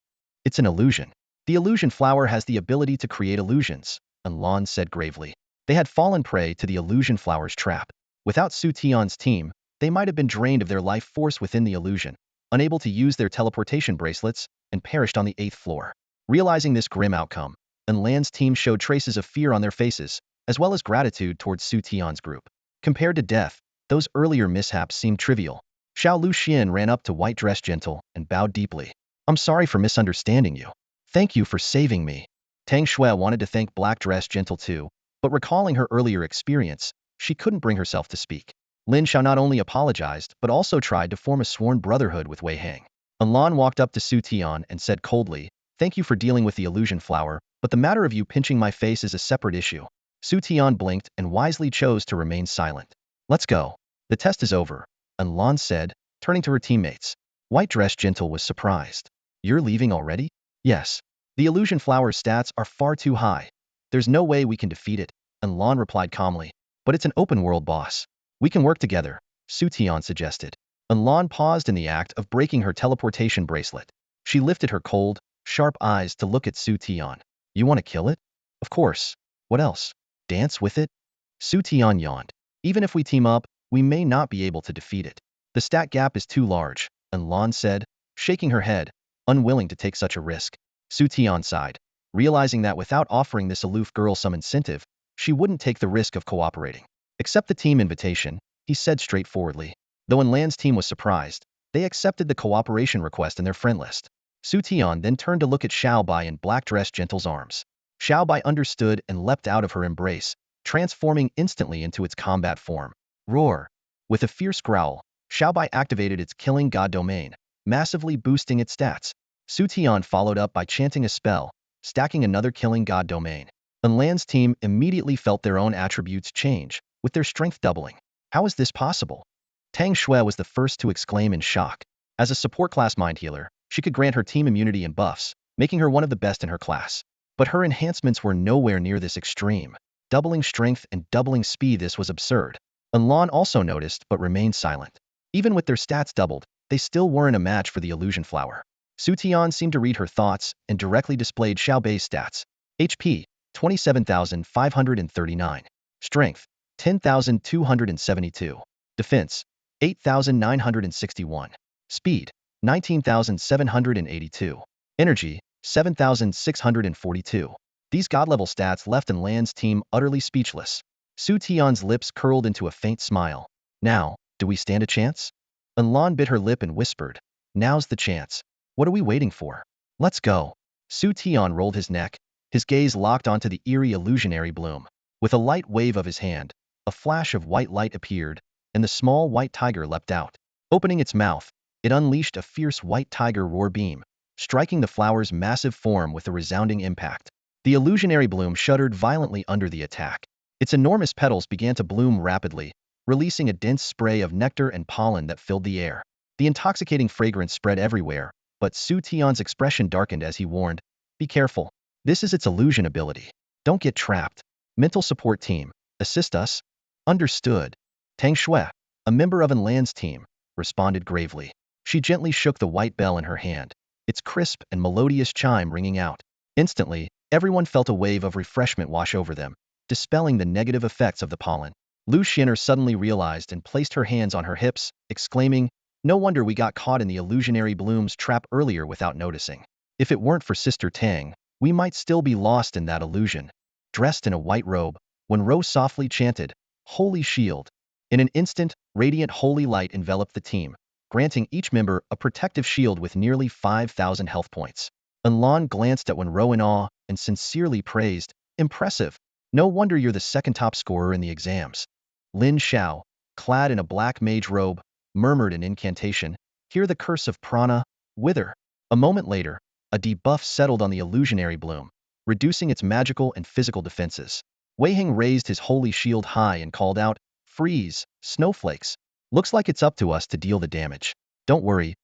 It's an illusion. The illusion flower has the ability to create illusions, Lan said gravely. They had fallen prey to the illusion flower's trap. Without Xu Tian's team, they might have been drained of their life force within the illusion, unable to use their teleportation bracelets, and perished on the 8th floor. Realizing this grim outcome, Lan's team showed traces of fear on their faces, as well as gratitude towards Xu Tian's group. Compared to death, those earlier mishaps seemed trivial. Xiao Luxian ran up to White Dress Gentle and bowed deeply. I'm sorry for misunderstanding you. Thank you for saving me. Tang Shui wanted to thank Black Dress Gentle too, but recalling her earlier experience, she couldn't bring herself to speak. Lin Xiao not only apologized, but also tried to form a sworn brotherhood with Wei Hang. Lan walked up to Xu Tian and said coldly, thank you for dealing with the illusion flower, but the matter of you pinching my face is a separate issue. Xu Tian blinked and wisely chose to remain silent. Let's go. The test is over, Lan said, turning to her teammates. White Dress Gentle was surprised. You're leaving already? Yes. The illusion flower's stats are far too high. There's no way we can defeat it, Lan replied calmly. But it's an open-world boss. We can work together, Xu Tian suggested. Lan paused in the act of breaking her teleportation bracelet. She lifted her cold, sharp eyes to look at Xu Tian. You want to kill it? Of course. What else? Dance with it? Xu Tian yawned. Even if we team up, we may not be able to defeat it. The stat gap is too large, Lan said, shaking her head, unwilling to take such a risk. Xu Tian sighed, realizing that without offering this aloof girl some incentive, she wouldn't take the risk of cooperating. Accept the team invitation, he said straightforwardly. Though Lan's team was surprised, they accepted the cooperation request in their friend list. Xu Tian then turned to look at Xiao Bai in Black Dress Gentle's arms. Xiao Bai understood and leapt out of her embrace, transforming instantly into its combat form. Roar! With a fierce growl, Xiao Bai activated its Killing God domain, massively boosting its stats. Xu Tian followed up by chanting a spell, stacking another Killing God domain. Lan's team immediately felt their own attributes change, with their strength doubling. How is this possible? Tang Shui was the first to exclaim in shock. As a support class mind healer, she could grant her team immunity and buffs, making her one of the best in her class. But her enhancements were nowhere near this extreme. Doubling strength and doubling speed, this was absurd. Lan also noticed but remained silent. Even with their stats doubled, they still weren't a match for the illusion flower. Xu Tian seemed to read her thoughts and directly displayed Xiao Bei's stats. HP, 27,539. Strength, 10,272. Defense, 8,961. Speed, 19,782. Energy, 7,642. These god-level stats left Lan's team utterly speechless. Xu Tian's lips curled into a faint smile. Now, do we stand a chance? Lan bit her lip and whispered, now's the chance. What are we waiting for? Let's go. Xu Tian rolled his neck, his gaze locked onto the eerie illusionary bloom. With a light wave of his hand, a flash of white light appeared, and the small white tiger leapt out. Opening its mouth, it unleashed a fierce white tiger roar beam, striking the flower's massive form with a resounding impact. The illusionary bloom shuddered violently under the attack. Its enormous petals began to bloom rapidly, releasing a dense spray of nectar and pollen that filled the air. The intoxicating fragrance spread everywhere, but Xu Tian's expression darkened as he warned, be careful. This is its illusion ability. Don't get trapped. Mental support team, assist us. Understood. Tang Shui, a member of Lan's team, responded gravely. She gently shook the white bell in her hand, its crisp and melodious chime ringing out. Instantly, everyone felt a wave of refreshment wash over them, dispelling the negative effects of the pollen. Lu Xin'er suddenly realized and placed her hands on her hips, exclaiming, no wonder we got caught in the illusionary bloom's trap earlier without noticing. If it weren't for Sister Tang, we might still be lost in that illusion. Dressed in a white robe, Wenro softly chanted, Holy Shield. In an instant, radiant holy light enveloped the team, granting each member a protective shield with nearly 5,000 health points. Lan glanced at Wenro in awe and sincerely praised, impressive. No wonder you're the second top scorer in the exams. Lin Xiao, clad in a black mage robe, murmured an incantation, hear the curse of prana, wither. A moment later, A debuff settled on the illusionary bloom, reducing its magical and physical defenses. Wei Heng raised his holy shield high and called out, "Freeze, snowflakes. Looks like it's up to us to deal the damage. Don't worry,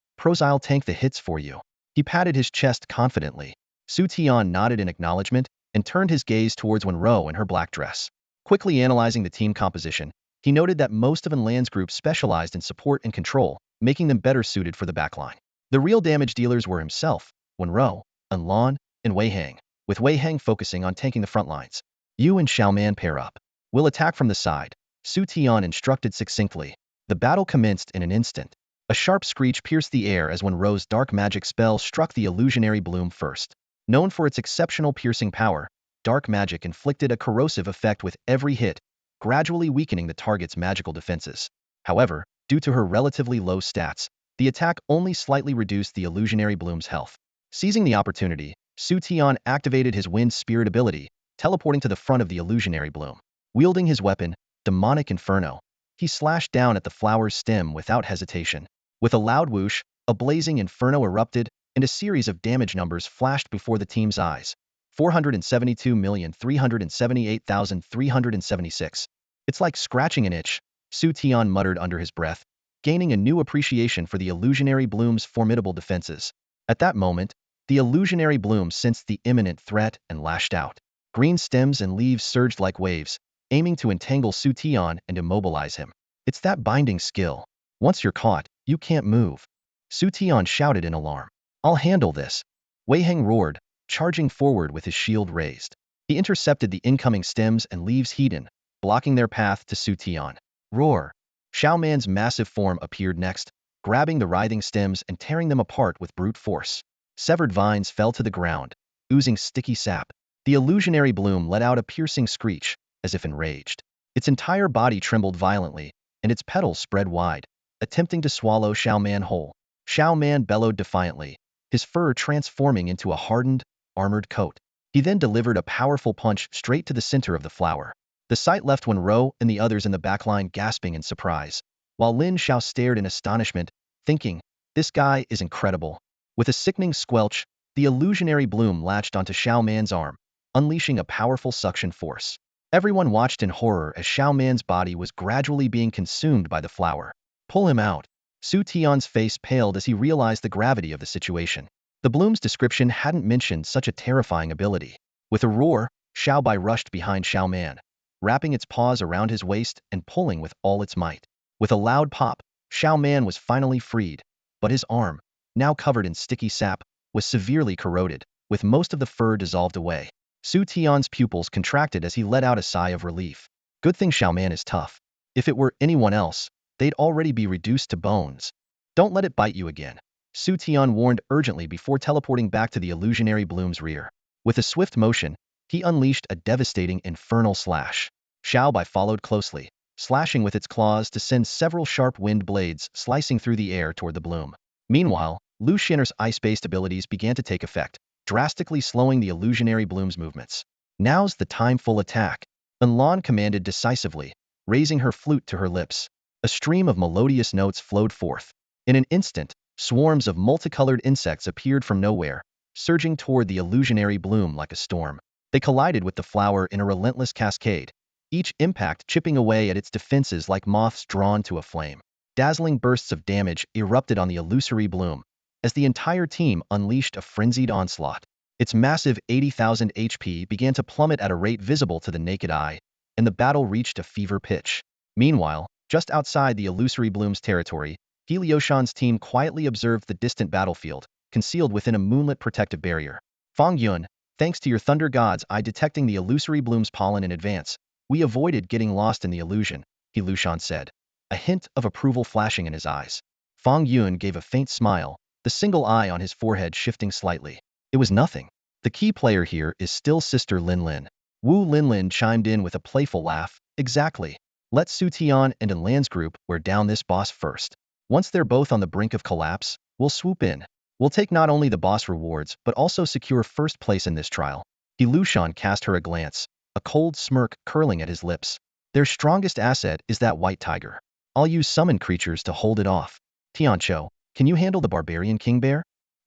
I'll tank the hits for you." He patted his chest confidently. Xu Tian nodded in acknowledgement and turned his gaze towards Wenro in her black dress. Quickly analyzing the team composition, he noted that most of Enlan's group specialized in support and control, making them better suited for the backline. The real damage dealers were himself, Wenro, Enlan, and Wei Heng, with Wei Heng focusing on tanking the front lines. "You and Xiaoman pair up. We'll attack from the side," Xu Tian instructed succinctly. The battle commenced in an instant. A sharp screech pierced the air as Wenro's dark magic spell struck the illusionary bloom first. Known for its exceptional piercing power, dark magic inflicted a corrosive effect with every hit, gradually weakening the target's magical defenses. However, due to her relatively low stats, the attack only slightly reduced the illusionary bloom's health. Seizing the opportunity, Xu Tian activated his wind spirit ability, teleporting to the front of the illusionary bloom. Wielding his weapon, Demonic Inferno, he slashed down at the flower's stem without hesitation. With a loud whoosh, a blazing inferno erupted, and a series of damage numbers flashed before the team's eyes. 472,378,376. "It's like scratching an itch," Xu Tian muttered under his breath, gaining a new appreciation for the illusionary bloom's formidable defenses. At that moment, the illusionary bloom sensed the imminent threat and lashed out. Green stems and leaves surged like waves, aiming to entangle Xu Tian and immobilize him. "It's that binding skill. Once you're caught, you can't move," Xu Tian shouted in alarm. "I'll handle this," Wei Heng roared, charging forward with his shield raised. He intercepted the incoming stems and leaves heat-in, blocking their path to Xu Tian. Roar! Xiaoman's massive form appeared next, grabbing the writhing stems and tearing them apart with brute force. Severed vines fell to the ground, oozing sticky sap. The illusionary bloom let out a piercing screech, as if enraged. Its entire body trembled violently, and its petals spread wide, attempting to swallow Xiaoman whole. Xiaoman bellowed defiantly, his fur transforming into a hardened, armored coat. He then delivered a powerful punch straight to the center of the flower. The sight left Wenro and the others in the backline gasping in surprise, while Lin Xiao stared in astonishment, thinking, "This guy is incredible." With a sickening squelch, the illusionary bloom latched onto Xiaoman's arm, unleashing a powerful suction force. Everyone watched in horror as Xiaoman's body was gradually being consumed by the flower. "Pull him out." Xu Tian's face paled as he realized the gravity of the situation. The bloom's description hadn't mentioned such a terrifying ability. With a roar, Xiaobai rushed behind Xiaoman, wrapping its paws around his waist and pulling with all its might. With a loud pop, Xiaoman was finally freed, but his arm, now covered in sticky sap, was severely corroded, with most of the fur dissolved away. Xu Tian's pupils contracted as he let out a sigh of relief. Good thing Xiaoman is tough. If it were anyone else, they'd already be reduced to bones. "Don't let it bite you again," Xu Tian warned urgently before teleporting back to the illusionary bloom's rear. With a swift motion, he unleashed a devastating infernal slash. Xiaobai followed closely, slashing with its claws to send several sharp wind blades slicing through the air toward the bloom. Meanwhile, Lu Xin'er's ice-based abilities began to take effect, drastically slowing the illusionary bloom's movements. "Now's the time, full attack," Enlan commanded decisively, raising her flute to her lips. A stream of melodious notes flowed forth. In an instant, swarms of multicolored insects appeared from nowhere, surging toward the illusionary bloom like a storm. They collided with the flower in a relentless cascade, each impact chipping away at its defenses like moths drawn to a flame. Dazzling bursts of damage erupted on the illusory bloom, as the entire team unleashed a frenzied onslaught. Its massive 80,000 HP began to plummet at a rate visible to the naked eye, and the battle reached a fever pitch. Meanwhile, just outside the illusory bloom's territory, Helioshan's team quietly observed the distant battlefield, concealed within a moonlit protective barrier. "Fang Yun, thanks to your thunder god's eye detecting the illusory bloom's pollen in advance, we avoided getting lost in the illusion," Helushan said, a hint of approval flashing in his eyes. Fang Yun gave a faint smile, the single eye on his forehead shifting slightly. "It was nothing. The key player here is still Sister Lin Lin." Wu Linlin chimed in with a playful laugh. "Exactly. Let Xu Tian and Enlan's group wear down this boss first. Once they're both on the brink of collapse, we'll swoop in. We'll take not only the boss rewards but also secure first place in this trial." Helushan cast her a glance, a cold smirk curling at his lips. "Their strongest asset is that white tiger. I'll use summon creatures to hold it off. Tiancho, can you handle the barbarian king bear?"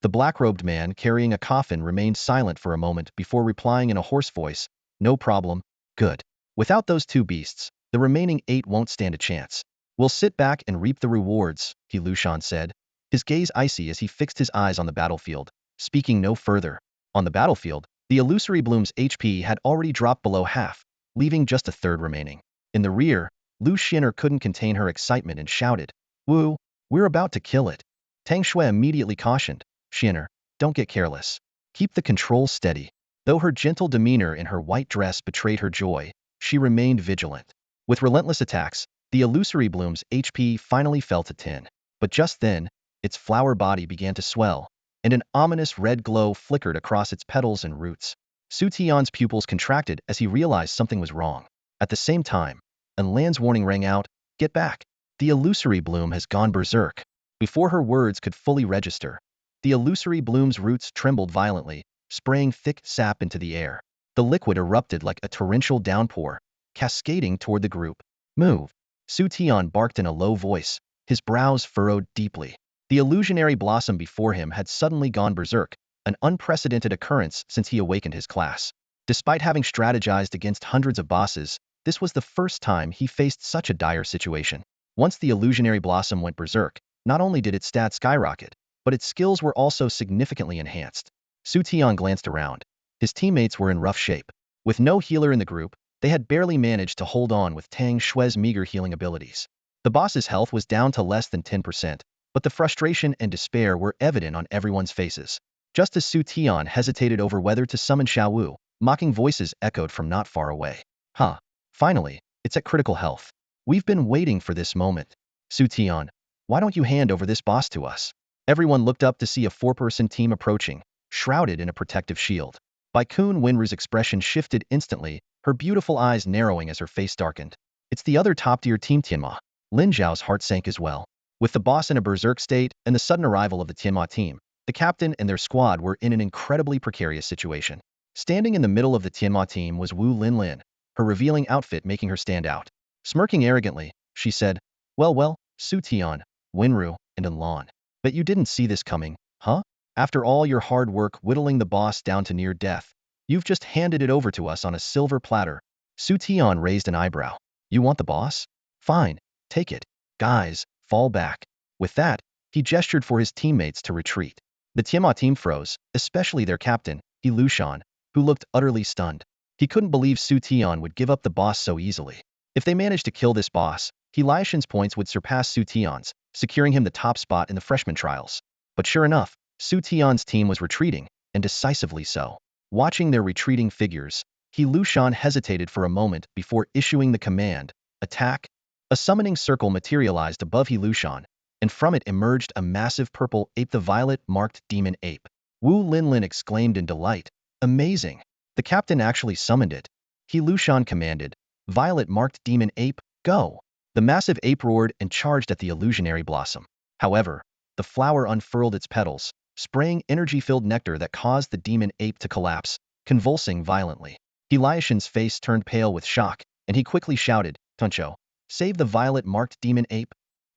The black-robed man carrying a coffin remained silent for a moment before replying in a hoarse voice, "No problem. Good. Without those two beasts, the remaining 8 won't stand a chance. We'll sit back and reap the rewards," Xu Tian said, his gaze icy as he fixed his eyes on the battlefield, speaking no further. On the battlefield, the illusory bloom's HP had already dropped below half, leaving just a third remaining. In the rear, Lu Xin'er couldn't contain her excitement and shouted, "Wu, we're about to kill it." Tang Shui immediately cautioned, "Xin'er, don't get careless. Keep the control steady." Though her gentle demeanor in her white dress betrayed her joy, she remained vigilant. With relentless attacks, the illusory bloom's HP finally fell to 10. But just then, its flower body began to swell, and an ominous red glow flickered across its petals and roots. Xu Tian's pupils contracted as he realized something was wrong. At the same time, an Lan's warning rang out, "Get back! The illusory bloom has gone berserk." Before her words could fully register, the illusory bloom's roots trembled violently, spraying thick sap into the air. The liquid erupted like a torrential downpour, cascading toward the group. "Move!" Xu Tian barked in a low voice, his brows furrowed deeply. The illusionary blossom before him had suddenly gone berserk, an unprecedented occurrence since he awakened his class. Despite having strategized against hundreds of bosses, this was the first time he faced such a dire situation. Once the illusionary blossom went berserk, not only did its stats skyrocket, but its skills were also significantly enhanced. Xu Tian glanced around. His teammates were in rough shape. With no healer in the group, they had barely managed to hold on with Tang Shui's meager healing abilities. The boss's health was down to less than 10%, but the frustration and despair were evident on everyone's faces. Just as Xu Tian hesitated over whether to summon Xiaowu, mocking voices echoed from not far away. "Huh. Finally, it's at critical health. We've been waiting for this moment. Xu Tian, why don't you hand over this boss to us?" Everyone looked up to see a 4-person team approaching, shrouded in a protective shield. Bai Kun Wenru's expression shifted instantly, her beautiful eyes narrowing as her face darkened. "It's the other top-tier team Tianma." Lin Zhao's heart sank as well. With the boss in a berserk state and the sudden arrival of the Tianma team, the captain and their squad were in an incredibly precarious situation. Standing in the middle of the Tianma team was Wu Linlin, her revealing outfit making her stand out. Smirking arrogantly, she said, Well, Xu Tian, Wenru, and Lan. Bet you didn't see this coming, huh? After all your hard work whittling the boss down to near death, you've just handed it over to us on a silver platter." Xu Tian raised an eyebrow. "You want the boss? Fine, take it. Guys, fall back." With that, he gestured for his teammates to retreat. The Tianma team froze, especially their captain, Xu Tian, who looked utterly stunned. He couldn't believe Xu Tian would give up the boss so easily. If they managed to kill this boss, Liashan's points would surpass Xu Tian's, securing him the top spot in the freshman trials. But sure enough, Xu Tian's team was retreating, and decisively so. Watching their retreating figures, Xu Tian hesitated for a moment before issuing the command, "Attack!" A summoning circle materialized above Xu Tian, and from it emerged a massive purple ape, the violet-marked demon ape. Wu Linlin exclaimed in delight, "Amazing! The captain actually summoned it." Xu Tian commanded, "Violet-marked demon ape, go!" The massive ape roared and charged at the illusionary blossom. However, the flower unfurled its petals, spraying energy-filled nectar that caused the demon ape to collapse, convulsing violently. Liashan's face turned pale with shock, and he quickly shouted, "Tuncho, save the violet-marked demon ape."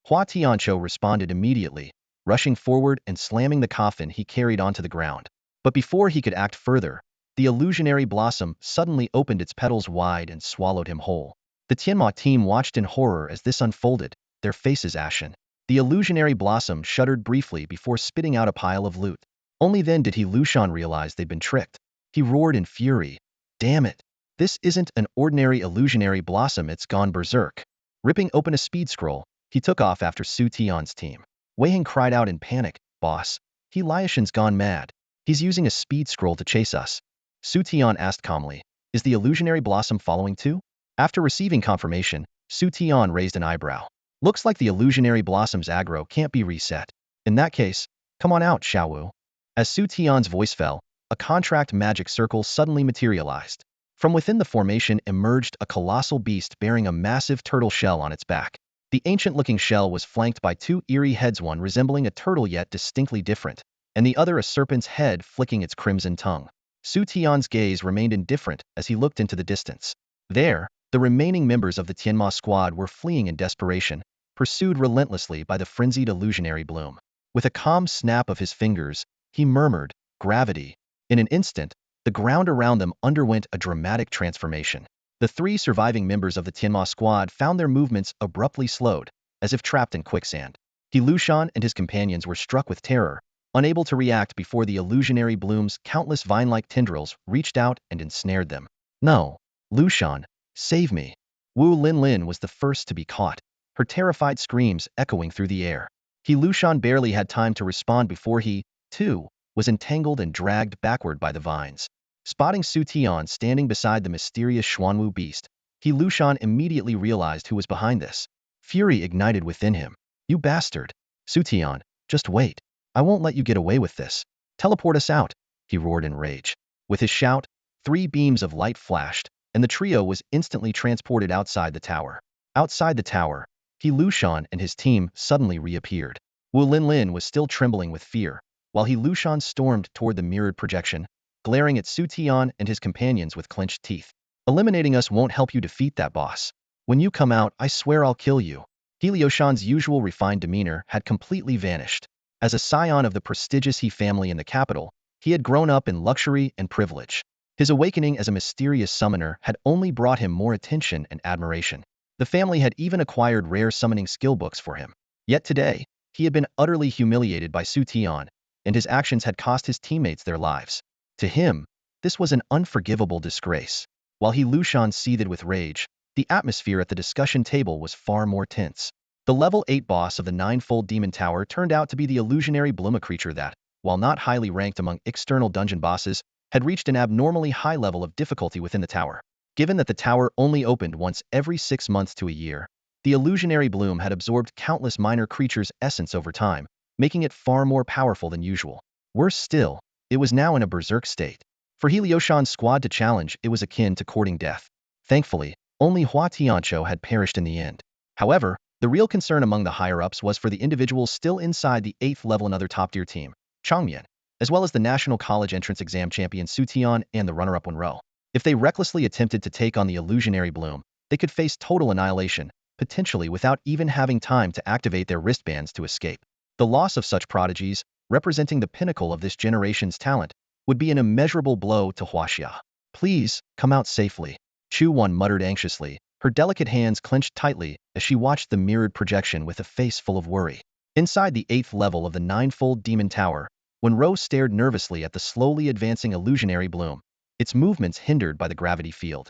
Hua Tiancho responded immediately, rushing forward and slamming the coffin he carried onto the ground. But before he could act further, the illusionary blossom suddenly opened its petals wide and swallowed him whole. The Tianma team watched in horror as this unfolded, their faces ashen. The illusionary blossom shuddered briefly before spitting out a pile of loot. Only then did Xu Tian realize they'd been tricked. He roared in fury, "Damn it! This isn't an ordinary illusionary blossom, it's gone berserk." Ripping open a speed scroll, he took off after Xu Tian's team. Wei Hing cried out in panic, "Boss, Liashan's gone mad. He's using a speed scroll to chase us." Xu Tian asked calmly, "Is the illusionary blossom following too?" After receiving confirmation, Xu Tian raised an eyebrow. "Looks like the illusionary blossom's aggro can't be reset. In that case, come on out, Xiaowu." As Xu Tian's voice fell, a contract magic circle suddenly materialized. From within the formation emerged a colossal beast bearing a massive turtle shell on its back. The ancient-looking shell was flanked by 2 eerie heads, one resembling a turtle yet distinctly different, and the other a serpent's head flicking its crimson tongue. Xu Tian's gaze remained indifferent as he looked into the distance. There, the remaining members of the Tianma squad were fleeing in desperation, pursued relentlessly by the frenzied illusionary bloom. With a calm snap of his fingers, He murmured, "Gravity." In an instant, the ground around them underwent a dramatic transformation. The three surviving members of the Tianma squad found their movements abruptly slowed, as if trapped in quicksand. Lu Shan and his companions were struck with terror, unable to react before the illusionary bloom's countless vine-like tendrils reached out and ensnared them. "No, Lu Shan, save me." Wu Linlin was the first to be caught, her terrified screams echoing through the air. Lu Shan barely had time to respond before he, too, was entangled and dragged backward by the vines. Spotting Xu Tian standing beside the mysterious Xuanwu beast, Lu Shan immediately realized who was behind this. Fury ignited within him. "You bastard! Xu Tian, just wait. I won't let you get away with this. Teleport us out," he roared in rage. With his shout, 3 beams of light flashed, and the trio was instantly transported outside the tower. Outside the tower, Lu Shan and his team suddenly reappeared. Wu Linlin was still trembling with fear, while Lu Shan stormed toward the mirrored projection, glaring at Xu Tian and his companions with clenched teeth. "Eliminating us won't help you defeat that boss. When you come out, I swear I'll kill you." Liu Shan's usual refined demeanor had completely vanished. As a scion of the prestigious He family in the capital, he had grown up in luxury and privilege. His awakening as a mysterious summoner had only brought him more attention and admiration. The family had even acquired rare summoning skill books for him. Yet today, he had been utterly humiliated by Xu Tian, and his actions had cost his teammates their lives. To him, this was an unforgivable disgrace. While Lu Shan seethed with rage, the atmosphere at the discussion table was far more tense. The level 8 boss of the Ninefold Demon Tower turned out to be the illusionary bloom, a creature that, while not highly ranked among external dungeon bosses, had reached an abnormally high level of difficulty within the tower. Given that the tower only opened once every 6 months to a year, the illusionary bloom had absorbed countless minor creatures' essence over time, making it far more powerful than usual. Worse still, it was now in a berserk state. For Liu Shan's squad to challenge, it was akin to courting death. Thankfully, only Hua Tianqiu had perished in the end. However, the real concern among the higher-ups was for the individuals still inside the 8th level, another top-tier team, Changmian, as well as the National College Entrance Exam champion Xu Tian and the runner-up Wenro. If they recklessly attempted to take on the illusionary bloom, they could face total annihilation, potentially without even having time to activate their wristbands to escape. The loss of such prodigies, representing the pinnacle of this generation's talent, would be an immeasurable blow to Huaxia. "Please, come out safely," Chu Wan muttered anxiously, her delicate hands clenched tightly as she watched the mirrored projection with a face full of worry. Inside the 8th level of the Ninefold Demon Tower, Wenro stared nervously at the slowly advancing illusionary bloom, its movements hindered by the gravity field.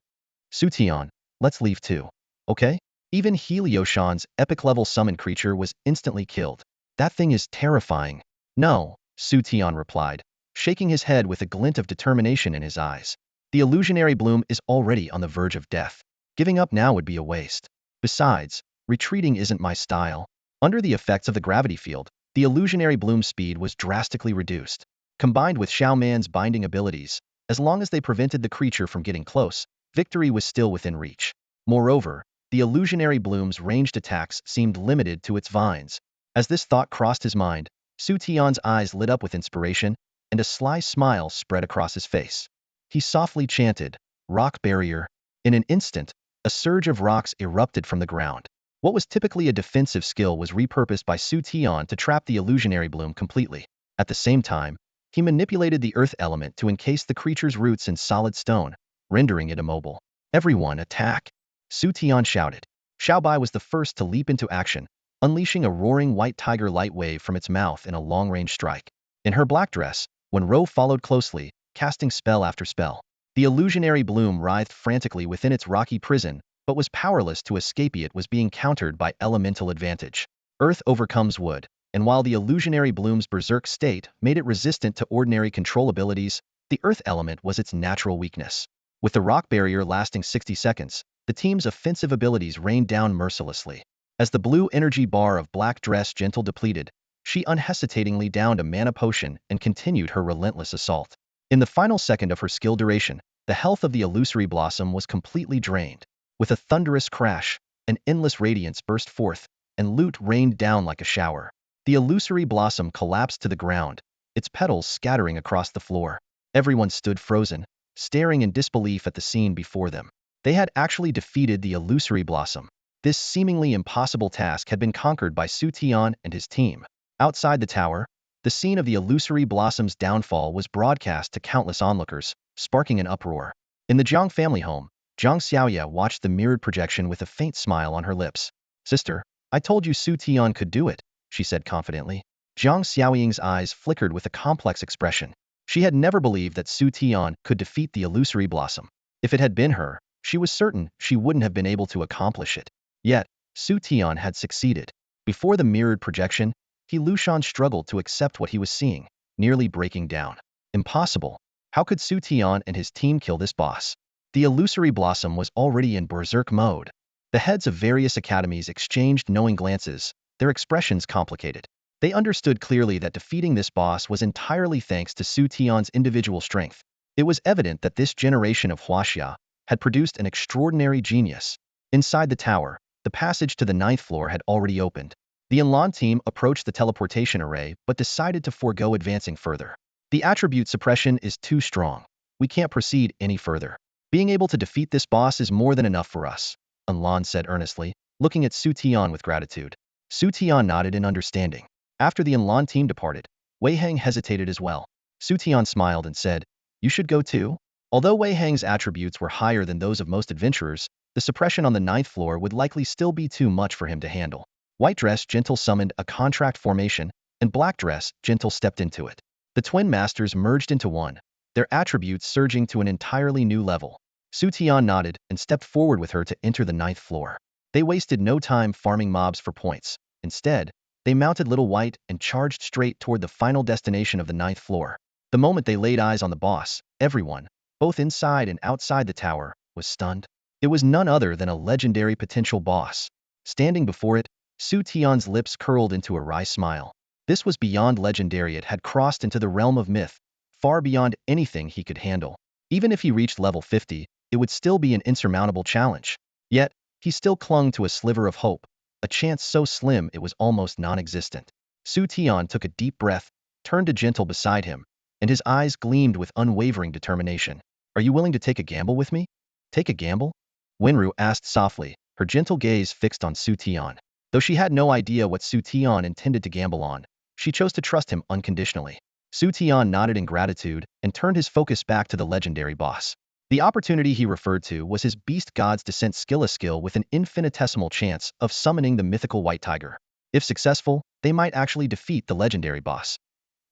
"Xu Tian, let's leave too, okay?" Even Liu Shan's epic-level summon creature was instantly killed. "That thing is terrifying." "No," Xu Tian replied, shaking his head with a glint of determination in his eyes. "The illusionary bloom is already on the verge of death. Giving up now would be a waste. Besides, retreating isn't my style." Under the effects of the gravity field, the illusionary bloom's speed was drastically reduced. Combined with Xiao Man's binding abilities, as long as they prevented the creature from getting close, victory was still within reach. Moreover, the illusionary bloom's ranged attacks seemed limited to its vines. As this thought crossed his mind, Xu Tian's eyes lit up with inspiration, and a sly smile spread across his face. He softly chanted, "Rock barrier." In an instant, a surge of rocks erupted from the ground. What was typically a defensive skill was repurposed by Xu Tian to trap the illusionary bloom completely. At the same time, he manipulated the earth element to encase the creature's roots in solid stone, rendering it immobile. "Everyone attack!" Xu Tian shouted. Xiaobai was the first to leap into action, unleashing a roaring white tiger light wave from its mouth in a long-range strike. In her black dress, Wenro followed closely, casting spell after spell. The illusionary bloom writhed frantically within its rocky prison, but was powerless to escape. It was being countered by elemental advantage. Earth overcomes wood, and while the illusionary bloom's berserk state made it resistant to ordinary control abilities, the earth element was its natural weakness. With the rock barrier lasting 60 seconds, the team's offensive abilities rained down mercilessly. As the blue energy bar of black dress gentle depleted, she unhesitatingly downed a mana potion and continued her relentless assault. In the final second of her skill duration, the health of the illusory blossom was completely drained. With a thunderous crash, an endless radiance burst forth, and loot rained down like a shower. The illusory blossom collapsed to the ground, its petals scattering across the floor. Everyone stood frozen, staring in disbelief at the scene before them. They had actually defeated the illusory blossom. This seemingly impossible task had been conquered by Xu Tian and his team. Outside the tower, The scene of the illusory blossom's downfall was broadcast to countless onlookers, sparking an uproar. In the Jiang family home, Jiang Xiaoya watched the mirrored projection with a faint smile on her lips. "Sister, I told you Xu Tian could do it," she said confidently. Jiang Xiaoying's eyes flickered with a complex expression. She had never believed that Xu Tian could defeat the illusory blossom. If it had been her, she was certain she wouldn't have been able to accomplish it. Yet, Xu Tian had succeeded. Before the mirrored projection, Lushan struggled to accept what he was seeing, nearly breaking down. Impossible. How could Xu Tian and his team kill this boss? The illusory blossom was already in berserk mode. The heads of various academies exchanged knowing glances, their expressions complicated. They understood clearly that defeating this boss was entirely thanks to Xu Tian's individual strength. It was evident that this generation of Huaxia had produced an extraordinary genius. Inside the tower, the passage to the 9th floor had already opened. The Enlan team approached the teleportation array but decided to forego advancing further. The attribute suppression is too strong. We can't proceed any further. Being able to defeat this boss is more than enough for us, Enlan said earnestly, looking at Xu Tian with gratitude. Xu Tian nodded in understanding. After the Enlan team departed, Wei Hang hesitated as well. Xu Tian smiled and said, "You should go too?" Although Wei Hang's attributes were higher than those of most adventurers, the suppression on the 9th floor would likely still be too much for him to handle. White Dress Gentle summoned a contract formation, and Black Dress Gentle stepped into it. The twin masters merged into one, their attributes surging to an entirely new level. Xu Tian nodded and stepped forward with her to enter the 9th floor. They wasted no time farming mobs for points. Instead, they mounted Little White and charged straight toward the final destination of the 9th floor. The moment they laid eyes on the boss, everyone, both inside and outside the tower, was stunned. It was none other than a legendary potential boss. Standing before it, Xu Tian's lips curled into a wry smile. This was beyond legendary. It had crossed into the realm of myth, far beyond anything he could handle. Even if he reached level 50, it would still be an insurmountable challenge. Yet, he still clung to a sliver of hope, a chance so slim it was almost non-existent. Xu Tian took a deep breath, turned to Gentle beside him, and his eyes gleamed with unwavering determination. "Are you willing to take a gamble with me?" "Take a gamble?" Wenru asked softly, her gentle gaze fixed on Xu Tian. Though she had no idea what Xu Tian intended to gamble on, she chose to trust him unconditionally. Xu Tian nodded in gratitude and turned his focus back to the legendary boss. The opportunity he referred to was his Beast God's Descent skill with an infinitesimal chance of summoning the mythical white tiger. If successful, they might actually defeat the legendary boss.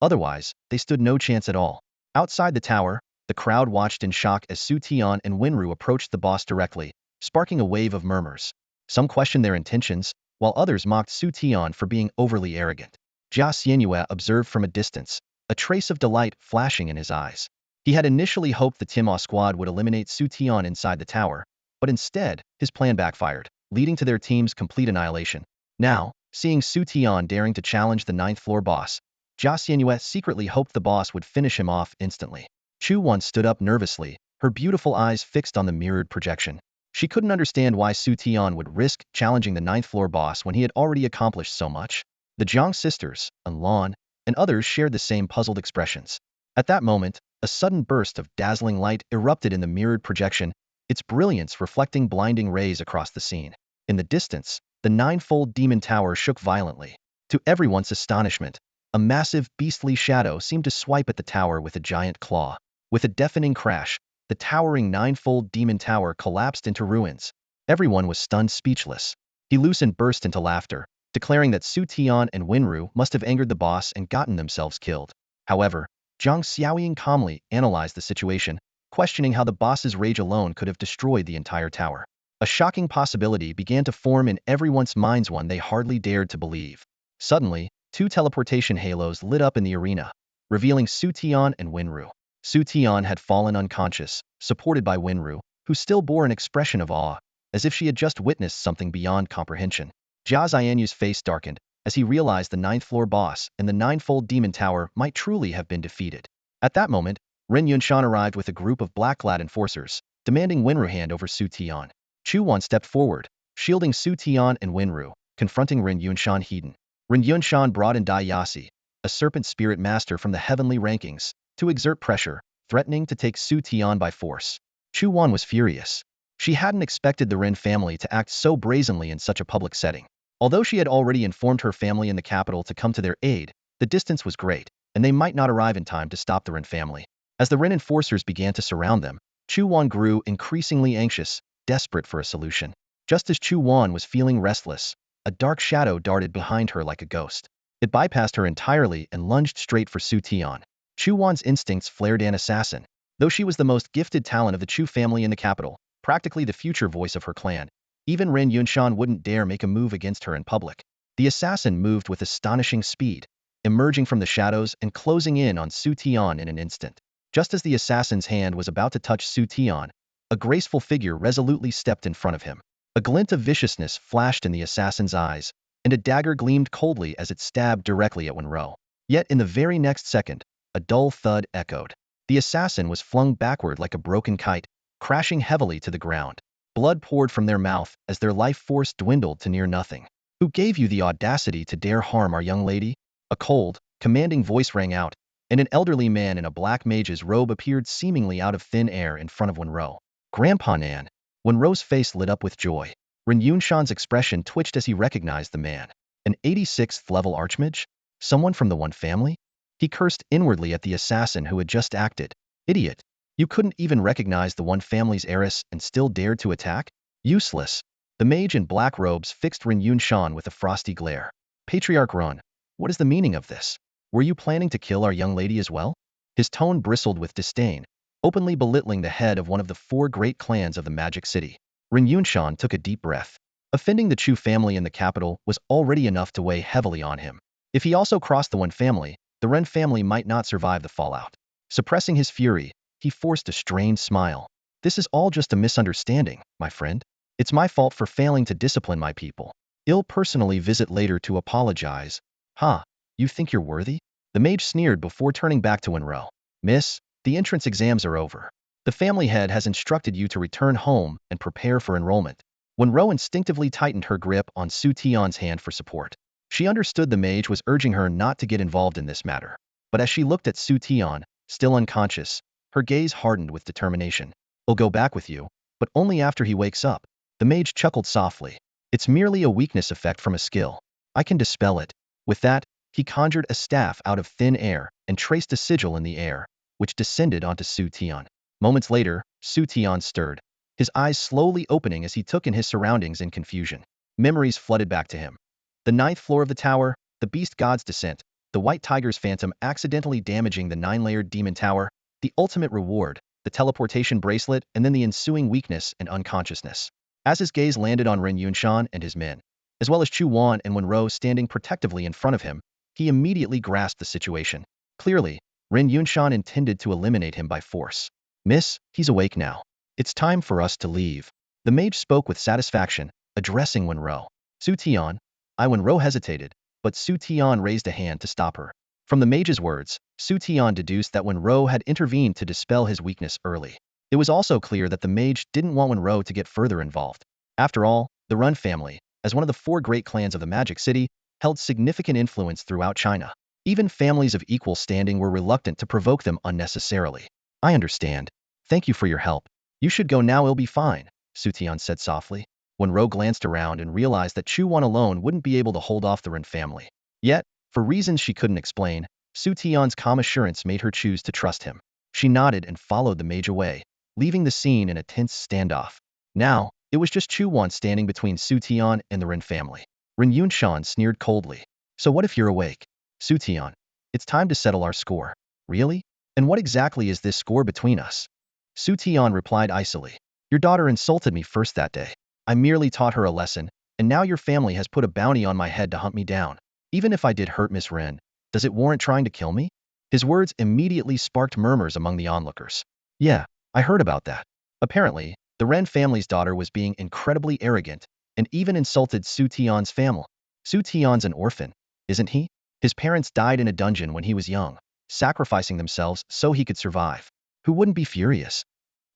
Otherwise, they stood no chance at all. Outside the tower, the crowd watched in shock as Xu Tian and Wenru approached the boss directly, sparking a wave of murmurs. Some questioned their intentions, while others mocked Xu Tian for being overly arrogant. Jia Xianyue observed from a distance, a trace of delight flashing in his eyes. He had initially hoped the Timo squad would eliminate Xu Tian inside the tower, but instead, his plan backfired, leading to their team's complete annihilation. Now, seeing Xu Tian daring to challenge the 9th floor boss, Jia Xianyue secretly hoped the boss would finish him off instantly. Chu once stood up nervously, her beautiful eyes fixed on the mirrored projection. She couldn't understand why Xu Tian would risk challenging the 9th floor boss when he had already accomplished so much. The Jiang sisters, Enlan, and others shared the same puzzled expressions. At that moment, a sudden burst of dazzling light erupted in the mirrored projection, its brilliance reflecting blinding rays across the scene. In the distance, the 9-fold demon tower shook violently. To everyone's astonishment, a massive beastly shadow seemed to swipe at the tower with a giant claw. With a deafening crash, the towering 9-fold demon tower collapsed into ruins. Everyone was stunned speechless. Lushan burst into laughter, declaring that Xu Tian and Wenru must have angered the boss and gotten themselves killed. However, Jiang Xiaoying calmly analyzed the situation, questioning how the boss's rage alone could have destroyed the entire tower. A shocking possibility began to form in everyone's minds, one they hardly dared to believe. Suddenly, 2 teleportation halos lit up in the arena, revealing Xu Tian and Wenru. Xu Tian had fallen unconscious, supported by Wenru, who still bore an expression of awe, as if she had just witnessed something beyond comprehension. Jia Xianyu's face darkened, as he realized the 9th floor boss and the 9-fold demon tower might truly have been defeated. At that moment, Ren Yunshan arrived with a group of black-clad enforcers, demanding Wenru hand over Xu Tian. Chu Wan stepped forward, shielding Xu Tian and Wenru, confronting Ren Yunshan hidden. Ren Yunshan brought in Dai Yasi, a serpent spirit master from the heavenly rankings, to exert pressure, threatening to take Xu Tian by force. Chu Wan was furious. She hadn't expected the Ren family to act so brazenly in such a public setting. Although she had already informed her family in the capital to come to their aid, The distance was great, and they might not arrive in time to stop the Ren family. As the Ren enforcers began to surround them, Chu Wan grew increasingly anxious, desperate for a solution. Just as Chu Wan was feeling restless, a dark shadow darted behind her like a ghost. It bypassed her entirely and lunged straight for Xu Tian. Chu Wan's instincts flared an assassin. Though she was the most gifted talent of the Chu family in the capital, practically the future voice of her clan, even Ren Yunshan wouldn't dare make a move against her in public. The assassin moved with astonishing speed, emerging from the shadows and closing in on Xu Tian in an instant. Just as the assassin's hand was about to touch Xu Tian, a graceful figure resolutely stepped in front of him. A glint of viciousness flashed in the assassin's eyes, and a dagger gleamed coldly as it stabbed directly at Wenro. Yet in the very next second, a dull thud echoed. The assassin was flung backward like a broken kite, crashing heavily to the ground. Blood poured from their mouth as their life force dwindled to near nothing. "Who gave you the audacity to dare harm our young lady?" A cold, commanding voice rang out, and an elderly man in a black mage's robe appeared seemingly out of thin air in front of Wenro. "Grandpa Nan." Wenro's face lit up with joy. Ren Yunshan's expression twitched as he recognized the man. An 86th level archmage? Someone from the One family? He cursed inwardly at the assassin who had just acted. Idiot. You couldn't even recognize the One family's heiress and still dared to attack? Useless. The mage in black robes fixed Ren Yunshan with a frosty glare. "Patriarch Run, what is the meaning of this? Were you planning to kill our young lady as well?" His tone bristled with disdain, openly belittling the head of one of the 4 great clans of the Magic City. Ren Yunshan took a deep breath. Offending the Chu family in the capital was already enough to weigh heavily on him. If he also crossed the One family, the Ren family might not survive the fallout. Suppressing his fury, he forced a strained smile. "This is all just a misunderstanding, my friend. It's my fault for failing to discipline my people. I'll personally visit later to apologize." "Ha, you think you're worthy?" The mage sneered before turning back to Wenro. "Miss, the entrance exams are over. The family head has instructed you to return home and prepare for enrollment." Wenro instinctively tightened her grip on Xu Tian's hand for support. She understood the mage was urging her not to get involved in this matter. But as she looked at Xu Tian, still unconscious, her gaze hardened with determination. "I'll go back with you, but only after he wakes up." The mage chuckled softly. "It's merely a weakness effect from a skill. I can dispel it." With that, he conjured a staff out of thin air and traced a sigil in the air, which descended onto Xu Tian. Moments later, Xu Tian stirred, his eyes slowly opening as he took in his surroundings in confusion. Memories flooded back to him. The 9th floor of the tower, the beast god's descent, the white tiger's phantom accidentally damaging the 9-layered demon tower, the ultimate reward, the teleportation bracelet, and then the ensuing weakness and unconsciousness. As his gaze landed on Ren Yunshan and his men, as well as Chu Wan and Wenro standing protectively in front of him, he immediately grasped the situation. Clearly, Ren Yunshan intended to eliminate him by force. "Miss, he's awake now. It's time for us to leave." The mage spoke with satisfaction, addressing Wenro. "Xu Tian." Wenro hesitated, but Xu Tian raised a hand to stop her. From the mage's words, Xu Tian deduced that Wenro had intervened to dispel his weakness early. It was also clear that the mage didn't want Wenro to get further involved. After all, the Run family, as one of the 4 great clans of the Magic City, held significant influence throughout China. Even families of equal standing were reluctant to provoke them unnecessarily. "I understand. Thank you for your help. You should go now, it'll be fine," Xu Tian said softly. Wenro glanced around and realized that Chu Wan alone wouldn't be able to hold off the Ren family. Yet, for reasons she couldn't explain, Xu Tian's calm assurance made her choose to trust him. She nodded and followed the mage away, leaving the scene in a tense standoff. Now, it was just Chu Wan standing between Xu Tian and the Ren family. Ren Yunshan sneered coldly. "So what if you're awake?" "Xu Tian, it's time to settle our score." "Really? And what exactly is this score between us?" Xu Tian replied icily. "Your daughter insulted me first that day. I merely taught her a lesson, and now your family has put a bounty on my head to hunt me down. Even if I did hurt Miss Ren, does it warrant trying to kill me?" His words immediately sparked murmurs among the onlookers. "Yeah, I heard about that." Apparently, the Ren family's daughter was being incredibly arrogant and even insulted Xu Tian's family. Xu Tian's an orphan, isn't he? His parents died in a dungeon when he was young, sacrificing themselves so he could survive. Who wouldn't be furious?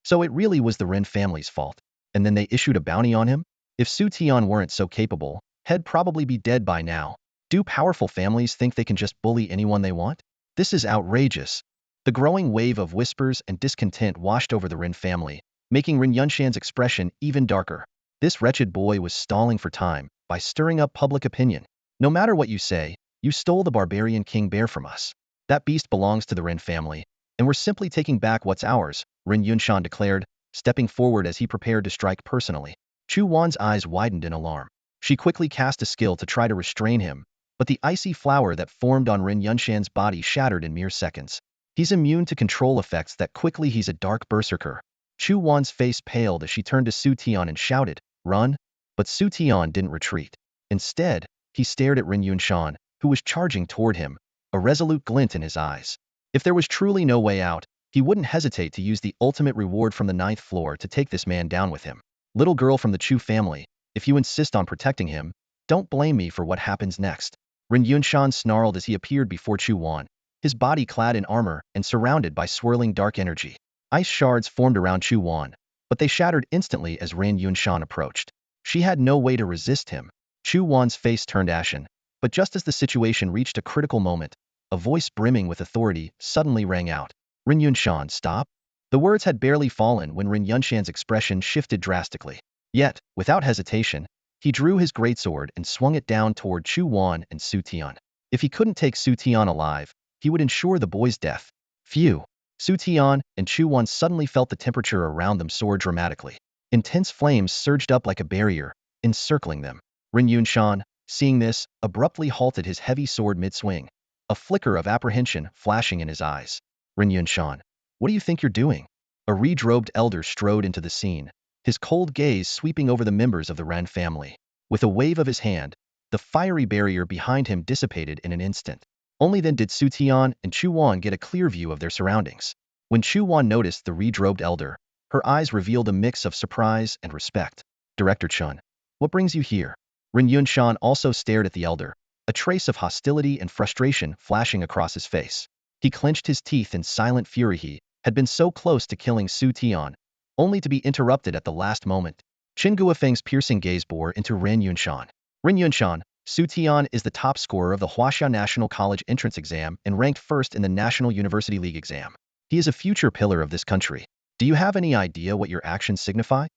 So it really was the Ren family's fault, and then they issued a bounty on him? If Xu Tian weren't so capable, he'd probably be dead by now. Do powerful families think they can just bully anyone they want? This is outrageous. The growing wave of whispers and discontent washed over the Ren family, making Ren Yunshan's expression even darker. This wretched boy was stalling for time by stirring up public opinion. "No matter what you say, You stole the barbarian king bear from us. That beast belongs to the Ren family, and we're simply taking back what's ours, Ren Yunshan declared, stepping forward as he prepared to strike personally. Chu Wan's eyes widened in alarm. She quickly cast a skill to try to restrain him, but the icy flower that formed on Ren Yunshan's body shattered in mere seconds. He's immune to control effects that quickly. He's a dark berserker. Chu Wan's face paled as she turned to Xu Tian and shouted, "Run!" But Xu Tian didn't retreat. Instead, he stared at Ren Yunshan, who was charging toward him, a resolute glint in his eyes. If there was truly no way out, he wouldn't hesitate to use the ultimate reward from the 9th floor to take this man down with him. Little girl from the Chu family, if you insist on protecting him, don't blame me for what happens next. Ren Yunshan snarled as he appeared before Chu Wan, his body clad in armor and surrounded by swirling dark energy. Ice shards formed around Chu Wan, but they shattered instantly as Ren Yunshan approached. She had no way to resist him. Chu Wan's face turned ashen, but just as the situation reached a critical moment, a voice brimming with authority suddenly rang out. "Ren Yunshan, stop!" The words had barely fallen when Ren Yunshan's expression shifted drastically. Yet, without hesitation, he drew his greatsword and swung it down toward Chu Wan and Xu Tian. If he couldn't take Xu Tian alive, he would ensure the boy's death. Phew! Xu Tian and Chu Wan suddenly felt the temperature around them soar dramatically. Intense flames surged up like a barrier, encircling them. Ren Yunshan, seeing this, abruptly halted his heavy sword mid-swing, a flicker of apprehension flashing in his eyes. "Ren Yunshan, what do you think you're doing?" A red-robed elder strode into the scene, his cold gaze sweeping over the members of the Ren family. With a wave of his hand, the fiery barrier behind him dissipated in an instant. Only then did Xu Tian and Chu Wan get a clear view of their surroundings. When Chu Wan noticed the red-robed elder, her eyes revealed a mix of surprise and respect. "Director Chun, what brings you here?" Ren Yunshan also stared at the elder, a trace of hostility and frustration flashing across his face. He clenched his teeth in silent fury. He had been so close to killing Xu Tian, only to be interrupted at the last moment. Chen Guofeng's piercing gaze bore into Ren Yunshan. "Ren Yunshan, Xu Tian is the top scorer of the Huaxia National College entrance exam and ranked first in the National University League exam. He is a future pillar of this country. Do you have any idea what your actions signify?"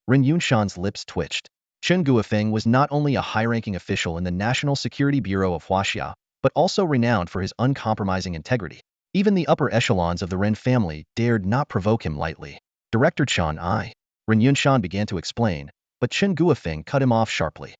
Ren Yunshan's lips twitched. Chen Guofeng was not only a high-ranking official in the National Security Bureau of Huaxia, but also renowned for his uncompromising integrity. Even the upper echelons of the Ren family dared not provoke him lightly. "Director Chan, Ren Yunshan began to explain, but Chen Guofeng cut him off sharply.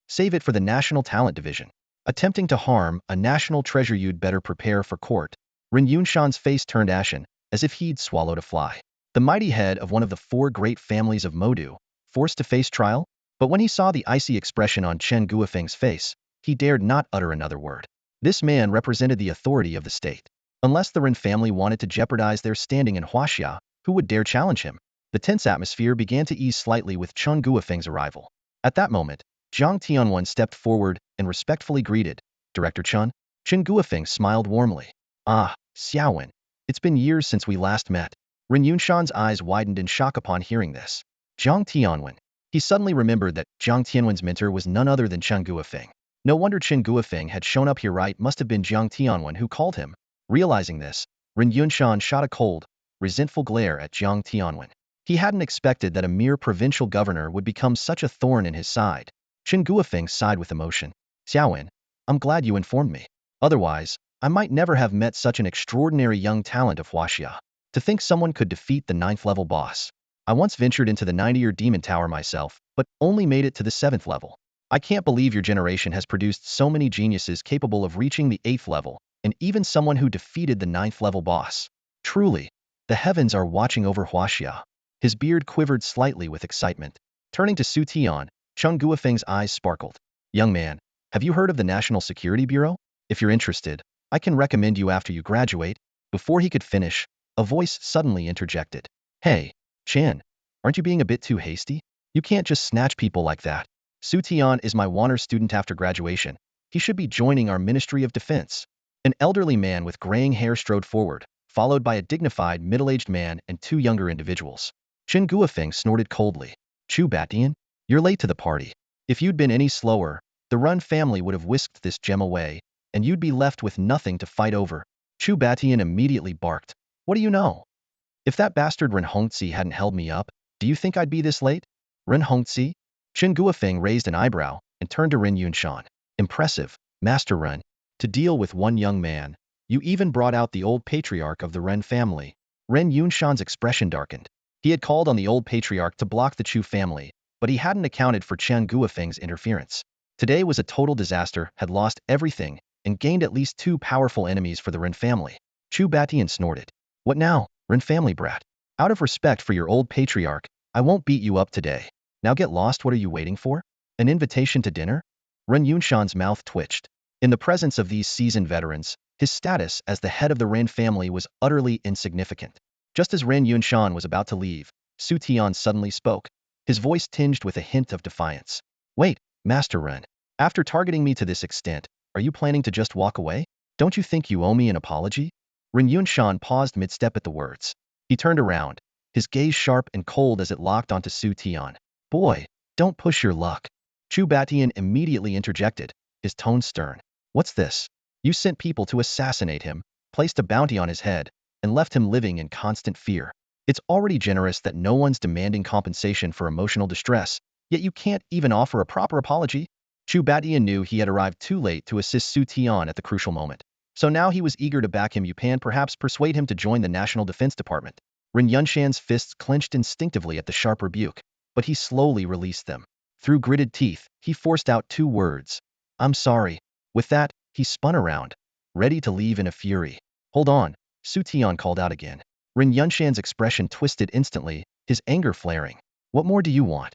"Save it for the National Talent Division. Attempting to harm a national treasure, you'd better prepare for court." Ren Yunshan's face turned ashen, as if he'd swallowed a fly. The mighty head of one of the 4 great families of Modu, forced to face trial? But when he saw the icy expression on Chen Guofeng's face, he dared not utter another word. This man represented the authority of the state. Unless the Ren family wanted to jeopardize their standing in Huaxia, who would dare challenge him? The tense atmosphere began to ease slightly with Chen Guofeng's arrival. At that moment, Jiang Tianwen stepped forward and respectfully greeted, "Director Chen." Chen Guofeng smiled warmly. "Ah, Xiaowen. It's been years since we last met." Ren Yunshan's eyes widened in shock upon hearing this. Jiang Tianwen. He suddenly remembered that Jiang Tianwen's mentor was none other than Chen Guofeng. No wonder Chen Guofeng had shown up here. Right, must have been Jiang Tianwen who called him. Realizing this, Ren Yunshan shot a cold, resentful glare at Jiang Tianwen. He hadn't expected that a mere provincial governor would become such a thorn in his side. Chen Guofeng sighed with emotion. "Xiaowen, I'm glad you informed me. Otherwise, I might never have met such an extraordinary young talent of Huaxia. To think someone could defeat the 9th level boss. I once ventured into the 90-year demon tower myself, but only made it to the 7th level. I can't believe your generation has produced so many geniuses capable of reaching the 8th level, and even someone who defeated the 9th level boss. Truly, the heavens are watching over Huaxia." His beard quivered slightly with excitement. Turning to Xu Tian, Chen Guofeng's eyes sparkled. "Young man, have you heard of the National Security Bureau? If you're interested, I can recommend you after you graduate." Before he could finish, a voice suddenly interjected. "Hey, Chen, aren't you being a bit too hasty? You can't just snatch people like that. Xu Tian is my honor student after graduation. He should be joining our Ministry of Defense." An elderly man with graying hair strode forward, followed by a dignified middle-aged man and 2 younger individuals. Chen Guofeng snorted coldly. "Chu Batian, you're late to the party. If you'd been any slower, the Run family would have whisked this gem away, and you'd be left with nothing to fight over." Chu Batian immediately barked. "What do you know? If that bastard Ren Hongzi hadn't held me up, do you think I'd be this late?" "Ren Hongzi?" Chen Guofeng raised an eyebrow and turned to Ren Yunshan. "Impressive, Master Ren. to deal with one young man. You even brought out the old patriarch of the Ren family. Ren Yunshan's expression darkened. He had called on the old patriarch to block the Chu family, but he hadn't accounted for Chen Guofeng's interference. Today was a total disaster, had lost everything, and gained at least two powerful enemies for the Ren family. Chu Batian snorted. What now, Ren family brat? Out of respect for your old patriarch, I won't beat you up today. Now get lost, what are you waiting for? An invitation to dinner? Ren Yunshan's mouth twitched. In the presence of these seasoned veterans, his status as the head of the Ren family was utterly insignificant. Just as Ren Yunshan was about to leave, Xu Tian suddenly spoke, his voice tinged with a hint of defiance. Wait, Master Ren. After targeting me to this extent, are you planning to just walk away? Don't you think you owe me an apology? Ren Yunshan paused mid-step at the words. He turned around, his gaze sharp and cold as it locked onto Xu Tian. Boy, don't push your luck. Chu Batian immediately interjected, his tone stern. What's this? You sent people to assassinate him, placed a bounty on his head, and left him living in constant fear. It's already generous that no one's demanding compensation for emotional distress, yet you can't even offer a proper apology? Chu Batian knew he had arrived too late to assist Xu Tian at the crucial moment. So now he was eager to back him and perhaps persuade him to join the National Defense Department. Ren Yunshan's fists clenched instinctively at the sharp rebuke, but he slowly released them. Through gritted teeth, he forced out two words. I'm sorry. With that, he spun around, ready to leave in a fury. Hold on, Xu Tian called out again. Ren Yunshan's expression twisted instantly, his anger flaring. What more do you want?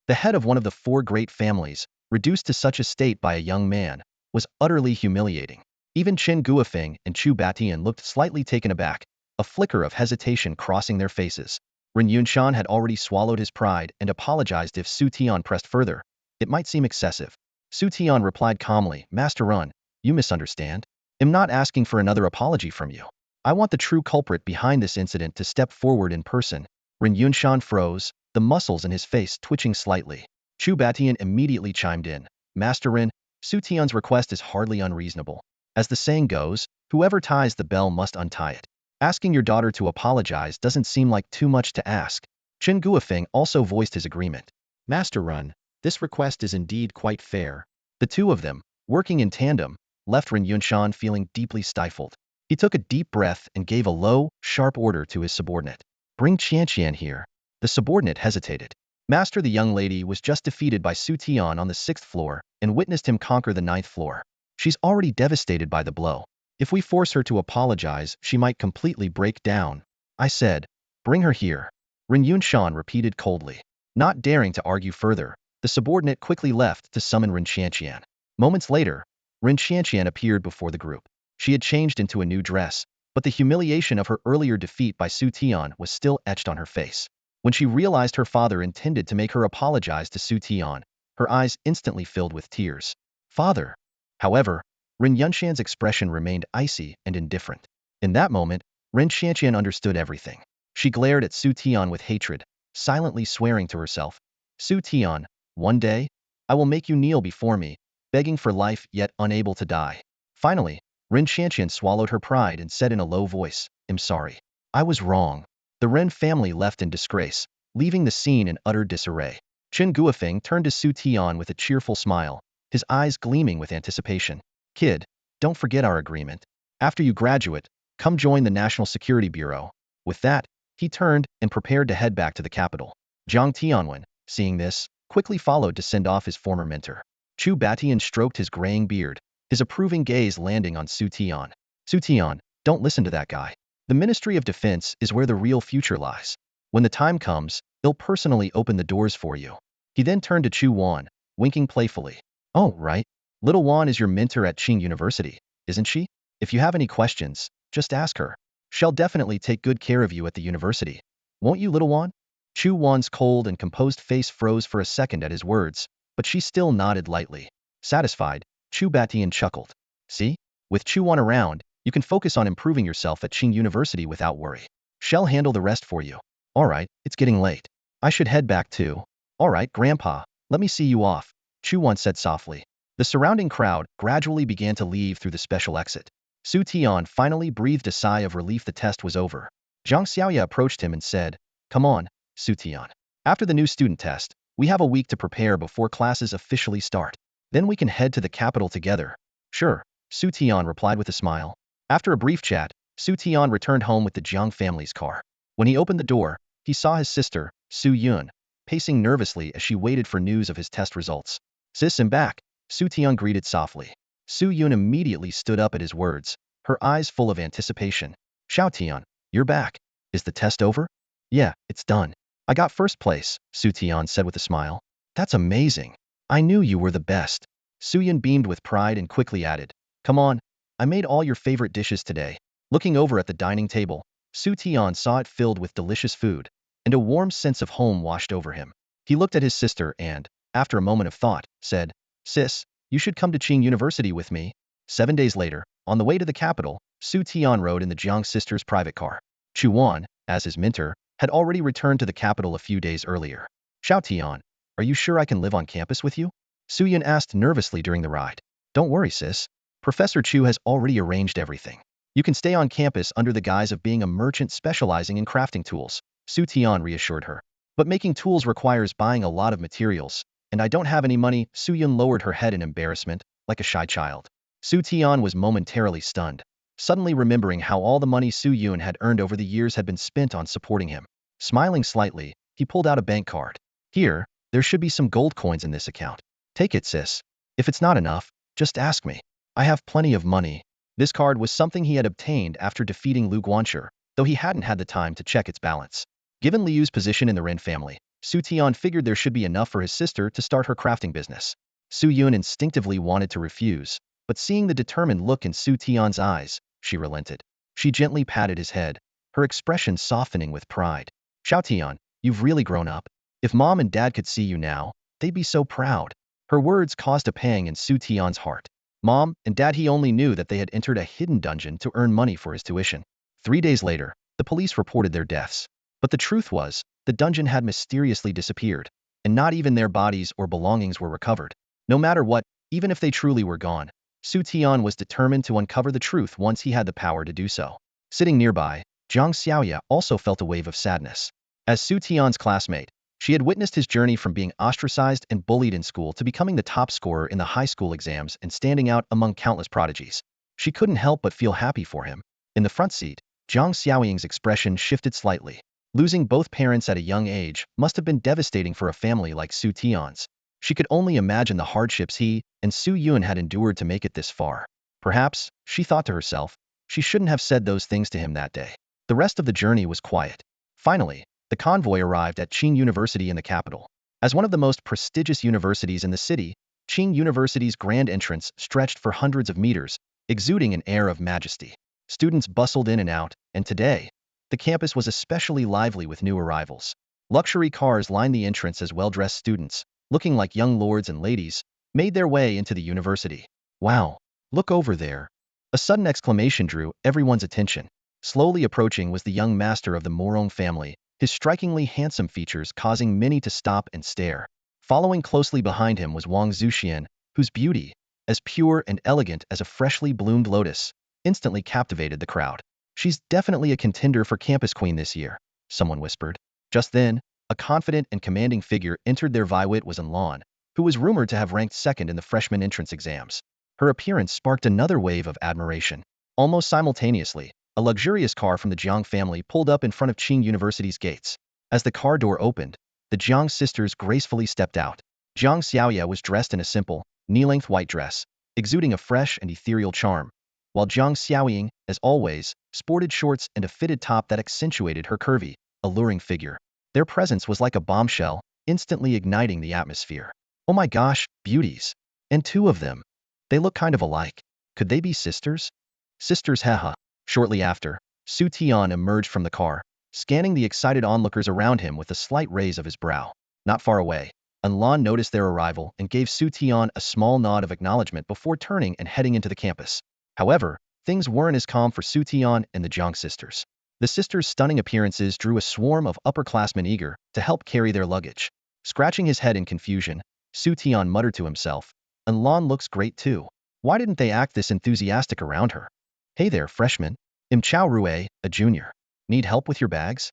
The head of one of the four great families, reduced to such a state by a young man, was utterly humiliating. Even Chen Guofeng and Chu Batian looked slightly taken aback, a flicker of hesitation crossing their faces. Ren Yunshan had already swallowed his pride and apologized if Xu Tian pressed further. It might seem excessive. Xu Tian replied calmly, Master Ren, you misunderstand. I'm not asking for another apology from you. I want the true culprit behind this incident to step forward in person. Ren Yunshan froze, the muscles in his face twitching slightly. Chu Batian immediately chimed in. Master Ren, Xu Tian's request is hardly unreasonable. As the saying goes, whoever ties the bell must untie it. Asking your daughter to apologize doesn't seem like too much to ask. Chen Guofeng also voiced his agreement. Master Ren, this request is indeed quite fair. The two of them, working in tandem, left Ren Yunshan feeling deeply stifled. He took a deep breath and gave a low, sharp order to his subordinate. Bring Qian here. The subordinate hesitated. Master, the young lady was just defeated by Xu Tian on the 6th floor and witnessed him conquer the 9th floor. She's already devastated by the blow. If we force her to apologize, she might completely break down. I said, bring her here. Ren Yunshan repeated coldly. Not daring to argue further, the subordinate quickly left to summon Ren Qian. Moments later, Ren Qian appeared before the group. She had changed into a new dress, but the humiliation of her earlier defeat by Xu Tian was still etched on her face. When she realized her father intended to make her apologize to Xu Tian, her eyes instantly filled with tears. Father! However, Ren Yunshan's expression remained icy and indifferent. In that moment, Ren Qian understood everything. She glared at Xu Tian with hatred, silently swearing to herself, Xu Tian, one day, I will make you kneel before me, begging for life yet unable to die. Finally, Ren Qian swallowed her pride and said in a low voice, I'm sorry. I was wrong. The Ren family left in disgrace, leaving the scene in utter disarray. Chen Guofeng turned to Xu Tian with a cheerful smile, his eyes gleaming with anticipation. Kid, don't forget our agreement. After you graduate, come join the National Security Bureau. With that, he turned and prepared to head back to the capital. Jiang Tianwen, seeing this, quickly followed to send off his former mentor. Chu Batian stroked his graying beard, his approving gaze landing on Xu Tian. Xu Tian, don't listen to that guy. The Ministry of Defense is where the real future lies. When the time comes, they'll personally open the doors for you. He then turned to Chu Wan, winking playfully. Oh, right. Little Wan is your mentor at Ching University, isn't she? If you have any questions, just ask her. She'll definitely take good care of you at the university. Won't you, little Wan? Chu Wan's cold and composed face froze for a second at his words, but she still nodded lightly. Satisfied, Chu Batian chuckled. See? With Chu Wan around, you can focus on improving yourself at Ching University without worry. She'll handle the rest for you. Alright, it's getting late. I should head back too. Alright, Grandpa, let me see you off, Chu Wan said softly. The surrounding crowd gradually began to leave through the special exit. Xu Tian finally breathed a sigh of relief. The test was over. Zhang Xiaoya approached him and said, Come on, Xu Tian. After the new student test, we have a week to prepare before classes officially start. Then we can head to the capital together. Sure, Xu Tian replied with a smile. After a brief chat, Xu Tian returned home with the Jiang family's car. When he opened the door, he saw his sister, Su Yun, pacing nervously as she waited for news of his test results. Sis, I'm back, Xu Tian greeted softly. Su Yun immediately stood up at his words, her eyes full of anticipation. Xiao Tian, you're back. Is the test over? Yeah, it's done. I got first place, Xu Tian said with a smile. That's amazing. I knew you were the best. Su Yun beamed with pride and quickly added, come on, I made all your favorite dishes today. Looking over at the dining table, Xu Tian saw it filled with delicious food, and a warm sense of home washed over him. He looked at his sister and, after a moment of thought, said, Sis, you should come to Ching University with me. 7 days later, on the way to the capital, Xu Tian rode in the Jiang sisters' private car. Chu Wan, as his mentor, had already returned to the capital a few days earlier. Xiao Tian, are you sure I can live on campus with you? Su Yun asked nervously during the ride. Don't worry, sis. Professor Chu has already arranged everything. You can stay on campus under the guise of being a merchant specializing in crafting tools, Xu Tian reassured her. But making tools requires buying a lot of materials, and I don't have any money. Su Yun lowered her head in embarrassment, like a shy child. Xu Tian was momentarily stunned, suddenly remembering how all the money Su Yun had earned over the years had been spent on supporting him. Smiling slightly, he pulled out a bank card. Here, there should be some gold coins in this account. Take it, sis. If it's not enough, just ask me. I have plenty of money. This card was something he had obtained after defeating Lu Guanshi, though he hadn't had the time to check its balance. Given Liu's position in the Ren family, Xu Tian figured there should be enough for his sister to start her crafting business. Su Yun instinctively wanted to refuse, but seeing the determined look in Xu Tian's eyes, she relented. She gently patted his head, her expression softening with pride. Xiao Tian, you've really grown up. If mom and dad could see you now, they'd be so proud. Her words caused a pang in Xu Tian's heart. Mom and Dad, he only knew that they had entered a hidden dungeon to earn money for his tuition. 3 days later, the police reported their deaths. But the truth was, the dungeon had mysteriously disappeared, and not even their bodies or belongings were recovered. No matter what, even if they truly were gone, Xu Tian was determined to uncover the truth once he had the power to do so. Sitting nearby, Zhang Xiaoya also felt a wave of sadness. As Xu Tian's classmate, she had witnessed his journey from being ostracized and bullied in school to becoming the top scorer in the high school exams and standing out among countless prodigies. She couldn't help but feel happy for him. In the front seat, Zhang Xiaoying's expression shifted slightly. Losing both parents at a young age must have been devastating for a family like Xu Tian's. She could only imagine the hardships he and Su Yun had endured to make it this far. Perhaps, she thought to herself, she shouldn't have said those things to him that day. The rest of the journey was quiet. Finally, the convoy arrived at Ching University in the capital. As one of the most prestigious universities in the city, Ching University's grand entrance stretched for hundreds of meters, exuding an air of majesty. Students bustled in and out, and today, the campus was especially lively with new arrivals. Luxury cars lined the entrance as well-dressed students, looking like young lords and ladies, made their way into the university. Wow, look over there. A sudden exclamation drew everyone's attention. Slowly approaching was the young master of the Morong family, his strikingly handsome features causing many to stop and stare. Following closely behind him was Wang Zuxian, whose beauty, as pure and elegant as a freshly bloomed lotus, instantly captivated the crowd. She's definitely a contender for campus queen this year, someone whispered. Just then, a confident and commanding figure entered. Their Viwit was Lan, who was rumored to have ranked second in the freshman entrance exams. Her appearance sparked another wave of admiration. Almost simultaneously, a luxurious car from the Jiang family pulled up in front of Ching University's gates. As the car door opened, the Jiang sisters gracefully stepped out. Zhang Xiaoya was dressed in a simple, knee-length white dress, exuding a fresh and ethereal charm, while Zhang Xiaoying, as always, sported shorts and a fitted top that accentuated her curvy, alluring figure. Their presence was like a bombshell, instantly igniting the atmosphere. Oh my gosh, beauties. And two of them. They look kind of alike. Could they be sisters? Sisters, haha. Shortly after, Xu Tian emerged from the car, scanning the excited onlookers around him with a slight raise of his brow. Not far away, Lan noticed their arrival and gave Xu Tian a small nod of acknowledgement before turning and heading into the campus. However, things weren't as calm for Xu Tian and the Zhang sisters. The sisters' stunning appearances drew a swarm of upperclassmen eager to help carry their luggage. Scratching his head in confusion, Xu Tian muttered to himself, Lan looks great too. Why didn't they act this enthusiastic around her? Hey there, freshman. I'm Chao Rue, a junior. Need help with your bags?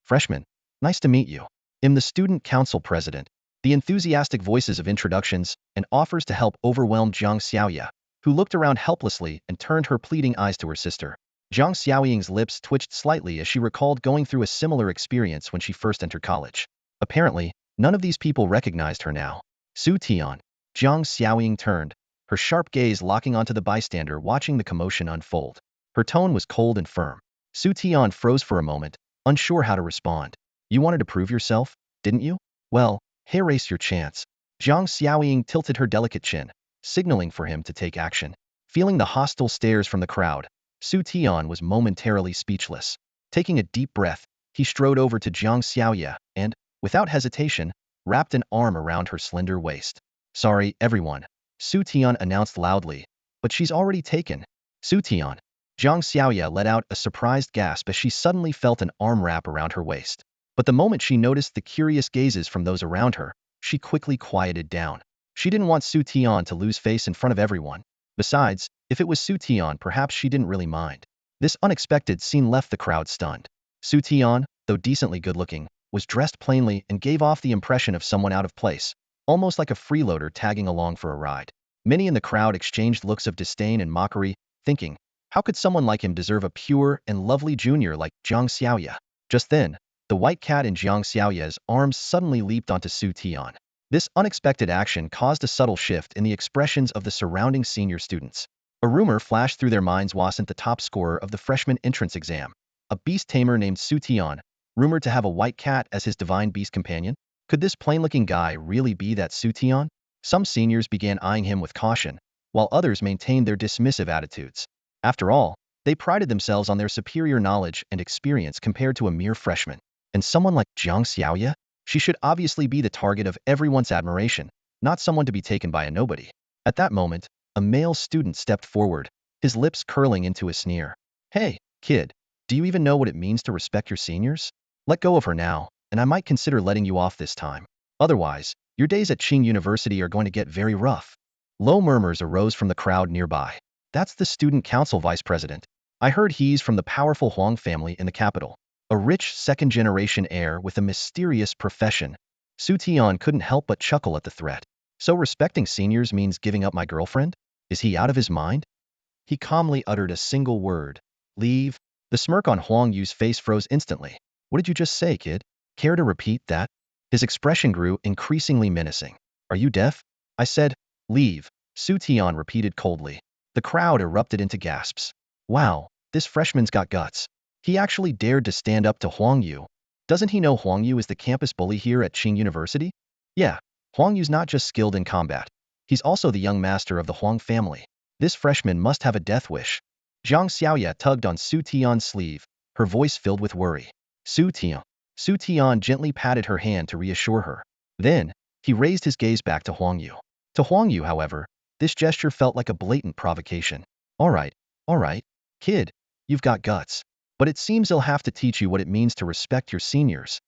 Freshman, nice to meet you. I'm the student council president. The enthusiastic voices of introductions and offers to help overwhelmed Zhang Xiaoya, who looked around helplessly and turned her pleading eyes to her sister. Zhang Xiaoying's lips twitched slightly as she recalled going through a similar experience when she first entered college. Apparently, none of these people recognized her now. Xu Tian. Zhang Xiaoying turned, her sharp gaze locking onto the bystander watching the commotion unfold. Her tone was cold and firm. Xu Tian froze for a moment, unsure how to respond. You wanted to prove yourself, didn't you? Well, erase your chance. Zhang Xiaoying tilted her delicate chin, signaling for him to take action. Feeling the hostile stares from the crowd, Xu Tian was momentarily speechless. Taking a deep breath, he strode over to Zhang Xiaoye and, without hesitation, wrapped an arm around her slender waist. Sorry, everyone, Xu Tian announced loudly, but she's already taken. Xu Tian. Zhang Xiaoye let out a surprised gasp as she suddenly felt an arm wrap around her waist. But the moment she noticed the curious gazes from those around her, she quickly quieted down. She didn't want Xu Tian to lose face in front of everyone. Besides, if it was Xu Tian, perhaps she didn't really mind. This unexpected scene left the crowd stunned. Xu Tian, though decently good-looking, was dressed plainly and gave off the impression of someone out of place, almost like a freeloader tagging along for a ride. Many in the crowd exchanged looks of disdain and mockery, thinking, how could someone like him deserve a pure and lovely junior like Zhang Xiaoye? Just then, the white cat in Zhang Xiaoye's arms suddenly leaped onto Xu Tian. This unexpected action caused a subtle shift in the expressions of the surrounding senior students. A rumor flashed through their minds: wasn't the top scorer of the freshman entrance exam a Beast Tamer named Xu Tian, rumored to have a white cat as his divine beast companion? Could this plain-looking guy really be that Xu Tian? Some seniors began eyeing him with caution, while others maintained their dismissive attitudes. After all, they prided themselves on their superior knowledge and experience compared to a mere freshman. And someone like Zhang Xiaoye? She should obviously be the target of everyone's admiration, not someone to be taken by a nobody. At that moment, a male student stepped forward, his lips curling into a sneer. Hey, kid, do you even know what it means to respect your seniors? Let go of her now, and I might consider letting you off this time. Otherwise, your days at Ching University are going to get very rough. Low murmurs arose from the crowd nearby. That's the student council vice president. I heard he's from the powerful Huang family in the capital. A rich second-generation heir with a mysterious profession. Xu Tian couldn't help but chuckle at the threat. So respecting seniors means giving up my girlfriend? Is he out of his mind? He calmly uttered a single word. Leave. The smirk on Huang Yu's face froze instantly. What did you just say, kid? Care to repeat that? His expression grew increasingly menacing. Are you deaf? I said, leave, Xu Tian repeated coldly. The crowd erupted into gasps. Wow, this freshman's got guts. He actually dared to stand up to Huang Yu. Doesn't he know Huang Yu is the campus bully here at Ching University? Yeah, Huang Yu's not just skilled in combat. He's also the young master of the Huang family. This freshman must have a death wish. Zhang Xiaoye tugged on Xu Tian's sleeve, her voice filled with worry. Xu Tian. Xu Tian gently patted her hand to reassure her. Then, he raised his gaze back to Huang Yu. To Huang Yu, however, this gesture felt like a blatant provocation. All right, kid, you've got guts. But it seems I'll have to teach you what it means to respect your seniors,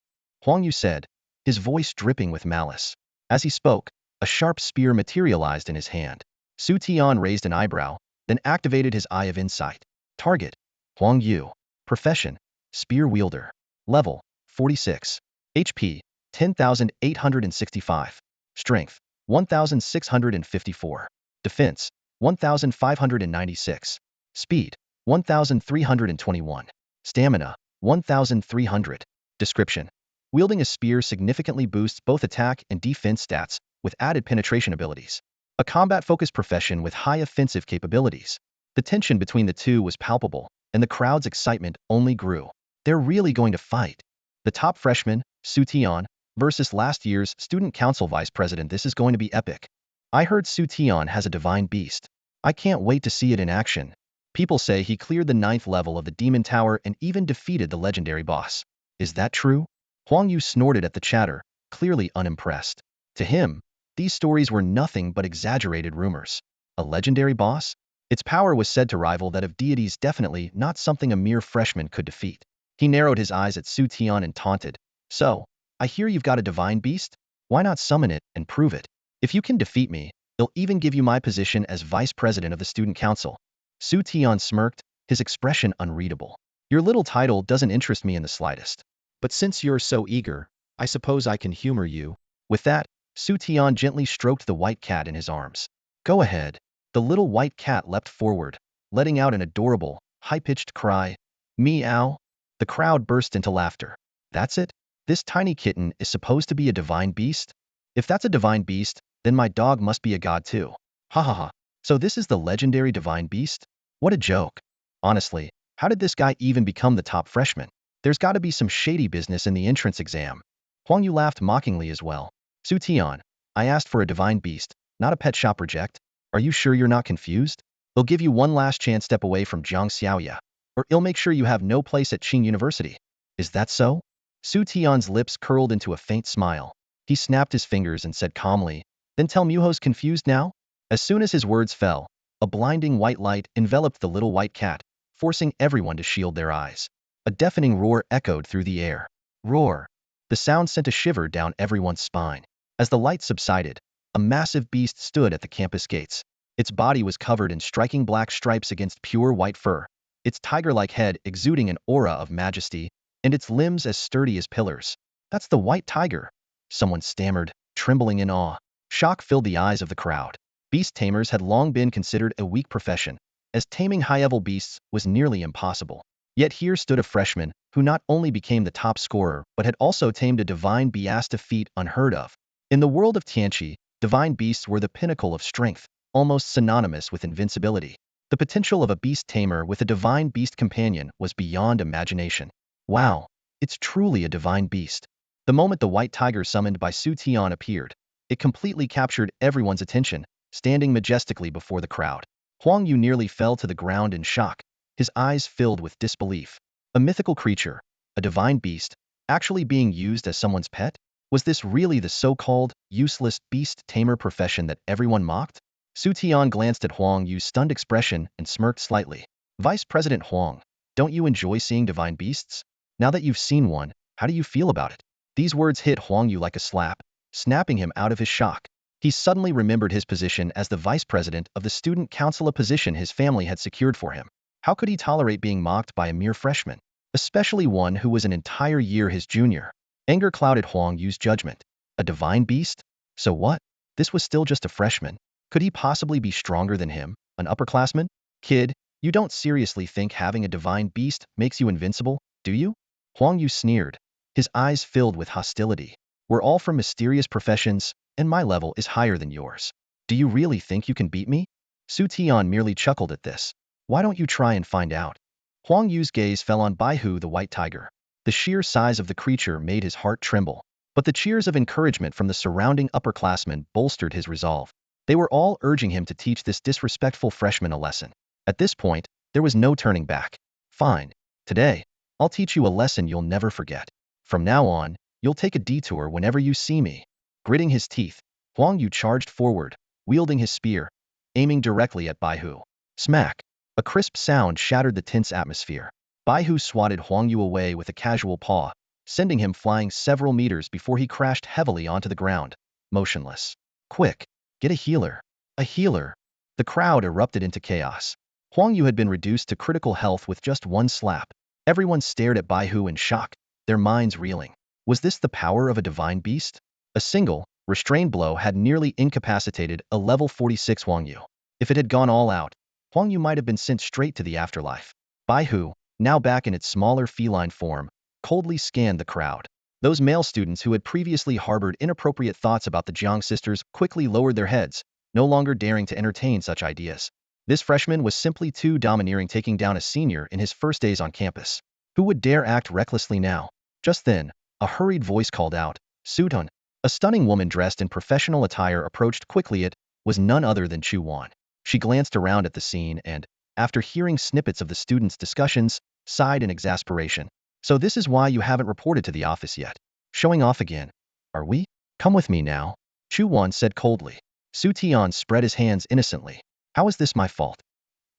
Huang Yu said, his voice dripping with malice. As he spoke, a sharp spear materialized in his hand. Xu Tian raised an eyebrow, then activated his Eye of Insight. Target: Huang Yu. Profession: Spear Wielder. Level: 46. HP: 10,865. Strength: 1,654. Defense: 1,596. Speed: 1,321. Stamina: 1,300. Description: wielding a spear significantly boosts both attack and defense stats, with added penetration abilities. A combat-focused profession with high offensive capabilities. The tension between the two was palpable, and the crowd's excitement only grew. They're really going to fight. The top freshman, Xu Tian, versus last year's student council vice president. This is going to be epic. I heard Xu Tian has a divine beast. I can't wait to see it in action. People say he cleared the 9th level of the Demon Tower and even defeated the legendary boss. Is that true? Huang Yu snorted at the chatter, clearly unimpressed. To him, these stories were nothing but exaggerated rumors. A legendary boss? Its power was said to rival that of deities, definitely not something a mere freshman could defeat. He narrowed his eyes at Xu Tian and taunted. So, I hear you've got a divine beast? Why not summon it and prove it? If you can defeat me, they'll even give you my position as vice president of the student council. Xu Tian smirked, his expression unreadable. Your little title doesn't interest me in the slightest. But since you're so eager, I suppose I can humor you. With that, Xu Tian gently stroked the white cat in his arms. Go ahead. The little white cat leapt forward, letting out an adorable, high-pitched cry. Meow. The crowd burst into laughter. That's it? This tiny kitten is supposed to be a divine beast? If that's a divine beast, then my dog must be a god too. Ha ha ha. So this is the legendary divine beast? What a joke. Honestly, how did this guy even become the top freshman? There's got to be some shady business in the entrance exam. Huang Yu laughed mockingly as well. Xu Tian, I asked for a divine beast, not a pet shop reject. Are you sure you're not confused? They'll give you one last chance step away from Jiang Xiaoya, or it'll make sure you have no place at Ching University. Is that so? Xu Tian's lips curled into a faint smile. He snapped his fingers and said calmly, then tell Muho's confused now? As soon as his words fell, a blinding white light enveloped the little white cat, forcing everyone to shield their eyes. A deafening roar echoed through the air. Roar! The sound sent a shiver down everyone's spine. As the light subsided, a massive beast stood at the campus gates. Its body was covered in striking black stripes against pure white fur, its tiger-like head exuding an aura of majesty, and its limbs as sturdy as pillars. That's the white tiger, someone stammered, trembling in awe. Shock filled the eyes of the crowd. Beast tamers had long been considered a weak profession, as taming high-level beasts was nearly impossible. Yet here stood a freshman who not only became the top scorer but had also tamed a divine beast, a feat unheard of. In the world of Tianqi, divine beasts were the pinnacle of strength, almost synonymous with invincibility. The potential of a beast tamer with a divine beast companion was beyond imagination. Wow, it's truly a divine beast. The moment the white tiger summoned by Xu Tian appeared, it completely captured everyone's attention, standing majestically before the crowd. Huang Yu nearly fell to the ground in shock, his eyes filled with disbelief. A mythical creature, a divine beast, actually being used as someone's pet? Was this really the so-called useless beast tamer profession that everyone mocked? Xu Tian glanced at Huang Yu's stunned expression and smirked slightly. Vice President Huang, don't you enjoy seeing divine beasts? Now that you've seen one, how do you feel about it? These words hit Huang Yu like a slap, snapping him out of his shock. He suddenly remembered his position as the vice president of the student council, a position his family had secured for him. How could he tolerate being mocked by a mere freshman, especially one who was an entire year his junior? Anger clouded Huang Yu's judgment. A divine beast? So what? This was still just a freshman. Could he possibly be stronger than him, an upperclassman? Kid, you don't seriously think having a divine beast makes you invincible, do you? Huang Yu sneered, his eyes filled with hostility. We're all from mysterious professions, and my level is higher than yours. Do you really think you can beat me? Xu Tian merely chuckled at this. Why don't you try and find out? Huang Yu's gaze fell on Baihu the white tiger. The sheer size of the creature made his heart tremble, but the cheers of encouragement from the surrounding upperclassmen bolstered his resolve. They were all urging him to teach this disrespectful freshman a lesson. At this point, there was no turning back. Fine. Today, I'll teach you a lesson you'll never forget. From now on, you'll take a detour whenever you see me. Gritting his teeth, Huang Yu charged forward, wielding his spear, aiming directly at Baihu. Smack! A crisp sound shattered the tense atmosphere. Baihu swatted Huang Yu away with a casual paw, sending him flying several meters before he crashed heavily onto the ground, motionless. Quick! Get a healer! A healer! The crowd erupted into chaos. Huang Yu had been reduced to critical health with just one slap. Everyone stared at Baihu in shock, their minds reeling. Was this the power of a divine beast? A single, restrained blow had nearly incapacitated a level 46 Huang Yu. If it had gone all out, Huang Yu might have been sent straight to the afterlife. Baihu, now back in its smaller feline form, coldly scanned the crowd. Those male students who had previously harbored inappropriate thoughts about the Jiang sisters quickly lowered their heads, no longer daring to entertain such ideas. This freshman was simply too domineering, taking down a senior in his first days on campus. Who would dare act recklessly now? Just then, a hurried voice called out, Xu Tian. A stunning woman dressed in professional attire approached quickly. It was none other than Chu Wan. She glanced around at the scene and, after hearing snippets of the students' discussions, sighed in exasperation. So this is why you haven't reported to the office yet. Showing off again. Are we? Come with me now. Chu Wan said coldly. Xu Tian spread his hands innocently. How is this my fault?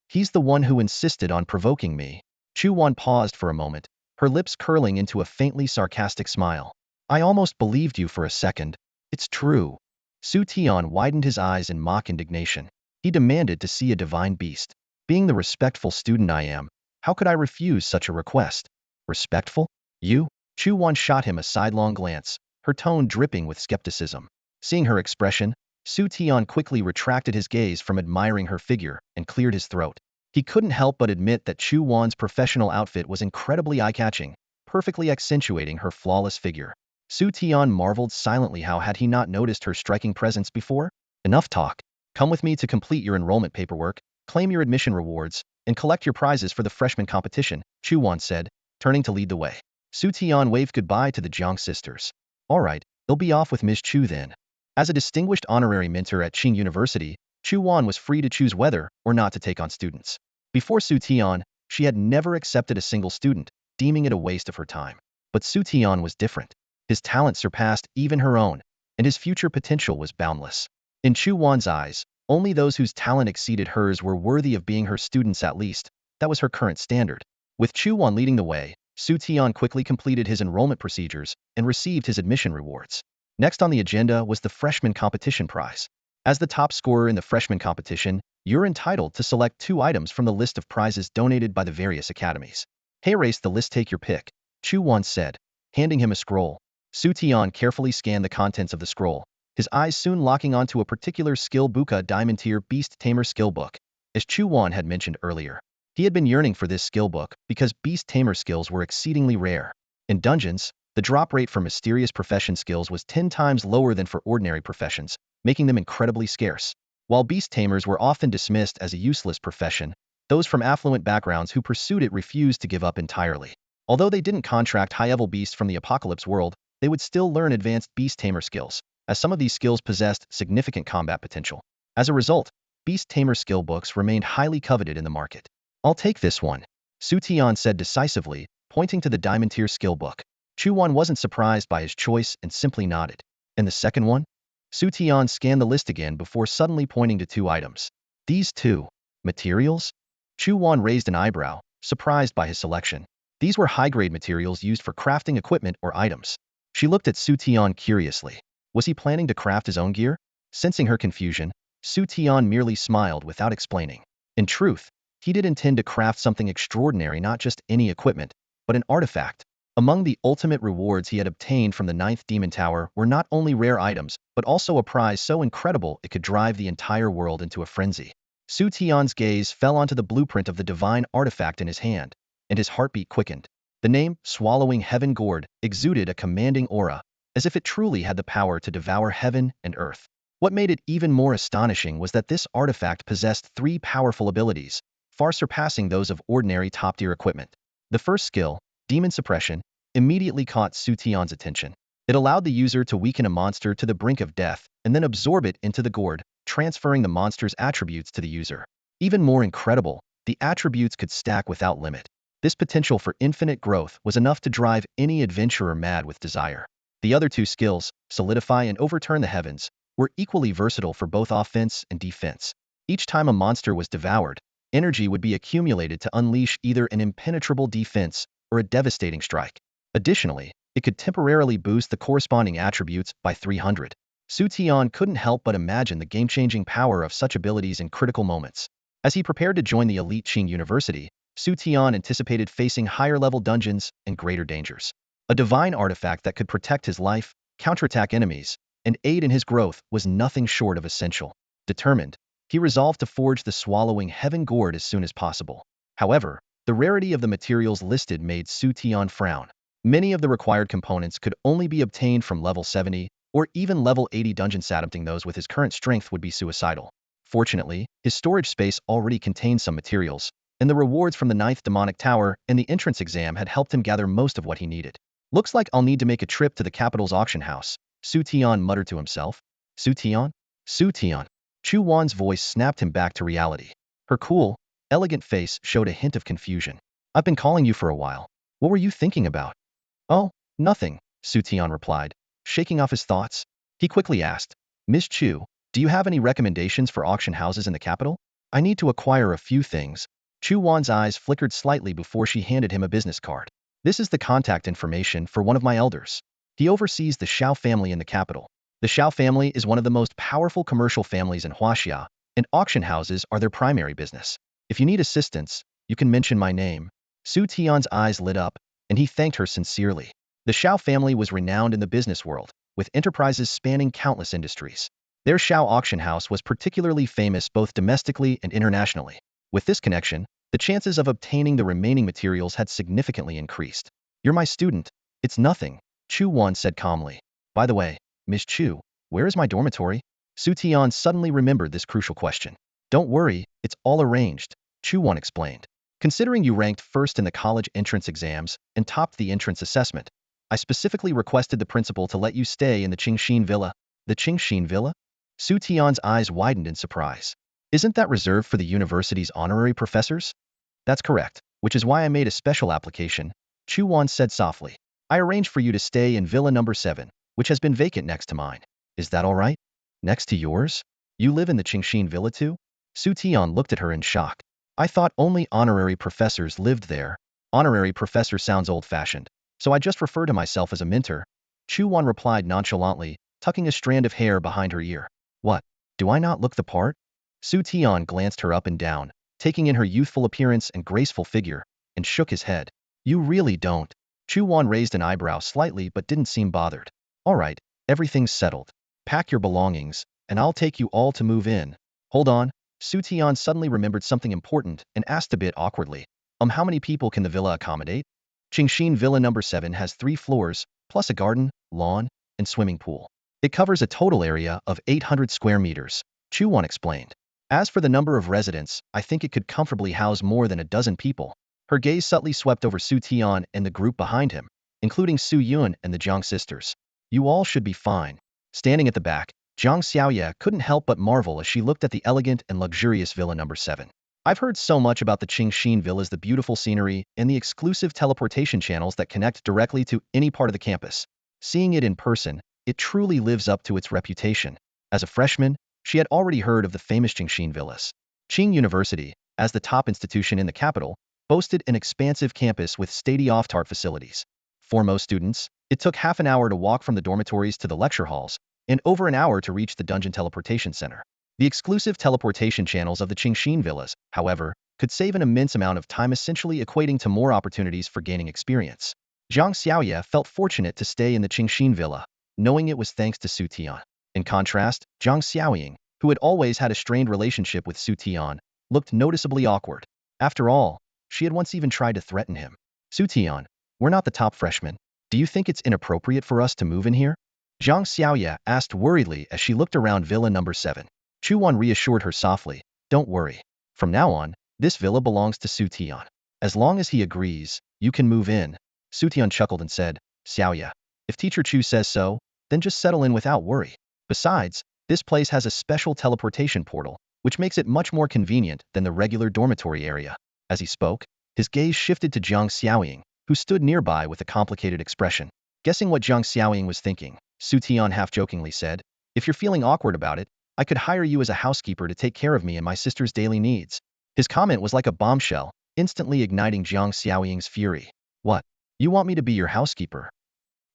He's the one who insisted on provoking me. Chu Wan paused for a moment, her lips curling into a faintly sarcastic smile. I almost believed you for a second. It's true. Xu Tian widened his eyes in mock indignation. He demanded to see a divine beast. Being the respectful student I am, how could I refuse such a request? Respectful? You? Chu Wan shot him a sidelong glance, her tone dripping with skepticism. Seeing her expression, Xu Tian quickly retracted his gaze from admiring her figure and cleared his throat. He couldn't help but admit that Chu Wan's professional outfit was incredibly eye-catching, perfectly accentuating her flawless figure. Xu Tian marveled silently. How had he not noticed her striking presence before? Enough talk. Come with me to complete your enrollment paperwork, claim your admission rewards, and collect your prizes for the freshman competition, Chu Wan said, turning to lead the way. Xu Tian waved goodbye to the Jiang sisters. All right, they'll be off with Ms. Chu then. As a distinguished honorary mentor at Ching University, Chu Wan was free to choose whether or not to take on students. Before Xu Tian, she had never accepted a single student, deeming it a waste of her time. But Xu Tian was different. His talent surpassed even her own, and his future potential was boundless. In Chu Wan's eyes, only those whose talent exceeded hers were worthy of being her students. At least, that was her current standard. With Chu Wan leading the way, Xu Tian quickly completed his enrollment procedures and received his admission rewards. Next on the agenda was the freshman competition prize. As the top scorer in the freshman competition, you're entitled to select 2 items from the list of prizes donated by the various academies. Hey, erase the list, take your pick, Chu Wan said, handing him a scroll. Xu Tian carefully scanned the contents of the scroll, his eyes soon locking onto a particular skill book, Diamond Tier Beast Tamer skill book. As Chu Wan had mentioned earlier, he had been yearning for this skill book because Beast Tamer skills were exceedingly rare. In dungeons, the drop rate for mysterious profession skills was 10 times lower than for ordinary professions, making them incredibly scarce. While beast tamers were often dismissed as a useless profession, those from affluent backgrounds who pursued it refused to give up entirely. Although they didn't contract high-level beasts from the apocalypse world, they would still learn advanced beast tamer skills, as some of these skills possessed significant combat potential. As a result, beast tamer skill books remained highly coveted in the market. I'll take this one, Xu Tian said decisively, pointing to the diamond tier skill book. Chu Wan wasn't surprised by his choice and simply nodded. And the second one? Xu Tian scanned the list again before suddenly pointing to 2 items. These 2 materials? Chu Wan raised an eyebrow, surprised by his selection. These were high-grade materials used for crafting equipment or items. She looked at Xu Tian curiously. Was he planning to craft his own gear? Sensing her confusion, Xu Tian merely smiled without explaining. In truth, he did intend to craft something extraordinary, not just any equipment, but an artifact. Among the ultimate rewards he had obtained from the 9th Demon Tower were not only rare items, but also a prize so incredible it could drive the entire world into a frenzy. Xu Tian's gaze fell onto the blueprint of the divine artifact in his hand, and his heartbeat quickened. The name, Swallowing Heaven Gourd, exuded a commanding aura, as if it truly had the power to devour heaven and earth. What made it even more astonishing was that this artifact possessed 3 powerful abilities, far surpassing those of ordinary top-tier equipment. The first skill, Demon Suppression, immediately caught Xu Tian's attention. It allowed the user to weaken a monster to the brink of death and then absorb it into the gourd, transferring the monster's attributes to the user. Even more incredible, the attributes could stack without limit. This potential for infinite growth was enough to drive any adventurer mad with desire. The other 2 skills, Solidify and Overturn the Heavens, were equally versatile for both offense and defense. Each time a monster was devoured, energy would be accumulated to unleash either an impenetrable defense or a devastating strike. Additionally, it could temporarily boost the corresponding attributes by 300. Xu Tian couldn't help but imagine the game-changing power of such abilities in critical moments. As he prepared to join the elite Ching University, Xu Tian anticipated facing higher-level dungeons and greater dangers. A divine artifact that could protect his life, counterattack enemies, and aid in his growth was nothing short of essential. Determined, he resolved to forge the Swallowing Heaven Gourd as soon as possible. However, the rarity of the materials listed made Xu Tian frown. Many of the required components could only be obtained from level 70 or even level 80 dungeons. Adapting those with his current strength would be suicidal. Fortunately, his storage space already contained some materials, and the rewards from the 9th Demonic Tower and the entrance exam had helped him gather most of what he needed. Looks like I'll need to make a trip to the capital's auction house, Xu Tian muttered to himself. Xu Tian? Xu Tian. Chu Wan's voice snapped him back to reality. Her cool, elegant face showed a hint of confusion. I've been calling you for a while. What were you thinking about? Oh, nothing, Xu Tian replied, shaking off his thoughts. He quickly asked, Miss Chu, do you have any recommendations for auction houses in the capital? I need to acquire a few things. Chu Wan's eyes flickered slightly before she handed him a business card. This is the contact information for one of my elders. He oversees the Xiao family in the capital. The Xiao family is one of the most powerful commercial families in Huaxia, and auction houses are their primary business. If you need assistance, you can mention my name. Xu Tian's eyes lit up, and he thanked her sincerely. The Xiao family was renowned in the business world, with enterprises spanning countless industries. Their Shao auction house was particularly famous both domestically and internationally. With this connection, the chances of obtaining the remaining materials had significantly increased. You're my student. It's nothing, Xu Wan said calmly. By the way, Miss Chu, where is my dormitory? Xu Tian suddenly remembered this crucial question. Don't worry, it's all arranged, Xu Wan explained. Considering you ranked first in the college entrance exams and topped the entrance assessment, I specifically requested the principal to let you stay in the Qingxin Villa. The Qingxin Villa? Xu Tian's eyes widened in surprise. Isn't that reserved for the university's honorary professors? That's correct, which is why I made a special application, Chu Wan said softly. I arranged for you to stay in Villa number 7, which has been vacant next to mine. Is that all right? Next to yours? You live in the Qingxin Villa too? Xu Tian looked at her in shock. I thought only honorary professors lived there. Honorary professor sounds old-fashioned, so I just refer to myself as a mentor. Chu Wan replied nonchalantly, tucking a strand of hair behind her ear. What? Do I not look the part? Xu Tian glanced her up and down, taking in her youthful appearance and graceful figure, and shook his head. You really don't. Chu Wan raised an eyebrow slightly but didn't seem bothered. All right, everything's settled. Pack your belongings, and I'll take you all to move in. Hold on. Xu Tian suddenly remembered something important and asked a bit awkwardly. How many people can the villa accommodate? Qingxin Villa number 7 has 3 floors, plus a garden, lawn, and swimming pool. It covers a total area of 800 square meters, Chu Wan explained. As for the number of residents, I think it could comfortably house more than a dozen people. Her gaze subtly swept over Xu Tian and the group behind him, including Su Yun and the Jiang sisters. You all should be fine. Standing at the back, Jiang Xiaoye couldn't help but marvel as she looked at the elegant and luxurious villa number 7. I've heard so much about the Qingxin Villas, the beautiful scenery, and the exclusive teleportation channels that connect directly to any part of the campus. Seeing it in person, it truly lives up to its reputation. As a freshman, she had already heard of the famous Qingxin Villas. Ching University, as the top institution in the capital, boasted an expansive campus with state-of-the-art facilities. For most students, it took half an hour to walk from the dormitories to the lecture halls, and over an hour to reach the dungeon teleportation center. The exclusive teleportation channels of the Qingxin Villas, however, could save an immense amount of time, essentially equating to more opportunities for gaining experience. Jiang Xiaoye felt fortunate to stay in the Qingxin Villa, knowing it was thanks to Xu Tian. In contrast, Jiang Xiaoying, who had always had a strained relationship with Xu Tian, looked noticeably awkward. After all, she had once even tried to threaten him. Xu Tian, we're not the top freshmen. Do you think it's inappropriate for us to move in here? Jiang Xiaoye asked worriedly as she looked around villa number 7. Chu Wan reassured her softly, don't worry. From now on, this villa belongs to Xu Tian. As long as he agrees, you can move in. Xu Tian chuckled and said, Xiaoye, if Teacher Chu says so, then just settle in without worry. Besides, this place has a special teleportation portal, which makes it much more convenient than the regular dormitory area. As he spoke, his gaze shifted to Jiang Xiaoying, who stood nearby with a complicated expression. Guessing what Jiang Xiaoying was thinking, Xu Tian half-jokingly said, if you're feeling awkward about it, I could hire you as a housekeeper to take care of me and my sister's daily needs. His comment was like a bombshell, instantly igniting Jiang Xiaoying's fury. What? You want me to be your housekeeper?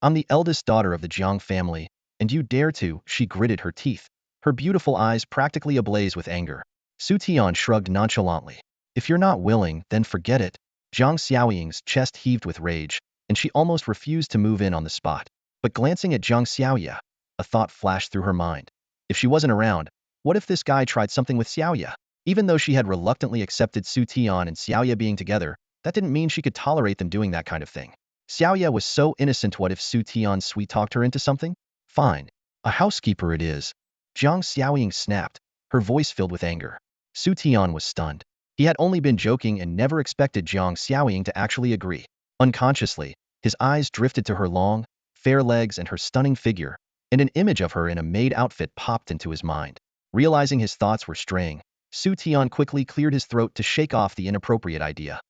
I'm the eldest daughter of the Jiang family, and you dare to, she gritted her teeth, her beautiful eyes practically ablaze with anger. Xu Tian shrugged nonchalantly. If you're not willing, then forget it. Jiang Xiaoying's chest heaved with rage, and she almost refused to move in on the spot. But glancing at Jiang Xiaoye, a thought flashed through her mind. If she wasn't around, what if this guy tried something with Xiaoye? Even though she had reluctantly accepted Xu Tian and Xiaoye being together, that didn't mean she could tolerate them doing that kind of thing. Xiaoye was so innocent. What if Xu Tian sweet-talked her into something? Fine. A housekeeper it is. Jiang Xiaoying snapped, her voice filled with anger. Xu Tian was stunned. He had only been joking and never expected Jiang Xiaoying to actually agree. Unconsciously, his eyes drifted to her long, fair legs and her stunning figure, and an image of her in a maid outfit popped into his mind. Realizing his thoughts were straying, Xu Tian quickly cleared his throat to shake off the inappropriate idea.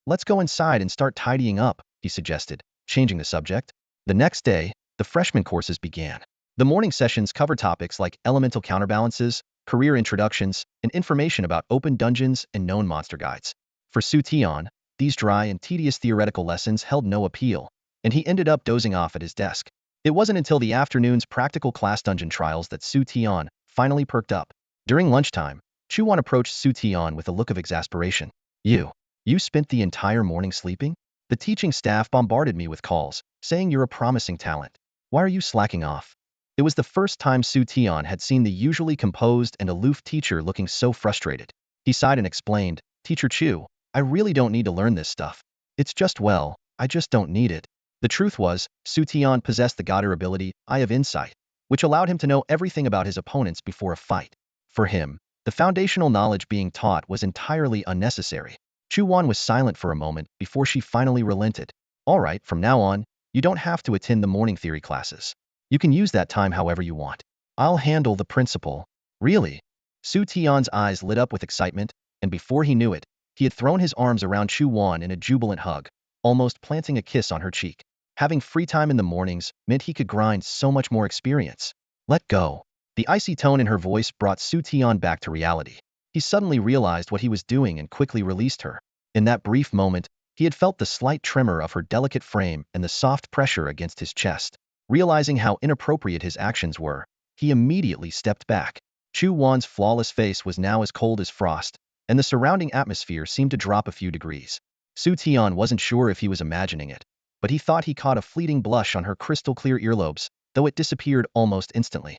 Let's go inside and start tidying up, he suggested, changing the subject. The next day, the freshman courses began. The morning sessions covered topics like elemental counterbalances, career introductions, and information about open dungeons and known monster guides. For Xu Tian, these dry and tedious theoretical lessons held no appeal, and he ended up dozing off at his desk. It wasn't until the afternoon's practical class dungeon trials that Xu Tian finally perked up. During lunchtime, Chu Wan approached Xu Tian with a look of exasperation. You spent the entire morning sleeping? The teaching staff bombarded me with calls, saying you're a promising talent. Why are you slacking off? It was the first time Xu Tian had seen the usually composed and aloof teacher looking so frustrated. He sighed and explained, "Teacher Chu, I really don't need to learn this stuff. It's just, well, I just don't need it." The truth was, Xu Tian possessed the godder ability, Eye of Insight, which allowed him to know everything about his opponents before a fight. For him, the foundational knowledge being taught was entirely unnecessary. Chu Wan was silent for a moment before she finally relented. "All right, from now on, you don't have to attend the morning theory classes. You can use that time however you want. I'll handle the principal." "Really?" Xu Tian's eyes lit up with excitement, and before he knew it, he had thrown his arms around Chu Wan in a jubilant hug, almost planting a kiss on her cheek. Having free time in the mornings meant he could grind so much more experience. "Let go." The icy tone in her voice brought Xu Tian back to reality. He suddenly realized what he was doing and quickly released her. In that brief moment, he had felt the slight tremor of her delicate frame and the soft pressure against his chest. Realizing how inappropriate his actions were, he immediately stepped back. Chu Wan's flawless face was now as cold as frost, and the surrounding atmosphere seemed to drop a few degrees. Xu Tian wasn't sure if he was imagining it, but he thought he caught a fleeting blush on her crystal-clear earlobes, though it disappeared almost instantly.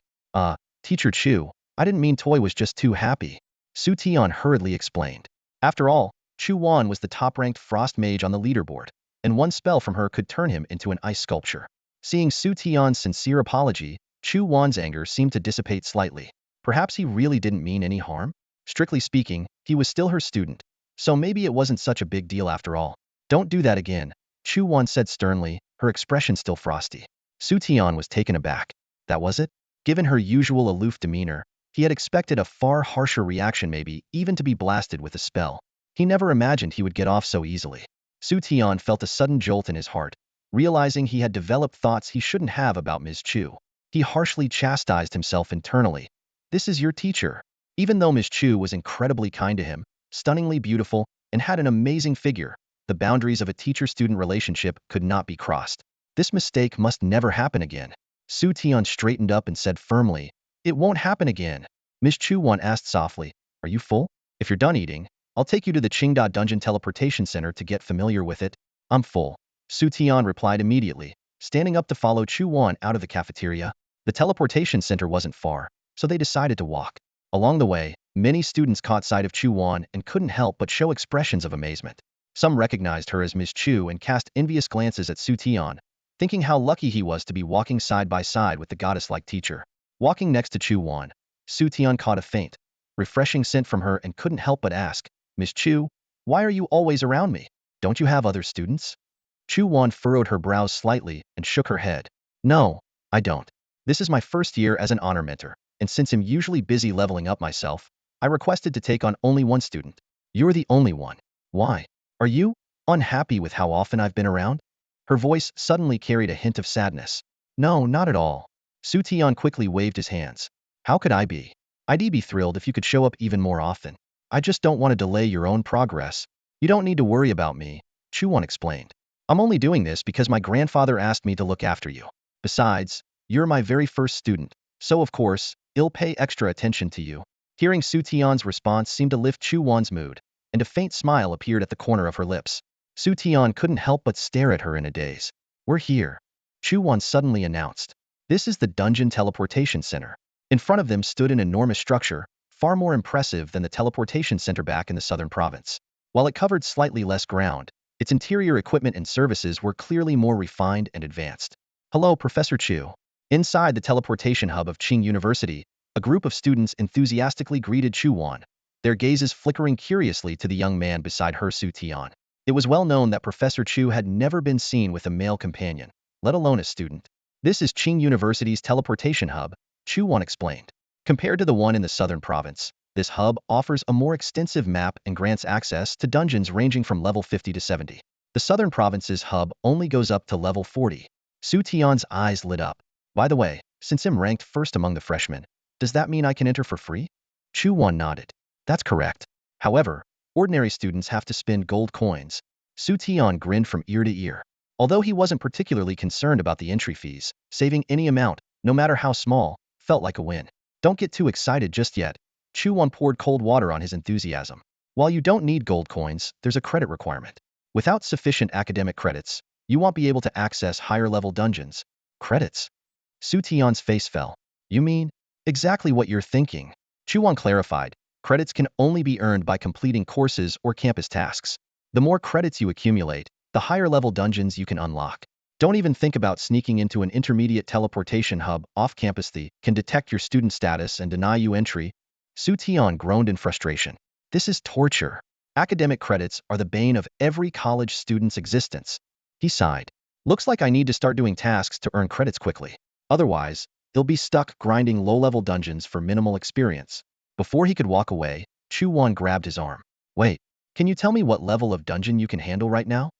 Teacher Chu, I didn't mean Toy was just too happy," Xu Tian hurriedly explained. After all, Chu Wan was the top-ranked frost mage on the leaderboard, and one spell from her could turn him into an ice sculpture. Seeing Xu Tian's sincere apology, Chu Wan's anger seemed to dissipate slightly. Perhaps he really didn't mean any harm? Strictly speaking, he was still her student, so maybe it wasn't such a big deal after all. "Don't do that again," Chu Wan said sternly, her expression still frosty. Xu Tian was taken aback. That was it? Given her usual aloof demeanor, he had expected a far harsher reaction, maybe even to be blasted with a spell. He never imagined he would get off so easily. Xu Tian felt a sudden jolt in his heart, realizing he had developed thoughts he shouldn't have about Ms. Chu. He harshly chastised himself internally. This is your teacher. Even though Ms. Chu was incredibly kind to him, stunningly beautiful, and had an amazing figure, the boundaries of a teacher-student relationship could not be crossed. This mistake must never happen again. Xu Tian straightened up and said firmly, "It won't happen again." Ms. Chu Wan asked softly, "Are you full? If you're done eating, I'll take you to the Ching Dungeon Teleportation Center to get familiar with it." "I'm full," Xu Tian replied immediately, standing up to follow Chu Wan out of the cafeteria. The teleportation center wasn't far, so they decided to walk. Along the way, many students caught sight of Chu Wan and couldn't help but show expressions of amazement. Some recognized her as Ms. Chu and cast envious glances at Xu Tian, thinking how lucky he was to be walking side by side with the goddess-like teacher. Walking next to Chu Wan, Xu Tian caught a faint, refreshing scent from her and couldn't help but ask, "Miss Chu, why are you always around me? Don't you have other students?" Chu Wan furrowed her brows slightly and shook her head. "No, I don't. This is my first year as an honor mentor, and since I'm usually busy leveling up myself, I requested to take on only one student. You're the only one. Why? Are you unhappy with how often I've been around?" Her voice suddenly carried a hint of sadness. "No, not at all." Xu Tian quickly waved his hands. "How could I be? I'd be thrilled if you could show up even more often. I just don't want to delay your own progress." "You don't need to worry about me," Chu Wan explained. "I'm only doing this because my grandfather asked me to look after you. Besides, you're my very first student, so of course, I'll pay extra attention to you." Hearing Xu Tian's response seemed to lift Chu Wan's mood, and a faint smile appeared at the corner of her lips. Xu Tian couldn't help but stare at her in a daze. "We're here," Chu Wan suddenly announced. "This is the Dungeon Teleportation Center." In front of them stood an enormous structure, far more impressive than the teleportation center back in the southern province. While it covered slightly less ground, its interior equipment and services were clearly more refined and advanced. "Hello, Professor Chu." Inside the teleportation hub of Ching University, a group of students enthusiastically greeted Chu Wan, their gazes flickering curiously to the young man beside her, Xu Tian. It was well known that Professor Chu had never been seen with a male companion, let alone a student. "This is Ching University's teleportation hub," Chu Wan explained. Compared to the one in the southern province, this hub offers a more extensive map and grants access to dungeons ranging from level 50 to 70. The southern province's hub only goes up to level 40. Xu Tian's eyes lit up. "By the way, since I'm ranked first among the freshmen, does that mean I can enter for free?" Chu Wan nodded. "That's correct. However, ordinary students have to spend gold coins." Xu Tian grinned from ear to ear. Although he wasn't particularly concerned about the entry fees, saving any amount, no matter how small, felt like a win. "Don't get too excited just yet." Chu Wan poured cold water on his enthusiasm. "While you don't need gold coins, there's a credit requirement. Without sufficient academic credits, you won't be able to access higher-level dungeons." "Credits?" Xu Tian's face fell. You mean? Exactly what you're thinking. Chu Wan clarified. Credits can only be earned by completing courses or campus tasks. The more credits you accumulate, the higher level dungeons you can unlock. Don't even think about sneaking into an intermediate teleportation hub off campus. They can detect your student status and deny you entry. Xu Tian groaned in frustration. This is torture. Academic credits are the bane of every college student's existence. He sighed. Looks like I need to start doing tasks to earn credits quickly. Otherwise, he'll be stuck grinding low-level dungeons for minimal experience. Before he could walk away, Chu Wan grabbed his arm. Wait, can you tell me what level of dungeon you can handle right now?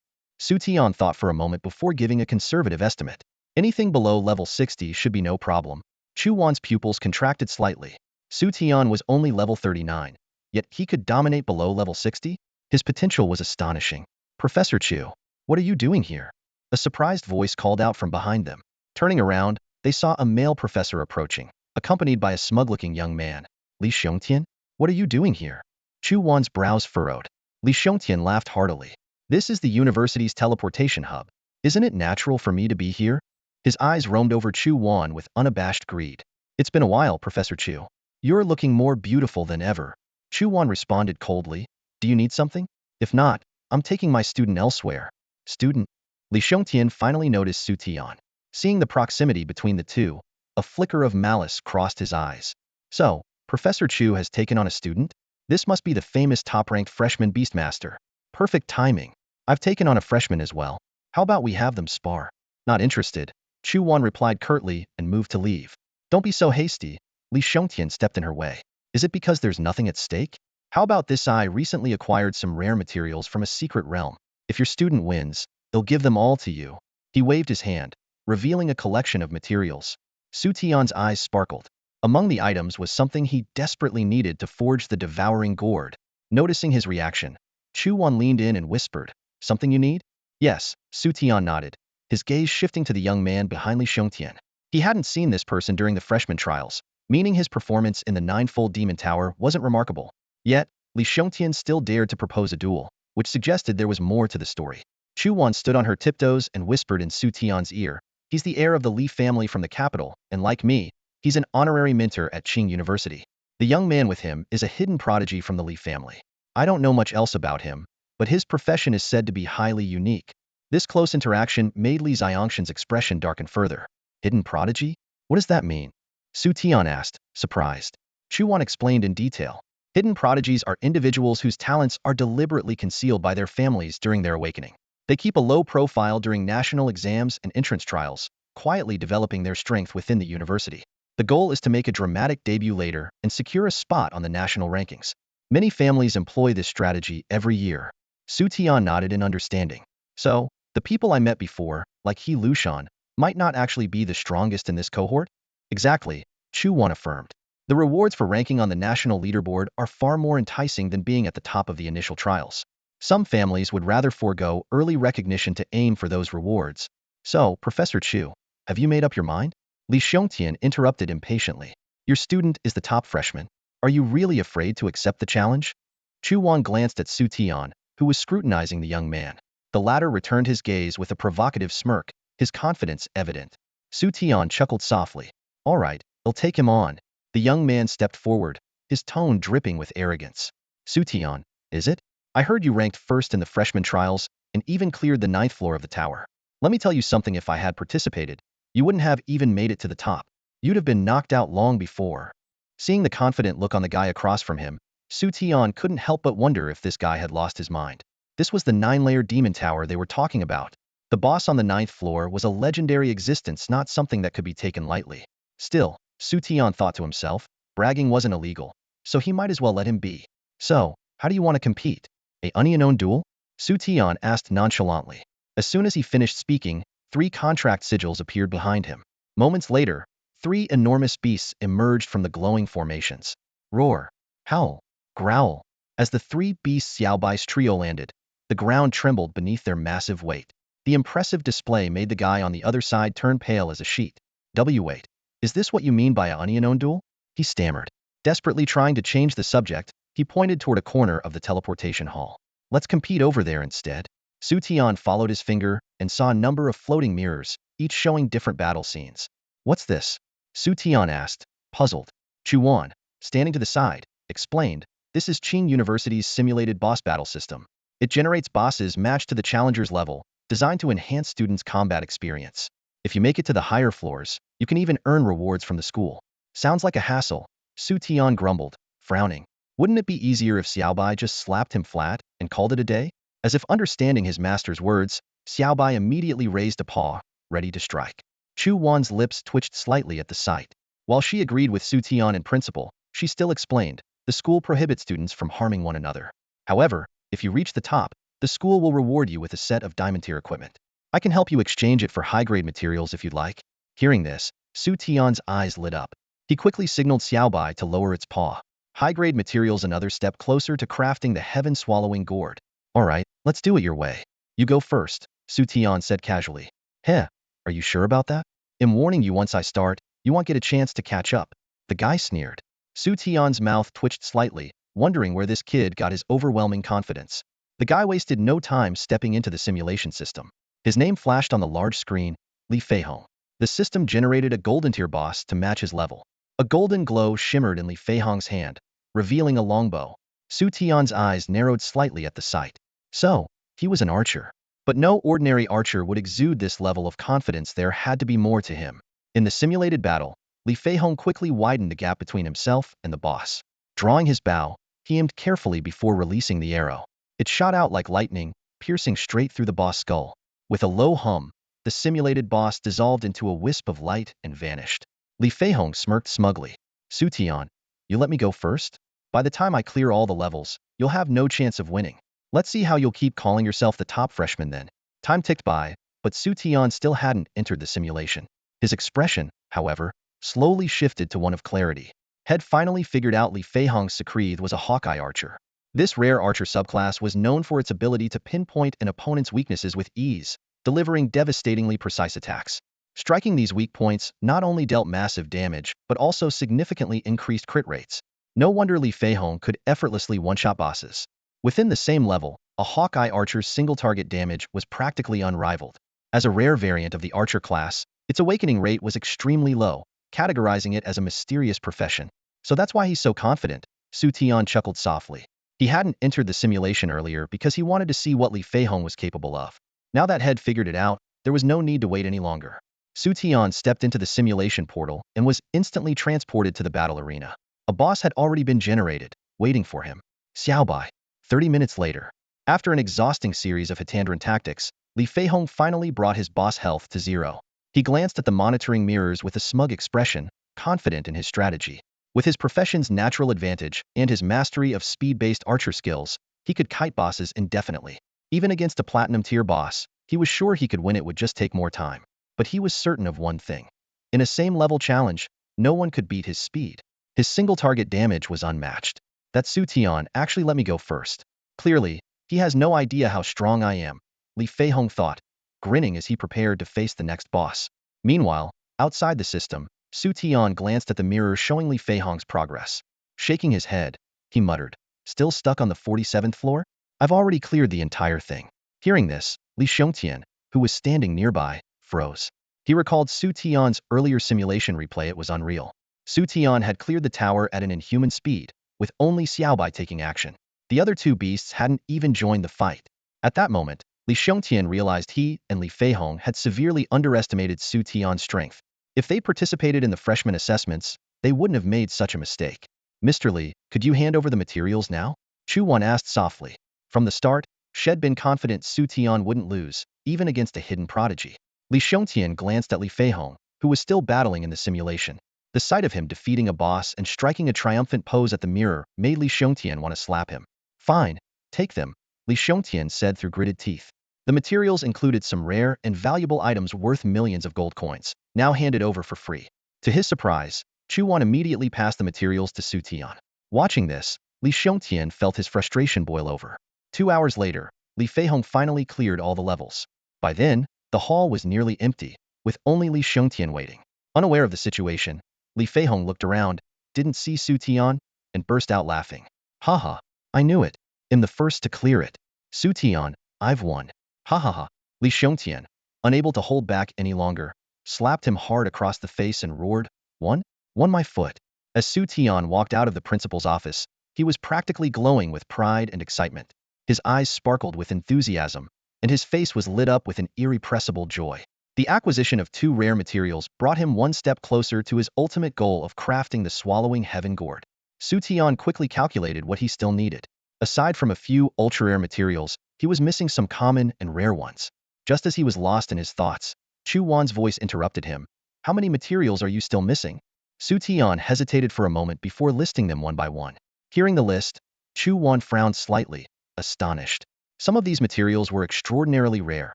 Xu Tian thought for a moment before giving a conservative estimate. Anything below level 60 should be no problem. Chu Wan's pupils contracted slightly. Xu Tian was only level 39, yet he could dominate below level 60? His potential was astonishing. Professor Chu, what are you doing here? A surprised voice called out from behind them. Turning around, they saw a male professor approaching, accompanied by a smug-looking young man. Li Xiongtian, what are you doing here? Chu Wan's brows furrowed. Li Xiongtian laughed heartily. This is the university's teleportation hub. Isn't it natural for me to be here? His eyes roamed over Chu Wan with unabashed greed. It's been a while, Professor Chu. You're looking more beautiful than ever. Chu Wan responded coldly. Do you need something? If not, I'm taking my student elsewhere. Student? Li Xiongtian finally noticed Xu Tian. Seeing the proximity between the two, a flicker of malice crossed his eyes. So, Professor Chu has taken on a student? This must be the famous top-ranked freshman Beastmaster. Perfect timing. I've taken on a freshman as well. How about we have them spar? Not interested. Chu Wan replied curtly and moved to leave. Don't be so hasty. Li Xiongtian stepped in her way. Is it because there's nothing at stake? How about this? I recently acquired some rare materials from a secret realm. If your student wins, they'll give them all to you. He waved his hand, revealing a collection of materials. Xu Tian's eyes sparkled. Among the items was something he desperately needed to forge the devouring gourd. Noticing his reaction, Chu Wan leaned in and whispered, Something you need? Yes, Xu Tian nodded, his gaze shifting to the young man behind Li Xiongtian. He hadn't seen this person during the freshman trials, meaning his performance in the ninefold demon tower wasn't remarkable. Yet, Li Xiongtian still dared to propose a duel, which suggested there was more to the story. Chu Wan stood on her tiptoes and whispered in Xu Tian's ear, He's the heir of the Li family from the capital, and like me, he's an honorary mentor at Ching University. The young man with him is a hidden prodigy from the Li family. I don't know much else about him, but his profession is said to be highly unique. This close interaction made Li Xiangshan's expression darken further. Hidden prodigy? What does that mean? Xu Tian asked, surprised. Chu Wan explained in detail. Hidden prodigies are individuals whose talents are deliberately concealed by their families during their awakening. They keep a low profile during national exams and entrance trials, quietly developing their strength within the university. The goal is to make a dramatic debut later and secure a spot on the national rankings. Many families employ this strategy every year. Xu Tian nodded in understanding. So, the people I met before, like He Lushan, might not actually be the strongest in this cohort? Exactly, Chu Wan affirmed. The rewards for ranking on the national leaderboard are far more enticing than being at the top of the initial trials. Some families would rather forego early recognition to aim for those rewards. So, Professor Chu, have you made up your mind? Li Xiongtian interrupted impatiently. Your student is the top freshman. Are you really afraid to accept the challenge? Chu Wan glanced at Xu Tian, who was scrutinizing the young man. The latter returned his gaze with a provocative smirk, his confidence evident. Xu Tian chuckled softly. All right, I'll take him on. The young man stepped forward, his tone dripping with arrogance. Xu Tian, is it? I heard you ranked first in the freshman trials and even cleared the 9th floor of the tower. Let me tell you something, if I had participated, you wouldn't have even made it to the top. You'd have been knocked out long before. Seeing the confident look on the guy across from him, Xu Tian couldn't help but wonder if this guy had lost his mind. This was the 9-layer demon tower they were talking about. The boss on the 9th floor was a legendary existence, not something that could be taken lightly. Still, Xu Tian thought to himself, bragging wasn't illegal, so he might as well let him be. So, how do you want to compete? A unknown duel? Xu Tian asked nonchalantly. As soon as he finished speaking, 3 contract sigils appeared behind him. Moments later, 3 enormous beasts emerged from the glowing formations. Roar, howl, growl. As the 3 beasts Xiaobai's trio landed, the ground trembled beneath their massive weight. The impressive display made the guy on the other side turn pale as a sheet. Wait, is this what you mean by a unknown duel? He stammered. Desperately trying to change the subject, he pointed toward a corner of the teleportation hall. Let's compete over there instead. Xu Tian followed his finger and saw a number of floating mirrors, each showing different battle scenes. What's this? Xu Tian asked, puzzled. Chuan, standing to the side, explained, this is Ching University's simulated boss battle system. It generates bosses matched to the challenger's level, designed to enhance students' combat experience. If you make it to the higher floors, you can even earn rewards from the school. Sounds like a hassle, Xu Tian grumbled, frowning. Wouldn't it be easier if Xiaobai just slapped him flat and called it a day? As if understanding his master's words, Xiaobai immediately raised a paw, ready to strike. Chu Wan's lips twitched slightly at the sight. While she agreed with Xu Tian in principle, she still explained, the school prohibits students from harming one another. However, if you reach the top, the school will reward you with a set of diamond-tier equipment. I can help you exchange it for high-grade materials if you'd like. Hearing this, Xu Tian's eyes lit up. He quickly signaled Xiaobai to lower its paw. High-grade materials another step closer to crafting the heaven-swallowing gourd. Alright, let's do it your way. You go first, Xu Tian said casually. Heh, are you sure about that? I'm warning you, once I start, you won't get a chance to catch up. The guy sneered. Xu Tian's mouth twitched slightly, wondering where this kid got his overwhelming confidence. The guy wasted no time stepping into the simulation system. His name flashed on the large screen, Li Feihong. The system generated a golden tier boss to match his level. A golden glow shimmered in Li Feihong's hand, revealing a longbow. Xu Tian's eyes narrowed slightly at the sight. So, he was an archer. But no ordinary archer would exude this level of confidence. There had to be more to him. In the simulated battle, Li Feihong quickly widened the gap between himself and the boss. Drawing his bow, he aimed carefully before releasing the arrow. It shot out like lightning, piercing straight through the boss' skull. With a low hum, the simulated boss dissolved into a wisp of light and vanished. Li Feihong smirked smugly. Xu Tian, you let me go first? By the time I clear all the levels, you'll have no chance of winning. Let's see how you'll keep calling yourself the top freshman then. Time ticked by, but Xu Tian still hadn't entered the simulation. His expression, however, slowly shifted to one of clarity. Had finally figured out Li Feihong's secret was a Hawkeye archer. This rare archer subclass was known for its ability to pinpoint an opponent's weaknesses with ease, delivering devastatingly precise attacks. Striking these weak points not only dealt massive damage, but also significantly increased crit rates. No wonder Li Feihong could effortlessly one-shot bosses. Within the same level, a Hawkeye archer's single-target damage was practically unrivaled. As a rare variant of the archer class, its awakening rate was extremely low, categorizing it as a mysterious profession. So that's why he's so confident, Xu Tian chuckled softly. He hadn't entered the simulation earlier because he wanted to see what Li Feihong was capable of. Now that he'd figured it out, there was no need to wait any longer. Xu Tian stepped into the simulation portal and was instantly transported to the battle arena. A boss had already been generated, waiting for him. Xiaobai. 30 minutes later. After an exhausting series of Hitandran tactics, Li Feihong finally brought his boss health to 0. He glanced at the monitoring mirrors with a smug expression, confident in his strategy. With his profession's natural advantage and his mastery of speed-based archer skills, he could kite bosses indefinitely. Even against a platinum-tier boss, he was sure he could win. It would just take more time. But he was certain of one thing. In a same-level challenge, no one could beat his speed. His single-target damage was unmatched. That Xu Tian actually let me go first. Clearly, he has no idea how strong I am, Li Feihong thought, grinning as he prepared to face the next boss. Meanwhile, outside the system, Xu Tian glanced at the mirror showing Li Feihong's progress. Shaking his head, he muttered, still stuck on the 47th floor? I've already cleared the entire thing. Hearing this, Li Tian, who was standing nearby, froze. He recalled Xu Tian's earlier simulation replay. It was unreal. Xu Tian had cleared the tower at an inhuman speed, with only Xiaobai taking action. The other two beasts hadn't even joined the fight. At that moment, Li Tian realized he and Li Feihong had severely underestimated Xu Tian's strength. If they participated in the freshman assessments, they wouldn't have made such a mistake. Mr. Li, could you hand over the materials now? Chu Wan asked softly. From the start, she'd been confident Xu Tian wouldn't lose, even against a hidden prodigy. Li Tian glanced at Li Feihong, who was still battling in the simulation. The sight of him defeating a boss and striking a triumphant pose at the mirror made Li Tian want to slap him. Fine, take them, Li Tian said through gritted teeth. The materials included some rare and valuable items worth millions of gold coins, now handed over for free. To his surprise, Chu Wan immediately passed the materials to Xu Tian. Watching this, Li Tian felt his frustration boil over. 2 hours later, Li Feihong finally cleared all the levels. By then, the hall was nearly empty, with only Li Tian waiting. Unaware of the situation, Li Feihong looked around, didn't see Xu Tian, and burst out laughing. Haha, I knew it. I'm the first to clear it. Xu Tian, I've won. Ha ha ha. Li Tian, unable to hold back any longer, slapped him hard across the face and roared, "One? One my foot." As Xu Tian walked out of the principal's office, he was practically glowing with pride and excitement. His eyes sparkled with enthusiasm, and his face was lit up with an irrepressible joy. The acquisition of 2 rare materials brought him one step closer to his ultimate goal of crafting the swallowing heaven gourd. Xu Tian quickly calculated what he still needed. Aside from a few ultra-rare materials, he was missing some common and rare ones. Just as he was lost in his thoughts, Chu Wan's voice interrupted him. "How many materials are you still missing?" Xu Tian hesitated for a moment before listing them one by one. Hearing the list, Chu Wan frowned slightly, astonished. Some of these materials were extraordinarily rare,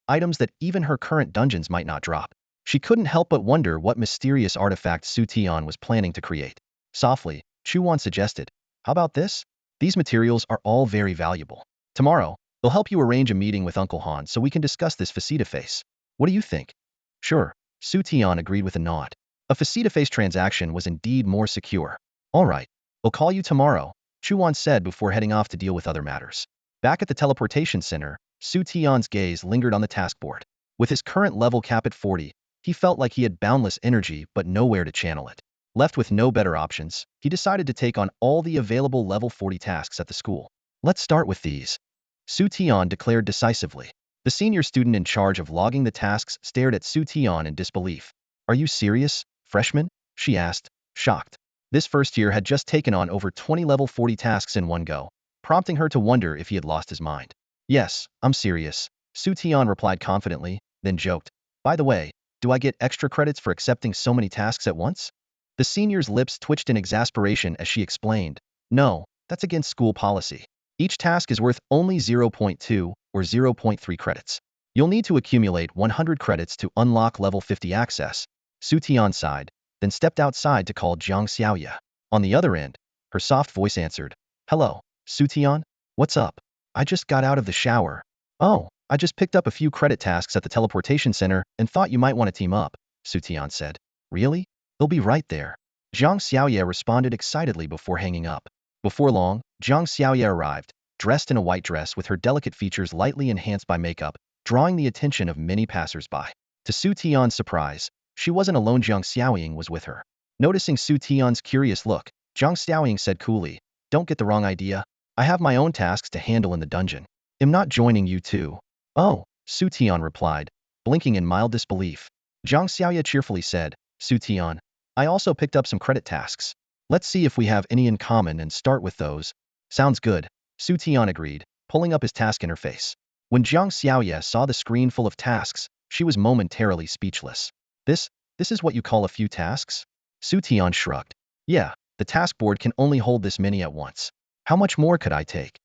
items that even her current dungeons might not drop. She couldn't help but wonder what mysterious artifact Xu Tian was planning to create. Softly, Chu Wan suggested, "How about this? These materials are all very valuable. Tomorrow, they'll help you arrange a meeting with Uncle Han so we can discuss this face-to-face. What do you think?" "Sure," Xu Tian agreed with a nod. A face-to-face transaction was indeed more secure. "All right, we'll call you tomorrow," Chu Wan said before heading off to deal with other matters. Back at the teleportation center, Xu Tian's gaze lingered on the task board. With his current level cap at 40, he felt like he had boundless energy but nowhere to channel it. Left with no better options, he decided to take on all the available level 40 tasks at the school. "Let's start with these," Xu Tian declared decisively. The senior student in charge of logging the tasks stared at Xu Tian in disbelief. "Are you serious, freshman?" she asked, shocked. This first year had just taken on over 20 level 40 tasks in one go, prompting her to wonder if he had lost his mind. "Yes, I'm serious," Xu Tian replied confidently, then joked, "By the way, do I get extra credits for accepting so many tasks at once?" The senior's lips twitched in exasperation as she explained, "No, that's against school policy. Each task is worth only 0.2 or 0.3 credits. You'll need to accumulate 100 credits to unlock level 50 access." Xu Tian sighed, then stepped outside to call Jiang Xiaoya. On the other end, her soft voice answered, "Hello, Xu Tian? What's up? I just got out of the shower." "Oh, I just picked up a few credit tasks at the teleportation center and thought you might want to team up," Xu Tian said. "Really? They'll be right there." Jiang Xiaoya responded excitedly before hanging up. Before long, Jiang Xiaoya arrived, dressed in a white dress with her delicate features lightly enhanced by makeup, drawing the attention of many passers-by. To Xu Tian's surprise, she wasn't alone. Jiang Xiaoying was with her. Noticing Xu Tian's curious look, Jiang Xiaoying said coolly, "Don't get the wrong idea. I have my own tasks to handle in the dungeon. I'm not joining you too." "Oh," Xu Tian replied, blinking in mild disbelief. Jiang Xiaoya cheerfully said, "Xu Tian, I also picked up some credit tasks. Let's see if we have any in common and start with those." "Sounds good," Xu Tian agreed, pulling up his task interface. When Jiang Xiaoya saw the screen full of tasks, she was momentarily speechless. This is what you call a few tasks?" Xu Tian shrugged. "Yeah, the task board can only hold this many at once. How much more could I take?"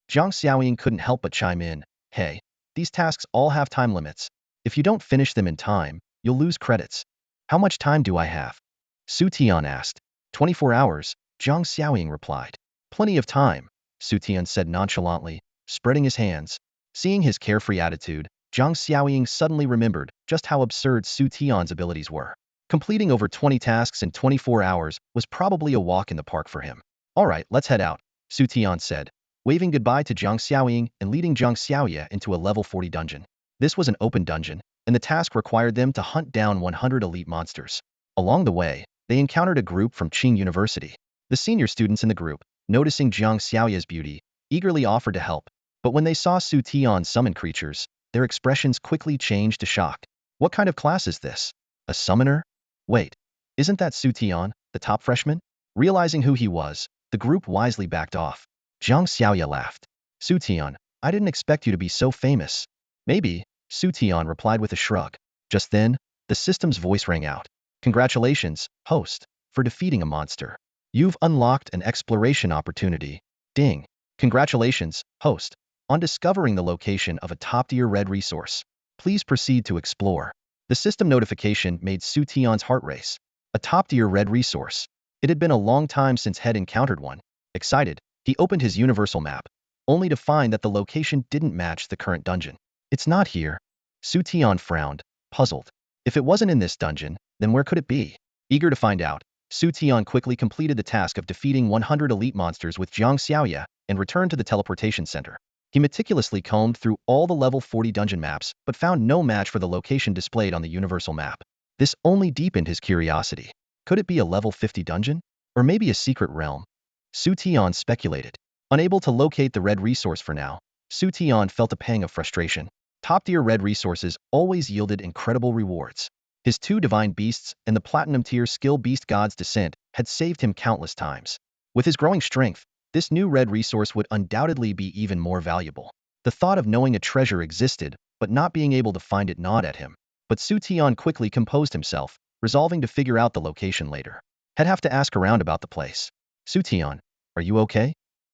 Jiang Xiaoying couldn't help but chime in, "Hey, these tasks all have time limits. If you don't finish them in time, you'll lose credits." "How much time do I have?" Xu Tian asked. 24 hours, Jiang Xiaoying replied. "Plenty of time," Xu Tian said nonchalantly, spreading his hands. Seeing his carefree attitude, Jiang Xiaoying suddenly remembered just how absurd Xu Tian's abilities were. Completing over 20 tasks in 24 hours was probably a walk in the park for him. "All right, let's head out," Xu Tian said, waving goodbye to Jiang Xiaoying and leading Jiang Xiaoya into a level 40 dungeon. This was an open dungeon, and the task required them to hunt down 100 elite monsters. Along the way, they encountered a group from Ching University. The senior students in the group, noticing Jiang Xiaoya's beauty, eagerly offered to help. But when they saw Xu Tian summon creatures, their expressions quickly changed to shock. "What kind of class is this? A summoner? Wait, isn't that Xu Tian, the top freshman?" Realizing who he was, the group wisely backed off. Jiang Xiaoya laughed. "Xu Tian, I didn't expect you to be so famous." "Maybe," Xu Tian replied with a shrug. Just then, the system's voice rang out. "Congratulations, host, for defeating a monster. You've unlocked an exploration opportunity. Ding. Congratulations, host, on discovering the location of a top-tier red resource. Please proceed to explore." The system notification made Xu Tian's heart race. A top-tier red resource. It had been a long time since Head encountered one. Excited, he opened his universal map, only to find that the location didn't match the current dungeon. "It's not here." Xu Tian frowned, puzzled. If it wasn't in this dungeon, then where could it be? Eager to find out, Xu Tian quickly completed the task of defeating 100 elite monsters with Jiang Xiaoya and returned to the teleportation center. He meticulously combed through all the level 40 dungeon maps, but found no match for the location displayed on the universal map. This only deepened his curiosity. Could it be a level 50 dungeon? Or maybe a secret realm? Xu Tian speculated. Unable to locate the red resource for now, Xu Tian felt a pang of frustration. Top-tier red resources always yielded incredible rewards. His 2 divine beasts and the platinum-tier skill beast god's descent had saved him countless times. With his growing strength, this new red resource would undoubtedly be even more valuable. The thought of knowing a treasure existed, but not being able to find it gnawed at him. But Xu Tian quickly composed himself, resolving to figure out the location later. He'd have to ask around about the place. Xu Tian, are you okay?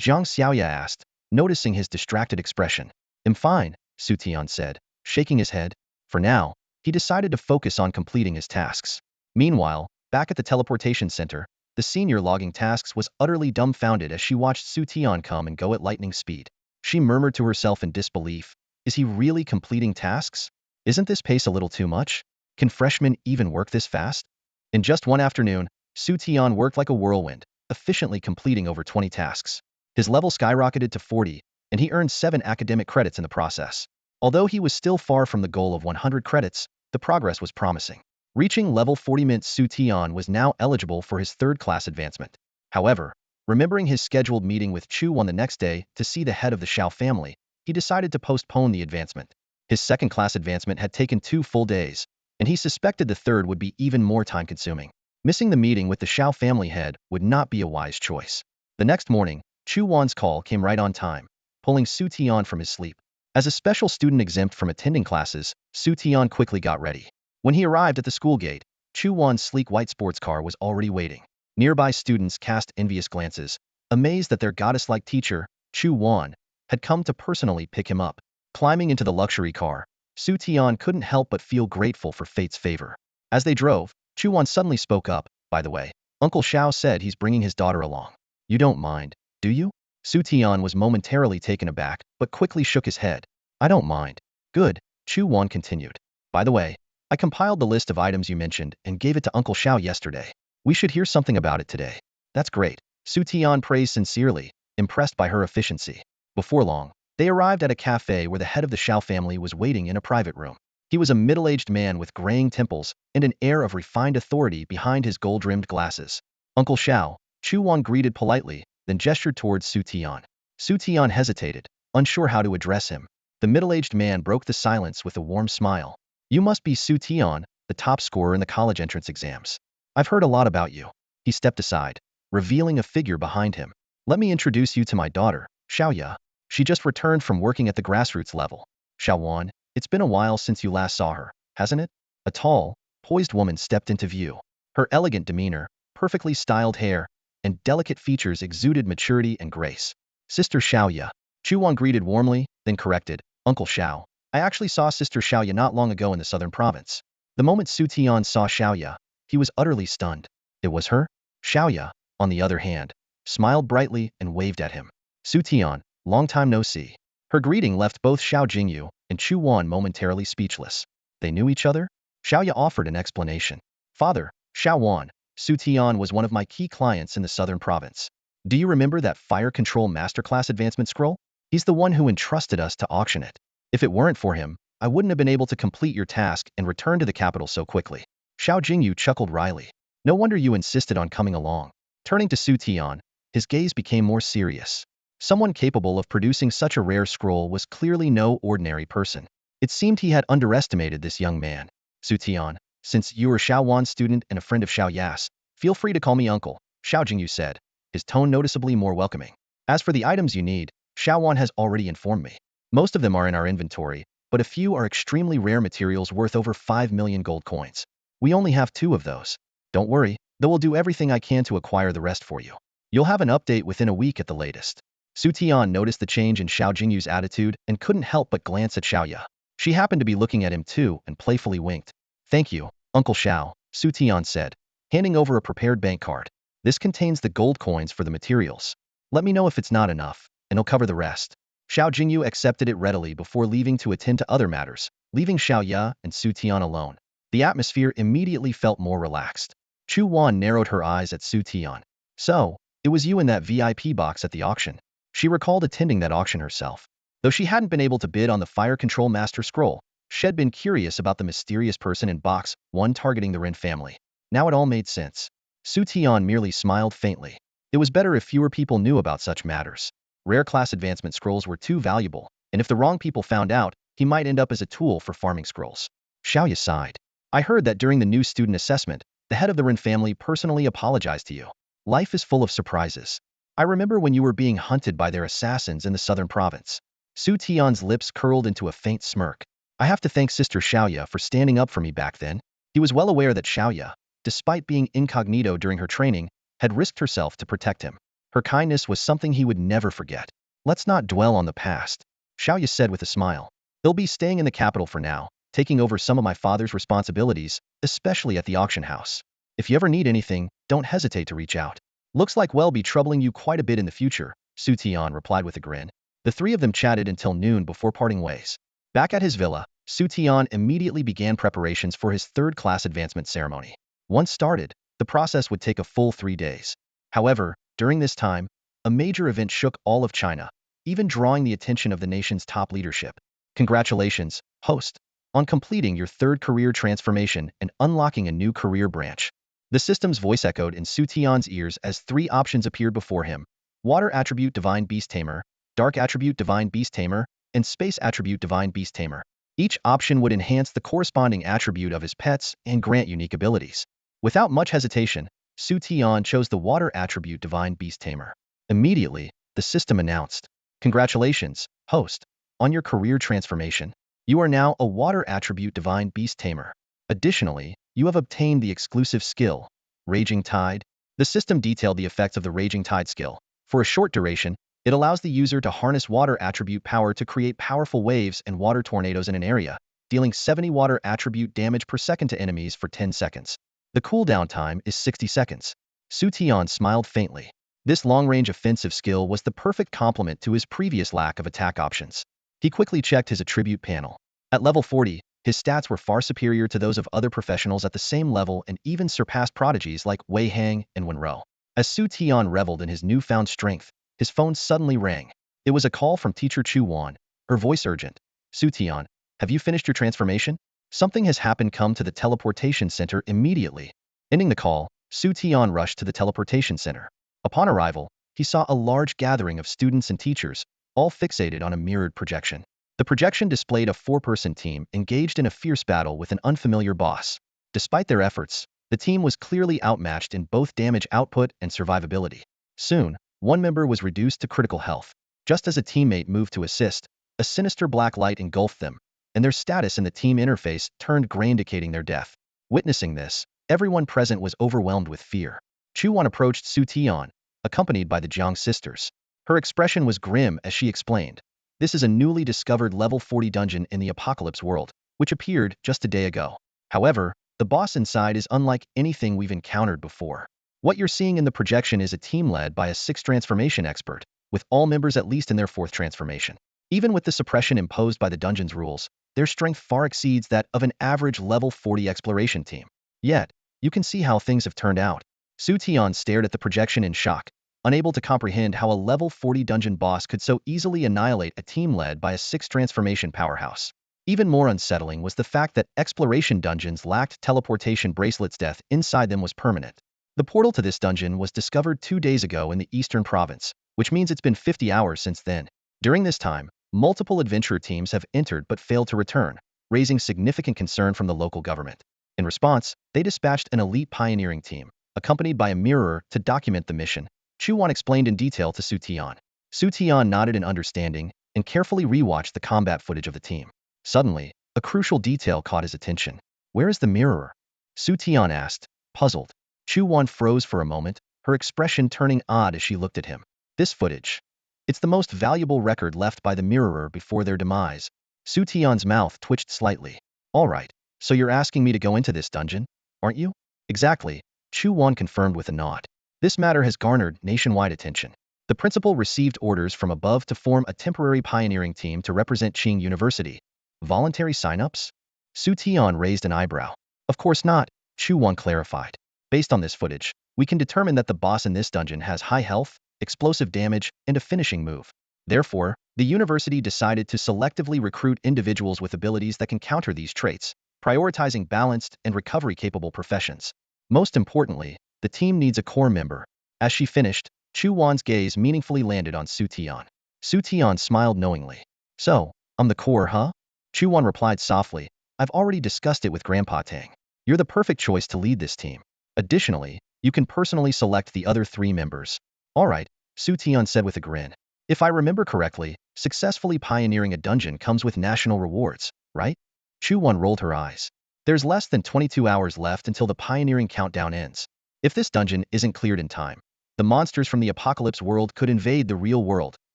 Zhang Xiaoya asked, noticing his distracted expression. I'm fine, Xu Tian said, shaking his head. For now, he decided to focus on completing his tasks. Meanwhile, back at the teleportation center, the senior logging tasks was utterly dumbfounded as she watched Xu Tian come and go at lightning speed. She murmured to herself in disbelief. Is he really completing tasks? Isn't this pace a little too much? Can freshmen even work this fast? In just one afternoon, Xu Tian worked like a whirlwind, efficiently completing over 20 tasks. His level skyrocketed to 40, and he earned 7 academic credits in the process. Although he was still far from the goal of 100 credits, the progress was promising. Reaching level 40 meant Xu Tian was now eligible for his 3rd class advancement. However, remembering his scheduled meeting with Chu on the next day to see the head of the Shao family, he decided to postpone the advancement. His 2nd class advancement had taken 2 full days, and he suspected the 3rd would be even more time-consuming. Missing the meeting with the Shao family head would not be a wise choice. The next morning, Chu Wan's call came right on time, pulling Xu Tian from his sleep. As a special student exempt from attending classes, Xu Tian quickly got ready. When he arrived at the school gate, Chu Wan's sleek white sports car was already waiting. Nearby students cast envious glances, amazed that their goddess-like teacher, Chu Wan, had come to personally pick him up. Climbing into the luxury car, Xu Tian couldn't help but feel grateful for fate's favor. As they drove, Chu Wan suddenly spoke up. By the way, Uncle Shao said he's bringing his daughter along. You don't mind, do you? Xu Tian was momentarily taken aback, but quickly shook his head. I don't mind. Good, Chu Wan continued. By the way, I compiled the list of items you mentioned and gave it to Uncle Shao yesterday. We should hear something about it today. That's great. Xu Tian praised sincerely, impressed by her efficiency. Before long, they arrived at a cafe where the head of the Shao family was waiting in a private room. He was a middle-aged man with graying temples and an air of refined authority behind his gold-rimmed glasses. Uncle Shao, Chu Wan greeted politely, then gestured towards Xu Tian. Xu Tian hesitated, unsure how to address him. The middle-aged man broke the silence with a warm smile. You must be Xu Tian, the top scorer in the college entrance exams. I've heard a lot about you. He stepped aside, revealing a figure behind him. Let me introduce you to my daughter, Xiaoya. She just returned from working at the grassroots level. Xiaowan, it's been a while since you last saw her, hasn't it? A tall, poised woman stepped into view. Her elegant demeanor, perfectly styled hair, and delicate features exuded maturity and grace. Sister Xiaoya. Chuan greeted warmly, then corrected. Uncle Xiao. I actually saw Sister Xiaoya not long ago in the southern province. The moment Xu Tian saw Xiaoya, he was utterly stunned. It was her? Xiaoya, on the other hand, smiled brightly and waved at him. Xu Tian, long time no see. Her greeting left both Xiao Jingyu and Chu Wan momentarily speechless. They knew each other? Xiaoya offered an explanation. Father, Xiao Wan, Xu Tian was one of my key clients in the southern province. Do you remember that fire control masterclass advancement scroll? He's the one who entrusted us to auction it. If it weren't for him, I wouldn't have been able to complete your task and return to the capital so quickly. Xiao Jingyu chuckled wryly. No wonder you insisted on coming along. Turning to Xu Tian, his gaze became more serious. Someone capable of producing such a rare scroll was clearly no ordinary person. It seemed he had underestimated this young man. Xu Tian, since you are Xiao Wan's student and a friend of Xiao Yas, feel free to call me uncle, Xiao Jingyu said, his tone noticeably more welcoming. As for the items you need, Xiao Wan has already informed me. Most of them are in our inventory, but a few are extremely rare materials worth over 5 million gold coins. We only have 2 of those. Don't worry, though we'll do everything I can to acquire the rest for you. You'll have an update within a week at the latest. Xu Tian noticed the change in Xiao Jingyu's attitude and couldn't help but glance at Xiaoya. She happened to be looking at him too and playfully winked. Thank you, Uncle Xiao, Xu Tian said, handing over a prepared bank card. This contains the gold coins for the materials. Let me know if it's not enough, and I'll cover the rest. Xiao Jingyu accepted it readily before leaving to attend to other matters, leaving Xiaoya and Xu Tian alone. The atmosphere immediately felt more relaxed. Chu Wan narrowed her eyes at Xu Tian. So, it was you in that VIP box at the auction. She recalled attending that auction herself. Though she hadn't been able to bid on the Fire Control Master Scroll, She had been curious about the mysterious person in Box 1 targeting the Rin family. Now it all made sense. Xu Tian merely smiled faintly. It was better if fewer people knew about such matters. Rare class advancement scrolls were too valuable, and if the wrong people found out, he might end up as a tool for farming scrolls. Xiaoya sighed. I heard that during the new student assessment, the head of the Rin family personally apologized to you. Life is full of surprises. I remember when you were being hunted by their assassins in the southern province. Xu Tian's lips curled into a faint smirk. I have to thank Sister Xiaoya for standing up for me back then. He was well aware that Xiaoya, despite being incognito during her training, had risked herself to protect him. Her kindness was something he would never forget. Let's not dwell on the past, Xiaoya said with a smile. He'll be staying in the capital for now, taking over some of my father's responsibilities, especially at the auction house. If you ever need anything, don't hesitate to reach out. Looks like we'll be troubling you quite a bit in the future, Xu Tian replied with a grin. The three of them chatted until noon before parting ways. Back at his villa, Xu Tian immediately began preparations for his third-class advancement ceremony. Once started, the process would take a full 3 days. However, during this time, a major event shook all of China, even drawing the attention of the nation's top leadership. Congratulations, host, on completing your third career transformation and unlocking a new career branch. The system's voice echoed in Xu Tian's ears as 3 options appeared before him: Water Attribute Divine Beast Tamer, Dark Attribute Divine Beast Tamer, and Space Attribute Divine Beast Tamer. Each option would enhance the corresponding attribute of his pets and grant unique abilities. Without much hesitation, Xu Tian chose the Water Attribute Divine Beast Tamer. Immediately, the system announced, Congratulations, host, on your career transformation. You are now a Water Attribute Divine Beast Tamer. Additionally, you have obtained the exclusive skill, Raging Tide. The system detailed the effects of the Raging Tide skill. For a short duration, it allows the user to harness water attribute power to create powerful waves and water tornadoes in an area, dealing 70 water attribute damage per second to enemies for 10 seconds. The cooldown time is 60 seconds. Xu Tian smiled faintly. This long-range offensive skill was the perfect complement to his previous lack of attack options. He quickly checked his attribute panel. At level 40, his stats were far superior to those of other professionals at the same level and even surpassed prodigies like Wei Hang and Wenrou. As Xu Tian reveled in his newfound strength, his phone suddenly rang. It was a call from teacher Chu Wan, her voice urgent. Xu Tian, have you finished your transformation? Something has happened. Come to the teleportation center immediately. Ending the call, Xu Tian rushed to the teleportation center. Upon arrival, he saw a large gathering of students and teachers, all fixated on a mirrored projection. The projection displayed a 4-person team engaged in a fierce battle with an unfamiliar boss. Despite their efforts, the team was clearly outmatched in both damage output and survivability. Soon, one member was reduced to critical health. Just as a teammate moved to assist, a sinister black light engulfed them, and their status in the team interface turned gray, indicating their death. Witnessing this, everyone present was overwhelmed with fear. Chu Wan approached Xu Tian, accompanied by the Jiang sisters. Her expression was grim as she explained, This is a newly discovered level 40 dungeon in the Apocalypse world, which appeared just a day ago. However, the boss inside is unlike anything we've encountered before. What you're seeing in the projection is a team led by a 6th transformation expert, with all members at least in their 4th transformation. Even with the suppression imposed by the dungeon's rules, their strength far exceeds that of an average level 40 exploration team. Yet, you can see how things have turned out. Xu Tian stared at the projection in shock, unable to comprehend how a level 40 dungeon boss could so easily annihilate a team led by a 6th transformation powerhouse. Even more unsettling was the fact that exploration dungeons lacked teleportation bracelets. Death inside them was permanent. The portal to this dungeon was discovered 2 days ago in the eastern province, which means it's been 50 hours since then. During this time, multiple adventure teams have entered but failed to return, raising significant concern from the local government. In response, they dispatched an elite pioneering team, accompanied by a mirror, to document the mission. Chu Wan explained in detail to Xu Tian. Xu Tian nodded in understanding and carefully rewatched the combat footage of the team. Suddenly, a crucial detail caught his attention. Where is the mirror? Xu Tian asked, puzzled. Chu Wan froze for a moment, her expression turning odd as she looked at him. This footage. It's the most valuable record left by the mirrorer before their demise. Xu Tian's mouth twitched slightly. All right, so you're asking me to go into this dungeon, aren't you? Exactly, Chu Wan confirmed with a nod. This matter has garnered nationwide attention. The principal received orders from above to form a temporary pioneering team to represent Ching University. Voluntary sign-ups? Xu Tian raised an eyebrow. Of course not, Chu Wan clarified. Based on this footage, we can determine that the boss in this dungeon has high health, explosive damage, and a finishing move. Therefore, The university decided to selectively recruit individuals with abilities that can counter these traits, prioritizing balanced and recovery-capable professions. Most importantly, the team needs a core member. As she finished, Chu Wan's gaze meaningfully landed on Xu Tian. Xu Tian smiled knowingly. So, I'm the core, huh? Chu Wan replied softly, I've already discussed it with Grandpa Tang. You're the perfect choice to lead this team. Additionally, you can personally select the other 3 members. All right, Xu Tian said with a grin. If I remember correctly, successfully pioneering a dungeon comes with national rewards, right? Chu Wan rolled her eyes. There's less than 22 hours left until the pioneering countdown ends. If this dungeon isn't cleared in time, the monsters from the apocalypse world could invade the real world,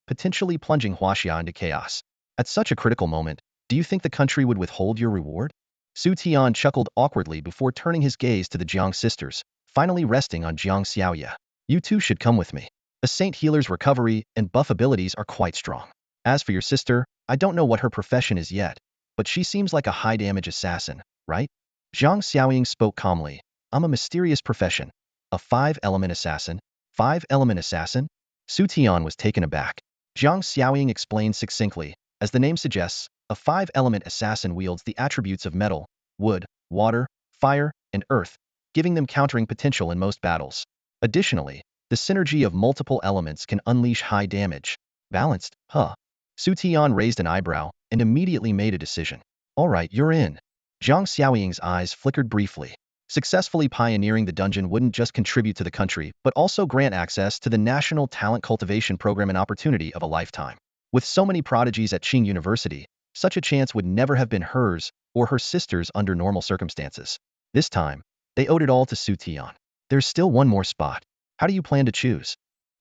potentially plunging Huaxia into chaos. At such a critical moment, do you think the country would withhold your reward? Xu Tian chuckled awkwardly before turning his gaze to the Jiang sisters, finally resting on Jiang Xiaoya. You two should come with me. A saint healer's recovery and buff abilities are quite strong. As for your sister, I don't know what her profession is yet, but she seems like a high-damage assassin, right? Jiang Xiaoying spoke calmly. I'm a mysterious profession. A 5-element assassin? 5-element assassin? Xu Tian was taken aback. Jiang Xiaoying explained succinctly. As the name suggests, a 5-element assassin wields the attributes of metal, wood, water, fire, and earth, giving them countering potential in most battles. Additionally, the synergy of multiple elements can unleash high damage. Balanced, huh? Xu Tian raised an eyebrow and immediately made a decision. All right, you're in. Jiang Xiaoying's eyes flickered briefly. Successfully pioneering the dungeon wouldn't just contribute to the country, but also grant access to the National Talent Cultivation Program, an opportunity of a lifetime. With so many prodigies at Ching University, such a chance would never have been hers or her sister's under normal circumstances. This time, they owed it all to Xu Tian. There's still one more spot. How do you plan to choose?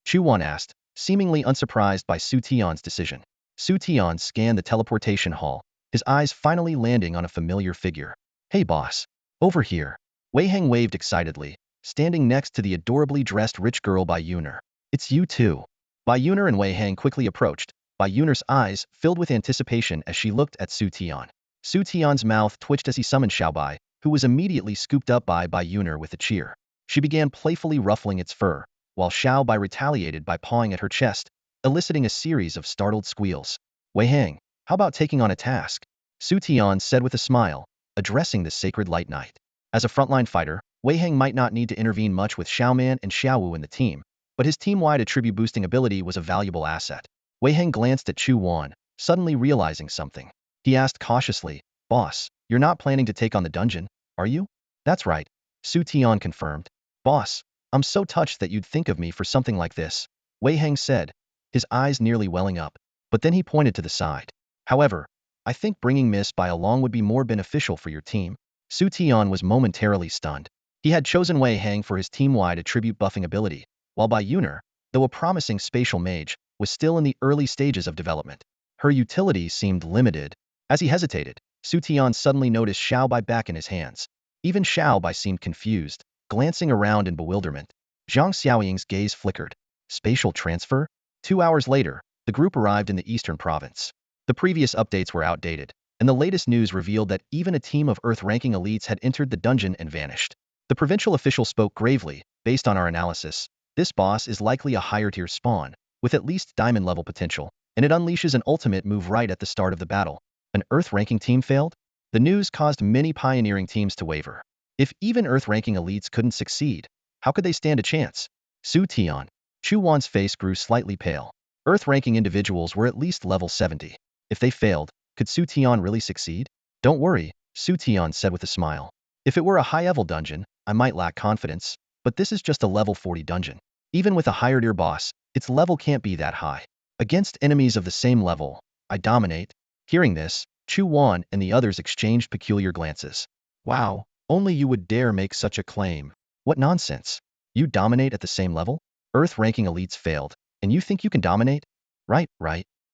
Chu Wan asked, seemingly unsurprised by Xu Tian's decision. Xu Tian scanned the teleportation hall, his eyes finally landing on a familiar figure. Hey boss. Over here. Wei Heng waved excitedly, standing next to the adorably dressed rich girl Bai Yuner. It's you too. Bai Yuner and Wei Heng quickly approached, Bai Yuner's eyes filled with anticipation as she looked at Xu Tian. Xu Tian's mouth twitched as he summoned Xiaobai, who was immediately scooped up by Bai Yuner with a cheer. She began playfully ruffling its fur, while Xiaobai retaliated by pawing at her chest, eliciting a series of startled squeals. Wei Heng, how about taking on a task? Xu Tian said with a smile, addressing the sacred light knight. As a frontline fighter, Wei Heng might not need to intervene much with Xiaoman and Xiaowu in the team, but his team-wide attribute-boosting ability was a valuable asset. Wei Heng glanced at Chu Wan, suddenly realizing something. He asked cautiously, Boss, you're not planning to take on the dungeon, are you? That's right, Xu Tian confirmed. Boss, I'm so touched that you'd think of me for something like this, Wei Heng said, his eyes nearly welling up, but then he pointed to the side. However, I think bringing Miss Bai along would be more beneficial for your team. Xu Tian was momentarily stunned. He had chosen Wei Heng for his team-wide attribute buffing ability, while Bai Yuner, though a promising spatial mage, was still in the early stages of development. Her utility seemed limited. As he hesitated, Xu Tian suddenly noticed Xiaobai back in his hands. Even Xiaobai seemed confused, glancing around in bewilderment. Jiang Xiaoying's gaze flickered. Spatial transfer? 2 hours later, the group arrived in the eastern province. The previous updates were outdated, and the latest news revealed that even a team of Earth-ranking elites had entered the dungeon and vanished. The provincial official spoke gravely, based on our analysis, this boss is likely a higher-tier spawn, with at least diamond-level potential, and it unleashes an ultimate move right at the start of the battle. An Earth-ranking team failed? The news caused many pioneering teams to waver. If even Earth-ranking elites couldn't succeed, how could they stand a chance? Xu Tian. Chu Wan's face grew slightly pale. Earth-ranking individuals were at least level 70. If they failed, could Xu Tian really succeed? Don't worry, Xu Tian said with a smile. If it were a high-level dungeon, I might lack confidence, but this is just a level 40 dungeon. Even with a higher-tier boss, its level can't be that high. Against enemies of the same level, I dominate. Hearing this, Chu Wan and the others exchanged peculiar glances. Wow, only you would dare make such a claim. What nonsense. You dominate at the same level? Earth-ranking elites failed, and you think you can dominate? Right.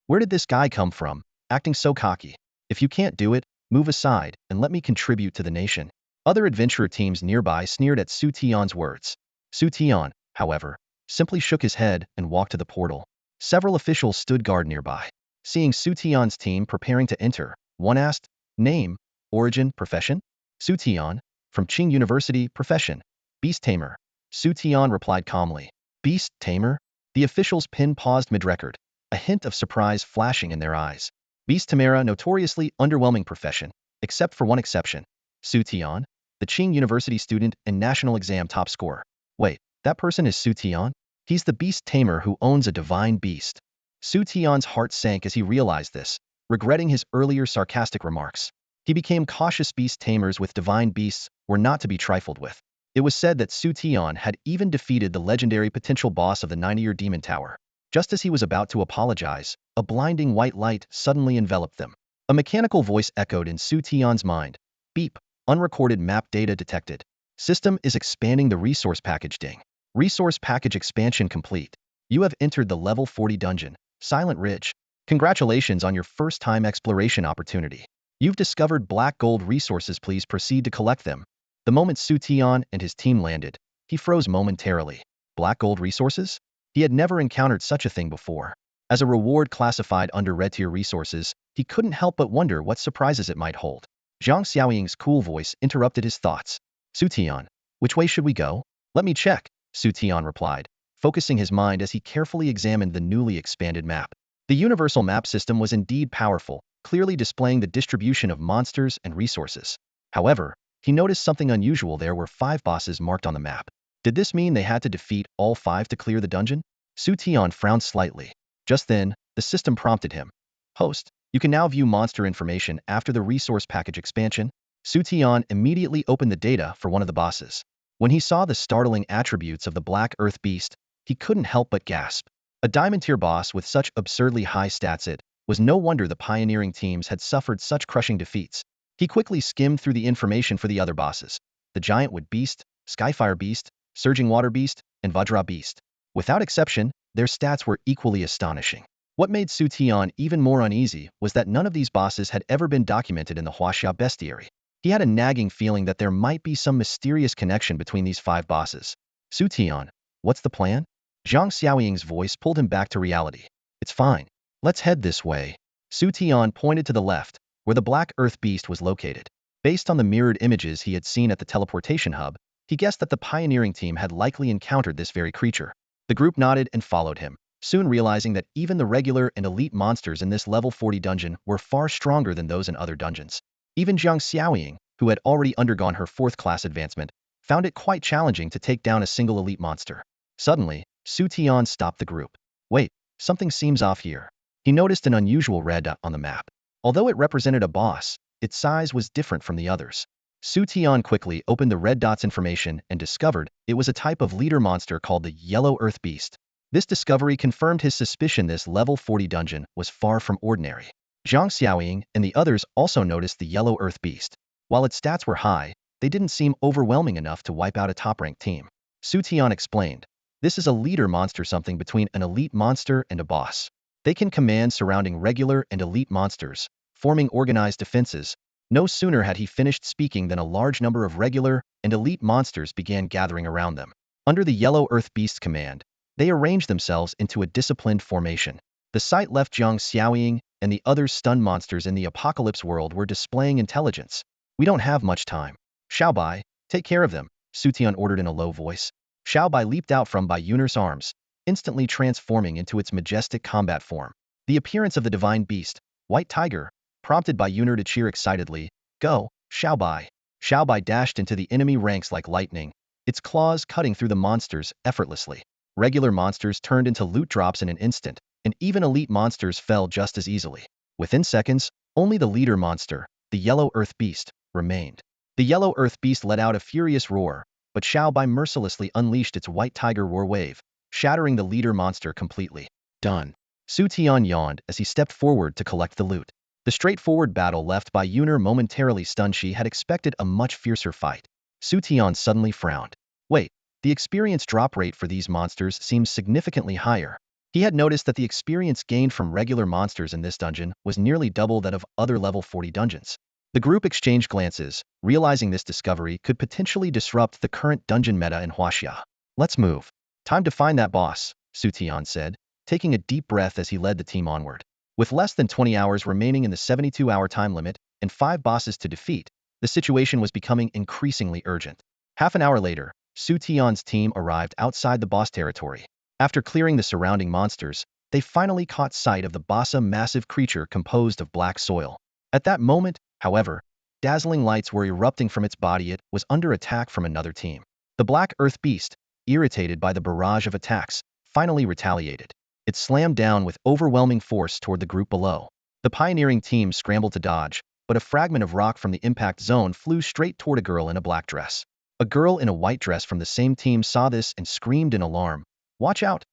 Where did this guy come from, acting so cocky? If you can't do it, move aside and let me contribute to the nation. Other adventurer teams nearby sneered at Xu Tian's words. Xu Tian, however, simply shook his head and walked to the portal. Several officials stood guard nearby. Seeing Xu Tian's team preparing to enter, one asked, Name, origin, profession? Xu Tian, from Ching University, profession, Beast Tamer. Xu Tian replied calmly. Beast Tamer? The official's pen paused mid-record. a hint of surprise flashing in their eyes. Beast Tamer, notoriously underwhelming profession, except for one exception. Xu Tian, the Ching University student and national exam top scorer. Wait, that person is Xu Tian? He's the Beast Tamer who owns a divine beast. Xu Tian's heart sank as he realized this, regretting his earlier sarcastic remarks. He became cautious. Beast Tamers with divine beasts were not to be trifled with. It was said that Xu Tian had even defeated the legendary potential boss of the 90-year demon tower. Just as he was about to apologize, a blinding white light suddenly enveloped them. A mechanical voice echoed in Xu Tian's mind. Beep. Unrecorded map data detected. System is expanding the resource package. Ding. Resource package expansion complete. You have entered the level 40 dungeon, Silent Ridge. Congratulations on your first-time exploration opportunity. You've discovered black gold resources. Please proceed to collect them. The moment Xu Tian and his team landed, he froze momentarily. Black gold resources? He had never encountered such a thing before. As a reward classified under red tier resources, he couldn't help but wonder what surprises it might hold. Zhang Xiaoying's cool voice interrupted his thoughts. Xu Tian, which way should we go? Let me check, Xu Tian replied, focusing his mind as he carefully examined the newly expanded map. The universal map system was indeed powerful, clearly displaying the distribution of monsters and resources. However, he noticed something unusual. There were 5 bosses marked on the map. Did this mean they had to defeat all 5 to clear the dungeon? Xu Tian frowned slightly. Just then, the system prompted him. Host, you can now view monster information after the resource package expansion. Xu Tian immediately opened the data for one of the bosses. When he saw the startling attributes of the Black Earth Beast, he couldn't help but gasp. A diamond tier boss with such absurdly high stats. It was no wonder the pioneering teams had suffered such crushing defeats. He quickly skimmed through the information for the other bosses. The Giant Wood Beast, Skyfire Beast, Surging Water Beast, and Vajra Beast. Without exception, their stats were equally astonishing. What made Xu Tian even more uneasy was that none of these bosses had ever been documented in the Huaxia bestiary. He had a nagging feeling that there might be some mysterious connection between these 5 bosses. Xu Tian, what's the plan? Zhang Xiaoying's voice pulled him back to reality. It's fine. Let's head this way. Xu Tian pointed to the left, where the Black Earth Beast was located. Based on the mirrored images he had seen at the teleportation hub, he guessed that the pioneering team had likely encountered this very creature. The group nodded and followed him, soon realizing that even the regular and elite monsters in this level 40 dungeon were far stronger than those in other dungeons. Even Zhang Xiaoying, who had already undergone her 4th class advancement, found it quite challenging to take down a single elite monster. Suddenly, Xu Tian stopped the group. Wait, something seems off here. He noticed an unusual red dot on the map. Although it represented a boss, its size was different from the others. Xu Tian quickly opened the red dot's information and discovered it was a type of leader monster called the Yellow Earth Beast. This discovery confirmed his suspicion this level 40 dungeon was far from ordinary. Zhang Xiaoying and the others also noticed the Yellow Earth Beast. While its stats were high, they didn't seem overwhelming enough to wipe out a top-ranked team. Xu Tian explained, this is a leader monster, something between an elite monster and a boss. They can command surrounding regular and elite monsters, forming organized defenses. No sooner had he finished speaking than a large number of regular and elite monsters began gathering around them. Under the Yellow Earth Beast's command, they arranged themselves into a disciplined formation. The sight left Zhang Xiaoying and the other stunned. Monsters in the apocalypse world were displaying intelligence. We don't have much time. Xiaobai, take care of them, Xu Tian ordered in a low voice. Xiaobai leaped out from Bai Yun'er's arms, instantly transforming into its majestic combat form. The appearance of the divine beast, White Tiger, prompted Bai Yun'er to cheer excitedly. Go, Xiaobai. Xiaobai dashed into the enemy ranks like lightning, its claws cutting through the monsters effortlessly. Regular monsters turned into loot drops in an instant, and even elite monsters fell just as easily. Within seconds, only the leader monster, the Yellow Earth Beast, remained. The Yellow Earth Beast let out a furious roar, but Xiaobai mercilessly unleashed its White Tiger War Wave, shattering the leader monster completely. Done. Xu Tian yawned as he stepped forward to collect the loot. The straightforward battle left Bai Yun'er momentarily stunned. She had expected a much fiercer fight. Xu Tian suddenly frowned. Wait, the experience drop rate for these monsters seems significantly higher. He had noticed that the experience gained from regular monsters in this dungeon was nearly double that of other level 40 dungeons. The group exchanged glances, realizing this discovery could potentially disrupt the current dungeon meta in Huaxia. Let's move. Time to find that boss, Xu Tian said, taking a deep breath as he led the team onward. With less than 20 hours remaining in the 72-hour time limit and 5 bosses to defeat, the situation was becoming increasingly urgent. Half an hour later, Xu Tian's team arrived outside the boss territory. After clearing the surrounding monsters, they finally caught sight of the bossa massive creature composed of black soil. At that moment, however, dazzling lights were erupting from its body. It was under attack from another team. The Black Earth Beast, irritated by the barrage of attacks, finally retaliated. It slammed down with overwhelming force toward the group below. The pioneering team scrambled to dodge, but a fragment of rock from the impact zone flew straight toward a girl in a black dress. A girl in a white dress from the same team saw this and screamed in alarm, "Watch out!"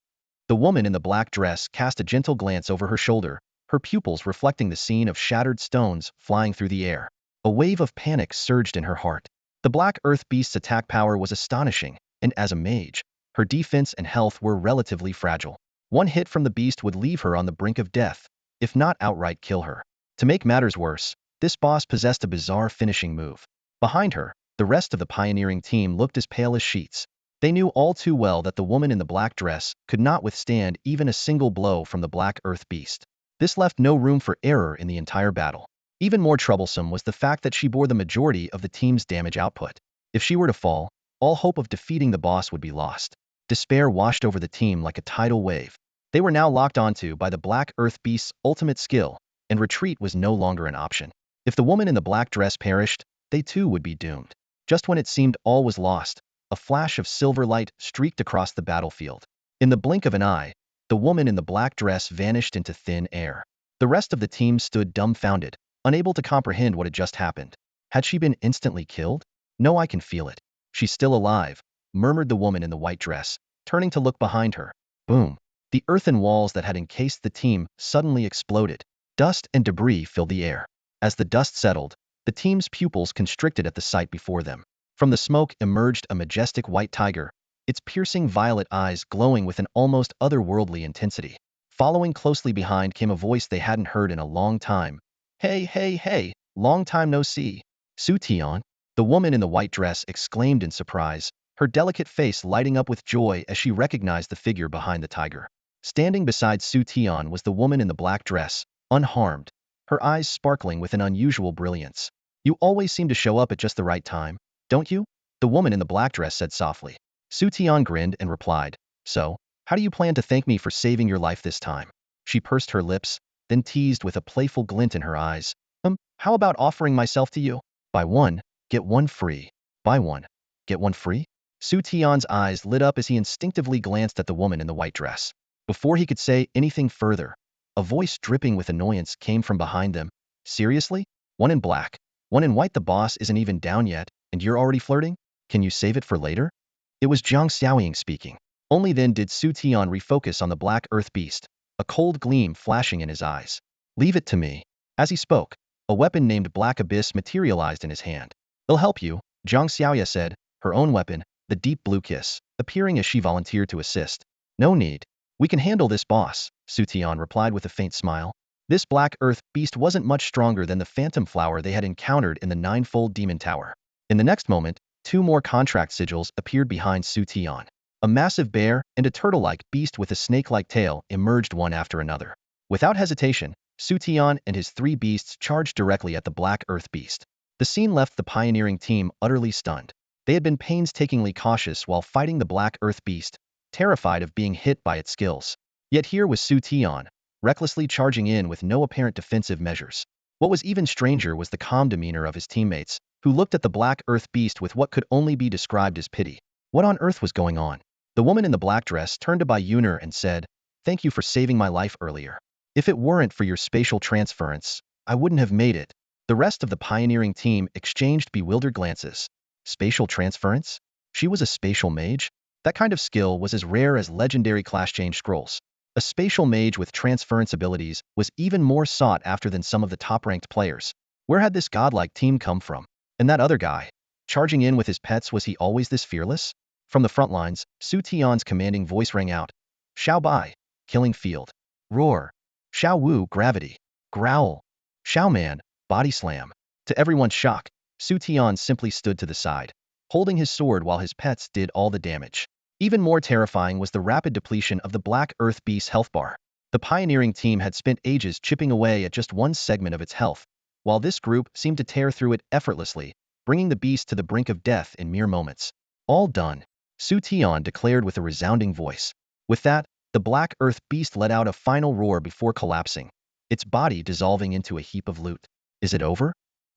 The woman in the black dress cast a gentle glance over her shoulder, her pupils reflecting the scene of shattered stones flying through the air. A wave of panic surged in her heart. The Black Earth Beast's attack power was astonishing, and as a mage, her defense and health were relatively fragile. One hit from the beast would leave her on the brink of death, if not outright kill her. To make matters worse, this boss possessed a bizarre finishing move. Behind her, the rest of the pioneering team looked as pale as sheets. They knew all too well that the woman in the black dress could not withstand even a single blow from the Black Earth Beast. This left no room for error in the entire battle. Even more troublesome was the fact that she bore the majority of the team's damage output. If she were to fall, all hope of defeating the boss would be lost. Despair washed over the team like a tidal wave. They were now locked onto by the Black Earth Beast's ultimate skill, and retreat was no longer an option. If the woman in the black dress perished, they too would be doomed. Just when it seemed all was lost, a flash of silver light streaked across the battlefield. In the blink of an eye, the woman in the black dress vanished into thin air. The rest of the team stood dumbfounded, unable to comprehend what had just happened. Had she been instantly killed? "No, I can feel it. She's still alive," murmured the woman in the white dress, turning to look behind her. Boom! The earthen walls that had encased the team suddenly exploded. Dust and debris filled the air. As the dust settled, the team's pupils constricted at the sight before them. From the smoke emerged a majestic white tiger, its piercing violet eyes glowing with an almost otherworldly intensity. Following closely behind came a voice they hadn't heard in a long time. "Hey, hey, hey, long time no see." "Xu Tian," the woman in the white dress exclaimed in surprise, her delicate face lighting up with joy as she recognized the figure behind the tiger. Standing beside Xu Tian was the woman in the black dress, unharmed, her eyes sparkling with an unusual brilliance. "You always seem to show up at just the right time, don't you?" the woman in the black dress said softly. Xu Tian grinned and replied, "So, how do you plan to thank me for saving your life this time?" She pursed her lips, then teased with a playful glint in her eyes. How about offering myself to you? Buy one, get one free. Buy one, get one free?" Xu Tian's eyes lit up as he instinctively glanced at the woman in the white dress. Before he could say anything further, a voice dripping with annoyance came from behind them. "Seriously? One in black, one in white. The boss isn't even down yet, and you're already flirting? Can you save it for later?" It was Zhang Xiaoying speaking. Only then did Xu Tian refocus on the Black Earth Beast, a cold gleam flashing in his eyes. "Leave it to me." As he spoke, a weapon named Black Abyss materialized in his hand. "It'll help you," Zhang Xiaoya said, her own weapon, the Deep Blue Kiss, appearing as she volunteered to assist. "No need. We can handle this, boss," Xu Tian replied with a faint smile. This Black Earth Beast wasn't much stronger than the phantom flower they had encountered in the Ninefold Demon Tower. In the next moment, two more contract sigils appeared behind Xu Tian. A massive bear and a turtle-like beast with a snake-like tail emerged one after another. Without hesitation, Xu Tian and his three beasts charged directly at the Black Earth Beast. The scene left the pioneering team utterly stunned. They had been painstakingly cautious while fighting the Black Earth Beast, terrified of being hit by its skills. Yet here was Xu Tian, recklessly charging in with no apparent defensive measures. What was even stranger was the calm demeanor of his teammates, who looked at the Black Earth Beast with what could only be described as pity. What on earth was going on? The woman in the black dress turned to Bai Yuner and said, "Thank you for saving my life earlier. If it weren't for your spatial transference, I wouldn't have made it." The rest of the pioneering team exchanged bewildered glances. Spatial transference? She was a spatial mage? That kind of skill was as rare as legendary class change scrolls. A spatial mage with transference abilities was even more sought after than some of the top-ranked players. Where had this godlike team come from? And that other guy? Charging in with his pets, was he always this fearless? From the front lines, Xu Tian's commanding voice rang out. "Xiao Bai, killing field. Roar. Xiao Wu, gravity. Growl. Xiao Man, body slam." To everyone's shock, Xu Tian simply stood to the side, holding his sword while his pets did all the damage. Even more terrifying was the rapid depletion of the Black Earth Beast's health bar. The pioneering team had spent ages chipping away at just one segment of its health, while this group seemed to tear through it effortlessly, bringing the beast to the brink of death in mere moments. "All done," Xu Tian declared with a resounding voice. With that, The black earth beast let out a final roar before collapsing, its body dissolving into a heap of loot. Is it over?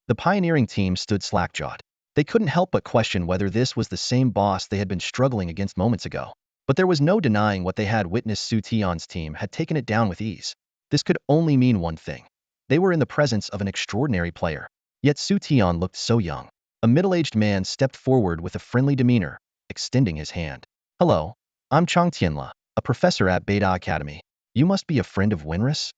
The pioneering team stood slack-jawed. They couldn't help but question whether this was the same boss they had been struggling against moments ago. But there was no denying what they had witnessed. Xu Tian's team had taken it down with ease. This could only mean one thing. They were in the presence of an extraordinary player. Yet Xu Tian looked so young. A middle-aged man stepped forward with a friendly demeanor, extending his hand. Hello, I'm Chang Tianla, a professor at Beta Academy. You must be a friend of Winris?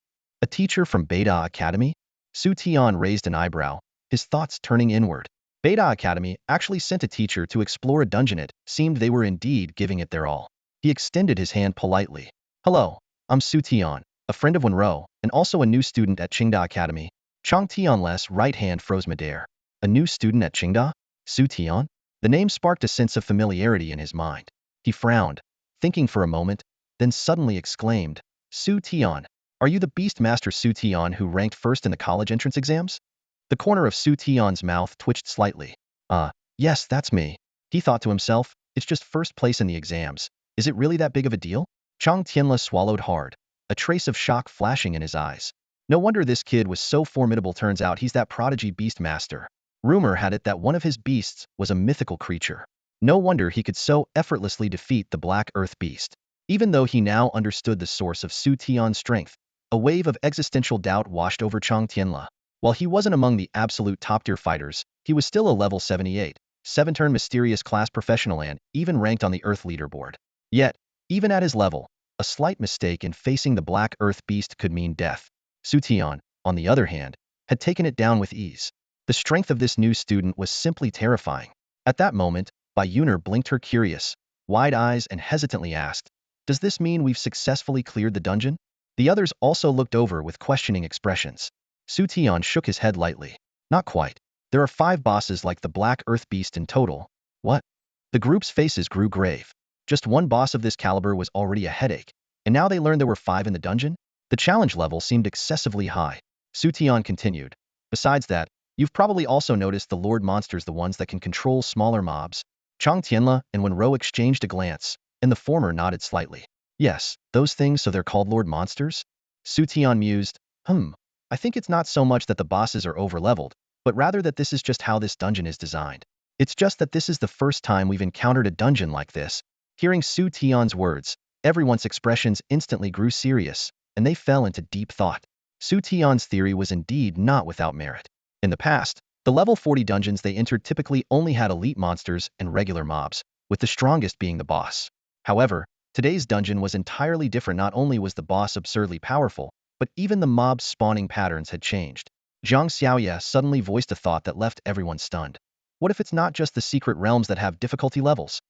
A teacher from Beta Academy? Xu Tian raised an eyebrow, his thoughts turning inward. Beta Academy actually sent a teacher to explore a dungeon. It seemed they were indeed giving it their all. He extended his hand politely. Hello, I'm Xu Tian, a friend of Wenro, and also a new student at Qingda Academy. Chang Tian's right hand froze midair. A new student at Qingda? Xu Tian? The name sparked a sense of familiarity in his mind. He frowned, thinking for a moment, then suddenly exclaimed, Xu Tian, are you the Beast Master Xu Tian who ranked first in the college entrance exams? The corner of Xu Tian's mouth twitched slightly. Yes, that's me. He thought to himself, it's just first place in the exams. Is it really that big of a deal? Chang Tianla swallowed hard, a trace of shock flashing in his eyes. No wonder this kid was so formidable. Turns out he's that prodigy beast master. Rumor had it that one of his beasts was a mythical creature. No wonder he could so effortlessly defeat the Black Earth Beast. Even though he now understood the source of Xu Tian's strength, a wave of existential doubt washed over Chang Tianla. While he wasn't among the absolute top-tier fighters, he was still a level 78, 7-turn mysterious class professional and even ranked on the Earth leaderboard. Yet, even at his level, a slight mistake in facing the Black Earth Beast could mean death. Xu Tian, on the other hand, had taken it down with ease. The strength of this new student was simply terrifying. At that moment, Bayuner blinked her curious, wide eyes and hesitantly asked, does this mean we've successfully cleared the dungeon? The others also looked over with questioning expressions. Xu Tian shook his head lightly. Not quite. There are 5 bosses like the Black Earth Beast in total. What? The group's faces grew grave. Just one boss of this caliber was already a headache, and now they learned there were 5 in the dungeon? The challenge level seemed excessively high. Xu Tian continued. Besides that, you've probably also noticed the Lord Monsters, the ones that can control smaller mobs. Chang Tianla and Wenro exchanged a glance, and the former nodded slightly. Yes, those things, so they're called Lord Monsters? Xu Tian mused. I think it's not so much that the bosses are overleveled, but rather that this is just how this dungeon is designed. It's just that this is the first time we've encountered a dungeon like this. Hearing Xu Tian's words, everyone's expressions instantly grew serious, and they fell into deep thought. Xu Tian's theory was indeed not without merit. In the past, the level 40 dungeons they entered typically only had elite monsters and regular mobs, with the strongest being the boss. However, today's dungeon was entirely different. Not only was the boss absurdly powerful, but even the mob's spawning patterns had changed. Zhang Xiaoye suddenly voiced a thought that left everyone stunned. What if it's not just the secret realms that have difficulty levels?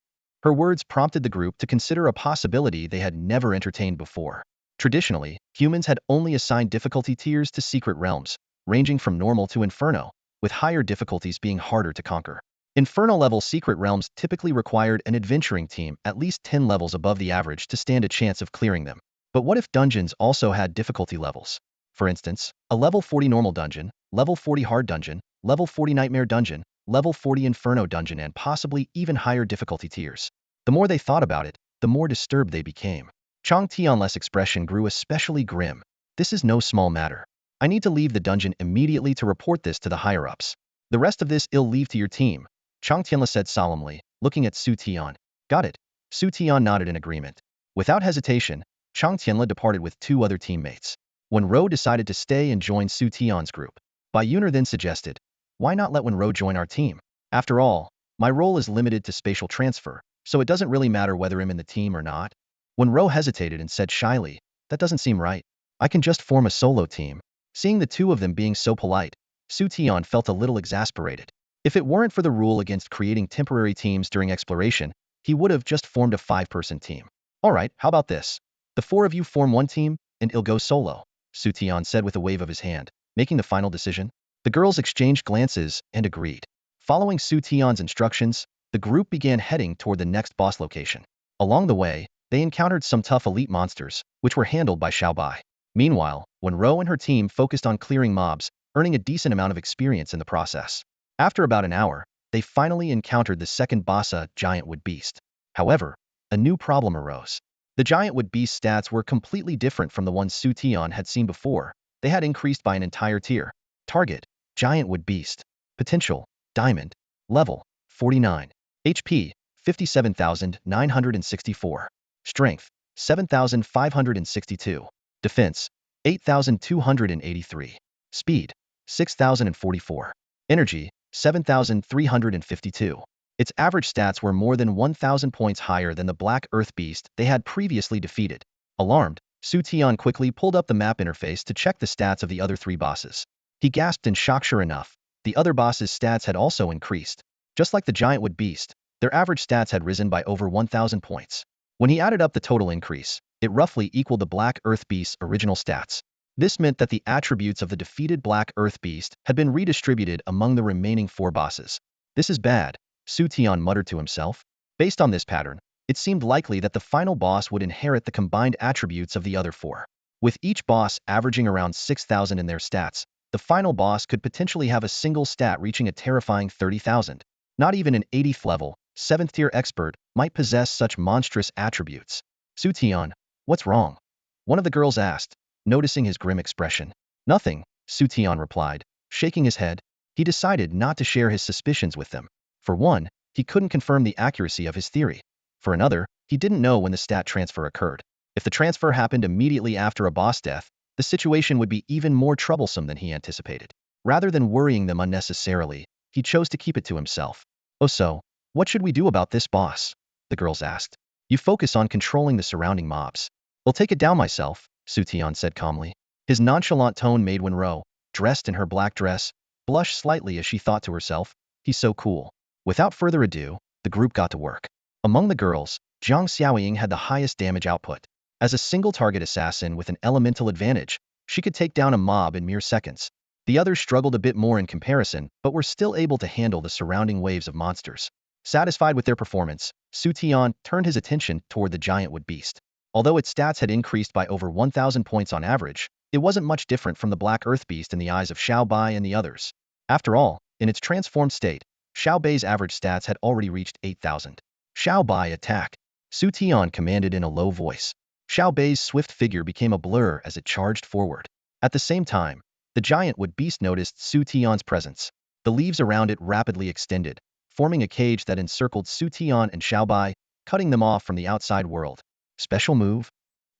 Her words prompted the group to consider a possibility they had never entertained before. Traditionally, humans had only assigned difficulty tiers to secret realms, ranging from normal to inferno, with higher difficulties being harder to conquer. Inferno-level secret realms typically required an adventuring team at least 10 levels above the average to stand a chance of clearing them. But what if dungeons also had difficulty levels? For instance, a level 40 normal dungeon, level 40 hard dungeon, level 40 nightmare dungeon, level 40 inferno dungeon, and possibly even higher difficulty tiers. The more they thought about it, the more disturbed they became. Chang Tian's expression grew especially grim. This is no small matter. I need to leave the dungeon immediately to report this to the higher-ups. The rest of this I'll leave to your team, Chang Tianla said solemnly, looking at Xu Tian. Got it. Xu Tian nodded in agreement. Without hesitation, Chang Tianla departed with 2 other teammates. Wenro decided to stay and join Xu Tian's group. Bayuner then suggested, why not let Wenro join our team? After all, my role is limited to spatial transfer, so it doesn't really matter whether I'm in the team or not. Wenro hesitated and said shyly, that doesn't seem right. I can just form a solo team. Seeing the 2 of them being so polite, Xu Tian felt a little exasperated. If it weren't for the rule against creating temporary teams during exploration, he would have just formed a 5-person team. Alright, how about this? The 4 of you form one team, and I'll go solo, Xu Tian said with a wave of his hand, making the final decision. The girls exchanged glances and agreed. Following Xu Tian's instructions, the group began heading toward the next boss location. Along the way, they encountered some tough elite monsters, which were handled by Xiaobai. Meanwhile, Wenro and her team focused on clearing mobs, earning a decent amount of experience in the process. After about an hour, they finally encountered the second boss, a giant wood beast. However, a new problem arose. The giant wood beast stats were completely different from the ones Xu Tian had seen before. They had increased by an entire tier. Target, giant wood beast. Potential, diamond. Level, 49. HP, 57,964. Strength, 7,562. Defense, 8,283. Speed, 6,044. Energy, 7,352. Its average stats were more than 1,000 points higher than the Black Earth Beast they had previously defeated. Alarmed, Xu Tian quickly pulled up the map interface to check the stats of the other three bosses. He gasped in shock. Sure enough, the other bosses' stats had also increased. Just like the giant wood beast, their average stats had risen by over 1,000 points. When he added up the total increase, it roughly equaled the Black Earth Beast's original stats. This meant that the attributes of the defeated Black Earth Beast had been redistributed among the remaining four bosses. This is bad, Xu Tian muttered to himself. Based on this pattern, it seemed likely that the final boss would inherit the combined attributes of the other four. With each boss averaging around 6,000 in their stats, the final boss could potentially have a single stat reaching a terrifying 30,000. Not even an 80th level, 7th tier expert might possess such monstrous attributes. Xu Tian, what's wrong? One of the girls asked, noticing his grim expression. Nothing, Xu Tian replied, shaking his head. He decided not to share his suspicions with them. For one, he couldn't confirm the accuracy of his theory. For another, he didn't know when the stat transfer occurred. If the transfer happened immediately after a boss death, the situation would be even more troublesome than he anticipated. Rather than worrying them unnecessarily, he chose to keep it to himself. Oh, so, what should we do about this boss? The girls asked. You focus on controlling the surrounding mobs. I'll take it down myself, Xu Tian said calmly. His nonchalant tone made Wenro, dressed in her black dress, blush slightly as she thought to herself, he's so cool. Without further ado, the group got to work. Among the girls, Zhang Xiaoying had the highest damage output. As a single target assassin with an elemental advantage, she could take down a mob in mere seconds. The others struggled a bit more in comparison, but were still able to handle the surrounding waves of monsters. Satisfied with their performance, Xu Tian turned his attention toward the giant wood beast. Although its stats had increased by over 1,000 points on average, it wasn't much different from the Black Earth Beast in the eyes of Xiao Bai and the others. After all, in its transformed state, Xiao Bai's average stats had already reached 8,000. Xiao Bai, attack! Xu Tian commanded in a low voice. Xiao Bai's swift figure became a blur as it charged forward. At the same time, the giant wood beast noticed Xu Tian's presence. The leaves around it rapidly extended, forming a cage that encircled Xu Tian and Xiao Bai, cutting them off from the outside world. Special move?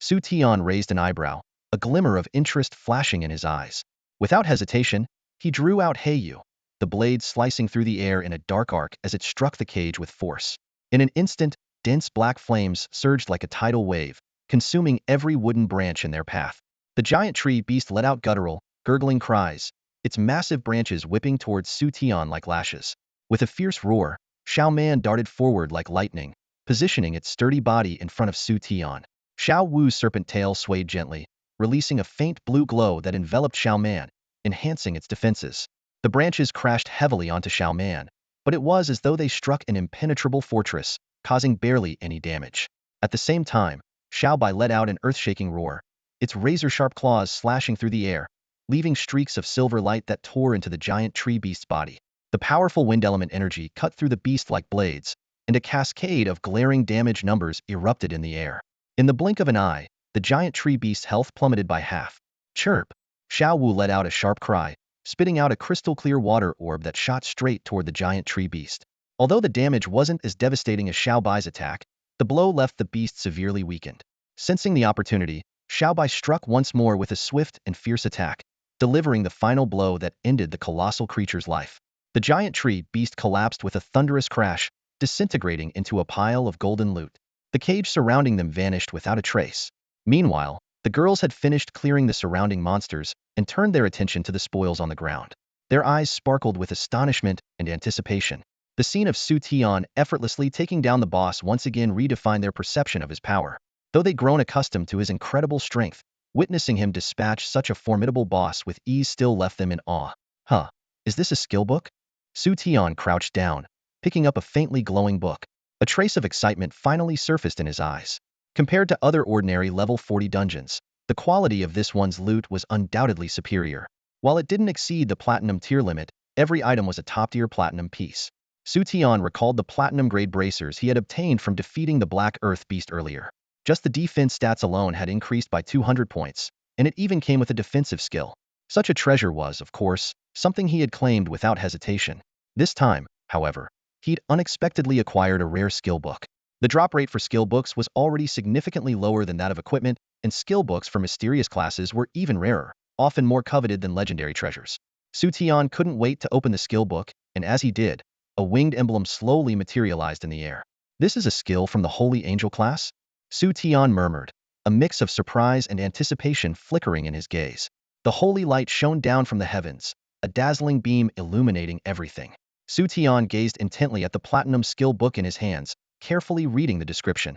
Xu Tian raised an eyebrow, a glimmer of interest flashing in his eyes. Without hesitation, he drew out Heiyu, the blade slicing through the air in a dark arc as it struck the cage with force. In an instant, dense black flames surged like a tidal wave, consuming every wooden branch in their path. The giant tree beast let out guttural, gurgling cries, its massive branches whipping towards Xu Tian like lashes. With a fierce roar, Xiao Man darted forward like lightning, positioning its sturdy body in front of Xu Tian. Xiao Wu's serpent tail swayed gently, releasing a faint blue glow that enveloped Xiao Man, enhancing its defenses. The branches crashed heavily onto Xiao Man, but it was as though they struck an impenetrable fortress, causing barely any damage. At the same time, Xiao Bai let out an earth-shaking roar, its razor-sharp claws slashing through the air, leaving streaks of silver light that tore into the giant tree beast's body. The powerful wind element energy cut through the beast like blades, and a cascade of glaring damage numbers erupted in the air. In the blink of an eye, the giant tree beast's health plummeted by half. Chirp! Xiao Wu let out a sharp cry, spitting out a crystal-clear water orb that shot straight toward the giant tree beast. Although the damage wasn't as devastating as Xiao Bai's attack, the blow left the beast severely weakened. Sensing the opportunity, Xiao Bai struck once more with a swift and fierce attack, delivering the final blow that ended the colossal creature's life. The giant tree beast collapsed with a thunderous crash, disintegrating into a pile of golden loot. The cage surrounding them vanished without a trace. Meanwhile, the girls had finished clearing the surrounding monsters and turned their attention to the spoils on the ground. Their eyes sparkled with astonishment and anticipation. The scene of Xu Tian effortlessly taking down the boss once again redefined their perception of his power. Though they'd grown accustomed to his incredible strength, witnessing him dispatch such a formidable boss with ease still left them in awe. Huh, is this a skill book? Xu Tian crouched down, picking up a faintly glowing book. A trace of excitement finally surfaced in his eyes. Compared to other ordinary level 40 dungeons, the quality of this one's loot was undoubtedly superior. While it didn't exceed the platinum tier limit, every item was a top-tier platinum piece. Xu Tian recalled the platinum-grade bracers he had obtained from defeating the Black Earth Beast earlier. Just the defense stats alone had increased by 200 points, and it even came with a defensive skill. Such a treasure was, of course, something he had claimed without hesitation. This time, however, he'd unexpectedly acquired a rare skill book. The drop rate for skill books was already significantly lower than that of equipment, and skill books for mysterious classes were even rarer, often more coveted than legendary treasures. Xu Tian couldn't wait to open the skill book, and as he did, a winged emblem slowly materialized in the air. This is a skill from the Holy Angel class? Xu Tian murmured, a mix of surprise and anticipation flickering in his gaze. The holy light shone down from the heavens, a dazzling beam illuminating everything. Xu Tian gazed intently at the platinum skill book in his hands, carefully reading the description.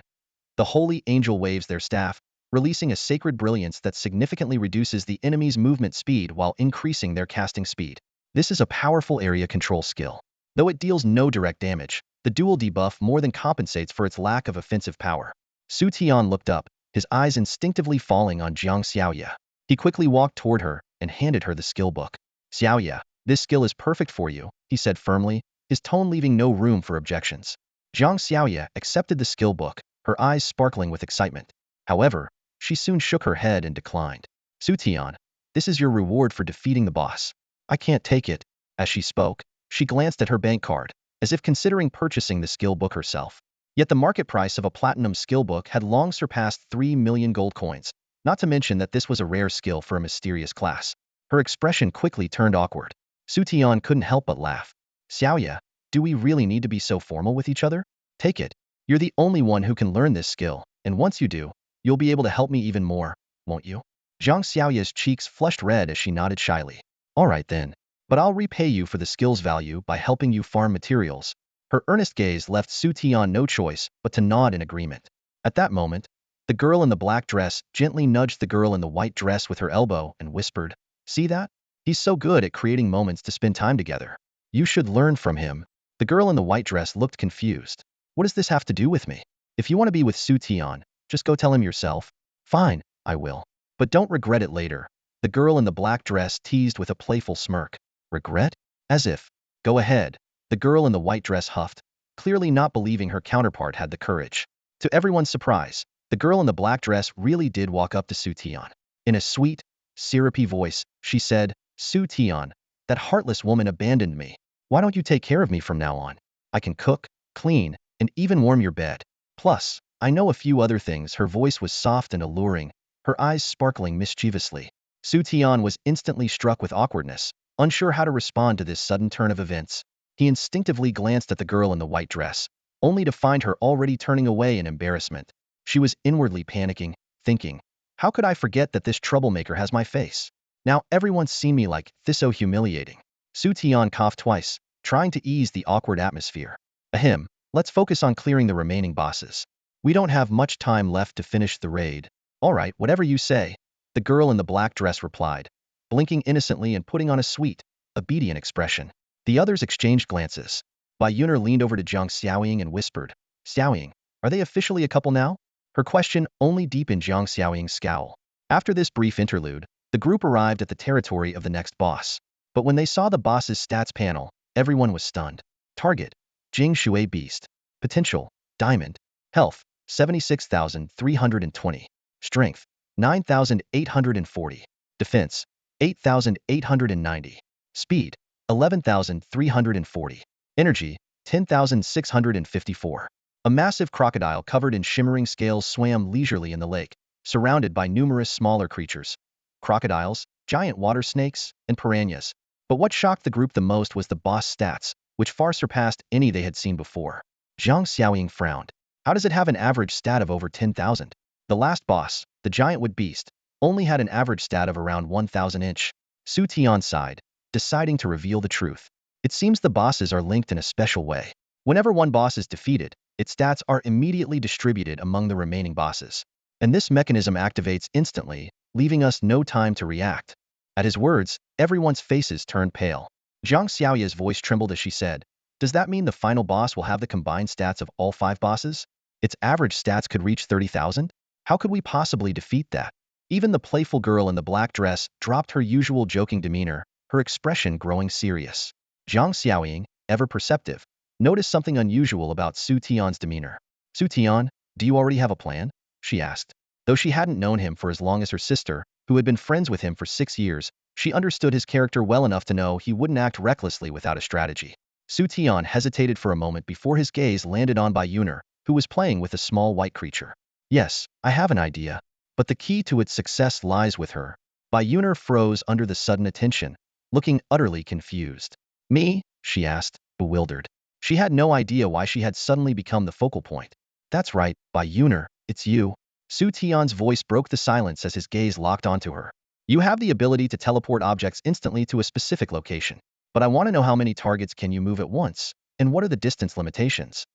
The holy angel waves their staff, releasing a sacred brilliance that significantly reduces the enemy's movement speed while increasing their casting speed. This is a powerful area control skill. Though it deals no direct damage, the dual debuff more than compensates for its lack of offensive power. Xu Tian looked up, his eyes instinctively falling on Jiang Xiaoya. He quickly walked toward her and handed her the skill book. Xiaoya, this skill is perfect for you, he said firmly, his tone leaving no room for objections. Jiang Xiaoya accepted the skill book, her eyes sparkling with excitement. However, she soon shook her head and declined. Xu Tian, this is your reward for defeating the boss. I can't take it. As she spoke, she glanced at her bank card, as if considering purchasing the skill book herself. Yet the market price of a platinum skill book had long surpassed 3 million gold coins, not to mention that this was a rare skill for a mysterious class. Her expression quickly turned awkward. Xu Tian couldn't help but laugh. Xiaoya, do we really need to be so formal with each other? Take it. You're the only one who can learn this skill, and once you do, you'll be able to help me even more, won't you? Jiang Xiaoya's cheeks flushed red as she nodded shyly. All right then. But I'll repay you for the skill's value by helping you farm materials. Her earnest gaze left Xu Tian no choice but to nod in agreement. At that moment, the girl in the black dress gently nudged the girl in the white dress with her elbow and whispered, "See that? He's so good at creating moments to spend time together. You should learn from him." The girl in the white dress looked confused. What does this have to do with me? If you want to be with Xu Tian, just go tell him yourself. Fine, I will. But don't regret it later. The girl in the black dress teased with a playful smirk. Regret? As if. Go ahead. The girl in the white dress huffed, clearly not believing her counterpart had the courage. To everyone's surprise, the girl in the black dress really did walk up to Xu Tian. In a sweet, syrupy voice, she said, "Xu Tian, that heartless woman abandoned me. Why don't you take care of me from now on? I can cook, clean, and even warm your bed. Plus, I know a few other things." Her voice was soft and alluring, her eyes sparkling mischievously. Xu Tian was instantly struck with awkwardness, unsure how to respond to this sudden turn of events. He instinctively glanced at the girl in the white dress, only to find her already turning away in embarrassment. She was inwardly panicking, thinking, how could I forget that this troublemaker has my face? Now everyone's seen me like this, so humiliating. Xu Tian coughed twice, trying to ease the awkward atmosphere. Ahem, let's focus on clearing the remaining bosses. We don't have much time left to finish the raid. All right, whatever you say, the girl in the black dress replied, blinking innocently and putting on a sweet, obedient expression. The others exchanged glances. Bai Yuner leaned over to Jiang Xiaoying and whispered, "Xiaoying, are they officially a couple now?" Her question only deepened Jiang Xiaoying's scowl. After this brief interlude, the group arrived at the territory of the next boss. But when they saw the boss's stats panel, everyone was stunned. Target: Jing Shui Beast. Potential: Diamond. Health: 76,320. Strength: 9,840. Defense: 8,890. Speed: 11,340. Energy: 10,654. A massive crocodile covered in shimmering scales swam leisurely in the lake, surrounded by numerous smaller creatures. Crocodiles, giant water snakes, and piranhas. But what shocked the group the most was the boss stats, which far surpassed any they had seen before. Jiang Xiaoying frowned. How does it have an average stat of over 10,000? The last boss, the giant wood beast, only had an average stat of around 1,000 inch. Xu Tian sighed, deciding to reveal the truth. It seems the bosses are linked in a special way. Whenever one boss is defeated, its stats are immediately distributed among the remaining bosses. And this mechanism activates instantly, leaving us no time to react. At his words, everyone's faces turned pale. Jiang Xiaoya's voice trembled as she said, "Does that mean the final boss will have the combined stats of all 5 bosses? Its average stats could reach 30,000? How could we possibly defeat that?" Even the playful girl in the black dress dropped her usual joking demeanor, her expression growing serious. Jiang Xiaoying, ever perceptive, noticed something unusual about Xu Tian's demeanor. "Xu Tian, do you already have a plan?" she asked. Though she hadn't known him for as long as her sister, who had been friends with him for 6 years, she understood his character well enough to know he wouldn't act recklessly without a strategy. Xu Tian hesitated for a moment before his gaze landed on Bai Yuner, who was playing with a small white creature. Yes, I have an idea, but the key to its success lies with her. Bai Yuner froze under the sudden attention, looking utterly confused. Me? She asked, bewildered. She had no idea why she had suddenly become the focal point. That's right, Bai Yuner, it's you. Xu Tian's voice broke the silence as his gaze locked onto her. You have the ability to teleport objects instantly to a specific location. But I want to know how many targets can you move at once, and what are the distance limitations?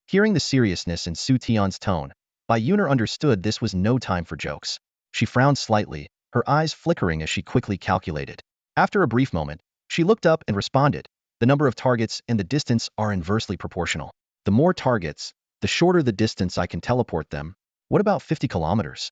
Hearing the seriousness in Xu Tian's tone, Bai Yuner understood this was no time for jokes. She frowned slightly, her eyes flickering as she quickly calculated. After a brief moment, she looked up and responded. The number of targets and the distance are inversely proportional. The more targets, the shorter the distance I can teleport them. What about 50 kilometers?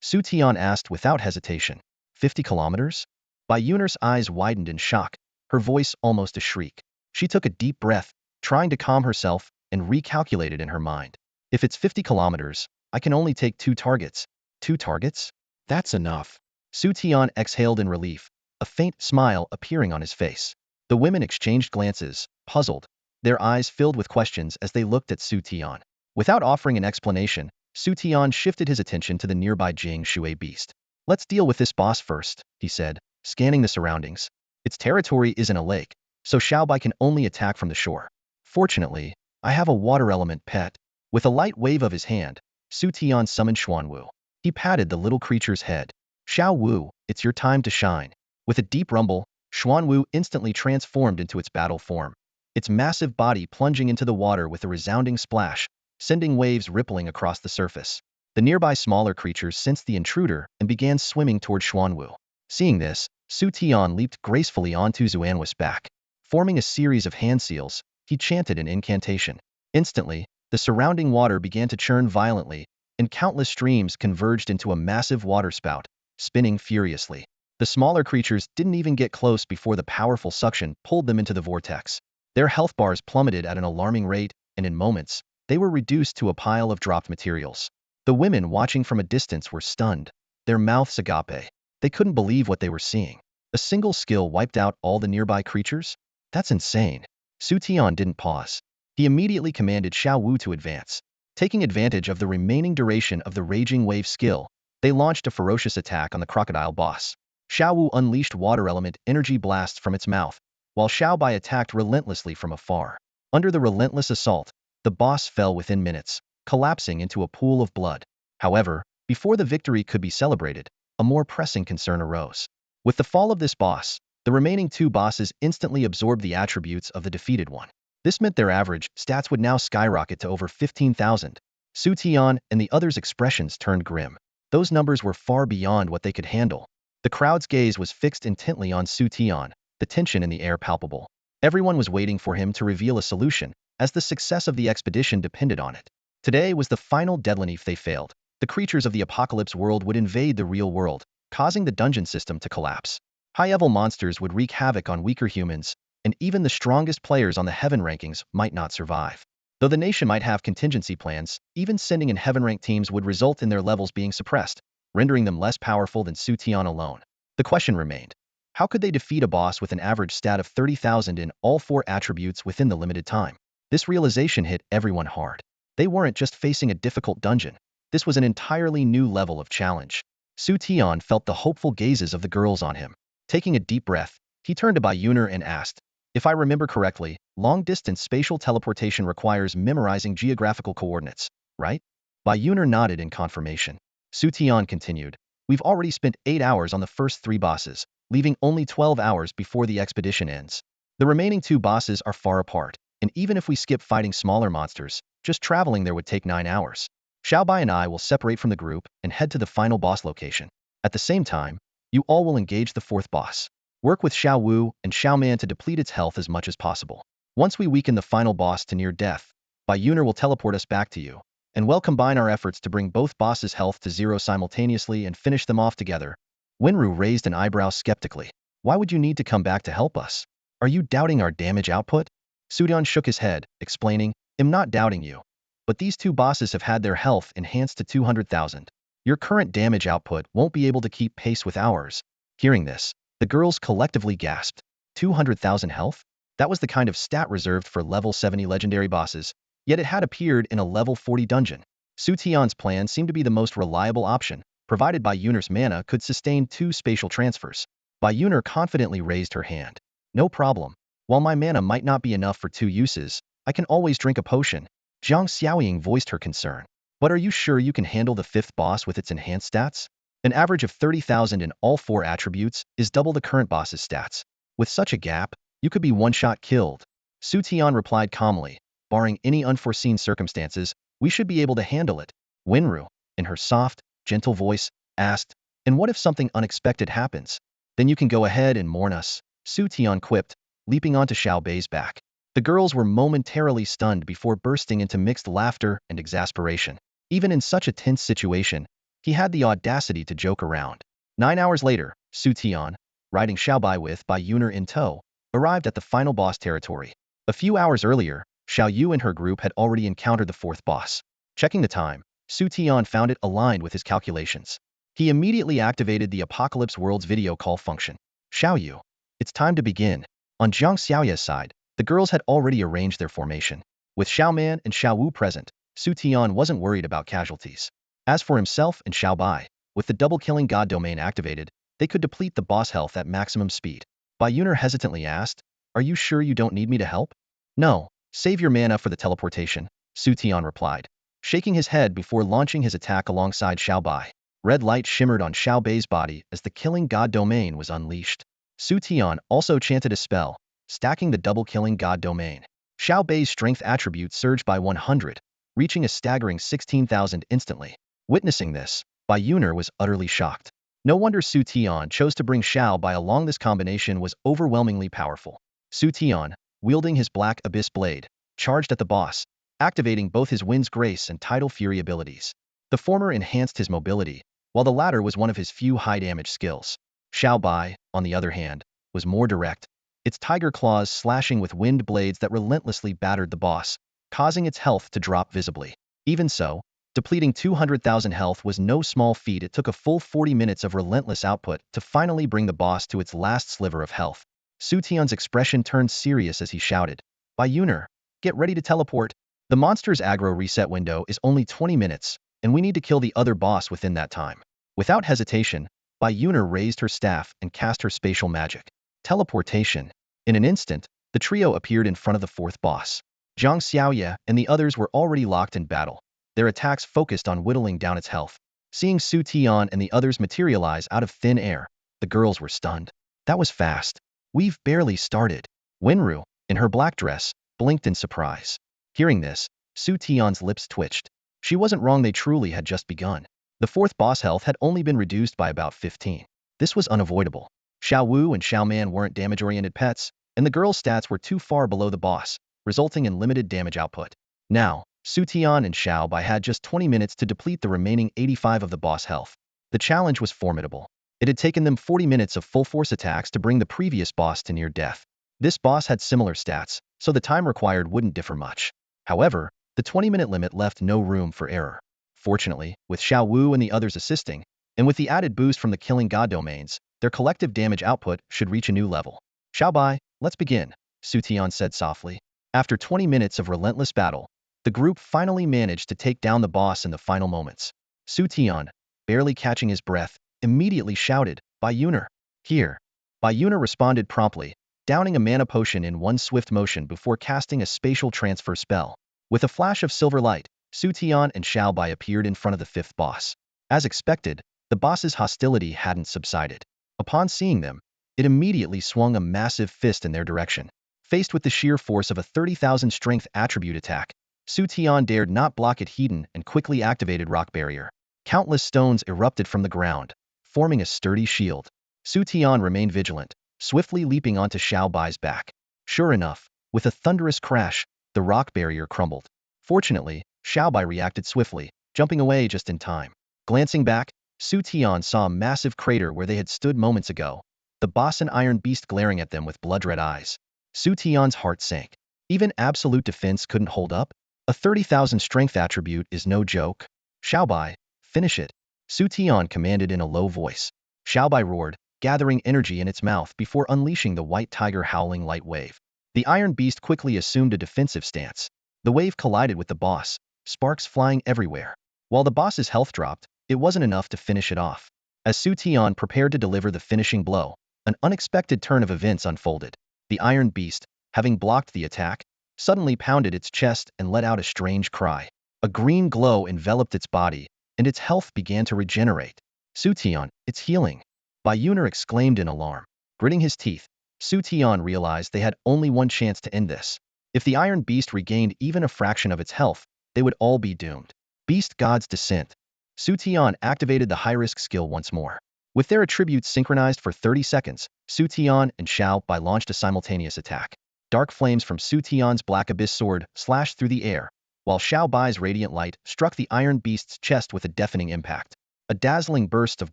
Xu Tian asked without hesitation. 50 kilometers? Bai Yuner's eyes widened in shock, her voice almost a shriek. She took a deep breath, trying to calm herself, and recalculated in her mind. If it's 50 kilometers, I can only take 2 targets. 2 targets? That's enough. Xu Tian exhaled in relief, a faint smile appearing on his face. The women exchanged glances, puzzled, their eyes filled with questions as they looked at Xu Tian. Without offering an explanation, Xu Tian shifted his attention to the nearby Jing Shui beast. Let's deal with this boss first, he said, scanning the surroundings. Its territory isn't a lake, so Xiaobai can only attack from the shore. Fortunately, I have a water element pet. With a light wave of his hand, Xu Tian summoned Xuanwu. He patted the little creature's head. Xiao Wu, it's your time to shine. With a deep rumble, Xuanwu instantly transformed into its battle form, its massive body plunging into the water with a resounding splash, sending waves rippling across the surface. The nearby smaller creatures sensed the intruder and began swimming toward Xuanwu. Seeing this, Xu Tian leaped gracefully onto Xuanwu's back. Forming a series of hand seals, he chanted an incantation. Instantly, the surrounding water began to churn violently, and countless streams converged into a massive waterspout, spinning furiously. The smaller creatures didn't even get close before the powerful suction pulled them into the vortex. Their health bars plummeted at an alarming rate, and in moments, they were reduced to a pile of dropped materials. The women watching from a distance were stunned, their mouths agape. They couldn't believe what they were seeing. A single skill wiped out all the nearby creatures? That's insane. Xu Tian didn't pause. He immediately commanded Xiao Wu to advance. Taking advantage of the remaining duration of the Raging Wave skill, they launched a ferocious attack on the crocodile boss. Xiao Wu unleashed water element energy blasts from its mouth, while Xiao Bai attacked relentlessly from afar. Under the relentless assault, the boss fell within minutes, collapsing into a pool of blood. However, before the victory could be celebrated, a more pressing concern arose. With the fall of this boss, the remaining 2 bosses instantly absorbed the attributes of the defeated one. This meant their average stats would now skyrocket to over 15,000. Xu Tian and the others' expressions turned grim. Those numbers were far beyond what they could handle. The crowd's gaze was fixed intently on Xu Tian, the tension in the air palpable. Everyone was waiting for him to reveal a solution, as the success of the expedition depended on it. Today was the final deadline. If they failed, the creatures of the apocalypse world would invade the real world, causing the dungeon system to collapse. High-level monsters would wreak havoc on weaker humans, and even the strongest players on the heaven rankings might not survive. Though the nation might have contingency plans, even sending in heaven-ranked teams would result in their levels being suppressed, rendering them less powerful than Xu Tian alone. The question remained: how could they defeat a boss with an average stat of 30,000 in all 4 attributes within the limited time? This realization hit everyone hard. They weren't just facing a difficult dungeon. This was an entirely new level of challenge. Xu Tian felt the hopeful gazes of the girls on him. Taking a deep breath, he turned to Bai Yuner and asked, if I remember correctly, long-distance spatial teleportation requires memorizing geographical coordinates, right? Bai Yuner nodded in confirmation. Xu Tian continued, we've already spent 8 hours on the first 3 bosses, leaving only 12 hours before the expedition ends. The remaining 2 bosses are far apart, and even if we skip fighting smaller monsters, just traveling there would take 9 hours. Xiaobai and I will separate from the group and head to the final boss location. At the same time, you all will engage the 4th boss. Work with Xiao Wu and Xiao Man to deplete its health as much as possible. Once we weaken the final boss to near death, Bai Yuner will teleport us back to you, and we'll combine our efforts to bring both bosses' health to 0 simultaneously and finish them off together. Wenru raised an eyebrow skeptically. Why would you need to come back to help us? Are you doubting our damage output? Xu Tian shook his head, explaining, I'm not doubting you. but these two bosses have had their health enhanced to 200,000. Your current damage output won't be able to keep pace with ours. Hearing this, the girls collectively gasped. 200,000 health? That was the kind of stat reserved for level 70 legendary bosses, yet it had appeared in a level 40 dungeon. Xu Tian's plan seemed to be the most reliable option, provided Bayuner's mana could sustain 2 spatial transfers. Bayuner confidently raised her hand. No problem. While my mana might not be enough for 2 uses, I can always drink a potion. Zhang Xiaoying voiced her concern. But are you sure you can handle the 5th boss with its enhanced stats? An average of 30,000 in all 4 attributes is double the current boss's stats. With such a gap, you could be one-shot killed. Xu Tian replied calmly. Barring any unforeseen circumstances, we should be able to handle it. Wenru, in her soft, gentle voice, asked, and what if something unexpected happens? Then you can go ahead and mourn us, Xu Tian quipped, leaping onto Xiao Bei's back. The girls were momentarily stunned before bursting into mixed laughter and exasperation. Even in such a tense situation, he had the audacity to joke around. 9 hours later, Xu Tian, riding Xiao Bai with Bayuner in tow, arrived at the final boss territory. A few hours earlier, Xiao Yu and her group had already encountered the 4th boss. Checking the time, Xu Tian found it aligned with his calculations. He immediately activated the Apocalypse World's video call function. Xiao Yu, it's time to begin. On Zhang Xiaoye's side, the girls had already arranged their formation. With Xiao Man and Xiao Wu present, Xu Tian wasn't worried about casualties. As for himself and Xiao Bai, with the double-killing god domain activated, they could deplete the boss health at maximum speed. Bayuner hesitantly asked, are you sure you don't need me to help? No, save your mana for the teleportation, Xu Tian replied, shaking his head before launching his attack alongside Xiao Bai. Red light shimmered on Xiao Bei's body as the killing god domain was unleashed. Xu Tian also chanted a spell, stacking the double-killing god domain. Xiao Bei's strength attribute surged by 100, reaching a staggering 16,000 instantly. Witnessing this, Bayuner was utterly shocked. No wonder Xu Tian chose to bring Xiao Bai along. This combination was overwhelmingly powerful. Xu Tian, wielding his Black Abyss blade, charged at the boss, activating both his Wind's Grace and Tidal Fury abilities. The former enhanced his mobility, while the latter was one of his few high-damage skills. Xiao Bai, on the other hand, was more direct, its tiger claws slashing with wind blades that relentlessly battered the boss, causing its health to drop visibly. Even so, depleting 200,000 health was no small feat. It took a full 40 minutes of relentless output to finally bring the boss to its last sliver of health. Xu Tian's expression turned serious as he shouted, Bayuner, get ready to teleport. The monster's aggro reset window is only 20 minutes, and we need to kill the other boss within that time. Without hesitation, Bayuner raised her staff and cast her spatial magic. Teleportation. In an instant, the trio appeared in front of the 4th boss. Zhang Xiaoye and the others were already locked in battle, their attacks focused on whittling down its health. Seeing Xu Tian and the others materialize out of thin air, the girls were stunned. That was fast. We've barely started. Wenru, in her black dress, blinked in surprise. Hearing this, Xu Tian's lips twitched. She wasn't wrong, they truly had just begun. The 4th boss health had only been reduced by about 15. This was unavoidable. Xiao Wu and Xiao Man weren't damage-oriented pets, and the girls' stats were too far below the boss, resulting in limited damage output. Now, Xu Tian and Xiao Bai had just 20 minutes to deplete the remaining 85 of the boss health. The challenge was formidable. It had taken them 40 minutes of full-force attacks to bring the previous boss to near death. This boss had similar stats, so the time required wouldn't differ much. However, the 20-minute limit left no room for error. Fortunately, with Xiao Wu and the others assisting, and with the added boost from the killing god domains, their collective damage output should reach a new level. Xiao Bai, let's begin, Xu Tian said softly. After 20 minutes of relentless battle, the group finally managed to take down the boss in the final moments. Xu Tian, barely catching his breath, immediately shouted, Bayuner, here. Bayuner responded promptly, downing a mana potion in one swift motion before casting a spatial transfer spell. With a flash of silver light, Xu Tian and Xiao Bai appeared in front of the 5th boss. As expected, the boss's hostility hadn't subsided. Upon seeing them, it immediately swung a massive fist in their direction. Faced with the sheer force of a 30,000 strength attribute attack, Xu Tian dared not block it and quickly activated Rock Barrier. Countless stones erupted from the ground, forming a sturdy shield. Xu Tian remained vigilant, swiftly leaping onto Xiao Bai's back. Sure enough, with a thunderous crash, the rock barrier crumbled. Fortunately, Xiao Bai reacted swiftly, jumping away just in time. Glancing back, Xu Tian saw a massive crater where they had stood moments ago, the boss and iron beast glaring at them with blood-red eyes. Xu Tian's heart sank. Even absolute defense couldn't hold up? A 30,000 strength attribute is no joke. Xiaobai, finish it. Xu Tian commanded in a low voice. Xiaobai roared, gathering energy in its mouth before unleashing the white tiger howling light wave. The iron beast quickly assumed a defensive stance. The wave collided with the boss, sparks flying everywhere. While the boss's health dropped, it wasn't enough to finish it off. As Xu Tian prepared to deliver the finishing blow, an unexpected turn of events unfolded. The iron beast, having blocked the attack, suddenly pounded its chest and let out a strange cry. A green glow enveloped its body, and its health began to regenerate. Xu Tian, it's healing. Bayuner exclaimed in alarm. Gritting his teeth, Xu Tian realized they had only one chance to end this. If the iron beast regained even a fraction of its health, they would all be doomed. Beast God's Descent. Xu Tian activated the high-risk skill once more. With their attributes synchronized for 30 seconds, Xu Tian and Xiao Bai launched a simultaneous attack. Dark flames from Xu Tian's black abyss sword slashed through the air, while Xiao Bai's radiant light struck the iron beast's chest with a deafening impact. A dazzling burst of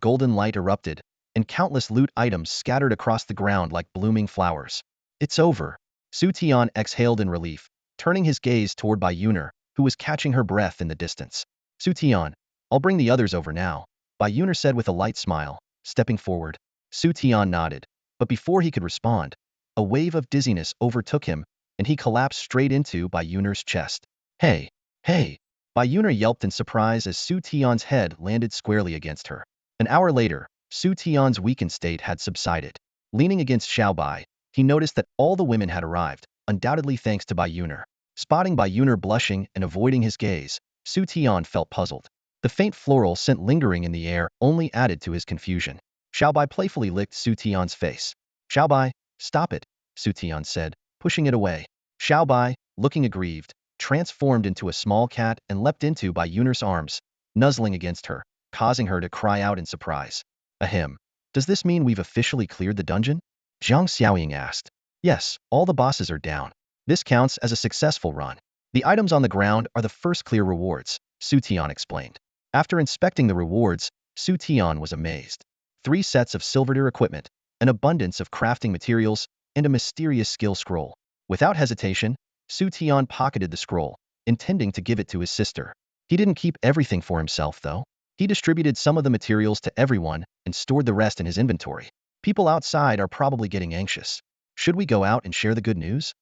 golden light erupted, and countless loot items scattered across the ground like blooming flowers. It's over. Xu Tian exhaled in relief, turning his gaze toward Bayuner, who was catching her breath in the distance. Xu Tian, I'll bring the others over now, Bayuner said with a light smile, stepping forward. Xu Tian nodded, but before he could respond, a wave of dizziness overtook him, and he collapsed straight into Bayuner's chest. Hey, hey! Bayuner yelped in surprise as Xu Tian's head landed squarely against her. An hour later, Xu Tian's weakened state had subsided. Leaning against Xiao Bai, he noticed that all the women had arrived, undoubtedly thanks to Bayuner. Spotting Bayuner blushing and avoiding his gaze, Xu Tian felt puzzled. The faint floral scent lingering in the air only added to his confusion. Xiao Bai playfully licked Xu Tian's face. Xiao Bai, stop it, Xu Tian said, pushing it away. Xiao Bai, looking aggrieved, transformed into a small cat and leapt into Bayuner's arms, nuzzling against her, causing her to cry out in surprise. Ahem. Does this mean we've officially cleared the dungeon? Zhang Xiaoying asked. Yes, all the bosses are down. This counts as a successful run. The items on the ground are the first clear rewards, Xu Tian explained. After inspecting the rewards, Xu Tian was amazed. 3 sets of silverware equipment, an abundance of crafting materials, and a mysterious skill scroll. Without hesitation, Xu Tian pocketed the scroll, intending to give it to his sister. He didn't keep everything for himself, though. He distributed some of the materials to everyone and stored the rest in his inventory. People outside are probably getting anxious. Should we go out and share the good news?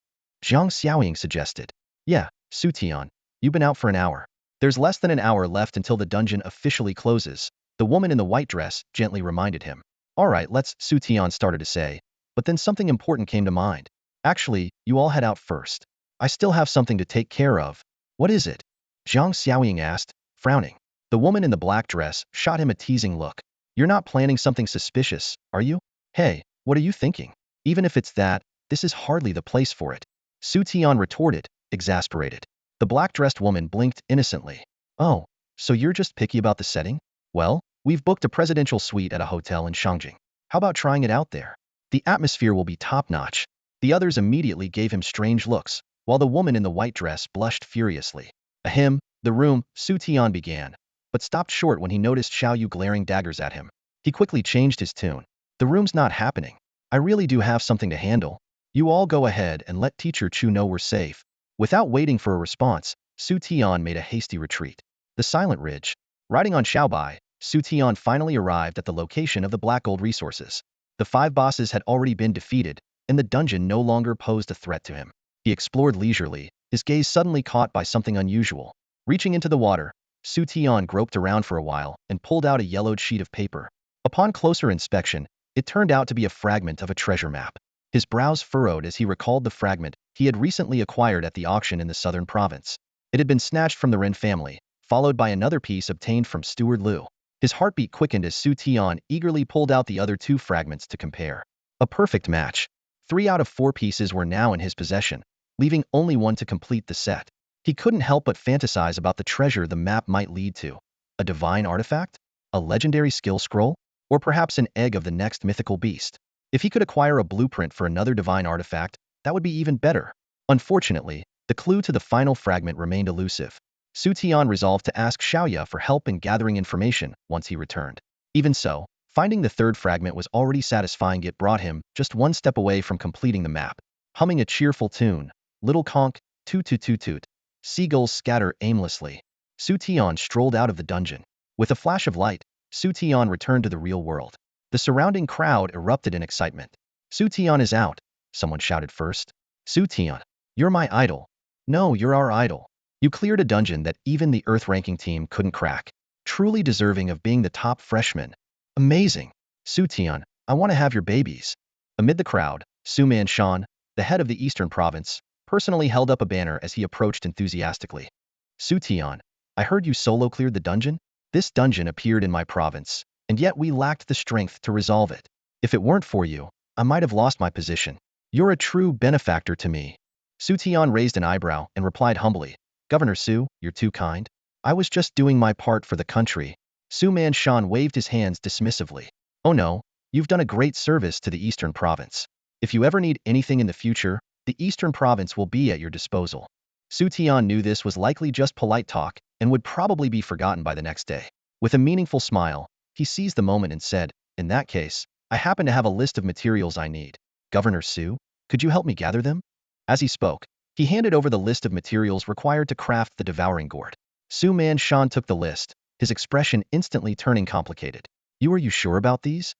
Zhang Xiaoying suggested. Yeah, Xu Tian, you've been out for an hour. There's less than an hour left until the dungeon officially closes, the woman in the white dress gently reminded him. All right, Xu Tian started to say, but then something important came to mind. Actually, you all head out first. I still have something to take care of. What is it? Zhang Xiaoying asked, frowning. The woman in the black dress shot him a teasing look. You're not planning something suspicious, are you? Hey, what are you thinking? Even if it's that, this is hardly the place for it. Xu Tian retorted, exasperated. The black-dressed woman blinked innocently. Oh, so you're just picky about the setting? Well, we've booked a presidential suite at a hotel in Shangjing. How about trying it out there? The atmosphere will be top-notch. The others immediately gave him strange looks, while the woman in the white dress blushed furiously. Ahem, the room, Xu Tian began, but stopped short when he noticed Xiao Yu glaring daggers at him. He quickly changed his tune. The room's not happening. I really do have something to handle. You all go ahead and let Teacher Chu know we're safe. Without waiting for a response, Xu Tian made a hasty retreat. The Silent Ridge. Riding on Xiaobai, Xu Tian finally arrived at the location of the black gold resources. The 5 bosses had already been defeated, and the dungeon no longer posed a threat to him. He explored leisurely, his gaze suddenly caught by something unusual. Reaching into the water, Xu Tian groped around for a while and pulled out a yellowed sheet of paper. Upon closer inspection, it turned out to be a fragment of a treasure map. His brows furrowed as he recalled the fragment he had recently acquired at the auction in the southern province. It had been snatched from the Ren family, followed by another piece obtained from Steward Liu. His heartbeat quickened as Xu Tian eagerly pulled out the other 2 fragments to compare. A perfect match. 3 out of 4 pieces were now in his possession, leaving only one to complete the set. He couldn't help but fantasize about the treasure the map might lead to. A divine artifact? A legendary skill scroll? Or perhaps an egg of the next mythical beast? If he could acquire a blueprint for another divine artifact, that would be even better. Unfortunately, the clue to the final fragment remained elusive. Xu Tian resolved to ask Xiaoya for help in gathering information once he returned. Even so, finding the 3rd fragment was already satisfying. It brought him just 1 step away from completing the map. Humming a cheerful tune, Little Conk, toot toot toot toot, Seagulls scatter aimlessly. Xu Tian strolled out of the dungeon. With a flash of light, Xu Tian returned to the real world. The surrounding crowd erupted in excitement. Xu Tian is out, someone shouted first. Xu Tian, you're my idol. No, you're our idol. You cleared a dungeon that even the Earth-ranking team couldn't crack. Truly deserving of being the top freshman. Amazing. Xu Tian, I want to have your babies. Amid the crowd, Xu Manshan, the head of the Eastern Province, personally held up a banner as he approached enthusiastically. Xu Tian, I heard you solo cleared the dungeon? This dungeon appeared in my province, and yet we lacked the strength to resolve it. If it weren't for you, I might have lost my position. You're a true benefactor to me. Xu Tian raised an eyebrow and replied humbly, Governor Xu, you're too kind. I was just doing my part for the country. Xu Manshan waved his hands dismissively. Oh no, you've done a great service to the Eastern Province. If you ever need anything in the future, the Eastern Province will be at your disposal. Xu Tian knew this was likely just polite talk and would probably be forgotten by the next day. With a meaningful smile, he seized the moment and said, in that case, I happen to have a list of materials I need. Governor Xu, could you help me gather them? As he spoke, he handed over the list of materials required to craft the devouring gourd. Xu Manshan took the list, his expression instantly turning complicated. Are you sure about these?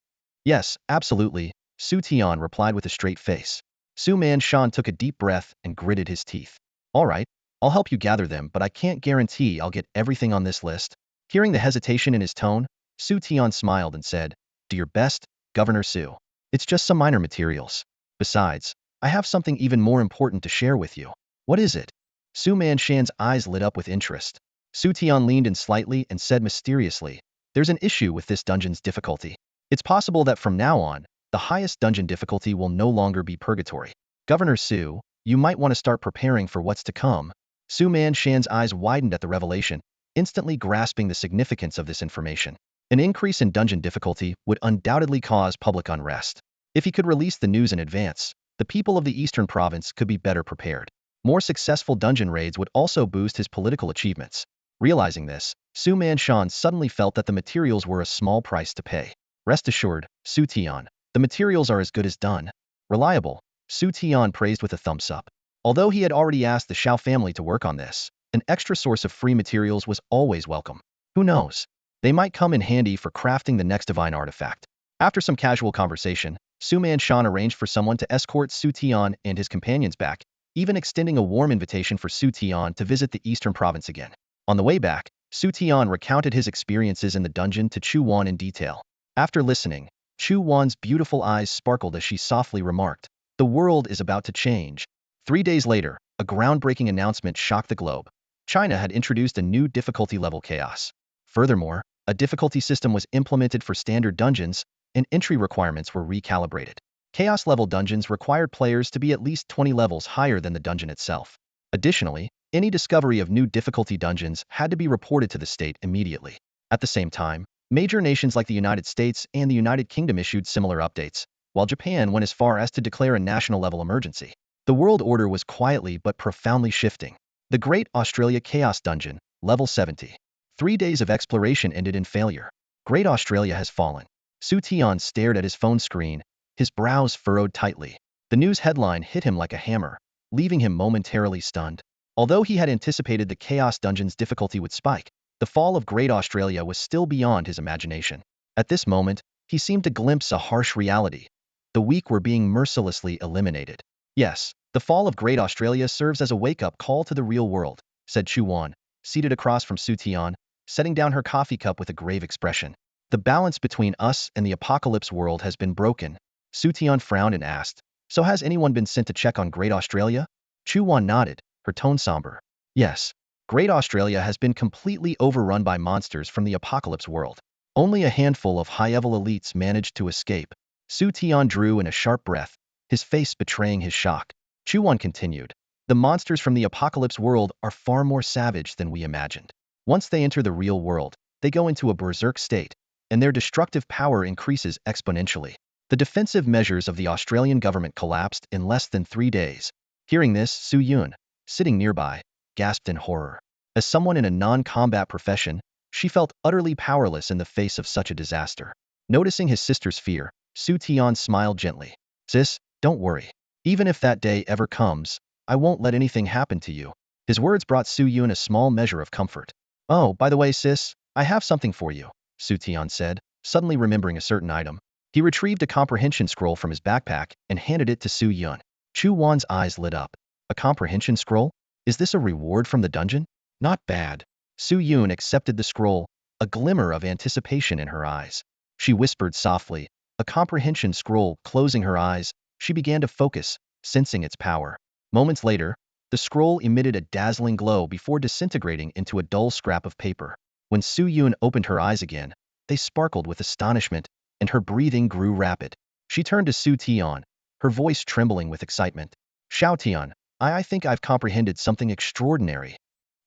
Yes, absolutely, Xu Tian replied with a straight face. Xu Manshan took a deep breath and gritted his teeth. All right, I'll help you gather them, but I can't guarantee I'll get everything on this list. Hearing the hesitation in his tone, Xu Tian smiled and said, do your best, Governor Xu. It's just some minor materials. Besides, I have something even more important to share with you. What is it? Xu Manshan's eyes lit up with interest. Xu Tian leaned in slightly and said mysteriously, there's an issue with this dungeon's difficulty. It's possible that from now on, the highest dungeon difficulty will no longer be purgatory. Governor Xu, you might want to start preparing for what's to come. Xu Manshan's eyes widened at the revelation, instantly grasping the significance of this information. An increase in dungeon difficulty would undoubtedly cause public unrest. If he could release the news in advance, the people of the Eastern Province could be better prepared. More successful dungeon raids would also boost his political achievements. Realizing this, Xu Manshan suddenly felt that the materials were a small price to pay. Rest assured, Xu Tian, the materials are as good as done. Reliable, Xu Tian praised with a thumbs up. Although he had already asked the Xiao family to work on this, an extra source of free materials was always welcome. Who knows? They might come in handy for crafting the next divine artifact. After some casual conversation, Xu Manshan arranged for someone to escort Xu Tian and his companions back, even extending a warm invitation for Xu Tian to visit the Eastern Province again. On the way back, Xu Tian recounted his experiences in the dungeon to Chu Wan in detail. After listening, Chu Wan's beautiful eyes sparkled as she softly remarked, the world is about to change. 3 days later, a groundbreaking announcement shocked the globe. China had introduced a new difficulty level chaos. Furthermore, a difficulty system was implemented for standard dungeons, and entry requirements were recalibrated. Chaos level dungeons required players to be at least 20 levels higher than the dungeon itself. Additionally, any discovery of new difficulty dungeons had to be reported to the state immediately. At the same time, major nations like the United States and the United Kingdom issued similar updates, while Japan went as far as to declare a national-level emergency. The world order was quietly but profoundly shifting. The Great Australia Chaos Dungeon, Level 70. 3 days of exploration ended in failure. Great Australia has fallen. Xu Tian stared at his phone screen, his brows furrowed tightly. The news headline hit him like a hammer, leaving him momentarily stunned. Although he had anticipated the Chaos Dungeon's difficulty would spike, the fall of Great Australia was still beyond his imagination. At this moment, he seemed to glimpse a harsh reality. The weak were being mercilessly eliminated. Yes, the fall of Great Australia serves as a wake-up call to the real world, said Chu Wan, seated across from Xu Tian, setting down her coffee cup with a grave expression. The balance between us and the apocalypse world has been broken. Xu Tian frowned and asked, so has anyone been sent to check on Great Australia? Chu Wan nodded, her tone somber. Yes, Great Australia has been completely overrun by monsters from the apocalypse world. Only a handful of high-level elites managed to escape. Xu Tian drew in a sharp breath, his face betraying his shock. Chu Wan continued, the monsters from the apocalypse world are far more savage than we imagined. Once they enter the real world, they go into a berserk state, and their destructive power increases exponentially. The defensive measures of the Australian government collapsed in less than 3 days. Hearing this, Su Yun, sitting nearby, gasped in horror. As someone in a non-combat profession, she felt utterly powerless in the face of such a disaster. Noticing his sister's fear, Xu Tian smiled gently. Sis, don't worry. Even if that day ever comes, I won't let anything happen to you. His words brought Xu Yun a small measure of comfort. Oh, by the way, sis, I have something for you, Xu Tian said, suddenly remembering a certain item. He retrieved a comprehension scroll from his backpack and handed it to Xu Yun. Chu Wan's eyes lit up. A comprehension scroll? Is this a reward from the dungeon? Not bad. Xu Yun accepted the scroll, a glimmer of anticipation in her eyes. She whispered softly, a comprehension scroll. Closing her eyes, she began to focus, sensing its power. Moments later, the scroll emitted a dazzling glow before disintegrating into a dull scrap of paper. When Xu Yun opened her eyes again, they sparkled with astonishment, and her breathing grew rapid. She turned to Xu Tian, her voice trembling with excitement. Xu Tian, I think I've comprehended something extraordinary.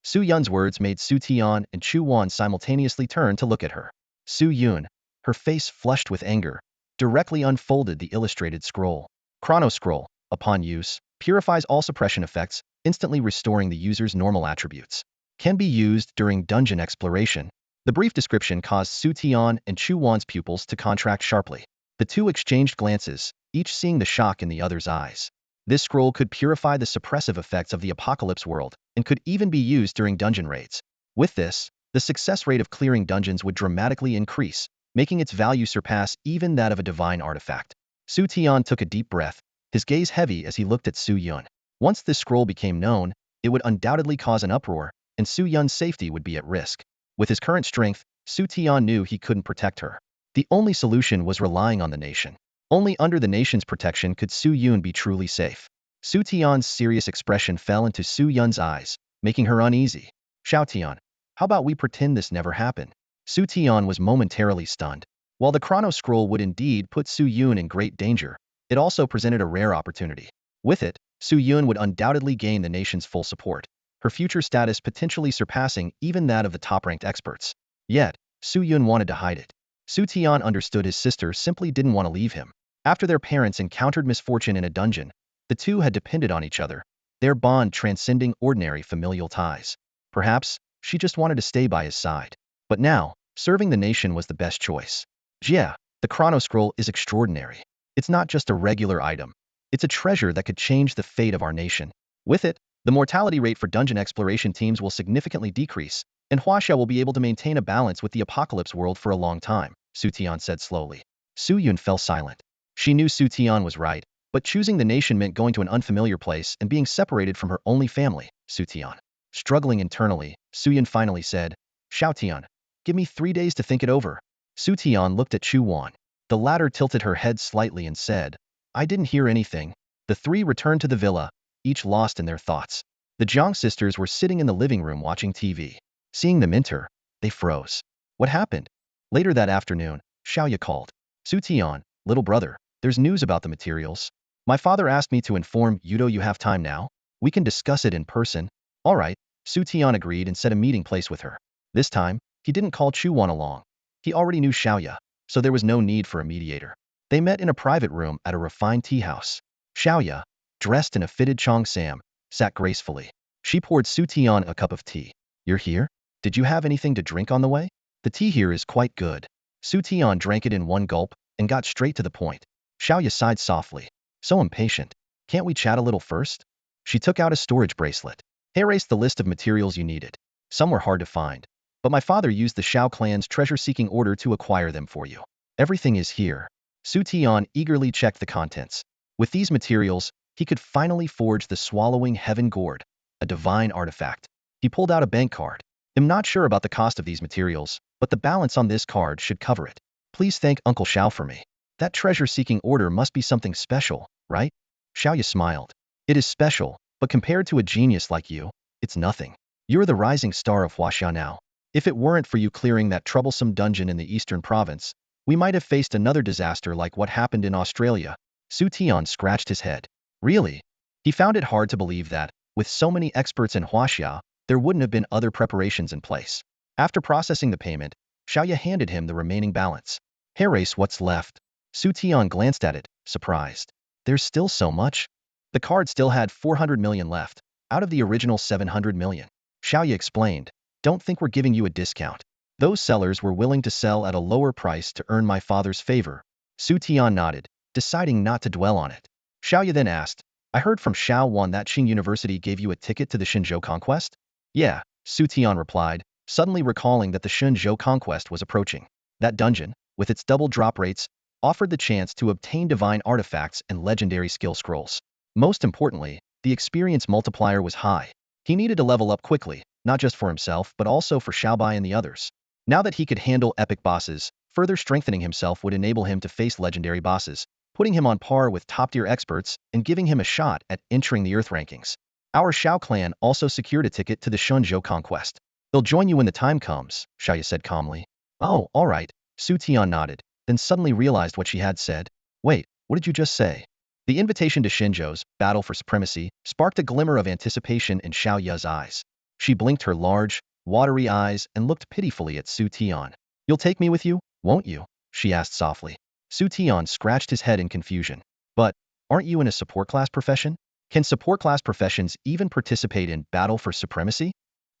Xu Yun's words made Xu Tian and Chu Wan simultaneously turn to look at her. Xu Yun, her face flushed with anger, directly unfolded the illustrated scroll. Chrono Scroll, upon use, purifies all suppression effects, instantly restoring the user's normal attributes. Can be used during dungeon exploration. The brief description caused Xu Tian and Chu Wan's pupils to contract sharply. The two exchanged glances, each seeing the shock in the other's eyes. This scroll could purify the suppressive effects of the apocalypse world, and could even be used during dungeon raids. With this, the success rate of clearing dungeons would dramatically increase, making its value surpass even that of a divine artifact. Xu Tian took a deep breath, his gaze heavy as he looked at Xu Yun. Once this scroll became known, it would undoubtedly cause an uproar, and Xu Yun's safety would be at risk. With his current strength, Xu Tian knew he couldn't protect her. The only solution was relying on the nation. Only under the nation's protection could Xu Yun be truly safe. Xu Tian's serious expression fell into Xu Yun's eyes, making her uneasy. Xu Tian, how about we pretend this never happened? Xu Tian was momentarily stunned. While the Chrono Scroll would indeed put Xu Yun in great danger, it also presented a rare opportunity. With it, Xu Yun would undoubtedly gain the nation's full support, her future status potentially surpassing even that of the top-ranked experts. Yet, Xu Yun wanted to hide it. Xu Tian understood his sister simply didn't want to leave him. After their parents encountered misfortune in a dungeon, the two had depended on each other, their bond transcending ordinary familial ties. Perhaps, she just wanted to stay by his side. But now, serving the nation was the best choice. Yeah, the Chrono Scroll is extraordinary. It's not just a regular item. It's a treasure that could change the fate of our nation. With it, the mortality rate for dungeon exploration teams will significantly decrease, and Huaxia will be able to maintain a balance with the apocalypse world for a long time, Xu Tian said slowly. Xu Yun fell silent. She knew Xu Tian was right, but choosing the nation meant going to an unfamiliar place and being separated from her only family, Xu Tian. Struggling internally, Xu Yun finally said, Xu Tian, give me 3 days to think it over. Xu Tian looked at Chu Wan. The latter tilted her head slightly and said, I didn't hear anything. The three returned to the villa, each lost in their thoughts. The Jiang sisters were sitting in the living room watching TV. Seeing them enter, they froze. What happened? Later that afternoon, Xiaoya called. Xu Tian, little brother, there's news about the materials. My father asked me to inform you. You have time now? We can discuss it in person. All right, Xu Tian agreed and set a meeting place with her. This time, he didn't call Chu Wan along. He already knew Xiaoya, so there was no need for a mediator. They met in a private room at a refined tea house. Xiaoya, dressed in a fitted cheongsam, sat gracefully. She poured Xu Tian a cup of tea. You're here? Did you have anything to drink on the way? The tea here is quite good. Xu Tian drank it in one gulp and got straight to the point. Xiaoya sighed softly. So impatient. Can't we chat a little first? She took out a storage bracelet. He erased the list of materials you needed. Some were hard to find, but my father used the Shao clan's treasure-seeking order to acquire them for you. Everything is here. Xu Tian eagerly checked the contents. With these materials, he could finally forge the Swallowing Heaven Gourd, a divine artifact. He pulled out a bank card. I'm not sure about the cost of these materials, but the balance on this card should cover it. Please thank Uncle Xiao for me. That treasure-seeking order must be something special, right? Xiaoya smiled. It is special, but compared to a genius like you, it's nothing. You're the rising star of Huaxia now. If it weren't for you clearing that troublesome dungeon in the eastern province, we might have faced another disaster like what happened in Australia. Xu Tian scratched his head. Really? He found it hard to believe that, with so many experts in Huaxia, there wouldn't have been other preparations in place. After processing the payment, Xiaoya handed him the remaining balance. Erase what's left. Xu Tian glanced at it, surprised. There's still so much? The card still had 400 million left, out of the original 700 million. Xiaoya explained, don't think we're giving you a discount. Those sellers were willing to sell at a lower price to earn my father's favor. Xu Tian nodded, deciding not to dwell on it. Xiaoya then asked, I heard from Xiao Wan that Qing University gave you a ticket to the Xinzhou conquest? Yeah, Xu Tian replied, suddenly recalling that the Xinzhou conquest was approaching. That dungeon, with its double drop rates, offered the chance to obtain divine artifacts and legendary skill scrolls. Most importantly, the experience multiplier was high. He needed to level up quickly, not just for himself but also for Xiaobai and the others. Now that he could handle epic bosses, further strengthening himself would enable him to face legendary bosses, putting him on par with top-tier experts and giving him a shot at entering the Earth rankings. Our Xiao clan also secured a ticket to the Shunzhou conquest. They'll join you when the time comes, Xiaoya said calmly. Oh, all right, Xu Tian nodded, then suddenly realized what she had said. Wait, what did you just say? The invitation to Xinzhou's battle for supremacy sparked a glimmer of anticipation in Xiaoya's eyes. She blinked her large, watery eyes and looked pitifully at Xu Tian. You'll take me with you, won't you? She asked softly. Xu Tian scratched his head in confusion. But, aren't you in a support class profession? Can support class professions even participate in battle for supremacy?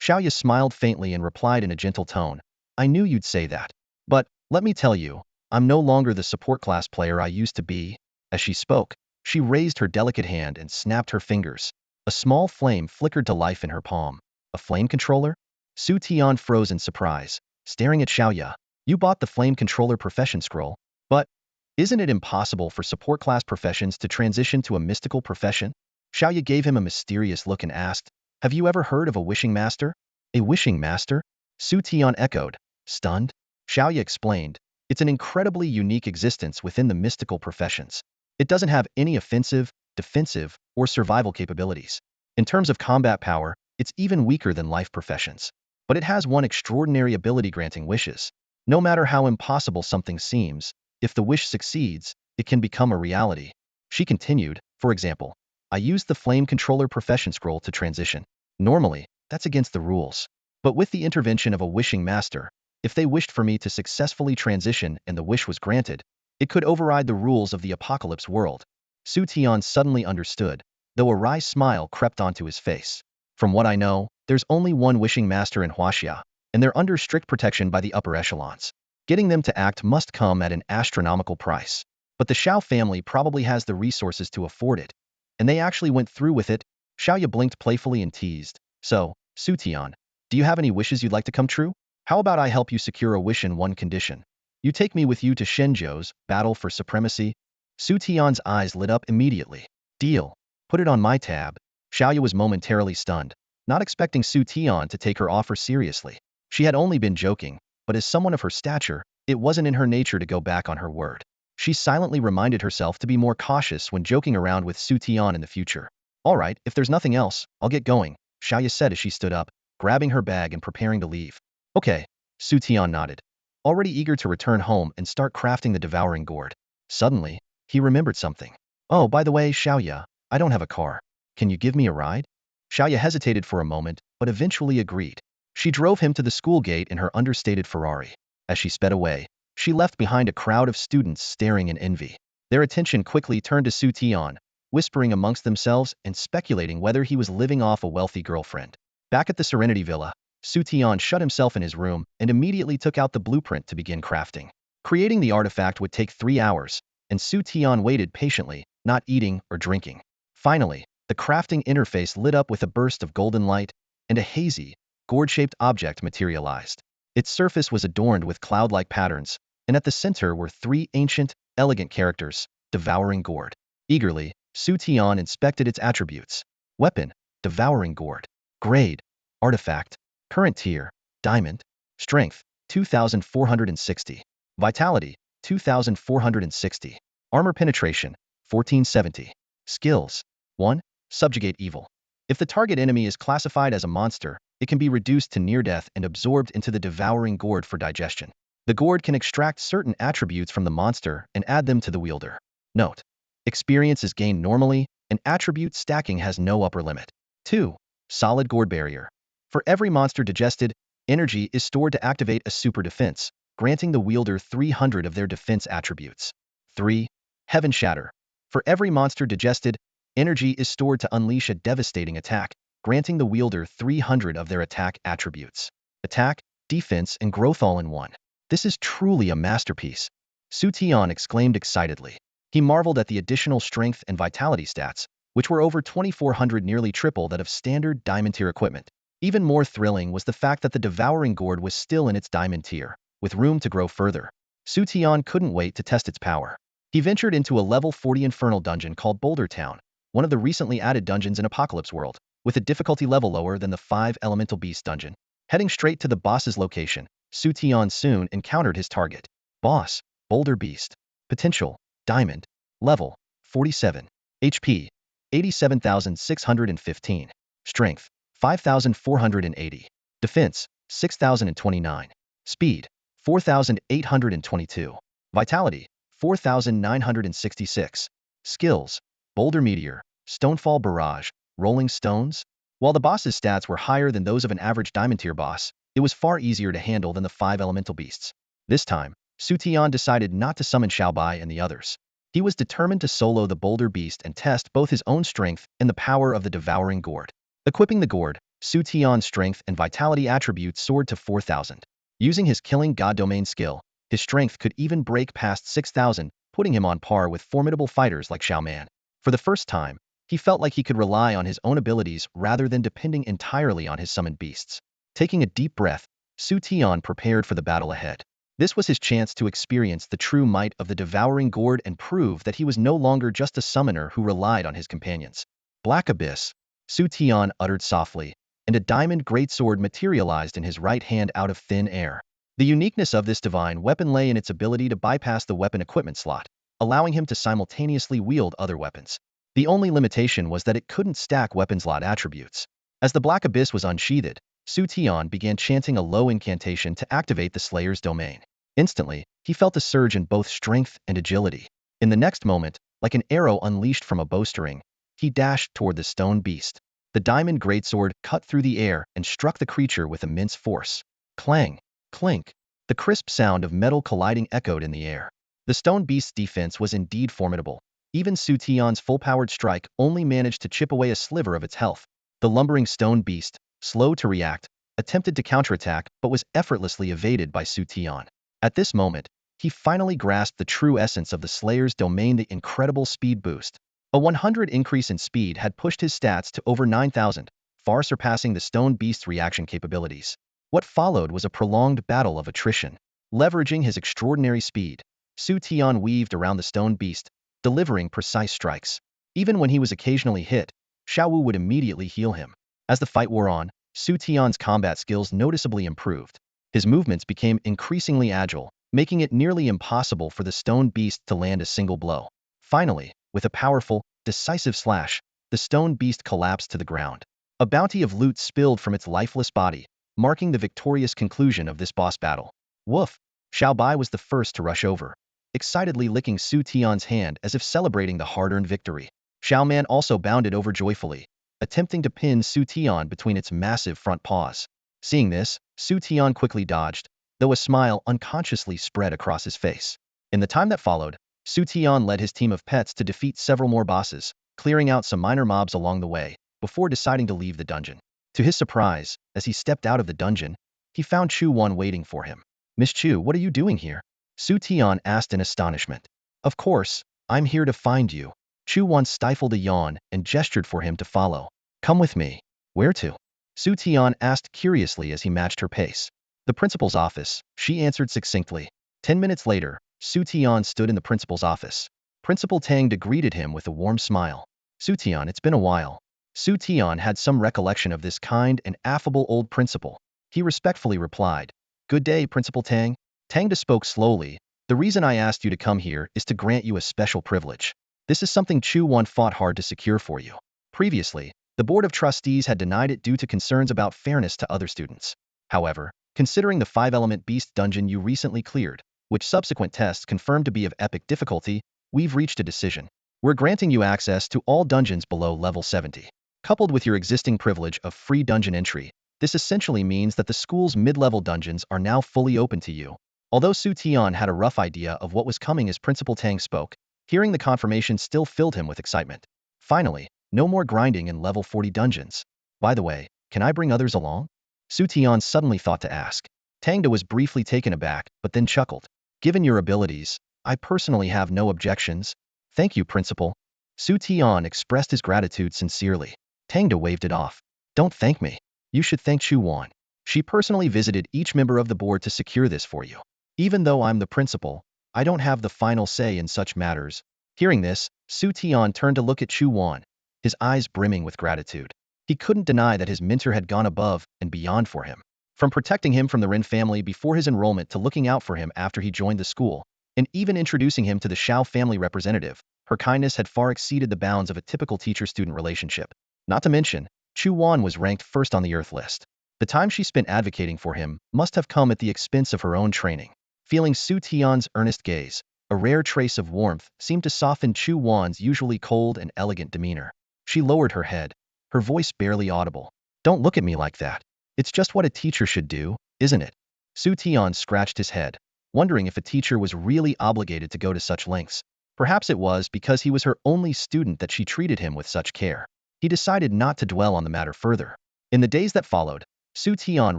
Xiaoya smiled faintly and replied in a gentle tone. I knew you'd say that. But, let me tell you, I'm no longer the support class player I used to be. As she spoke, she raised her delicate hand and snapped her fingers. A small flame flickered to life in her palm. A flame controller? Xu Tian froze in surprise, staring at Xiaoya. You bought the flame controller profession scroll? But, isn't it impossible for support class professions to transition to a mystical profession? Xiaoya gave him a mysterious look and asked, Have you ever heard of a wishing master? A wishing master? Xu Tian echoed, stunned. Xiaoya explained, it's an incredibly unique existence within the mystical professions. It doesn't have any offensive, defensive, or survival capabilities. In terms of combat power, it's even weaker than life professions. But it has one extraordinary ability granting wishes. No matter how impossible something seems, if the wish succeeds, it can become a reality. She continued, for example, I used the flame controller profession scroll to transition. Normally, that's against the rules. But with the intervention of a wishing master, if they wished for me to successfully transition and the wish was granted, it could override the rules of the apocalypse world. Xu Tian suddenly understood, though a wry smile crept onto his face. From what I know, there's only one wishing master in Huaxia, and they're under strict protection by the upper echelons. Getting them to act must come at an astronomical price. But the Xiao family probably has the resources to afford it. And they actually went through with it. Xiaoya blinked playfully and teased. So, Xu Tian, do you have any wishes you'd like to come true? How about I help you secure a wish in one condition? You take me with you to Shenzhou's battle for supremacy? Xu Tian's eyes lit up immediately. Deal. Put it on my tab. Xiaoya was momentarily stunned, not expecting Xu Tian to take her offer seriously. She had only been joking, but as someone of her stature, it wasn't in her nature to go back on her word. She silently reminded herself to be more cautious when joking around with Xu Tian in the future. All right, if there's nothing else, I'll get going, Xiaoya said as she stood up, grabbing her bag and preparing to leave. Okay, Xu Tian nodded, already eager to return home and start crafting the devouring gourd. Suddenly, he remembered something. Oh, by the way, Xiaoya, I don't have a car. Can you give me a ride? Xiaoya hesitated for a moment, but eventually agreed. She drove him to the school gate in her understated Ferrari. As she sped away, she left behind a crowd of students staring in envy. Their attention quickly turned to Xu Tian, whispering amongst themselves and speculating whether he was living off a wealthy girlfriend. Back at the Serenity Villa, Xu Tian shut himself in his room and immediately took out the blueprint to begin crafting. Creating the artifact would take 3 hours, and Xu Tian waited patiently, not eating or drinking. Finally, the crafting interface lit up with a burst of golden light, and a hazy, gourd-shaped object materialized. Its surface was adorned with cloud-like patterns, and at the center were 3 ancient, elegant characters, devouring gourd. Eagerly, Xu Tian inspected its attributes. Weapon, devouring gourd. Grade, artifact. Current tier, diamond. Strength, 2460. Vitality, 2460. Armor penetration, 1470. Skills, 1. Subjugate evil. If the target enemy is classified as a monster, it can be reduced to near death and absorbed into the devouring gourd for digestion. The gourd can extract certain attributes from the monster and add them to the wielder. Note: experience is gained normally, and attribute stacking has no upper limit. 2. Solid gourd barrier. For every monster digested, energy is stored to activate a super defense, granting the wielder 300 of their defense attributes. 3. Heaven shatter. For every monster digested, energy is stored to unleash a devastating attack, granting the wielder 300 of their attack attributes. Attack, defense, and growth all in one. This is truly a masterpiece, Xu Tian exclaimed excitedly. He marveled at the additional strength and vitality stats, which were over 2,400, nearly triple that of standard diamond tier equipment. Even more thrilling was the fact that the devouring gourd was still in its diamond tier, with room to grow further. Xu Tian couldn't wait to test its power. He ventured into a level 40 infernal dungeon called Boulder Town, one of the recently added dungeons in Apocalypse World, with a difficulty level lower than the 5 Elemental Beast dungeon. Heading straight to the boss's location, Xu Tian soon encountered his target. Boss, Boulder Beast. Potential, Diamond. Level, 47. HP, 87,615. Strength, 5,480. Defense, 6,029. Speed, 4,822. Vitality, 4,966. Skills, Boulder Meteor, Stonefall Barrage, Rolling Stones. While the boss's stats were higher than those of an average diamond tier boss, it was far easier to handle than the 5 elemental beasts. This time, Xu Tian decided not to summon Xiaobai and the others. He was determined to solo the Boulder Beast and test both his own strength and the power of the devouring gourd. Equipping the gourd, Xu Tian's strength and vitality attributes soared to 4,000. Using his killing god domain skill, his strength could even break past 6,000, putting him on par with formidable fighters like Xiao Man. For the first time, he felt like he could rely on his own abilities rather than depending entirely on his summoned beasts. Taking a deep breath, Xu Tian prepared for the battle ahead. This was his chance to experience the true might of the devouring gourd and prove that he was no longer just a summoner who relied on his companions. Black Abyss, Xu Tian uttered softly, and a diamond greatsword materialized in his right hand out of thin air. The uniqueness of this divine weapon lay in its ability to bypass the weapon equipment slot, allowing him to simultaneously wield other weapons. The only limitation was that it couldn't stack weapon slot attributes. As the Black Abyss was unsheathed, Xu Tian began chanting a low incantation to activate the Slayer's domain. Instantly, he felt a surge in both strength and agility. In the next moment, like an arrow unleashed from a bowstring, he dashed toward the stone beast. The diamond greatsword cut through the air and struck the creature with immense force. Clang! Clink! The crisp sound of metal colliding echoed in the air. The stone beast's defense was indeed formidable. Even Xu Tian's full-powered strike only managed to chip away a sliver of its health. The lumbering stone beast, slow to react, attempted to counterattack but was effortlessly evaded by Xu Tian. At this moment, he finally grasped the true essence of the Slayer's domain, the incredible speed boost. A 100 increase in speed had pushed his stats to over 9,000, far surpassing the stone beast's reaction capabilities. What followed was a prolonged battle of attrition. Leveraging his extraordinary speed, Xu Tian weaved around the stone beast, delivering precise strikes. Even when he was occasionally hit, Xiaowu would immediately heal him. As the fight wore on, Xu Tian's combat skills noticeably improved. His movements became increasingly agile, making it nearly impossible for the stone beast to land a single blow. Finally, with a powerful, decisive slash, the stone beast collapsed to the ground. A bounty of loot spilled from its lifeless body, marking the victorious conclusion of this boss battle. Woof! Xiaobai was the first to rush over, excitedly licking Xu Tian's hand as if celebrating the hard-earned victory. Xiao Man also bounded over joyfully, attempting to pin Xu Tian between its massive front paws. Seeing this, Xu Tian quickly dodged, though a smile unconsciously spread across his face. In the time that followed, Xu Tian led his team of pets to defeat several more bosses, clearing out some minor mobs along the way, before deciding to leave the dungeon. To his surprise, as he stepped out of the dungeon, he found Chu Wan waiting for him. "Miss Chu, what are you doing here?" Xu Tian asked in astonishment. "Of course, I'm here to find you." Chu Wan stifled a yawn and gestured for him to follow. "Come with me." "Where to?" Xu Tian asked curiously as he matched her pace. "The principal's office," she answered succinctly. 10 minutes later, Xu Tian stood in the principal's office. Principal Tang greeted him with a warm smile. "Xu Tian, it's been a while." Xu Tian had some recollection of this kind and affable old principal. He respectfully replied, "Good day, Principal Tang." Tang spoke slowly. "The reason I asked you to come here is to grant you a special privilege. This is something Chu Wan fought hard to secure for you. Previously, the Board of Trustees had denied it due to concerns about fairness to other students. However, considering the 5-element beast dungeon you recently cleared, which subsequent tests confirmed to be of epic difficulty, we've reached a decision. We're granting you access to all dungeons below level 70. Coupled with your existing privilege of free dungeon entry, this essentially means that the school's mid-level dungeons are now fully open to you." Although Xu Tian had a rough idea of what was coming as Principal Tang spoke, hearing the confirmation still filled him with excitement. Finally, no more grinding in level 40 dungeons. "By the way, can I bring others along?" Xu Tian suddenly thought to ask. Tangda was briefly taken aback, but then chuckled. "Given your abilities, I personally have no objections." "Thank you, Principal." Xu Tian expressed his gratitude sincerely. Tangda waved it off. Don't thank me. You should thank Chu Wan. She personally visited each member of the board to secure this for you. Even though I'm the principal, I don't have the final say in such matters. Hearing this, Xu Tian turned to look at Chu Wan, his eyes brimming with gratitude. He couldn't deny that his mentor had gone above and beyond for him. From protecting him from the Ren family before his enrollment to looking out for him after he joined the school, and even introducing him to the Xiao family representative, her kindness had far exceeded the bounds of a typical teacher-student relationship. Not to mention, Chu Wan was ranked first on the Earth list. The time she spent advocating for him must have come at the expense of her own training. Feeling Xu Tian's earnest gaze, a rare trace of warmth seemed to soften Chu Wan's usually cold and elegant demeanor. She lowered her head, her voice barely audible. Don't look at me like that. It's just what a teacher should do, isn't it? Xu Tian scratched his head, wondering if a teacher was really obligated to go to such lengths. Perhaps it was because he was her only student that she treated him with such care. He decided not to dwell on the matter further. In the days that followed, Xu Tian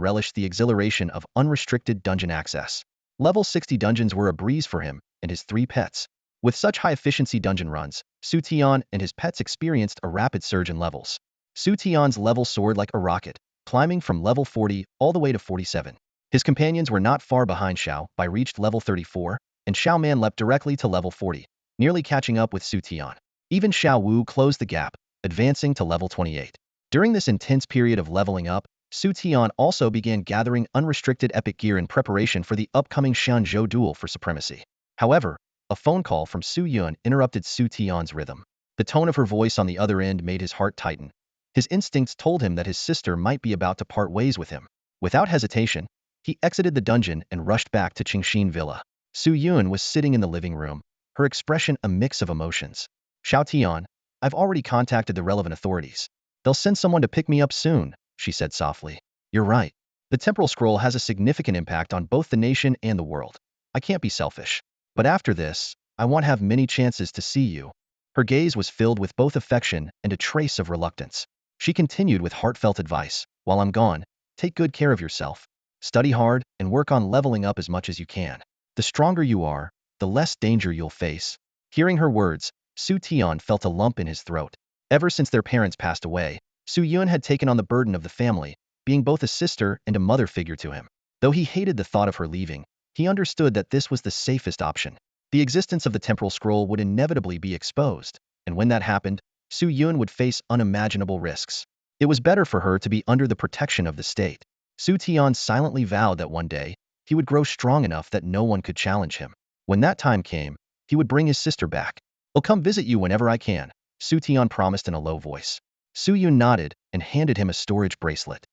relished the exhilaration of unrestricted dungeon access. Level 60 dungeons were a breeze for him and his 3 pets. With such high-efficiency dungeon runs, Xu Tian and his pets experienced a rapid surge in levels. Xu Tian's level soared like a rocket, climbing from level 40 all the way to 47. His companions were not far behind Xiao by reached level 34, and Xiao Man leapt directly to level 40, nearly catching up with Xu Tian. Even Xiao Wu closed the gap, advancing to level 28. During this intense period of leveling up, Xu Tian also began gathering unrestricted epic gear in preparation for the upcoming Xianzhou duel for supremacy. However, a phone call from Su Yun interrupted Xu Tian's rhythm. The tone of her voice on the other end made his heart tighten. His instincts told him that his sister might be about to part ways with him. Without hesitation, he exited the dungeon and rushed back to Qingxin Villa. Su Yun was sitting in the living room, her expression a mix of emotions. Xiao Tian, I've already contacted the relevant authorities. They'll send someone to pick me up soon, she said softly. You're right. The temporal scroll has a significant impact on both the nation and the world. I can't be selfish. But after this, I won't have many chances to see you. Her gaze was filled with both affection and a trace of reluctance. She continued with heartfelt advice. While I'm gone, take good care of yourself. Study hard and work on leveling up as much as you can. The stronger you are, the less danger you'll face. Hearing her words, Xu Tian felt a lump in his throat. Ever since their parents passed away, Su Yun had taken on the burden of the family, being both a sister and a mother figure to him. Though he hated the thought of her leaving, he understood that this was the safest option. The existence of the temporal scroll would inevitably be exposed, and when that happened, Su Yun would face unimaginable risks. It was better for her to be under the protection of the state. Xu Tian silently vowed that one day, he would grow strong enough that no one could challenge him. When that time came, he would bring his sister back. I'll come visit you whenever I can, Xu Tian promised in a low voice. Su Yun nodded and handed him a storage bracelet.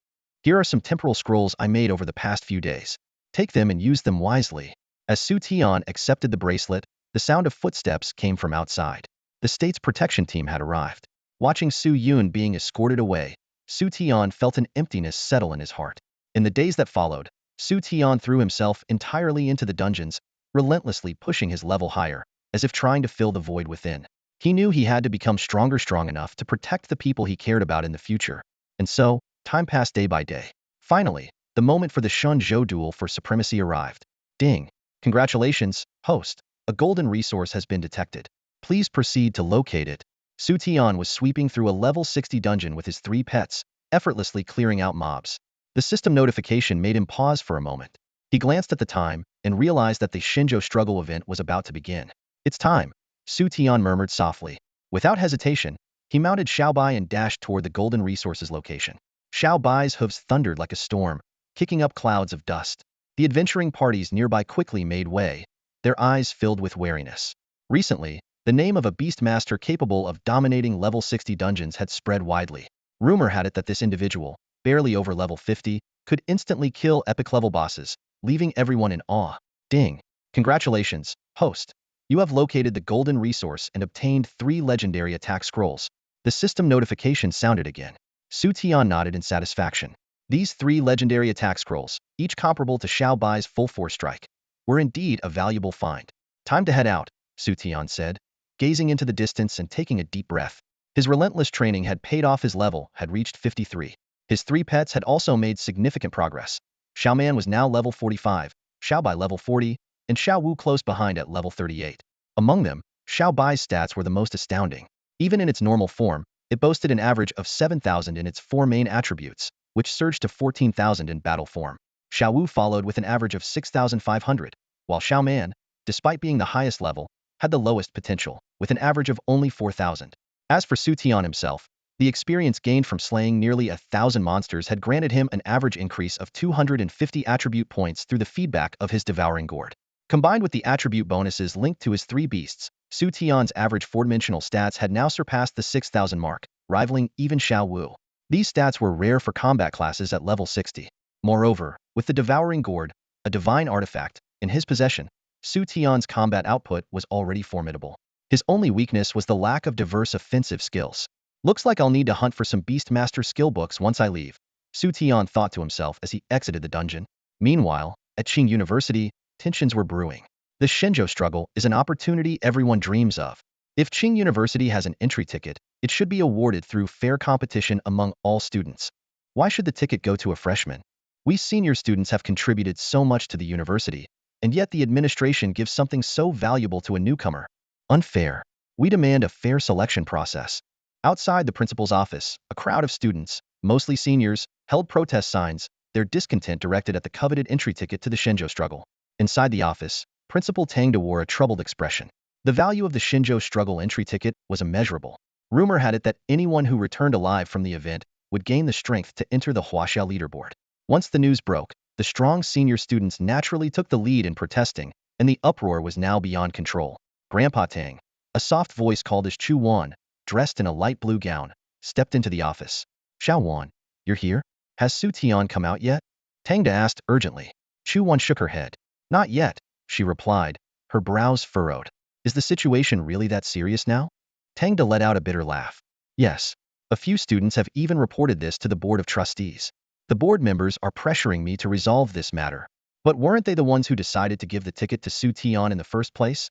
Here are some temporal scrolls I made over the past few days. Take them and use them wisely. As Xu Tian accepted the bracelet, the sound of footsteps came from outside. The state's protection team had arrived. Watching Su Yun being escorted away, Xu Tian felt an emptiness settle in his heart. In the days that followed, Xu Tian threw himself entirely into the dungeons, relentlessly pushing his level higher, as if trying to fill the void within. He knew he had to become strong enough to protect the people he cared about in the future. And so, time passed day by day. Finally, the moment for the Xianzhou duel for supremacy arrived. Ding. Congratulations, host. A golden resource has been detected. Please proceed to locate it. Xu Tian was sweeping through a level 60 dungeon with his 3 pets, effortlessly clearing out mobs. The system notification made him pause for a moment. He glanced at the time and realized that the Xinzhou struggle event was about to begin. It's time, Xu Tian murmured softly. Without hesitation, he mounted Xiaobai and dashed toward the golden resources location. Xiaobai's hooves thundered like a storm, kicking up clouds of dust. The adventuring parties nearby quickly made way, their eyes filled with wariness. Recently, the name of a beast master capable of dominating level 60 dungeons had spread widely. Rumor had it that this individual, barely over level 50, could instantly kill epic level bosses, leaving everyone in awe. Ding. Congratulations, host. You have located the golden resource and obtained 3 legendary attack scrolls. The system notification sounded again. Xu Tian nodded in satisfaction. These 3 legendary attack scrolls, each comparable to Xiao Bai's full force strike, were indeed a valuable find. Time to head out, Xu Tian said, gazing into the distance and taking a deep breath. His relentless training had paid off. His level had reached 53. His 3 pets had also made significant progress. Xiao Man was now level 45, Xiao Bai level 40, and Xiao Wu close behind at level 38. Among them, Xiao Bai's stats were the most astounding. Even in its normal form, it boasted an average of 7,000 in its 4 main attributes, which surged to 14,000 in battle form. Xiao Wu followed with an average of 6,500, while Xiao Man, despite being the highest level, had the lowest potential, with an average of only 4,000. As for Xu Tian himself, the experience gained from slaying nearly 1,000 monsters had granted him an average increase of 250 attribute points through the feedback of his devouring gourd. Combined with the attribute bonuses linked to his 3 beasts, Xu Tian's average 4-dimensional stats had now surpassed the 6,000 mark, rivaling even Xiao Wu. These stats were rare for combat classes at level 60. Moreover, with the devouring gourd, a divine artifact, in his possession, Xu Tian's combat output was already formidable. His only weakness was the lack of diverse offensive skills. Looks like I'll need to hunt for some Beastmaster skill books once I leave, Xu Tian thought to himself as he exited the dungeon. Meanwhile, at Ching University, tensions were brewing. The Shenzhou struggle is an opportunity everyone dreams of. If Ching University has an entry ticket, it should be awarded through fair competition among all students. Why should the ticket go to a freshman? We senior students have contributed so much to the university, and yet the administration gives something so valuable to a newcomer. Unfair. We demand a fair selection process. Outside the principal's office, a crowd of students, mostly seniors, held protest signs, their discontent directed at the coveted entry ticket to the Shenzhou struggle. Inside the office, Principal Tang wore a troubled expression. The value of the Shenzhou struggle entry ticket was immeasurable. Rumor had it that anyone who returned alive from the event would gain the strength to enter the Huaxiao leaderboard. Once the news broke, the strong senior students naturally took the lead in protesting, and the uproar was now beyond control. Grandpa Tang, a soft voice called as Chu Wan, dressed in a light blue gown, stepped into the office. Xiao Wan, you're here? Has Xu Tian come out yet? Tang asked urgently. Chu Wan shook her head. Not yet, she replied, her brows furrowed. Is the situation really that serious now? Tang let out a bitter laugh. Yes. A few students have even reported this to the Board of Trustees. The board members are pressuring me to resolve this matter. But weren't they the ones who decided to give the ticket to Xu Tian in the first place?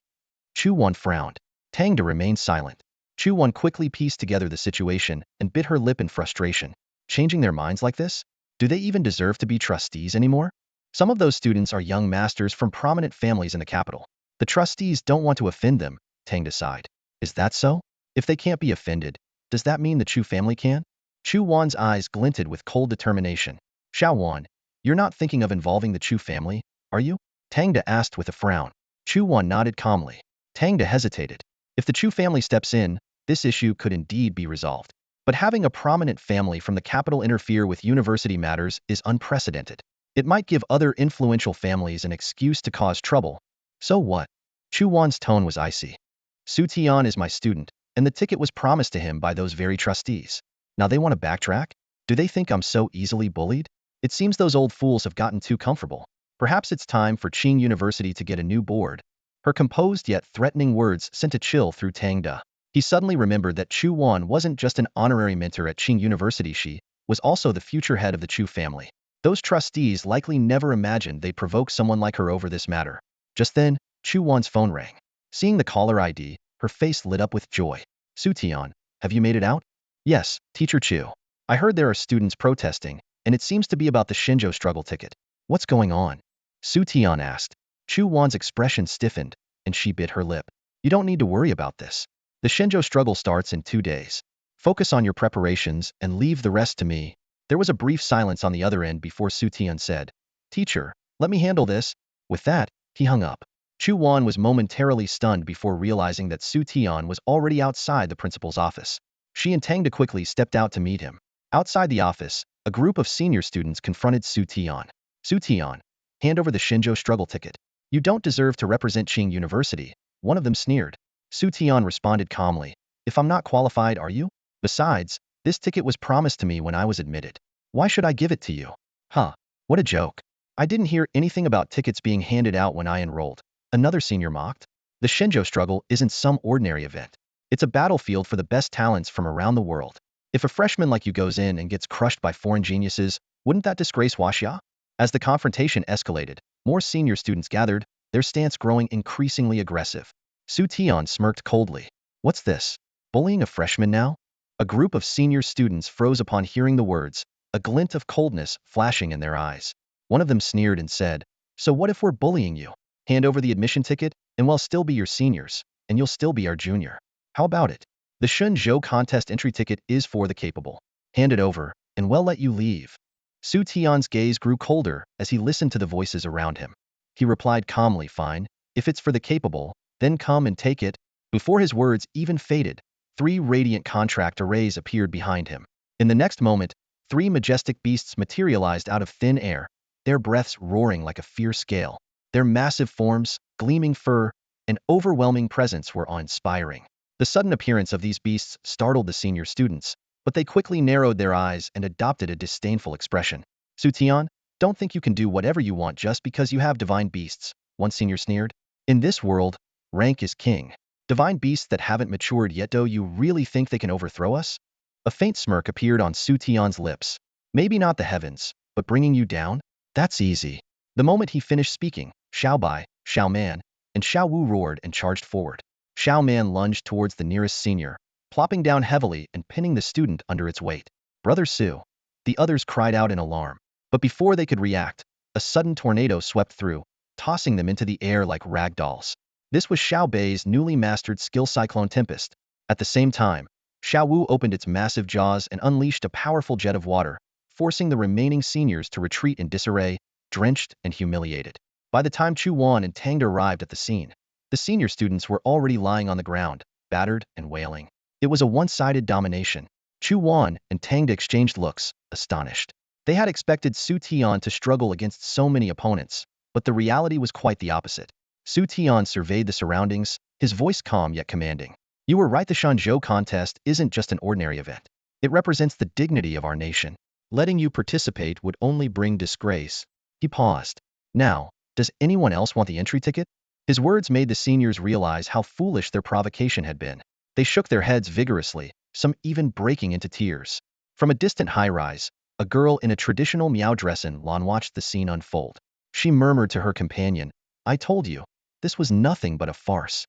Chu Wan frowned. Tang remained silent. Chu Wan quickly pieced together the situation and bit her lip in frustration. Changing their minds like this? Do they even deserve to be trustees anymore? Some of those students are young masters from prominent families in the capital. The trustees don't want to offend them, Tang decided. Is that so? If they can't be offended, does that mean the Chu family can? Chu Wan's eyes glinted with cold determination. Xiao Wan, you're not thinking of involving the Chu family, are you? Tang asked with a frown. Chu Wan nodded calmly. Tang hesitated. If the Chu family steps in, this issue could indeed be resolved. But having a prominent family from the capital interfere with university matters is unprecedented. It might give other influential families an excuse to cause trouble. So what? Chu Wan's tone was icy. Xu Tian is my student, and the ticket was promised to him by those very trustees. Now they want to backtrack? Do they think I'm so easily bullied? It seems those old fools have gotten too comfortable. Perhaps it's time for Ching University to get a new board. Her composed yet threatening words sent a chill through Tang Da. He suddenly remembered that Chu Wan wasn't just an honorary mentor at Ching University, she was also the future head of the Chu family. Those trustees likely never imagined they'd provoke someone like her over this matter. Just then, Chu Wan's phone rang. Seeing the caller ID, her face lit up with joy. Xu Tian, have you made it out? Yes, Teacher Chu. I heard there are students protesting, and it seems to be about the Shenzhou struggle ticket. What's going on? Xu Tian asked. Chu Wan's expression stiffened, and she bit her lip. You don't need to worry about this. The Shenzhou struggle starts in 2 days. Focus on your preparations and leave the rest to me. There was a brief silence on the other end before Xu Tian said, Teacher, let me handle this. With that, he hung up. Chu Wan was momentarily stunned before realizing that Xu Tian was already outside the principal's office. She and Tang quickly stepped out to meet him. Outside the office, a group of senior students confronted Xu Tian. Xu Tian, hand over the Shenzhou struggle ticket. You don't deserve to represent Ching University, one of them sneered. Xu Tian responded calmly. If I'm not qualified, are you? Besides, this ticket was promised to me when I was admitted. Why should I give it to you? Huh, what a joke. I didn't hear anything about tickets being handed out when I enrolled. Another senior mocked. The Shenzhou struggle isn't some ordinary event. It's a battlefield for the best talents from around the world. If a freshman like you goes in and gets crushed by foreign geniuses, wouldn't that disgrace Huaxia? As the confrontation escalated, more senior students gathered, their stance growing increasingly aggressive. Xu Tian smirked coldly. What's this? Bullying a freshman now? A group of senior students froze upon hearing the words, a glint of coldness flashing in their eyes. One of them sneered and said, So what if we're bullying you? Hand over the admission ticket, and we'll still be your seniors, and you'll still be our junior. How about it? The Shenzhou contest entry ticket is for the capable. Hand it over, and we'll let you leave. Xu Tian's gaze grew colder as he listened to the voices around him. He replied calmly, fine. If it's for the capable, then come and take it. Before his words even faded, 3 radiant contract arrays appeared behind him. In the next moment, 3 majestic beasts materialized out of thin air, their breaths roaring like a fierce gale. Their massive forms, gleaming fur, and overwhelming presence were awe-inspiring. The sudden appearance of these beasts startled the senior students, but they quickly narrowed their eyes and adopted a disdainful expression. Xu Tian, don't think you can do whatever you want just because you have divine beasts, one senior sneered. In this world, rank is king. Divine beasts that haven't matured yet, do you really think they can overthrow us? A faint smirk appeared on Xu Tian's lips. Maybe not the heavens, but bringing you down? That's easy. The moment he finished speaking, Xiao Bai, Xiao Man, and Xiao Wu roared and charged forward. Xiao Man lunged towards the nearest senior, plopping down heavily and pinning the student under its weight. Brother Su. The others cried out in alarm. But before they could react, a sudden tornado swept through, tossing them into the air like rag dolls. This was Xiao Bei's newly mastered skill Cyclone Tempest. At the same time, Xiao Wu opened its massive jaws and unleashed a powerful jet of water, forcing the remaining seniors to retreat in disarray, drenched and humiliated. By the time Chu Wan and Tang arrived at the scene, the senior students were already lying on the ground, battered and wailing. It was a one-sided domination. Chu Wan and Tang exchanged looks, astonished. They had expected Xu Tian to struggle against so many opponents, but the reality was quite the opposite. Xu Tian surveyed the surroundings, his voice calm yet commanding. You were right, the Shenzhou contest isn't just an ordinary event. It represents the dignity of our nation. Letting you participate would only bring disgrace. He paused. Now, does anyone else want the entry ticket? His words made the seniors realize how foolish their provocation had been. They shook their heads vigorously, some even breaking into tears. From a distant high-rise, a girl in a traditional Miao dress and lawn watched the scene unfold. She murmured to her companion, I told you, this was nothing but a farce.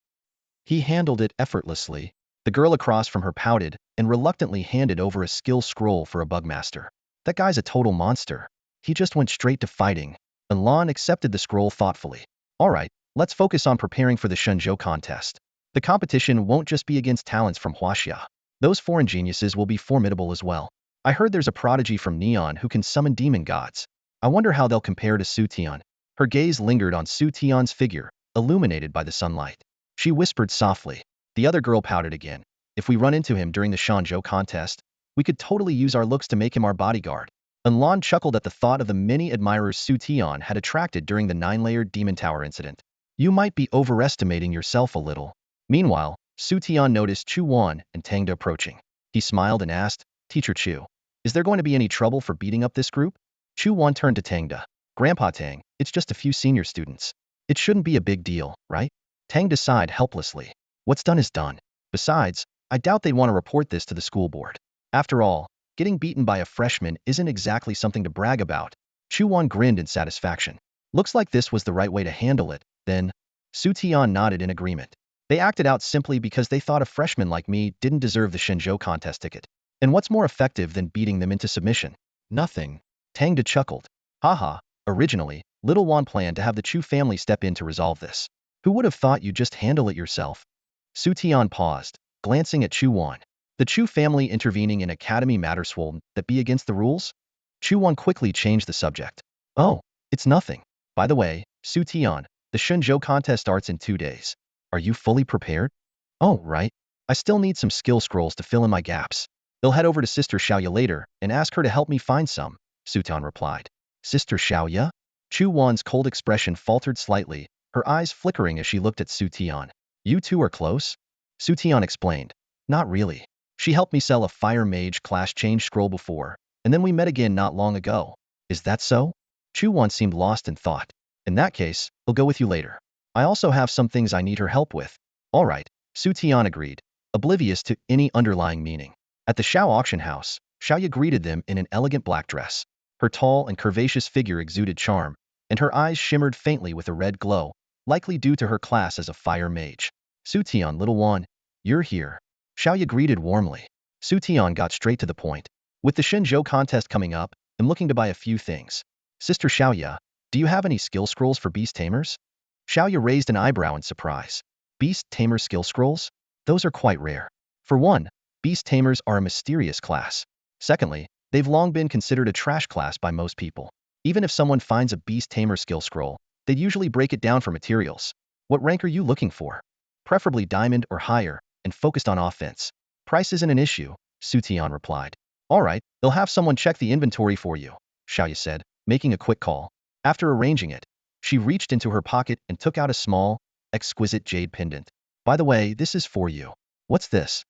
He handled it effortlessly. The girl across from her pouted and reluctantly handed over a skill scroll for a bugmaster. That guy's a total monster. He just went straight to fighting. And Lan accepted the scroll thoughtfully. All right, let's focus on preparing for the Shenzhou contest. The competition won't just be against talents from Huaxia. Those foreign geniuses will be formidable as well. I heard there's a prodigy from Neon who can summon demon gods. I wonder how they'll compare to Xu Tian. Her gaze lingered on Xu Tian's figure, illuminated by the sunlight. She whispered softly. The other girl pouted again. If we run into him during the Shenzhou contest, we could totally use our looks to make him our bodyguard. And Lan chuckled at the thought of the many admirers Xu Tian had attracted during the 9-layered Demon Tower incident. You might be overestimating yourself a little. Meanwhile, Xu Tian noticed Chu Wan and Tang approaching. He smiled and asked, Teacher Chu, is there going to be any trouble for beating up this group? Chu Wan turned to Tangda. Grandpa Tang, it's just a few senior students. It shouldn't be a big deal, right? Tangda sighed helplessly. What's done is done. Besides, I doubt they'd want to report this to the school board. After all, getting beaten by a freshman isn't exactly something to brag about. Chu Wan grinned in satisfaction. Looks like this was the right way to handle it, then. Xu Tian nodded in agreement. They acted out simply because they thought a freshman like me didn't deserve the Shenzhou contest ticket. And what's more effective than beating them into submission? Nothing. Tangda chuckled. Haha, originally, Little Wan planned to have the Chu family step in to resolve this. Who would have thought you'd just handle it yourself? Xu Tian paused, glancing at Chu Wan. The Chu family intervening in academy matters will that be against the rules? Chu Wan quickly changed the subject. Oh, it's nothing. By the way, Xu Tian, the Shenzhou contest starts in 2 days. Are you fully prepared? Oh, right. I still need some skill scrolls to fill in my gaps. They'll head over to Sister Xiaoya later and ask her to help me find some, Xu Tian replied. Sister Xiaoya? Chu Wan's cold expression faltered slightly, her eyes flickering as she looked at Xu Tian. You two are close? Xu Tian explained. Not really. She helped me sell a fire mage class change scroll before, and then we met again not long ago. Is that so? Chu Wan seemed lost in thought. In that case, I'll go with you later. I also have some things I need her help with. All right, Xu Tian agreed, oblivious to any underlying meaning. At the Xiao auction house, Xiaoya greeted them in an elegant black dress. Her tall and curvaceous figure exuded charm, and her eyes shimmered faintly with a red glow, likely due to her class as a fire mage. Xu Tian, little one, you're here. Xiaoya greeted warmly. Xu Tian got straight to the point. With the Shenzhou contest coming up, I'm looking to buy a few things. Sister Xiaoya, do you have any skill scrolls for Beast Tamers? Xiaoya raised an eyebrow in surprise. Beast Tamer skill scrolls? Those are quite rare. For one, Beast Tamers are a mysterious class. Secondly, they've long been considered a trash class by most people. Even if someone finds a Beast Tamer skill scroll, they'd usually break it down for materials. What rank are you looking for? Preferably diamond or higher, and focused on offense. Price isn't an issue, Xu Tian replied. All right, they'll have someone check the inventory for you, Xiaoya said, making a quick call. After arranging it, she reached into her pocket and took out a small, exquisite jade pendant. By the way, this is for you. What's this?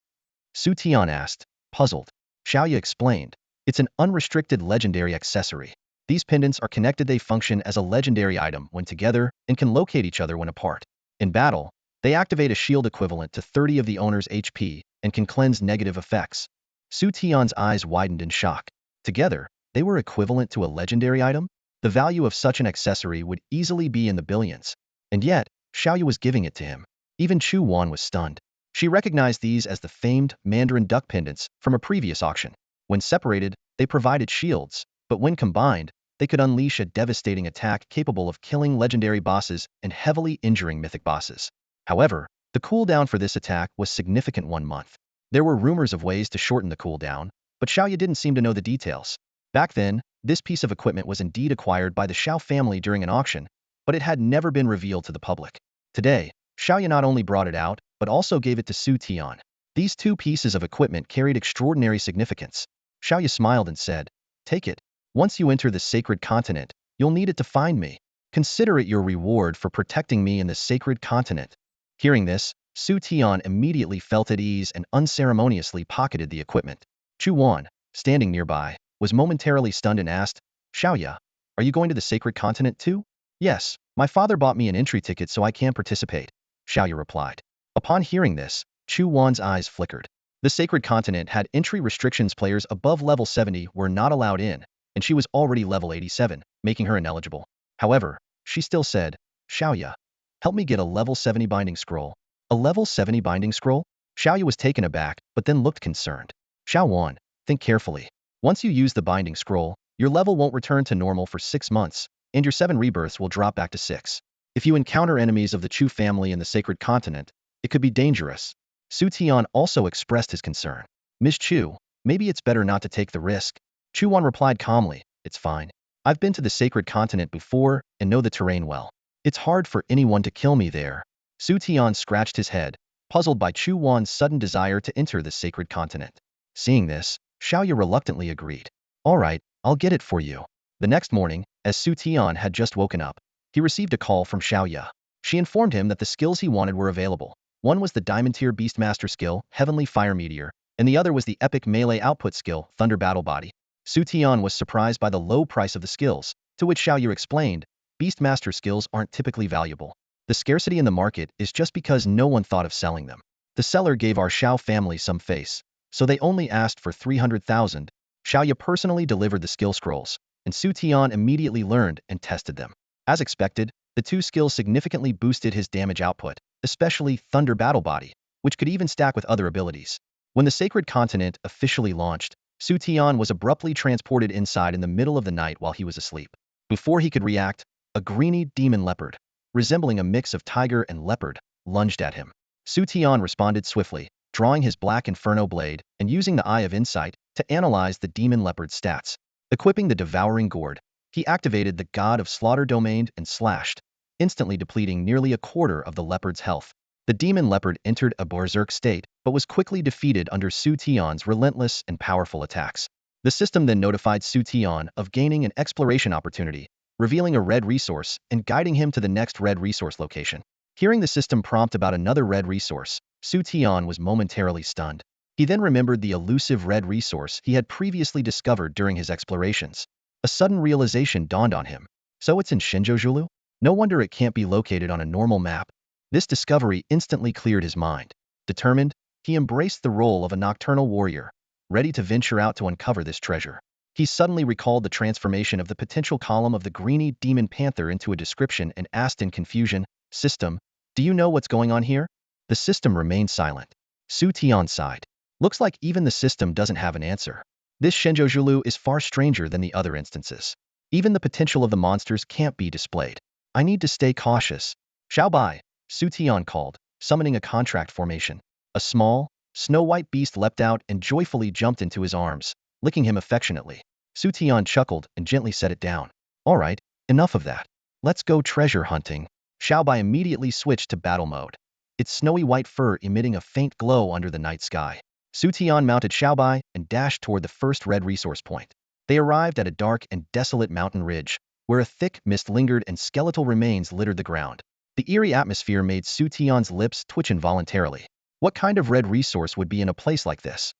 Xu Tian asked, puzzled. Xiaoya explained. It's an unrestricted legendary accessory. These pendants are connected. They function as a legendary item when together and can locate each other when apart. In battle, they activate a shield equivalent to 30 of the owner's HP and can cleanse negative effects. Xu Tian's eyes widened in shock. Together, they were equivalent to a legendary item? The value of such an accessory would easily be in the billions. And yet, Xiaoya was giving it to him. Even Chu Wan was stunned. She recognized these as the famed Mandarin duck pendants from a previous auction. When separated, they provided shields, but when combined, they could unleash a devastating attack capable of killing legendary bosses and heavily injuring mythic bosses. However, the cooldown for this attack was significant 1 month. There were rumors of ways to shorten the cooldown, but Xiaoya didn't seem to know the details. Back then, this piece of equipment was indeed acquired by the Xiao family during an auction, but it had never been revealed to the public. Today, Xiaoya not only brought it out, but also gave it to Xu Tian. These two pieces of equipment carried extraordinary significance. Xiaoya smiled and said, take it. Once you enter the sacred continent, you'll need it to find me. Consider it your reward for protecting me in the sacred continent. Hearing this, Xu Tian immediately felt at ease and unceremoniously pocketed the equipment. Chu Wan, standing nearby, was momentarily stunned and asked, Xiaoya, are you going to the sacred continent too? Yes, my father bought me an entry ticket so I can participate, Xiaoya replied. Upon hearing this, Chu Wan's eyes flickered. The sacred continent had entry restrictions. Players above level 70 were not allowed in, and she was already level 87, making her ineligible. However, she still said, Xiaoya, help me get a level 70 binding scroll. A level 70 binding scroll? Xiaoya was taken aback, but then looked concerned. Xiao Wan, think carefully. Once you use the binding scroll, your level won't return to normal for 6 months, and your 7 rebirths will drop back to 6. If you encounter enemies of the Chu family in the sacred continent, it could be dangerous. Xu Tian also expressed his concern. Ms. Chu, maybe it's better not to take the risk. Chu Wan replied calmly, it's fine. I've been to the sacred continent before and know the terrain well. It's hard for anyone to kill me there. Xu Tian scratched his head, puzzled by Chu Wan's sudden desire to enter the sacred continent. Seeing this, Xiaoya reluctantly agreed. All right, I'll get it for you. The next morning, as Xu Tian had just woken up, he received a call from Xiaoya. She informed him that the skills he wanted were available. One was the Diamond Tier Beastmaster skill, Heavenly Fire Meteor, and the other was the Epic Melee Output skill, Thunder Battle Body. Xu Tian was surprised by the low price of the skills, to which Xiaoya explained, Beastmaster skills aren't typically valuable. The scarcity in the market is just because no one thought of selling them. The seller gave our Xiao family some face, so they only asked for 300,000. Xiaoya personally delivered the skill scrolls, and Xu Tian immediately learned and tested them. As expected, the two skills significantly boosted his damage output, especially Thunder Battle Body, which could even stack with other abilities. When the Sacred Continent officially launched, Xu Tian was abruptly transported inside in the middle of the night while he was asleep. Before he could react, a greeny demon leopard, resembling a mix of tiger and leopard, lunged at him. Xu Tian responded swiftly, drawing his black inferno blade and using the Eye of Insight to analyze the demon leopard's stats. Equipping the devouring gourd, he activated the God of Slaughter domain and slashed, instantly depleting nearly a quarter of the leopard's health. The demon leopard entered a berserk state, but was quickly defeated under Xu Tian's relentless and powerful attacks. The system then notified Xu Tian of gaining an exploration opportunity, revealing a red resource and guiding him to the next red resource location. Hearing the system prompt about another red resource, Xu Tian was momentarily stunned. He then remembered the elusive red resource he had previously discovered during his explorations. A sudden realization dawned on him. So it's in Shenzhouzhulu? No wonder it can't be located on a normal map. This discovery instantly cleared his mind. Determined, he embraced the role of a nocturnal warrior, ready to venture out to uncover this treasure. He suddenly recalled the transformation of the potential column of the greeny demon panther into a description and asked in confusion, System, do you know what's going on here? The system remained silent. Xu Tian sighed. Looks like even the system doesn't have an answer. This Shenzhouzhulu is far stranger than the other instances. Even the potential of the monsters can't be displayed. I need to stay cautious. Xiao Bai, Xu Tian called, summoning a contract formation. A small, Snow White Beast leapt out and joyfully jumped into his arms, licking him affectionately. Xu Tian chuckled and gently set it down. All right, enough of that. Let's go treasure hunting. Xiaobai immediately switched to battle mode, its snowy white fur emitting a faint glow under the night sky. Xu Tian mounted Xiaobai and dashed toward the first red resource point. They arrived at a dark and desolate mountain ridge, where a thick mist lingered and skeletal remains littered the ground. The eerie atmosphere made Xu Tian's lips twitch involuntarily. What kind of red resource would be in a place like this?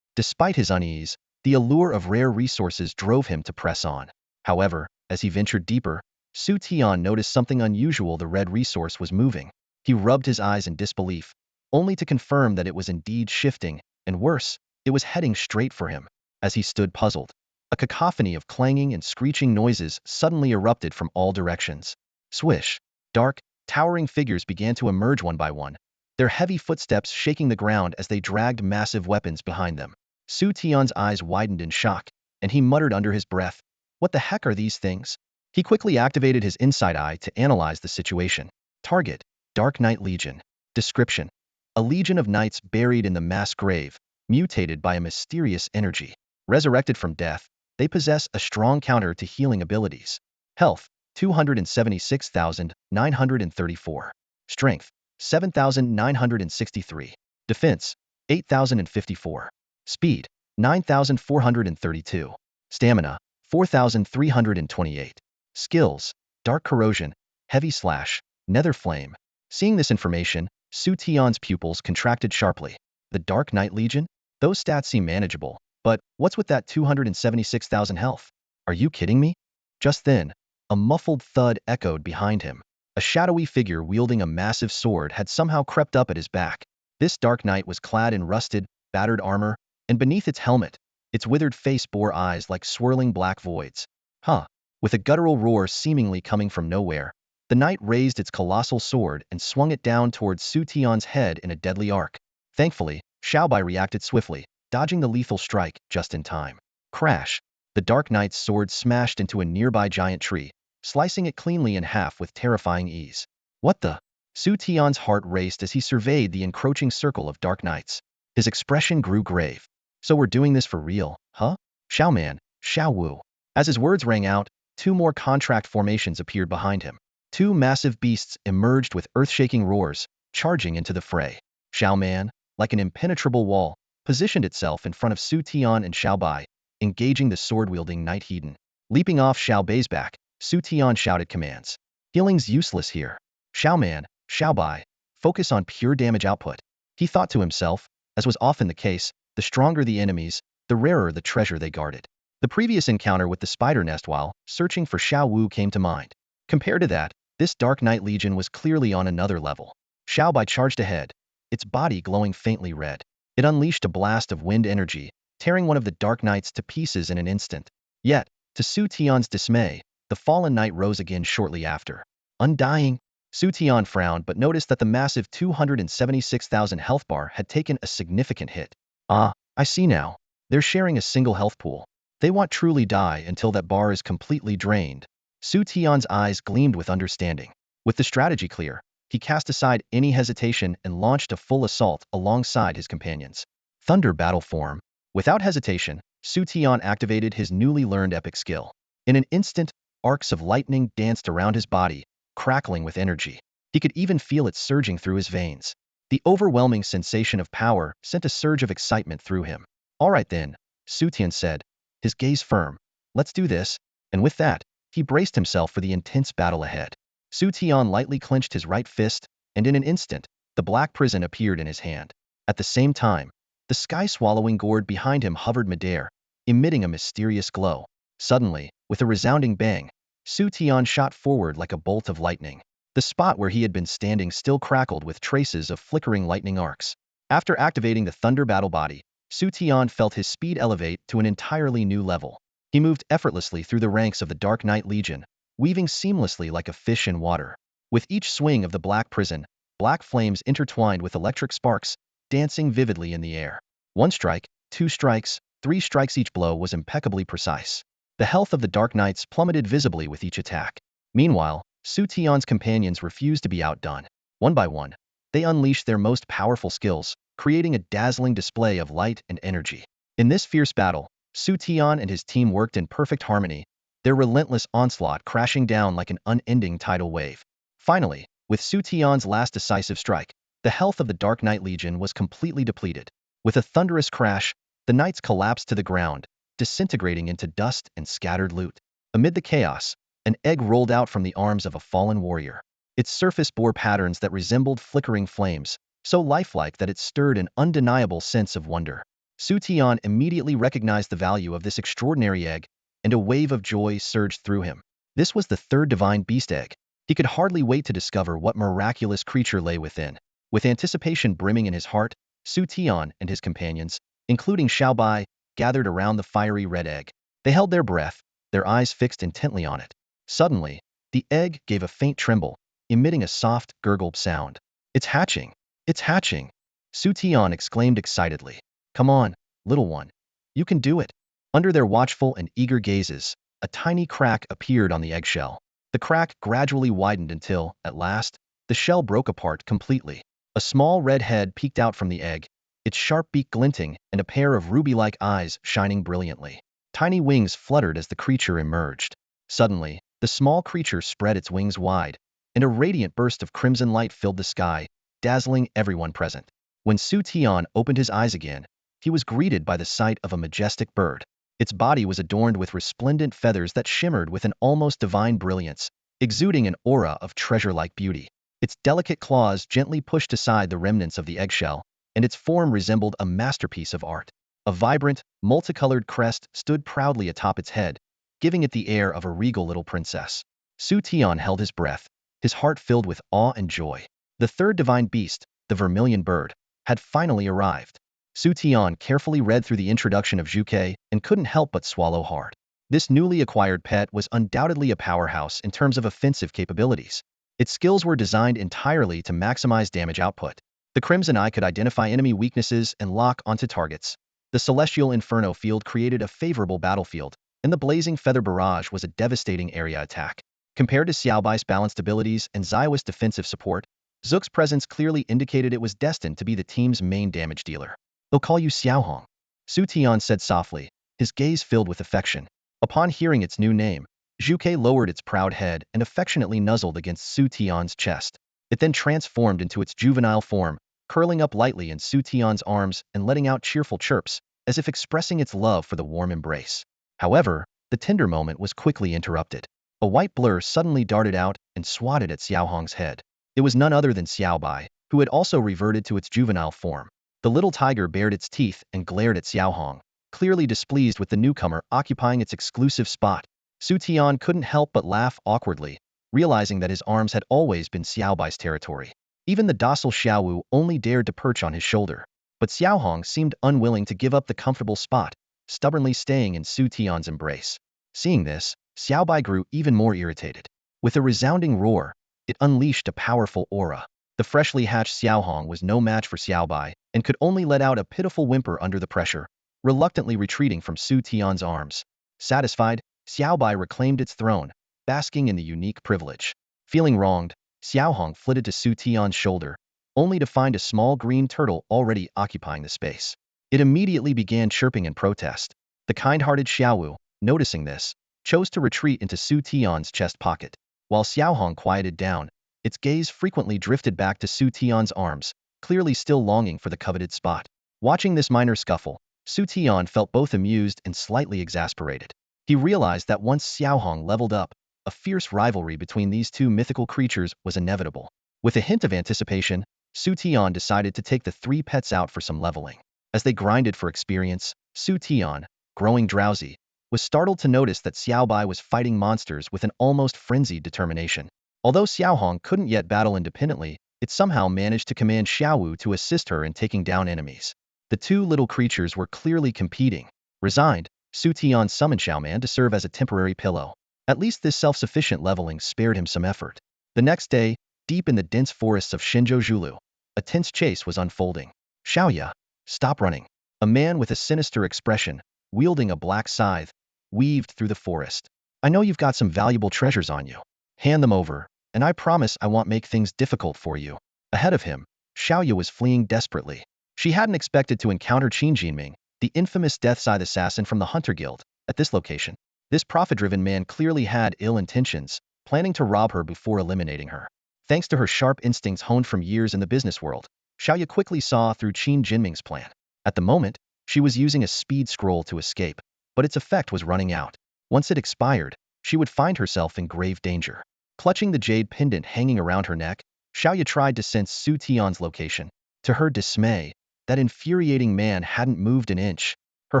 Despite his unease, the allure of rare resources drove him to press on. However, as he ventured deeper, Xu Tian noticed something unusual. The red resource was moving. He rubbed his eyes in disbelief, only to confirm that it was indeed shifting, and worse, it was heading straight for him. As he stood puzzled, a cacophony of clanging and screeching noises suddenly erupted from all directions. Swish! Dark, towering figures began to emerge one by one, their heavy footsteps shaking the ground as they dragged massive weapons behind them. Xu Tian's eyes widened in shock, and he muttered under his breath, "What the heck are these things?" He quickly activated his insight eye to analyze the situation. Target: Dark Knight Legion. Description: a legion of knights buried in the mass grave, mutated by a mysterious energy. Resurrected from death, they possess a strong counter to healing abilities. Health: 276,934. Strength: 7,963. Defense: 8,054. Speed: 9,432. Stamina: 4,328. Skills: Dark Corrosion, Heavy Slash, Nether Flame. Seeing this information, Xu Tian's pupils contracted sharply. The Dark Knight Legion? Those stats seem manageable, but what's with that 276,000 health? Are you kidding me? Just then, a muffled thud echoed behind him. A shadowy figure wielding a massive sword had somehow crept up at his back. This Dark Knight was clad in rusted, battered armor, and beneath its helmet, its withered face bore eyes like swirling black voids. Huh. With a guttural roar seemingly coming from nowhere, the knight raised its colossal sword and swung it down towards Xu Tian's head in a deadly arc. Thankfully, Xiaobai reacted swiftly, dodging the lethal strike just in time. Crash! The Dark Knight's sword smashed into a nearby giant tree, slicing it cleanly in half with terrifying ease. What the? Xu Tian's heart raced as he surveyed the encroaching circle of Dark Knights. His expression grew grave. So we're doing this for real, huh? Xiaoman, Xiaowu. As his words rang out, two more contract formations appeared behind him. Two massive beasts emerged with earth-shaking roars, charging into the fray. Xiaoman, like an impenetrable wall, positioned itself in front of Xu Tian and Xiaobai, engaging the sword-wielding Knight Hedon. Leaping off Xiaobai's back, Xu Tian shouted commands. Healing's useless here. Xiaoman, Xiaobai, focus on pure damage output. He thought to himself, as was often the case, the stronger the enemies, the rarer the treasure they guarded. The previous encounter with the spider nest while searching for Xiao Wu came to mind. Compared to that, this Dark Knight Legion was clearly on another level. Xiaobai charged ahead, its body glowing faintly red. It unleashed a blast of wind energy, tearing one of the Dark Knights to pieces in an instant. Yet, to Xu Tian's dismay, the fallen knight rose again shortly after. Undying? Xu Tian frowned but noticed that the massive 276,000 health bar had taken a significant hit. Ah, I see now. They're sharing a single health pool. They won't truly die until that bar is completely drained. Xu Tian's eyes gleamed with understanding. With the strategy clear, he cast aside any hesitation and launched a full assault alongside his companions. Thunder Battle Form. Without hesitation, Xu Tian activated his newly learned epic skill. In an instant, arcs of lightning danced around his body, crackling with energy. He could even feel it surging through his veins. The overwhelming sensation of power sent a surge of excitement through him. All right then, Xu Tian said, his gaze firm. Let's do this. And with that, he braced himself for the intense battle ahead. Xu Tian lightly clenched his right fist, and in an instant, the black prison appeared in his hand. At the same time, the sky-swallowing gourd behind him hovered midair, emitting a mysterious glow. Suddenly, with a resounding bang, Xu Tian shot forward like a bolt of lightning. The spot where he had been standing still crackled with traces of flickering lightning arcs. After activating the Thunder Battle Body, Xu Tian felt his speed elevate to an entirely new level. He moved effortlessly through the ranks of the Dark Knight Legion, weaving seamlessly like a fish in water. With each swing of the black prison, black flames intertwined with electric sparks, dancing vividly in the air. One strike, two strikes, three strikes, each blow was impeccably precise. The health of the Dark Knights plummeted visibly with each attack. Meanwhile, Xu Tian's companions refused to be outdone. One by one, they unleashed their most powerful skills, creating a dazzling display of light and energy. In this fierce battle, Xu Tian and his team worked in perfect harmony, their relentless onslaught crashing down like an unending tidal wave. Finally, with Xu Tian's last decisive strike, the health of the Dark Knight Legion was completely depleted. With a thunderous crash, the knights collapsed to the ground, disintegrating into dust and scattered loot. Amid the chaos, an egg rolled out from the arms of a fallen warrior. Its surface bore patterns that resembled flickering flames, so lifelike that it stirred an undeniable sense of wonder. Xu Tian immediately recognized the value of this extraordinary egg, and a wave of joy surged through him. This was the third divine beast egg. He could hardly wait to discover what miraculous creature lay within. With anticipation brimming in his heart, Xu Tian and his companions, including Xiaobai, gathered around the fiery red egg. They held their breath, their eyes fixed intently on it. Suddenly, the egg gave a faint tremble, emitting a soft, gurgled sound. "It's hatching! It's hatching!" Xu Tian exclaimed excitedly. "Come on, little one. You can do it." Under their watchful and eager gazes, a tiny crack appeared on the eggshell. The crack gradually widened until, at last, the shell broke apart completely. A small red head peeked out from the egg, its sharp beak glinting and a pair of ruby-like eyes shining brilliantly. Tiny wings fluttered as the creature emerged. Suddenly, the small creature spread its wings wide, and a radiant burst of crimson light filled the sky, dazzling everyone present. When Xu Tian opened his eyes again, he was greeted by the sight of a majestic bird. Its body was adorned with resplendent feathers that shimmered with an almost divine brilliance, exuding an aura of treasure-like beauty. Its delicate claws gently pushed aside the remnants of the eggshell, and its form resembled a masterpiece of art. A vibrant, multicolored crest stood proudly atop its head, giving it the air of a regal little princess. Xu Tian held his breath, his heart filled with awe and joy. The third divine beast, the vermilion bird, had finally arrived. Xu Tian carefully read through the introduction of Zhuke and couldn't help but swallow hard. This newly acquired pet was undoubtedly a powerhouse in terms of offensive capabilities. Its skills were designed entirely to maximize damage output. The Crimson Eye could identify enemy weaknesses and lock onto targets. The Celestial Inferno field created a favorable battlefield, and the Blazing Feather Barrage was a devastating area attack. Compared to Xiaobai's balanced abilities and Zaiwa's defensive support, Zook's presence clearly indicated it was destined to be the team's main damage dealer. "They'll call you Xiaohong," Xu Tian said softly, his gaze filled with affection. Upon hearing its new name, Zhuke lowered its proud head and affectionately nuzzled against Xu Tian's chest. It then transformed into its juvenile form, curling up lightly in Xu Tian's arms and letting out cheerful chirps, as if expressing its love for the warm embrace. However, the tender moment was quickly interrupted. A white blur suddenly darted out and swatted at Xiaohong's head. It was none other than Xiaobai, who had also reverted to its juvenile form. The little tiger bared its teeth and glared at Xiaohong, clearly displeased with the newcomer occupying its exclusive spot. Xu Tian couldn't help but laugh awkwardly, realizing that his arms had always been Xiaobai's territory. Even the docile Xiaowu only dared to perch on his shoulder. But Xiaohong seemed unwilling to give up the comfortable spot, stubbornly staying in Xu Tian's embrace. Seeing this, Xiaobai grew even more irritated. With a resounding roar, it unleashed a powerful aura. The freshly hatched Xiaohong was no match for Xiaobai and could only let out a pitiful whimper under the pressure, reluctantly retreating from Xu Tian's arms. Satisfied, Xiaobai reclaimed its throne, basking in the unique privilege. Feeling wronged, Xiaohong flitted to Xu Tian's shoulder, only to find a small green turtle already occupying the space. It immediately began chirping in protest. The kind-hearted Xiaowu, noticing this, chose to retreat into Xu Tian's chest pocket. While Xiaohong quieted down, its gaze frequently drifted back to Xu Tian's arms, clearly still longing for the coveted spot. Watching this minor scuffle, Xu Tian felt both amused and slightly exasperated. He realized that once Xiaohong leveled up, a fierce rivalry between these two mythical creatures was inevitable. With a hint of anticipation, Xu Tian decided to take the three pets out for some leveling. As they grinded for experience, Xu Tian, growing drowsy, was startled to notice that Xiaobai was fighting monsters with an almost frenzied determination. Although Xiaohong couldn't yet battle independently, it somehow managed to command Xiaowu to assist her in taking down enemies. The two little creatures were clearly competing. Resigned, Xu Tian summoned Xiaoman to serve as a temporary pillow. At least this self-sufficient leveling spared him some effort. The next day, deep in the dense forests of Shenzhou, a tense chase was unfolding. "Xiaoya, stop running!" A man with a sinister expression, wielding a black scythe, weaved through the forest. "I know you've got some valuable treasures on you. Hand them over, and I promise I won't make things difficult for you." Ahead of him, Xiaoya was fleeing desperately. She hadn't expected to encounter Qin Jinming, the infamous Death Scythe assassin from the Hunter Guild, at this location. This profit-driven man clearly had ill intentions, planning to rob her before eliminating her. Thanks to her sharp instincts honed from years in the business world, Xiaoya quickly saw through Qin Jinming's plan. At the moment, she was using a speed scroll to escape, but its effect was running out. Once it expired, she would find herself in grave danger. Clutching the jade pendant hanging around her neck, Xiaoya tried to sense Xu Tian's location. To her dismay, that infuriating man hadn't moved an inch. Her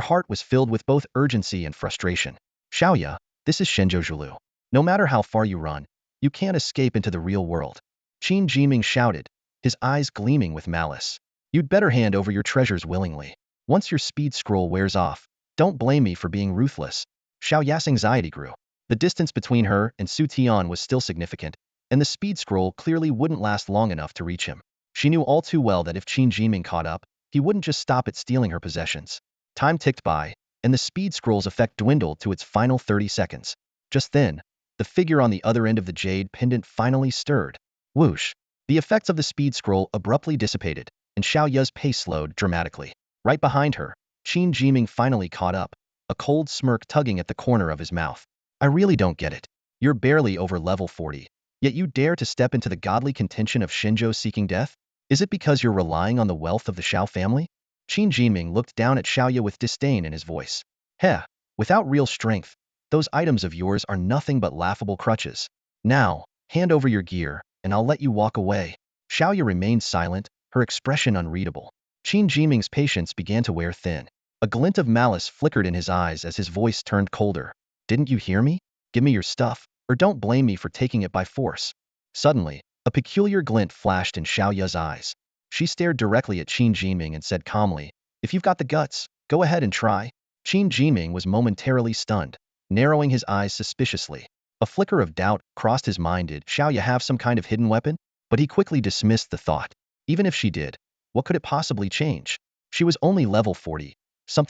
heart was filled with both urgency and frustration. Xiaoya, this is Shenzhou Zhulu. No matter how far you run, you can't escape into the real world. Qin Jiming shouted, his eyes gleaming with malice. You'd better hand over your treasures willingly. Once your speed scroll wears off, don't blame me for being ruthless. Xiaoya's anxiety grew. The distance between her and Xu Tian was still significant, and the speed scroll clearly wouldn't last long enough to reach him. She knew all too well that if Qin Jiming caught up, he wouldn't just stop at stealing her possessions. Time ticked by, and the speed scroll's effect dwindled to its final 30 seconds. Just then, the figure on the other end of the jade pendant finally stirred. Whoosh! The effects of the speed scroll abruptly dissipated, and Xiaoya's pace slowed dramatically. Right behind her, Qin Jiming finally caught up, a cold smirk tugging at the corner of his mouth. I really don't get it. You're barely over level 40, yet you dare to step into the godly contention of Shenzhou seeking death? Is it because you're relying on the wealth of the Xiao family? Qin Jiming looked down at Xiaoya with disdain in his voice. Heh, without real strength, those items of yours are nothing but laughable crutches. Now, hand over your gear, and I'll let you walk away. Xiaoya remained silent, her expression unreadable. Qin Jiming's patience began to wear thin. A glint of malice flickered in his eyes as his voice turned colder. Didn't you hear me? Give me your stuff, or don't blame me for taking it by force. Suddenly, a peculiar glint flashed in Xiaoya's eyes. She stared directly at Qin Jiming and said calmly, if you've got the guts, go ahead and try. Qin Jiming was momentarily stunned, narrowing his eyes suspiciously. A flicker of doubt crossed his mind. Did Xiaoya have some kind of hidden weapon? But he quickly dismissed the thought. Even if she did, what could it possibly change? She was only level 40.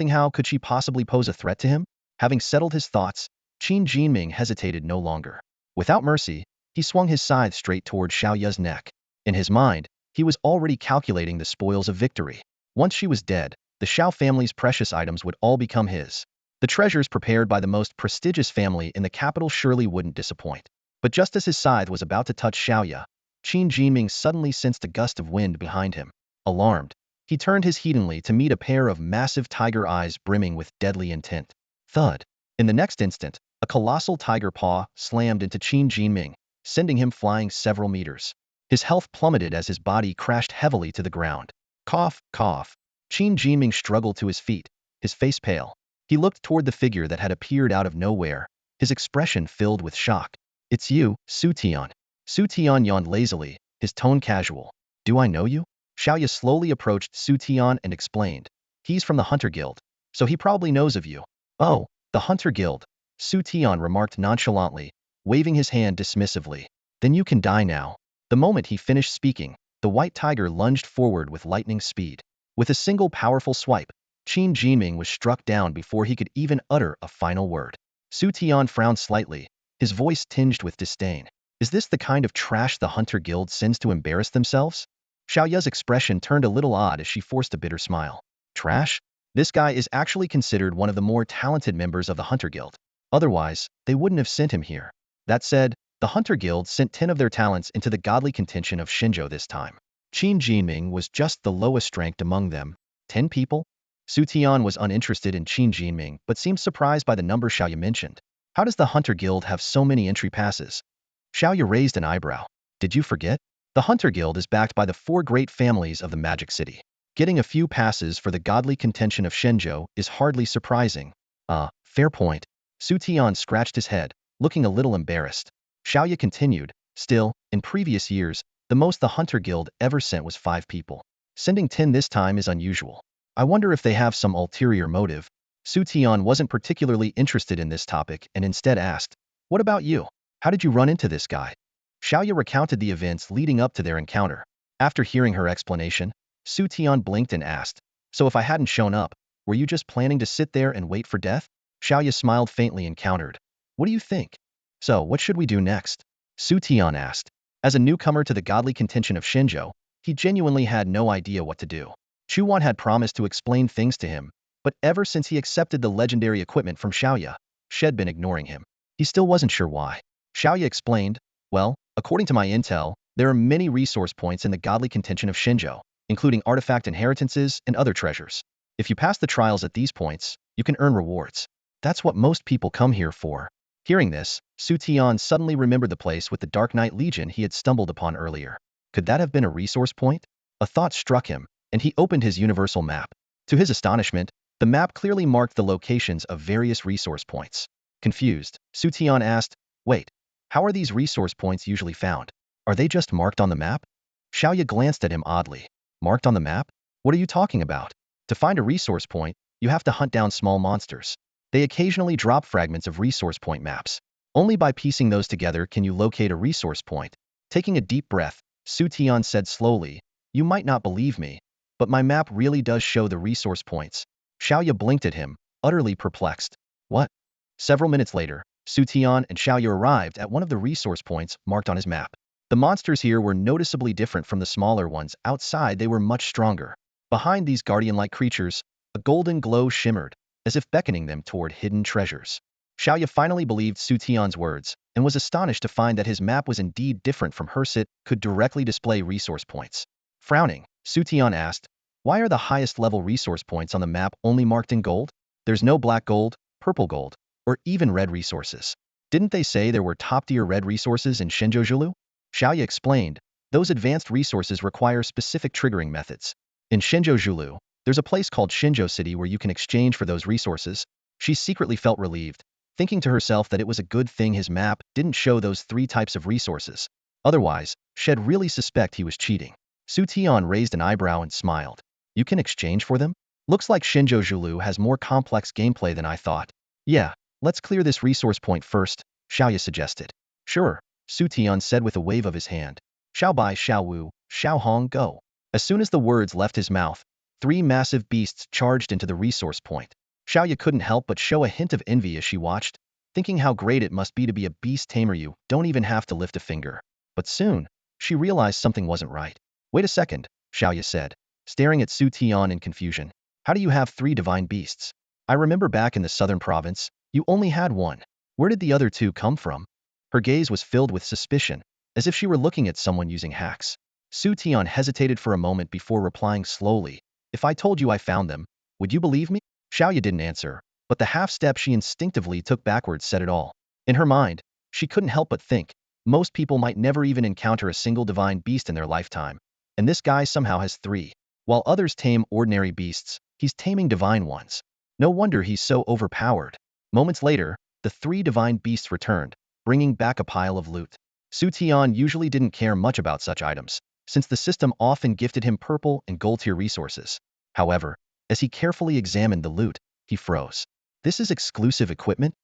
How could she possibly pose a threat to him? Having settled his thoughts, Qin Jinming hesitated no longer. Without mercy, he swung his scythe straight toward Xiaoya's neck. In his mind, he was already calculating the spoils of victory. Once she was dead, the Xiao family's precious items would all become his. The treasures prepared by the most prestigious family in the capital surely wouldn't disappoint. But just as his scythe was about to touch Xiaoya, Qin Jinming suddenly sensed a gust of wind behind him. Alarmed, he turned his heatonly to meet a pair of massive tiger eyes brimming with deadly intent. Thud! In the next instant, a colossal tiger paw slammed into Qin Jinming, sending him flying several meters. His health plummeted as his body crashed heavily to the ground. Cough, cough. Qin Jinming struggled to his feet, his face pale. He looked toward the figure that had appeared out of nowhere, his expression filled with shock. It's you, Xu Tian. Xu Tian yawned lazily, his tone casual. Do I know you? Xiaoya slowly approached Xu Tian and explained. He's from the Hunter Guild, so he probably knows of you. Oh, the Hunter Guild, Xu Tian remarked nonchalantly, waving his hand dismissively. Then you can die now. The moment he finished speaking, the white tiger lunged forward with lightning speed. With a single powerful swipe, Qin Jinming was struck down before he could even utter a final word. Xu Tian frowned slightly, his voice tinged with disdain. Is this the kind of trash the Hunter Guild sends to embarrass themselves? Xiaoya's expression turned a little odd as she forced a bitter smile. Trash? This guy is actually considered one of the more talented members of the Hunter Guild. Otherwise, they wouldn't have sent him here. That said, the Hunter Guild sent 10 of their talents into the godly contention of Shenzhou this time. Qin Jinming was just the lowest ranked among them. 10 people? Xu Tian was uninterested in Qin Jinming but seemed surprised by the number Xiaoya mentioned. How does the Hunter Guild have so many entry passes? Xiaoya raised an eyebrow. Did you forget? The Hunter Guild is backed by the 4 great families of the Magic City. Getting a few passes for the godly contention of Shenzhou is hardly surprising. Fair point. Xu Tian scratched his head, looking a little embarrassed. Xiaoya continued, still, in previous years, the most the Hunter Guild ever sent was 5 people. Sending 10 this time is unusual. I wonder if they have some ulterior motive. Xu Tian wasn't particularly interested in this topic and instead asked, what about you? How did you run into this guy? Xiaoya recounted the events leading up to their encounter. After hearing her explanation, Xu Tian blinked and asked, so if I hadn't shown up, were you just planning to sit there and wait for death? Xiaoya smiled faintly and countered. What do you think? So, what should we do next? Xu Tian asked. As a newcomer to the godly contention of Shenzhou, he genuinely had no idea what to do. Xu Tian had promised to explain things to him, but ever since he accepted the legendary equipment from Xiaoya, Shed been ignoring him. He still wasn't sure why. Xiaoya explained, well, according to my intel, there are many resource points in the godly contention of Shenzhou, including artifact inheritances and other treasures. If you pass the trials at these points, you can earn rewards. That's what most people come here for. Hearing this, Xu Tian suddenly remembered the place with the Dark Knight Legion he had stumbled upon earlier. Could that have been a resource point? A thought struck him, and he opened his universal map. To his astonishment, the map clearly marked the locations of various resource points. Confused, Xu Tian asked, wait, how are these resource points usually found? Are they just marked on the map? Xiaoya glanced at him oddly. Marked on the map? What are you talking about? To find a resource point, you have to hunt down small monsters. They occasionally drop fragments of resource point maps. Only by piecing those together can you locate a resource point. Taking a deep breath, Xu Tian said slowly, you might not believe me, but my map really does show the resource points. Xiaoya blinked at him, utterly perplexed. What? Several minutes later, Xu Tian and Xiaoya arrived at one of the resource points marked on his map. The monsters here were noticeably different from the smaller ones. Outside, they were much stronger. Behind these guardian-like creatures, a golden glow shimmered, as if beckoning them toward hidden treasures. Xiaoya finally believed Xu Tian's words, and was astonished to find that his map was indeed different from hers. It could directly display resource points. Frowning, Xu Tian asked, why are the highest level resource points on the map only marked in gold? There's no black gold, purple gold, or even red resources. Didn't they say there were top-tier red resources in Shenzhou? Xiaoya explained, those advanced resources require specific triggering methods. In Shenzhou, there's a place called Shenzhou City where you can exchange for those resources. She secretly felt relieved, thinking to herself that it was a good thing his map didn't show those 3 types of resources. Otherwise, she'd really suspect he was cheating. Xu Tian raised an eyebrow and smiled. You can exchange for them? Looks like Shenzhou has more complex gameplay than I thought. Yeah, let's clear this resource point first, Xiaoya suggested. Sure, Xu Tian said with a wave of his hand. Xiao Bai, Xiao Wu, Xiao Hong, go. As soon as the words left his mouth, 3 massive beasts charged into the resource point. Xiaoya couldn't help but show a hint of envy as she watched, thinking how great it must be to be a beast tamer. You don't even have to lift a finger. But soon, she realized something wasn't right. Wait a second, Xiaoya said, staring at Xu Tian in confusion. How do you have 3 divine beasts? I remember back in the southern province, you only had 1. Where did the other 2 come from? Her gaze was filled with suspicion, as if she were looking at someone using hacks. Xu Tian hesitated for a moment before replying slowly, if I told you I found them, would you believe me? Xiaoya didn't answer, but the half-step she instinctively took backwards said it all. In her mind, she couldn't help but think, most people might never even encounter a single divine beast in their lifetime, and this guy somehow has 3. While others tame ordinary beasts, he's taming divine ones. No wonder he's so overpowered. Moments later, the 3 divine beasts returned, bringing back a pile of loot. Xu Tian usually didn't care much about such items, since the system often gifted him purple and gold-tier resources. However, as he carefully examined the loot, he froze. This is exclusive equipment?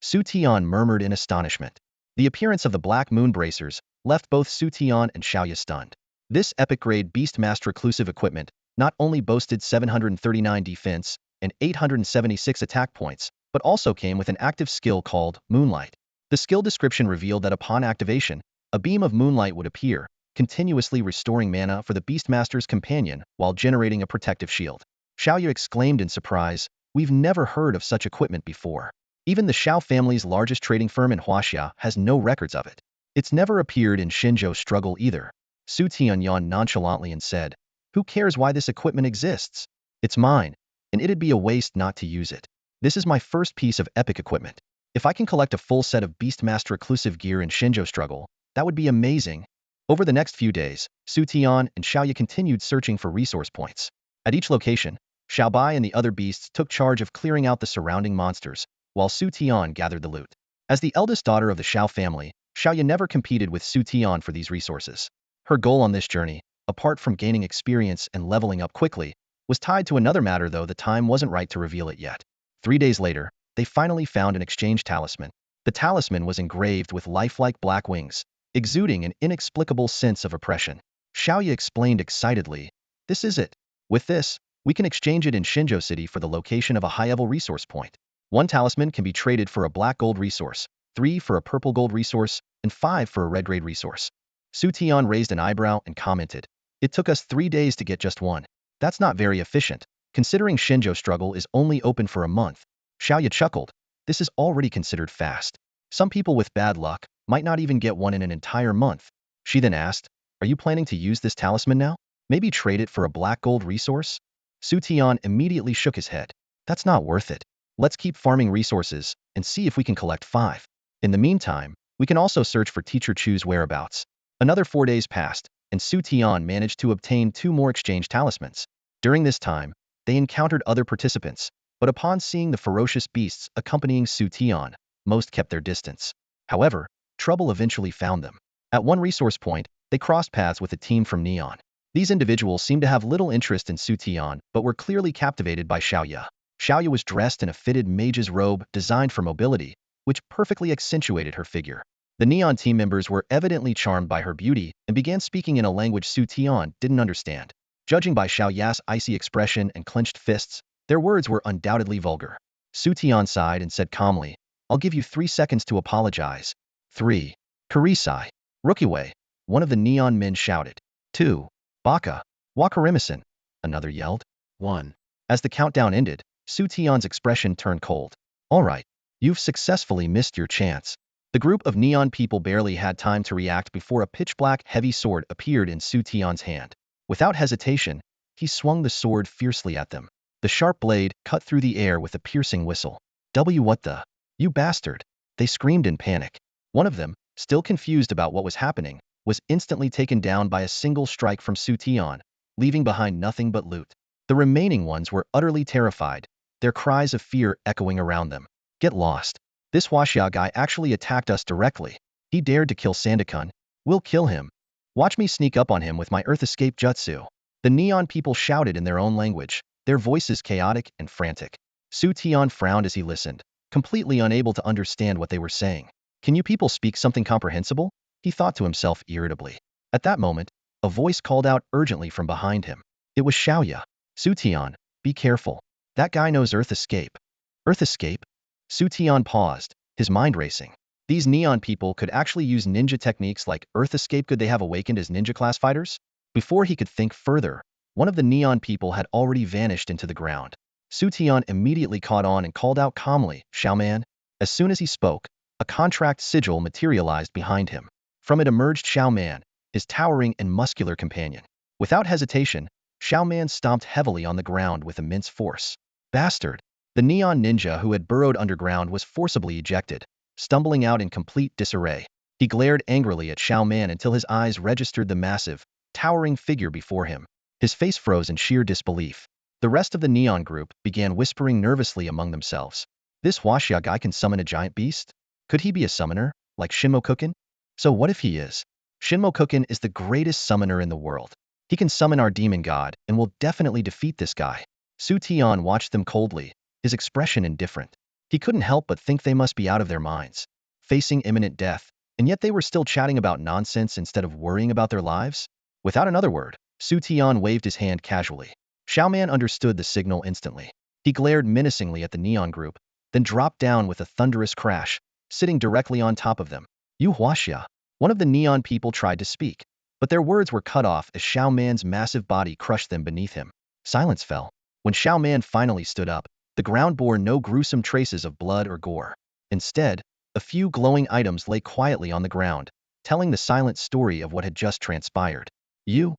Xu Tian murmured in astonishment. The appearance of the Black Moon bracers left both Xu Tian and Xiaoya stunned. This epic-grade Beastmaster exclusive equipment not only boasted 739 defense and 876 attack points, but also came with an active skill called Moonlight. The skill description revealed that upon activation, a beam of moonlight would appear, continuously restoring mana for the Beastmaster's companion while generating a protective shield. Xiaoya exclaimed in surprise, we've never heard of such equipment before. Even the Xiao family's largest trading firm in Huaxia has no records of it. It's never appeared in Shenzhou struggle either. Xu Tian yawned nonchalantly and said, who cares why this equipment exists? It's mine, and it'd be a waste not to use it. This is my first piece of epic equipment. If I can collect a full set of Beastmaster exclusive gear in Shenzhou struggle, that would be amazing. Over the next few days, Xu Tian and Xiaoya continued searching for resource points. At each location, Xiao Bai and the other beasts took charge of clearing out the surrounding monsters, while Xu Tian gathered the loot. As the eldest daughter of the Xiao family, Xiaoya never competed with Xu Tian for these resources. Her goal on this journey, apart from gaining experience and leveling up quickly, was tied to another matter, though the time wasn't right to reveal it yet. 3 days later, they finally found an exchange talisman. The talisman was engraved with lifelike black wings, exuding an inexplicable sense of oppression. Xiaoya explained excitedly, this is it. With this, we can exchange it in Shenzhou City for the location of a high-level resource point. 1 talisman can be traded for a black gold resource, 3 for a purple gold resource, and 5 for a red grade resource. Xu Tian raised an eyebrow and commented, it took us 3 days to get just 1. That's not very efficient, considering Shinjo's struggle is only open for a month. Xiaoya chuckled. This is already considered fast. Some people with bad luck might not even get one in an entire month. She then asked, are you planning to use this talisman now? Maybe trade it for a black gold resource? Xu Tian immediately shook his head. That's not worth it. Let's keep farming resources and see if we can collect 5. In the meantime, we can also search for Teacher Chu's whereabouts. Another 4 days passed, and Xu Tian managed to obtain 2 more exchange talismans. During this time, they encountered other participants, but upon seeing the ferocious beasts accompanying Xu Tian, most kept their distance. However, trouble eventually found them. At one resource point, they crossed paths with a team from Neon. These individuals seemed to have little interest in Xu Tian, but were clearly captivated by Xiaoya. Xiaoya was dressed in a fitted mage's robe designed for mobility, which perfectly accentuated her figure. The Neon team members were evidently charmed by her beauty and began speaking in a language Xu Tian didn't understand. Judging by Xiaoya's icy expression and clenched fists, their words were undoubtedly vulgar. Xu Tian sighed and said calmly, I'll give you 3 seconds to apologize. 3. Kurisai. Rukiway. One of the Neon men shouted. 2. Baka. Wakarimasen. Another yelled. 1. As the countdown ended, Xu Tian's expression turned cold. All right. You've successfully missed your chance. The group of Neon people barely had time to react before a pitch-black heavy sword appeared in Xu Tian's hand. Without hesitation, he swung the sword fiercely at them. The sharp blade cut through the air with a piercing whistle. What the? You bastard! They screamed in panic. One of them, still confused about what was happening, was instantly taken down by a single strike from Xu Tian, leaving behind nothing but loot. The remaining ones were utterly terrified, their cries of fear echoing around them. Get lost. This Huaxia guy actually attacked us directly. He dared to kill Sandakun. We'll kill him. Watch me sneak up on him with my Earth Escape Jutsu. The Neon people shouted in their own language, their voices chaotic and frantic. Xu Tian frowned as he listened, completely unable to understand what they were saying. Can you people speak something comprehensible? He thought to himself irritably. At that moment, a voice called out urgently from behind him. It was Xiaoya. Xu Tian, be careful. That guy knows Earth Escape. Earth Escape? Xu Tian paused, his mind racing. These Neon people could actually use ninja techniques like Earth Escape. Could they have awakened as ninja class fighters? Before he could think further, one of the Neon people had already vanished into the ground. Xu Tian immediately caught on and called out calmly, Xiaoman. As soon as he spoke, a contract sigil materialized behind him. From it emerged Xiaoman, his towering and muscular companion. Without hesitation, Xiaoman stomped heavily on the ground with immense force. Bastard! The Neon ninja who had burrowed underground was forcibly ejected, stumbling out in complete disarray. He glared angrily at Xiaoman until his eyes registered the massive, towering figure before him. His face froze in sheer disbelief. The rest of the Neon group began whispering nervously among themselves. This Huaxia guy can summon a giant beast? Could he be a summoner, like Shinmokuken? So what if he is? Shinmokuken is the greatest summoner in the world. He can summon our demon god and will definitely defeat this guy. Xu Tian watched them coldly, his expression indifferent. He couldn't help but think they must be out of their minds, facing imminent death, and yet they were still chatting about nonsense instead of worrying about their lives? Without another word, Xu Tian waved his hand casually. Xiaoman understood the signal instantly. He glared menacingly at the Neon group, then dropped down with a thunderous crash, sitting directly on top of them. You Huaxia. One of the Neon people tried to speak, but their words were cut off as Xiaoman's massive body crushed them beneath him. Silence fell. When Xiaoman finally stood up, the ground bore no gruesome traces of blood or gore. Instead, a few glowing items lay quietly on the ground, telling the silent story of what had just transpired. You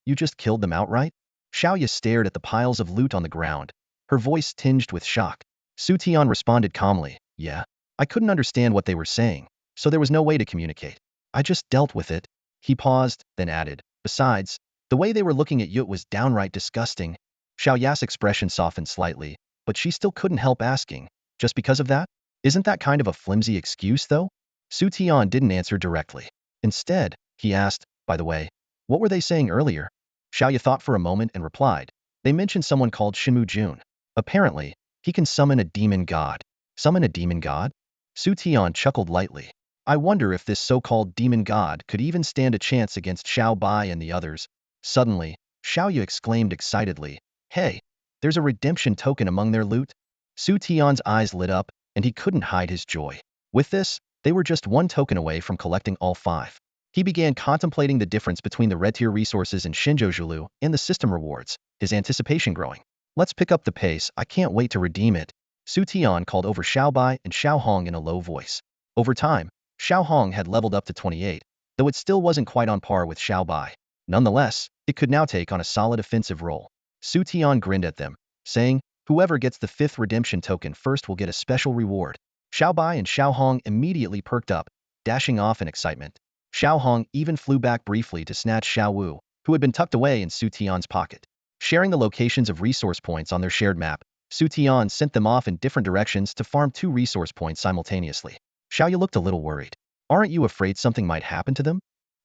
just killed them outright? Xiaoya stared at the piles of loot on the ground, her voice tinged with shock. Xu Tian responded calmly, yeah. I couldn't understand what they were saying, so there was no way to communicate. I just dealt with it. He paused, then added, besides, the way they were looking at you was downright disgusting. Xiaoya's expression softened slightly, but she still couldn't help asking, just because of that? Isn't that kind of a flimsy excuse, though? Xu Tian didn't answer directly. Instead, he asked, by the way, what were they saying earlier? Xiaoya thought for a moment and replied, they mentioned someone called Shinmu Jun. Apparently, he can summon a demon god. Summon a demon god? Xu Tian chuckled lightly. I wonder if this so-called demon god could even stand a chance against Xiao Bai and the others. Suddenly, Xiaoya exclaimed excitedly, hey, there's a redemption token among their loot? Xu Tian's eyes lit up, and he couldn't hide his joy. With this, they were just 1 token away from collecting all 5. He began contemplating the difference between the red tier resources in Shinjojulu and the system rewards. his anticipation growing. Let's pick up the pace, I can't wait to redeem it. Xu Tian called over Xiaobai and Xiao Hong in a low voice. Over time, Xiao Hong had leveled up to 28, though it still wasn't quite on par with Xiaobai. Nonetheless, it could now take on a solid offensive role. Xu Tian grinned at them, saying, whoever gets the 5th redemption token first will get a special reward. Xiaobai and Xiao Hong immediately perked up, dashing off in excitement. Xiao Hong even flew back briefly to snatch Xiao Wu, who had been tucked away in Xu Tian's pocket. Sharing the locations of resource points on their shared map, Xu Tian sent them off in different directions to farm 2 resource points simultaneously. Xiaoyu looked a little worried. Aren't you afraid something might happen to them?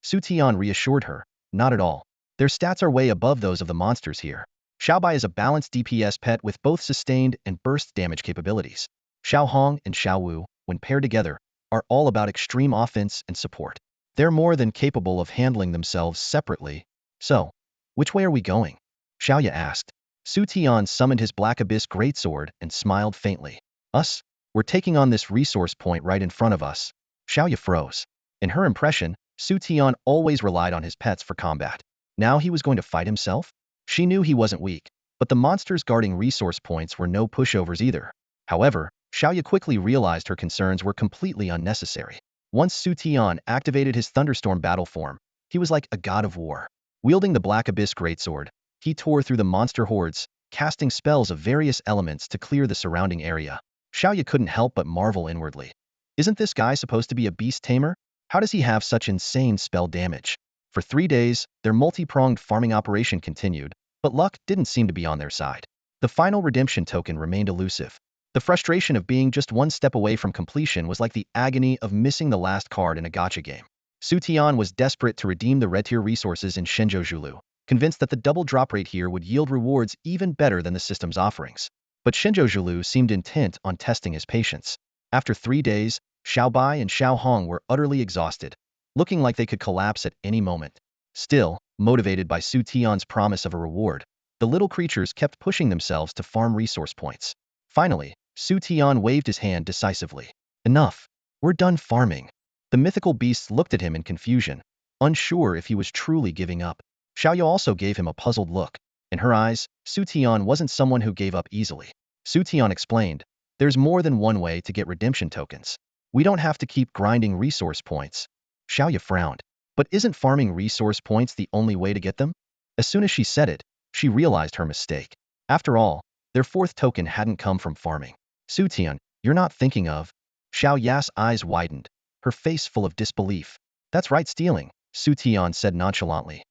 Xu Tian reassured her, not at all. Their stats are way above those of the monsters here. Xiaobai is a balanced DPS pet with both sustained and burst damage capabilities. Xiao Hong and Xiao Wu, when paired together, are all about extreme offense and support. They're more than capable of handling themselves separately. So, which way are we going? Xiaoya asked. Xu Tian summoned his Black Abyss Greatsword and smiled faintly. Us? We're taking on this resource point right in front of us. Xiaoya froze. In her impression, Xu Tian always relied on his pets for combat. Now he was going to fight himself? She knew he wasn't weak, but the monsters guarding resource points were no pushovers either. However, Xiaoya quickly realized her concerns were completely unnecessary. Once Xu Tian activated his Thunderstorm battle form, he was like a god of war. Wielding the Black Abyss Greatsword, he tore through the monster hordes, casting spells of various elements to clear the surrounding area. Xiaoya couldn't help but marvel inwardly. Isn't this guy supposed to be a Beast Tamer? How does he have such insane spell damage? For 3 days, their multi-pronged farming operation continued, but luck didn't seem to be on their side. The final redemption token remained elusive. The frustration of being just one step away from completion was like the agony of missing the last card in a gacha game. Xu Tian was desperate to redeem the red tier resources in Shenzhou Julu, convinced that the double drop rate here would yield rewards even better than the system's offerings. But Shenzhou Julu seemed intent on testing his patience. After 3 days, Xiaobai and Xiao Hong were utterly exhausted, looking like they could collapse at any moment. Still, motivated by Xu Tian's promise of a reward, the little creatures kept pushing themselves to farm resource points. Finally, Xu Tian waved his hand decisively. Enough. We're done farming. The mythical beasts looked at him in confusion, unsure if he was truly giving up. Xiaoyu also gave him a puzzled look. In her eyes, Xu Tian wasn't someone who gave up easily. Xu Tian explained, there's more than one way to get redemption tokens. We don't have to keep grinding resource points. Xiaoyu frowned. But isn't farming resource points the only way to get them? As soon as she said it, she realized her mistake. After all, their 4th token hadn't come from farming. Xu Tian, you're not thinking of... Xiao Ya's eyes widened, her face full of disbelief. That's right, stealing, Xu Tian said nonchalantly.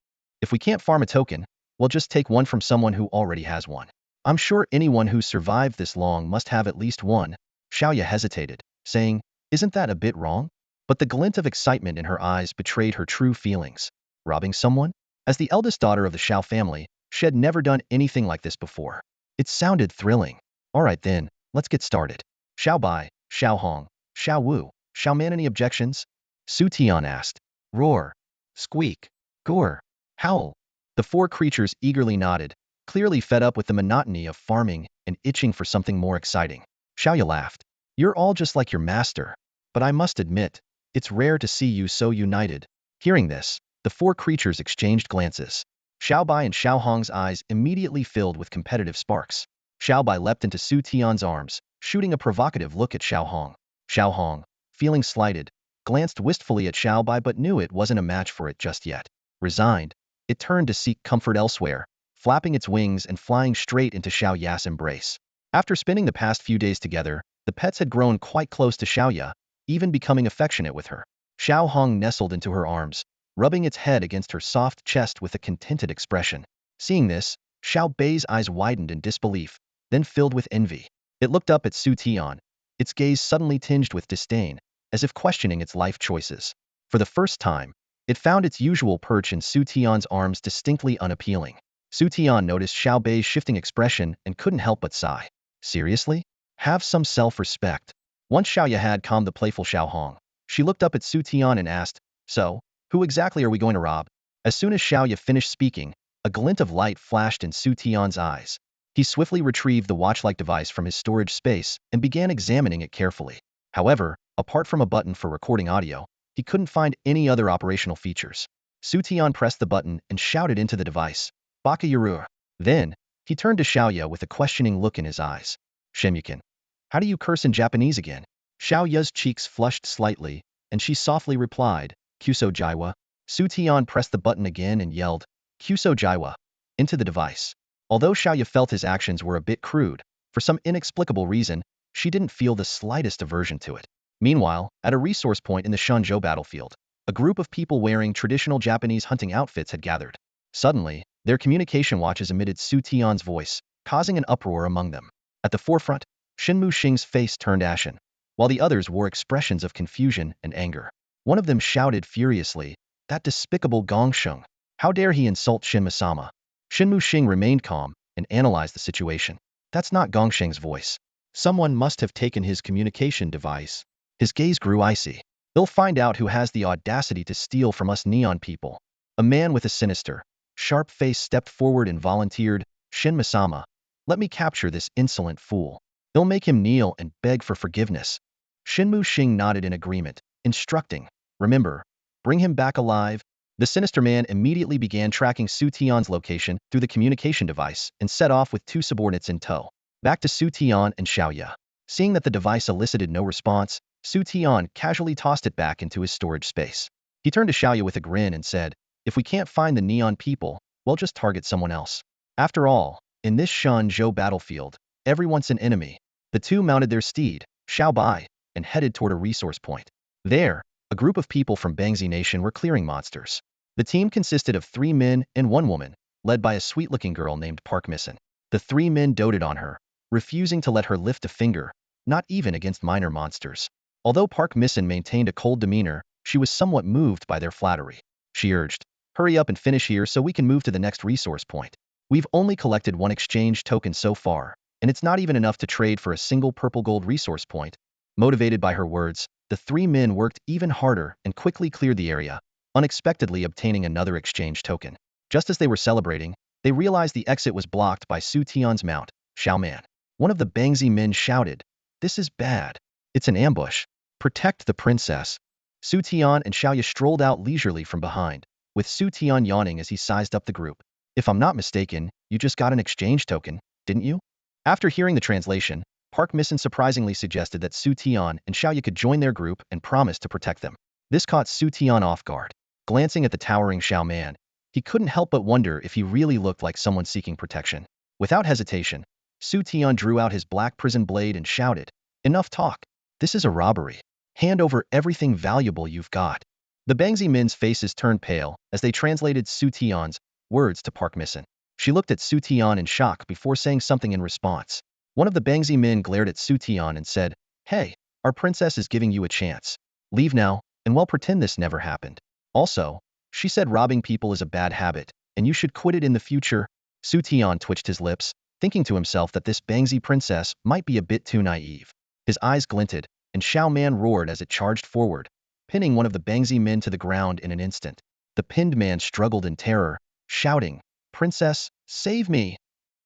If we can't farm a token, we'll just take one from someone who already has one. I'm sure anyone who's survived this long must have at least one. Xiaoya hesitated, saying, isn't that a bit wrong? But the glint of excitement in her eyes betrayed her true feelings. Robbing someone? As the eldest daughter of the Xiao family, she had never done anything like this before. It sounded thrilling. All right then, let's get started. Xiao Bai, Xiao Hong, Xiao Wu, Xiao Man, any objections? Xu Tian asked. Roar. Squeak. Gore. Howl. The 4 creatures eagerly nodded, clearly fed up with the monotony of farming and itching for something more exciting. Xiaoya laughed. You're all just like your master. But I must admit, it's rare to see you so united. Hearing this, the 4 creatures exchanged glances. Xiaobai and Xiao Hong's eyes immediately filled with competitive sparks. Xiaobai leapt into Xu Tian's arms, shooting a provocative look at Xiao Hong. Xiao Hong, feeling slighted, glanced wistfully at Xiaobai but knew it wasn't a match for it just yet. Resigned, it turned to seek comfort elsewhere, flapping its wings and flying straight into Xiao Ya's embrace. After spending the past few days together, the pets had grown quite close to Xiao Ya, even becoming affectionate with her. Xiao Hong nestled into her arms, rubbing its head against her soft chest with a contented expression. Seeing this, Xiao Bei's eyes widened in disbelief, then filled with envy. It looked up at Xu Tian, its gaze suddenly tinged with disdain, as if questioning its life choices. For the first time, it found its usual perch in Xu Tian's arms distinctly unappealing. Xu Tian noticed Xiao Bei's shifting expression and couldn't help but sigh. Seriously? Have some self-respect. Once Xiaoya had calmed the playful Xiao Hong, she looked up at Xu Tian and asked, so, who exactly are we going to rob? As soon as Xiaoya finished speaking, a glint of light flashed in Xu Tian's eyes. He swiftly retrieved the watch-like device from his storage space and began examining it carefully. However, apart from a button for recording audio, he couldn't find any other operational features. Xu Tian pressed the button and shouted into the device, Baka Yuru. Then, he turned to Xiaoya with a questioning look in his eyes. Shemukin, how do you curse in Japanese again? Xiaoya's cheeks flushed slightly, and she softly replied, Kuso Jaiwa. Xu Tian pressed the button again and yelled, Kuso Jaiwa, into the device. Although Xiaoya felt his actions were a bit crude, for some inexplicable reason, she didn't feel the slightest aversion to it. Meanwhile, at a resource point in the Shenzhou battlefield, a group of people wearing traditional Japanese hunting outfits had gathered. Suddenly, their communication watches emitted Xu Tian's voice, causing an uproar among them. At the forefront, Shinmu Xing's face turned ashen, while the others wore expressions of confusion and anger. One of them shouted furiously, that despicable Gongsheng! How dare he insult Shinmu-sama? Shinmu Xing remained calm and analyzed the situation. That's not Gongsheng's voice. Someone must have taken his communication device. His gaze grew icy. They'll find out who has the audacity to steal from us neon people. A man with a sinister, sharp face stepped forward and volunteered, Shinmu-sama, let me capture this insolent fool. They'll make him kneel and beg for forgiveness. Shinmu Xing nodded in agreement, instructing, remember, bring him back alive. The sinister man immediately began tracking Xu Tian's location through the communication device and set off with two subordinates in tow. Back to Xu Tian and Xiaoya. Seeing that the device elicited no response, Xu Tian casually tossed it back into his storage space. He turned to Xiaoya with a grin and said, if we can't find the neon people, we'll just target someone else. After all, in this Shenzhou battlefield, everyone's an enemy. The two mounted their steed, Xiao Bai, and headed toward a resource point. There, a group of people from Bangzi Nation were clearing monsters. The team consisted of 3 men and 1 woman, led by a sweet-looking girl named Park Misson. The 3 men doted on her, refusing to let her lift a finger, not even against minor monsters. Although Park Misson maintained a cold demeanor, she was somewhat moved by their flattery. She urged, hurry up and finish here so we can move to the next resource point. We've only collected 1 exchange token so far, and it's not even enough to trade for a single purple gold resource point. Motivated by her words, the 3 men worked even harder and quickly cleared the area, unexpectedly obtaining another exchange token. Just as they were celebrating, they realized the exit was blocked by Xu Tian's mount, Xiaoman. One of the Bangzi men shouted, this is bad. It's an ambush. Protect the princess. Xu Tian and Xiaoya strolled out leisurely from behind, with Xu Tian yawning as he sized up the group. If I'm not mistaken, you just got an exchange token, didn't you? After hearing the translation, Park Misson surprisingly suggested that Xu Tian and Xiaoya could join their group and promised to protect them. This caught Xu Tian off guard. Glancing at the towering Xiaoman, he couldn't help but wonder if he really looked like someone seeking protection. Without hesitation, Xu Tian drew out his black prison blade and shouted, enough talk. This is a robbery. Hand over everything valuable you've got. The Bangzi men's faces turned pale as they translated Xu Tian's words to Park Misson. She looked at Xu Tian in shock before saying something in response. One of the Bangzi men glared at Xu Tian and said, hey, our princess is giving you a chance. Leave now, and we'll pretend this never happened. Also, she said robbing people is a bad habit, and you should quit it in the future. Xu Tian twitched his lips, thinking to himself that this Bangzi princess might be a bit too naive. His eyes glinted, and Xiao Man roared as it charged forward, pinning one of the Bangzi men to the ground in an instant. The pinned man struggled in terror, shouting, Princess, save me!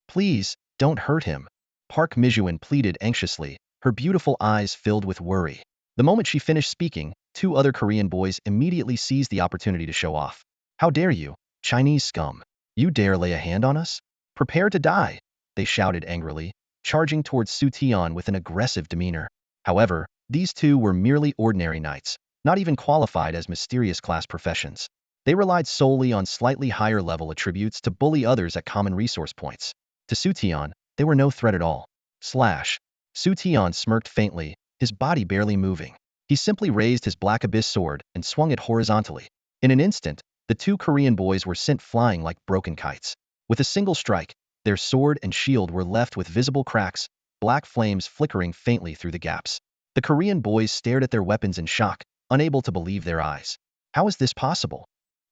Please, don't hurt him. Park Mijuan pleaded anxiously, her beautiful eyes filled with worry. The moment she finished speaking, 2 other Korean boys immediately seized the opportunity to show off. How dare you, Chinese scum! You dare lay a hand on us? Prepare to die! They shouted angrily, charging towards Xu Tian with an aggressive demeanor. However, these 2 were merely ordinary knights, not even qualified as mysterious class professions. They relied solely on slightly higher level attributes to bully others at common resource points. To Xu Tian, they were no threat at all. Slash. Xu Tian smirked faintly, his body barely moving. He simply raised his black abyss sword and swung it horizontally. In an instant, the 2 Korean boys were sent flying like broken kites. With a single strike, their sword and shield were left with visible cracks, black flames flickering faintly through the gaps. The Korean boys stared at their weapons in shock, unable to believe their eyes. How is this possible?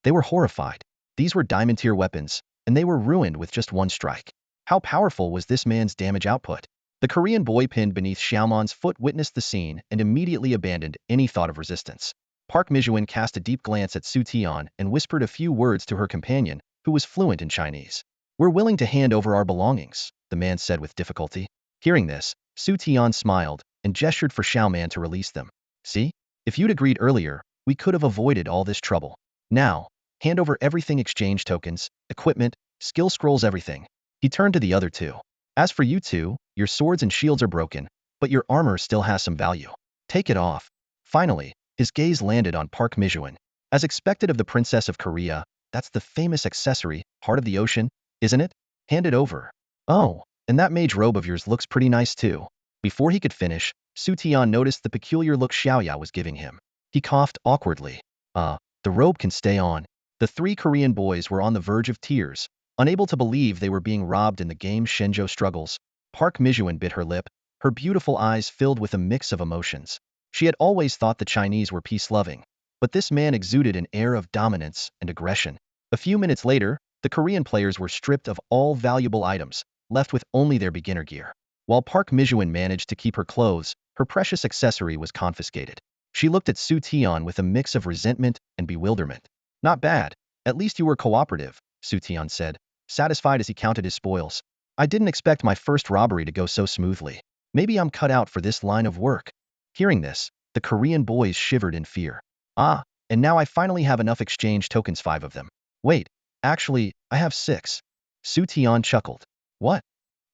They were horrified. These were diamond-tier weapons, and they were ruined with just 1 strike. How powerful was this man's damage output? The Korean boy pinned beneath Xiaoman's foot witnessed the scene and immediately abandoned any thought of resistance. Park Mijuan cast a deep glance at Xu Tian and whispered a few words to her companion, who was fluent in Chinese. We're willing to hand over our belongings, the man said with difficulty. Hearing this, Xu Tian smiled and gestured for Xiaoman to release them. See? If you'd agreed earlier, we could have avoided all this trouble. Now, hand over everything, exchange tokens, equipment, skill scrolls, everything. He turned to the other two. As for you two, your swords and shields are broken, but your armor still has some value. Take it off. Finally, his gaze landed on Park Mijuan. As expected of the Princess of Korea, that's the famous accessory, Heart of the Ocean, isn't it? Hand it over. Oh, and that mage robe of yours looks pretty nice too. Before he could finish, Xu Tian noticed the peculiar look Xiaoya was giving him. He coughed awkwardly. The robe can stay on. The three Korean boys were on the verge of tears, unable to believe they were being robbed in the game Shenzhou struggles. Park Mijuan bit her lip, her beautiful eyes filled with a mix of emotions. She had always thought the Chinese were peace-loving, but this man exuded an air of dominance and aggression. A few minutes later, the Korean players were stripped of all valuable items, left with only their beginner gear. While Park Mijuan managed to keep her clothes, her precious accessory was confiscated. She looked at Xu Tian with a mix of resentment and bewilderment. Not bad. At least you were cooperative, Xu Tian said, satisfied as he counted his spoils. I didn't expect my first robbery to go so smoothly. Maybe I'm cut out for this line of work. Hearing this, the Korean boys shivered in fear. Ah, and now I finally have enough exchange tokens, 5 of them. Wait, actually, I have 6. Xu Tian chuckled. What?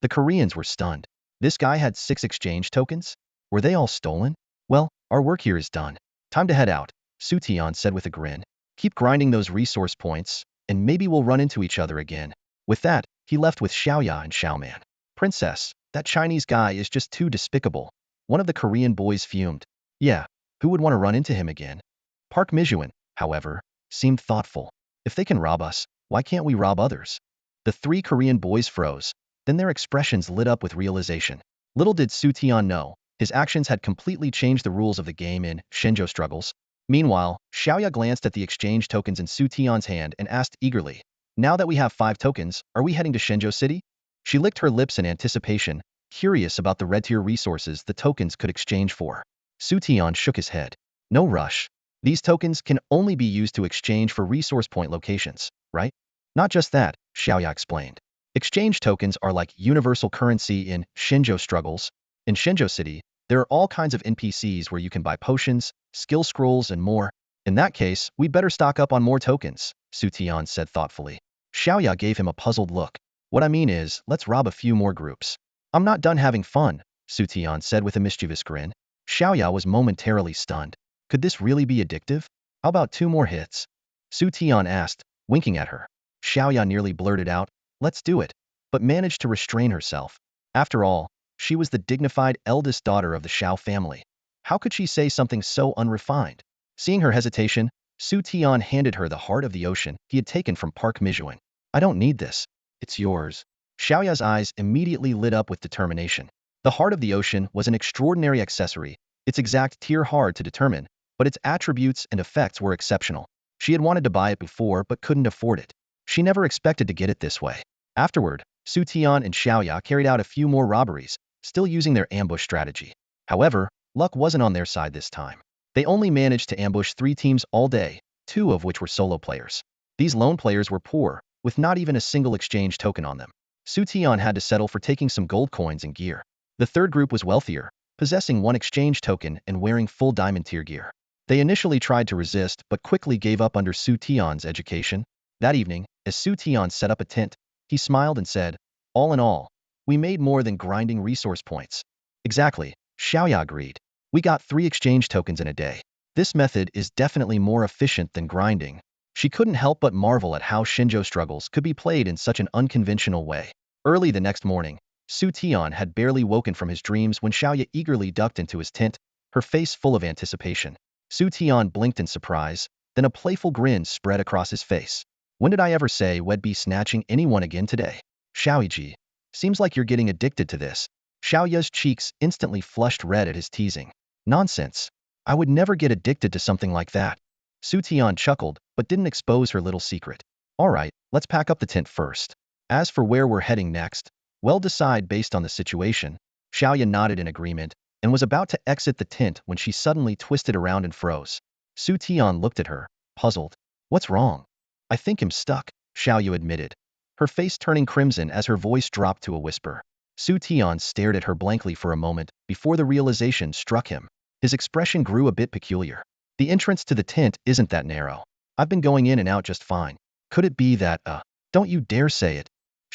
The Koreans were stunned. This guy had 6 exchange tokens? Were they all stolen? Well, our work here is done. Time to head out, Xu Tian said with a grin. Keep grinding those resource points, and maybe we'll run into each other again. With that, he left with Xiaoya and Xiaoman. Princess, that Chinese guy is just too despicable. One of the Korean boys fumed. Yeah, who would want to run into him again? Park Mijuan, however, seemed thoughtful. If they can rob us, why can't we rob others? The 3 Korean boys froze. Then their expressions lit up with realization. Little did Xu Tian know, his actions had completely changed the rules of the game in Shenzhou struggles. Meanwhile, Xiaoya glanced at the exchange tokens in Xu Tian's hand and asked eagerly, now that we have 5 tokens, are we heading to Shenzhou City? She licked her lips in anticipation, curious about the red-tier resources the tokens could exchange for. Xu Tian shook his head. No rush. These tokens can only be used to exchange for resource point locations, right? Not just that, Xiaoya explained. Exchange tokens are like universal currency in Shenzhou struggles. In Shenzhou City, there are all kinds of NPCs where you can buy potions, skill scrolls, and more. In that case, we'd better stock up on more tokens, Xu Tian said thoughtfully. Xiaoya gave him a puzzled look. What I mean is, let's rob a few more groups. I'm not done having fun, Xu Tian said with a mischievous grin. Xiaoya was momentarily stunned. Could this really be addictive? How about 2 more hits? Xu Tian asked, winking at her. Xiaoya nearly blurted out, let's do it, but managed to restrain herself. After all, she was the dignified eldest daughter of the Xiao family. How could she say something so unrefined? Seeing her hesitation, Xu Tian handed her the Heart of the Ocean he had taken from Park Mijuan. I don't need this. It's yours. Xiaoya's eyes immediately lit up with determination. The Heart of the Ocean was an extraordinary accessory, its exact tier hard to determine, but its attributes and effects were exceptional. She had wanted to buy it before but couldn't afford it. She never expected to get it this way. Afterward, Xu Tian and Xiaoya carried out a few more robberies, still using their ambush strategy. However, luck wasn't on their side this time. They only managed to ambush 3 teams all day, 2 of which were solo players. These lone players were poor, with not even a single exchange token on them. Xu Tian had to settle for taking some gold coins and gear. The third group was wealthier, possessing 1 exchange token and wearing full diamond tier gear. They initially tried to resist but quickly gave up under Xu Tian's education. That evening, as Xu Tian set up a tent, he smiled and said, all in all, we made more than grinding resource points. Exactly, Xiaoya agreed. We got 3 exchange tokens in a day. This method is definitely more efficient than grinding. She couldn't help but marvel at how Shenzhou struggles could be played in such an unconventional way. Early the next morning, Xu Tian had barely woken from his dreams when Xiaoya eagerly ducked into his tent, her face full of anticipation. Xu Tian blinked in surprise, then a playful grin spread across his face. When did I ever say we'd be snatching anyone again today? Xiaoji, seems like you're getting addicted to this. Xiaoya's cheeks instantly flushed red at his teasing. Nonsense. I would never get addicted to something like that. Xu Tian chuckled, but didn't expose her little secret. All right, let's pack up the tent first. As for where we're heading next, we'll decide based on the situation. Xiaoya nodded in agreement, and was about to exit the tent when she suddenly twisted around and froze. Xu Tian looked at her, puzzled. What's wrong? I think I'm stuck, Xiaoyu admitted, her face turning crimson as her voice dropped to a whisper. Xu Tian stared at her blankly for a moment before the realization struck him. His expression grew a bit peculiar. The entrance to the tent isn't that narrow. I've been going in and out just fine. Could it be that, don't you dare say it.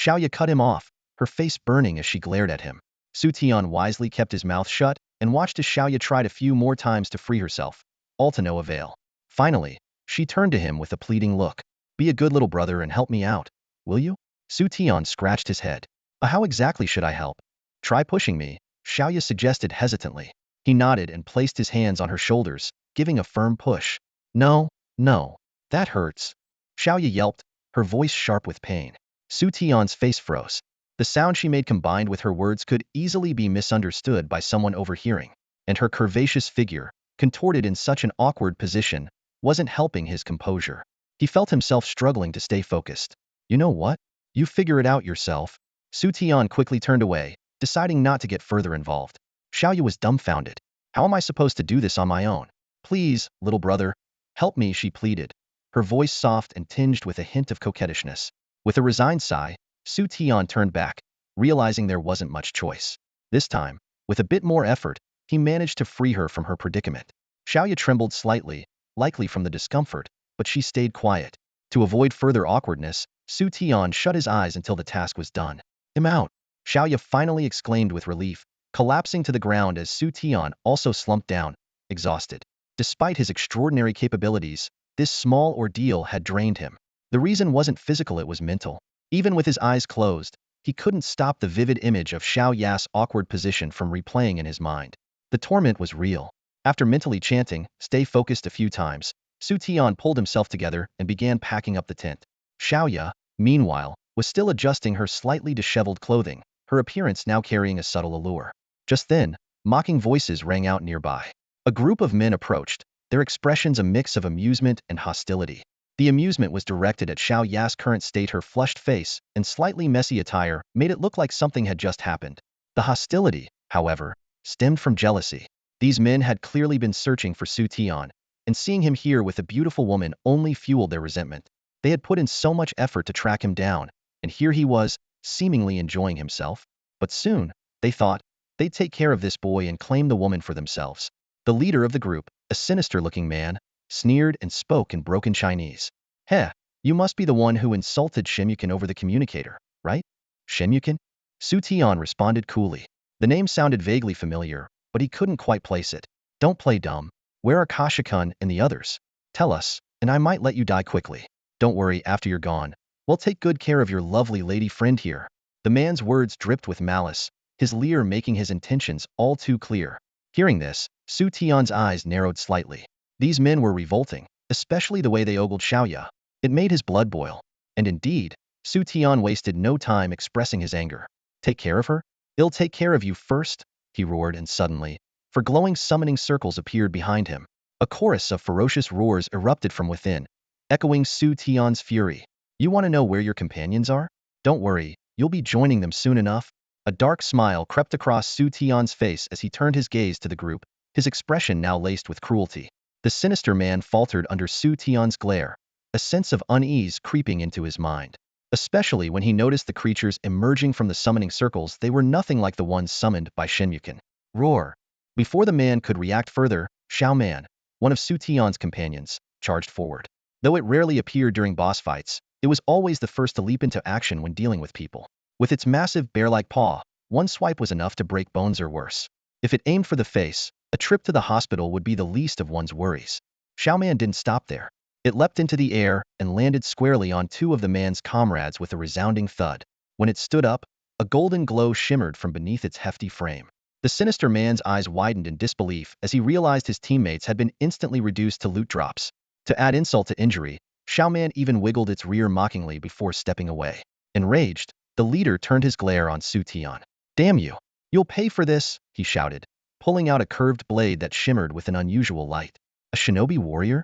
Xiaoya cut him off, her face burning as she glared at him. Xu Tian wisely kept his mouth shut and watched as Xiaoya tried a few more times to free herself, all to no avail. Finally, she turned to him with a pleading look. Be a good little brother and help me out, will you? Xu Tian scratched his head. How exactly should I help? Try pushing me, Xiaoya suggested hesitantly. He nodded and placed his hands on her shoulders, giving a firm push. No, no, that hurts. Xiaoya yelped, her voice sharp with pain. Xu Tian's face froze. The sound she made combined with her words could easily be misunderstood by someone overhearing, and her curvaceous figure, contorted in such an awkward position, wasn't helping his composure. He felt himself struggling to stay focused. You know what? You figure it out yourself. Xu Tian quickly turned away, deciding not to get further involved. Xiaoya was dumbfounded. How am I supposed to do this on my own? Please, little brother, help me, she pleaded, her voice soft and tinged with a hint of coquettishness. With a resigned sigh, Xu Tian turned back, realizing there wasn't much choice. This time, with a bit more effort, he managed to free her from her predicament. Xiaoya trembled slightly, likely from the discomfort, but she stayed quiet. To avoid further awkwardness, Xu Tian shut his eyes until the task was done. "I'm out," Xiaoya finally exclaimed with relief, collapsing to the ground as Xu Tian also slumped down, exhausted. Despite his extraordinary capabilities, this small ordeal had drained him. The reason wasn't physical, it was mental. Even with his eyes closed, he couldn't stop the vivid image of Xiao Ya's awkward position from replaying in his mind. The torment was real. After mentally chanting, "Stay focused" a few times, Xu Tian pulled himself together and began packing up the tent. Xiaoya, meanwhile, was still adjusting her slightly disheveled clothing, her appearance now carrying a subtle allure. Just then, mocking voices rang out nearby. A group of men approached, their expressions a mix of amusement and hostility. The amusement was directed at Xiao Ya's current state. Her flushed face and slightly messy attire made it look like something had just happened. The hostility, however, stemmed from jealousy. These men had clearly been searching for Xu Tian, and seeing him here with a beautiful woman only fueled their resentment. They had put in so much effort to track him down, and here he was, seemingly enjoying himself. But soon, they thought, they'd take care of this boy and claim the woman for themselves. The leader of the group, a sinister-looking man, sneered and spoke in broken Chinese. "Heh, you must be the one who insulted Shemukin over the communicator, right?" "Shemukin?" Xu Tian responded coolly. The name sounded vaguely familiar, but he couldn't quite place it. "Don't play dumb. Where are Kasha-kun and the others? Tell us, and I might let you die quickly. Don't worry, after you're gone, we'll take good care of your lovely lady friend here." The man's words dripped with malice, his leer making his intentions all too clear. Hearing this, Xu Tian's eyes narrowed slightly. These men were revolting, especially the way they ogled Xiaoya. It made his blood boil. And indeed, Xu Tian wasted no time expressing his anger. "Take care of her? I'll take care of you first," he roared, and suddenly, for glowing summoning circles appeared behind him. A chorus of ferocious roars erupted from within, echoing Xu Tian's fury. "You want to know where your companions are? Don't worry, you'll be joining them soon enough." A dark smile crept across Xu Tian's face as he turned his gaze to the group, his expression now laced with cruelty. The sinister man faltered under Xu Tian's glare, a sense of unease creeping into his mind. Especially when he noticed the creatures emerging from the summoning circles. They were nothing like the ones summoned by Shemukin. Roar! Before the man could react further, Xiao Man, one of Xu Tian's companions, charged forward. Though it rarely appeared during boss fights, it was always the first to leap into action when dealing with people. With its massive bear-like paw, one swipe was enough to break bones or worse. If it aimed for the face, a trip to the hospital would be the least of one's worries. Xiaoman didn't stop there. It leapt into the air and landed squarely on two of the man's comrades with a resounding thud. When it stood up, a golden glow shimmered from beneath its hefty frame. The sinister man's eyes widened in disbelief as he realized his teammates had been instantly reduced to loot drops. To add insult to injury, Xiaoman even wiggled its rear mockingly before stepping away. Enraged, the leader turned his glare on Xu Tian. "Damn you! You'll pay for this," he shouted, pulling out a curved blade that shimmered with an unusual light. "A shinobi warrior?"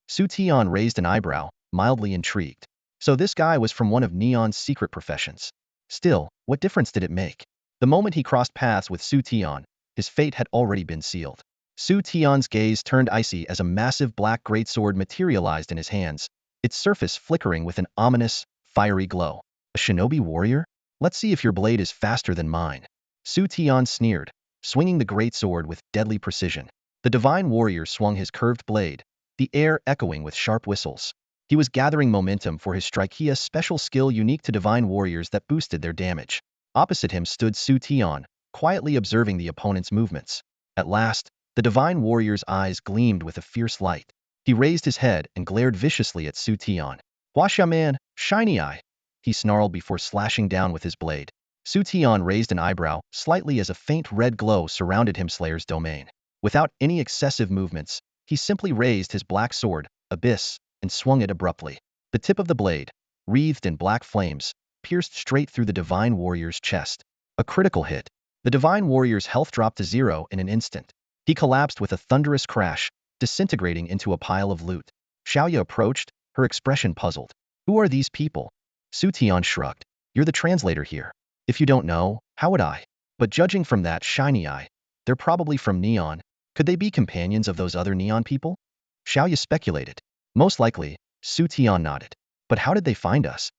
Xu Tian raised an eyebrow, mildly intrigued. So this guy was from one of Neon's secret professions. Still, what difference did it make? The moment he crossed paths with Xu Tian, his fate had already been sealed. Xu Tian's gaze turned icy as a massive black greatsword materialized in his hands, its surface flickering with an ominous, fiery glow. "A shinobi warrior? Let's see if your blade is faster than mine." Xu Tian sneered, swinging the greatsword with deadly precision. The divine warrior swung his curved blade, the air echoing with sharp whistles. He was gathering momentum for his strike, a special skill unique to divine warriors that boosted their damage. Opposite him stood Xu Tian, quietly observing the opponent's movements. At last, the divine warrior's eyes gleamed with a fierce light. He raised his head and glared viciously at Xu Tian. "Huaxia man, shiny eye," he snarled before slashing down with his blade. Xu Tian raised an eyebrow slightly as a faint red glow surrounded him Slayer's domain. Without any excessive movements, he simply raised his black sword, Abyss, and swung it abruptly. The tip of the blade, wreathed in black flames, pierced straight through the divine warrior's chest. A critical hit. The divine warrior's health dropped to 0 in an instant. He collapsed with a thunderous crash, disintegrating into a pile of loot. Xiaoya approached, her expression puzzled. "Who are these people?" Xu Tian shrugged. "You're the translator here. If you don't know, how would I? But judging from that shiny eye, they're probably from Neon. Could they be companions of those other Neon people?" Xiaoya speculated. "Most likely," Xu Tian nodded. "But how did they find us?"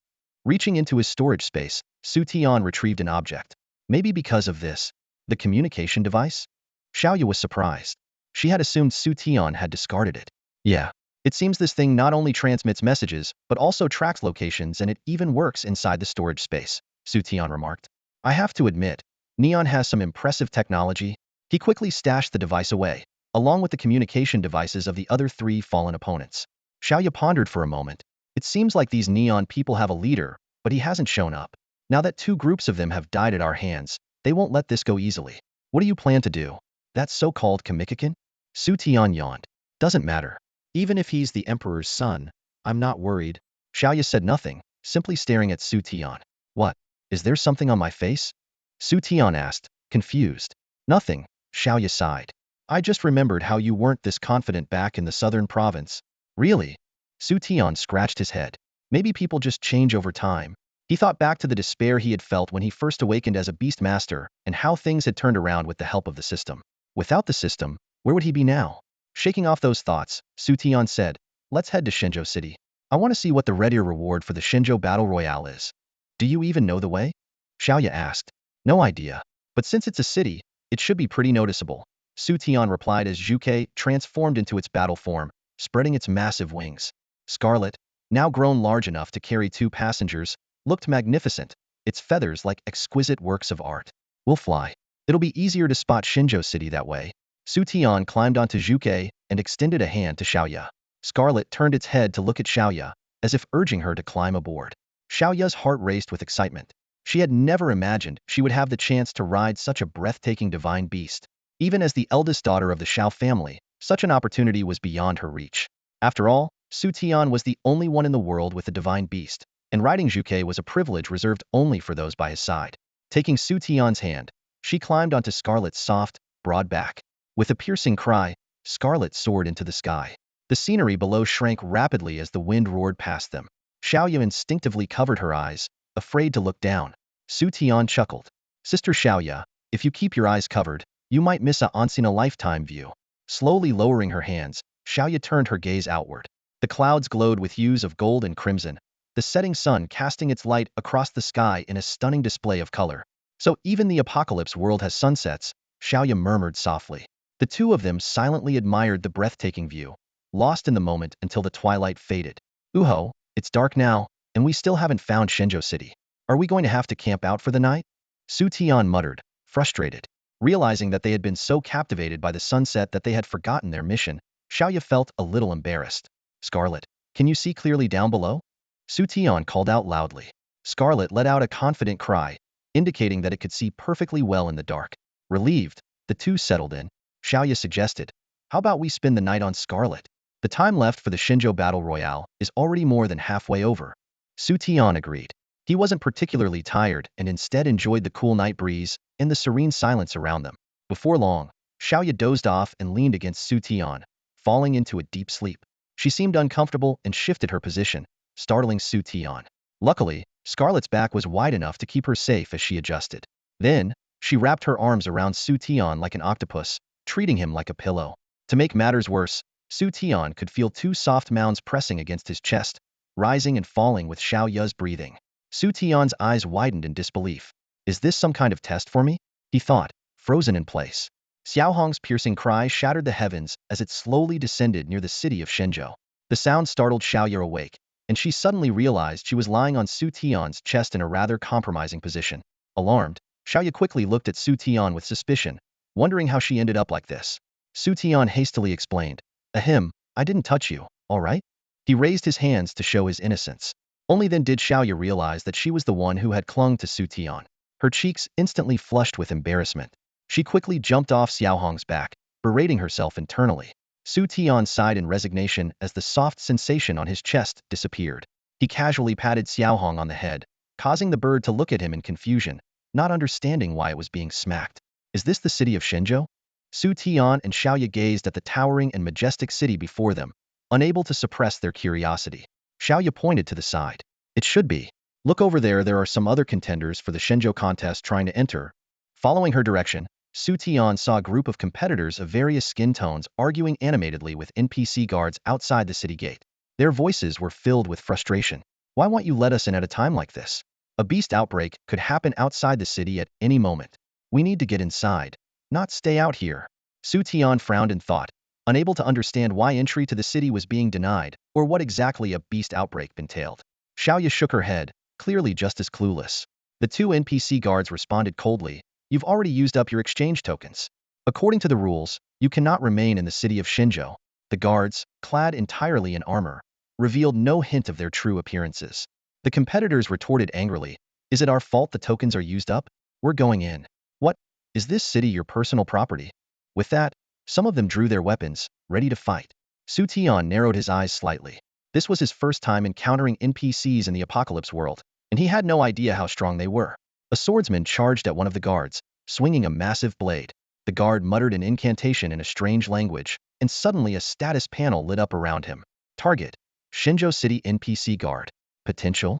Reaching into his storage space, Xu Tian retrieved an object. Maybe because of this, the communication device? Xiaoya was surprised. She had assumed Xu Tian had discarded it. "Yeah. It seems this thing not only transmits messages, but also tracks locations, and it even works inside the storage space," Xu Tian remarked. "I have to admit, Neon has some impressive technology." He quickly stashed the device away, along with the communication devices of the other 3 fallen opponents. Xiaoya pondered for a moment. It seems like these Neon people have a leader, but he hasn't shown up. Now that 2 groups of them have died at our hands, they won't let this go easily. "What do you plan to do? That so-called Kamikakin?" Xu Tian yawned. "Doesn't matter. Even if he's the Emperor's son, I'm not worried." Xiaoya said nothing, simply staring at Xu Tian. "What? Is there something on my face?" Xu Tian asked, confused. "Nothing," Xiaoya sighed. "I just remembered how you weren't this confident back in the southern province." "Really?" Xu Tian scratched his head. Maybe people just change over time. He thought back to the despair he had felt when he first awakened as a beast master, and how things had turned around with the help of the system. Without the system, where would he be now? Shaking off those thoughts, Xu Tian said, "Let's head to Shenzhou City. I want to see what the red ear reward for the Shenzhou Battle Royale is." "Do you even know the way?" Xiaoya asked. "No idea. But since it's a city, it should be pretty noticeable," Xu Tian replied as Zhuke transformed into its battle form, spreading its massive wings. Scarlet, now grown large enough to carry 2 passengers, looked magnificent, its feathers like exquisite works of art. "We'll fly. It'll be easier to spot Shenzhou City that way." Xu Tian climbed onto Zhuke and extended a hand to Xiaoya. Scarlet turned its head to look at Xiaoya, as if urging her to climb aboard. Xiaoya's heart raced with excitement. She had never imagined she would have the chance to ride such a breathtaking divine beast. Even as the eldest daughter of the Xiao family, such an opportunity was beyond her reach. After all, Xu Tian was the only one in the world with a divine beast, and riding Zhuke was a privilege reserved only for those by his side. Taking Xu Tian's hand, she climbed onto Scarlet's soft, broad back. With a piercing cry, Scarlet soared into the sky. The scenery below shrank rapidly as the wind roared past them. Xiaoya instinctively covered her eyes, afraid to look down. Xu Tian chuckled. "Sister Xiaoya, if you keep your eyes covered, you might miss a once-in-a-lifetime view." Slowly lowering her hands, Xiaoya turned her gaze outward. The clouds glowed with hues of gold and crimson, the setting sun casting its light across the sky in a stunning display of color. "So even the apocalypse world has sunsets," Xiaoya murmured softly. The 2 of them silently admired the breathtaking view, lost in the moment until the twilight faded. "Uho, it's dark now, and we still haven't found Shenzhou City. Are we going to have to camp out for the night?" Xu Tian muttered, frustrated. Realizing that they had been so captivated by the sunset that they had forgotten their mission, Xiaoya felt a little embarrassed. "Scarlet, can you see clearly down below?" Xu Tian called out loudly. Scarlet let out a confident cry, indicating that it could see perfectly well in the dark. Relieved, the 2 settled in. Xiaoya suggested, "How about we spend the night on Scarlet? The time left for the Shenzhou Battle Royale is already more than halfway over." Xu Tian agreed. He wasn't particularly tired and instead enjoyed the cool night breeze and the serene silence around them. Before long, Xiaoya dozed off and leaned against Xu Tian, falling into a deep sleep. She seemed uncomfortable and shifted her position, startling Xu Tian. Luckily, Scarlet's back was wide enough to keep her safe as she adjusted. Then, she wrapped her arms around Xu Tian like an octopus, treating him like a pillow. To make matters worse, Xu Tian could feel 2 soft mounds pressing against his chest, rising and falling with Xiaoya's breathing. Xu Tian's eyes widened in disbelief. "Is this some kind of test for me?" he thought, frozen in place. Xiaohong's piercing cry shattered the heavens as it slowly descended near the city of Shenzhou. The sound startled Xiaoya awake, and she suddenly realized she was lying on Xu Tian's chest in a rather compromising position. Alarmed, Xiaoya quickly looked at Xu Tian with suspicion, wondering how she ended up like this. Xu Tian hastily explained, "Ahem, I didn't touch you, all right?" He raised his hands to show his innocence. Only then did Xiaoya realize that she was the one who had clung to Xu Tian. Her cheeks instantly flushed with embarrassment. She quickly jumped off Xiaohong's back, berating herself internally. Xu Tian sighed in resignation as the soft sensation on his chest disappeared. He casually patted Xiaohong on the head, causing the bird to look at him in confusion, not understanding why it was being smacked. Is this the city of Shenzhou? Xu Tian and Xiaoya gazed at the towering and majestic city before them, unable to suppress their curiosity. Xiaoya pointed to the side. It should be. Look over there, there are some other contenders for the Shenzhou contest trying to enter. Following her direction, Xu Tian saw a group of competitors of various skin tones arguing animatedly with NPC guards outside the city gate. Their voices were filled with frustration. Why won't you let us in at a time like this? A beast outbreak could happen outside the city at any moment. We need to get inside, not stay out here. Xu Tian frowned in thought, unable to understand why entry to the city was being denied or what exactly a beast outbreak entailed. Xiaoya shook her head, clearly just as clueless. The two NPC guards responded coldly, "You've already used up your exchange tokens. According to the rules, you cannot remain in the city of Shenzhou." The guards, clad entirely in armor, revealed no hint of their true appearances. The competitors retorted angrily, "Is it our fault the tokens are used up? We're going in. What? Is this city your personal property?" With that, some of them drew their weapons, ready to fight. Xu Tian narrowed his eyes slightly. This was his first time encountering NPCs in the apocalypse world, and he had no idea how strong they were. A swordsman charged at one of the guards, swinging a massive blade. The guard muttered an incantation in a strange language, and suddenly a status panel lit up around him. Target: Shenzhou City NPC Guard. Potential: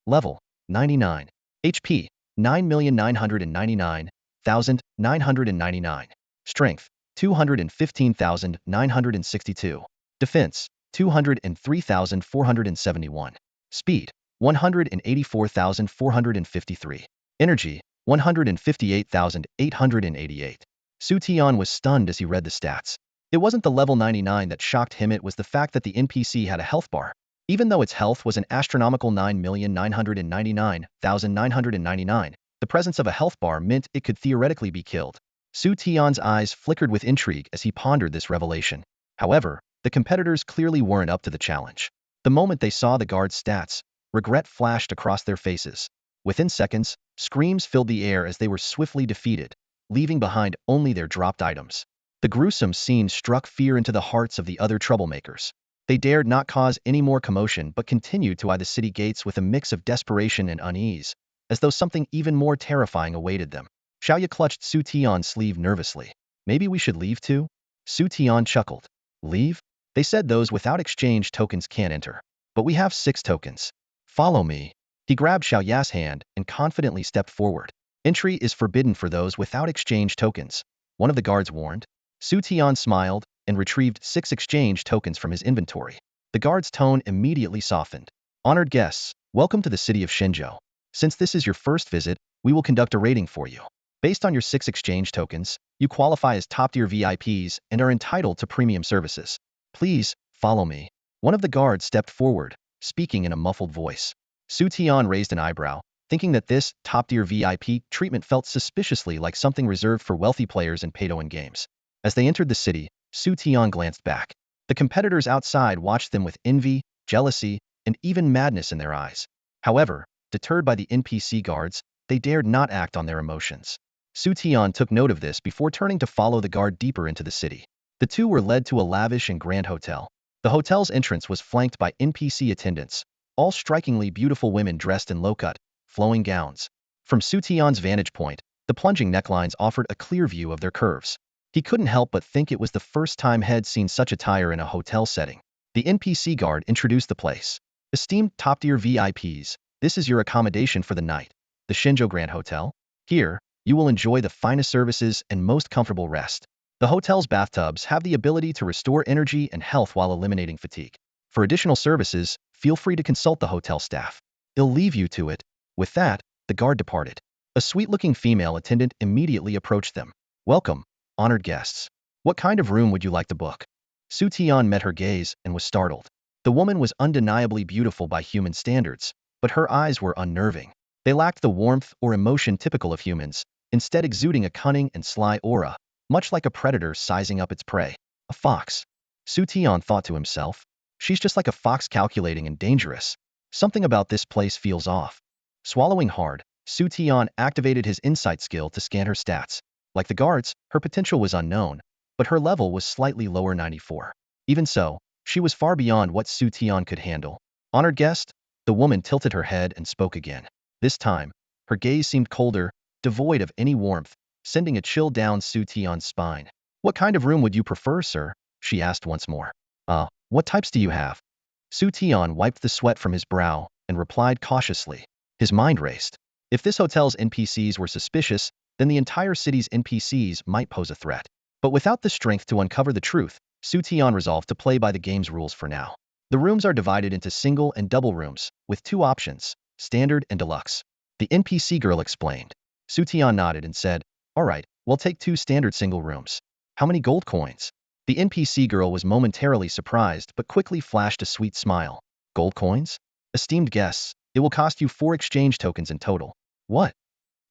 Level: 99. HP: 9,999,999. Strength: 215,962. Defense: 203,471. Speed: 184,453. Energy: 158,888. Xu Tian was stunned as he read the stats. It wasn't the level 99 that shocked him, it was the fact that the NPC had a health bar. Even though its health was an astronomical 9,999,999, the presence of a health bar meant it could theoretically be killed. Xu Tian's eyes flickered with intrigue as he pondered this revelation. However, the competitors clearly weren't up to the challenge. The moment they saw the guard's stats, regret flashed across their faces. Within seconds, screams filled the air as they were swiftly defeated, leaving behind only their dropped items. The gruesome scene struck fear into the hearts of the other troublemakers. They dared not cause any more commotion but continued to eye the city gates with a mix of desperation and unease, as though something even more terrifying awaited them. Xiaoya clutched Xu Tian's sleeve nervously. "Maybe we should leave too?" Xu Tian chuckled. "Leave? They said those without exchange tokens can't enter. But we have 6 tokens. Follow me." He grabbed Xiaoya's hand and confidently stepped forward. "Entry is forbidden for those without exchange tokens," one of the guards warned. Xu Tian smiled and retrieved 6 exchange tokens from his inventory. The guard's tone immediately softened. "Honored guests, welcome to the city of Shenzhou. Since this is your first visit, we will conduct a rating for you. Based on your 6 exchange tokens, you qualify as top-tier VIPs and are entitled to premium services. Please, follow me." One of the guards stepped forward, speaking in a muffled voice. Xu Tian raised an eyebrow, thinking that this top-tier VIP treatment felt suspiciously like something reserved for wealthy players in pay-to-win games. As they entered the city, Xu Tian glanced back. The competitors outside watched them with envy, jealousy, and even madness in their eyes. However, deterred by the NPC guards, they dared not act on their emotions. Xu Tian took note of this before turning to follow the guard deeper into the city. The two were led to a lavish and grand hotel. The hotel's entrance was flanked by NPC attendants, all strikingly beautiful women dressed in low-cut, flowing gowns. From Xu Tian's vantage point, the plunging necklines offered a clear view of their curves. He couldn't help but think it was the first time he'd seen such attire in a hotel setting. The NPC guard introduced the place. "Esteemed top-tier VIPs, this is your accommodation for the night, the Shenzhou Grand Hotel. Here, you will enjoy the finest services and most comfortable rest. The hotel's bathtubs have the ability to restore energy and health while eliminating fatigue. For additional services, feel free to consult the hotel staff. They'll leave you to it." With that, the guard departed. A sweet-looking female attendant immediately approached them. "Welcome, honored guests. What kind of room would you like to book?" Xu Tian met her gaze and was startled. The woman was undeniably beautiful by human standards, but her eyes were unnerving. They lacked the warmth or emotion typical of humans, instead exuding a cunning and sly aura, much like a predator sizing up its prey. A fox. Xu Tian thought to himself. She's just like a fox, calculating and dangerous. Something about this place feels off. Swallowing hard, Xu Tian activated his insight skill to scan her stats. Like the guards, her potential was unknown, but her level was slightly lower, 94. Even so, she was far beyond what Xu Tian could handle. Honored guest? The woman tilted her head and spoke again. This time, her gaze seemed colder, devoid of any warmth, sending a chill down Xu Tian's spine. What kind of room would you prefer, sir? She asked once more. What types do you have? Xu Tian wiped the sweat from his brow and replied cautiously. His mind raced. If this hotel's NPCs were suspicious, then the entire city's NPCs might pose a threat. But without the strength to uncover the truth, Xu Tian resolved to play by the game's rules for now. The rooms are divided into single and double rooms, with two options, standard and deluxe. The NPC girl explained. Xu Tian nodded and said, all right, we'll take 2 standard single rooms. How many gold coins? The NPC girl was momentarily surprised but quickly flashed a sweet smile. Gold coins? Esteemed guests, it will cost you 4 exchange tokens in total. What?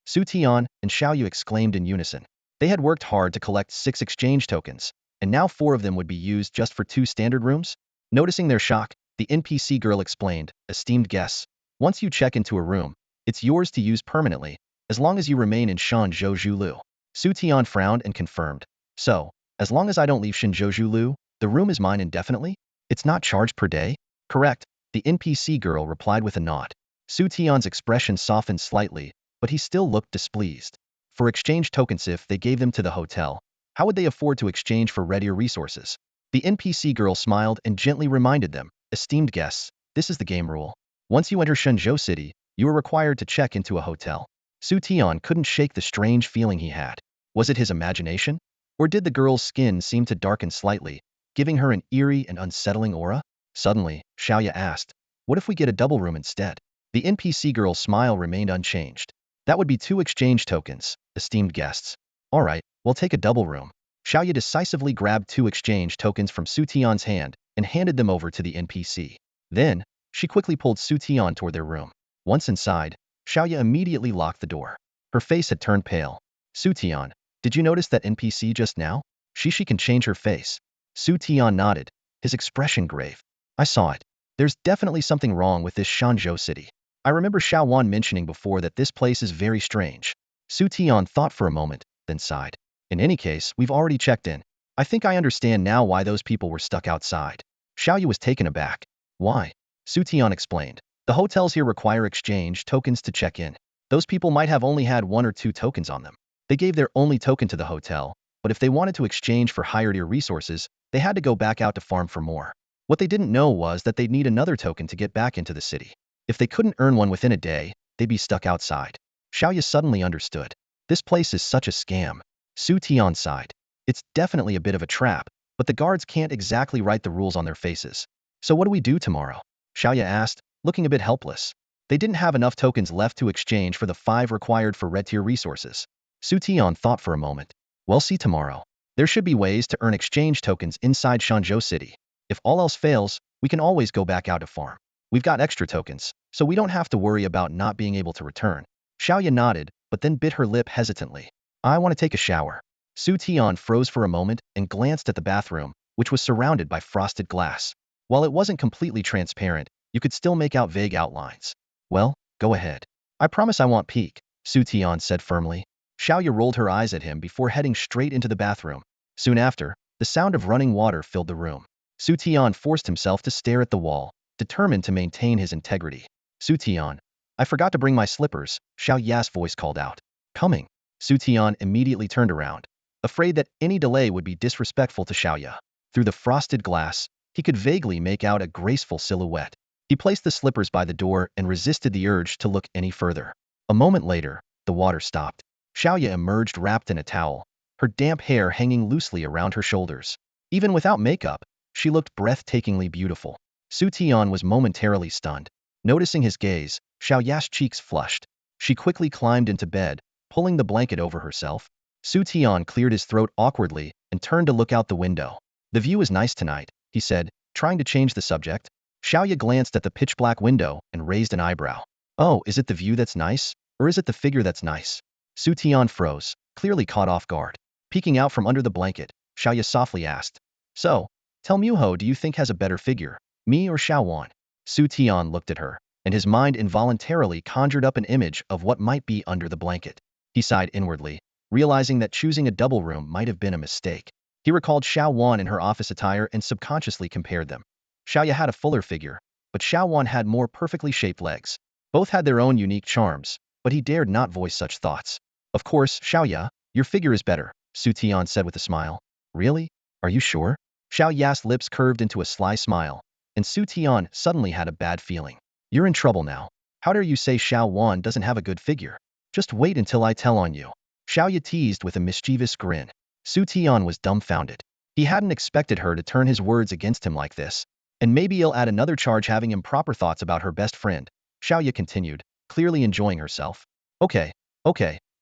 Xu Tian and Xiaoyu exclaimed in unison. They had worked hard to collect 6 exchange tokens, and now 4 of them would be used just for 2 standard rooms? Noticing their shock, the NPC girl explained, esteemed guests, once you check into a room, it's yours to use permanently, as long as you remain in Shenzhou Lu. Xu Tian frowned and confirmed. So, as long as I don't leave Shenzhou Lu, the room is mine indefinitely? It's not charged per day? Correct, the NPC girl replied with a nod. Xu Tian's expression softened slightly, but he still looked displeased. For exchange tokens, if they gave them to the hotel, how would they afford to exchange for readier resources? The NPC girl smiled and gently reminded them, esteemed guests, this is the game rule. Once you enter Shenzhou City, you are required to check into a hotel. Xu Tian couldn't shake the strange feeling he had. Was it his imagination? Or did the girl's skin seem to darken slightly, giving her an eerie and unsettling aura? Suddenly, Xiaoya asked, what if we get a double room instead? The NPC girl's smile remained unchanged. That would be 2 exchange tokens, esteemed guests. All right, we'll take a double room. Xiaoya decisively grabbed 2 exchange tokens from Xu Tian's hand and handed them over to the NPC. Then, she quickly pulled Xu Tian toward their room. Once inside, Xiaoya immediately locked the door. Her face had turned pale. Xu Tian, did you notice that NPC just now? She can change her face. Xu Tian nodded, his expression grave. I saw it. There's definitely something wrong with this Shenzhou city. I remember Xiao Wan mentioning before that this place is very strange. Xu Tian thought for a moment, then sighed. In any case, we've already checked in. I think I understand now why those people were stuck outside. Xiaoyu was taken aback. Why? Xu Tian explained. The hotels here require exchange tokens to check in. Those people might have only had 1 or 2 tokens on them. They gave their only token to the hotel, but if they wanted to exchange for higher tier resources, they had to go back out to farm for more. What they didn't know was that they'd need another token to get back into the city. If they couldn't earn one within a day, they'd be stuck outside. Xiaoya suddenly understood. This place is such a scam. Xu Tian sighed. It's definitely a bit of a trap, but the guards can't exactly write the rules on their faces. So what do we do tomorrow? Xiaoya asked, looking a bit helpless. They didn't have enough tokens left to exchange for the 5 required for red tier resources. Xu Tian thought for a moment. We'll see tomorrow. There should be ways to earn exchange tokens inside Shenzhou City. If all else fails, we can always go back out to farm. We've got extra tokens, so we don't have to worry about not being able to return. Xiaoya nodded, but then bit her lip hesitantly. I want to take a shower. Xu Tian froze for a moment and glanced at the bathroom, which was surrounded by frosted glass. While it wasn't completely transparent, you could still make out vague outlines. Well, go ahead. I promise I won't peek, Xu Tian said firmly. Xiaoya rolled her eyes at him before heading straight into the bathroom. Soon after, the sound of running water filled the room. Xu Tian forced himself to stare at the wall, determined to maintain his integrity. Xu Tian, I forgot to bring my slippers, Xiaoya's voice called out. Coming. Xu Tian immediately turned around, afraid that any delay would be disrespectful to Xiaoya. Through the frosted glass, he could vaguely make out a graceful silhouette. He placed the slippers by the door and resisted the urge to look any further. A moment later, the water stopped. Xiaoya emerged wrapped in a towel, her damp hair hanging loosely around her shoulders. Even without makeup, she looked breathtakingly beautiful. Xu Tian was momentarily stunned. Noticing his gaze, Xiaoya's cheeks flushed. She quickly climbed into bed, pulling the blanket over herself. Xu Tian cleared his throat awkwardly and turned to look out the window. The view is nice tonight, he said, trying to change the subject. Xiaoya glanced at the pitch-black window and raised an eyebrow. Oh, is it the view that's nice? Or is it the figure that's nice? Xu Tian froze, clearly caught off guard. Peeking out from under the blanket, Xiaoya softly asked, So, tell Muho, do you think has a better figure, me or Xiaowan? Xu Tian looked at her, and his mind involuntarily conjured up an image of what might be under the blanket. He sighed inwardly, realizing that choosing a double room might have been a mistake. He recalled Xiaowan in her office attire and subconsciously compared them. Xiaoya had a fuller figure, but Xiaowan had more perfectly shaped legs. Both had their own unique charms, but he dared not voice such thoughts. Of course, Xiaoya, your figure is better, Xu Tian said with a smile. Really? Are you sure? Xiaoya's lips curved into a sly smile, and Xu Tian suddenly had a bad feeling. You're in trouble now. How dare you say Xiaowan doesn't have a good figure? Just wait until I tell on you. Xiaoya teased with a mischievous grin. Xu Tian was dumbfounded. He hadn't expected her to turn his words against him like this. And maybe he'll add another charge having improper thoughts about her best friend, Xiaoya continued, clearly enjoying herself. Okay,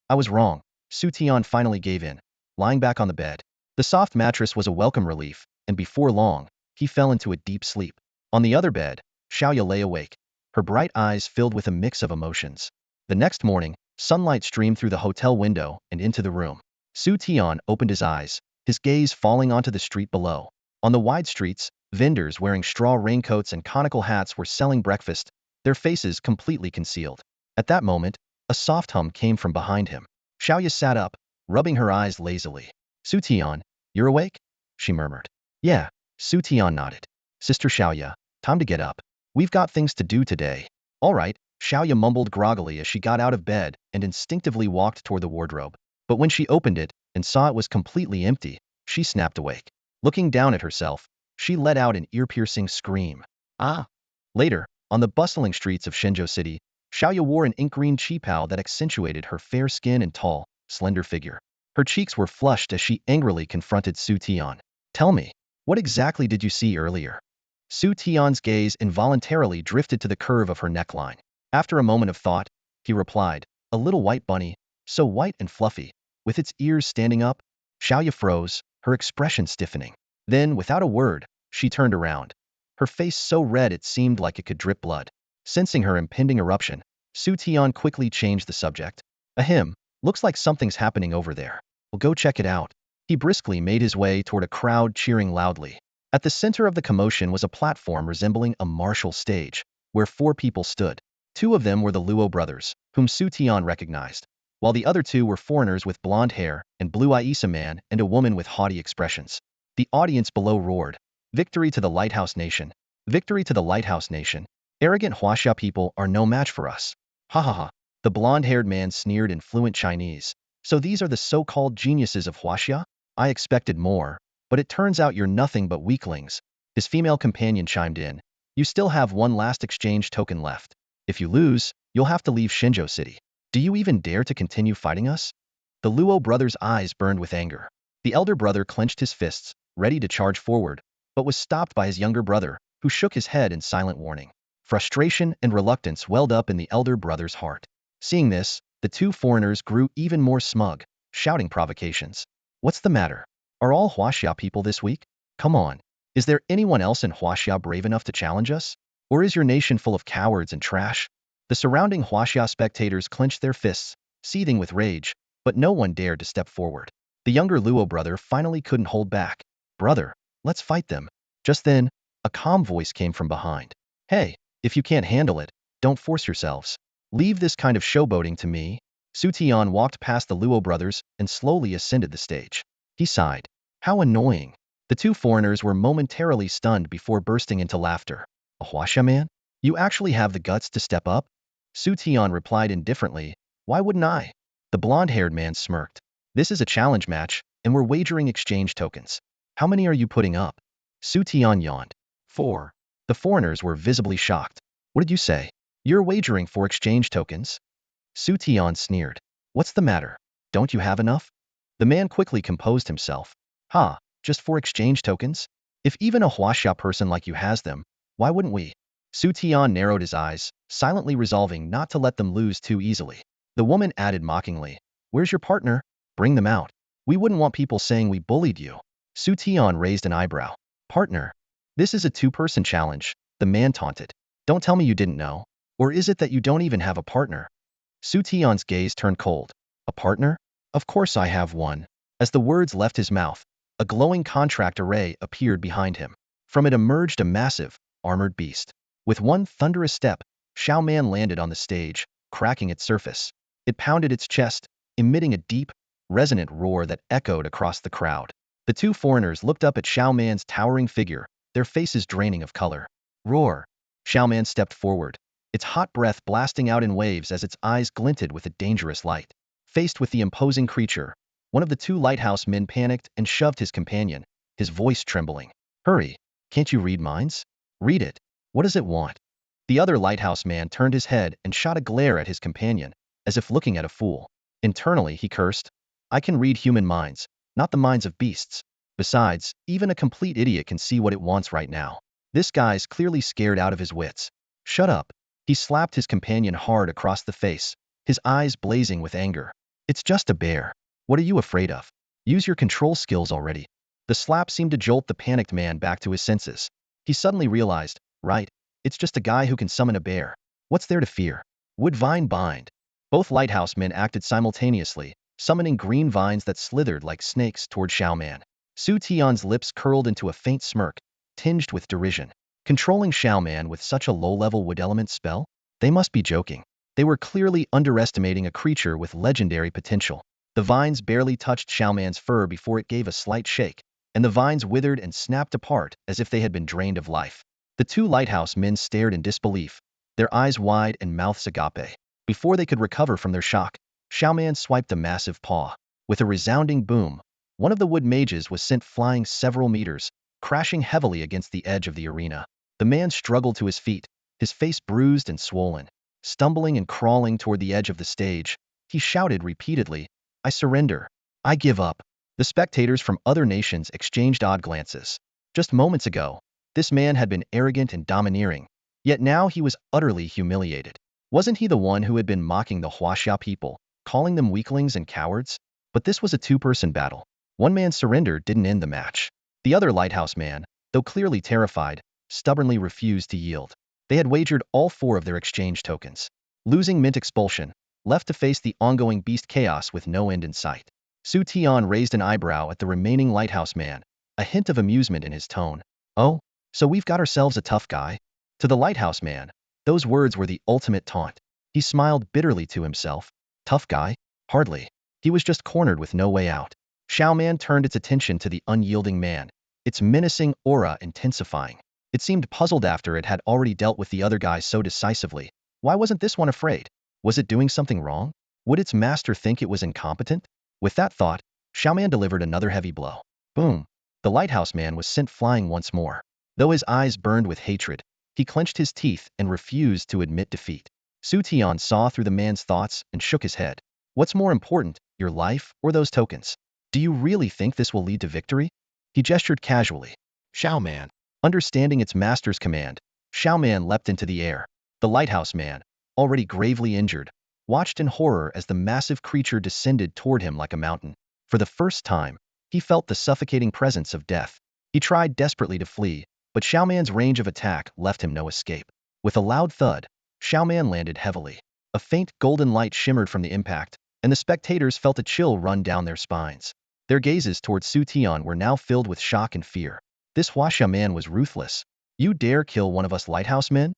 I was wrong. Xu Tian finally gave in, lying back on the bed. The soft mattress was a welcome relief, and before long, he fell into a deep sleep. On the other bed, Xiaoya lay awake, her bright eyes filled with a mix of emotions. The next morning, sunlight streamed through the hotel window and into the room. Xu Tian opened his eyes, his gaze falling onto the street below. On the wide streets, vendors wearing straw raincoats and conical hats were selling breakfast, their faces completely concealed. At that moment, a soft hum came from behind him. Xiaoya sat up, rubbing her eyes lazily. Xu Tian, you're awake? She murmured. Yeah, Xu Tian nodded. Sister Xiaoya, time to get up. We've got things to do today. All right, Xiaoya mumbled groggily as she got out of bed and instinctively walked toward the wardrobe. But when she opened it and saw it was completely empty, she snapped awake. Looking down at herself, she let out an ear-piercing scream. Ah! Later, on the bustling streets of Shenzhou City, Xiaoya wore an ink-green qipao that accentuated her fair skin and tall, slender figure. Her cheeks were flushed as she angrily confronted Xu Tian. Tell me, what exactly did you see earlier? Xu Tian's gaze involuntarily drifted to the curve of her neckline. After a moment of thought, he replied, a little white bunny, so white and fluffy, with its ears standing up. Xiaoya froze, her expression stiffening. Then, without a word, she turned around, her face so red it seemed like it could drip blood. Sensing her impending eruption, Xu Tian quickly changed the subject. Ahem, looks like something's happening over there. We'll go check it out. He briskly made his way toward a crowd cheering loudly. At the center of the commotion was a platform resembling a martial stage, where 4 people stood. 2 of them were the Luo brothers, whom Xu Tian recognized, while the other 2 were foreigners with blonde hair and blue eyes, a man and a woman with haughty expressions. The audience below roared, Victory to the Lighthouse Nation! Victory to the Lighthouse Nation! Arrogant Huaxia people are no match for us. Ha ha ha. The blonde-haired man sneered in fluent Chinese. So these are the so-called geniuses of Huaxia? I expected more, but it turns out you're nothing but weaklings. His female companion chimed in. You still have one last exchange token left. If you lose, you'll have to leave Shenzhou City. Do you even dare to continue fighting us? The Luo brothers' eyes burned with anger. The elder brother clenched his fists, ready to charge forward, but was stopped by his younger brother, who shook his head in silent warning. Frustration and reluctance welled up in the elder brother's heart. Seeing this, the 2 foreigners grew even more smug, shouting provocations. What's the matter? Are all Huaxia people this weak? Come on. Is there anyone else in Huaxia brave enough to challenge us? Or is your nation full of cowards and trash? The surrounding Huaxia spectators clenched their fists, seething with rage, but no one dared to step forward. The younger Luo brother finally couldn't hold back. Brother, let's fight them. Just then, a calm voice came from behind. Hey, if you can't handle it, don't force yourselves. Leave this kind of showboating to me. Xu Tian walked past the Luo brothers and slowly ascended the stage. He sighed. How annoying. The 2 foreigners were momentarily stunned before bursting into laughter. A Huaxia man? You actually have the guts to step up? Xu Tian replied indifferently. Why wouldn't I? The blonde-haired man smirked. This is a challenge match, and we're wagering exchange tokens. How many are you putting up? Xu Tian yawned. 4. The foreigners were visibly shocked. What did you say? You're wagering for exchange tokens? Xu Tian sneered. What's the matter? Don't you have enough? The man quickly composed himself. Ha, just 4 exchange tokens? If even a Huaxia person like you has them, why wouldn't we? Xu Tian narrowed his eyes, silently resolving not to let them lose too easily. The woman added mockingly. Where's your partner? Bring them out. We wouldn't want people saying we bullied you. Xu Tian raised an eyebrow. Partner. This is a 2-person challenge. the man taunted. Don't tell me you didn't know. Or is it that you don't even have a partner? Xu Tian's gaze turned cold. A partner? Of course I have one. As the words left his mouth, a glowing contract array appeared behind him. From it emerged a massive, armored beast. With one thunderous step, Xiao Man landed on the stage, cracking its surface. It pounded its chest, emitting a deep, resonant roar that echoed across the crowd. The two foreigners looked up at Xiao Man's towering figure, their faces draining of color. Roar! Xiao Man stepped forward, its hot breath blasting out in waves as its eyes glinted with a dangerous light. Faced with the imposing creature, one of the two lighthouse men panicked and shoved his companion, his voice trembling. Hurry! Can't you read minds? Read it. What does it want? The other lighthouse man turned his head and shot a glare at his companion, as if looking at a fool. Internally, he cursed. I can read human minds, not the minds of beasts. Besides, even a complete idiot can see what it wants right now. This guy's clearly scared out of his wits. Shut up. He slapped his companion hard across the face, his eyes blazing with anger. It's just a bear. What are you afraid of? Use your control skills already. The slap seemed to jolt the panicked man back to his senses. He suddenly realized, right, it's just a guy who can summon a bear. What's there to fear? Would vine bind? Both lighthouse men acted simultaneously, summoning green vines that slithered like snakes toward Xiao Man. Xu Tian's lips curled into a faint smirk, tinged with derision. Controlling Xiao Man with such a low-level wood element spell? They must be joking. They were clearly underestimating a creature with legendary potential. The vines barely touched Xiao Man's fur before it gave a slight shake, and the vines withered and snapped apart as if they had been drained of life. The two lighthouse men stared in disbelief, their eyes wide and mouths agape. Before they could recover from their shock, Xiao Man swiped a massive paw. With a resounding boom, one of the wood mages was sent flying several meters, crashing heavily against the edge of the arena. The man struggled to his feet, his face bruised and swollen. Stumbling and crawling toward the edge of the stage, he shouted repeatedly, I surrender. I give up. The spectators from other nations exchanged odd glances. Just moments ago, this man had been arrogant and domineering, yet now he was utterly humiliated. Wasn't he the one who had been mocking the Huaxia people, calling them weaklings and cowards? But this was a two-person battle. One man's surrender didn't end the match. The other lighthouse man, though clearly terrified, stubbornly refused to yield. They had wagered all 4 of their exchange tokens. Losing meant expulsion, left to face the ongoing beast chaos with no end in sight. Xu Tian raised an eyebrow at the remaining lighthouse man, a hint of amusement in his tone. Oh, so we've got ourselves a tough guy? To the lighthouse man, those words were the ultimate taunt. He smiled bitterly to himself. Tough guy? Hardly. He was just cornered with no way out. Xiao Man turned its attention to the unyielding man, its menacing aura intensifying. It seemed puzzled after it had already dealt with the other guy so decisively. Why wasn't this one afraid? Was it doing something wrong? Would its master think it was incompetent? With that thought, Xiao Man delivered another heavy blow. Boom! The lighthouse man was sent flying once more. Though his eyes burned with hatred, he clenched his teeth and refused to admit defeat. Xu Tian saw through the man's thoughts and shook his head. What's more important, your life or those tokens? Do you really think this will lead to victory? He gestured casually. Xiao Man. Understanding its master's command, Xiao Man leapt into the air. The lighthouse man, already gravely injured, watched in horror as the massive creature descended toward him like a mountain. For the first time, he felt the suffocating presence of death. He tried desperately to flee, but Xiao Man's range of attack left him no escape. With a loud thud, Xiao Man landed heavily. A faint golden light shimmered from the impact, and the spectators felt a chill run down their spines. Their gazes toward Xu Tian were now filled with shock and fear. This Huaxia man was ruthless. You dare kill one of us lighthouse men?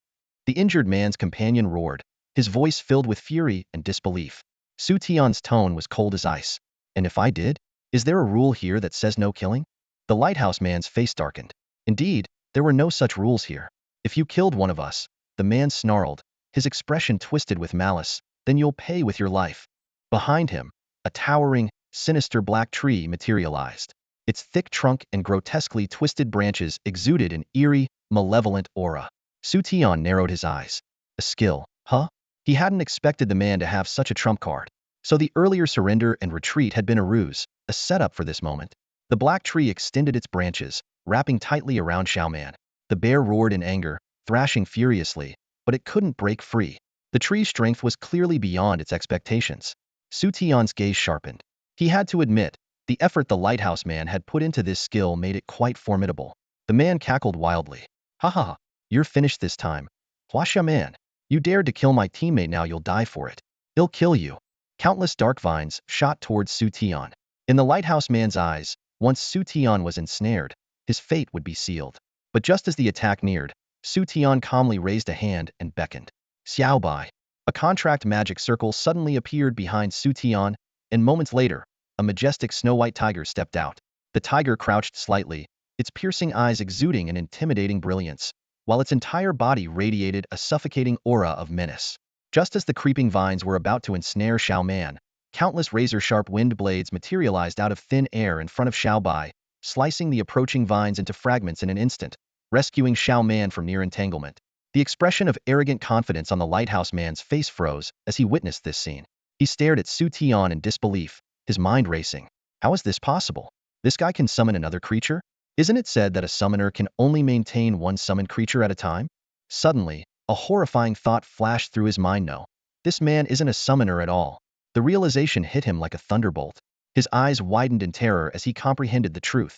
The injured man's companion roared, his voice filled with fury and disbelief. Xu Tian's tone was cold as ice. And if I did? Is there a rule here that says no killing? The lighthouse man's face darkened. Indeed, there were no such rules here. If you killed one of us, the man snarled, his expression twisted with malice, then you'll pay with your life. Behind him, a towering, sinister black tree materialized. Its thick trunk and grotesquely twisted branches exuded an eerie, malevolent aura. Xu Tian narrowed his eyes. A skill, huh? He hadn't expected the man to have such a trump card. So the earlier surrender and retreat had been a ruse, a setup for this moment. The black tree extended its branches, wrapping tightly around Xiao Man. The bear roared in anger, thrashing furiously, but it couldn't break free. The tree's strength was clearly beyond its expectations. Xu Tian's gaze sharpened. He had to admit, the effort the lighthouse man had put into this skill made it quite formidable. The man cackled wildly. Ha ha ha, You're finished this time. Huaxia man, you dared to kill my teammate, now you'll die for it. He'll kill you. Countless dark vines shot towards Xu Tian. In the lighthouse man's eyes, once Xu Tian was ensnared, his fate would be sealed. But just as the attack neared, Xu Tian calmly raised a hand and beckoned. Xiao Bai. A contract magic circle suddenly appeared behind Xu Tian, and moments later, a majestic snow-white tiger stepped out. The tiger crouched slightly, its piercing eyes exuding an intimidating brilliance, while its entire body radiated a suffocating aura of menace. Just as the creeping vines were about to ensnare Xiao Man, countless razor-sharp wind blades materialized out of thin air in front of Xiao Bai, slicing the approaching vines into fragments in an instant, rescuing Xiao Man from near entanglement. The expression of arrogant confidence on the lighthouse man's face froze as he witnessed this scene. He stared at Xu Tian in disbelief, his mind racing. How is this possible? This guy can summon another creature? Isn't it said that a summoner can only maintain one summoned creature at a time? Suddenly, a horrifying thought flashed through his mind. No, this man isn't a summoner at all. The realization hit him like a thunderbolt. His eyes widened in terror as he comprehended the truth.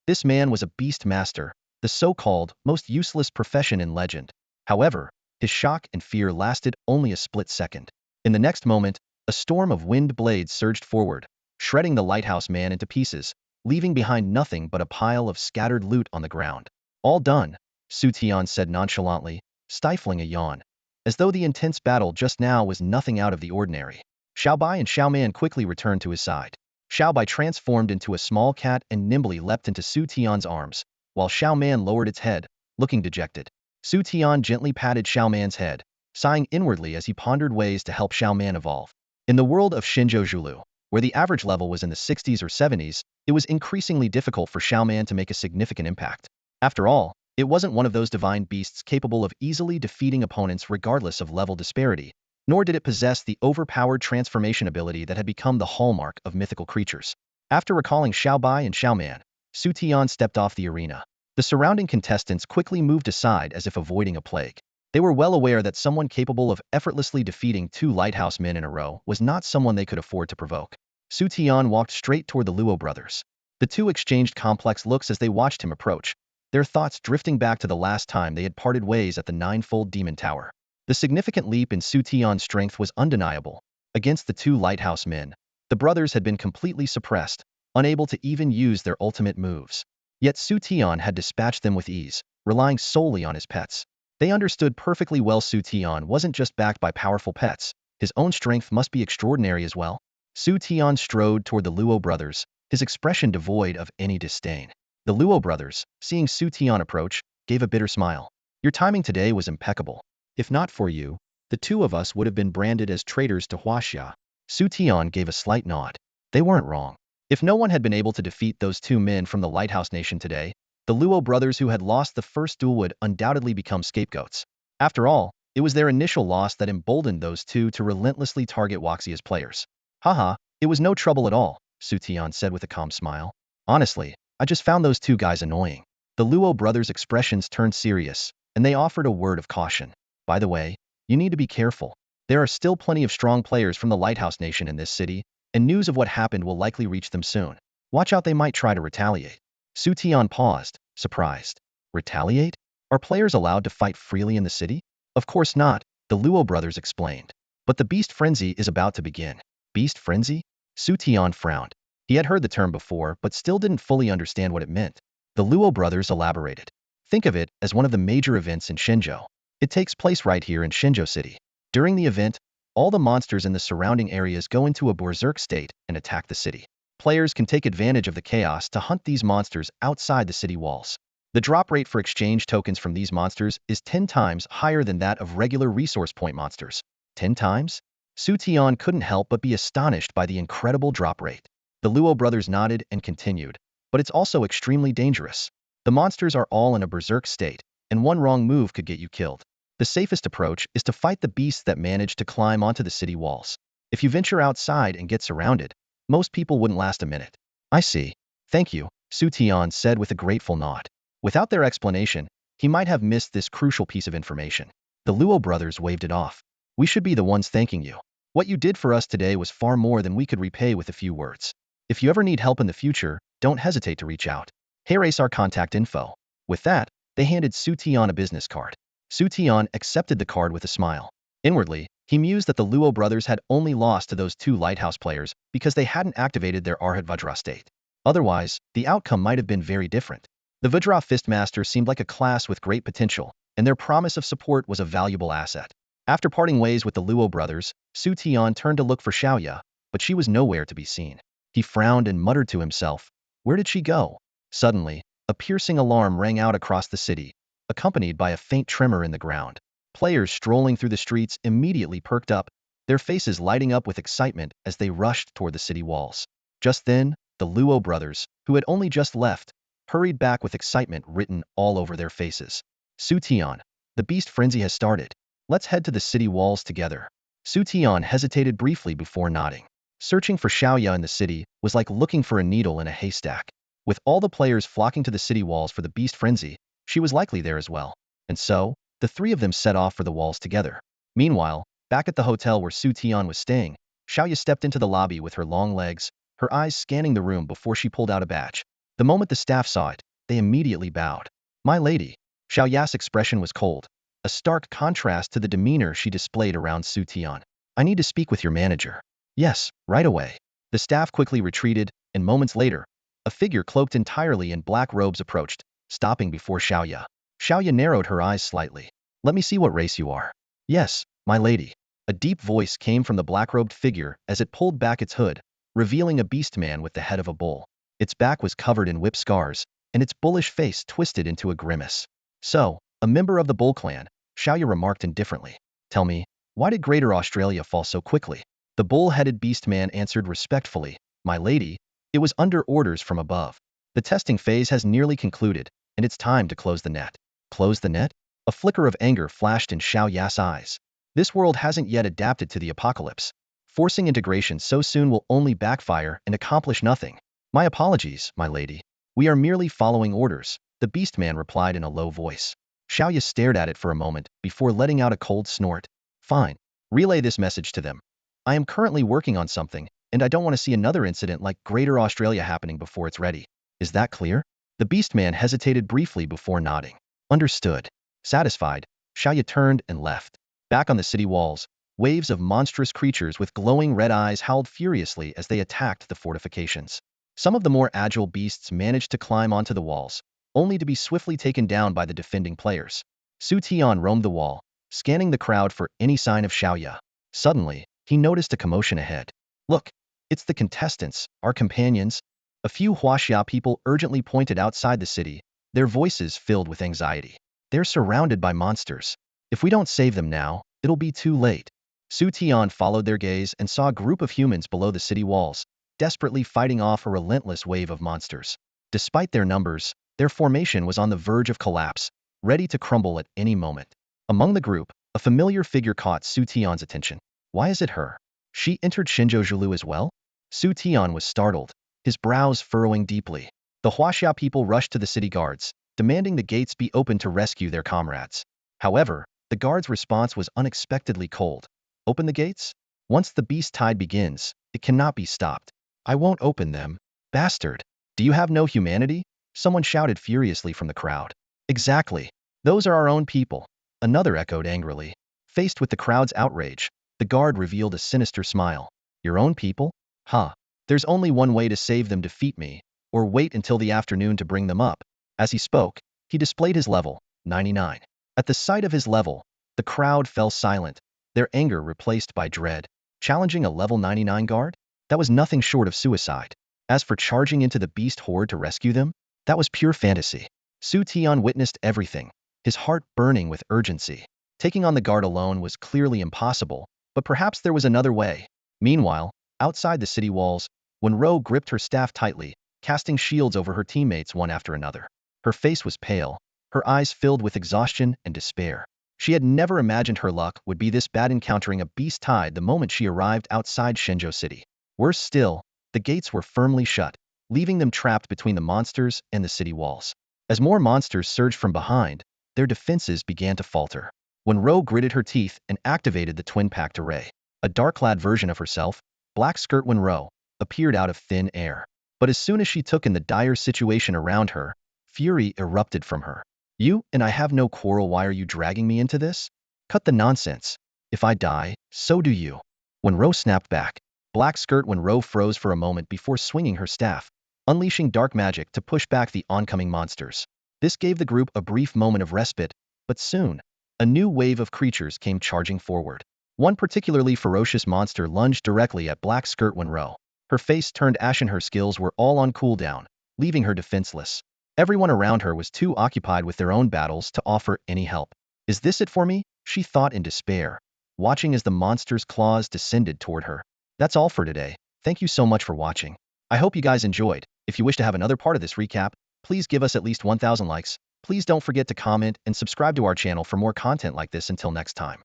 This man was a beast master, the so-called most useless profession in legend. However, his shock and fear lasted only a split second. In the next moment, a storm of wind blades surged forward, shredding the lighthouse man into pieces, leaving behind nothing but a pile of scattered loot on the ground. All done, Xu Tian said nonchalantly, stifling a yawn, as though the intense battle just now was nothing out of the ordinary. Xiao Bai and Xiao Man quickly returned to his side. Xiao Bai transformed into a small cat and nimbly leapt into Xu Tian's arms, while Xiao Man lowered its head, looking dejected. Xu Tian gently patted Xiao Man's head, sighing inwardly as he pondered ways to help Xiao Man evolve. In the world of Shenzhou Zhulu, where the average level was in the 60s or 70s, it was increasingly difficult for Xiao Man to make a significant impact. After all, it wasn't one of those divine beasts capable of easily defeating opponents regardless of level disparity, nor did it possess the overpowered transformation ability that had become the hallmark of mythical creatures. After recalling Xiao Bai and Xiao Man, Xu Tian stepped off the arena. The surrounding contestants quickly moved aside as if avoiding a plague. They were well aware that someone capable of effortlessly defeating two lighthouse men in a row was not someone they could afford to provoke. Xu Tian walked straight toward the Luo brothers. The two exchanged complex looks as they watched him approach, their thoughts drifting back to the last time they had parted ways at the Ninefold Demon Tower. The significant leap in Xu Tian's strength was undeniable. Against the two lighthouse men, the brothers had been completely suppressed, unable to even use their ultimate moves. Yet Xu Tian had dispatched them with ease, relying solely on his pets. They understood perfectly well Xu Tian wasn't just backed by powerful pets, his own strength must be extraordinary as well. Xu Tian strode toward the Luo brothers, his expression devoid of any disdain. The Luo brothers, seeing Xu Tian approach, gave a bitter smile. Your timing today was impeccable. If not for you, the two of us would have been branded as traitors to Huaxia. Xu Tian gave a slight nod. They weren't wrong. If no one had been able to defeat those two men from the Lighthouse Nation today, the Luo brothers who had lost the first duel would undoubtedly become scapegoats. After all, it was their initial loss that emboldened those two to relentlessly target Huaxia's players. Haha, it was no trouble at all, Xu Tian said with a calm smile. Honestly, I just found those two guys annoying. The Luo brothers' expressions turned serious, and they offered a word of caution. By the way, you need to be careful. There are still plenty of strong players from the Lighthouse Nation in this city, and news of what happened will likely reach them soon. Watch out, they might try to retaliate. Xu Tian paused, surprised. Retaliate? Are players allowed to fight freely in the city? Of course not, the Luo brothers explained. But the Beast Frenzy is about to begin. Beast Frenzy? Xu Tian frowned. He had heard the term before, but still didn't fully understand what it meant. The Luo brothers elaborated. Think of it as one of the major events in Shenzhou. It takes place right here in Shenzhou City. During the event, all the monsters in the surrounding areas go into a berserk state and attack the city. Players can take advantage of the chaos to hunt these monsters outside the city walls. The drop rate for exchange tokens from these monsters is 10 times higher than that of regular resource point monsters. 10 times? Xu Tian couldn't help but be astonished by the incredible drop rate. The Luo brothers nodded and continued, but it's also extremely dangerous. The monsters are all in a berserk state, and one wrong move could get you killed. The safest approach is to fight the beasts that manage to climb onto the city walls. If you venture outside and get surrounded, most people wouldn't last a minute. I see. Thank you, Xu Tian said with a grateful nod. Without their explanation, he might have missed this crucial piece of information. The Luo brothers waved it off. We should be the ones thanking you. What you did for us today was far more than we could repay with a few words. If you ever need help in the future, don't hesitate to reach out. Here is our contact info. With that, They handed Xu Tian a business card. Xu Tian accepted the card with a smile. Inwardly, he mused that the Luo brothers had only lost to those two lighthouse players because they hadn't activated their Arhat Vajra state. Otherwise, the outcome might have been very different. The Vajra Fistmaster seemed like a class with great potential, and their promise of support was a valuable asset. After parting ways with the Luo brothers, Xu Tian turned to look for Xiaoya, but she was nowhere to be seen. He frowned and muttered to himself, "Where did she go?" Suddenly, a piercing alarm rang out across the city, accompanied by a faint tremor in the ground. Players strolling through the streets immediately perked up, their faces lighting up with excitement as they rushed toward the city walls. Just then, the Luo brothers, who had only just left, hurried back with excitement written all over their faces. "Xu Tian, the beast frenzy has started. Let's head to the city walls together." Xu Tian hesitated briefly before nodding. Searching for Xiaoya in the city was like looking for a needle in a haystack. With all the players flocking to the city walls for the beast frenzy, she was likely there as well. And so, the three of them set off for the walls together. Meanwhile, back at the hotel where Xu Tian was staying, Xiaoya stepped into the lobby with her long legs, her eyes scanning the room before she pulled out a badge. The moment the staff saw it, they immediately bowed. "My lady." Xiaoya's expression was cold, a stark contrast to the demeanor she displayed around Xu Tian. "I need to speak with your manager." "Yes, right away." The staff quickly retreated, and moments later, a figure cloaked entirely in black robes approached, stopping before Xiaoya. Xiaoya narrowed her eyes slightly. "Let me see what race you are." "Yes, my lady." A deep voice came from the black-robed figure as it pulled back its hood, revealing a beast man with the head of a bull. Its back was covered in whip scars, and its bullish face twisted into a grimace. "So, a member of the bull clan," Xiaoya remarked indifferently. "Tell me, why did Greater Australia fall so quickly?" The bull-headed beast man answered respectfully, "My lady, it was under orders from above. The testing phase has nearly concluded, and it's time to close the net." "Close the net?" A flicker of anger flashed in Xiaoya's eyes. This world hasn't yet adapted to the apocalypse. Forcing integration so soon will only backfire and accomplish nothing. "My apologies, my lady. We are merely following orders," the beast man replied in a low voice. Xiaoya stared at it for a moment before letting out a cold snort. "Fine. Relay this message to them. I am currently working on something, and I don't want to see another incident like Greater Australia happening before it's ready. Is that clear?" The beast man hesitated briefly before nodding. "Understood." Satisfied, Xiaoya turned and left. Back on the city walls, waves of monstrous creatures with glowing red eyes howled furiously as they attacked the fortifications. Some of the more agile beasts managed to climb onto the walls, only to be swiftly taken down by the defending players. Xu Tian roamed the wall, scanning the crowd for any sign of Xiaoya. Suddenly, he noticed a commotion ahead. "Look, it's the contestants, our companions." A few Huaxia people urgently pointed outside the city, their voices filled with anxiety. "They're surrounded by monsters. If we don't save them now, it'll be too late." Xu Tian followed their gaze and saw a group of humans below the city walls, desperately fighting off a relentless wave of monsters. Despite their numbers, their formation was on the verge of collapse, ready to crumble at any moment. Among the group, a familiar figure caught Xu Tian's attention. "Why is it her? She entered Shenzhou as well?" Xu Tian was startled, his brows furrowing deeply. The Huaxia people rushed to the city guards, demanding the gates be opened to rescue their comrades. However, the guards' response was unexpectedly cold. "Open the gates? Once the beast tide begins, it cannot be stopped." "I won't open them. Bastard! Do you have no humanity?" someone shouted furiously from the crowd. "Exactly. Those are our own people," another echoed angrily. Faced with the crowd's outrage, the guard revealed a sinister smile. "Your own people? Ha! There's only one way to save them: defeat me, or wait until the afternoon to bring them up." As he spoke, he displayed his level, 99. At the sight of his level, the crowd fell silent, their anger replaced by dread. Challenging a level 99 guard? That was nothing short of suicide. As for charging into the beast horde to rescue them, that was pure fantasy. Xu Tian witnessed everything, his heart burning with urgency. Taking on the guard alone was clearly impossible, but perhaps there was another way. Meanwhile, outside the city walls, Wenro gripped her staff tightly, casting shields over her teammates one after another. Her face was pale, her eyes filled with exhaustion and despair. She had never imagined her luck would be this bad, encountering a beast tide the moment she arrived outside Shenzhou City. Worse still, the gates were firmly shut, leaving them trapped between the monsters and the city walls. As more monsters surged from behind, their defenses began to falter. Wenro gritted her teeth and activated the twin pact array. A dark-clad version of herself, Black Skirt Wenro, appeared out of thin air. But as soon as she took in the dire situation around her, fury erupted from her. You and I have no quarrel. Why are you dragging me into this? Cut the nonsense. If I die, so do you. When Ro snapped back, black skirt when Ro froze for a moment before swinging her staff, unleashing dark magic to push back the oncoming monsters. This gave the group a brief moment of respite, but soon, a new wave of creatures came charging forward. One particularly ferocious monster lunged directly at black skirt when Ro. Her face turned ashen. Her skills were all on cooldown, leaving her defenseless. Everyone around her was too occupied with their own battles to offer any help. Is this it for me? She thought in despair, watching as the monster's claws descended toward her. That's all for today. Thank you so much for watching. I hope you guys enjoyed. If you wish to have another part of this recap, please give us at least 1,000 likes. Please don't forget to comment and subscribe to our channel for more content like this. Until next time.